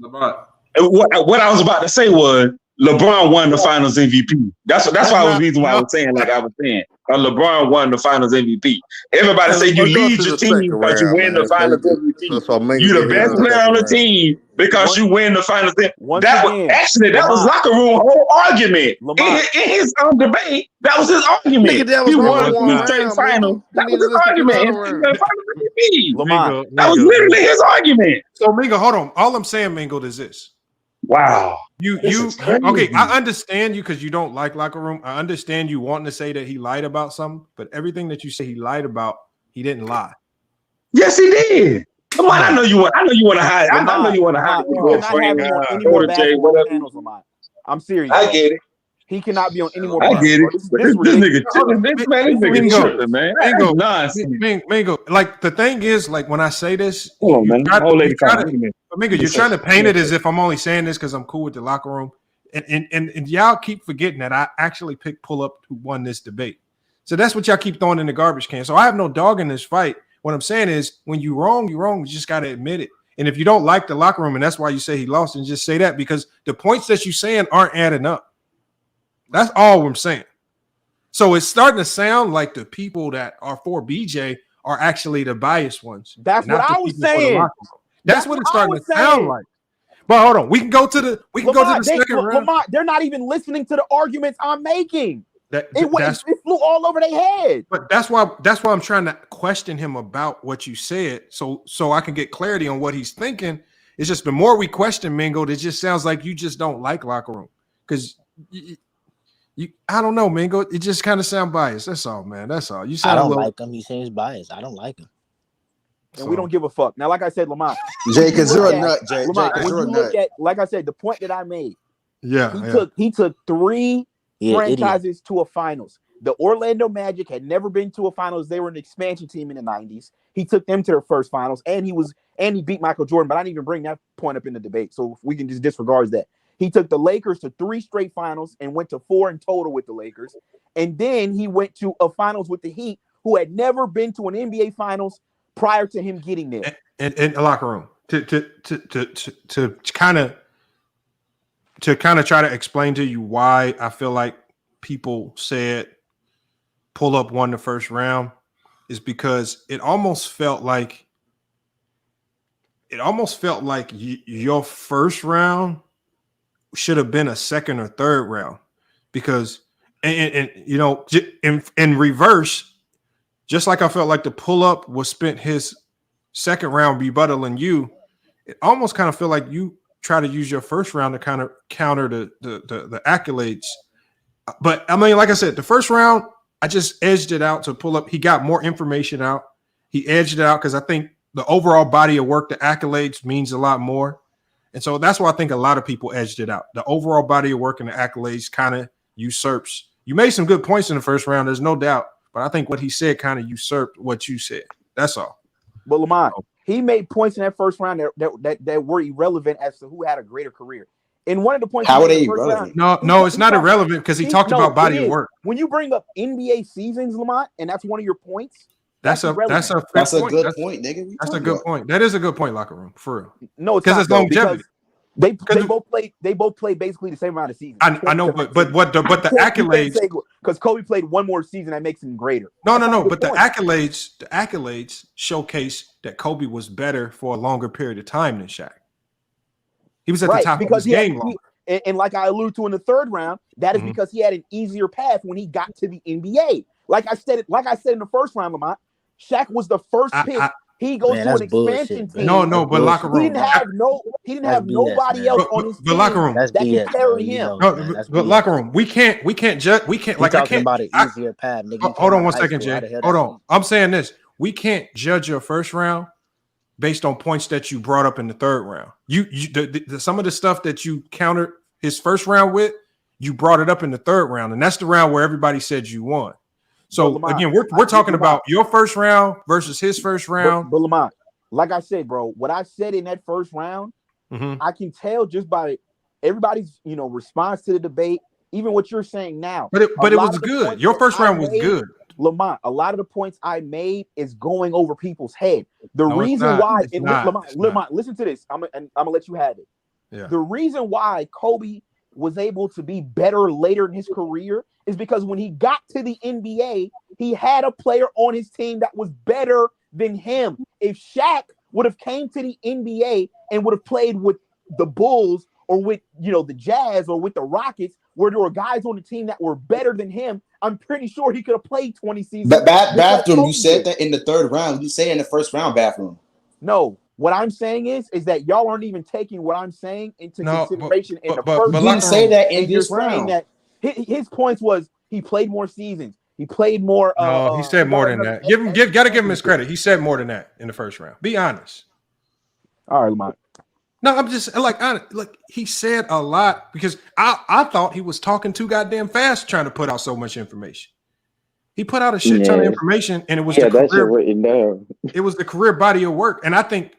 What I was about to say was LeBron won the Finals MVP. That's why I was reason why I was saying like I was saying. LeBron won the Finals MVP. Everybody say you lead your team because you win the Finals MVP. You the best player on the team because you win the Finals MVP. That was locker room whole argument. In his debate, that was his argument. He won 2 straight finals. That was his argument. That was literally his argument. So Mingo, hold on. All I'm saying, Mingo, is this. Wow. Okay, I understand you because you don't like locker room. I understand you wanting to say that he lied about something, but everything that you say he lied about, he didn't lie. Yes, he did. Come on, I know you want to hide. I know you want to hide. I'm serious. I get it. He cannot be on any more. I get it. This nigga tripping, man. Mingo. Like the thing is, like when I say this, hold on, man. Mingo, you're trying to paint it as if I'm only saying this because I'm cool with the locker room, and y'all keep forgetting that I actually pull up who won this debate. So that's what y'all keep throwing in the garbage can. So I have no dog in this fight. What I'm saying is, when you're wrong, you're wrong. You just got to admit it. And if you don't like the locker room, and that's why you say he lost, and just say that because the points that you're saying aren't adding up. That's all I'm saying. So it's starting to sound like the people that are for BJ are actually the biased ones. That's what I was saying. That's what it's starting to sound like. But hold on, we can go to the second round. Lamont, they're not even listening to the arguments I'm making. It flew all over their head. But that's why I'm trying to question him about what you said, so I can get clarity on what he's thinking. It's just the more we question Mingo, it just sounds like you just don't like locker room because. I don't know, Mingo. It just kind of sound biased. That's all, man. That's all. You sound. I don't like him. He seems biased. I don't like him. And we don't give a fuck. Now, like I said, Lamont. Jay, because you're a nut, Jay. Lamont, when you look at, like I said, the point that I made. Yeah. He took 3 franchises to a finals. The Orlando Magic had never been to a finals. They were an expansion team in the 90s. He took them to their first finals, and he beat Michael Jordan. But I didn't even bring that point up in the debate. So we can just disregard that. He took the Lakers to 3 straight finals and went to 4 in total with the Lakers. And then he went to a finals with the Heat, who had never been to an NBA finals prior to him getting there. In the locker room to kind of try to explain to you why I feel like people said pull up won the first round is because it almost felt like your first round should have been a second or third round, because and you know, in reverse, just like I felt like the pull up was spent his second round rebuttaling you, it almost kind of feel like you try to use your first round to kind of counter the accolades. But I mean, like I said, the first round, I just edged it out to pull up. He got more information out. He edged it out because I think the overall body of work, the accolades means a lot more. And so that's why I think a lot of people edged it out. The overall body of work and the accolades kind of usurps. You made some good points in the first round, there's no doubt. But I think what he said kind of usurped what you said. That's all. But Lamont, he made points in that first round that were irrelevant as to who had a greater career. In one of the points, how are they irrelevant? No, it's not irrelevant because he talked about body of work. When you bring up NBA seasons, Lamont, and that's one of your points, that's a good point, nigga. That's a good point. That is a good point, locker room, for real. No, it's because not, it's longevity. They both played basically the same amount of seasons. I know, but the accolades, because Kobe played one more season, that makes him greater. No. But the accolades showcase that Kobe was better for a longer period of time than Shaq. He was at the top of his game longer. And like I alluded to in the third round, that is because he had an easier path when he got to the NBA. Like I said in the first round, Lamont, Shaq was the first pick. He goes to an expansion team. No, but locker room. He didn't have nobody else on his team locker room that could carry him. But locker room, we can't judge. We can't like talking about an easier path. Nigga, hold on 1 second, Jay. Hold on. I'm saying this. We can't judge your first round based on points that you brought up in the third round. Some of the stuff that you countered his first round with, you brought it up in the third round, and that's the round where everybody said you won. So Lamont, again, we're talking about your first round versus his first round. But Lamont, like I said, bro, what I said in that first round, I can tell just by everybody's response to the debate, even what you're saying now. But it was good. Your first round was good. Lamont, a lot of the points I made is going over people's head. The reason why, Lamont, listen to this. I'm gonna let you have it. Yeah. The reason why Kobe was able to be better later in his career is because when he got to the NBA, he had a player on his team that was better than him. If Shaq would have came to the NBA and would have played with the Bulls or with the Jazz or with the Rockets, where there were guys on the team that were better than him, I'm pretty sure he could have played 20 seasons. But bathroom, you said that in the third round. You say in the first round, bathroom. No, what I'm saying is that y'all aren't even taking what I'm saying into consideration in the first round. You didn't say that in this round. That his points was he played more seasons. He played more. No, he said more than that. Gotta give him his credit. He said more than that in the first round. Be honest. All right, Lamont. No, I'm just like he said a lot because I thought he was talking too goddamn fast trying to put out so much information. He put out a shit ton of information, and it was the career written down. It was the career body of work, and I think,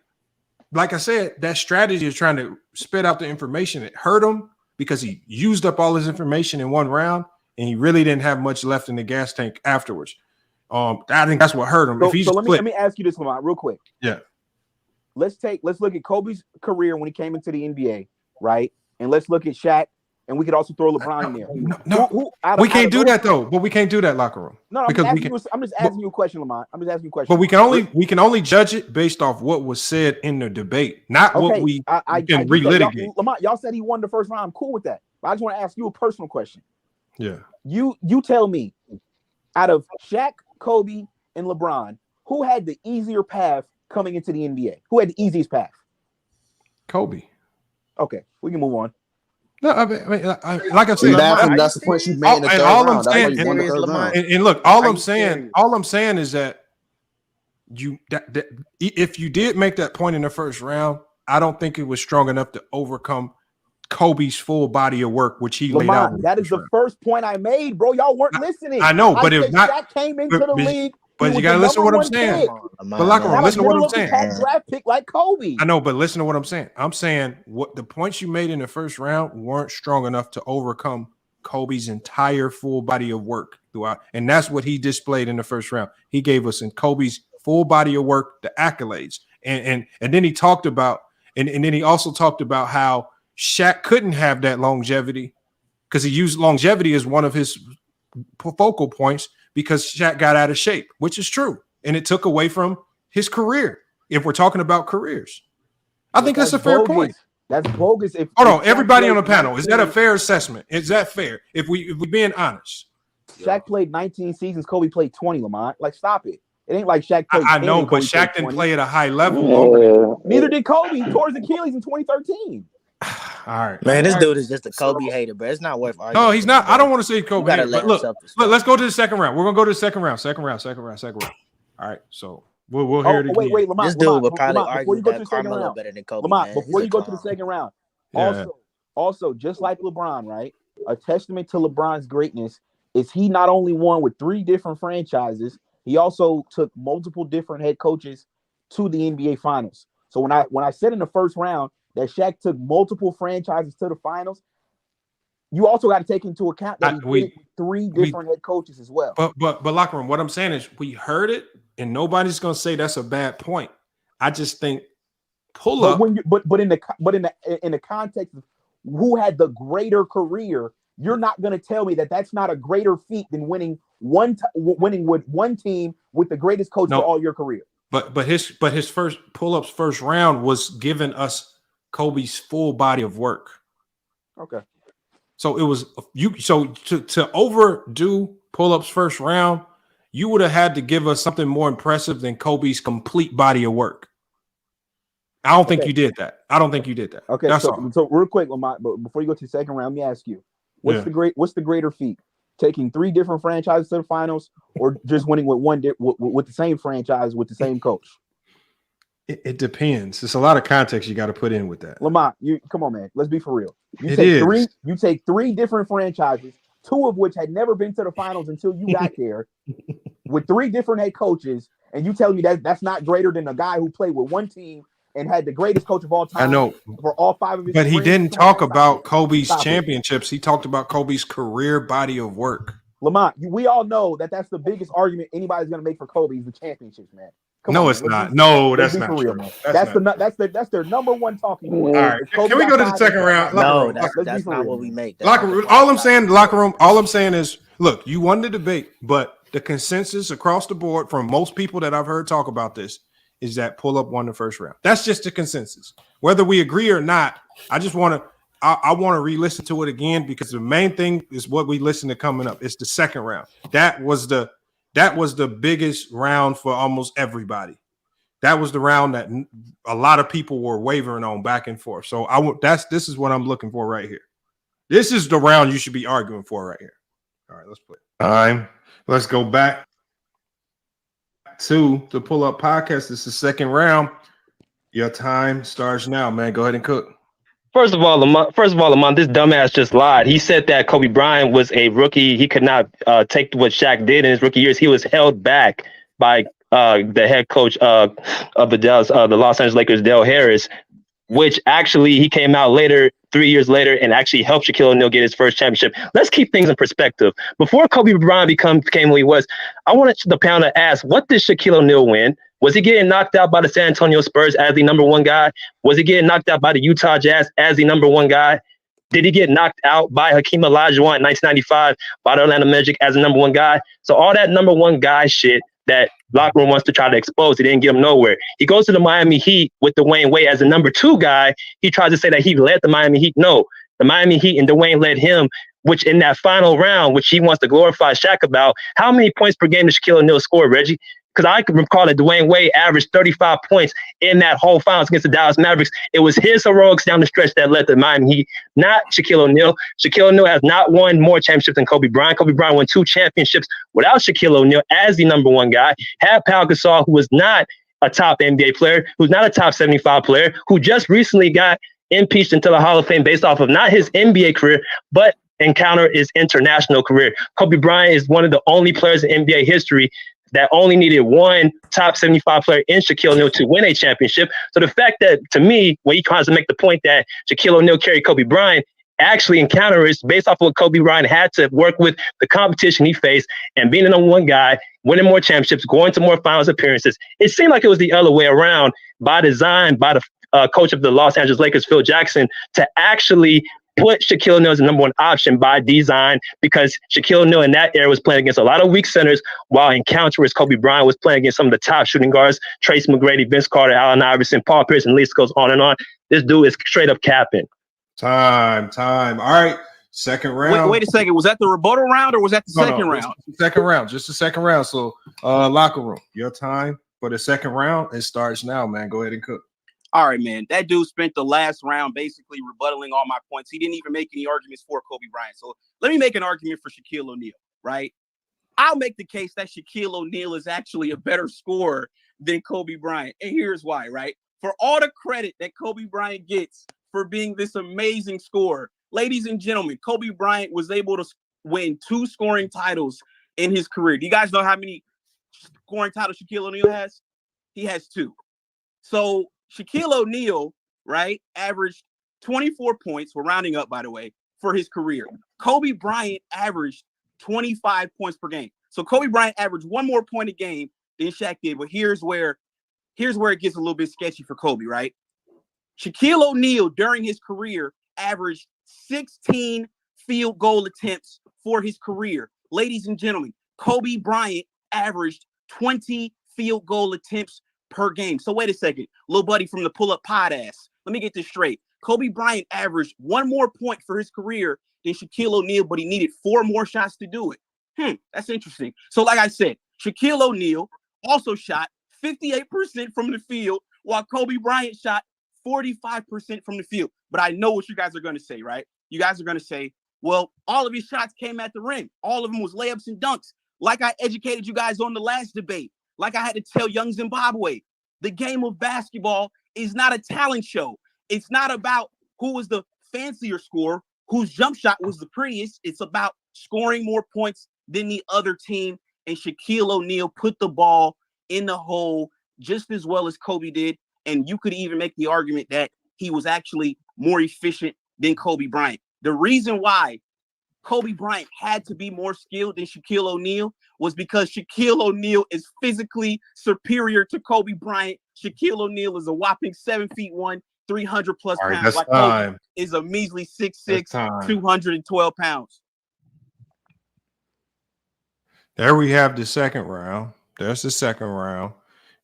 like I said, that strategy is trying to spit out the information. It hurt him because he used up all his information in one round, and he really didn't have much left in the gas tank afterwards. I think that's what hurt him. So let me ask you this, Lamont, real quick. Yeah. Let's look at Kobe's career when he came into the NBA, right? And let's look at Shaq, and we could also throw LeBron in there. We can't do that though. But we can't do that, locker room. No, I'm just asking you a question, Lamont. I'm just asking you a question. But we can only judge it based off what was said in the debate, not what we can relitigate. Lamont, y'all said he won the first round. I'm cool with that. But I just want to ask you a personal question. Yeah. You tell me, out of Shaq, Kobe, and LeBron, who had the easier path coming into the NBA? Who had the easiest path? Kobe. Okay, we can move on. No, I mean, like I said, that's the point you made in the third round. And look, all I'm saying is that if you did make that point in the first round, I don't think it was strong enough to overcome Kobe's full body of work, which he laid out. That is the first point I made, bro. Y'all weren't listening. I know, but if not, Shaq came into the league. But you gotta listen to what I'm saying. But locker room, listen to what I'm saying. Draft pick like Kobe. I know, but listen to what I'm saying. I'm saying what the points you made in the first round weren't strong enough to overcome Kobe's entire full body of work throughout, and that's what he displayed in the first round. He gave us in Kobe's full body of work the accolades, and then he talked about, and then he also talked about how Shaq couldn't have that longevity because he used longevity as one of his focal points because Shaq got out of shape, which is true, and it took away from his career. If we're talking about careers, I think that's a fair point. That's bogus. Hold on, everybody on the panel, is that a fair assessment? Is that fair? If we're being honest, Shaq played 19 seasons. Kobe played 20. Lamont, like, stop it. It ain't like Shaq played. I know, but Shaq didn't play at a high level. Neither did Kobe. He tore his Achilles in 2013. All right, man, this dude is just a Kobe hater, but it's not worth arguing. No, he's not. I don't want to say Kobe hater, but look, let's go to the second round. We're gonna go to the second round. All right, so we'll hear it again. Wait, Lamont. This dude would probably Lamont, argue that Carmelo better than Kobe. Lamont, Man. before you go to the second round, also, just like LeBron, right? A testament to LeBron's greatness is he not only won with 3 different franchises, he also took multiple different head coaches to the NBA Finals. So when I said in the first round that Shaq took multiple franchises to the finals, you also got to take into account that he did it with 3 different head coaches as well. But locker room, what I'm saying is we heard it, and nobody's gonna say that's a bad point. I just think but in the context of who had the greater career, you're not going to tell me that that's not a greater feat than winning with one team with the greatest coach of all your career. But his first pull-ups first round was giving us Kobe's full body of work. Okay. So it was to overdo pull-ups first round, you would have had to give us something more impressive than Kobe's complete body of work. I don't think you did that. Okay, that's so real quick, Lamont, but before you go to the second round, let me ask you, what's the greater feat? Taking 3 different franchises to the finals, or just winning with with the same franchise with the same coach? It depends. There's a lot of context you got to put in with that. Lamont, come on, man. Let's be for real. You take 3 different franchises, 2 of which had never been to the finals until you got there, with 3 different head coaches, and you tell me that's not greater than a guy who played with one team and had the greatest coach of all time. I know for all 5 of his. But he didn't talk about Kobe's championships. He talked about Kobe's career body of work. Lamont, we all know that's the biggest argument anybody's going to make for Kobe is the championships, man. It's not. No, that's not true. Man. That's their number one talking point. All right, can we go to the second round? No, that's not what we make. All I'm saying is, look, you won the debate, but the consensus across the board from most people that I've heard talk about this is that pull-up won the first round. That's just the consensus. Whether we agree or not, I just want to I want to re-listen to it again because the main thing is what we listen to coming up. It's the second round. That was the biggest round for almost everybody. That was the round that a lot of people were wavering on back and forth. So this is what I'm looking for right here. This is the round you should be arguing for right here. All right, let's play. Time. Let's go back to the pull-up podcast. This is the second round. Your time starts now, man. Go ahead and cook. First of all, Lamont, this dumbass just lied. He said that Kobe Bryant was a rookie. He could not take what Shaq did in his rookie years. He was held back by the head coach of the Los Angeles Lakers, Dale Harris, which actually he came out later, 3 years later, and actually helped Shaquille O'Neal get his first championship. Let's keep things in perspective. Before Kobe Bryant became who he was, I wanted the panel to ask, what did Shaquille O'Neal win? Was he getting knocked out by the San Antonio Spurs as the number 1 guy? Was he getting knocked out by the Utah Jazz as the number 1 guy? Did he get knocked out by Hakeem Olajuwon in 1995 by the Orlando Magic as the number 1 guy? So all that number 1 guy shit that locker room wants to try to expose, it didn't get him nowhere. He goes to the Miami Heat with Dwayne Wade as the number 2 guy. He tries to say that he led the Miami Heat. No, the Miami Heat and Dwayne led him, which in that final round, which he wants to glorify Shaq about, how many points per game did Shaquille O'Neal score, Reggie? Because I can recall that Dwayne Wade averaged 35 points in that whole finals against the Dallas Mavericks. It was his heroics down the stretch that led to Miami Heat, not Shaquille O'Neal. Shaquille O'Neal has not won more championships than Kobe Bryant. Kobe Bryant won 2 championships without Shaquille O'Neal as the number 1 guy. Had Pau Gasol, who was not a top NBA player, who's not a top 75 player, who just recently got impeached into the Hall of Fame based off of not his NBA career, but encounter his international career. Kobe Bryant is one of the only players in NBA history that only needed one top 75 player in Shaquille O'Neal to win a championship. So the fact that, to me, when he tries to make the point that Shaquille O'Neal carried Kobe Bryant, actually in counter is based off of what Kobe Bryant had to work with, the competition he faced, and being the number one guy, winning more championships, going to more finals appearances. It seemed like it was the other way around by design, by the coach of the Los Angeles Lakers, Phil Jackson, to actually put Shaquille O'Neal as the number one option by design, because Shaquille O'Neal in that era was playing against a lot of weak centers, while in counterers, Kobe Bryant was playing against some of the top shooting guards, Tracy McGrady, Vince Carter, Allen Iverson, Paul Pierce, and the list goes on and on. This dude is straight up capping. Time. All right. Second round. Wait a second. Was that the rebuttal round or was that the second round? Second round. Just the second round. So, locker room, your time for the second round. It starts now, man. Go ahead and cook. All right, man. That dude spent the last round basically rebuttaling all my points. He didn't even make any arguments for Kobe Bryant. So let me make an argument for Shaquille O'Neal, right? I'll make the case that Shaquille O'Neal is actually a better scorer than Kobe Bryant. And here's why, right? For all the credit that Kobe Bryant gets for being this amazing scorer, ladies and gentlemen, Kobe Bryant was able to win 2 scoring titles in his career. Do you guys know how many scoring titles Shaquille O'Neal has? He has 2. So Shaquille O'Neal, right, averaged 24 points, we're rounding up, by the way, for his career. Kobe Bryant averaged 25 points per game. So Kobe Bryant averaged 1 more point a game than Shaq did. But here's where it gets a little bit sketchy for Kobe, right? Shaquille O'Neal, during his career, averaged 16 field goal attempts for his career. Ladies and gentlemen, Kobe Bryant averaged 20 field goal attempts per game. So wait a second, little buddy from the pull-up pod ass. Let me get this straight. Kobe Bryant averaged 1 more point for his career than Shaquille O'Neal, but he needed 4 more shots to do it. That's interesting. So like I said, Shaquille O'Neal also shot 58% from the field, while Kobe Bryant shot 45% from the field. But I know what you guys are going to say, right? You guys are going to say, well, all of his shots came at the rim. All of them was layups and dunks. Like I educated you guys on the last debate. Like I had to tell young Zimbabwe, the game of basketball is not a talent show. It's not about who was the fancier scorer, whose jump shot was the prettiest. It's about scoring more points than the other team. And Shaquille O'Neal put the ball in the hole just as well as Kobe did. And you could even make the argument that he was actually more efficient than Kobe Bryant. The reason why Kobe Bryant had to be more skilled than Shaquille O'Neal was because Shaquille O'Neal is physically superior to Kobe Bryant. Shaquille O'Neal is a whopping 7'1", 300 plus All right, pounds. that's Like time. Kobe is a measly 6'6", That's time. 212 pounds. There we have the second round. There's the second round.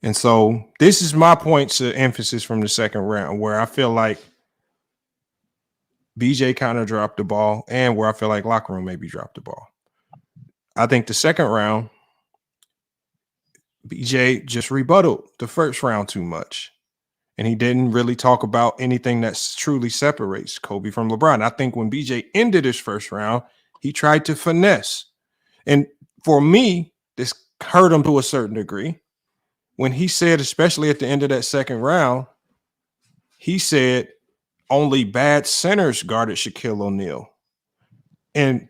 And so this is my points of emphasis from the second round, where I feel like BJ kind of dropped the ball and where I feel like locker room maybe dropped the ball. I think the second round, BJ just rebutted the first round too much. And he didn't really talk about anything that truly separates Kobe from LeBron. I think when BJ ended his first round, he tried to finesse. And for me, this hurt him to a certain degree. When he said, especially at the end of that second round, he said only bad centers guarded Shaquille O'Neal. And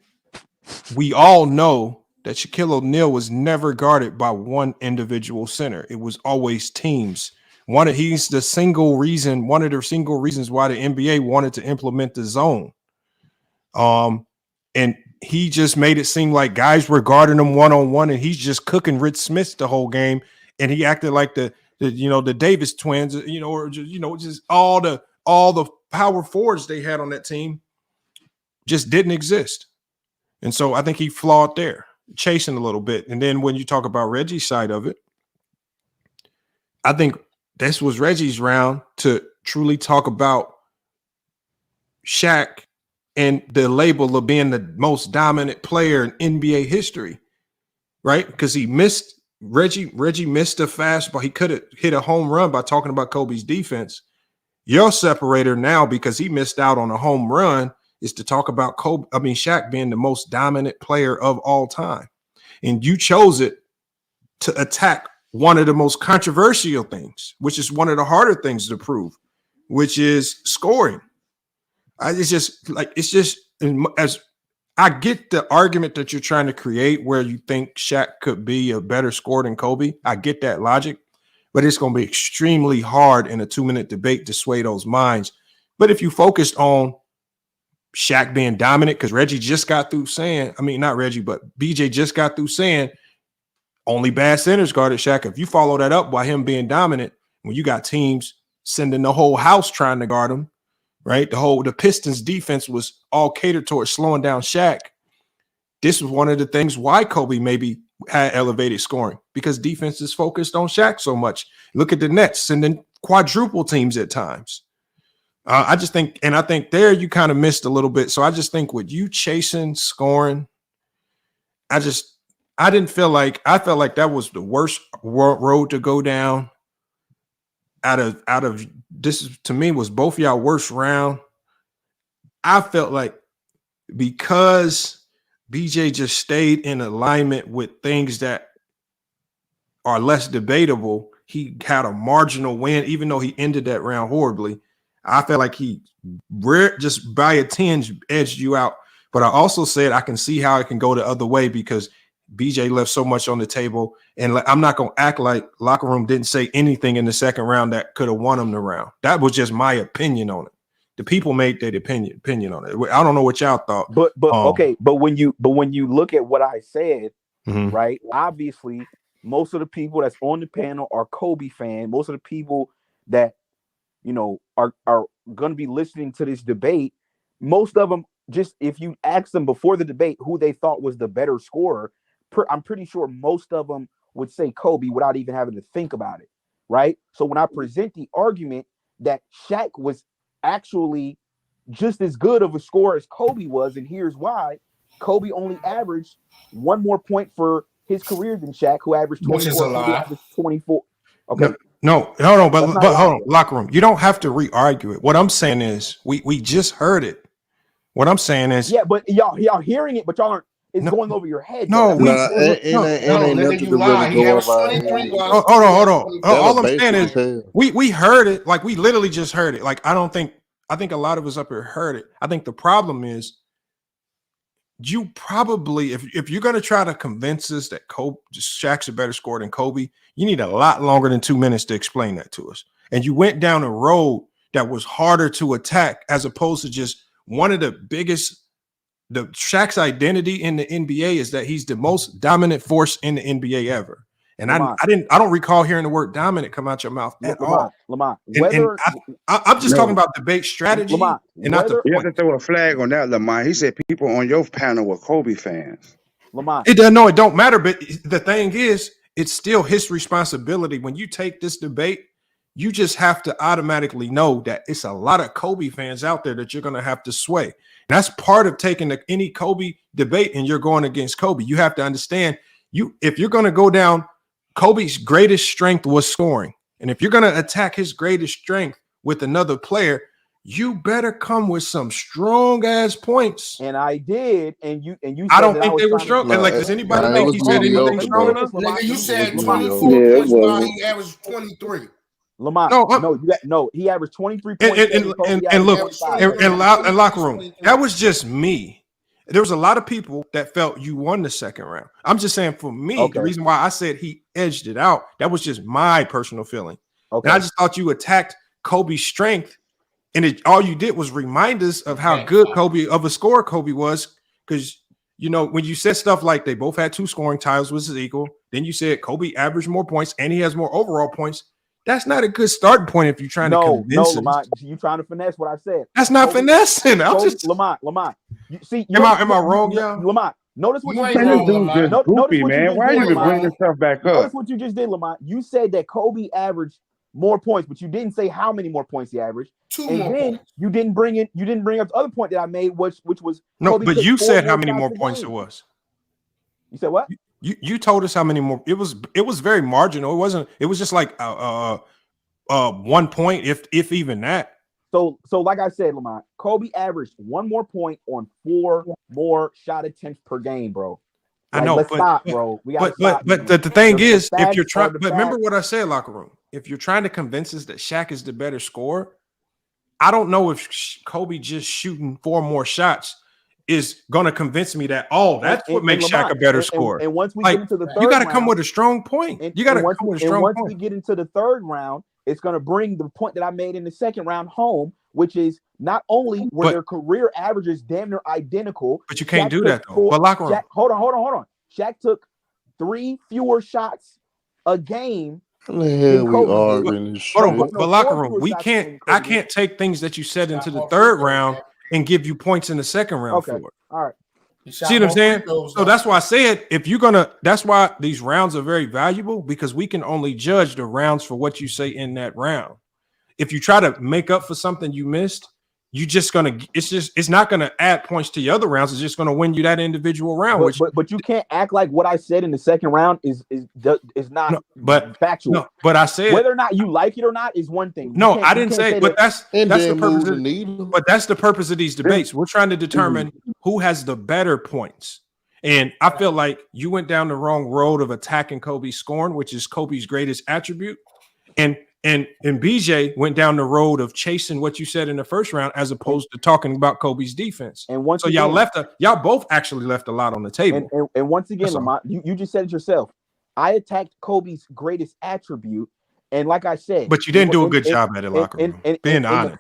we all know that Shaquille O'Neal was never guarded by one individual center. It was always teams. He's the single reason, one of the single reasons why the NBA wanted to implement the zone. And he just made it seem like guys were guarding him one-on-one, and he's just cooking Rich Smith the whole game. And he acted like the Davis twins, or just all the power forwards they had on that team just didn't exist. And so I think he flawed there, chasing a little bit. And then when you talk about Reggie's side of it, I think this was Reggie's round to truly talk about Shaq and the label of being the most dominant player in NBA history, right? Because he missed Reggie missed a fastball. He could have hit a home run by talking about Kobe's defense. Your separator now, because he missed out on a home run, is to talk about Shaq being the most dominant player of all time. And you chose it to attack one of the most controversial things, which is one of the harder things to prove, which is scoring. As I get the argument that you're trying to create where you think Shaq could be a better scorer than Kobe. I get that logic, but it's going to be extremely hard in a 2-minute debate to sway those minds. But if you focused on Shaq being dominant, because Reggie just got through saying, I mean, not Reggie, but BJ just got through saying only bad centers guarded Shaq. If you follow that up by him being dominant, when you got teams sending the whole house trying to guard him, right? The Pistons defense was all catered towards slowing down Shaq. This was one of the things why Kobe maybe had elevated scoring, because defense is focused on Shaq so much. Look at the Nets sending quadruple teams at times. I just think, and I think there you kind of missed a little bit. So I just think with you chasing scoring, I felt like that was the worst road to go down. Out of this, to me, was both y'all worst round. I felt like because BJ just stayed in alignment with things that are less debatable, he had a marginal win, even though he ended that round horribly. I felt like he just by a tinge edged you out. But I also said I can see how it can go the other way because BJ left so much on the table. And I'm not going to act like locker room didn't say anything in the second round that could have won him the round. That was just my opinion on it. The people made their opinion on it. I don't know what y'all thought. But okay, but when you look at what I said, right? Obviously, most of the people that's on the panel are Kobe fans. Most of the people that are going to be listening to this debate, most of them, just if you ask them before the debate who they thought was the better scorer, I'm pretty sure most of them would say Kobe without even having to think about it, right? So when I present the argument that Shaq was actually just as good of a scorer as Kobe was, and here's why: Kobe only averaged one more point for his career than Shaq, who averaged 24. Which is a lie. Averaged 24. Okay. No, hold on, but hold on, locker room. You don't have to re-argue it. What I'm saying is, we just heard it. What I'm saying is, yeah, but y'all hearing it, but y'all aren't. It's going over your head. No, nigga, you lie. He averaged 23. Hold on. All I'm saying is, we heard it. Like we literally just heard it. Like I think a lot of us up here heard it. I think the problem is, you probably, if you're going to try to convince us that Shaq's a better scorer than Kobe, you need a lot longer than 2 minutes to explain that to us. And you went down a road that was harder to attack, as opposed to just one of the biggest. The Shaq's identity in the NBA is that he's the most dominant force in the NBA ever. And I don't recall hearing the word dominant come out your mouth at all. Lamont, I'm just talking about debate strategy and not the point. You have to throw a flag on that, Lamont. He said people on your panel were Kobe fans. Lamont. It don't matter. But the thing is, it's still his responsibility. When you take this debate, you just have to automatically know that it's a lot of Kobe fans out there that you're going to have to sway. And that's part of taking any Kobe debate and you're going against Kobe. You have to understand, if you're going to go down, Kobe's greatest strength was scoring. And if you're going to attack his greatest strength with another player, you better come with some strong ass points. And I did. And you I don't think they were strong. And like, does anybody think he said anything strong enough? Nigga, you said 24 points while he averaged 23. Lamont, he averaged 23 points. And look, in locker room, that was just me. There was a lot of people that felt you won the second round. I'm just saying, for me, the reason why I said he edged it out, that was just my personal feeling. And I just thought you attacked Kobe's strength, and all you did was remind us of how good of a scorer Kobe was. Because when you said stuff like they both had 2 scoring titles, which is equal, then you said Kobe averaged more points and he has more overall points. That's not a good starting point if you're trying to convince Lamont, you trying to finesse what I said. That's not finessing. Lamont. Am I wrong, y'all? Lamont, notice what you just did. Goofy, man. Why are you bringing stuff back up? Notice what you just did, Lamont. You said that Kobe averaged more points, but you didn't say how many more points he averaged. 2 and more then points. You didn't bring up the other point that I made, which was Kobe, but you said how many more points it was. You said what? You told us how many more. It was very marginal. It was just like 1 point, if even that. So like I said, Lamont, Kobe averaged 1 more point on 4 more shot attempts per game, bro. I know, let's stop, bro. We gotta stop. But the thing is, if you're trying, but remember what I said, locker room. If you're trying to convince us that Shaq is the better scorer, I don't know if Kobe just shooting 4 more shots is going to convince me that that's what makes Shaq a better scorer. And once we like, get into the third you got to round, come with a strong point. You got to come with a strong once point. we get into the third round, it's going to bring the point that I made in the second round home, which is not only were their career averages damn near identical, but you can't do that though. But locker room. Hold on. Shaq took 3 fewer shots a game. The hell we arguing this shit. But locker room, I can't take things that you said into the third round and give you points in the second round for it. All right. See what I'm saying? So that's why I said that's why these rounds are very valuable, because we can only judge the rounds for what you say in that round. If you try to make up for something you missed, it's not gonna add points to your other rounds. It's just gonna win you that individual round. But you can't act like what I said in the second round is not factual. No, but I said whether or not you like it or not is one thing. No, I didn't say. But that's the purpose. But that's the purpose of these debates. We're trying to determine who has the better points. And I feel like you went down the wrong road of attacking Kobe's scoring, which is Kobe's greatest attribute, and BJ went down the road of chasing what you said in the first round, as opposed to talking about Kobe's defense. And once so again, y'all both actually left a lot on the table. And once again, Lamont, you just said it yourself. I attacked Kobe's greatest attribute, and like I said, but you didn't do a good job at it, locker room. Being honest,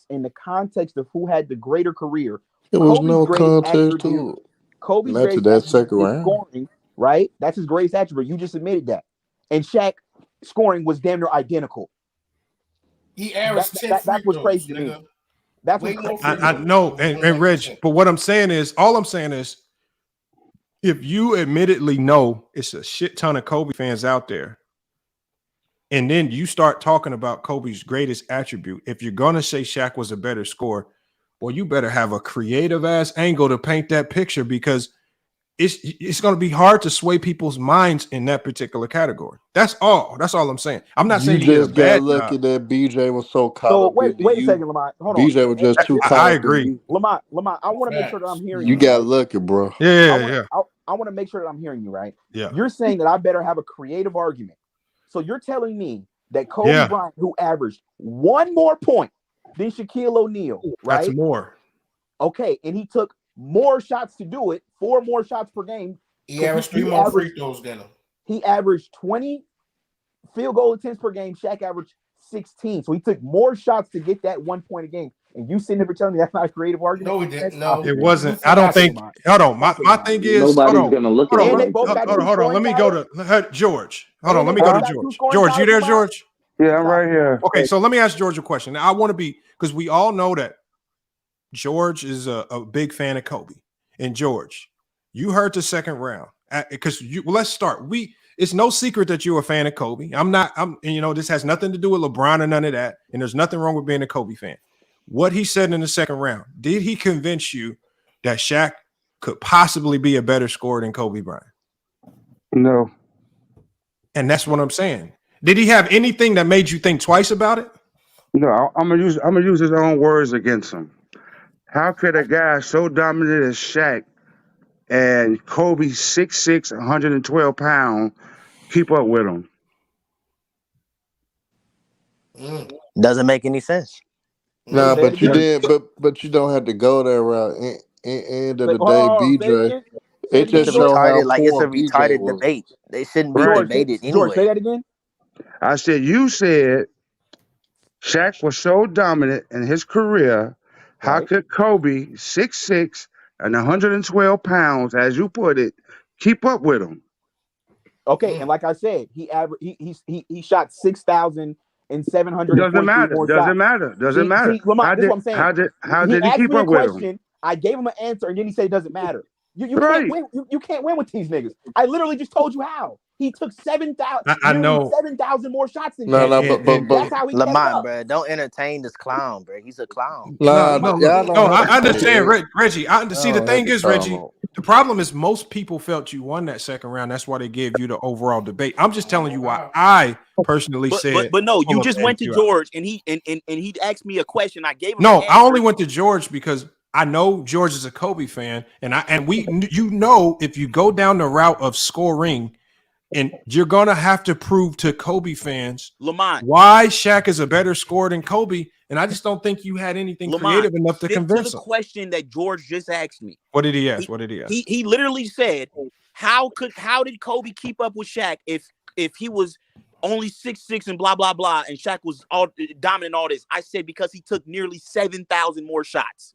in the context of who had the greater career, there was no context to it. Kobe's not to that second round, scoring, right? That's his greatest attribute. You just admitted that, and Shaq scoring was damn near identical. He averaged 10 that's what's crazy to me. That's what I know, and Reg, but what I'm saying is, if you admittedly know it's a shit ton of Kobe fans out there, and then you start talking about Kobe's greatest attribute, if you're gonna say Shaq was a better scorer, well, you better have a creative ass angle to paint that picture, because it's going to be hard to sway people's minds in that particular category. That's all I'm saying. I'm not saying you just got lucky that BJ was so caught up. Wait a second, Lamont. Hold on. BJ was just too caught up. I agree. Lamont, I want to make sure that I'm hearing you. You got lucky, bro. Yeah. I want to make sure that I'm hearing you, right? Yeah. You're saying that I better have a creative argument. So you're telling me that Kobe Bryant, who averaged 1 more point than Shaquille O'Neal, right? That's more. Okay, and he took more shots to do it, 4 more shots per game. He averaged 3 more free throws than him. He averaged 20 field goal attempts per game. Shaq averaged 16. So he took more shots to get that 1 point a game. And you sitting there telling me that's not a creative argument? No, he didn't. No, it wasn't. I don't think. Hold on. My thing is. Nobody's gonna look at it. Hold on. Let me go to George. Hold on. Let me go to George. George, you there, George? Yeah, I'm right here. Okay, so let me ask George a question. Now, I want to be, because we all know that George is a big fan of Kobe. And George, you heard the second round, because let's start. It's no secret that you're a fan of Kobe. This has nothing to do with LeBron or none of that. And there's nothing wrong with being a Kobe fan. What he said in the second round, did he convince you that Shaq could possibly be a better scorer than Kobe Bryant? No. And that's what I'm saying. Did he have anything that made you think twice about it? No, I'm gonna use his own words against him. How could a guy so dominant as Shaq and Kobe 6'6", 112 pounds keep up with him? Doesn't make any sense. Nah, but you did, but you don't have to go that route. End of the day, BJ, it just shows how it's a retarded debate. They shouldn't be debated anyway. George, say that again. I said you said Shaq was so dominant in his career. How could Kobe 6'6" and 112 pounds, as you put it, keep up with him? Okay, and like I said, he shot 6,700. Doesn't matter. Doesn't matter. Doesn't matter. Lamont, this is what I'm saying. How did he keep up with him? I gave him an answer, and then he said it doesn't matter. You can't win. You can't win with these niggas. I literally just told you how. He took 7,000. I know 7,000 more shots than but that's how he Lamont, bro. Don't entertain this clown, bro. He's a clown. No, I understand, Reggie. See, the thing is, Reggie, the problem is most people felt you won that second round. That's why they gave you the overall debate. I'm just telling you why I personally said. But no, you just went to George, and he asked me a question. I gave him. No, I only went to George because I know George is a Kobe fan, and if you go down the route of scoring, and you're gonna have to prove to Kobe fans, Lamont, why Shaq is a better scorer than Kobe, and I just don't think you had anything Lamont, creative enough to stick convince to the him. question that George just asked me. What did he ask? What did he ask? He literally said, how did Kobe keep up with Shaq if he was only 6'6" and blah blah blah, and Shaq was all dominant all this? I said because he took nearly 7,000 more shots,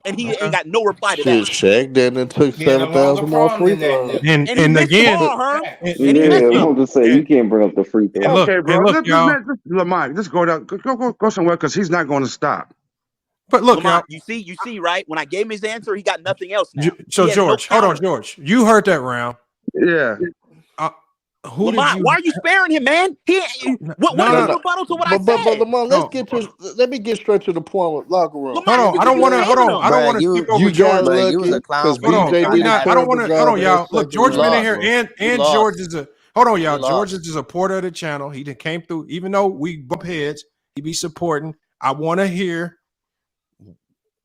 and he ain't got no reply to that. Shaq then took 7,000 more free throws. And he missed again, the ball, Herm. and he missed I'm them. just saying you can't bring up the free throw. Okay, bro. y'all. Lamont, just go down. Go somewhere because he's not going to stop. But look, Lamont, you see, right? When I gave him his answer, he got nothing else now. So George, hold on, George. You heard that round. Yeah. Who Lamont, did you? why are you sparing him, man? What is the rebuttal to what I said? But Lamont, let me get straight to the point with locker room. Hold on, I don't want to. Hold on, I don't want to skip over George. Because Hold on, BJ did I don't want to. Hold on, y'all. Look, George been in here, and lost. George is a. Hold on, y'all. George is a supporter of the channel. He came through, even though we bump heads. He be supporting. I want to hear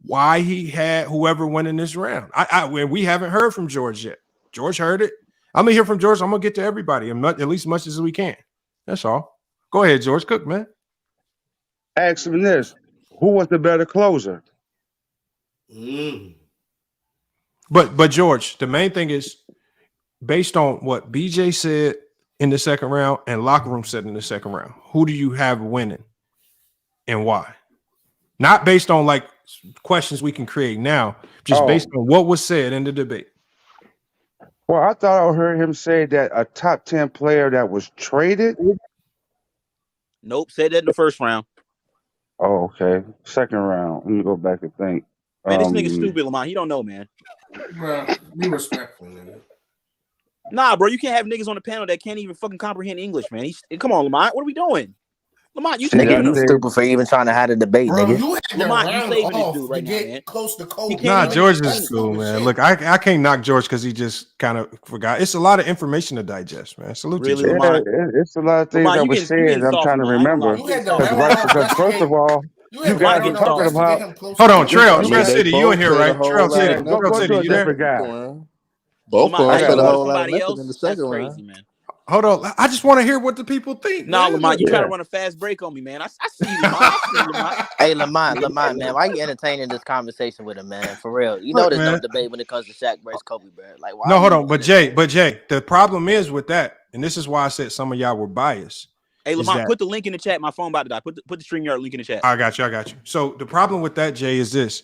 why he had whoever went in this round. We haven't heard from George yet. George heard it. I'm gonna hear from George. I'm gonna get to everybody, at least as much as we can. That's all. Go ahead, George. Cook, man. Ask him this: who was the better closer? But George, the main thing is based on what BJ said in the second round and locker room said in the second round. Who do you have winning, and why? Not based on like questions we can create now, just based on what was said in the debate. Well, I thought I heard him say that a top 10 player that was traded. Nope, said that in the first round. Oh, okay. Second round. Let me go back and think. Man, this nigga stupid, Lamont. He don't know, man. Bro, be respectful, man. Nah, bro, you can't have niggas on the panel that can't even fucking comprehend English, man. Come on, Lamont. What are we doing? Lamont, you Nigga, you stupid for even trying to have a debate, Bro, nigga. you had Lamont, you round saving this off dude right to now, get man. close to Kobe. Nah, George is cool, man. Look, I can't knock George because he just kind of forgot. It's a lot of information to digest, man. Salute Really, to George. Lamont? It's a lot of things Lamont, that you was getting said. I'm soft, trying to Lamont. I ain't gonna remember. lie, you getting soft. Because first of all, you guys are talking about. Hold on, Trail they City, you in both here, said a right? whole Trail lot City, of Go nothing City, to a you there? different guy. Both of them said a whole lot of somebody nothing in the else, second that's round. crazy, man. Hold on, I just want to hear what the people think. Nah, man. Lamont, you Look, trying to run a fast break on me, man. I see you, Lamont. I see you, Lamont. Hey, Lamont, man, why you entertaining this conversation with him, man? For real. You know Look, there's no man. debate when it comes to Shaq versus Kobe, bro. Like, why? No, hold on, but Jay, the problem is with that, and this is why I said some of y'all were biased. Hey, is Lamont, that- put the link in the chat. My phone about to die. Put the StreamYard link in the chat. I got you. So the problem with that, Jay, is this.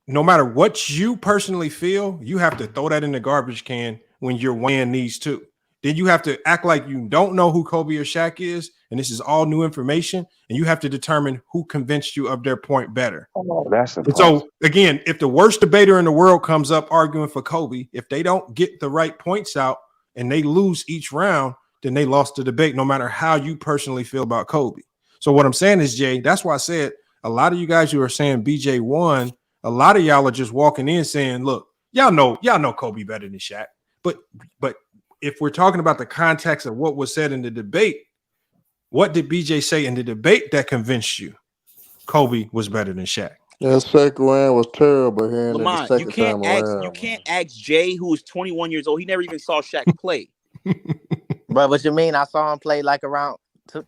No matter what you personally feel, you have to throw that in the garbage can when you're weighing these two. Then you have to act like you don't know who Kobe or Shaq is, and this is all new information, and you have to determine who convinced you of their point better. Oh, that's And so, again, if the worst debater in the world comes up arguing for Kobe, if they don't get the right points out and they lose each round, then they lost the debate, no matter how you personally feel about Kobe. So what I'm saying is, Jay, that's why I said a lot of you guys who are saying BJ won, a lot of y'all are just walking in saying, look, y'all know Kobe better than Shaq. But if we're talking about the context of what was said in the debate, what did BJ say in the debate that convinced you Kobe was better than Shaq? That second round was terrible here in the Lamont, second time around. You can't ask Jay, who is 21 years old. He never even saw Shaq play. Bro, what you mean? I saw him play like around. I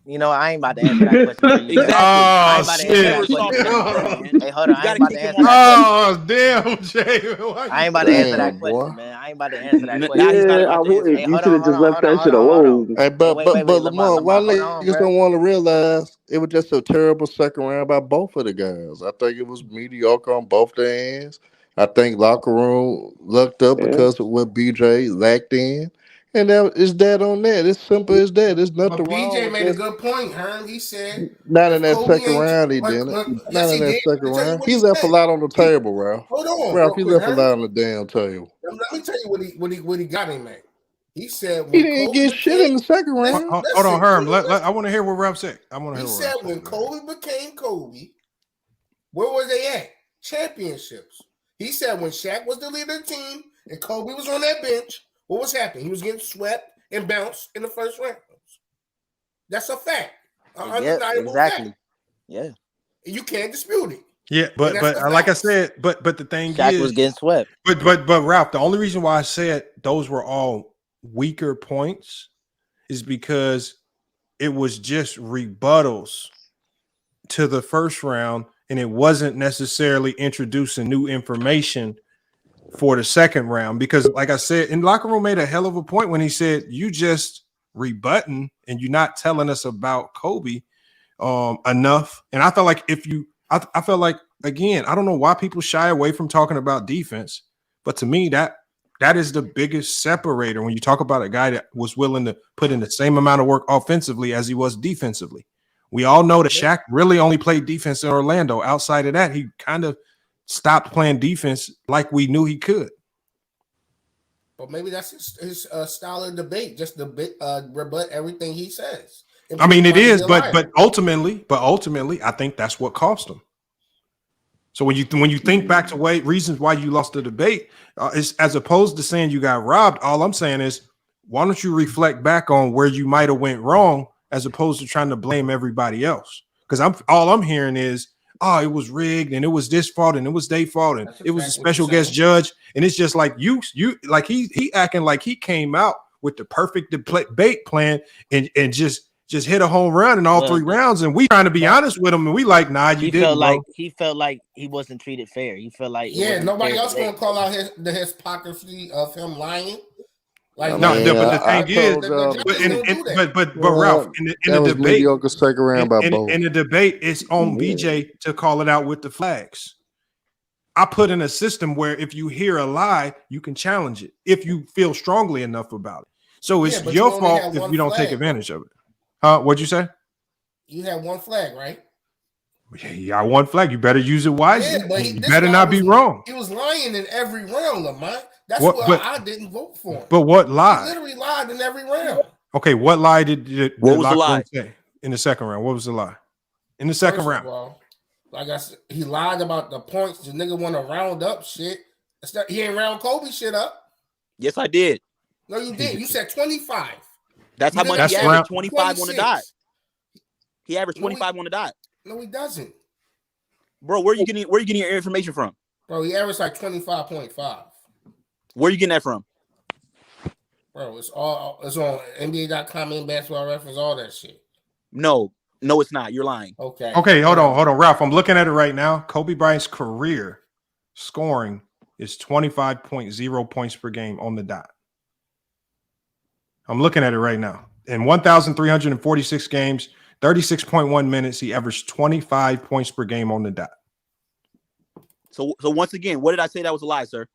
ain't about to answer that question. Exactly. I ain't about to shit. answer that question. Hey, hold on. I ain't about to answer that question. Oh, damn, Jay. I ain't about to answer that question, man. I ain't about to answer that question. Yeah, you should have just left that shit alone. Hey, but Lamont, why hold on, niggas bro. don't want to realize it was just a terrible second round by both of the guys. I think it was mediocre on both their ends. I think locker room lucked up because of what BJ lacked in. And that is that on that. It's simple as that. There's But nothing wrong BJ with made a this. good point, Herm. He said, Not in if that Kobe second ain't, round, he didn't. Not yes, in he that did. second Let me tell you round. what He he left a said. lot on the table, Ralph. Hold on, Ralph, real he quick, left a Herm. lot on the damn table. Let me tell you what he got him at. He said He when didn't Kobe get shit in the second round. Hold on, Herm. I want to hear what Ralph said. He said when Kobe became Kobe, where was they at? Championships. He said when Shaq was the leader of the team and Kobe was on that bench, what was happening? He was getting swept and bounced in the first round. That's a fact. Yeah, exactly. Fact. Yeah. You can't dispute it. Yeah, but like I said, but the thing Shaq is, was getting swept. But Ralph, the only reason why I said those were all weaker points is because it was just rebuttals to the first round, and it wasn't necessarily introducing new information for the second round. Because, like I said, and Locker Room made a hell of a point when he said, you just rebutting and you're not telling us about Kobe enough. And I felt like I felt like, again, I don't know why people shy away from talking about defense, but to me, that is the biggest separator when you talk about a guy that was willing to put in the same amount of work offensively as he was defensively. We all know that Shaq really only played defense in Orlando. Outside of that, he kind of stopped playing defense like we knew he could. But maybe that's his style of debate, just rebut everything he says. I mean, it is, but ultimately, I think that's what cost him. So when you think back to reasons why you lost the debate, is as opposed to saying you got robbed, all I'm saying is, why don't you reflect back on where you might have went wrong, as opposed to trying to blame everybody else? Because all I'm hearing is, oh, it was rigged and it was this fault and it was their fault and it was a special guest judge, and it's just like you like he acting like he came out with the perfect debate plan and just hit a home run in all 3 rounds, and we trying to be honest with him, and we like, nah, you didn't. He felt like he wasn't treated fair. He felt like nobody else gonna call out the hypocrisy of him lying. Like but the thing is, but Ralph, in the debate, second round by both. In the debate, it's on BJ to call it out with the flags. I put in a system where if you hear a lie, you can challenge it if you feel strongly enough about it. So it's your fault if you don't take advantage of it. What'd you say? You had one flag, right? Yeah, you got one flag. You better use it wisely. Yeah, but you better not be wrong. He was lying in every round, Lamont. That's why I didn't vote for him. But what lie? He literally lied in every round. Okay, what lie did what was the lie say in the second round? What was the lie in the second round? All, like I said, he lied about the points. The nigga want to round up shit. He ain't round Kobe shit up. Yes, I did. No, you did. You said 25. That's how much he averaged. 25 on the dot. He averaged 25 on the dot. No, he doesn't. Bro, where are you getting your information from? Bro, he averaged like 25.5. Where are you getting that from? Bro, it's on NBA.com, in basketball reference, all that shit. No, it's not. You're lying. Okay. Okay, hold on, Ralph. I'm looking at it right now. Kobe Bryant's career scoring is 25.0 points per game on the dot. I'm looking at it right now. In 1,346 games, 36.1 minutes, he averaged 25 points per game on the dot. So once again, what did I say that was a lie, sir?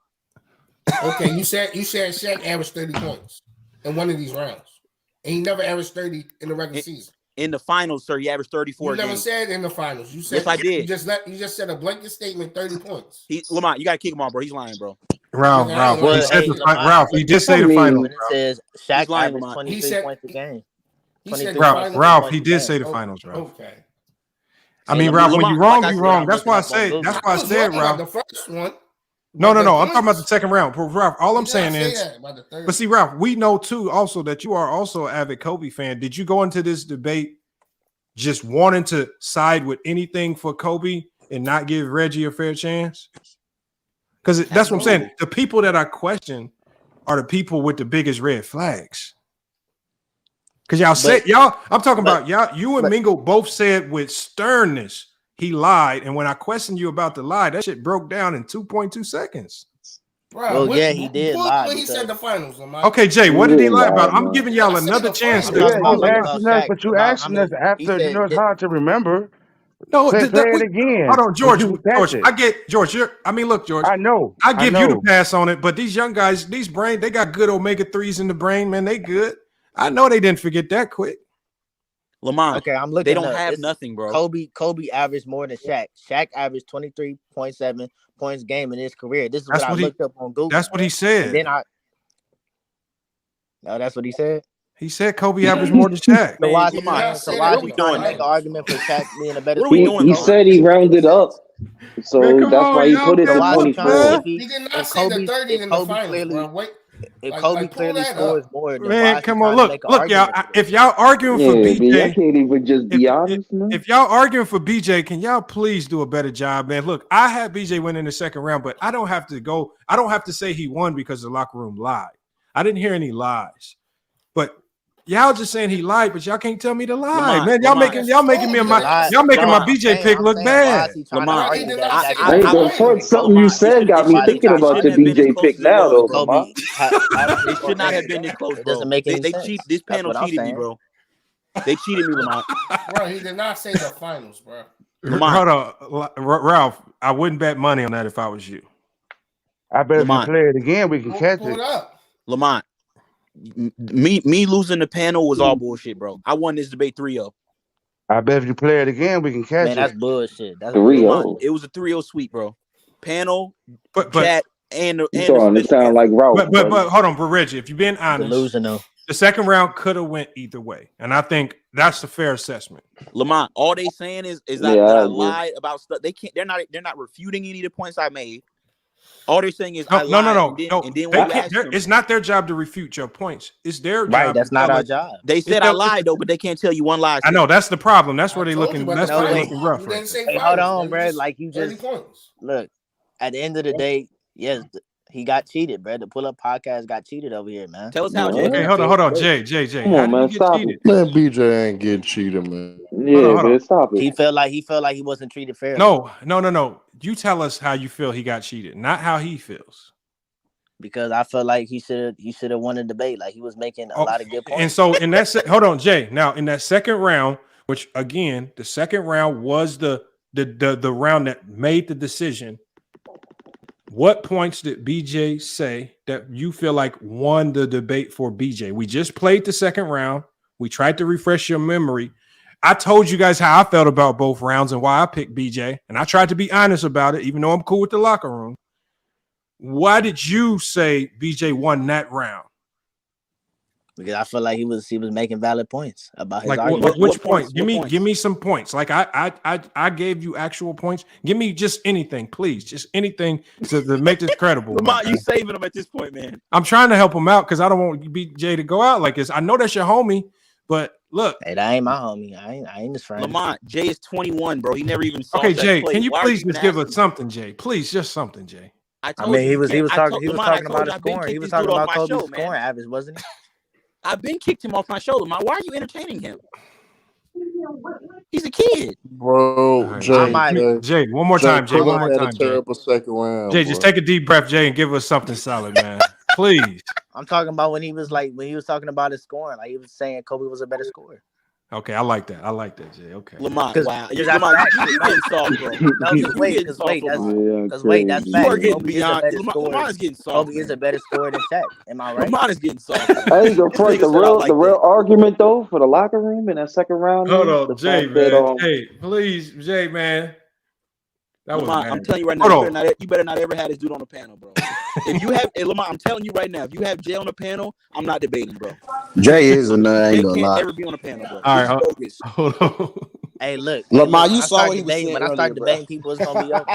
Okay, you said Shaq averaged 30 points in one of these rounds, and he never averaged 30 in the regular season. In the finals, sir, he averaged 34. You never said in the finals. You said yes, I did. You just said a blanket statement, 30 points. Lamont, you gotta kick him off, bro. He's lying, bro. Ralph, he did say the finals. It says Shaq averaged 23 points a game. Ralph, he did say the finals, Ralph. Okay. I mean, Ralph, when you're wrong, you're wrong. That's why I said. That's why I said, Ralph. The first one. No. I'm talking about the second round. Ralph, all I'm saying is, but see, Ralph, we know too also that you are also an avid Kobe fan. Did you go into this debate just wanting to side with anything for Kobe and not give Reggie a fair chance? Because that's what I'm saying. The people that I question are the people with the biggest red flags. Because I'm talking about y'all. You and Mingo both said with sternness he lied, and when I questioned you about the lie, that shit broke down in 2.2 seconds. Bro, he did lie. When he said the finals, okay, Jay, what did he lie about? I'm giving y'all another chance. You asking us after. You know it's hard to remember. No, say it again. Hold on, George. I get George. Look, George. I know. I give you the pass on it, but these young guys, they got good omega-3s in the brain, man. They good. I know they didn't forget that quick. Lamont. Okay, I'm looking. They don't have nothing, bro. Kobe averaged more than Shaq. Shaq averaged 23.7 points a game in his career. This is what I looked up on Google. That's what he said. And then that's what he said. He said Kobe averaged more than Shaq. So why are we doing? Make an argument for Shaq being a better. What are we doing? He said he rounded up, so that's why he put it at 24. He did not say the 30 in the finals, bro. Wait. If Kobe clearly scores more, man, come on, look, y'all. If y'all arguing for BJ, I can't even just be honest, man. If y'all arguing for BJ, can y'all please do a better job, man? Look, I had BJ win in the second round, but I don't have to say he won because the locker room lied. I didn't hear any lies, but y'all just saying he lied, but y'all can't tell me to lie, Lamont, man. Y'all making me my BJ pick look bad. Lamont, Hey, the front something you said got me thinking about your BJ pick now, though, Lamar. It should not have been this close, bro. doesn't make any They sense. cheat. This That's panel what I'm cheated me, saying. bro. They cheated me, Lamont. Bro, he did not say the finals, bro. Hold on, Ralph. I wouldn't bet money on that if I was you. I bet if you Lamont. play it again, we can catch Pull it. it up. Lamont, me losing the panel was all bullshit, bro. I won this debate 3-0. I bet if you play it again, we can catch Man, that's it. bullshit. That's 3-0. It was a 3-0 sweep, bro. Panel, but chat, and You starting to sound like Ralph. But hold on, but Reggie, if you're being honest, delusional. The second round could have went either way, and I think that's a fair assessment. Lamont, all they saying is that I lied about stuff. They can't. They're not refuting any of the points I made. All they're saying is I lied. No. And then They can't, it's not their job to refute your points. It's their job. Right, that's not our job. They said I lied though, but they can't tell you one lie. I know that's the problem. That's where they looking. That's where they looking rough. Right? Hey, hold on, bro. Like you just look. At the end of the day, yes, he got cheated, bro. The Pull Up Podcast got cheated over here, man. Tell us how, Jay. Okay, hold on, Jay. Come on, man, stop it. Man, BJ ain't get cheated, man. Yeah, man, stop it. He felt like he wasn't treated fairly. No. You tell us how you feel he got cheated, not how he feels. Because I felt like he should have won the debate. Like he was making a lot of good points. And so in that hold on, Jay. Now in that second round, which again, the second round was the round that made the decision. What points did BJ say that you feel like won the debate for BJ? We just played the second round. We tried to refresh your memory. I told you guys how I felt about both rounds and why I picked BJ, and I tried to be honest about it, even though I'm cool with the locker room. Why did you say BJ won that round? Because I feel like he was making valid points about his like argument. which point? Give me some points. Like I gave you actual points. Give me just anything, please. Just anything to make this credible. Lamont, you saving him at this point, man. I'm trying to help him out because I don't want BJ to go out like this. I know that's your homie, but look. Hey, that ain't my homie. I ain't his friend. Lamont, Jay is 21, bro. He never even saw Okay, that Jay, play. can you Why please are just give us something, Jay? Please, just something, Jay. I mean, he was talking about his scoring. He was talking about Kobe's scoring average, wasn't he? I've been kicked him off my show. Lamont, why are you entertaining him? He's a kid, bro. Jay, one more time, Jay. One more time, Jay. Terrible second round. Jay, just take a deep breath, Jay, and give us something solid, man. Please. I'm talking about when he was talking about his scoring, like he was saying Kobe was a better scorer. Okay, I like that. Jay. Okay, Lamont, wow, you're getting soft, bro. No, wait, that's you are getting Kobe beyond. Lamont is getting soft. Kobe is a better scorer than Shaq. Am I right? Lamont is getting soft. Hey, the real argument though for the locker room in that second round. Hold on, Jay, man. Jay, please, Jay, man. That Lamont, was I'm telling you right now, you better not ever have this dude on the panel, bro. If you have, Lamont, I'm telling you right now, if you have Jay on the panel, I'm not debating, bro. Jay is a nut. I ain't gonna can't lie. ever be on the panel, bro. All right, hold on. Hey, look, Lamont, you saw what he was saying when I start debating people, it's gonna be over.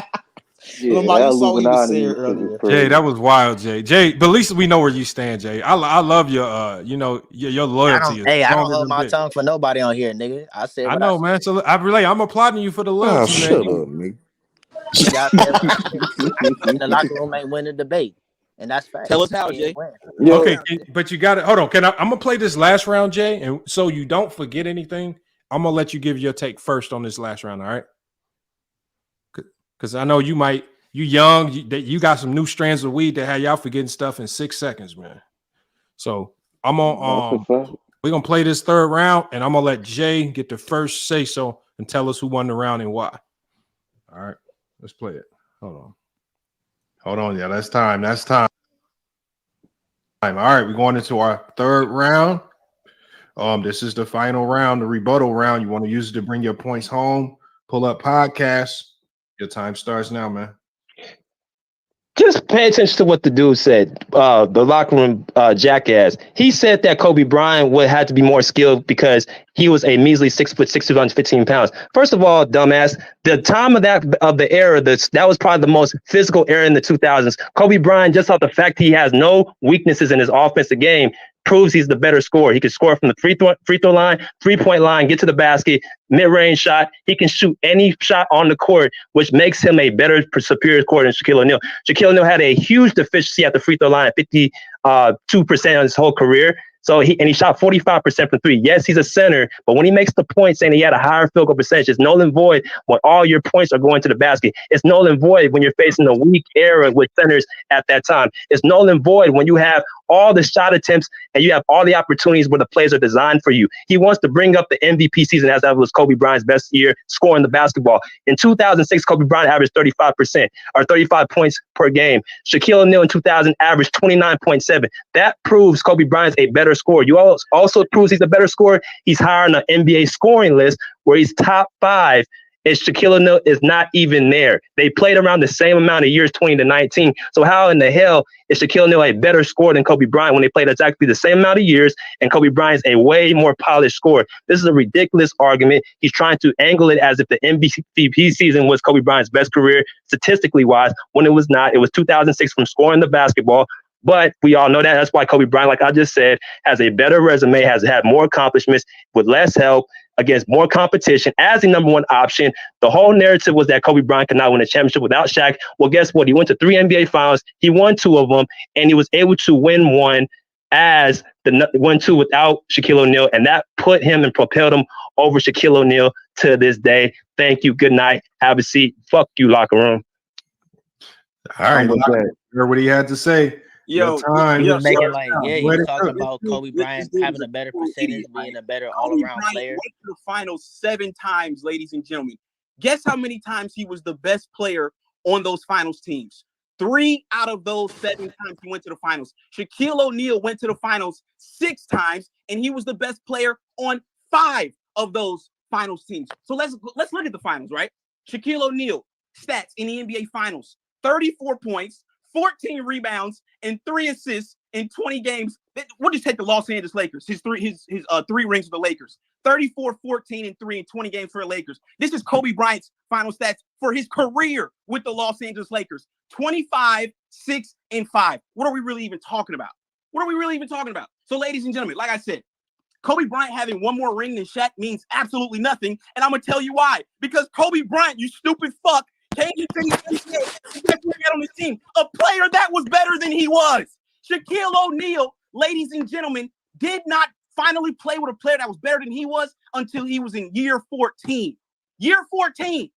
Lamont, you saw what he was saying earlier. Jay, that was wild, Jay. Jay, but at least we know where you stand, Jay. I love your your loyalty. I don't hold my tongue for nobody on here, nigga. I said I know, man. So I'm applauding you for the loyalty, man. Shut up, nigga. The locker room ain't win the debate, and that's fact. Tell us how, Jay. Okay, but you got it. Hold on. I'm gonna play this last round, Jay, and so you don't forget anything. I'm gonna let you give your take first on this last round. All right? Because I know you young, you got some new strands of weed that had y'all forgetting stuff in 6 seconds, man. So I'm on. We're gonna play this third round, and I'm gonna let Jay get the first say so and tell us who won the round and why. All right. Let's play it. Hold on. Yeah, that's time. All right, we're going into our third round. This is the final round, the rebuttal round. You want to use it to bring your points home. Pull Up Podcast. Your time starts now, man. Just pay attention to what the dude said. The locker room jackass. He said that Kobe Bryant would have to be more skilled because he was a measly 6'6", 215 pounds. First of all, dumbass, the time of the era, that was probably the most physical era in the 2000s. Kobe Bryant, just off the fact he has no weaknesses in his offensive game, proves he's the better scorer. He can score from the free throw line, 3-point line, get to the basket, mid-range shot. He can shoot any shot on the court, which makes him a better, superior scorer than Shaquille O'Neal. Shaquille O'Neal had a huge deficiency at the free throw line, 52% on his whole career. So he shot 45% from three. Yes, he's a center, but when he makes the point saying he had a higher field goal percentage, it's null and void when all your points are going to the basket. It's null and void when you're facing a weak era with centers at that time. It's null and void when you have all the shot attempts and you have all the opportunities where the plays are designed for you. He wants to bring up the MVP season as that was Kobe Bryant's best year scoring the basketball. In 2006, Kobe Bryant averaged 35% or 35 points per game. Shaquille O'Neal in 2000 averaged 29.7. That proves Kobe Bryant's a better scorer. You also proves he's a better scorer. He's higher on the NBA scoring list where he's top 5. And Shaquille O'Neal is not even there. They played around the same amount of years, 20 to 19. So how in the hell is Shaquille O'Neal a better scorer than Kobe Bryant when they played exactly the same amount of years and Kobe Bryant's a way more polished scorer? This is a ridiculous argument. He's trying to angle it as if the MVP season was Kobe Bryant's best career statistically wise when it was not. It was 2006 from scoring the basketball. But we all know that. That's why Kobe Bryant, like I just said, has a better resume, has had more accomplishments with less help against more competition as the number one option. The whole narrative was that Kobe Bryant could not win a championship without Shaq. Well, guess what? He went to 3 NBA finals. He won 2 of them, and he was able to win one as the 1-2 without Shaquille O'Neal, and that put him and propelled him over Shaquille O'Neal to this day. Thank you. Good night. Have a seat. Fuck you, locker room. All right. Heard what he had to say. He was making he was talking about Kobe Bryant having a better percentage, being a better all-around player. Went to the finals 7 times, ladies and gentlemen. Guess how many times he was the best player on those finals teams? 3 out of those 7 times he went to the finals. Shaquille O'Neal went to the finals 6 times, and he was the best player on 5 of those finals teams. So let's look at the finals, right? Shaquille O'Neal stats in the NBA finals: 34 points, 14 rebounds, and 3 assists in 20 games. We'll just take the Los Angeles Lakers. His 3 rings with the Lakers: 34, 14, and 3 in 20 games for the Lakers. This is Kobe Bryant's final stats for his career with the Los Angeles Lakers: 25, 6, and 5. What are we really even talking about? So, ladies and gentlemen, like I said, Kobe Bryant having one more ring than Shaq means absolutely nothing, and I'm gonna tell you why. Because Kobe Bryant, you stupid fuck, came into the NBA on his team, a player that was better than he was. Shaquille O'Neal, ladies and gentlemen, did not finally play with a player that was better than he was until he was in year 14. Year 14.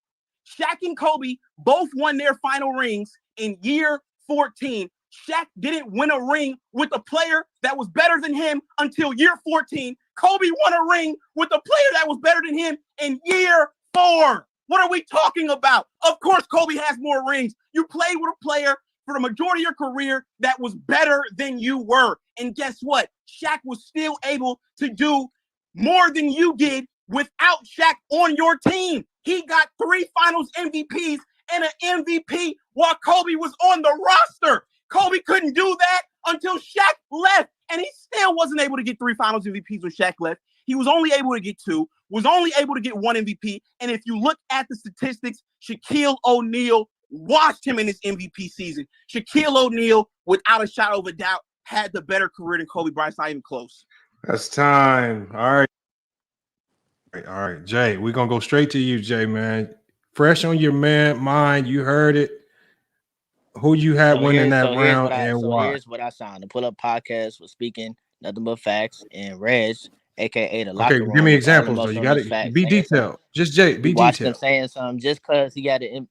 Shaq and Kobe both won their final rings in year 14. Shaq didn't win a ring with a player that was better than him until year 14. Kobe won a ring with a player that was better than him in year 4. What are we talking about? Of course, Kobe has more rings. You played with a player for the majority of your career that was better than you were. And guess what? Shaq was still able to do more than you did without Shaq on your team. He got 3 finals MVPs and an MVP while Kobe was on the roster. Kobe couldn't do that until Shaq left, and he still wasn't able to get 3 finals MVPs when Shaq left. He was only able to get 2, was only able to get 1 MVP. And if you look at the statistics, Shaquille O'Neal watched him in his MVP season. Shaquille O'Neal, without a shot of a doubt, had the better career than Kobe Bryant. It's not even close. That's time. All right, Jay. We're gonna go straight to you, Jay, man. Fresh on your mind. You heard it. Who you had winning that round and why? Here's what I signed. The Pull Up Podcast was speaking nothing but facts, and Reg, aka the locker room. Okay, give me examples though. You got to be detailed. Just Jay, be watch detailed. Him saying something just because he got it.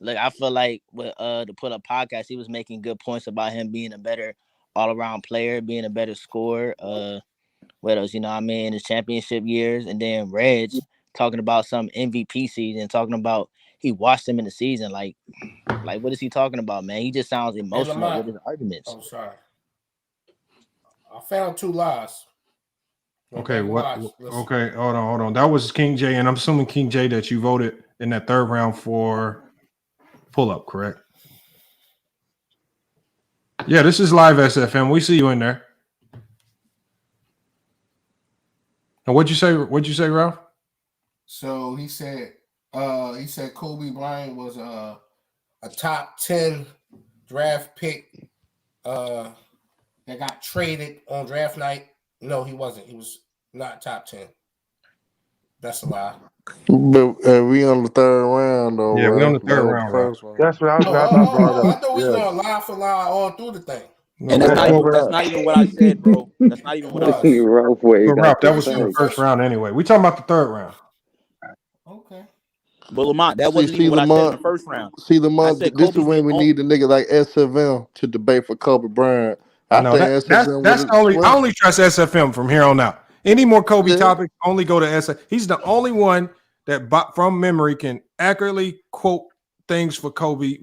Look, I feel like with the Pull Up Podcast, he was making good points about him being a better all-around player, being a better scorer. What else? You know what I mean? His championship years, and then Reg talking about some MVP season, talking about he watched him in the season. Like what is he talking about, man? He just sounds emotional with his arguments. I'm sorry. I found 2 lies. Okay, what? Okay, hold on. That was King J, and I'm assuming King J that you voted in that 3rd round for Pull Up, correct? Yeah, this is live SFM. We see you in there. And what'd you say, Ralph? So he said Kobe Bryant was a top 10 draft pick that got traded on draft night. No, he wasn't. He was not top 10. That's a lie. But we on the 3rd round, though. Yeah, we on the 3rd round. That's what I was I thought we was going lie for lie all through the thing. And that's not even what I said, bro. That's not even what I said. Ralph Way But got Ralph, the that was in the facts. first round anyway. We talking about the third round. Okay. But Lamont, that wasn't even what I said in the first round. See, I Lamont, said this is Kobe's the when we only. need a nigga like SFM to debate for Kobe Bryant. I No, think that's SFM would that's have the only. I swept. only trust SFM from here on out. Any more Kobe Yeah. topics? Only go to SF. He's the only one that from memory can accurately quote things for Kobe,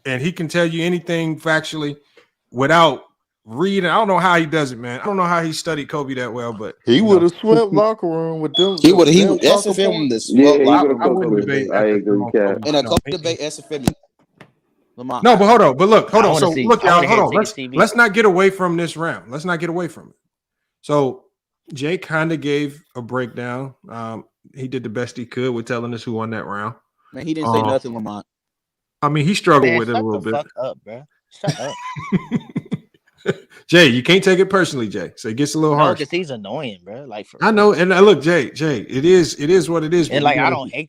and he can tell you anything factually without reading. I don't know how he does it, man. I don't know how he studied Kobe that well, but He would have swept locker room with them. He would. Them talking SFM points. this swept he would locker have I room. wouldn't cooked debate it. I agree, SFM on Cat. Kobe. In a No. Kobe debate, SFM. Lamont, No, but hold on. But look, hold I on. want to So see. look, I want y'all, to hear hold it on. take a TV. Let's not get away from this round. Let's not get away from it. So Jay kind of gave a breakdown. He did the best he could with telling us who won that round. man, he didn't say nothing, Lamont. I mean, he struggled Man, with it a shut little the bit. fuck up, bro. Shut up. Jay, you can't take it personally, Jay. So it gets a little No, harsh. because he's annoying, bro. Like for I know, and look, Jay, it is what it is. and But like I don't hate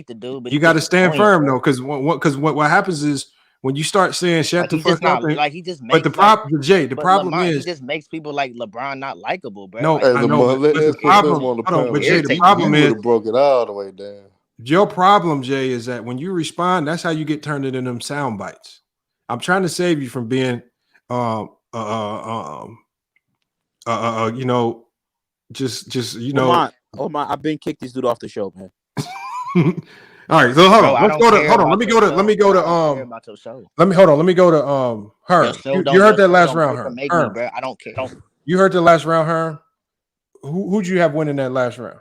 the dude, but you he got to just stand annoying, firm bro. though, because what happens is when you start saying "shut Like the he's just fuck up," not like he just but makes the problem, Jay, the but problem Lamont, he is just makes people like LeBron not likable, bro. no, Like Hey, I know, Lamont, let but the SFM problem, on the hold on, but panel. Jay, the He problem would is have broke it all the way down. your problem, Jay, is that when you respond, that's how you get turned into them sound bites. I'm trying to save you from being, you know, just you know. Lamont, I've been kicked this dude off the show, man. All right, so hold bro, on. I Let's don't go to care hold on. about Let me your go to show, let me go bro. to I don't care about your show. let me hold on. Let me go to Your her. show You don't heard that your show last don't round, break or her. make me, Her. bro. I don't care. You heard the last round, her. Who'd you have winning that last round,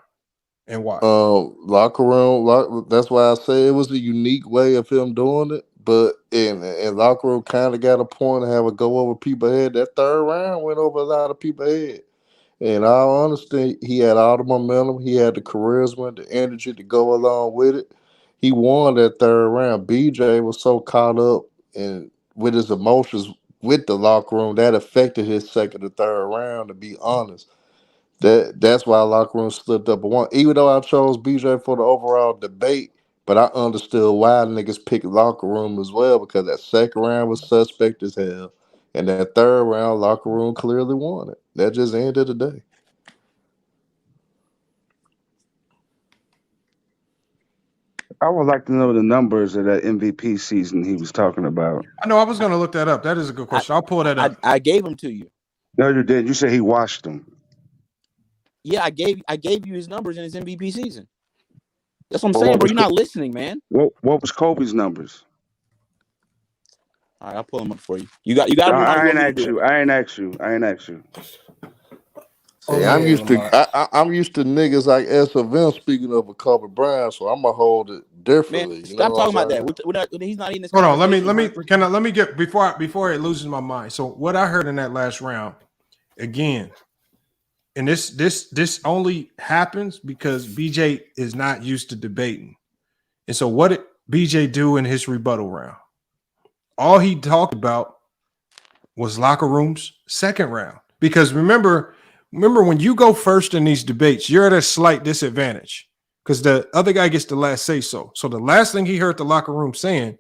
and why? Locker room. That's why I say it was a unique way of him doing it. But in locker room, kind of got a point to have a go over people head. That third round went over a lot of people head. In all honesty, he had all the momentum. He had the charisma, the energy to go along with it. He won that third round. BJ was so caught up in with his emotions with the locker room that affected his second or third round. To be honest, that's why locker room slipped up a one. Even though I chose BJ for the overall debate, but I understood why niggas picked locker room as well because that second round was suspect as hell, and that third round locker room clearly won it. That just ended the day. I would like to know the numbers of that MVP season he was talking about. I know I was going to look that up. That is a good question. I'll pull that up. I gave him to you. No, you didn't. You said he washed them. Yeah, I gave you his numbers in his MVP season. That's what I'm saying, bro. You're not listening, man. What was Kobe's numbers? All right, I'll pull them up for you. You got to I ain't asked you. I ain't asked you. See, I'm used to I'm used to niggas like SFM speaking of a Kobe Bryant, so I'm gonna hold it differently. Man, stop talking about that. He's not in this. Hold on, let me get before it loses my mind. So what I heard in that last round, again, and this only happens because BJ is not used to debating. And so what did BJ do in his rebuttal round? All he talked about was locker rooms second round. Because remember when you go first in these debates, you're at a slight disadvantage because the other guy gets the last say so. So the last thing he heard the locker room saying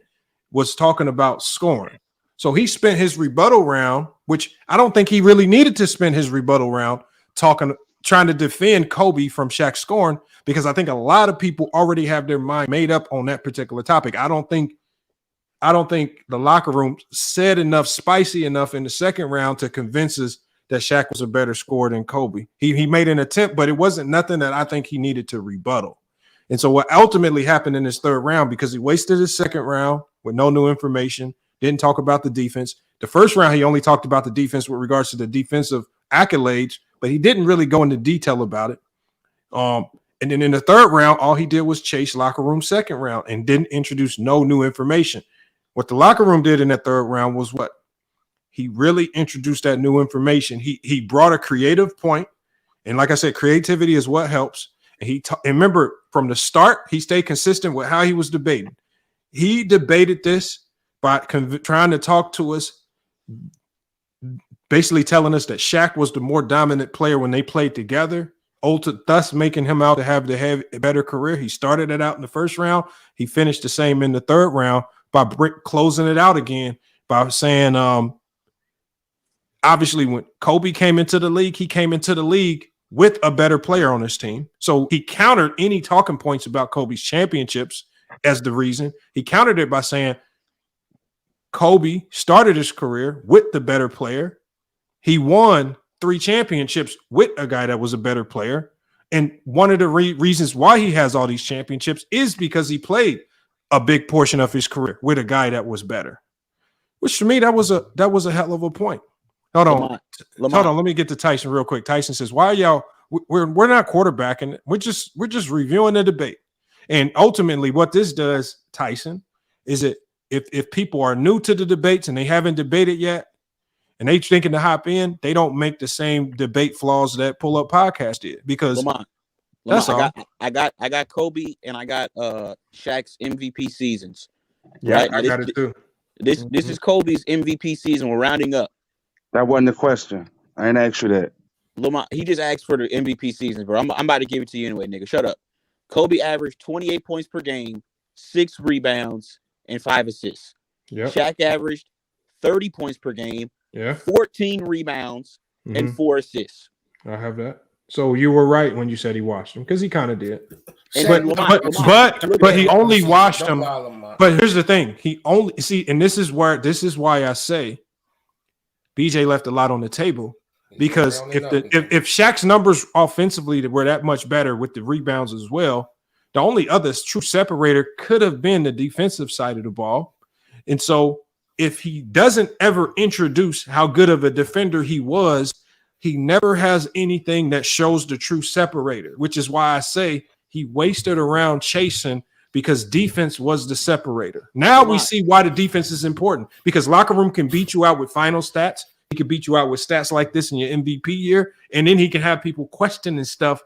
was talking about scoring. So he spent his rebuttal round, which I don't think he really needed to spend his rebuttal round trying to defend Kobe from Shaq scoring, because I think a lot of people already have their mind made up on that particular topic. I don't think the locker room said enough, spicy enough in the second round to convince us that Shaq was a better scorer than Kobe. He made an attempt, but it wasn't nothing that I think he needed to rebuttal. And so what ultimately happened in his third round, because he wasted his second round with no new information, didn't talk about the defense. The first round, he only talked about the defense with regards to the defensive accolades, but he didn't really go into detail about it. And then in the third round, all he did was chase locker room second round and didn't introduce no new information. What the locker room did in that third round was what? He really introduced that new information. He brought a creative point. And like I said, creativity is what helps. And and remember, from the start, he stayed consistent with how he was debating. He debated this by trying to talk to us, basically telling us that Shaq was the more dominant player when they played together, thus making him out to have a better career. He started it out in the first round. He finished the same in the third round by closing it out again by saying obviously when Kobe came into the league, he came into the league with a better player on his team. So he countered any talking points about Kobe's championships as the reason. He countered it by saying Kobe started his career with the better player. He won 3 championships with a guy that was a better player. And one of the reasons why he has all these championships is because he played a big portion of his career with a guy that was better. Which to me, that was a hell of a point. Hold on. Let me get to Tyson real quick. Tyson says, "Why are y'all? We're not quarterbacking. We're just reviewing the debate." And ultimately, what this does, Tyson, is it if people are new to the debates and they haven't debated yet, and they thinking to hop in, they don't make the same debate flaws that Pull Up Podcast did. Because that's all. I got Kobe and I got Shaq's MVP seasons. Yeah, right? I got it too. This is Kobe's MVP season. We're rounding up. That wasn't the question. I ain't asked you that. Lamont, he just asked for the MVP seasons, bro. I'm about to give it to you anyway, nigga. Shut up. Kobe averaged 28 points per game, 6 rebounds, and 5 assists. Yep. Shaq averaged 30 points per game, 14 rebounds, and 4 assists. I have that. So you were right when you said he washed him, because he kind of did. But he only washed him. But here's the thing: he only and this is why I say BJ left a lot on the table, because if Shaq's numbers offensively were that much better with the rebounds as well, the only other true separator could have been the defensive side of the ball. And so if he doesn't ever introduce how good of a defender he was, he never has anything that shows the true separator, which is why I say he wasted around chasing, because defense was the separator. Now we see why the defense is important, because locker room can beat you out with final stats. He can beat you out with stats like this in your MVP year, and then he can have people questioning stuff.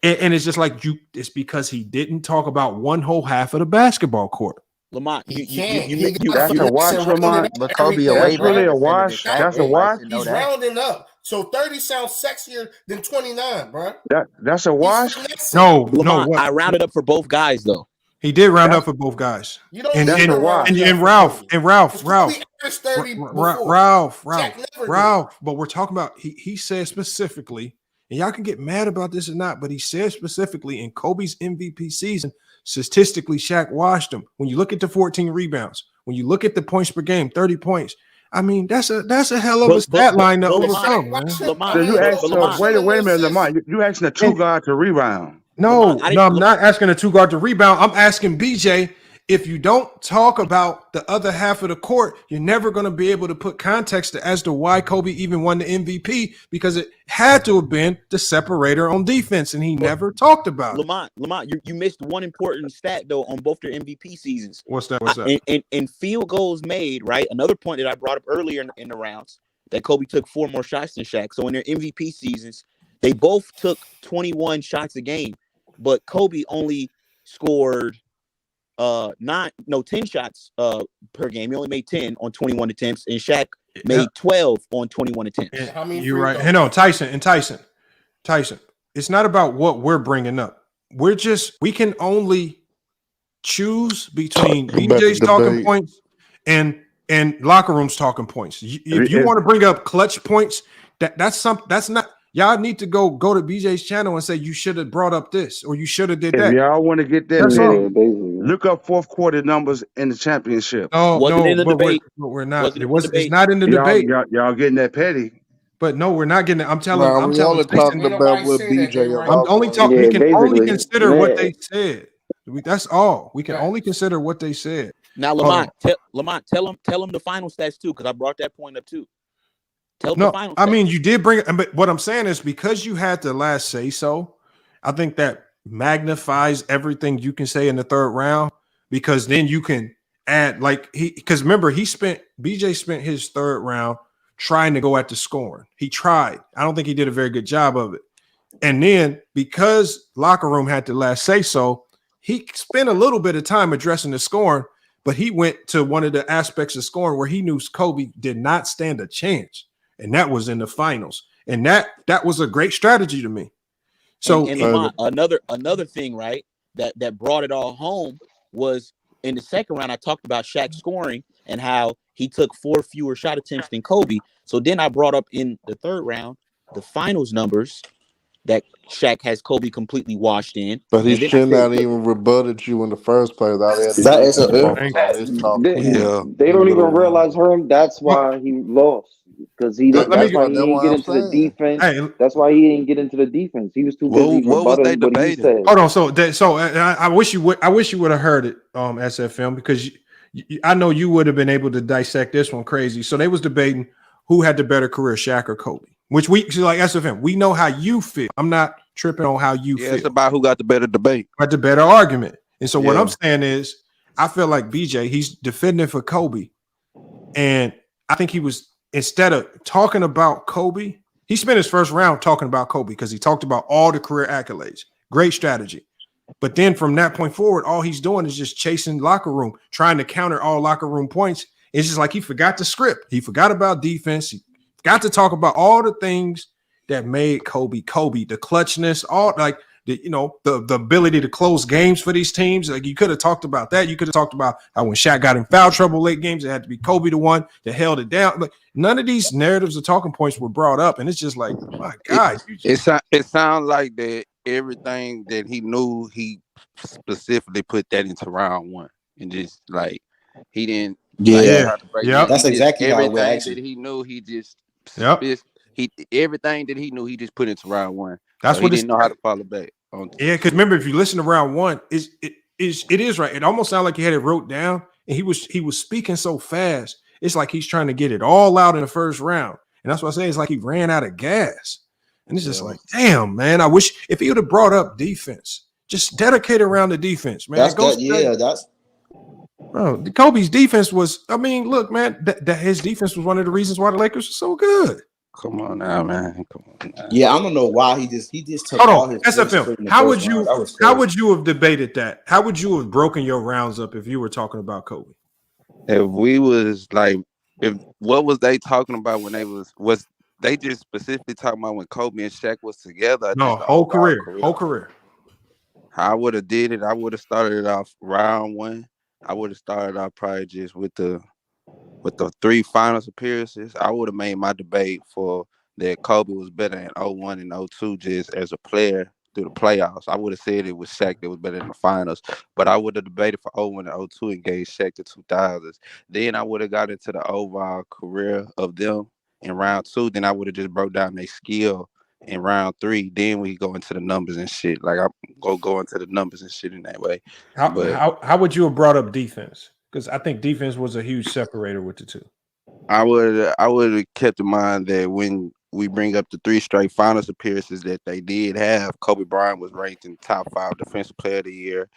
And it's just like it's because he didn't talk about one whole half of the basketball court. Lamont, that's a wash, Lamont. But Kobe away. That's really a wash. That's a wash. He's rounding up. So 30 sounds sexier than 29, bro. That's a wash. No, Lamont, I rounded up for both guys though. He did round up for both guys. You don't and Ralph. But we're talking about he said specifically, and y'all can get mad about this or not, but he said specifically in Kobe's MVP season, statistically, Shaq washed him. When you look at the 14 rebounds, when you look at the points per game, 30 points. I mean, that's a hell of a stat line to overcome, man. So you asked, wait a minute, Lamont. You asking a 2 guard to rebound? No, I'm not asking a 2 guard to rebound. I'm asking BJ, if you don't talk about the other half of the court, you're never going to be able to put context as to why Kobe even won the MVP, because it had to have been the separator on defense, and he never talked about it. Lamont, you missed one important stat, though, on both their MVP seasons. What's that? And field goals made, right? Another point that I brought up earlier in the rounds, that Kobe took 4 more shots than Shaq. So in their MVP seasons, they both took 21 shots a game, but Kobe only scored 10 shots per game. He only made 10 on 21 attempts, and Shaq made 12 on 21 attempts. You're right. Hang on, Tyson. It's not about what we're bringing up. We can only choose between BJ's talking points and locker room's talking points. If you want to bring up clutch points, that's not. Y'all need to go to BJ's channel and say you should have brought up this or you should have did that. Y'all want to get that? Look up 4th quarter numbers in the championship. We're not. It's not in the debate. Y'all getting that petty? But no, we're not getting it. I'm telling. We only talking about what BJ. I'm only talking. We can only consider what they said. That's all. We can only consider what they said. Now, Lamont, tell him the final stats too, because I brought that point up too. I mean, you did bring it, but what I'm saying is because you had the last say so, I think that magnifies everything you can say in the 3rd round, because then you can add because remember BJ spent his 3rd round trying to go at the scoring. He tried. I don't think he did a very good job of it. And then because locker room had the last say so, he spent a little bit of time addressing the scoring, but he went to one of the aspects of scoring where he knew Kobe did not stand a chance. And that was in the finals. And that was a great strategy to me. So and Lamont, another thing, right, that brought it all home was in the 2nd round, I talked about Shaq scoring, and how he took 4 fewer shot attempts than Kobe. So then I brought up in the third round the finals numbers that Shaq has Kobe completely washed in. But he And then I should said, not even rebutted you in the first place. All he had to Is do that was just SFL? focus on his talk They, in the they don't little even room. realize Herm. That's why he lost because he didn't. Let me That's get. why he That's didn't what get I'm into the saying. defense. Hey, That's why he didn't get into the defense. He was too busy What was they rebutting what he debating? said. Hold on. So I wish you would. I wish you would have heard it, SFM, because I know you would have been able to dissect this one crazy. So they was debating who had the better career, Shaq or Kobe. Which we like SFM. We know how you feel. I'm not tripping on how you Yeah, feel. it's about who got the better debate. Got the better argument. And so what Yeah. I'm saying is, I feel like BJ, he's defending for Kobe, and I think he was, instead of talking about Kobe, he spent his first round talking about Kobe because he talked about all the career accolades. Great strategy. But then from that point forward, all he's doing is just chasing locker room, trying to counter all locker room points. It's just like he forgot the script. He forgot about defense. He got to talk about all the things that made Kobe, the clutchness, all like the the ability to close games for these teams. Like you could have talked about that. You could have talked about how when Shaq got in foul trouble late games, it had to be Kobe the one that held it down. Like none of these narratives or talking points were brought up, and it's just like, my God, It sounds like that everything that he knew, he specifically put that into round one, and just like he didn't Yeah, try to break. Yep. that's He just exactly how it went. everything Actually, that he knew, he just Yep. everything that he knew, he just put into round one. That's So what he it's didn't know how to follow back on. Yeah, because remember, if you listen to round one, it is right. It almost sounded like he had it wrote down, and he was speaking so fast. It's like he's trying to get it all out in the first round, and that's what I say. It's like he ran out of gas, and it's just like, damn, man. I wish if he would have brought up defense, just dedicate around the defense, man. that's that. Yeah, that's Bro, Kobe's defense was. I mean, look, man, that his defense was one of the reasons why the Lakers were so good. Come on now, man. Come on now. yeah. I don't know why he just took Hold all on, his points SFM. straight in the How first would round. you? That was How crazy. would you have debated that? How would you have broken your rounds up if you were talking about Kobe? If we was like, if what was they talking about when they was they just specifically talking about when Kobe and Shaq was together? Or No, just the whole overall career, whole career. How I would have did it, I would have started it off round one. I would have started off probably just with the 3 finals appearances. I would have made my debate for that Kobe was better in 01 and 02 just as a player through the playoffs. I would have said it was Shaq that was better in the finals, but I would have debated for 01 and 02 and gave Shaq the 2000s. Then I would have got into the overall career of them in round two. Then I would have just broke down their skill in round three. Then we go into the numbers and shit. Like I go into the numbers and shit in that way. How would you have brought up defense? Because I think defense was a huge separator with the two. I would have kept in mind that when we bring up the 3 straight finals appearances that they did have, Kobe Bryant was ranked in top 5 defensive player of the year.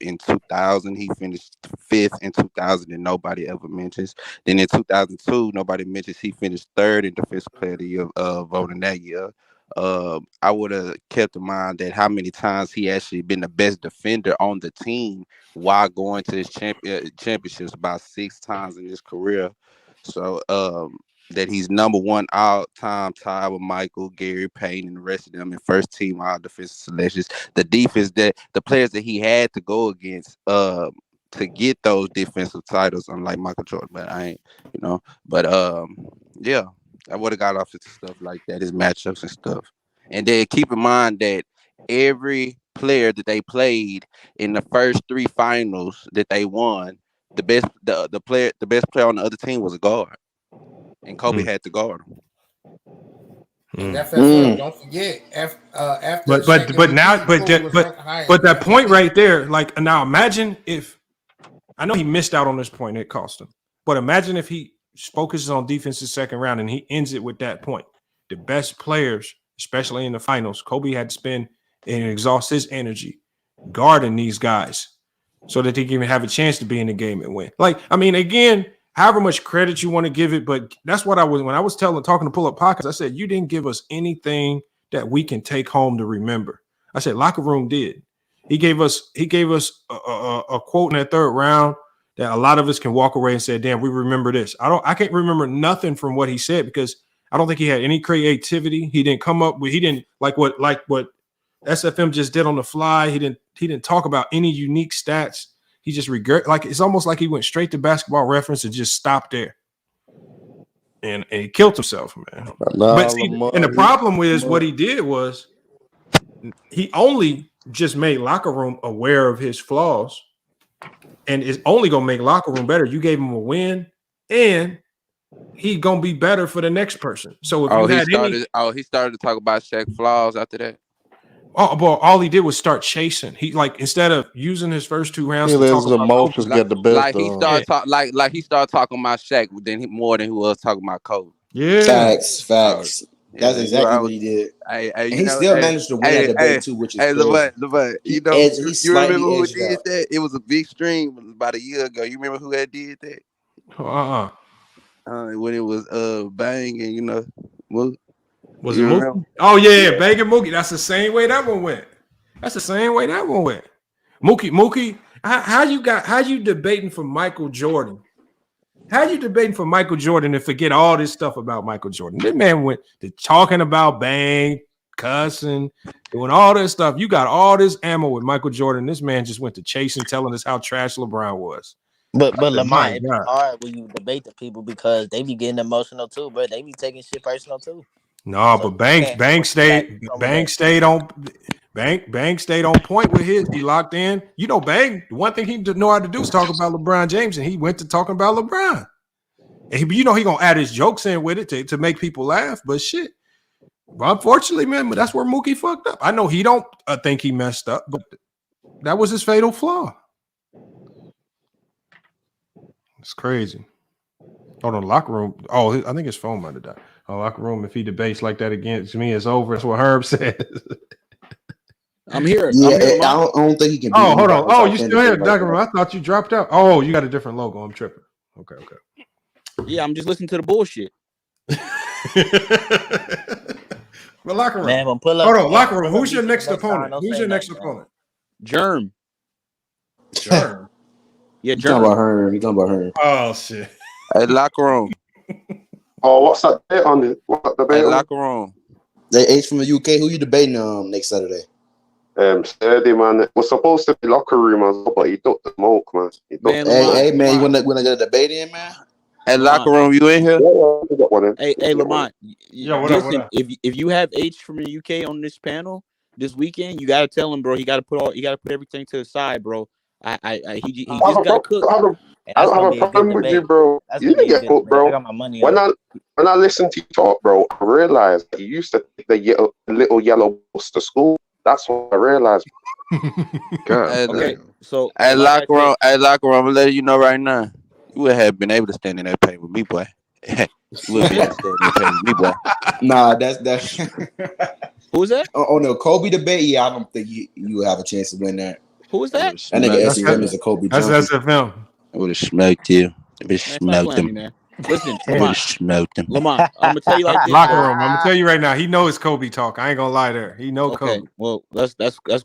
In 2000, he finished 5th in 2000, and nobody ever mentions. Then in 2002, nobody mentions he finished 3rd in defensive player of the year voting that year. I would have kept in mind that how many times he actually been the best defender on the team while going to his championships, about 6 times in his career. So that he's number 1 all-time tied with Michael, Gary Payne, and the rest of them in first team all defensive selections. The defense that the players that he had to go against to get those defensive titles, unlike Michael Jordan, but I ain't, But yeah, I would have got off into stuff like that, his matchups and stuff. And then keep in mind that every player that they played in the first 3 finals that they won, the best player on the other team was a guard, and Kobe had to guard him. And FFL, don't forget, after but that point right there, like now imagine if, I know he missed out on this point, it cost him, but imagine if he focuses on defense's second round and he ends it with that point. The best players, especially in the finals, Kobe had to spend and exhaust his energy guarding these guys so that they can even have a chance to be in the game and win. Like, I mean, again, however much credit you want to give it, but that's what I was, when I was talking to Pull Up Podcast, I said, you didn't give us anything that we can take home to remember. I said, locker room did. He gave us a quote in that third round that a lot of us can walk away and say, damn, we remember this. I can't remember nothing from what he said because I don't think he had any creativity. He didn't come up with, he didn't like what SFM just did on the fly. He didn't talk about any unique stats. he just like it's almost like he went straight to Basketball Reference and just stopped there. And he killed himself, man. But see, and the problem is what he did was he only just made locker room aware of his flaws, and it's only gonna make locker room better. You gave him a win, and he's gonna be better for the next person. So if he started to talk about Shaq flaws after that. Oh, but all he did was start chasing. He like instead of using his first 2 rounds to talk about emotions Kobe, get the best. Like he started like he started talking about Shaq more than he was talking about Kobe. Yeah, facts. That's exactly what he did. And he still managed to win that debate too, which is crazy. LeBron, you know, you remember who did that? It was a big stream about a year ago. You remember who had did that? When it was Bang and you know what? Was it Mookie? Oh yeah, Bang and Mookie. That's the same way that one went. Mookie, how you debating for Michael Jordan? How you debating for Michael Jordan and forget all this stuff about Michael Jordan? This man went to talking about Bang, cussing, doing all this stuff. You got all this ammo with Michael Jordan. This man just went to chasing, telling us how trash LeBron was. But Lamont, it be hard when you debate the people because they be getting emotional too, but they be taking shit personal too. No, so but Bang stayed on point with his. He locked in. You know, Bang, the one thing he didn't know how to do is talk about LeBron James, and he went to talking about LeBron. And he gonna add his jokes in with it to make people laugh. But shit, well, unfortunately, man, but that's where Mookie fucked up. I know he don't think he messed up, but that was his fatal flaw. It's crazy. Hold on, locker room. Oh, I think his phone might have died. Locker room, if he debates like that against me, it's over. That's what Herb says. I'm here. Yeah, I don't think he can. Oh, hold on. Oh, you still here, locker room? I thought you dropped out. Oh, you got a different logo. I'm tripping. Okay. Yeah, I'm just listening to the bullshit. Well, locker room. Man, pull up, hold on, locker room. Who's your next opponent? Who's your next opponent? Germ. Yeah, You talking about her? Oh shit. Hey, locker room. Oh, what's that debate on it? What's that debate on? Locker room. They H from the UK. Who you debating next Saturday? Saturday, man. It was supposed to be locker room as well, but he took the smoke, man. Hey, man, you wanna get a debate in, man? Hey, locker room, you in here? Hey, Lamont. Yo, what listen, up? If you have H from the UK on this panel this weekend, you gotta tell him, bro. He gotta put everything to the side, bro. He just got cooked. I don't have a problem with you, bro. You didn't get cooked, bro. When I listen to you talk, bro, I realized you used to take the little yellow bus to school. That's what I realized. God. Okay, so Hey, locker room. I'm gonna let you know right now. You would have been able to stand in that paint with me, boy. You would be able to stand in that paint with me, boy. Nah, that's who's that? Oh no, Kobe debate. Yeah, I don't think you would have a chance to win that. Who is that? That nigga SEM is a Kobe. That's SFM. I would have smoked you. I would have smoked him. Man. Listen, I would have smoked him. Lamont, I'm gonna tell you like this. Locker room. I'm gonna tell you right now. He knows Kobe talk. I ain't gonna lie there. He know Kobe. Well, that's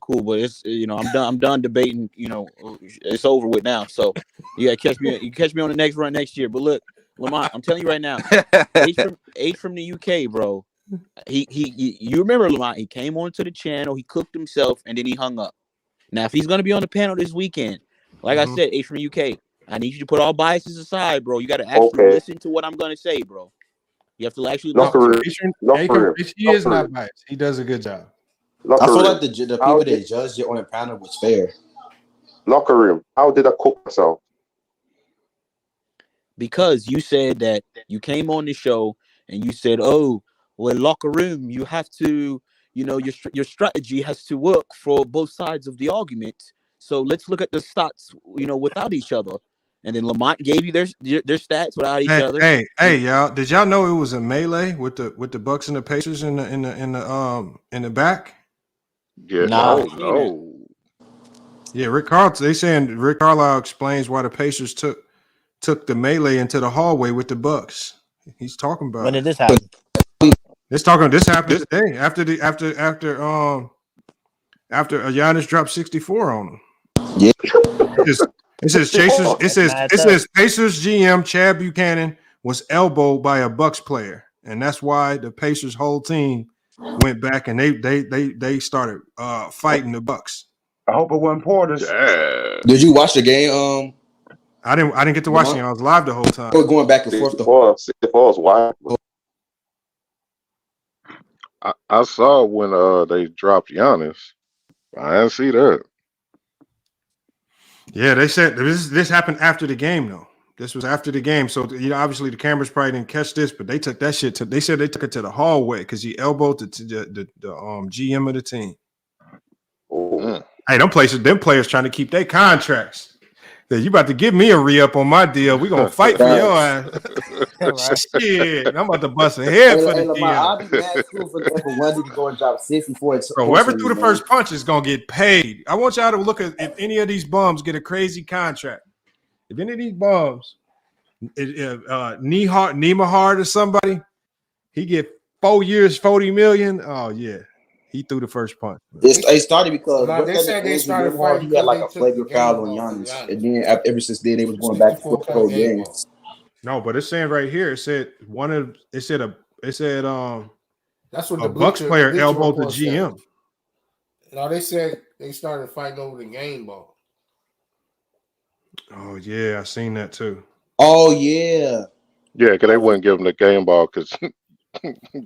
cool, but it's I'm done debating. It's over with now. So you gotta catch me. You catch me on the next run next year. But look, Lamont, I'm telling you right now, H from the UK, bro. You remember Lamont? He came onto the channel. He cooked himself, and then he hung up. Now, if he's gonna be on the panel this weekend, like I said, H from the UK. I need you to put all biases aside, bro. You got to actually listen to what I'm going to say, bro. You have to actually He is not biased. He does a good job. I feel like the people that judged it on the panel was fair. Locker room. How did I cook myself? Because you said that you came on the show and you said, "Oh, well, locker room, you have to, your strategy has to work for both sides of the argument. So let's look at the stats, without each other." And then Lamont gave you their stats without each other. Hey, y'all! Did y'all know it was a melee with the Bucks and the Pacers in the back? Yeah, no. Yeah, Rick Carlisle explains why the Pacers took the melee into the hallway with the Bucks. He's talking about. When did this happen? This happened today after Giannis dropped 64 on him. Yeah. It says Pacers GM Chad Buchanan was elbowed by a Bucks player, and that's why the Pacers whole team went back and they started fighting the Bucks. I hope it wasn't Porter's. Yeah. Did you watch the game? I didn't get to watch it. I was live the whole time. We're going back and forth. 64 is wild. I saw when they dropped Giannis. I didn't see that. Yeah, they said this happened after the game though. This was after the game, so obviously the cameras probably didn't catch this, but they took that shit to. They said they took it to the hallway because he elbowed the GM of the team. Hey, them players trying to keep their contracts. You about to give me a re-up on my deal. We're gonna fight for your ass. Shit, I'm about to bust a head for the Lamar, I'll DM. be mad too for one dude to go and drop 64. Bro, whoever threw the first punch is gonna get paid. I want y'all to look at if any of these bums get a crazy contract. If any of these bums, Neimarhard or somebody, he get 4 years, 40 million. Oh yeah, he threw the first punch. It started because they said they started fighting. He had like a flagrant foul on Giannis, and then ever since then they was going back and forth the whole game. No, but it's saying right here. It said that's what a Bucks player elbowed the GM. No, they said they started fighting over the game ball. Oh yeah, I seen that too. Oh yeah, because they wouldn't give him the game ball because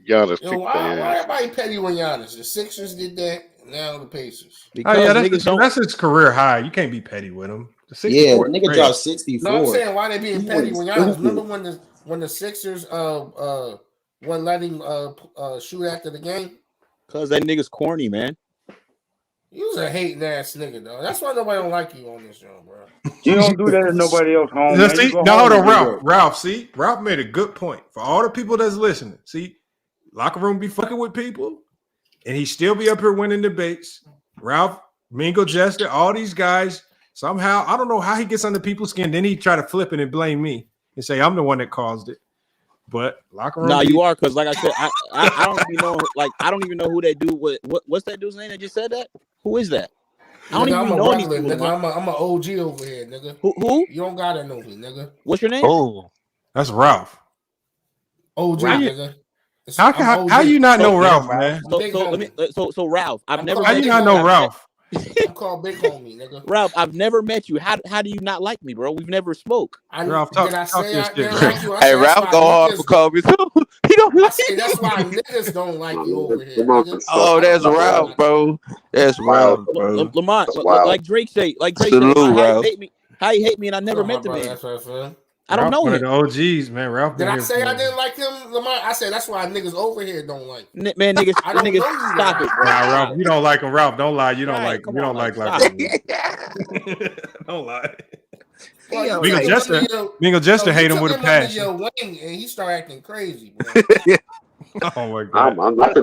Giannis kicked why everybody petty with Giannis? The Sixers did that, and now the Pacers. That's his career high. You can't be petty with him. Yeah, the nigga dropped 64. No, I'm saying why they being petty with Giannis. Remember when the Sixers wouldn't let him shoot after the game? Cause that nigga's corny, man. You was a hating ass nigga, though. That's why nobody don't like you on this show, bro. You don't do that to nobody else home. Ralph. See, Ralph made a good point for all the people that's listening. See, locker room be fucking with people, and he still be up here winning debates. Ralph, Mingo, Jester, all these guys. Somehow, I don't know how he gets under people's skin. Then he try to flip it and blame me and say I'm the one that caused it. But locker room. Nah, you are, because like I said, I don't even know. Like I don't even know who that dude. What's that dude's name that just said that? Who is that? I don't even know any people. Nigga, I'm an OG over here, nigga. Who? You don't gotta know me, nigga. What's your name? Oh, that's Ralph. OG, nigga. How you not know Ralph, man? So Ralph, I've never. How you not know Ralph? I'm called Big Homie, nigga. Ralph, I've never met you. How do you not like me, bro? We've never spoke. Ralph, talk your shit. Hey, Ralph go hard for Kobe too. He don't. I say that's why niggas don't like you over here. Nigga. Oh, that's Ralph, bro. That's Ralph, bro. Lamont, like Drake say, Salute, Ralph. How you hate me and I never met the man. That's what I feel. I don't know one him. of the OGs, man. Ralph. Did I say I didn't like him, Lamont? I said that's why niggas over here don't like him. Man, niggas, I don't niggas, know you, stop it, bro. Nah, Ralph, you don't like him. Ralph, don't lie. You don't Right, like him. come You on, don't like stop. Don't lie. Well, Mingo Jester hate him with a passion. Your wing and he start acting crazy, bro. Oh my god! I'm not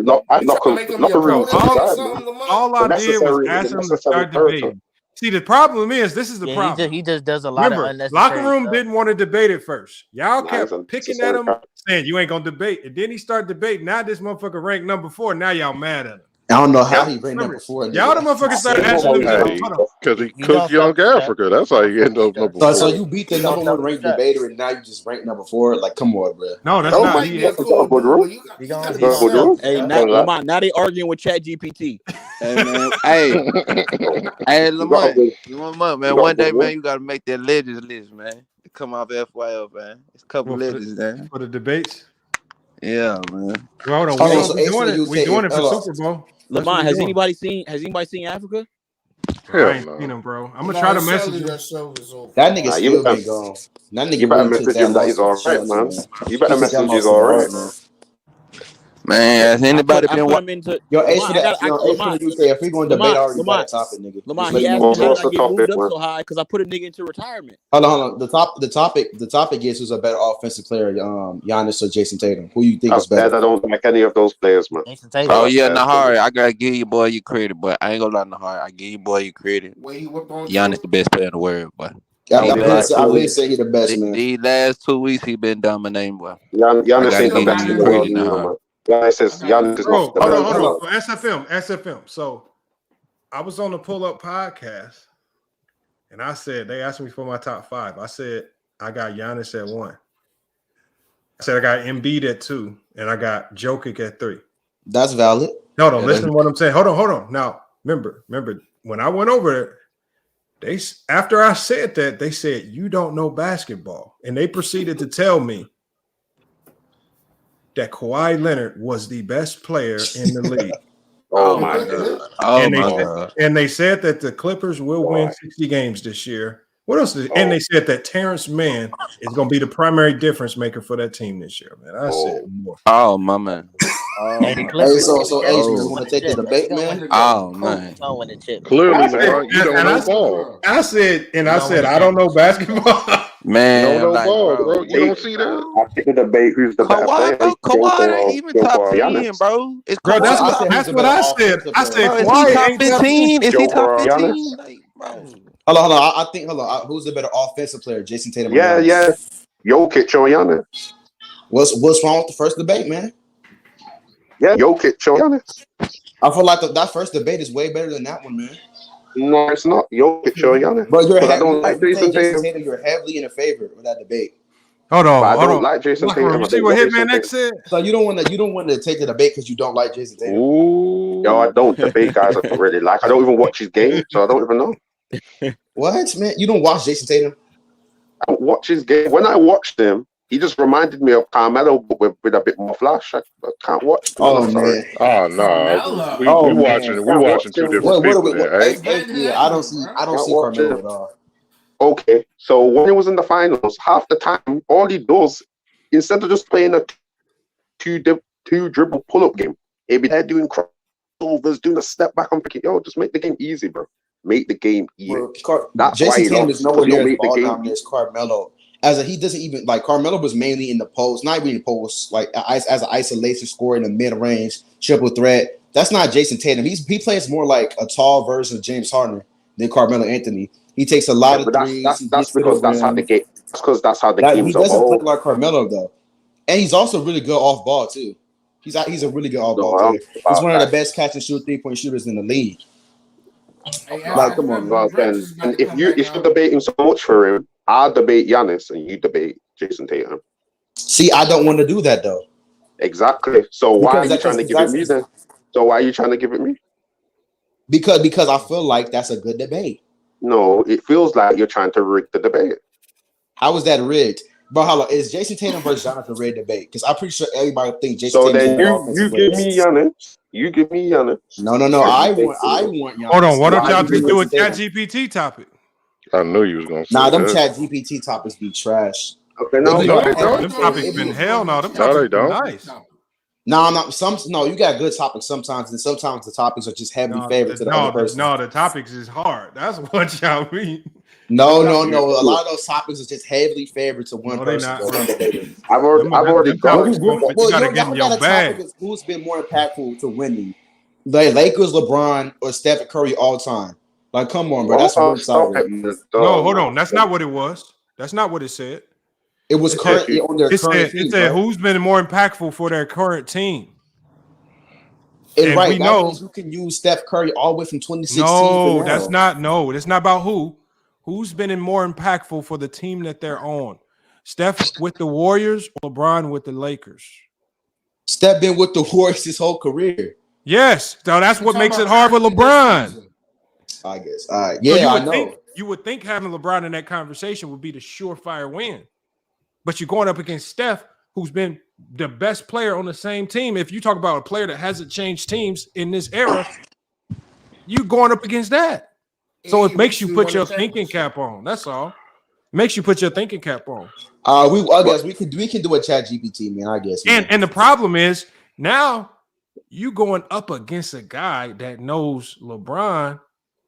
All I did was ask him to start debating. See, the problem is, this is the problem. He just does a lot of unnecessary Locker room stuff. didn't want to debate it first. Y'all kept picking at him, saying you ain't gonna debate. And then he started debating. Now this motherfucker ranked number 4. Now y'all mad at him. I don't know how he ranked number 4. Y'all the motherfuckers started asking him. Because he cooked Young Africa. That's how you end up number 4. So you beat the number 1 ranked debater, and now you just rank number 4. Like, come on, bro. No, that's not. Hey, Lamont, now they arguing with ChatGPT. Hey man, hey, Lamont, man. One day, man, you gotta make that legends list, man. To come off FYL, man. It's a couple legends, man. For the debates. Yeah, man. Well, hold on. We doing it for Super Bowl. Lamont, has anybody seen Africa? I ain't seen him, bro. I'm gonna try to message him. That nigga still been gone. That nigga you better message him that he's alright, man. You better message he's alright, man. Man, has anybody been watching? Yo, Ace for that. If we going to debate, I already got a topic, nigga. Lamont, he asked me how did I get moved up so high because I put a nigga into retirement. Hold on. The topic is who's a better offensive player, Giannis or Jason Tatum? Who you think is better? I don't like any of those players, man. Oh yeah, Nahari, I gotta give you boy your credit, but I ain't gonna lie, Nahari. I give you boy your credit. Giannis the best player in the world, boy. I really say he's the best, man. These last 2 weeks he been dominating, boy. Giannis ain't the best in the world, man. Giannis is not the best. Hold on. SFM. So I was on the Pull Up podcast, and I said they asked me for my top 5. I said I got Giannis at 1. I said I got Embiid at 2, and I got Jokic at 3. That's valid. No, listen to what I'm saying. Hold on. Now, remember, when I went over it, after I said that, they said, you don't know basketball. And they proceeded to tell me that Kawhi Leonard was the best player in the league. Oh my God. And they said that the Clippers will win 60 games this year. What else? And they said that Terrence Mann is going to be the primary difference maker for that team this year, man. I said more. Oh, my man. Hey, the Clippers. So Ace, you want to take the debate, man? Oh, man. Clearly, LeBron, you don't know ball. I said, I don't know basketball. Man, you don't know like, ball, bro. You don't see that? I think the debate who's the better player. Kawhi ain't even top 10, bro. It's Bro, that's what I said. I said, Kawhi top 15? Is he top 15? Like, bro. Hold on. I think, who's the better offensive player, Jason Tatum? Yeah. Jokic or Giannis. What's wrong with the first debate, man? Yeah, Jokic or Giannis. I feel like that first debate is way better than that one, man. No, it's not. Jokic or Giannis. But I don't like Jason Tatum. You're heavily in a favor of that debate. Hold on. I don't like Jason Tatum. You see what Hitman X said? So you don't want to take the debate because you don't like Jason Tatum. Ooh. Yo, I don't debate guys I don't really like. I don't even watch his game, so I don't even know. What, man? You don't watch Jason Tatum? I don't watch his game. When I watched him, he just reminded me of Carmelo, but with a bit more flash. I can't watch. Oh man! Oh no! We watching two different people. I don't see Carmelo at all. Okay, so when he was in the finals, half the time, all he does, instead of just playing a two dribble pull up game, he'd be there doing crossovers, doing a step back. I'm thinking, yo, just make the game easy, bro. Make the game easy. That's Jason why Tatum is nowhere near make ball the game dominant as Carmelo. He doesn't even like Carmelo was mainly in the post, not even in the post, like as an isolation scorer in the mid range, triple threat. That's not Jason Tatum. He plays more like a tall version of James Harden than Carmelo Anthony. He takes a lot of threes. That's because that's how the game. That's because that's how the game's He doesn't evolved. play like Carmelo though, and he's also really good off ball too. He's a really good off ball player. He's one of the best catch and shoot 3-point shooters in the league. Like, come on, bro. And if you're debating so much for him, I'll debate Giannis and you debate Jason Tatum. See, I don't want to do that though. Exactly. So why are you trying to give it me then? So why are you trying to give it me? Because I feel like that's a good debate. No, it feels like you're trying to rig the debate. How is that rigged? But how is Jason Tatum versus Jonathan rigged debate? Because I'm pretty sure everybody thinks Jason So Tatum. then you give me Giannis. You give me Giannis. No. I want Giannis. Hold on. Why don't y'all just do a ChatGPT topic? I knew you was gonna say them that. ChatGPT topics be trash. Okay, no, they don't. Them topics been hell no. Them No, topics they don't. nice. No, I'm not. No, you got good topics sometimes, and sometimes the topics are just heavily favored to the other person. No, the topics is hard. That's what y'all mean. No. A lot of those topics are just heavily favored to one person. I've already got it. You gotta get in your bag. Who's been more impactful to winning? The Lakers, LeBron, or Steph Curry all time? Like, come on, bro. That's one side. No, hold on. That's not what it was. That's not what it said. It was currently on their current team. It said who's been more impactful for their current team. And right, we know you can use Steph Curry all the way from 2016. No, that's not about who. Who's been more impactful for the team that they're on? Steph with the Warriors or LeBron with the Lakers? Steph been with the Warriors his whole career. Yes, so that's what makes it hard with LeBron. I guess. All right. Yeah, I know. You would think having LeBron in that conversation would be the surefire win. But you're going up against Steph, who's been the best player on the same team. If you talk about a player that hasn't changed teams in this era, you're going up against that. So it makes you put your thinking cap on. That's all. It makes you put your thinking cap on. I guess we can do a ChatGPT, man. I guess. And the problem is now you going up against a guy that knows LeBron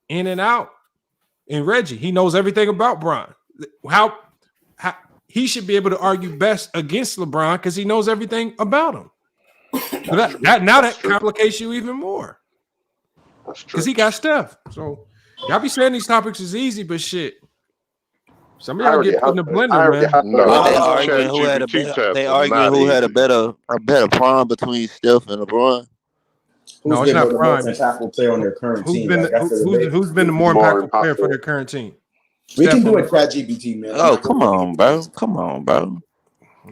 in and out, and Reggie. He knows everything about Bron. How he should be able to argue best against LeBron because he knows everything about him. So that complicates you even more. Because he got Steph. So y'all be saying these topics is easy, but shit. Some of y'all get put in the blender, man. They arguing who had a better prime between Steph and LeBron. No, it's not prime. Who's been the most impactful player on their current team? Who's been the more impactful player for their current team? We can do a ChatGPT, man. Oh, come on, bro.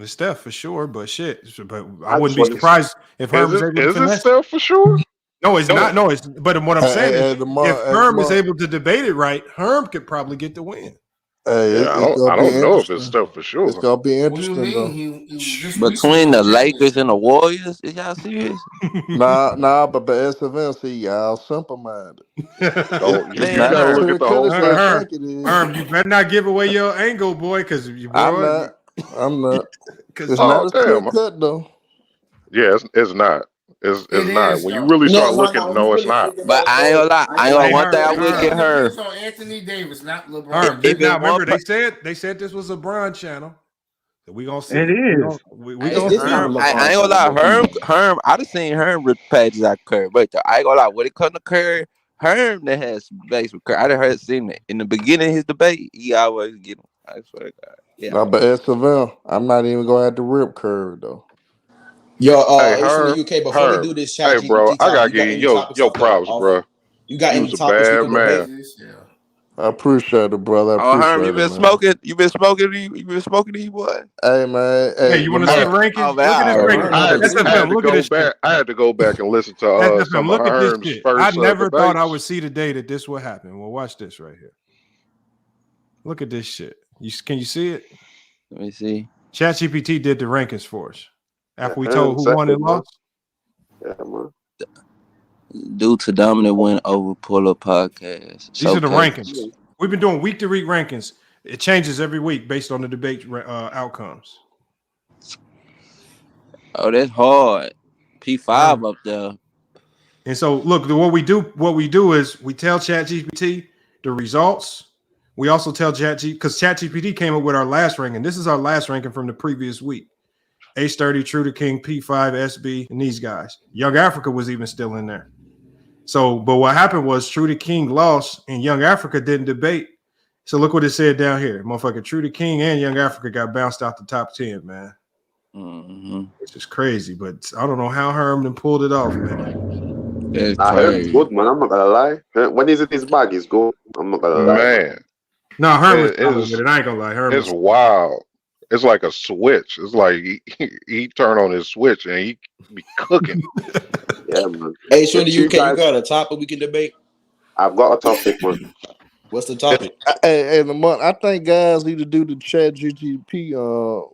It's Steph for sure, but shit. But I wouldn't be surprised if Herb was able to finesse. Is it Steph for sure? No, it's not. No, it's. But what I'm saying is, if Herm is Lamont, able to debate it right, Herm could probably get the win. hey, Yeah, it's I gonna be don't know if it's interesting. stuff for sure. It's gonna be What do you interesting though. mean? He just recently Between on the Champion's Lakers and the Channel. Warriors, is y'all serious? Nah, but SFL, see, y'all simple minded. Don't It you, ain't you got to Herm. look at Couldn't the whole say thing. think it is. Herm, you better not give away your angle, boy, because you I'm boy. not. It's Oh not as clear damn. cut though. Yeah, it's not. It's It not. is When you though. really start No, looking, when you no, it's really not. think about But it, I ain't bro, gonna lie. I ain't I ain't gonna gonna Hey, lie. one thing I Herm, It will depends. get It her. depends on Anthony Davis, not LeBron. Herm. If it Now one, remember, they said this was a Bron channel. So we gonna see. It is. We It's, gonna it's see. not a Herm, I LeBron ain't gonna channel, lie. bro. Come on. Herm, I done seen Herm rip pages out Curry, but I ain't gonna lie. When it come to Curry, Herm that has some base with Curry. I done heard seen it in the beginning of his debate. He always get him. I swear to God. Yeah. Nah, but SFL, I'm not even gonna have to rip curve though. Yo, Hey, Ace from the UK. Before we Herb. do this Hey, Chat bro, GPT I topic, gotta you give got you any topics your off the props, off? bro. You got You any was a topics we bad can man. debate? I appreciate it, brother. I Oh, Herm, you appreciate it, been man. smoking? You been smoking? You been smoking these boy? Hey, man. Hey, Hey, you want to see the Lamont. Oh ranking? man, Look at I this Bro, already ranking. Herm know. number I two. had SFM, to look at go this shit. back. I had to go back and listen to some SFM, of look at this Herm's shit. I first never thought I debates. would see the day that this would happen. Well, watch this right here. Look at this shit. Can you see it? Let me see. ChatGPT did the rankings for us after we told Herm who won and second, man. lost. Yeah, man. Due to dominant win over pull-up podcast. These are the Showcase. rankings. We've been doing week to week rankings. It changes every week based on the debate outcomes. Oh, that's hard. P5 up there. And so, look, what we do is we tell ChatGPT the results. We also tell ChatGPT because ChatGPT came up with our last ranking. This is our last ranking from the previous week. H30, True to King, P5, SB, and these guys. Young Africa was even still in there. So, but what happened was True to King lost, and Young Africa didn't debate. So look what it said down here. Motherfucker, True to King and Young Africa got bounced out the top 10, man. Mm-hmm. Which is crazy, but I don't know how Herman pulled it off, man. That's Nah, Herm's crazy. good, man. I'm not gonna lie. When he's in his bag, he's good. I'm not gonna lie, man. Man, No, Herman's it solid is. with it. I ain't gonna lie. It's Herman's wild. It's like a switch. It's like he turn on his switch and he be cooking. Yeah, man. Ace from The the two UK. You guys. got a topic we can debate? I've got a topic, man. What's the topic? Hey, Lamont. I think guys need to do the Chat GTP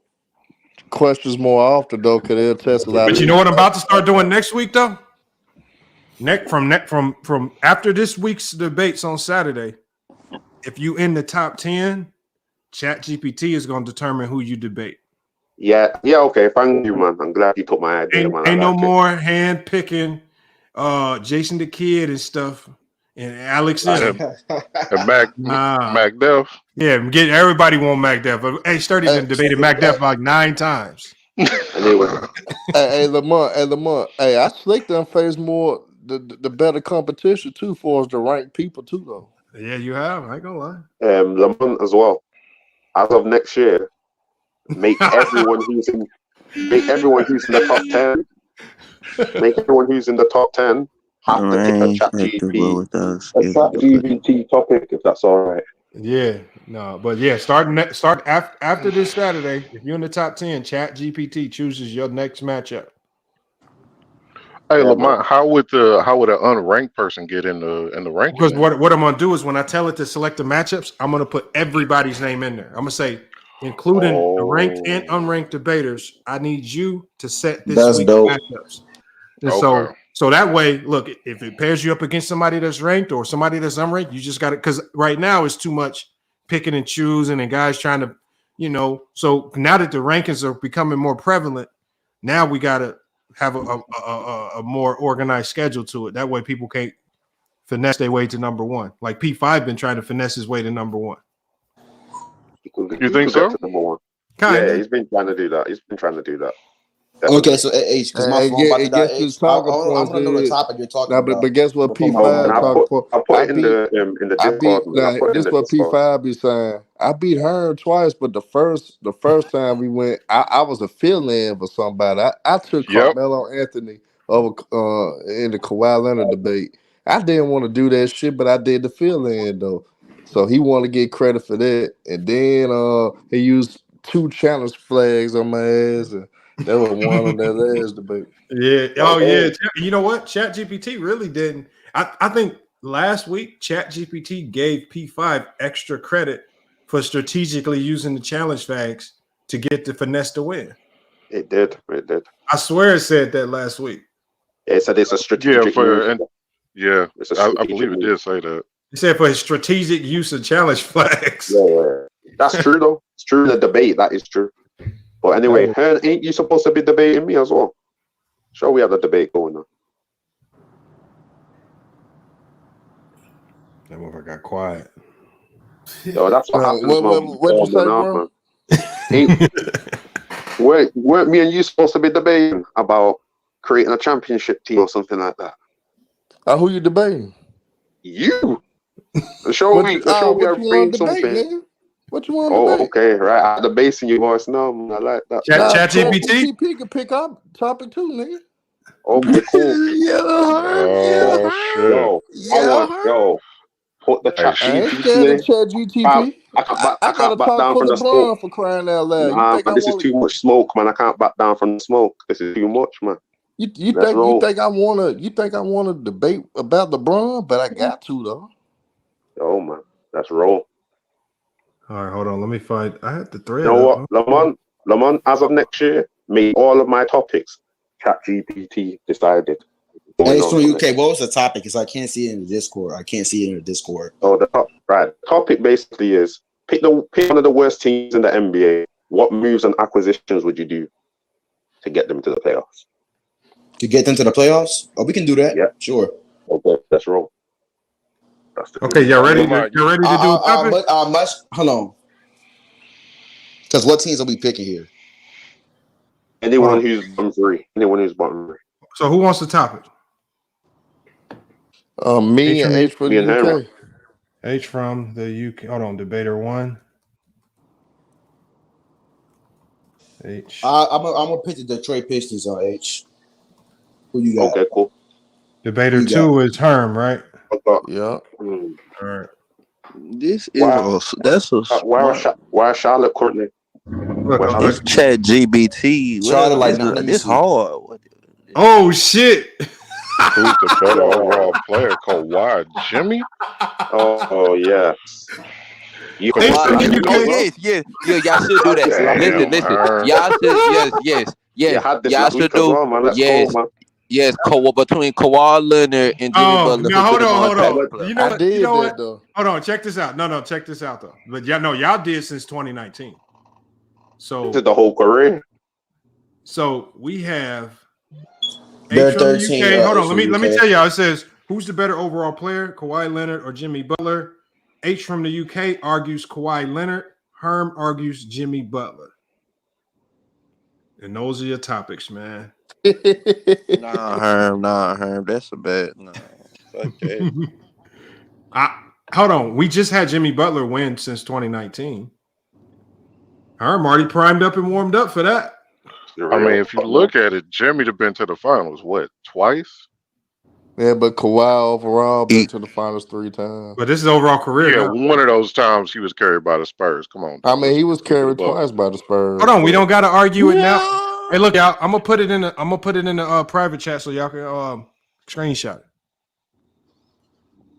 questions more often though, because they'll test a lot But of you these know what I'm about to questions. start doing next week, though? From after this week's debates on Saturday, if you in the top 10, ChatGPT is going to determine who you debate. Yeah, okay. Thank you, man. I'm glad you took my idea, man. I Ain't no like it. more hand picking Jason the Kid and stuff and Alex M. And Mac Def. Yeah, everybody want Mac Def. But hey, Sturdy done debated Mac Def like 9 times. Anyway. Hey, Lamont. Hey, I slick them face more the better competition too for us to rank people too though. Yeah, you have. I ain't gonna lie. Lamont as well. As of next year, make everyone who's in the top 10. Make everyone who's in the top 10 have to pick a chat GPT topic, if that's all right. Yeah, no, but yeah, start after this Saturday. If you're in the top 10, Chat GPT chooses your next matchup. Hey, Lamont, how would an unranked person get in the ranking? Because Then? what I'm gonna do is when I tell it to select the matchups, I'm gonna put everybody's name in there. I'm gonna say, including the ranked and unranked debaters, I need you to set this That's week's dope. matchups. And so that way, look, if it pairs you up against somebody that's ranked or somebody that's unranked, you just got to, because right now it's too much picking and choosing and guys trying to, so now that the rankings are becoming more prevalent, now we got to have a more organized schedule to it. That way people can't finesse their way to number one. Like P5 been trying to finesse his way to number one. You think so? To number one. Kinda. Yeah, he's been trying to do that. Definitely. Okay, so H, because my phone about to die. H, I want to know the topic you're talking about. But guess what Before my P5 phone talking for? I put it in the Discord, man. I put it in This the what Discord. P5 be saying. I beat her twice, but the first time we went, I was a fill-in for somebody. I took Carmelo Anthony over in the Kawhi Leonard debate. I didn't want to do that shit, but I did the fill-in though. So he want to get credit for that. And then he used 2 challenge flags on my ass, and That was one on that last debate. Yeah. Oh, yeah. You know what? ChatGPT really didn't. I think last week ChatGPT gave P5 extra credit for strategically using the challenge facts to get the finesse to win. It did. It did. I swear it said that last week. It said it's a strategic move. I believe it did say that. It said for his strategic use of challenge flags. Yeah. That's true though. It's true in the debate. That is true. But anyway, Hearn, ain't you supposed to be debating me as well? Sure, we have the debate going on. That motherfucker got quiet. Yo, that's what happens, man. What'd you say, bro? Weren't me and you supposed to be debating about creating a championship team or something like that? Who you debating? You. Show me are bringing something. Nigga? What you want to debate? Okay, right. The bass in your voice. No, I like that. ChatGPT can pick up topic too, nigga. Okay, cool. Yo, put the chat I ain't scared of ChatGPT. I gotta talk for LeBron for crying out loud. Nah, man, this is too much smoke, man. I can't back down from the smoke. This is too much, man. You think I wanna debate about LeBron, but I got to though. Yo, man, let's roll. All right, hold on. Let me find. I had the thread. You know what, Lamont, as of next year, made all of my topics ChatGPT decided. Hey, so UK, what was the topic? Because I can't see it in the Discord. Oh, the topic basically is pick one of the worst teams in the NBA. What moves and acquisitions would you do to get them to the playoffs? To get them to the playoffs? Oh, we can do that. Yeah, sure. Okay, let's roll. Okay, y'all ready? You're ready to do a topic? Hold on. Because what teams are we picking here? Anyone who's bottom three. So who wants the topic? Me and H for the UK. H from the UK. Hold on, debater one. H. I'm gonna pick the Detroit Pistons on H. Who you got? Okay, cool. Debater two is Herm, right? Yeah. All right. This is why Charlotte currently? It's ChatGPT. Charlotte like this hard. Oh shit! Who's the better overall player? Kawhi, Jimmy? Oh yeah. Yes. Y'all should do that. Listen. Y'all should. Y'all should do. Yes, between Kawhi Leonard and Jimmy Butler. Now hold on. You know what? Though. Hold on, check this out. No, check this out though. But y'all did since 2019. So this is the whole career. So we have They're H from the 13, UK. Hold on, let me tell y'all. It says who's the better overall player, Kawhi Leonard or Jimmy Butler? H from the UK argues Kawhi Leonard. Herm argues Jimmy Butler. And those are your topics, man. Nah, Herm. That's a bad. Nah, fuck that. Hold on. We just had Jimmy Butler win since 2019. Herm already primed up and warmed up for that. I mean, if you look at it, Jimmy'd have been to the finals, twice? Yeah, but Kawhi overall been to the finals 3 times. But this is overall career. Yeah, one of those times he was carried by the Spurs. Come on. I mean, he was carried twice by the Spurs. Hold on, we don't got to argue it now. Hey, look, y'all. I'm gonna put it in the private chat so y'all can screenshot it.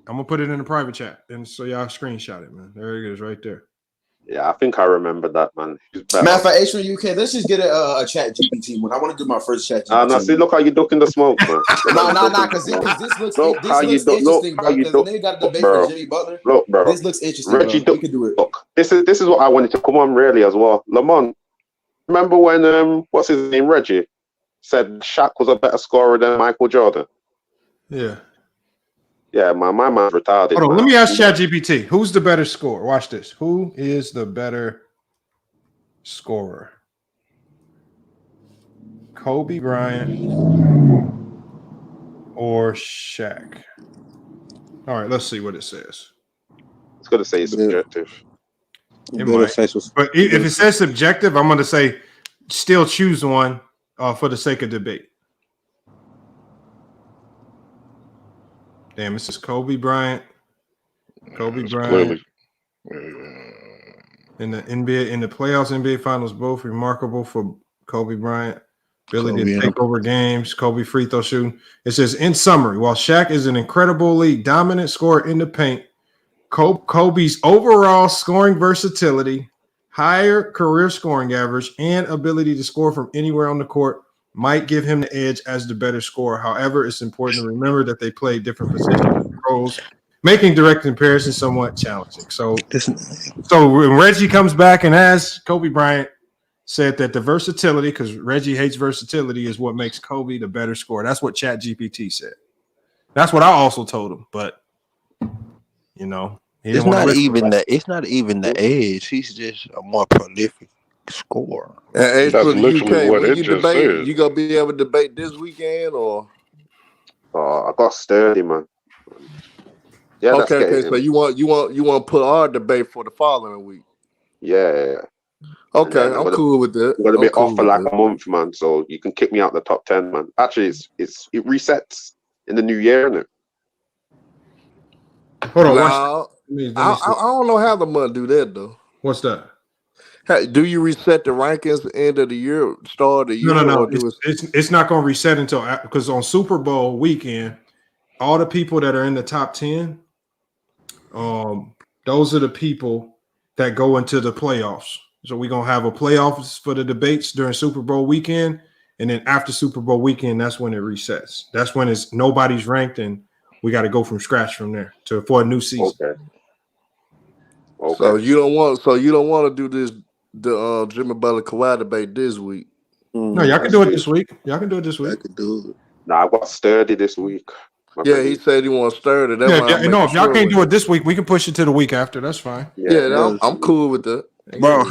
I'm gonna put it in the private chat and so y'all screenshot it, man. There it is, right there. Yeah, I think I remember that, man. Matter of fact, H from UK, let's just get a chat GPT one. I want to do my first chat GPT. No, see, look how you ducking the smoke, man. No, because this looks interesting, bro. Because they got a debate for Jimmy Butler. Look, bro. This looks interesting, Reggie, bro. We can do it. Look, this is what I wanted to come on really as well. Lamont, remember when what's his name, Reggie, said Shaq was a better scorer than Michael Jordan? Yeah. Yeah, my man's retarded. Hold on, let me ask ChatGPT. Who's the better scorer? Watch this. Who is the better scorer? Kobe Bryant or Shaq? All right, let's see what it says. It's going to say it's subjective. It might. But if it says subjective, I'm going to say still choose one for the sake of debate. Damn, this is Kobe Bryant. Kobe Bryant. In the NBA, in the playoffs, NBA Finals, both remarkable for Kobe Bryant, ability Kobe to and take over games, Kobe free throw shooting. It says, in summary, while Shaq is an incredibly dominant scorer in the paint, Kobe's overall scoring versatility, higher career scoring average, and ability to score from anywhere on the court might give him the edge as the better scorer. However, it's important to remember that they play different positions and roles, making direct comparisons somewhat challenging. So when Reggie comes back and as Kobe Bryant said that the versatility, because Reggie hates versatility, is what makes Kobe the better scorer. That's what ChatGPT said. That's what I also told him, but you know, he it's didn't want to not listen. even the edge. He's just a more prolific scorer. And as That's for the literally UK, what when it you just debate, said. you gonna be able to debate this weekend or? I got sturdy, man. Yeah, let's get Okay. it So in. you want to put our debate for the following week? Yeah. And Okay, then I'm cool with that. I'm gonna I'm be cool off for with like that. a month, man. So you can kick me out the top 10, man. Actually, it resets in the new year, innit? Hold on, No, let I me see. don't know how the month do that though. What's that? Hey, do you reset the rankings end of the year, start of the year, No. or do it? It's not going to reset until because on Super Bowl weekend, all the people that are in the top 10, those are the people that go into the playoffs. So we're gonna have a playoffs for the debates during Super Bowl weekend, and then after Super Bowl weekend, that's when it resets. That's when it's nobody's ranked, and we got to go from scratch from there for a new season. Okay. So you don't want to do the Jimmy Butler Kawhi debate this week. No, y'all can do it this week. Y'all can do it this week. I could do it. Nah, I got sturdy this week. Yeah, he said he wants sturdy. That's why I'm No, making if y'all sure can't with do him. it this week, we can push it to the week after. That's fine. Yeah, I'm cool with that. Bro,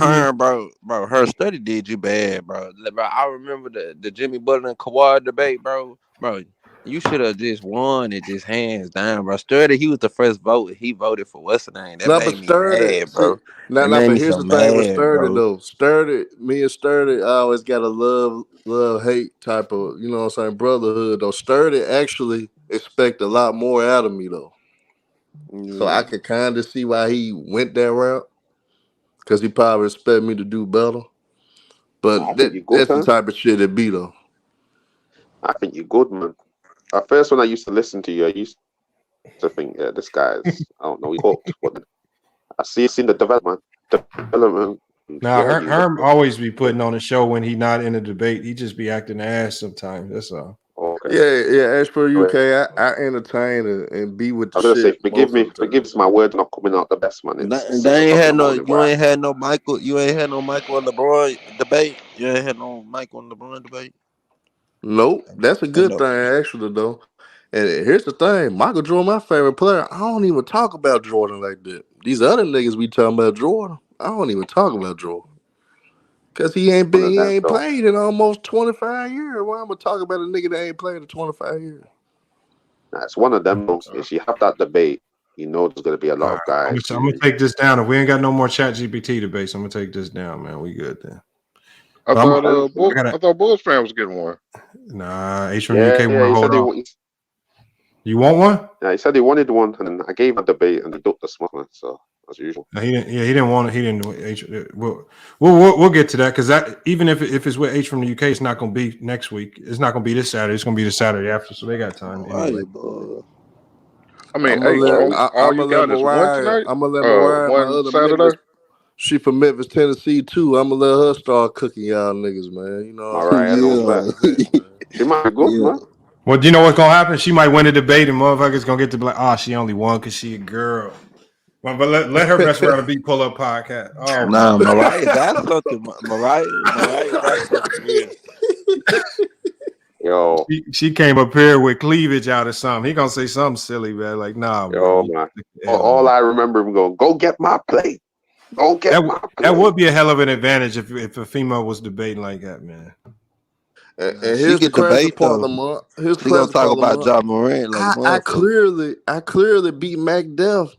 her study did you bad, bro. I remember the Jimmy Butler and Kawhi debate, bro. Bro, you should have just won it, just hands down, bro. Sturdy, he was the first vote. He voted for what's the name? That No, made but me Sturdy, mad, bro. That but made me here's so the thing with mad, Sturdy bro. though. Me and Sturdy, I always got a love hate type of, you know what I'm saying, brotherhood though. Sturdy actually expect a lot more out of me though. So I could kind of see why he went that route, because he probably expect me to do better. But I think you're good, that's the man. type of shit it be though. I think you're good, man. At first, when I used to listen to you, I used to think, yeah, this guy's, I don't know, he hooked. But I seen the development. Now, Yeah, you look Herm always be putting on a show when he not in a debate. He just be acting ass sometimes. That's all. okay. Yeah. As per Go UK, ahead. I entertain and be with I the was gonna say, shit most of the time. forgive my word not coming out the best, man. It's They ain't 6 o'clock in had the no. morning. You Where ain't had no Michael. You ain't had no Michael and LeBron debate. You ain't had no Michael and LeBron debate. Nope, that's a good thing actually though. And here's the thing, Michael Jordan, my favorite player. I don't even talk about Jordan like that. These other niggas be talking about Jordan. I don't even talk about Jordan. Cause he ain't played in almost 25 years. Why I'm gonna talk about a nigga that ain't played in 25 years? it's one of them. If you have that debate, you know there's gonna be a lot of I'm guys gonna who. take this down. If we ain't got no more Chat GPT debates, I'm gonna take this down, man. We good then. I But thought Bulls fan was getting one. Nah, H from Yeah, UK want to he hold said off. You want one? Yeah, he said he wanted one, and I gave him a debate, and he ducked the smoke, man. So as usual. No, he didn't. Yeah, he didn't want it. He didn't. H, we'll get to that because that even if it's with H from the UK, it's not going to be next week. It's not going to be this Saturday. It's going to be the Saturday after, so they got time anyway. I mean, I'm all you gonna let got is one Mariah. tonight. I'm gonna let Mariah, my One other Saturday. Memphis. She from Memphis, Tennessee too. I'm gonna let her start cooking y'all niggas, man. You know what I'm Mariah, saying? don't bet. She might be good, man. Well, do you know what's going to happen? She might win a debate, and motherfuckers going to get to be like, she only won because she a girl. Well, but let her mess around and be pull up podcast. Oh, Nah, Mariah got something. Mariah got something for real. Yo, she came up here with cleavage out or something. He gonna say something silly, man. Like, nah, bro. man. All I remember him going, go get my plate. Go get my plate. That would be a hell of an advantage if a female was debating like that, man. And She here's the get crazy debate part, though. Lamont. Here's the She gonna crazy talk part, about Lamont. John Moran like a I motherfucker. clearly beat Mac Def,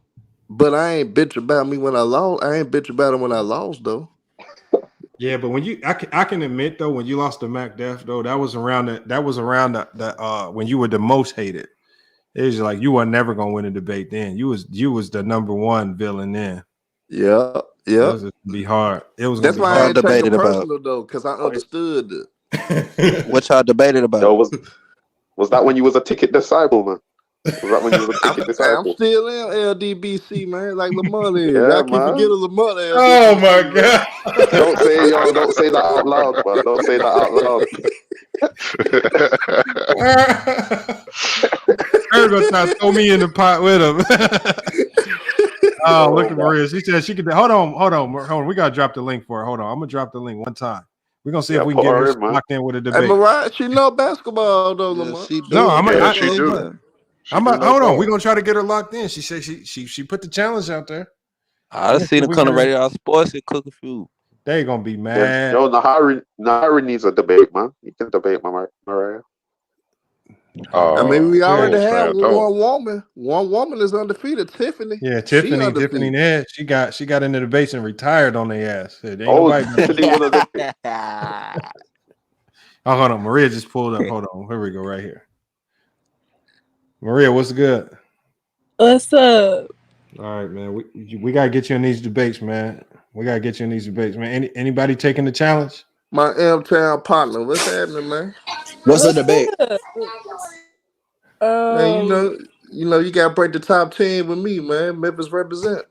but I ain't bitch about me when I lost. I ain't bitch about him when I lost though. Yeah, but when I can admit though, when you lost to Mac Def though, that was around the when you were the most hated. It was like you were never gonna win a debate then. You was the number one villain then. Yeah, It Yep. was gonna be hard. It was gonna That's be why I Y'all hard. ain't take it debated about. personal though, because I understood it. What y'all debated about? Yo, was that when you was a ticket disciple, man? Was that when you was a ticket I'm disciple? still in LDBC, man. Like Lamar is. Yeah, Y'all keep man. forgetting Lamar to Oh LDBC. my Man. god! Don't say that out loud, man. Don't say that out loud. Her gonna try to throw me in the pot with him. Oh, look at man. Maria. She said she could. Hold on. We gotta drop the link for her. Hold on. I'm gonna drop the link one time. We're gonna see if Yeah, we can put get her her in, man. locked in with a Hey, debate. Mariah, she know basketball though, Yeah, Lamar. she do. No, Yeah, she do. Man. She do know hold on. ball. We're gonna try to get her locked in. She said she put the challenge out there. I seen her We come to get her. Radio Sports and cook a few. They gonna be Yo, mad. Nahari needs a debate, man. You can debate Mariah. I mean, we already Bulls have fan don't. one woman. One woman is undefeated. Tiffany. Yeah, She Tiffany undefeated. Ned. She got into the debates and retired on their ass. Said, ain't Oh, nobody. Tiffany one of the. Oh, hold on. Maria just pulled up. Hold on. Here we go. Right here. Maria, what's good? What's up? All right, man. We gotta get you in these debates, man. We gotta get you in these debates, man. Anybody taking the challenge? My M-Town partner. What's happening, man? What's the debate? Up? Man, you gotta break the top 10 with me, man. Memphis represent.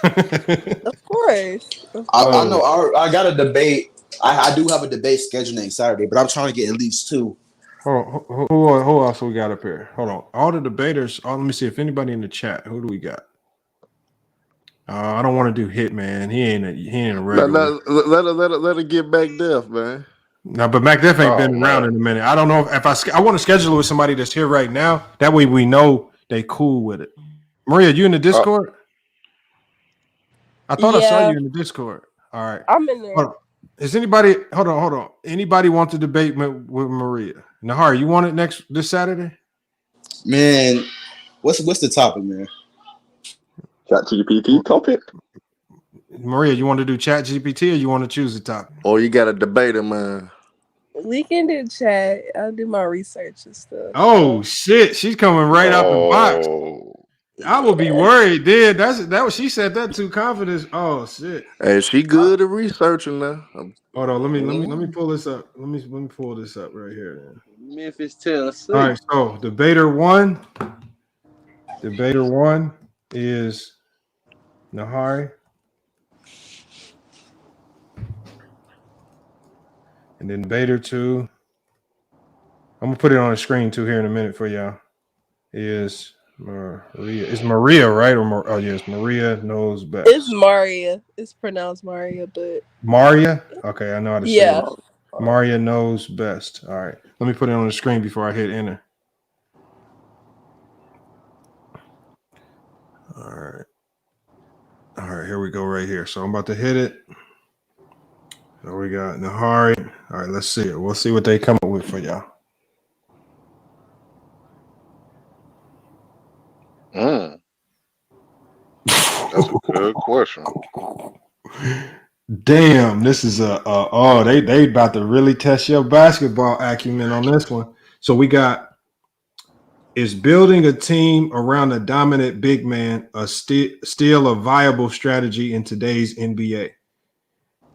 Of course. I know. I got a debate. I do have a debate scheduled next Saturday, but I'm trying to get at least two. Hold on. Who else we got up here? Hold on. All the debaters. Let me see if anybody in the chat. Who do we got? I don't want to do Hitman. He ain't a regular. Let her get back deaf, man. No, but Mac Def ain't Oh, been around man. in a minute. I don't know if I want to schedule it with somebody that's here right now. That way we know they cool with it. Maria, you in the Discord? I thought I saw you in the Discord. All right. I'm in there. Is anybody hold on? Anybody want to debate with Maria? Nahar, you want it this Saturday? Man, what's the topic, man? ChatGPT topic. Maria, you want to do Chat GPT or you want to choose the topic? Or you got a debater, man. We can do chat. I'll do my research and stuff. Oh shit, she's coming right out the box. I will be worried, dude. That was she said that too confident. Oh shit. Hey, she good at researching now. Hold on, let me pull this up. Let me pull this up right here. Then. Memphis, Tennessee. All right, so debater one is Nahari. And then debater 2, I'm gonna put it on the screen too here in a minute for y'all. Is Maria? It's Maria, right? Or yes, Maria knows best. It's Maria. It's pronounced Maria, but Maria. Okay, I know how to say it. yeah. Maria knows best. All right, let me put it on the screen before I hit enter. All right, here we go right here. So I'm about to hit it. So we got Nahari. All right, let's see it. We'll see what they come up with for y'all. That's a good question. Damn, this is they about to really test your basketball acumen on this one. So we got, is building a team around a dominant big man still a viable strategy in today's NBA?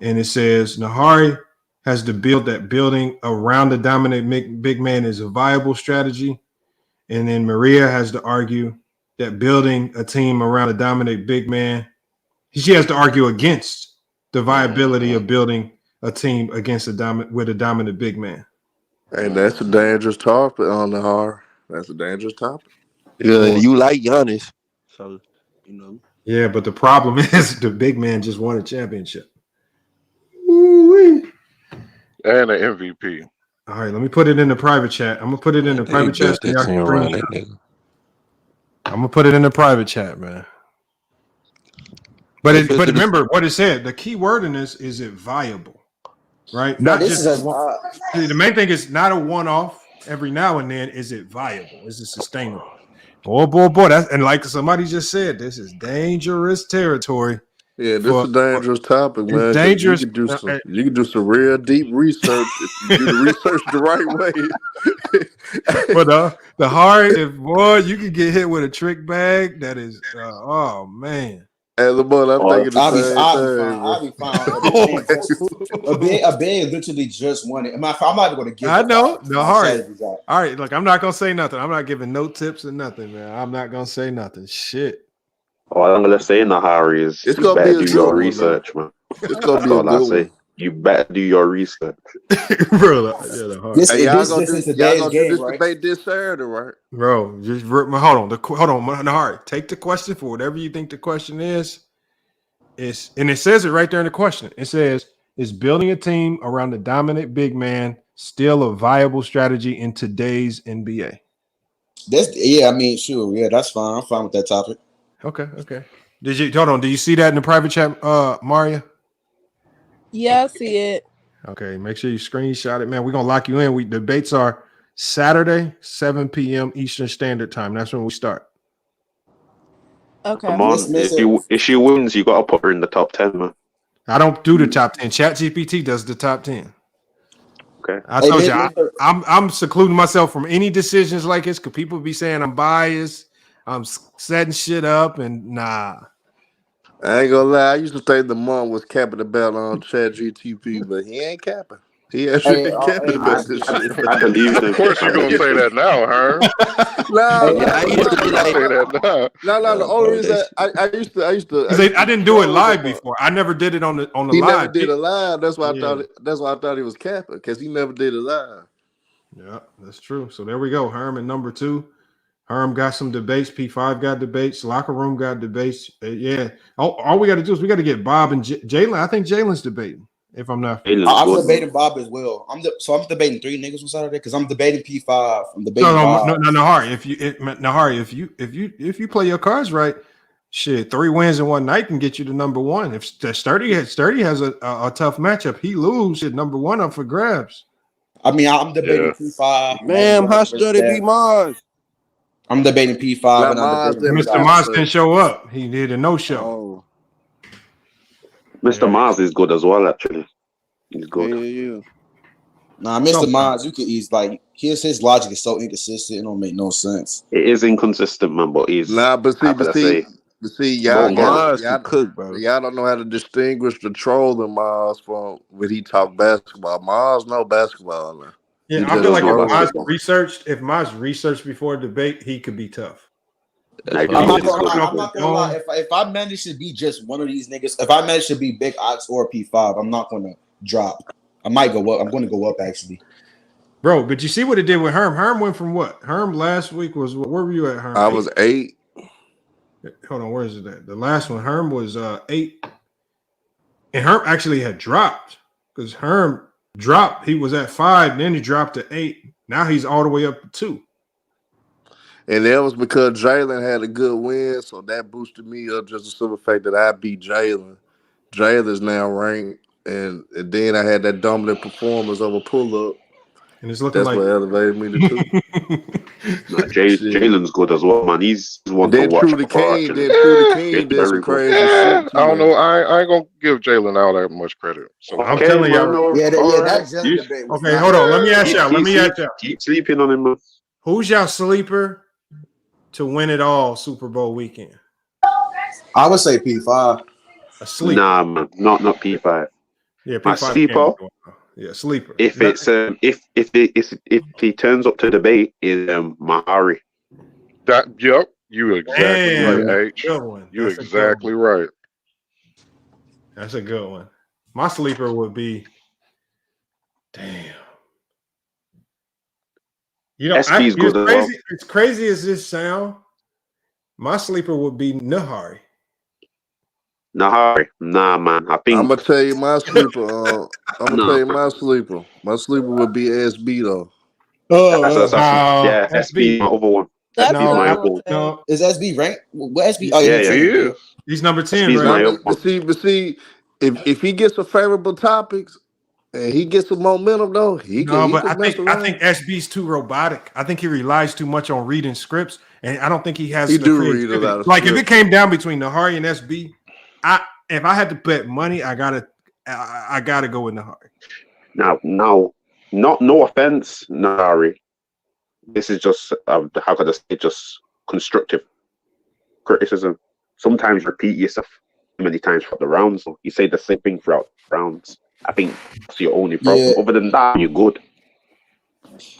And it says Nahari has to build that building around the dominant big man is a viable strategy. And then Maria has to argue that building a team around a dominant big man, she has to argue against the viability of building a team against a dominant big man. Hey, that's a dangerous topic on the hard. That's a dangerous topic. Yeah, you like Giannis, so you know. Yeah, but the problem is the big man just won a championship. Ooh-wee. And an MVP. All right, let me put it in the private chat. I'm gonna put it in the private chat. So y'all can bring it. I'm gonna put it in the private chat, man. But remember what it said. The key word in this is it viable, right? No, Not this just is the main thing is not a one-off. Every now and then, is it viable? Is it sustainable? Boy. That's, and like somebody just said, this is dangerous territory. Yeah, this is a dangerous topic, man. It's dangerous. You can do some real deep research if you do the research the right way. But the hard, if boy, you can get hit with a trick bag. That is, oh man. Hey, Lamont, I'm thinking the I'll same be thing, fine. A big literally just won it. I'm not going to give I the know five to the my heart. strategy guy. All right, look, I'm not gonna say nothing. I'm not giving no tips or nothing, man. I'm not gonna say nothing. Shit. All I'm gonna say, Nahari, is It's you gonna better be a do good your one, though. research, man. It's gonna That's be a all I good say. one. You better do your research. Bro, yeah, the heart. Hey, y'all gonna This do is today's game, this right? debate this Saturday, right? Bro, just hold on. Hold on, the heart. Take the question for whatever you think the question is. And it says it right there in the question. It says, "Is building a team around the dominant big man still a viable strategy in today's NBA?" I mean, sure, yeah, that's fine. I'm fine with that topic. Okay. Did you see that in the private chat, Maria? Yeah, I see it. Okay, make sure you screenshot it, man. We're gonna lock you in. Debates are Saturday, 7 p.m. Eastern Standard Time. That's when we start. Okay. Come on, if she wins, you gotta put her in the top 10, man. I don't do the top 10. ChatGPT does the top 10. Okay. I told you I'm secluding myself from any decisions like this because people be saying I'm biased, I'm setting shit up, and nah. I ain't gonna lie. I used to think the monk was capping the belt on ChatGPT, but he ain't capping. He actually ain't capping about this shit. I believe them. Of course, you're gonna say that now, Herm. Say that now. No. The only reason I used to I didn't do it troll live the monk. before. I never did it on the He live. never did it live. That's why Yeah. I thought he was capping because he never did it live. Yeah, that's true. So there we go. Herm at number 2. Herm got some debates. P5 got debates. Locker Room got debates. Yeah. All we got to do is we got to get Bob and Jalen. I think Jalen's debating. If I'm not, I'm debating Bob as well. I'm debating 3 niggas on Saturday because I'm debating P5. I'm debating Bob. No, Nahari. If you play your cards right, shit, 3 wins in one night can get you to number 1. If Sturdy has a tough matchup, he lose. Shit, number 1 up for grabs. I mean, I'm debating P5. Damn, how Sturdy beat Mars? I'm debating P5 and I'm debating Mr. Mars didn't show up. He did a no-show. Oh. Mr. Mars is good as well, actually. He's good. Yeah. Nah, Mr. Mars, you could his logic is so inconsistent, it don't make no sense. It is inconsistent, man, but he's y'all cook, bro. Y'all don't know how to distinguish the trolling Mars from when he talk basketball. Mars know basketball now. Yeah, I feel like if Mars researched before a debate, he could be tough. I'm not gonna lie. If I manage to be just one of these niggas, if I manage to be Big Ox or P5, I'm not gonna drop. I might go up. I'm going to go up actually. Bro, but you see what it did with Herm. Herm went from what? Herm last week was where were you at, Herm? I was 8. Hold on, where is it at? The last one, Herm was 8. And Herm actually had dropped because Herm dropped. He was at 5, then he dropped to 8. Now he's all the way up to 2. And that was because Jalen had a good win, so that boosted me up just the simple fact that I beat Jalen. Jalen's now ranked, and then I had that dominant performance of a pull-up. And it's looking That's what elevated me to 2. Jalen's good as well, man. He's one to watch. True the King did some crazy shit. I don't know. I ain't gonna give Jalen all that much credit. So I'm telling y'all. Okay, hold on. Let me ask y'all. Keep sleeping on him, man. Who's y'all sleeper to win it all Super Bowl weekend? I would say P5. A sleeper. Nah, man, not P5. Yeah, P5. My sleeper. Yeah, sleeper. If it's if he turns up to debate, is Mahari. Yep, you exactly right, H. Good one. You exactly right. That's a good one. My sleeper would be, damn. You know, SP's good as well. As crazy as this sound, my sleeper would be Nahari. Nahari, nah, man. I think I'm gonna tell you my sleeper. My sleeper would be SB though. SB my other one. SB's my other one. No. Is SB ranked? What SB? Oh, yeah. He's number 10. SB's right? But see, if he gets some favorable topics and he gets some momentum though, I think SB's too robotic. I think he relies too much on reading scripts, and I don't think he has. He do read a lot of like scripts. if it came down between Nahari and SB, if I had to bet money, I gotta go with Nahari. Now, no offense, Nahari. This is just how could I say, just constructive criticism. sometimes repeat yourself many times for the rounds. So you say the same thing throughout rounds. I think that's your only problem. Yeah, Other than that, you're good.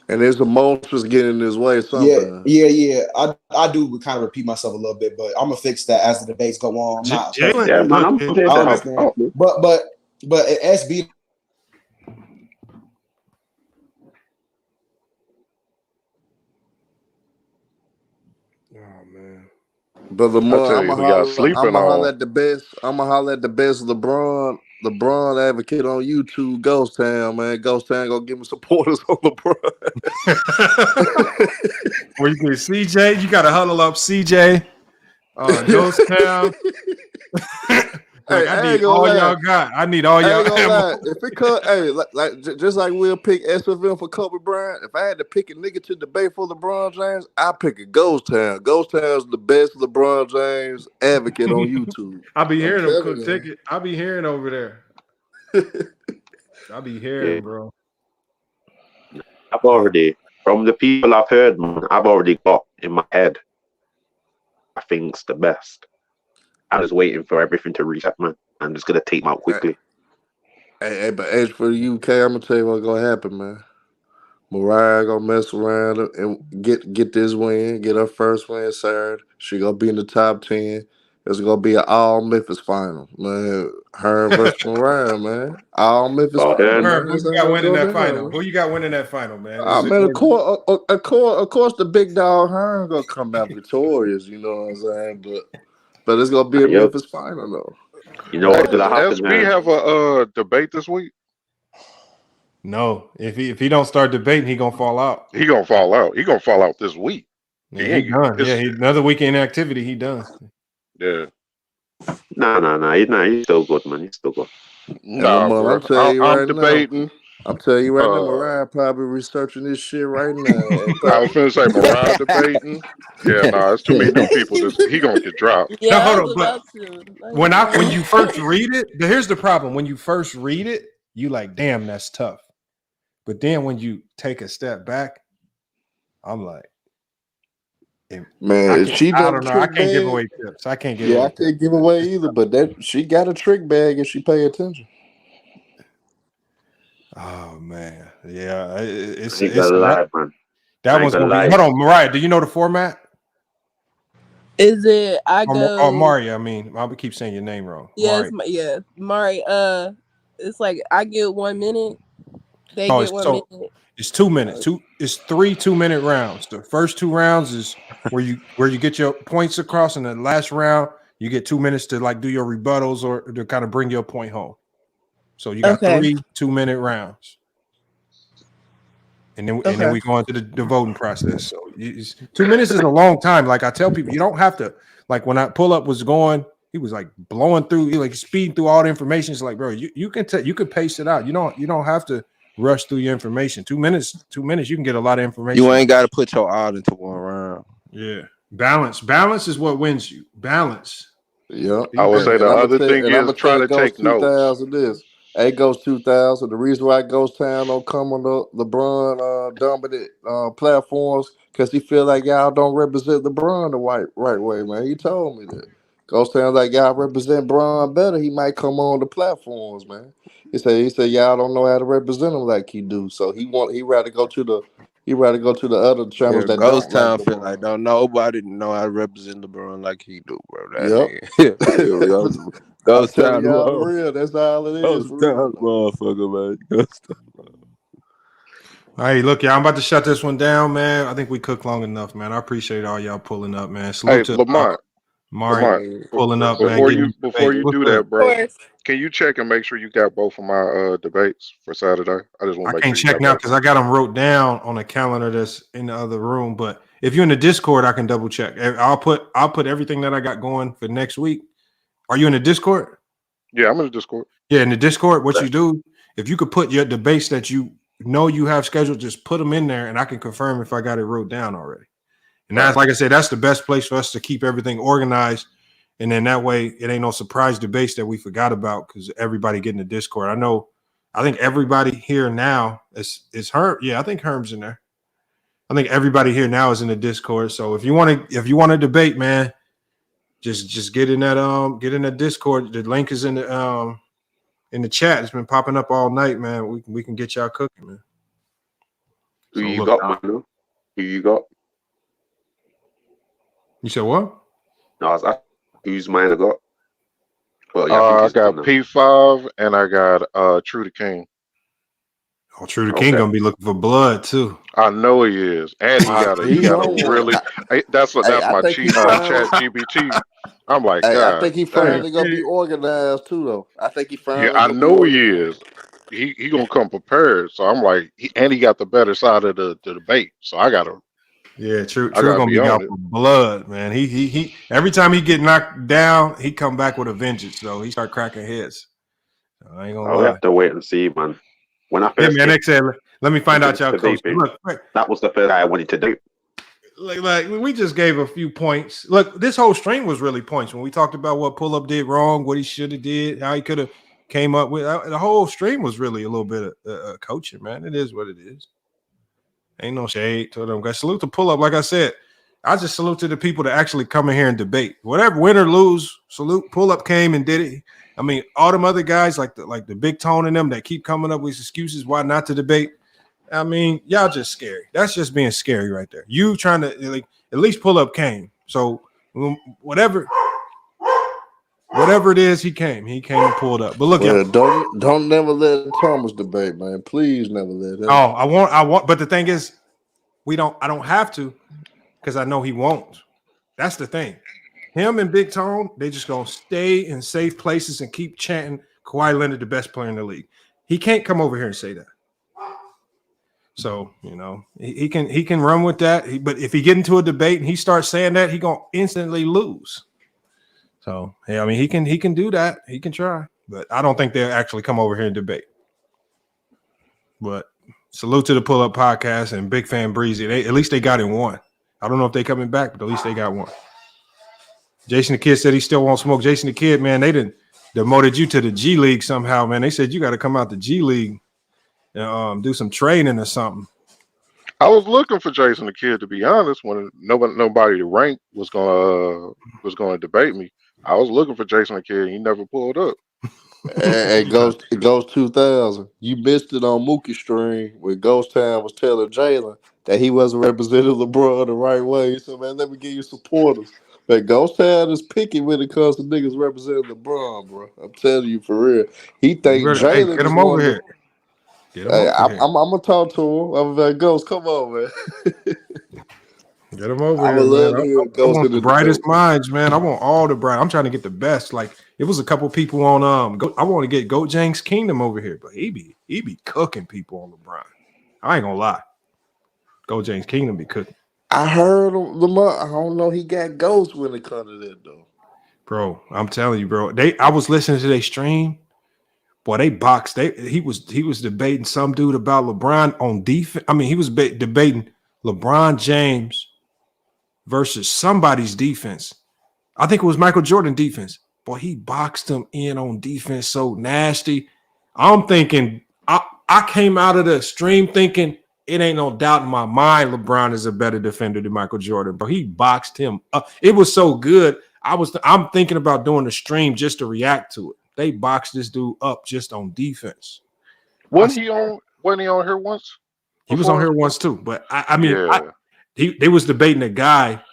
And his emotions get in his way yeah, sometimes. yeah. I do kind of repeat myself a little bit, but I'm gonna fix that as the debates go on. I'm not perfect. Yeah, man, Look, I'm here I to help understand, out, man. but at SB. Oh man. But I Lamar, tell you who y'all sleeping holler on. at the best. I'm gonna holler at the best LeBron advocate on YouTube, Ghost Town, man. Ghost Town gonna give me supporters on LeBron. Or you can CJ, you gotta huddle up CJ, Ghost Town. Like, Hey, I I need ain't gonna all lie. y'all got. I need all I y'all ain't gonna ammo. lie. If it could, hey, just like we'll pick SFM for Kobe Bryant. If I had to pick a nigga to debate for LeBron James, I pick a Ghost Town. Ghost Town's the best LeBron James advocate on YouTube. I be I'm hearing them telling cook you. ticket. I be hearing over there. I be hearing, Yeah. bro. I've already, from the people I've heard, man, I've already got in my head, I think's the best. I'm just waiting for everything to reset, man. I'm just gonna take them out quickly. Hey, but as for the UK, I'm gonna tell you what's gonna happen, man. Mariah gonna mess around and get this win, get her first win Saturday. She gonna be in the top 10. It's gonna be an all Memphis final, man. Her versus Mariah, man. All Memphis Oh, final, then. man. Who That's you how got it's winning gonna that go final? down, man. Who you got winning that final, man? I Is it mean, of course, the big dog Hearn gonna come out victorious. You know what I'm saying? But it's gonna be a Yo, Memphis final though. you know Hey, what's gonna does happen, SB man? have a debate this week? No, if he don't start debating, he gonna fall out. He gonna fall out. He gonna fall out this week. Yeah, he done. Yeah, another weekend activity. He done. Yeah. Nah, he's still good, man. He's still good. And Nah, Lamar, bro. I'm telling you I'm right now. debating. I'm telling you right now, Uh, Mariah probably researching this shit right now. I was finna say Mariah debating. Yeah, nah, it's too many new people. He gonna get dropped. No, Yeah, I hold was on. But about to. when you first read it, here's the problem. When you first read it, you like, damn, that's tough. But then when you take a step back, I'm like, Man, she I does don't know. I trick can't give bag. away tips. I can't give Yeah, away I tips. can't give away either, but that she got a trick bag if she pay attention. Oh man, yeah, it's I ain't gonna lie, man. that one's gonna be. Hold on, Mariah. Do you know the format? Is it? I Or go. Mari? I mean, I keep saying your name wrong. Yes, Mari. Mari. It's like I get 1 minute. They No, get 1 minute. it's 2 minutes. It's 3 2-minute rounds. The first 2 rounds is where you get your points across, and the last round you get 2 minutes to like do your rebuttals or to kind of bring your point home. So you got 3 2-minute rounds, and then we go into the voting process. So 2 minutes is a long time. Like I tell people, you don't have to. Like when I pull up was going, he was like blowing through, he like speeding through all the information. It's like, bro, you can you can pace it out. You don't have to rush through your information. 2 minutes, you can get a lot of information. You ain't got to put your all into one round. Yeah, balance is what wins you. Balance. Yeah, I would say the other thing is try to take notes. 2000 this. Hey, Ghost 2000. The reason why Ghost Town don't come on the LeBron dominant platforms because he feel like y'all don't represent LeBron the right way, man. He told me that. Ghost Town like y'all represent Bron better. He might come on the platforms, man. He said y'all don't know how to represent him like he do. So he rather go to the other channels Yeah, that Ghost don't like Town feel LeBron. like don't nobody know how to represent LeBron like he do, bro. That Yep. nigga. I'm Ghost telling Town, y'all the real. That's all it is. Ghost For real. Town, motherfucker, man. Ghost Town. All right, look, y'all, I'm about to shut this one down, man. I think we cooked long enough, man. I appreciate all y'all pulling up, man. Salute Hey, to Lamont. Mari pulling up, man. Before you do that, bro, can you check and make sure you got both of my debates for Saturday? I just want to I make can't sure you check got now both. because I got them wrote down on a calendar that's in the other room. But if you're in the Discord, I can double check. I'll put everything that I got going for next week. Are you in the Discord? Yeah, I'm in the Discord. Yeah, in the Discord, what you do, if you could put your debates that you know you have scheduled, just put them in there, and I can confirm if I got it wrote down already. And that's, like I said, that's the best place for us to keep everything organized. And then that way it ain't no surprise debates that we forgot about because everybody get in the Discord. I think everybody here now is Herm. Yeah, I think Herm's in there. I think everybody here now is in the Discord. So if you want to debate, man, just get in that Discord. The link is in the chat. It's been popping up all night, man. We can get y'all cooking, man. Who you got, Manu? Who you got? You said what? No, I was asking who's mine I got. Well, yeah, I think I it's got done now. P5 and I got True the King. Oh, True the King gonna be looking for blood too. I know he is, and he got a really. That's my think cheat he finally, chat GBT. I'm like, I God, think he finally gonna be organized too, though. I think he yeah, finally I gonna be know he organized. is. He gonna come prepared. So I'm like, he got the better side of the debate. So I gotta True gonna be be on out it. for blood, man. He every time he get knocked down, he come back with a vengeance. So he start cracking heads. I ain't gonna We lie. have to wait and see, man. When I Hey first man, came XL, let me find out into y'all coach. vaping, Look, that was the first guy I wanted to do. like we just gave a few points. Look, this whole stream was really points when we talked about what Pull Up did wrong, what he should have did, how he could have came up with. The whole stream was really a little bit of coaching, man. It is what it is. Ain't no shade to them guys. Salute to Pull Up. Like I said, I just salute to the people that actually come in here and debate. Whatever, win or lose, salute. Pull Up came and did it. I mean, all them other guys like the Big Tone and them that keep coming up with excuses why not to debate. I mean, y'all just scary. That's just being scary right there. You trying to like at least Pull Up came. So whatever it is, he came and pulled up. But look, Well, don't never let Thomas debate, man. Please never let him. Oh, I want. But the thing is, I don't have to because I know he won't. That's the thing. Him and Big Tone, they just gonna stay in safe places and keep chanting Kawhi Leonard the best player in the league. He can't come over here and say that. So he can run with that. But if he get into a debate and he starts saying that, he gonna instantly lose. So yeah, I mean he can do that. He can try, but I don't think they'll actually come over here and debate. But salute to the Pull Up Podcast and Big Fan Breezy. At least they got in one. I don't know if they coming back, but at least they got one. Jason the Kid said he still won't smoke. Jason the Kid, man, they didn't demoted you to the G League somehow, man. They said you got to come out the G League and do some training or something. I was looking for Jason the Kid, to be honest. When nobody to rank was gonna debate me, I was looking for Jason the Kid. He never pulled up. And it goes 2000. You missed it on Mookie's stream when Ghost Town was telling Jalen that he wasn't representing LeBron the right way. So man, let me give you supporters. But Ghost Town is picky when it comes to niggas representing LeBron, bro. I'm telling you for real. He think Jalen get is him one over of the. here. Get him over here. I'm gonna talk to him. I'm like, Ghost, come on, man. Get him over I here, would love man. to hear I Ghost want in the the brightest debate. minds, man. I want all the bright. I'm trying to get the best. Like it was a couple people on I want to get Goat James Kingdom over here, but he be cooking people on LeBron. I ain't gonna lie. Goat James Kingdom be cooking. I heard Lamar. I don't know. He got Ghost when it comes to that though. Bro, I'm telling you, bro. I was listening to their stream. Boy, they boxed. He was debating some dude about LeBron on defense. I mean, he was debating LeBron James versus somebody's defense. I think it was Michael Jordan defense. Boy, he boxed him in on defense so nasty. I'm thinking, I came out of the stream thinking it ain't no doubt in my mind LeBron is a better defender than Michael Jordan, but he boxed him up. It was so good. I'm thinking about doing the stream just to react to it. They boxed this dude up just on defense. Wasn't he on here once? He was on here once too, but Yeah. They was debating a guy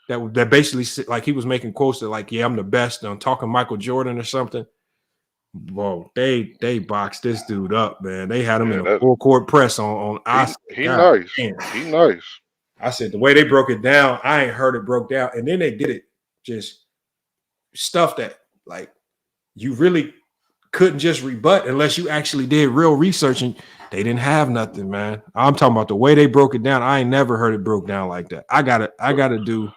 that basically like he was making quotes that like, yeah, I'm the best. I'm talking Michael Jordan or something. Whoa, they boxed this dude up, man. They had him in a full court press on Oscar. He nice. He nice. I said the way they broke it down, I ain't heard it broke down. And then they did it just stuff that like you really couldn't just rebut unless you actually did real research, and they didn't have nothing, man. I'm talking about the way they broke it down. I ain't never heard it broke down like that. I gotta do.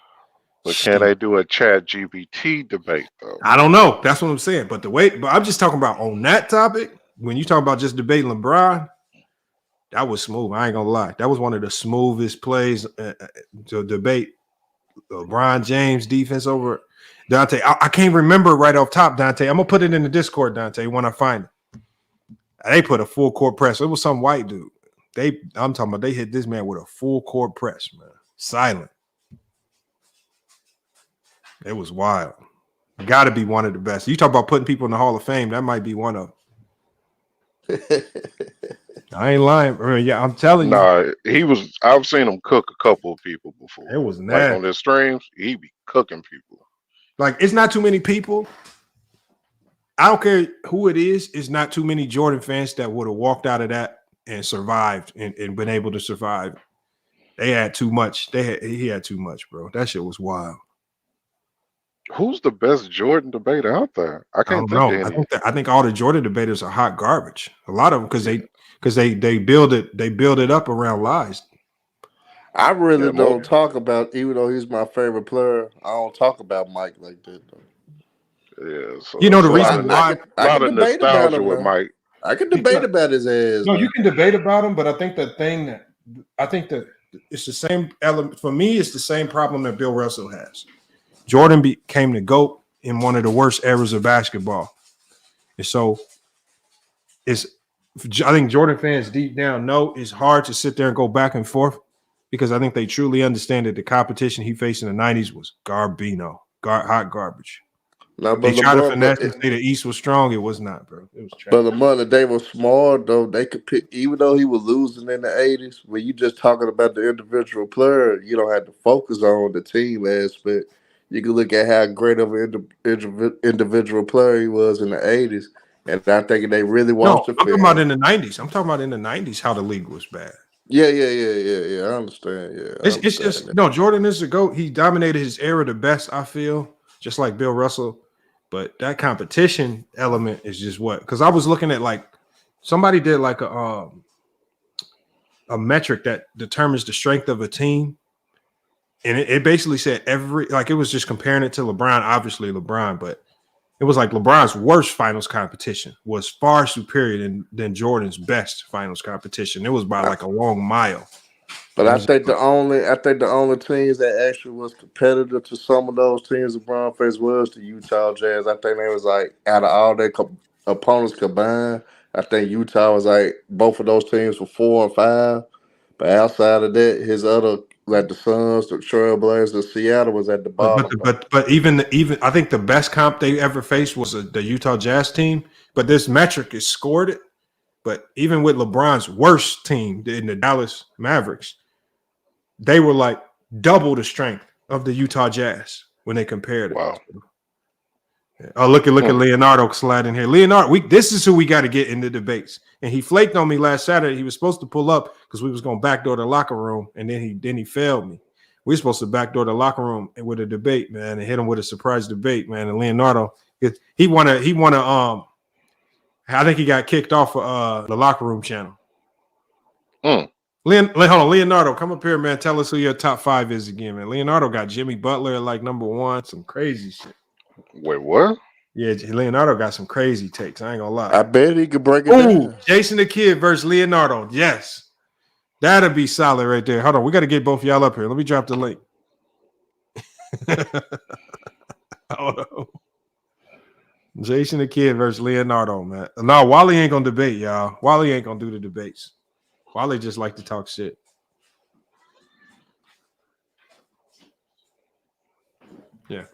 But can they do a Chat GPT debate though? I don't know. That's what I'm saying. But I'm just talking about on that topic. When you talk about just debating LeBron, that was smooth. I ain't gonna lie. That was one of the smoothest plays to debate LeBron James defense over Dante. I can't remember right off top, Dante. I'm gonna put it in the Discord, Dante, when I find it. They put a full court press. It was some white dude. I'm talking about they hit this man with a full court press, man. Silent. It was wild. Got to be one of the best. You talk about putting people in the Hall of Fame. That might be one of them. I ain't lying. I mean, yeah, I'm telling you. Nah, I've seen him cook a couple of people before. It was like nasty. on their streams. He be cooking people. Like, it's not too many people. I don't care who it is. It's not too many Jordan fans that would have walked out of that and survived and been able to survive. They had too much. He had too much, bro. That shit was wild. Who's the best Jordan debater out there? I I can't don't think know. of any. I think all the Jordan debaters are hot garbage. A lot of them because they build it up around lies. I really don't talk about, even though he's my favorite player, I don't talk about Mike like that, though. Yeah, so You know the reason why? A lot of debate about nostalgia him, with man. Mike. I can debate about his ass. No, man. you can debate about him, but I think that it's the same element for me. It's the same problem that Bill Russell has. Jordan became the GOAT in one of the worst eras of basketball, and so I think Jordan fans deep down know it's hard to sit there and go back and forth because I think they truly understand that the competition he faced in the 90s was hot garbage. No, They but tried to LeBron, finesse and say the East was strong. It was not, bro. It was trash. But LeBron, they were smart though. They could pick, even though he was losing in the '80s. When you just talking about the individual player, you don't have to focus on the team aspect. You can look at how great of an individual player he was in the '80s, and I think they really No, watched it I'm for talking about him. in the 90s. I'm talking about in the 90s how the league was bad. Yeah. I understand. Yeah, It's just no. Jordan is the GOAT. He dominated his era the best. I feel just like Bill Russell, but that competition element is just what. Because I was looking at like somebody did like a metric that determines the strength of a team, and it basically said it was just comparing it to LeBron. Obviously LeBron, but it was like LeBron's worst finals competition was far superior than Jordan's best finals competition. It was by like a long mile. But I think the only teams that actually was competitive to some of those teams LeBron faced was the Utah Jazz. I think they was like out of all their opponents combined, I think Utah was like both of those teams were 4 and 5. But outside of that, his other like the Suns, the Trailblazers, Seattle was at the bottom. But even I think the best comp they ever faced was the Utah Jazz team. But this metric is scored it. But even with LeBron's worst team in the Dallas Mavericks, they were like double the strength of the Utah Jazz when they compared it. Wow. Oh, look at Leonardo sliding here. Leonardo, this is who we got to get in the debates. And he flaked on me last Saturday. He was supposed to pull up because we was going to backdoor the locker room, and then he failed me. We were supposed to backdoor the locker room with a debate, man, and hit him with a surprise debate, man. And Leonardo, he won a I think he got kicked off the locker room channel. Hold on, Leonardo, come up here, man. Tell us who your top 5 is again, man. Leonardo got Jimmy Butler at like number 1, some crazy shit. Wait, what? Yeah, Leonardo got some crazy takes. I ain't gonna lie. I bet he could break it down. Jason the Kid versus Leonardo. Yes, that'll be solid right there. Hold on, we got to get both of y'all up here. Let me drop the link. Hold on. Jason the Kid versus Leonardo, man. No, Wally ain't gonna debate, y'all. Wally ain't gonna do the debates. Wally just like to talk shit. Yeah.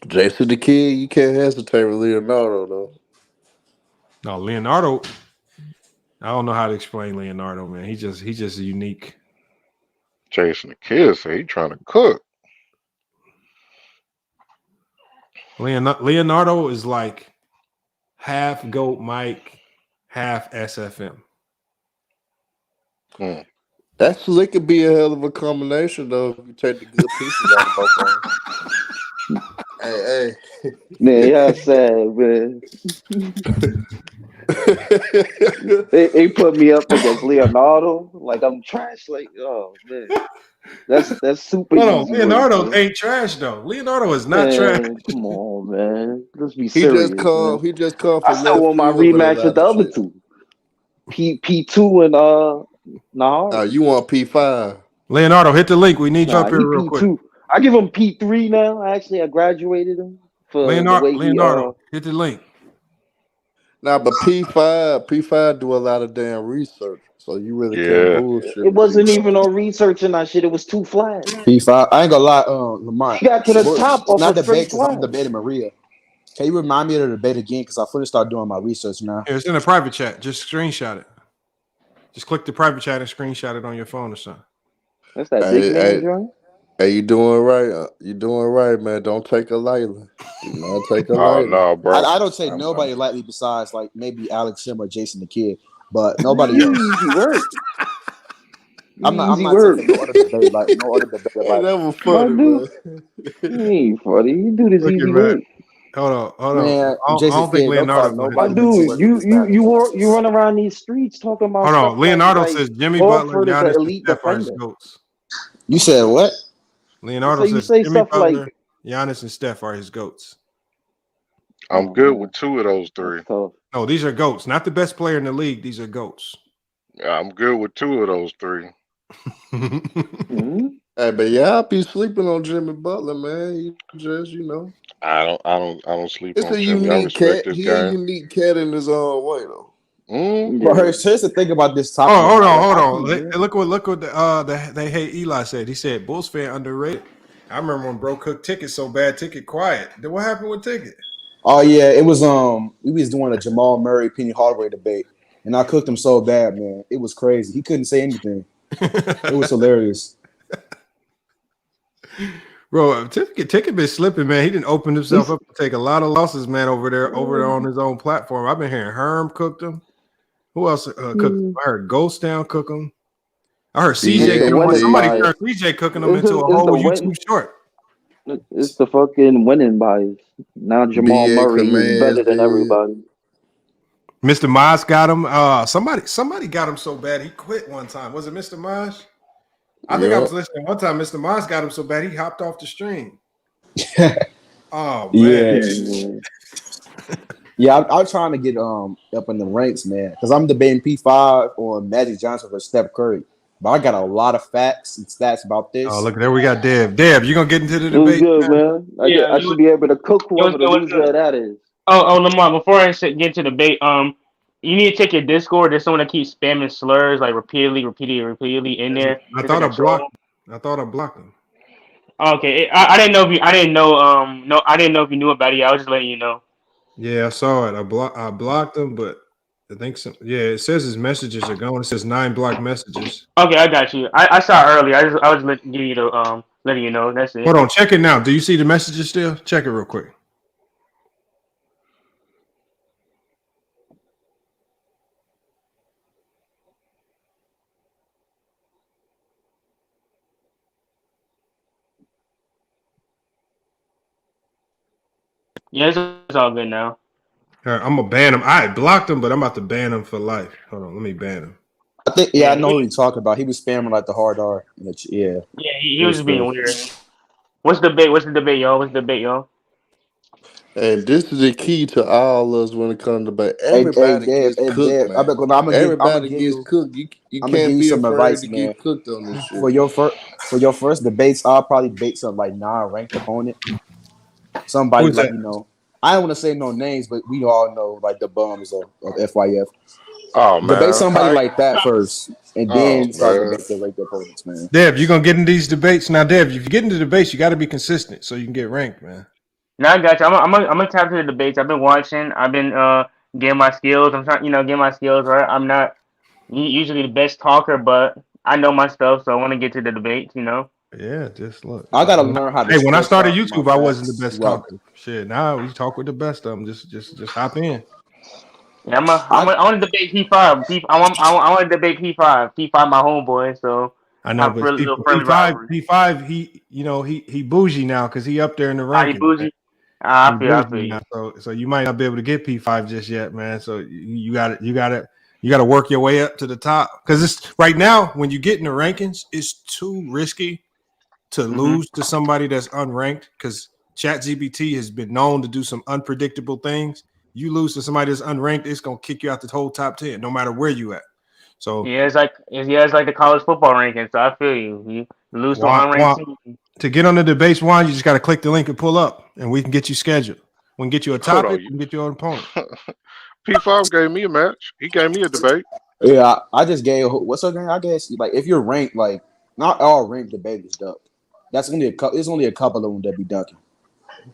Jason the Kid, you can't hesitate with Leonardo though. No, Leonardo. I don't know how to explain Leonardo, man. He's just unique. Jason the Kid say he trying to cook. Leonardo is like half GOAT Mike, half SFM. That slick could be a hell of a combination though if you take the good pieces out of both of them. Hey. Man, y'all sad, man. they put me up against Leonardo like I'm trash. Like, oh man, that's super easy. Leonardo work, ain't trash though. Leonardo is not trash. Come on, man. Let's be He serious. just come I from still want my rematch with the other two. P2 and Nahar. You want P5? Leonardo, hit the link. We need you up here real quick. I give him P3 now. Actually, I graduated him for Leonardo, the way hit the link. Now, but P5 do a lot of damn research, so you really can't Yeah. bullshit It with wasn't even P5. no research in that shit. It was too flat. P5. I ain't gonna lie, Lamont. He got to the top off Not of debate straight because I'm flat. debating Maria. Can you remind me of the debate again? Because I finna start doing my research now. It's in a private chat. Just screenshot it. Just click the private chat and screenshot it on your phone or something. That's that big Hey, man hey, joint. hey, you doing right? You doing right, man? Don't take a lightly. Do not take a Oh lightly. no, bro. I don't take nobody lightly besides like maybe Alex Sim or Jason the Kid, but nobody else. Easy work. I'm Easy not work. taking no other debate like no other debate Hey, lightly. that was My funny, dude, man. he ain't funny. You do this Look at easy man. work. Hold on. Man, I Jason don't think Kidd, don't call Leonardo's gonna hit My nobody this. easy dude, work in this battle. you run around these streets talking about Hold stuff on. Leonardo like says Jimmy Butler, Horford is an Giannis, and elite Steph are his defender. goats. You said what? Leonardo So you says say Jimmy stuff like Butler, Giannis, and Steph are his goats. I'm oh, good man, with 2 of those 3. that's tough. No, these are goats. Not the best player in the league. These are goats. I'm good with 2 of those 3. Mm-hmm. Hey, but y'all be sleeping on Jimmy Butler, man. You just, I don't sleep it's on a Jimmy. I unique respect cat. this He a game. unique cat in his own way, though. But Yeah. here's the thing about this Oh, topic, hold Lamont. Like, on. how can you win? Look what they hate Eli said. He said Bulls fan underrated. I remember when Bro cooked Ticket so bad, Ticket quiet. Then what happened with Ticket? Oh yeah, it was we was doing a Jamal Murray Penny Hardaway debate, and I cooked him so bad, man. It was crazy. He couldn't say anything. It was hilarious. Bro, Ticket been slipping, man. He didn't open himself up to take a lot of losses, man, over there on his own platform. I've been hearing Herm cooked him. Who else cooked him? I heard Ghost Down cook him. I heard CJ It's the cook him. winning Somebody bias. turned CJ cooking him into a It's the whole win. YouTube short. It's the fucking winning bias. Now Jamal BA Murray is commands better than did. everybody. Mr. Maj got him. Somebody got him so bad he quit one time. Was it Mr. Maj? I think I was Yup. listening one time. Mr. Maj got him so bad he hopped off the stream. Oh man. Yeah. Yeah, I'm trying to get up in the ranks, man, because I'm debating P5 on Magic Johnson versus Steph Curry. But I got a lot of facts and stats about Oh, this. look, there we got Dev. Dev, you gonna get into the It was debate, good, man? man. I should be able to cook It was whoever the good. What's loser good? of that is. Oh, Lamar. Before I get to debate, you need to check your Discord. There's someone that keeps spamming slurs like repeatedly in there. I It's like thought a I troll. blocked him. Okay, I didn't know if you. I didn't know. No, I didn't know if you knew about it. I was just letting you know. Yeah, I saw it. I blocked him, but I think some. Yeah, it says his messages are gone. It says 9 blocked messages. Okay, I got you. I saw it earlier. I was letting you know. Letting you know. That's it. Hold on, check it now. Do you see the messages still? Check it real quick. Yeah, it's all good now. All right, I'm gonna ban him. I blocked him, but I'm about to ban him for life. Hold on, let me ban him. I think, Yeah, I know who you're talking about. He was spamming like the hard R. Yeah, he it was was just being crazy. weird. What's the debate? What's the debate, y'all? What's the debate, y'all? And this is the key to all us when it comes to debate. Hey, Everybody Dave, gets cooked, I'm man. gonna give Everybody gets cooked. You can't you be some afraid advice, to man. get cooked on this For shit. your first debates, I'll probably debate some like non-ranked opponent. Somebody Who's like that? I don't want to say no names, but we all know like the bums of FYF. Oh Debate man, somebody like that first, and oh then start man. debate the ranked opponents, man. Dev, you gonna get in these debates now? Dev, if you get into debates, you got to be consistent so you can get ranked, man. Now I got you. I'm gonna tap to the debates. I've been watching. I've been getting my skills. I'm trying, get my skills right. I'm not usually the best talker, but I know my stuff, so I want to get to the debates. Yeah, just look. I gotta learn how to Hey, when I stretch started out my YouTube, I wasn't the facts best throughout. talker. Shit, now you talk with the best of them. Just hop in. Yeah, I want to debate P5. I want to debate P5. P5, my homeboy. So I know, have but a see, little friendly rivalry. P5, he bougie now because he up there in the Ah, you rankings, man. bougie. He I bougie feel now, you. so you might not be able to get P5 just yet, man. So you got to work your way up to the top because it's right now when you get in the rankings, it's too risky to lose to somebody that's unranked because ChatGPT has been known to do some unpredictable things. You lose to somebody that's unranked, it's gonna kick you out the whole top 10, no matter where you at. So Yeah, it's like the college football rankings. So I feel you. You lose to an unranked team. to get on the debates, Juan, you just got to click the link and pull up, and we can get you scheduled. We can get you a Hold topic. on, We can get you an opponent. P5 gave me a match. He gave me a debate. Yeah, I just gave. What's her name? I guess like if you're ranked, like not all ranked debaters duck. That's only a couple. It's only a couple of them that be ducking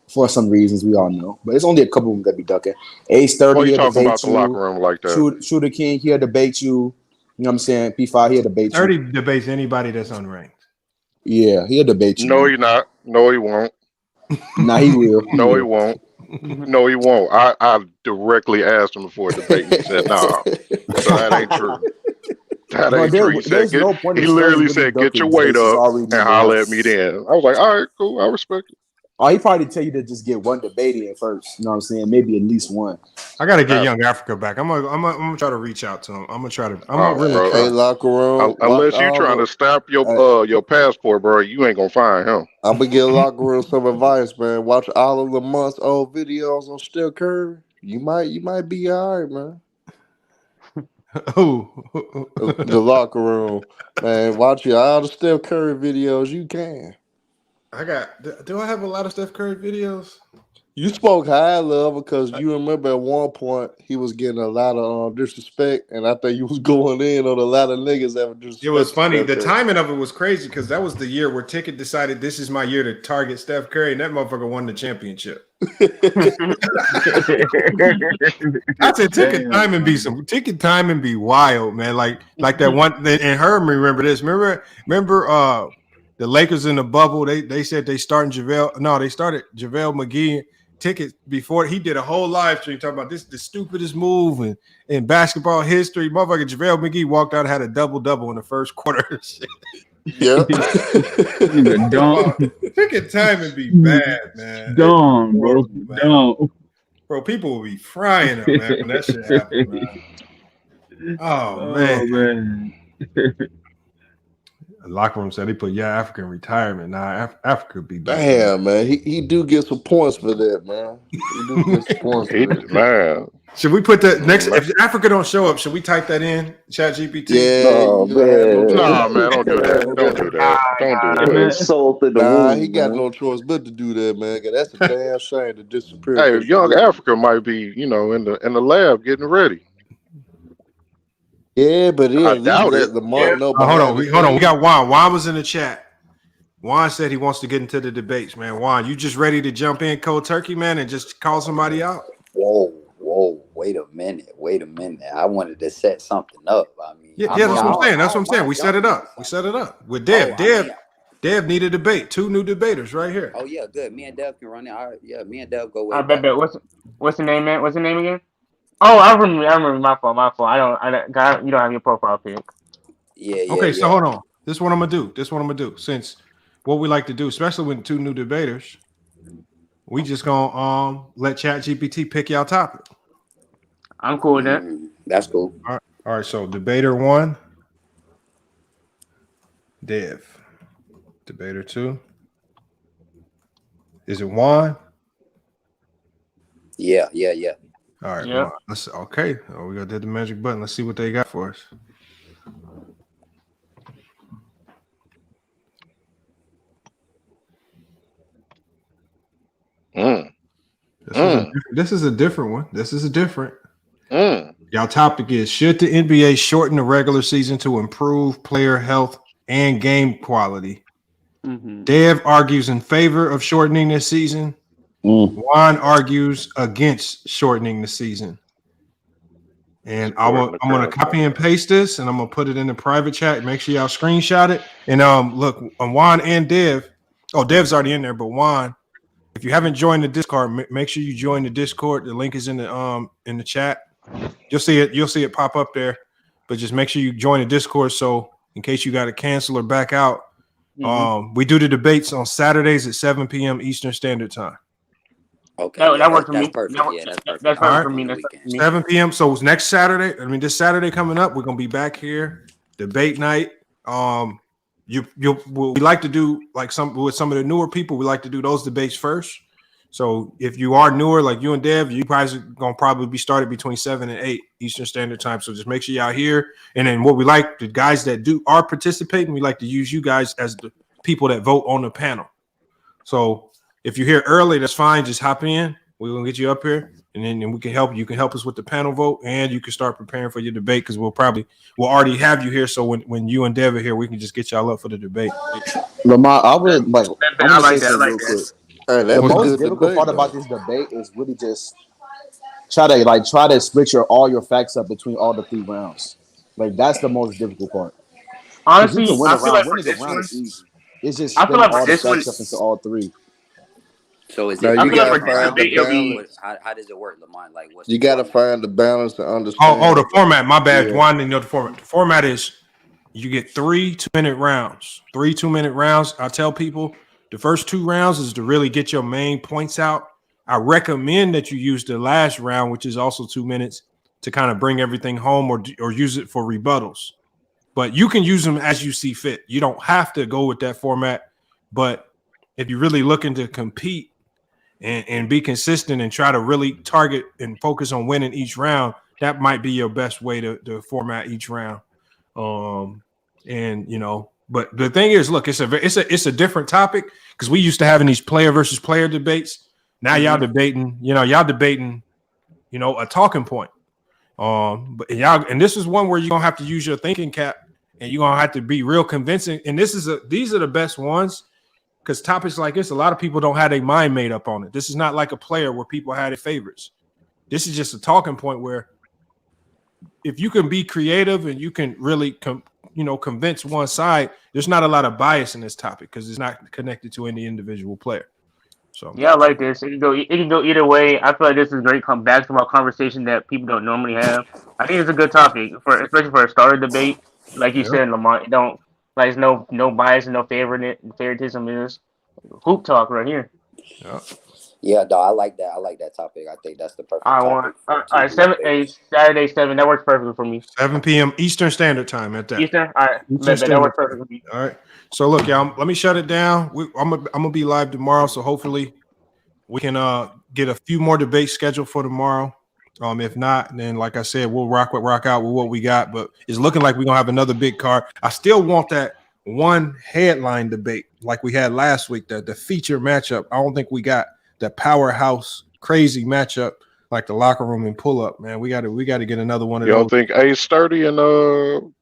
for some reasons we all know, but it's only a couple of them that be ducking. Ace What 30 you he'll talking about debate the locker you. room like that? Shooter King he'll debate you. You know what I'm saying? P5 he'll debate 30 you. debates anybody that's unranked. Yeah, he'll debate you. No, Man. he not. No, he won't. Nah, he will. No, he won't. No, he won't. I directly asked him before a debate, and he said, "Nah." So that ain't true. That Bro, ain't true. He said, there's no point he in studying literally with these said, "Get ducking your weight debates. up Already and number one. holler at me then." I was like, "All right, cool. I respect it." Oh, he probably tell you to just get one debate in first. You know what I'm saying? Maybe at least one. I gotta get Young Africa back. I'm gonna try to reach out to him. I'm gonna Oh, really bro. try. Hey, locker room. Unless you trying to stamp your passport, bro, you ain't gonna find him. I'm gonna give locker room some advice, man. Watch all of Lamont's old videos on Steph Curry. You might be all right, man. The locker room, man. Watch all the Steph Curry videos you can. Do I have a lot of Steph Curry videos? You spoke high level because you remember at one point he was getting a lot of disrespect, and I think you was going in on a lot of niggas having disrespect. It was funny. Steph The Curry. timing of it was crazy because that was the year where Ticket decided this is my year to target Steph Curry, and that motherfucker won the championship. I said Ticket timing be wild, man. Like that one. And Herm remember this. Remember the Lakers in the bubble. They said they started JaVale. No, they started JaVale McGee. Ticket before he did a whole live stream talking about this the stupidest move in basketball history. Motherfucker JaVale McGee walked out and had a double-double in the first quarter. Yeah. Ticket timing be bad, man. Dumb, bro. Dumb. Bro, people will be frying up, man, when that shit happened, man. Oh man. The locker room said they put Africa in retirement. Nah, Africa be back. Damn, man. He do get some points for that, man. He do get some points for that. Man. Should we put that next? If Africa don't show up, should we type that in Chat GPT? Yeah, Nah, man, don't do that. Don't do that. Don't do that. Insult in the Nah, womb, he got man. no choice but to do that, man. 'Cause that's a damn shame to disappear. Hey, young Africa might be, in the lab getting ready. Yeah, but he I at least doubt let it. Lamont know. Hold on. We got Juan. Juan was in the chat. Juan said he wants to get into the debates, man. Juan, you just ready to jump in cold turkey, man, and just call somebody out? Whoa, wait a minute. I wanted to set something up. I mean, Yeah, that's what I'm saying. That's what I'm saying. We set it up. With Dev. Dev need a debate. 2 new debaters right here. Oh yeah, good. Me and Dev can run it. All right, yeah, me and Dev go way I back. bet. What's the name, man? What's the name again? Oh, I remember. My fault. You don't have your profile pic. Yeah. Okay, so hold on. This is what I'm gonna do. Since what we like to do, especially with 2 new debaters, we just gonna let ChatGPT pick y'all topic. I'm cool with that. That's cool. All right. So debater 1, Dev. Debater 2. Is it Juan? Yeah. All right, Yeah. Juan. Okay. We gotta hit the magic button. Let's see what they got for us. This is a different one. Y'all topic is: should the NBA shorten the regular season to improve player health and game quality? Dev argues in favor of shortening this season. Juan argues against shortening the season. And I'm gonna copy and paste this, and I'm gonna put it in the private chat. Make sure y'all screenshot it. And look, Juan and Dev. Oh, Dev's already in there, but Juan, if you haven't joined the Discord, make sure you join the Discord. The link is in the chat. You'll see it pop up there. But just make sure you join the Discord so in case you got to cancel or back out. We do the debates on Saturdays at 7 p.m. Eastern Standard Time. Okay, that works for me. That's perfect. That's perfect. That's perfect for me. That's 7 p.m. So it's next Saturday. This Saturday coming up, we're gonna be back here. Debate night. We like to do like with some of the newer people. We like to do those debates first. So if you are newer, like you and Dev, you guys are gonna be started between 7 and 8 Eastern Standard Time. So just make sure y'all here. And then what we like, the guys that are participating, we like to use you guys as the people that vote on the panel. So if you're here early, that's fine. Just hop in. We're gonna get you up here. and then we can help you. You can help us with the panel vote, and you can start preparing for your debate because we'll already have you here. So when you and Dev are here, we can just get y'all up for the debate. Lamar, I want to say something real quick. Hey, The that's a most good difficult debate part about though. this debate is really just try to split all your facts up between all the 3 rounds. Like that's the most difficult part. Because you can Honestly, win a I feel round. like for Winning a this round one, is easy. It's just I feel splitting like for all the this one, facts up into all 3. So is Now it I you feel like based gotta for this find around the debate it'll be. balance. how does it work, Lamont? Like what's You the gotta format? find the balance to Oh, the understand. format. My bad, Yeah. Juan didn't know the format. The format is you get 3 2-minute rounds. 3 2-minute rounds. I tell people the first 2 rounds is to really get your main points out. I recommend that you use the last round, which is also 2 minutes, to kind of bring everything home or use it for rebuttals. But you can use them as you see fit. You don't have to go with that format. But if you're really looking to compete and be consistent and try to really target and focus on winning each round, that might be your best way to format each round. But the thing is, look, it's a different topic because we used to having these player versus player debates. Now y'all debating, a talking point. And this is one where you're gonna have to use your thinking cap and you're gonna have to be real convincing. And these are the best ones because topics like this, a lot of people don't have their mind made up on it. This is not like a player where people had their favorites. This is just a talking point where if you can be creative and you can really convince one side, there's not a lot of bias in this topic because it's not connected to any individual player. So Yeah, I like this. It can go either way. I feel like this is a great basketball conversation that people don't normally have. I think it's a good topic for especially for a starter debate. Like you yeah, said, Lamont, it don't like there's no bias and no favoritism. It's hoop talk right here. yeah. Yeah, dog, I like that. I like that topic. I think that's the perfect I want topic for all two right, good 7 debaters. Saturday 7. That works perfectly for me. 7 p.m. Eastern Standard Time at that. Eastern. All right, Eastern that Standard works Time. perfectly for me. All right. So look, y'all, let me shut it down. I'm gonna be live tomorrow, so hopefully we can get a few more debates scheduled for tomorrow. If not, then like I said, we'll rock out with what we got. But it's looking like we're gonna have another big card. I still want that one headline debate like we had last week, the feature matchup. I don't think we got the powerhouse crazy matchup like the locker room and pull up, man. We gotta get another one of You don't those. think A Sturdy and who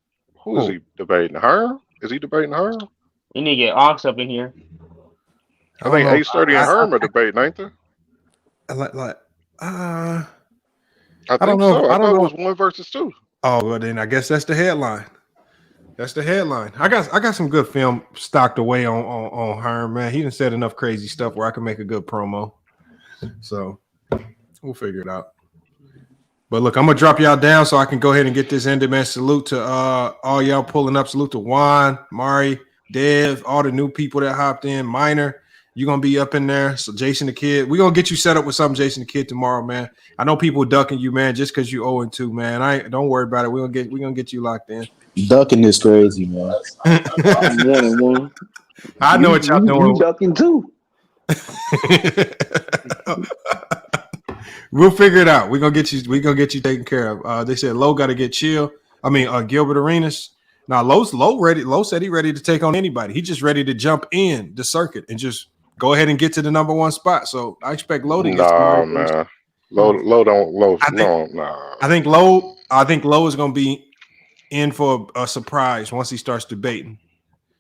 is Oh, he debating? Her? Is he debating her? You need to get Ox up in here. I I don't think know. A Sturdy and Herm are debating, ain't they? I I don't think know. so. I I don't thought it know. was 1 versus 2. Oh, well, then I guess that's the headline. That's the headline. I got some good film stocked away on Herm, man. He done said enough crazy stuff where I can make a good promo. So we'll figure it out. But look, I'm gonna drop y'all down so I can go ahead and get this ended, man. Salute to all y'all pulling up. Salute to Juan, Mari, Dev, all the new people that hopped in. Minor, you're gonna be up in there. So Jason the Kid, we're gonna get you set up with something, Jason the Kid, tomorrow, man. I know people ducking you, man, just because you 0-2, man. Don't worry about it. We're gonna get you locked in. Ducking is crazy, man. I'm 1-1. I know what y'all You doing. ducking too. We'll figure it out. We're gonna get you taken care of. They said Lowe got to get chill. I mean, Gilbert Arenas. Now Lowe ready. Lowe said he ready to take on anybody. He just ready to jump in the circuit and just go ahead and get to the number 1 spot. So I expect Lowe to get Nah, somebody. man. Low don't low. I think No, nah. I think Lowe is gonna be in for a surprise once he starts debating.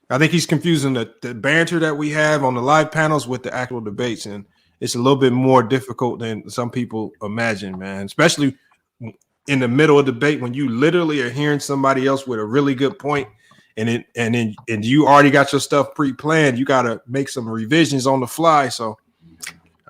I think he's confusing the banter that we have on the live panels with the actual debates, and it's a little bit more difficult than some people imagine, man. Especially in the middle of debate when you literally are hearing somebody else with a really good point, and you already got your stuff pre-planned. You got to make some revisions on the fly. So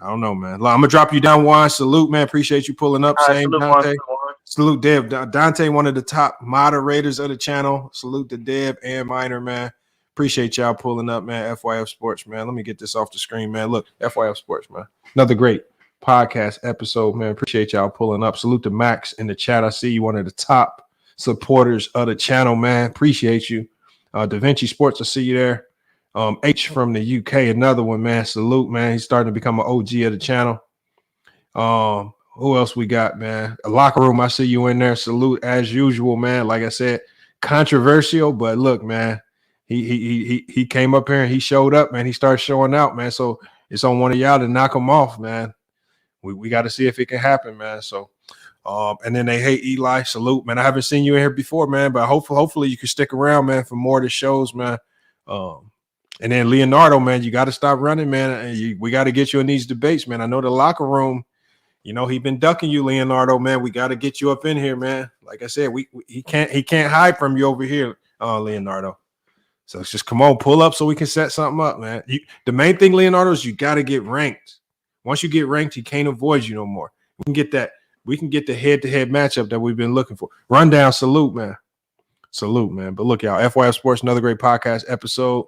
I don't know, man. I'm gonna drop you down, Juan. Salute, man. Appreciate you pulling up. All right, Same, salute one, Dante. salute one. Salute Dev. Dante, one of the top moderators of the channel. Salute to Dev and Minor, man. Appreciate y'all pulling up, man. FYF Sports, man. Let me get this off the screen, man. Look, FYF Sports, man. Another great podcast episode, man. Appreciate y'all pulling up. Salute to Max in the chat. I see you, one of the top supporters of the channel, man. Appreciate you. Da Vinci Sports, I see you there. H from the UK, another one, man. Salute, man. He's starting to become an OG of the channel. Who else we got, man? A locker room. I see you in there. Salute as usual, man. Like I said, controversial, but look, man, he came up here and he showed up, man. He started showing out, man. So it's on one of y'all to knock him off, man. We got to see if it can happen, man. So, and then they hate Eli. Salute, man. I haven't seen you in here before, man, but hopefully you can stick around, man, for more of the shows, man. And then Leonardo, man, you got to stop running, man. And we got to get you in these debates, man. I know the locker room, you know, he been ducking you, Leonardo, man. We got to get you up in here, man. Like I said, he can't hide from you over here, Leonardo. So it's just come on, pull up so we can set something up, man. The main thing, Leonardo, is you got to get ranked. Once you get ranked, he can't avoid you no more. We can get that. We can get the head-to-head matchup that we've been looking for. Rundown, salute, man. Salute, man. But look, y'all, FYF Sports, another great podcast episode.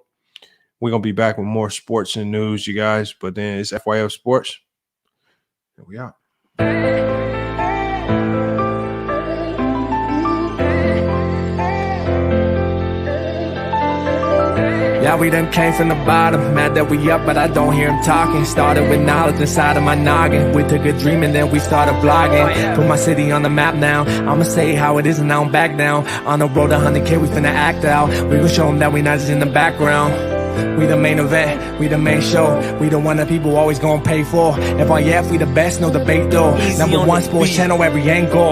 We're going to be back with more sports and news, you guys. But then it's FYF Sports. Here we are. Yeah, we done came from the bottom. Mad that we up, but I don't hear him talking. Started with knowledge inside of my noggin. We took a dream and then we started vlogging. Put my city on the map now. I'ma say how it is and I don't back down. On the road to 100K, we finna act out. We gon' show them that we not just in the background. We the main event, we the main show. We the one that people always gonna pay for. FYF, we the best, no debate though. Number one sports channel, every angle.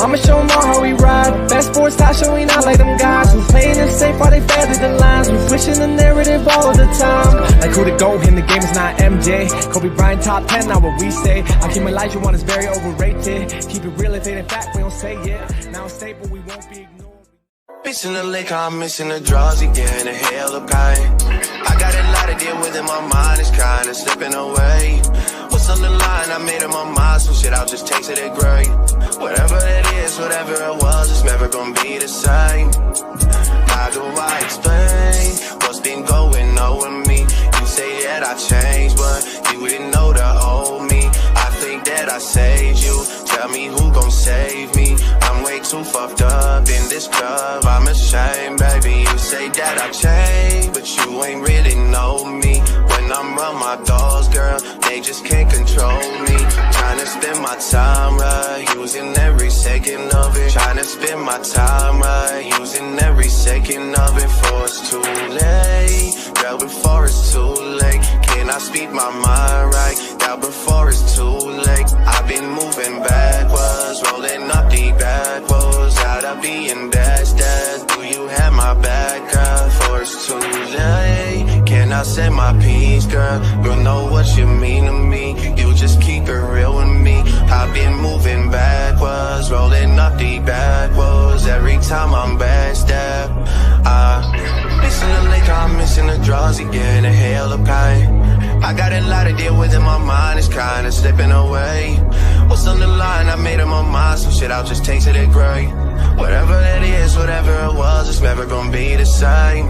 I'ma show them all how we ride. Best sports talk show, we not like them guys who playing it safe while they feather the lines. We pushing the narrative all the time. Like who to go in the game is not MJ. Kobe Bryant top 10, not what we say. I keep my life, you want is very overrated. Keep it real, if it ain't fact, we don't say it. Now it's stable, we won't be ignored. Missing the liquor, I'm missing the drugs again, a hell of pain. I got a lot to deal with and my mind is kinda slipping away. What's on the line? I made up my mind, some shit I'll just taste it great. Whatever it is, whatever it was, it's never gonna be the same. How do I explain what's been going on with me? You say that I changed, but you didn't know the old me. I think that I saved you, tell me who gon' save me. I'm way too fucked up in this club, I'm ashamed, baby. You say that I changed, but you ain't really know me. When I'm around my dogs, girl, they just can't control me. Trying to spend my time right, using every second of it. Trying to spend my time right, using every second of it. Before it's too late, girl, before it's too late. Can I speak my mind right, girl, before it's too late. I've been moving backwards, rolling up the backwards. Out of being best, do you have my back, girl? Before it's too late, can I say my piece, girl? You know what you mean to me, you just keep it real with me. I've been moving backwards, rolling up the backwards. Every time I'm backstep, missing the liquor, I'm missing the drugs again, a hell of pain. I got a lot to deal with and my mind is kinda slipping away. What's on the line? I made up my mind, some shit I'll just taste it great. Whatever it is, whatever it was, it's never gonna be the same.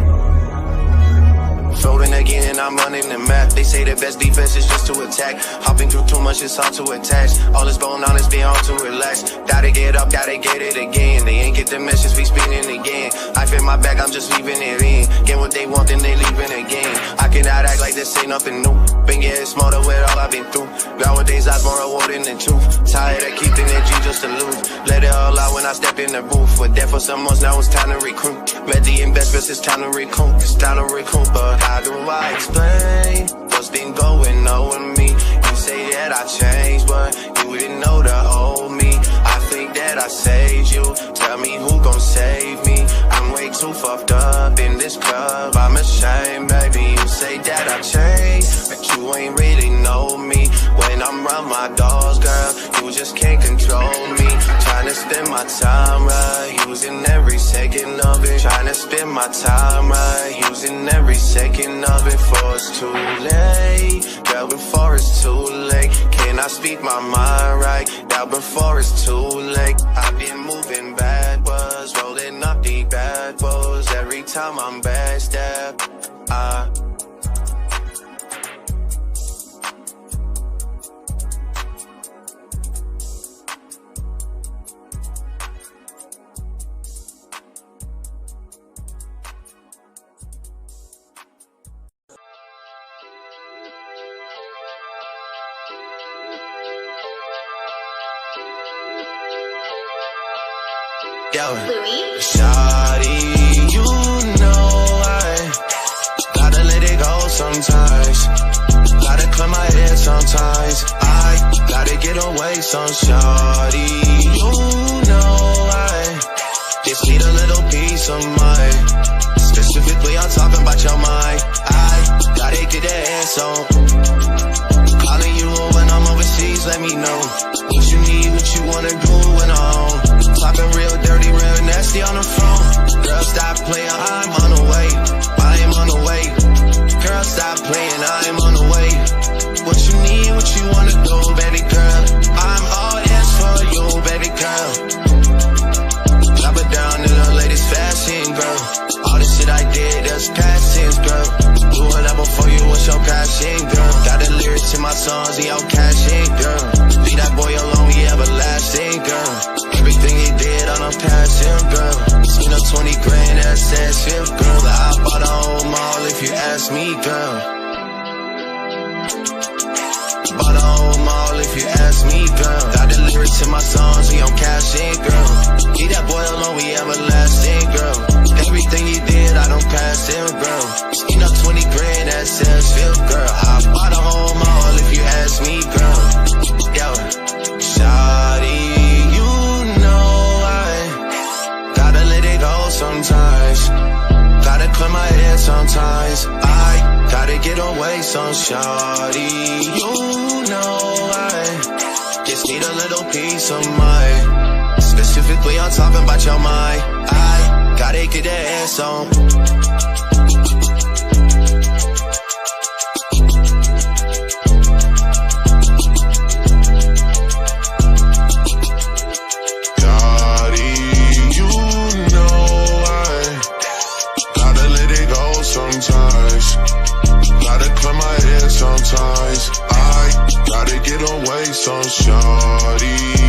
Floating again and I'm running the map. They say the best defense is just to attack. Hopping through too much, it's hard to attach. All this going on is being hard to relax. Gotta get up, gotta get it again. They ain't get the message, we spinning again. I feel my back, I'm just leaving it in. Get what they want, then they leaving again. I cannot act like this ain't nothing new. Been getting smarter with all I've been through. Nowadays, I'm more rewarding than truth. Tired of keeping it G just to lose. Let it all out when I step in the booth. We're dead for some months, now it's time to recruit. Met the investments, it's time to recoup. It's time to recoup, but how do I explain what's been going on with me? You say that I changed, but you didn't know the old me. I think that I saved you, tell me who gon' save me. I'm way too fucked up in this club, I'm ashamed, baby. You say that I changed, but you ain't really know me. When I'm around my dogs, girl, you just can't control me. Trying to spend my time right, using every second of it. Trying to spend my time right, using every second of it. Before it's too late, girl, before it's too late. Can I speak my mind right, now before it's too late. I've been moving backwards, rolling up the backwards. Every time I'm backstep, shawty, you know I gotta let it go sometimes. Gotta clear my head sometimes. I gotta get away some shawty. You know I just need a little peace of mind. Specifically, I'm talking about your mind. I gotta get that ass on. Calling you when I'm overseas, let me know what you need, what you wanna do when I'm home. Talking real dirty, real nasty on the phone. Girl, stop playing, I'm on the way. I'm on the way. Girl, stop playing, I'm on the way. What you need, what you wanna do, baby girl. I'm all ears for you, baby girl. Drop it down in the latest fashion, girl. All the shit I did, that's past tense, girl. Do whatever for you, what's your passion, girl? Got the lyrics to my songs and your cash in, girl. Leave that boy alone, he everlasting, girl. Everything he did on a passion, girl. Spend up 20 grand, that's that shit, girl. I bought a whole mall if you ask me, girl. Bought a whole mall if you ask me, girl. Got the lyrics to my songs, we on cash in, girl. Leave that boy alone, we everlasting, girl. Everything he did, I don't pass him, girl. Spend up 20 grand, that says feel, girl. I bought a whole mall if you ask me, girl. Yo, shawty, you know I gotta let it go sometimes. Gotta clear my head sometimes. I gotta get away some shawty. You know I just need a little peace of mind. Specifically, I'm talking about your mind. I gotta get that ass on. Sometimes, gotta clear my head sometimes. I gotta get away some shawty.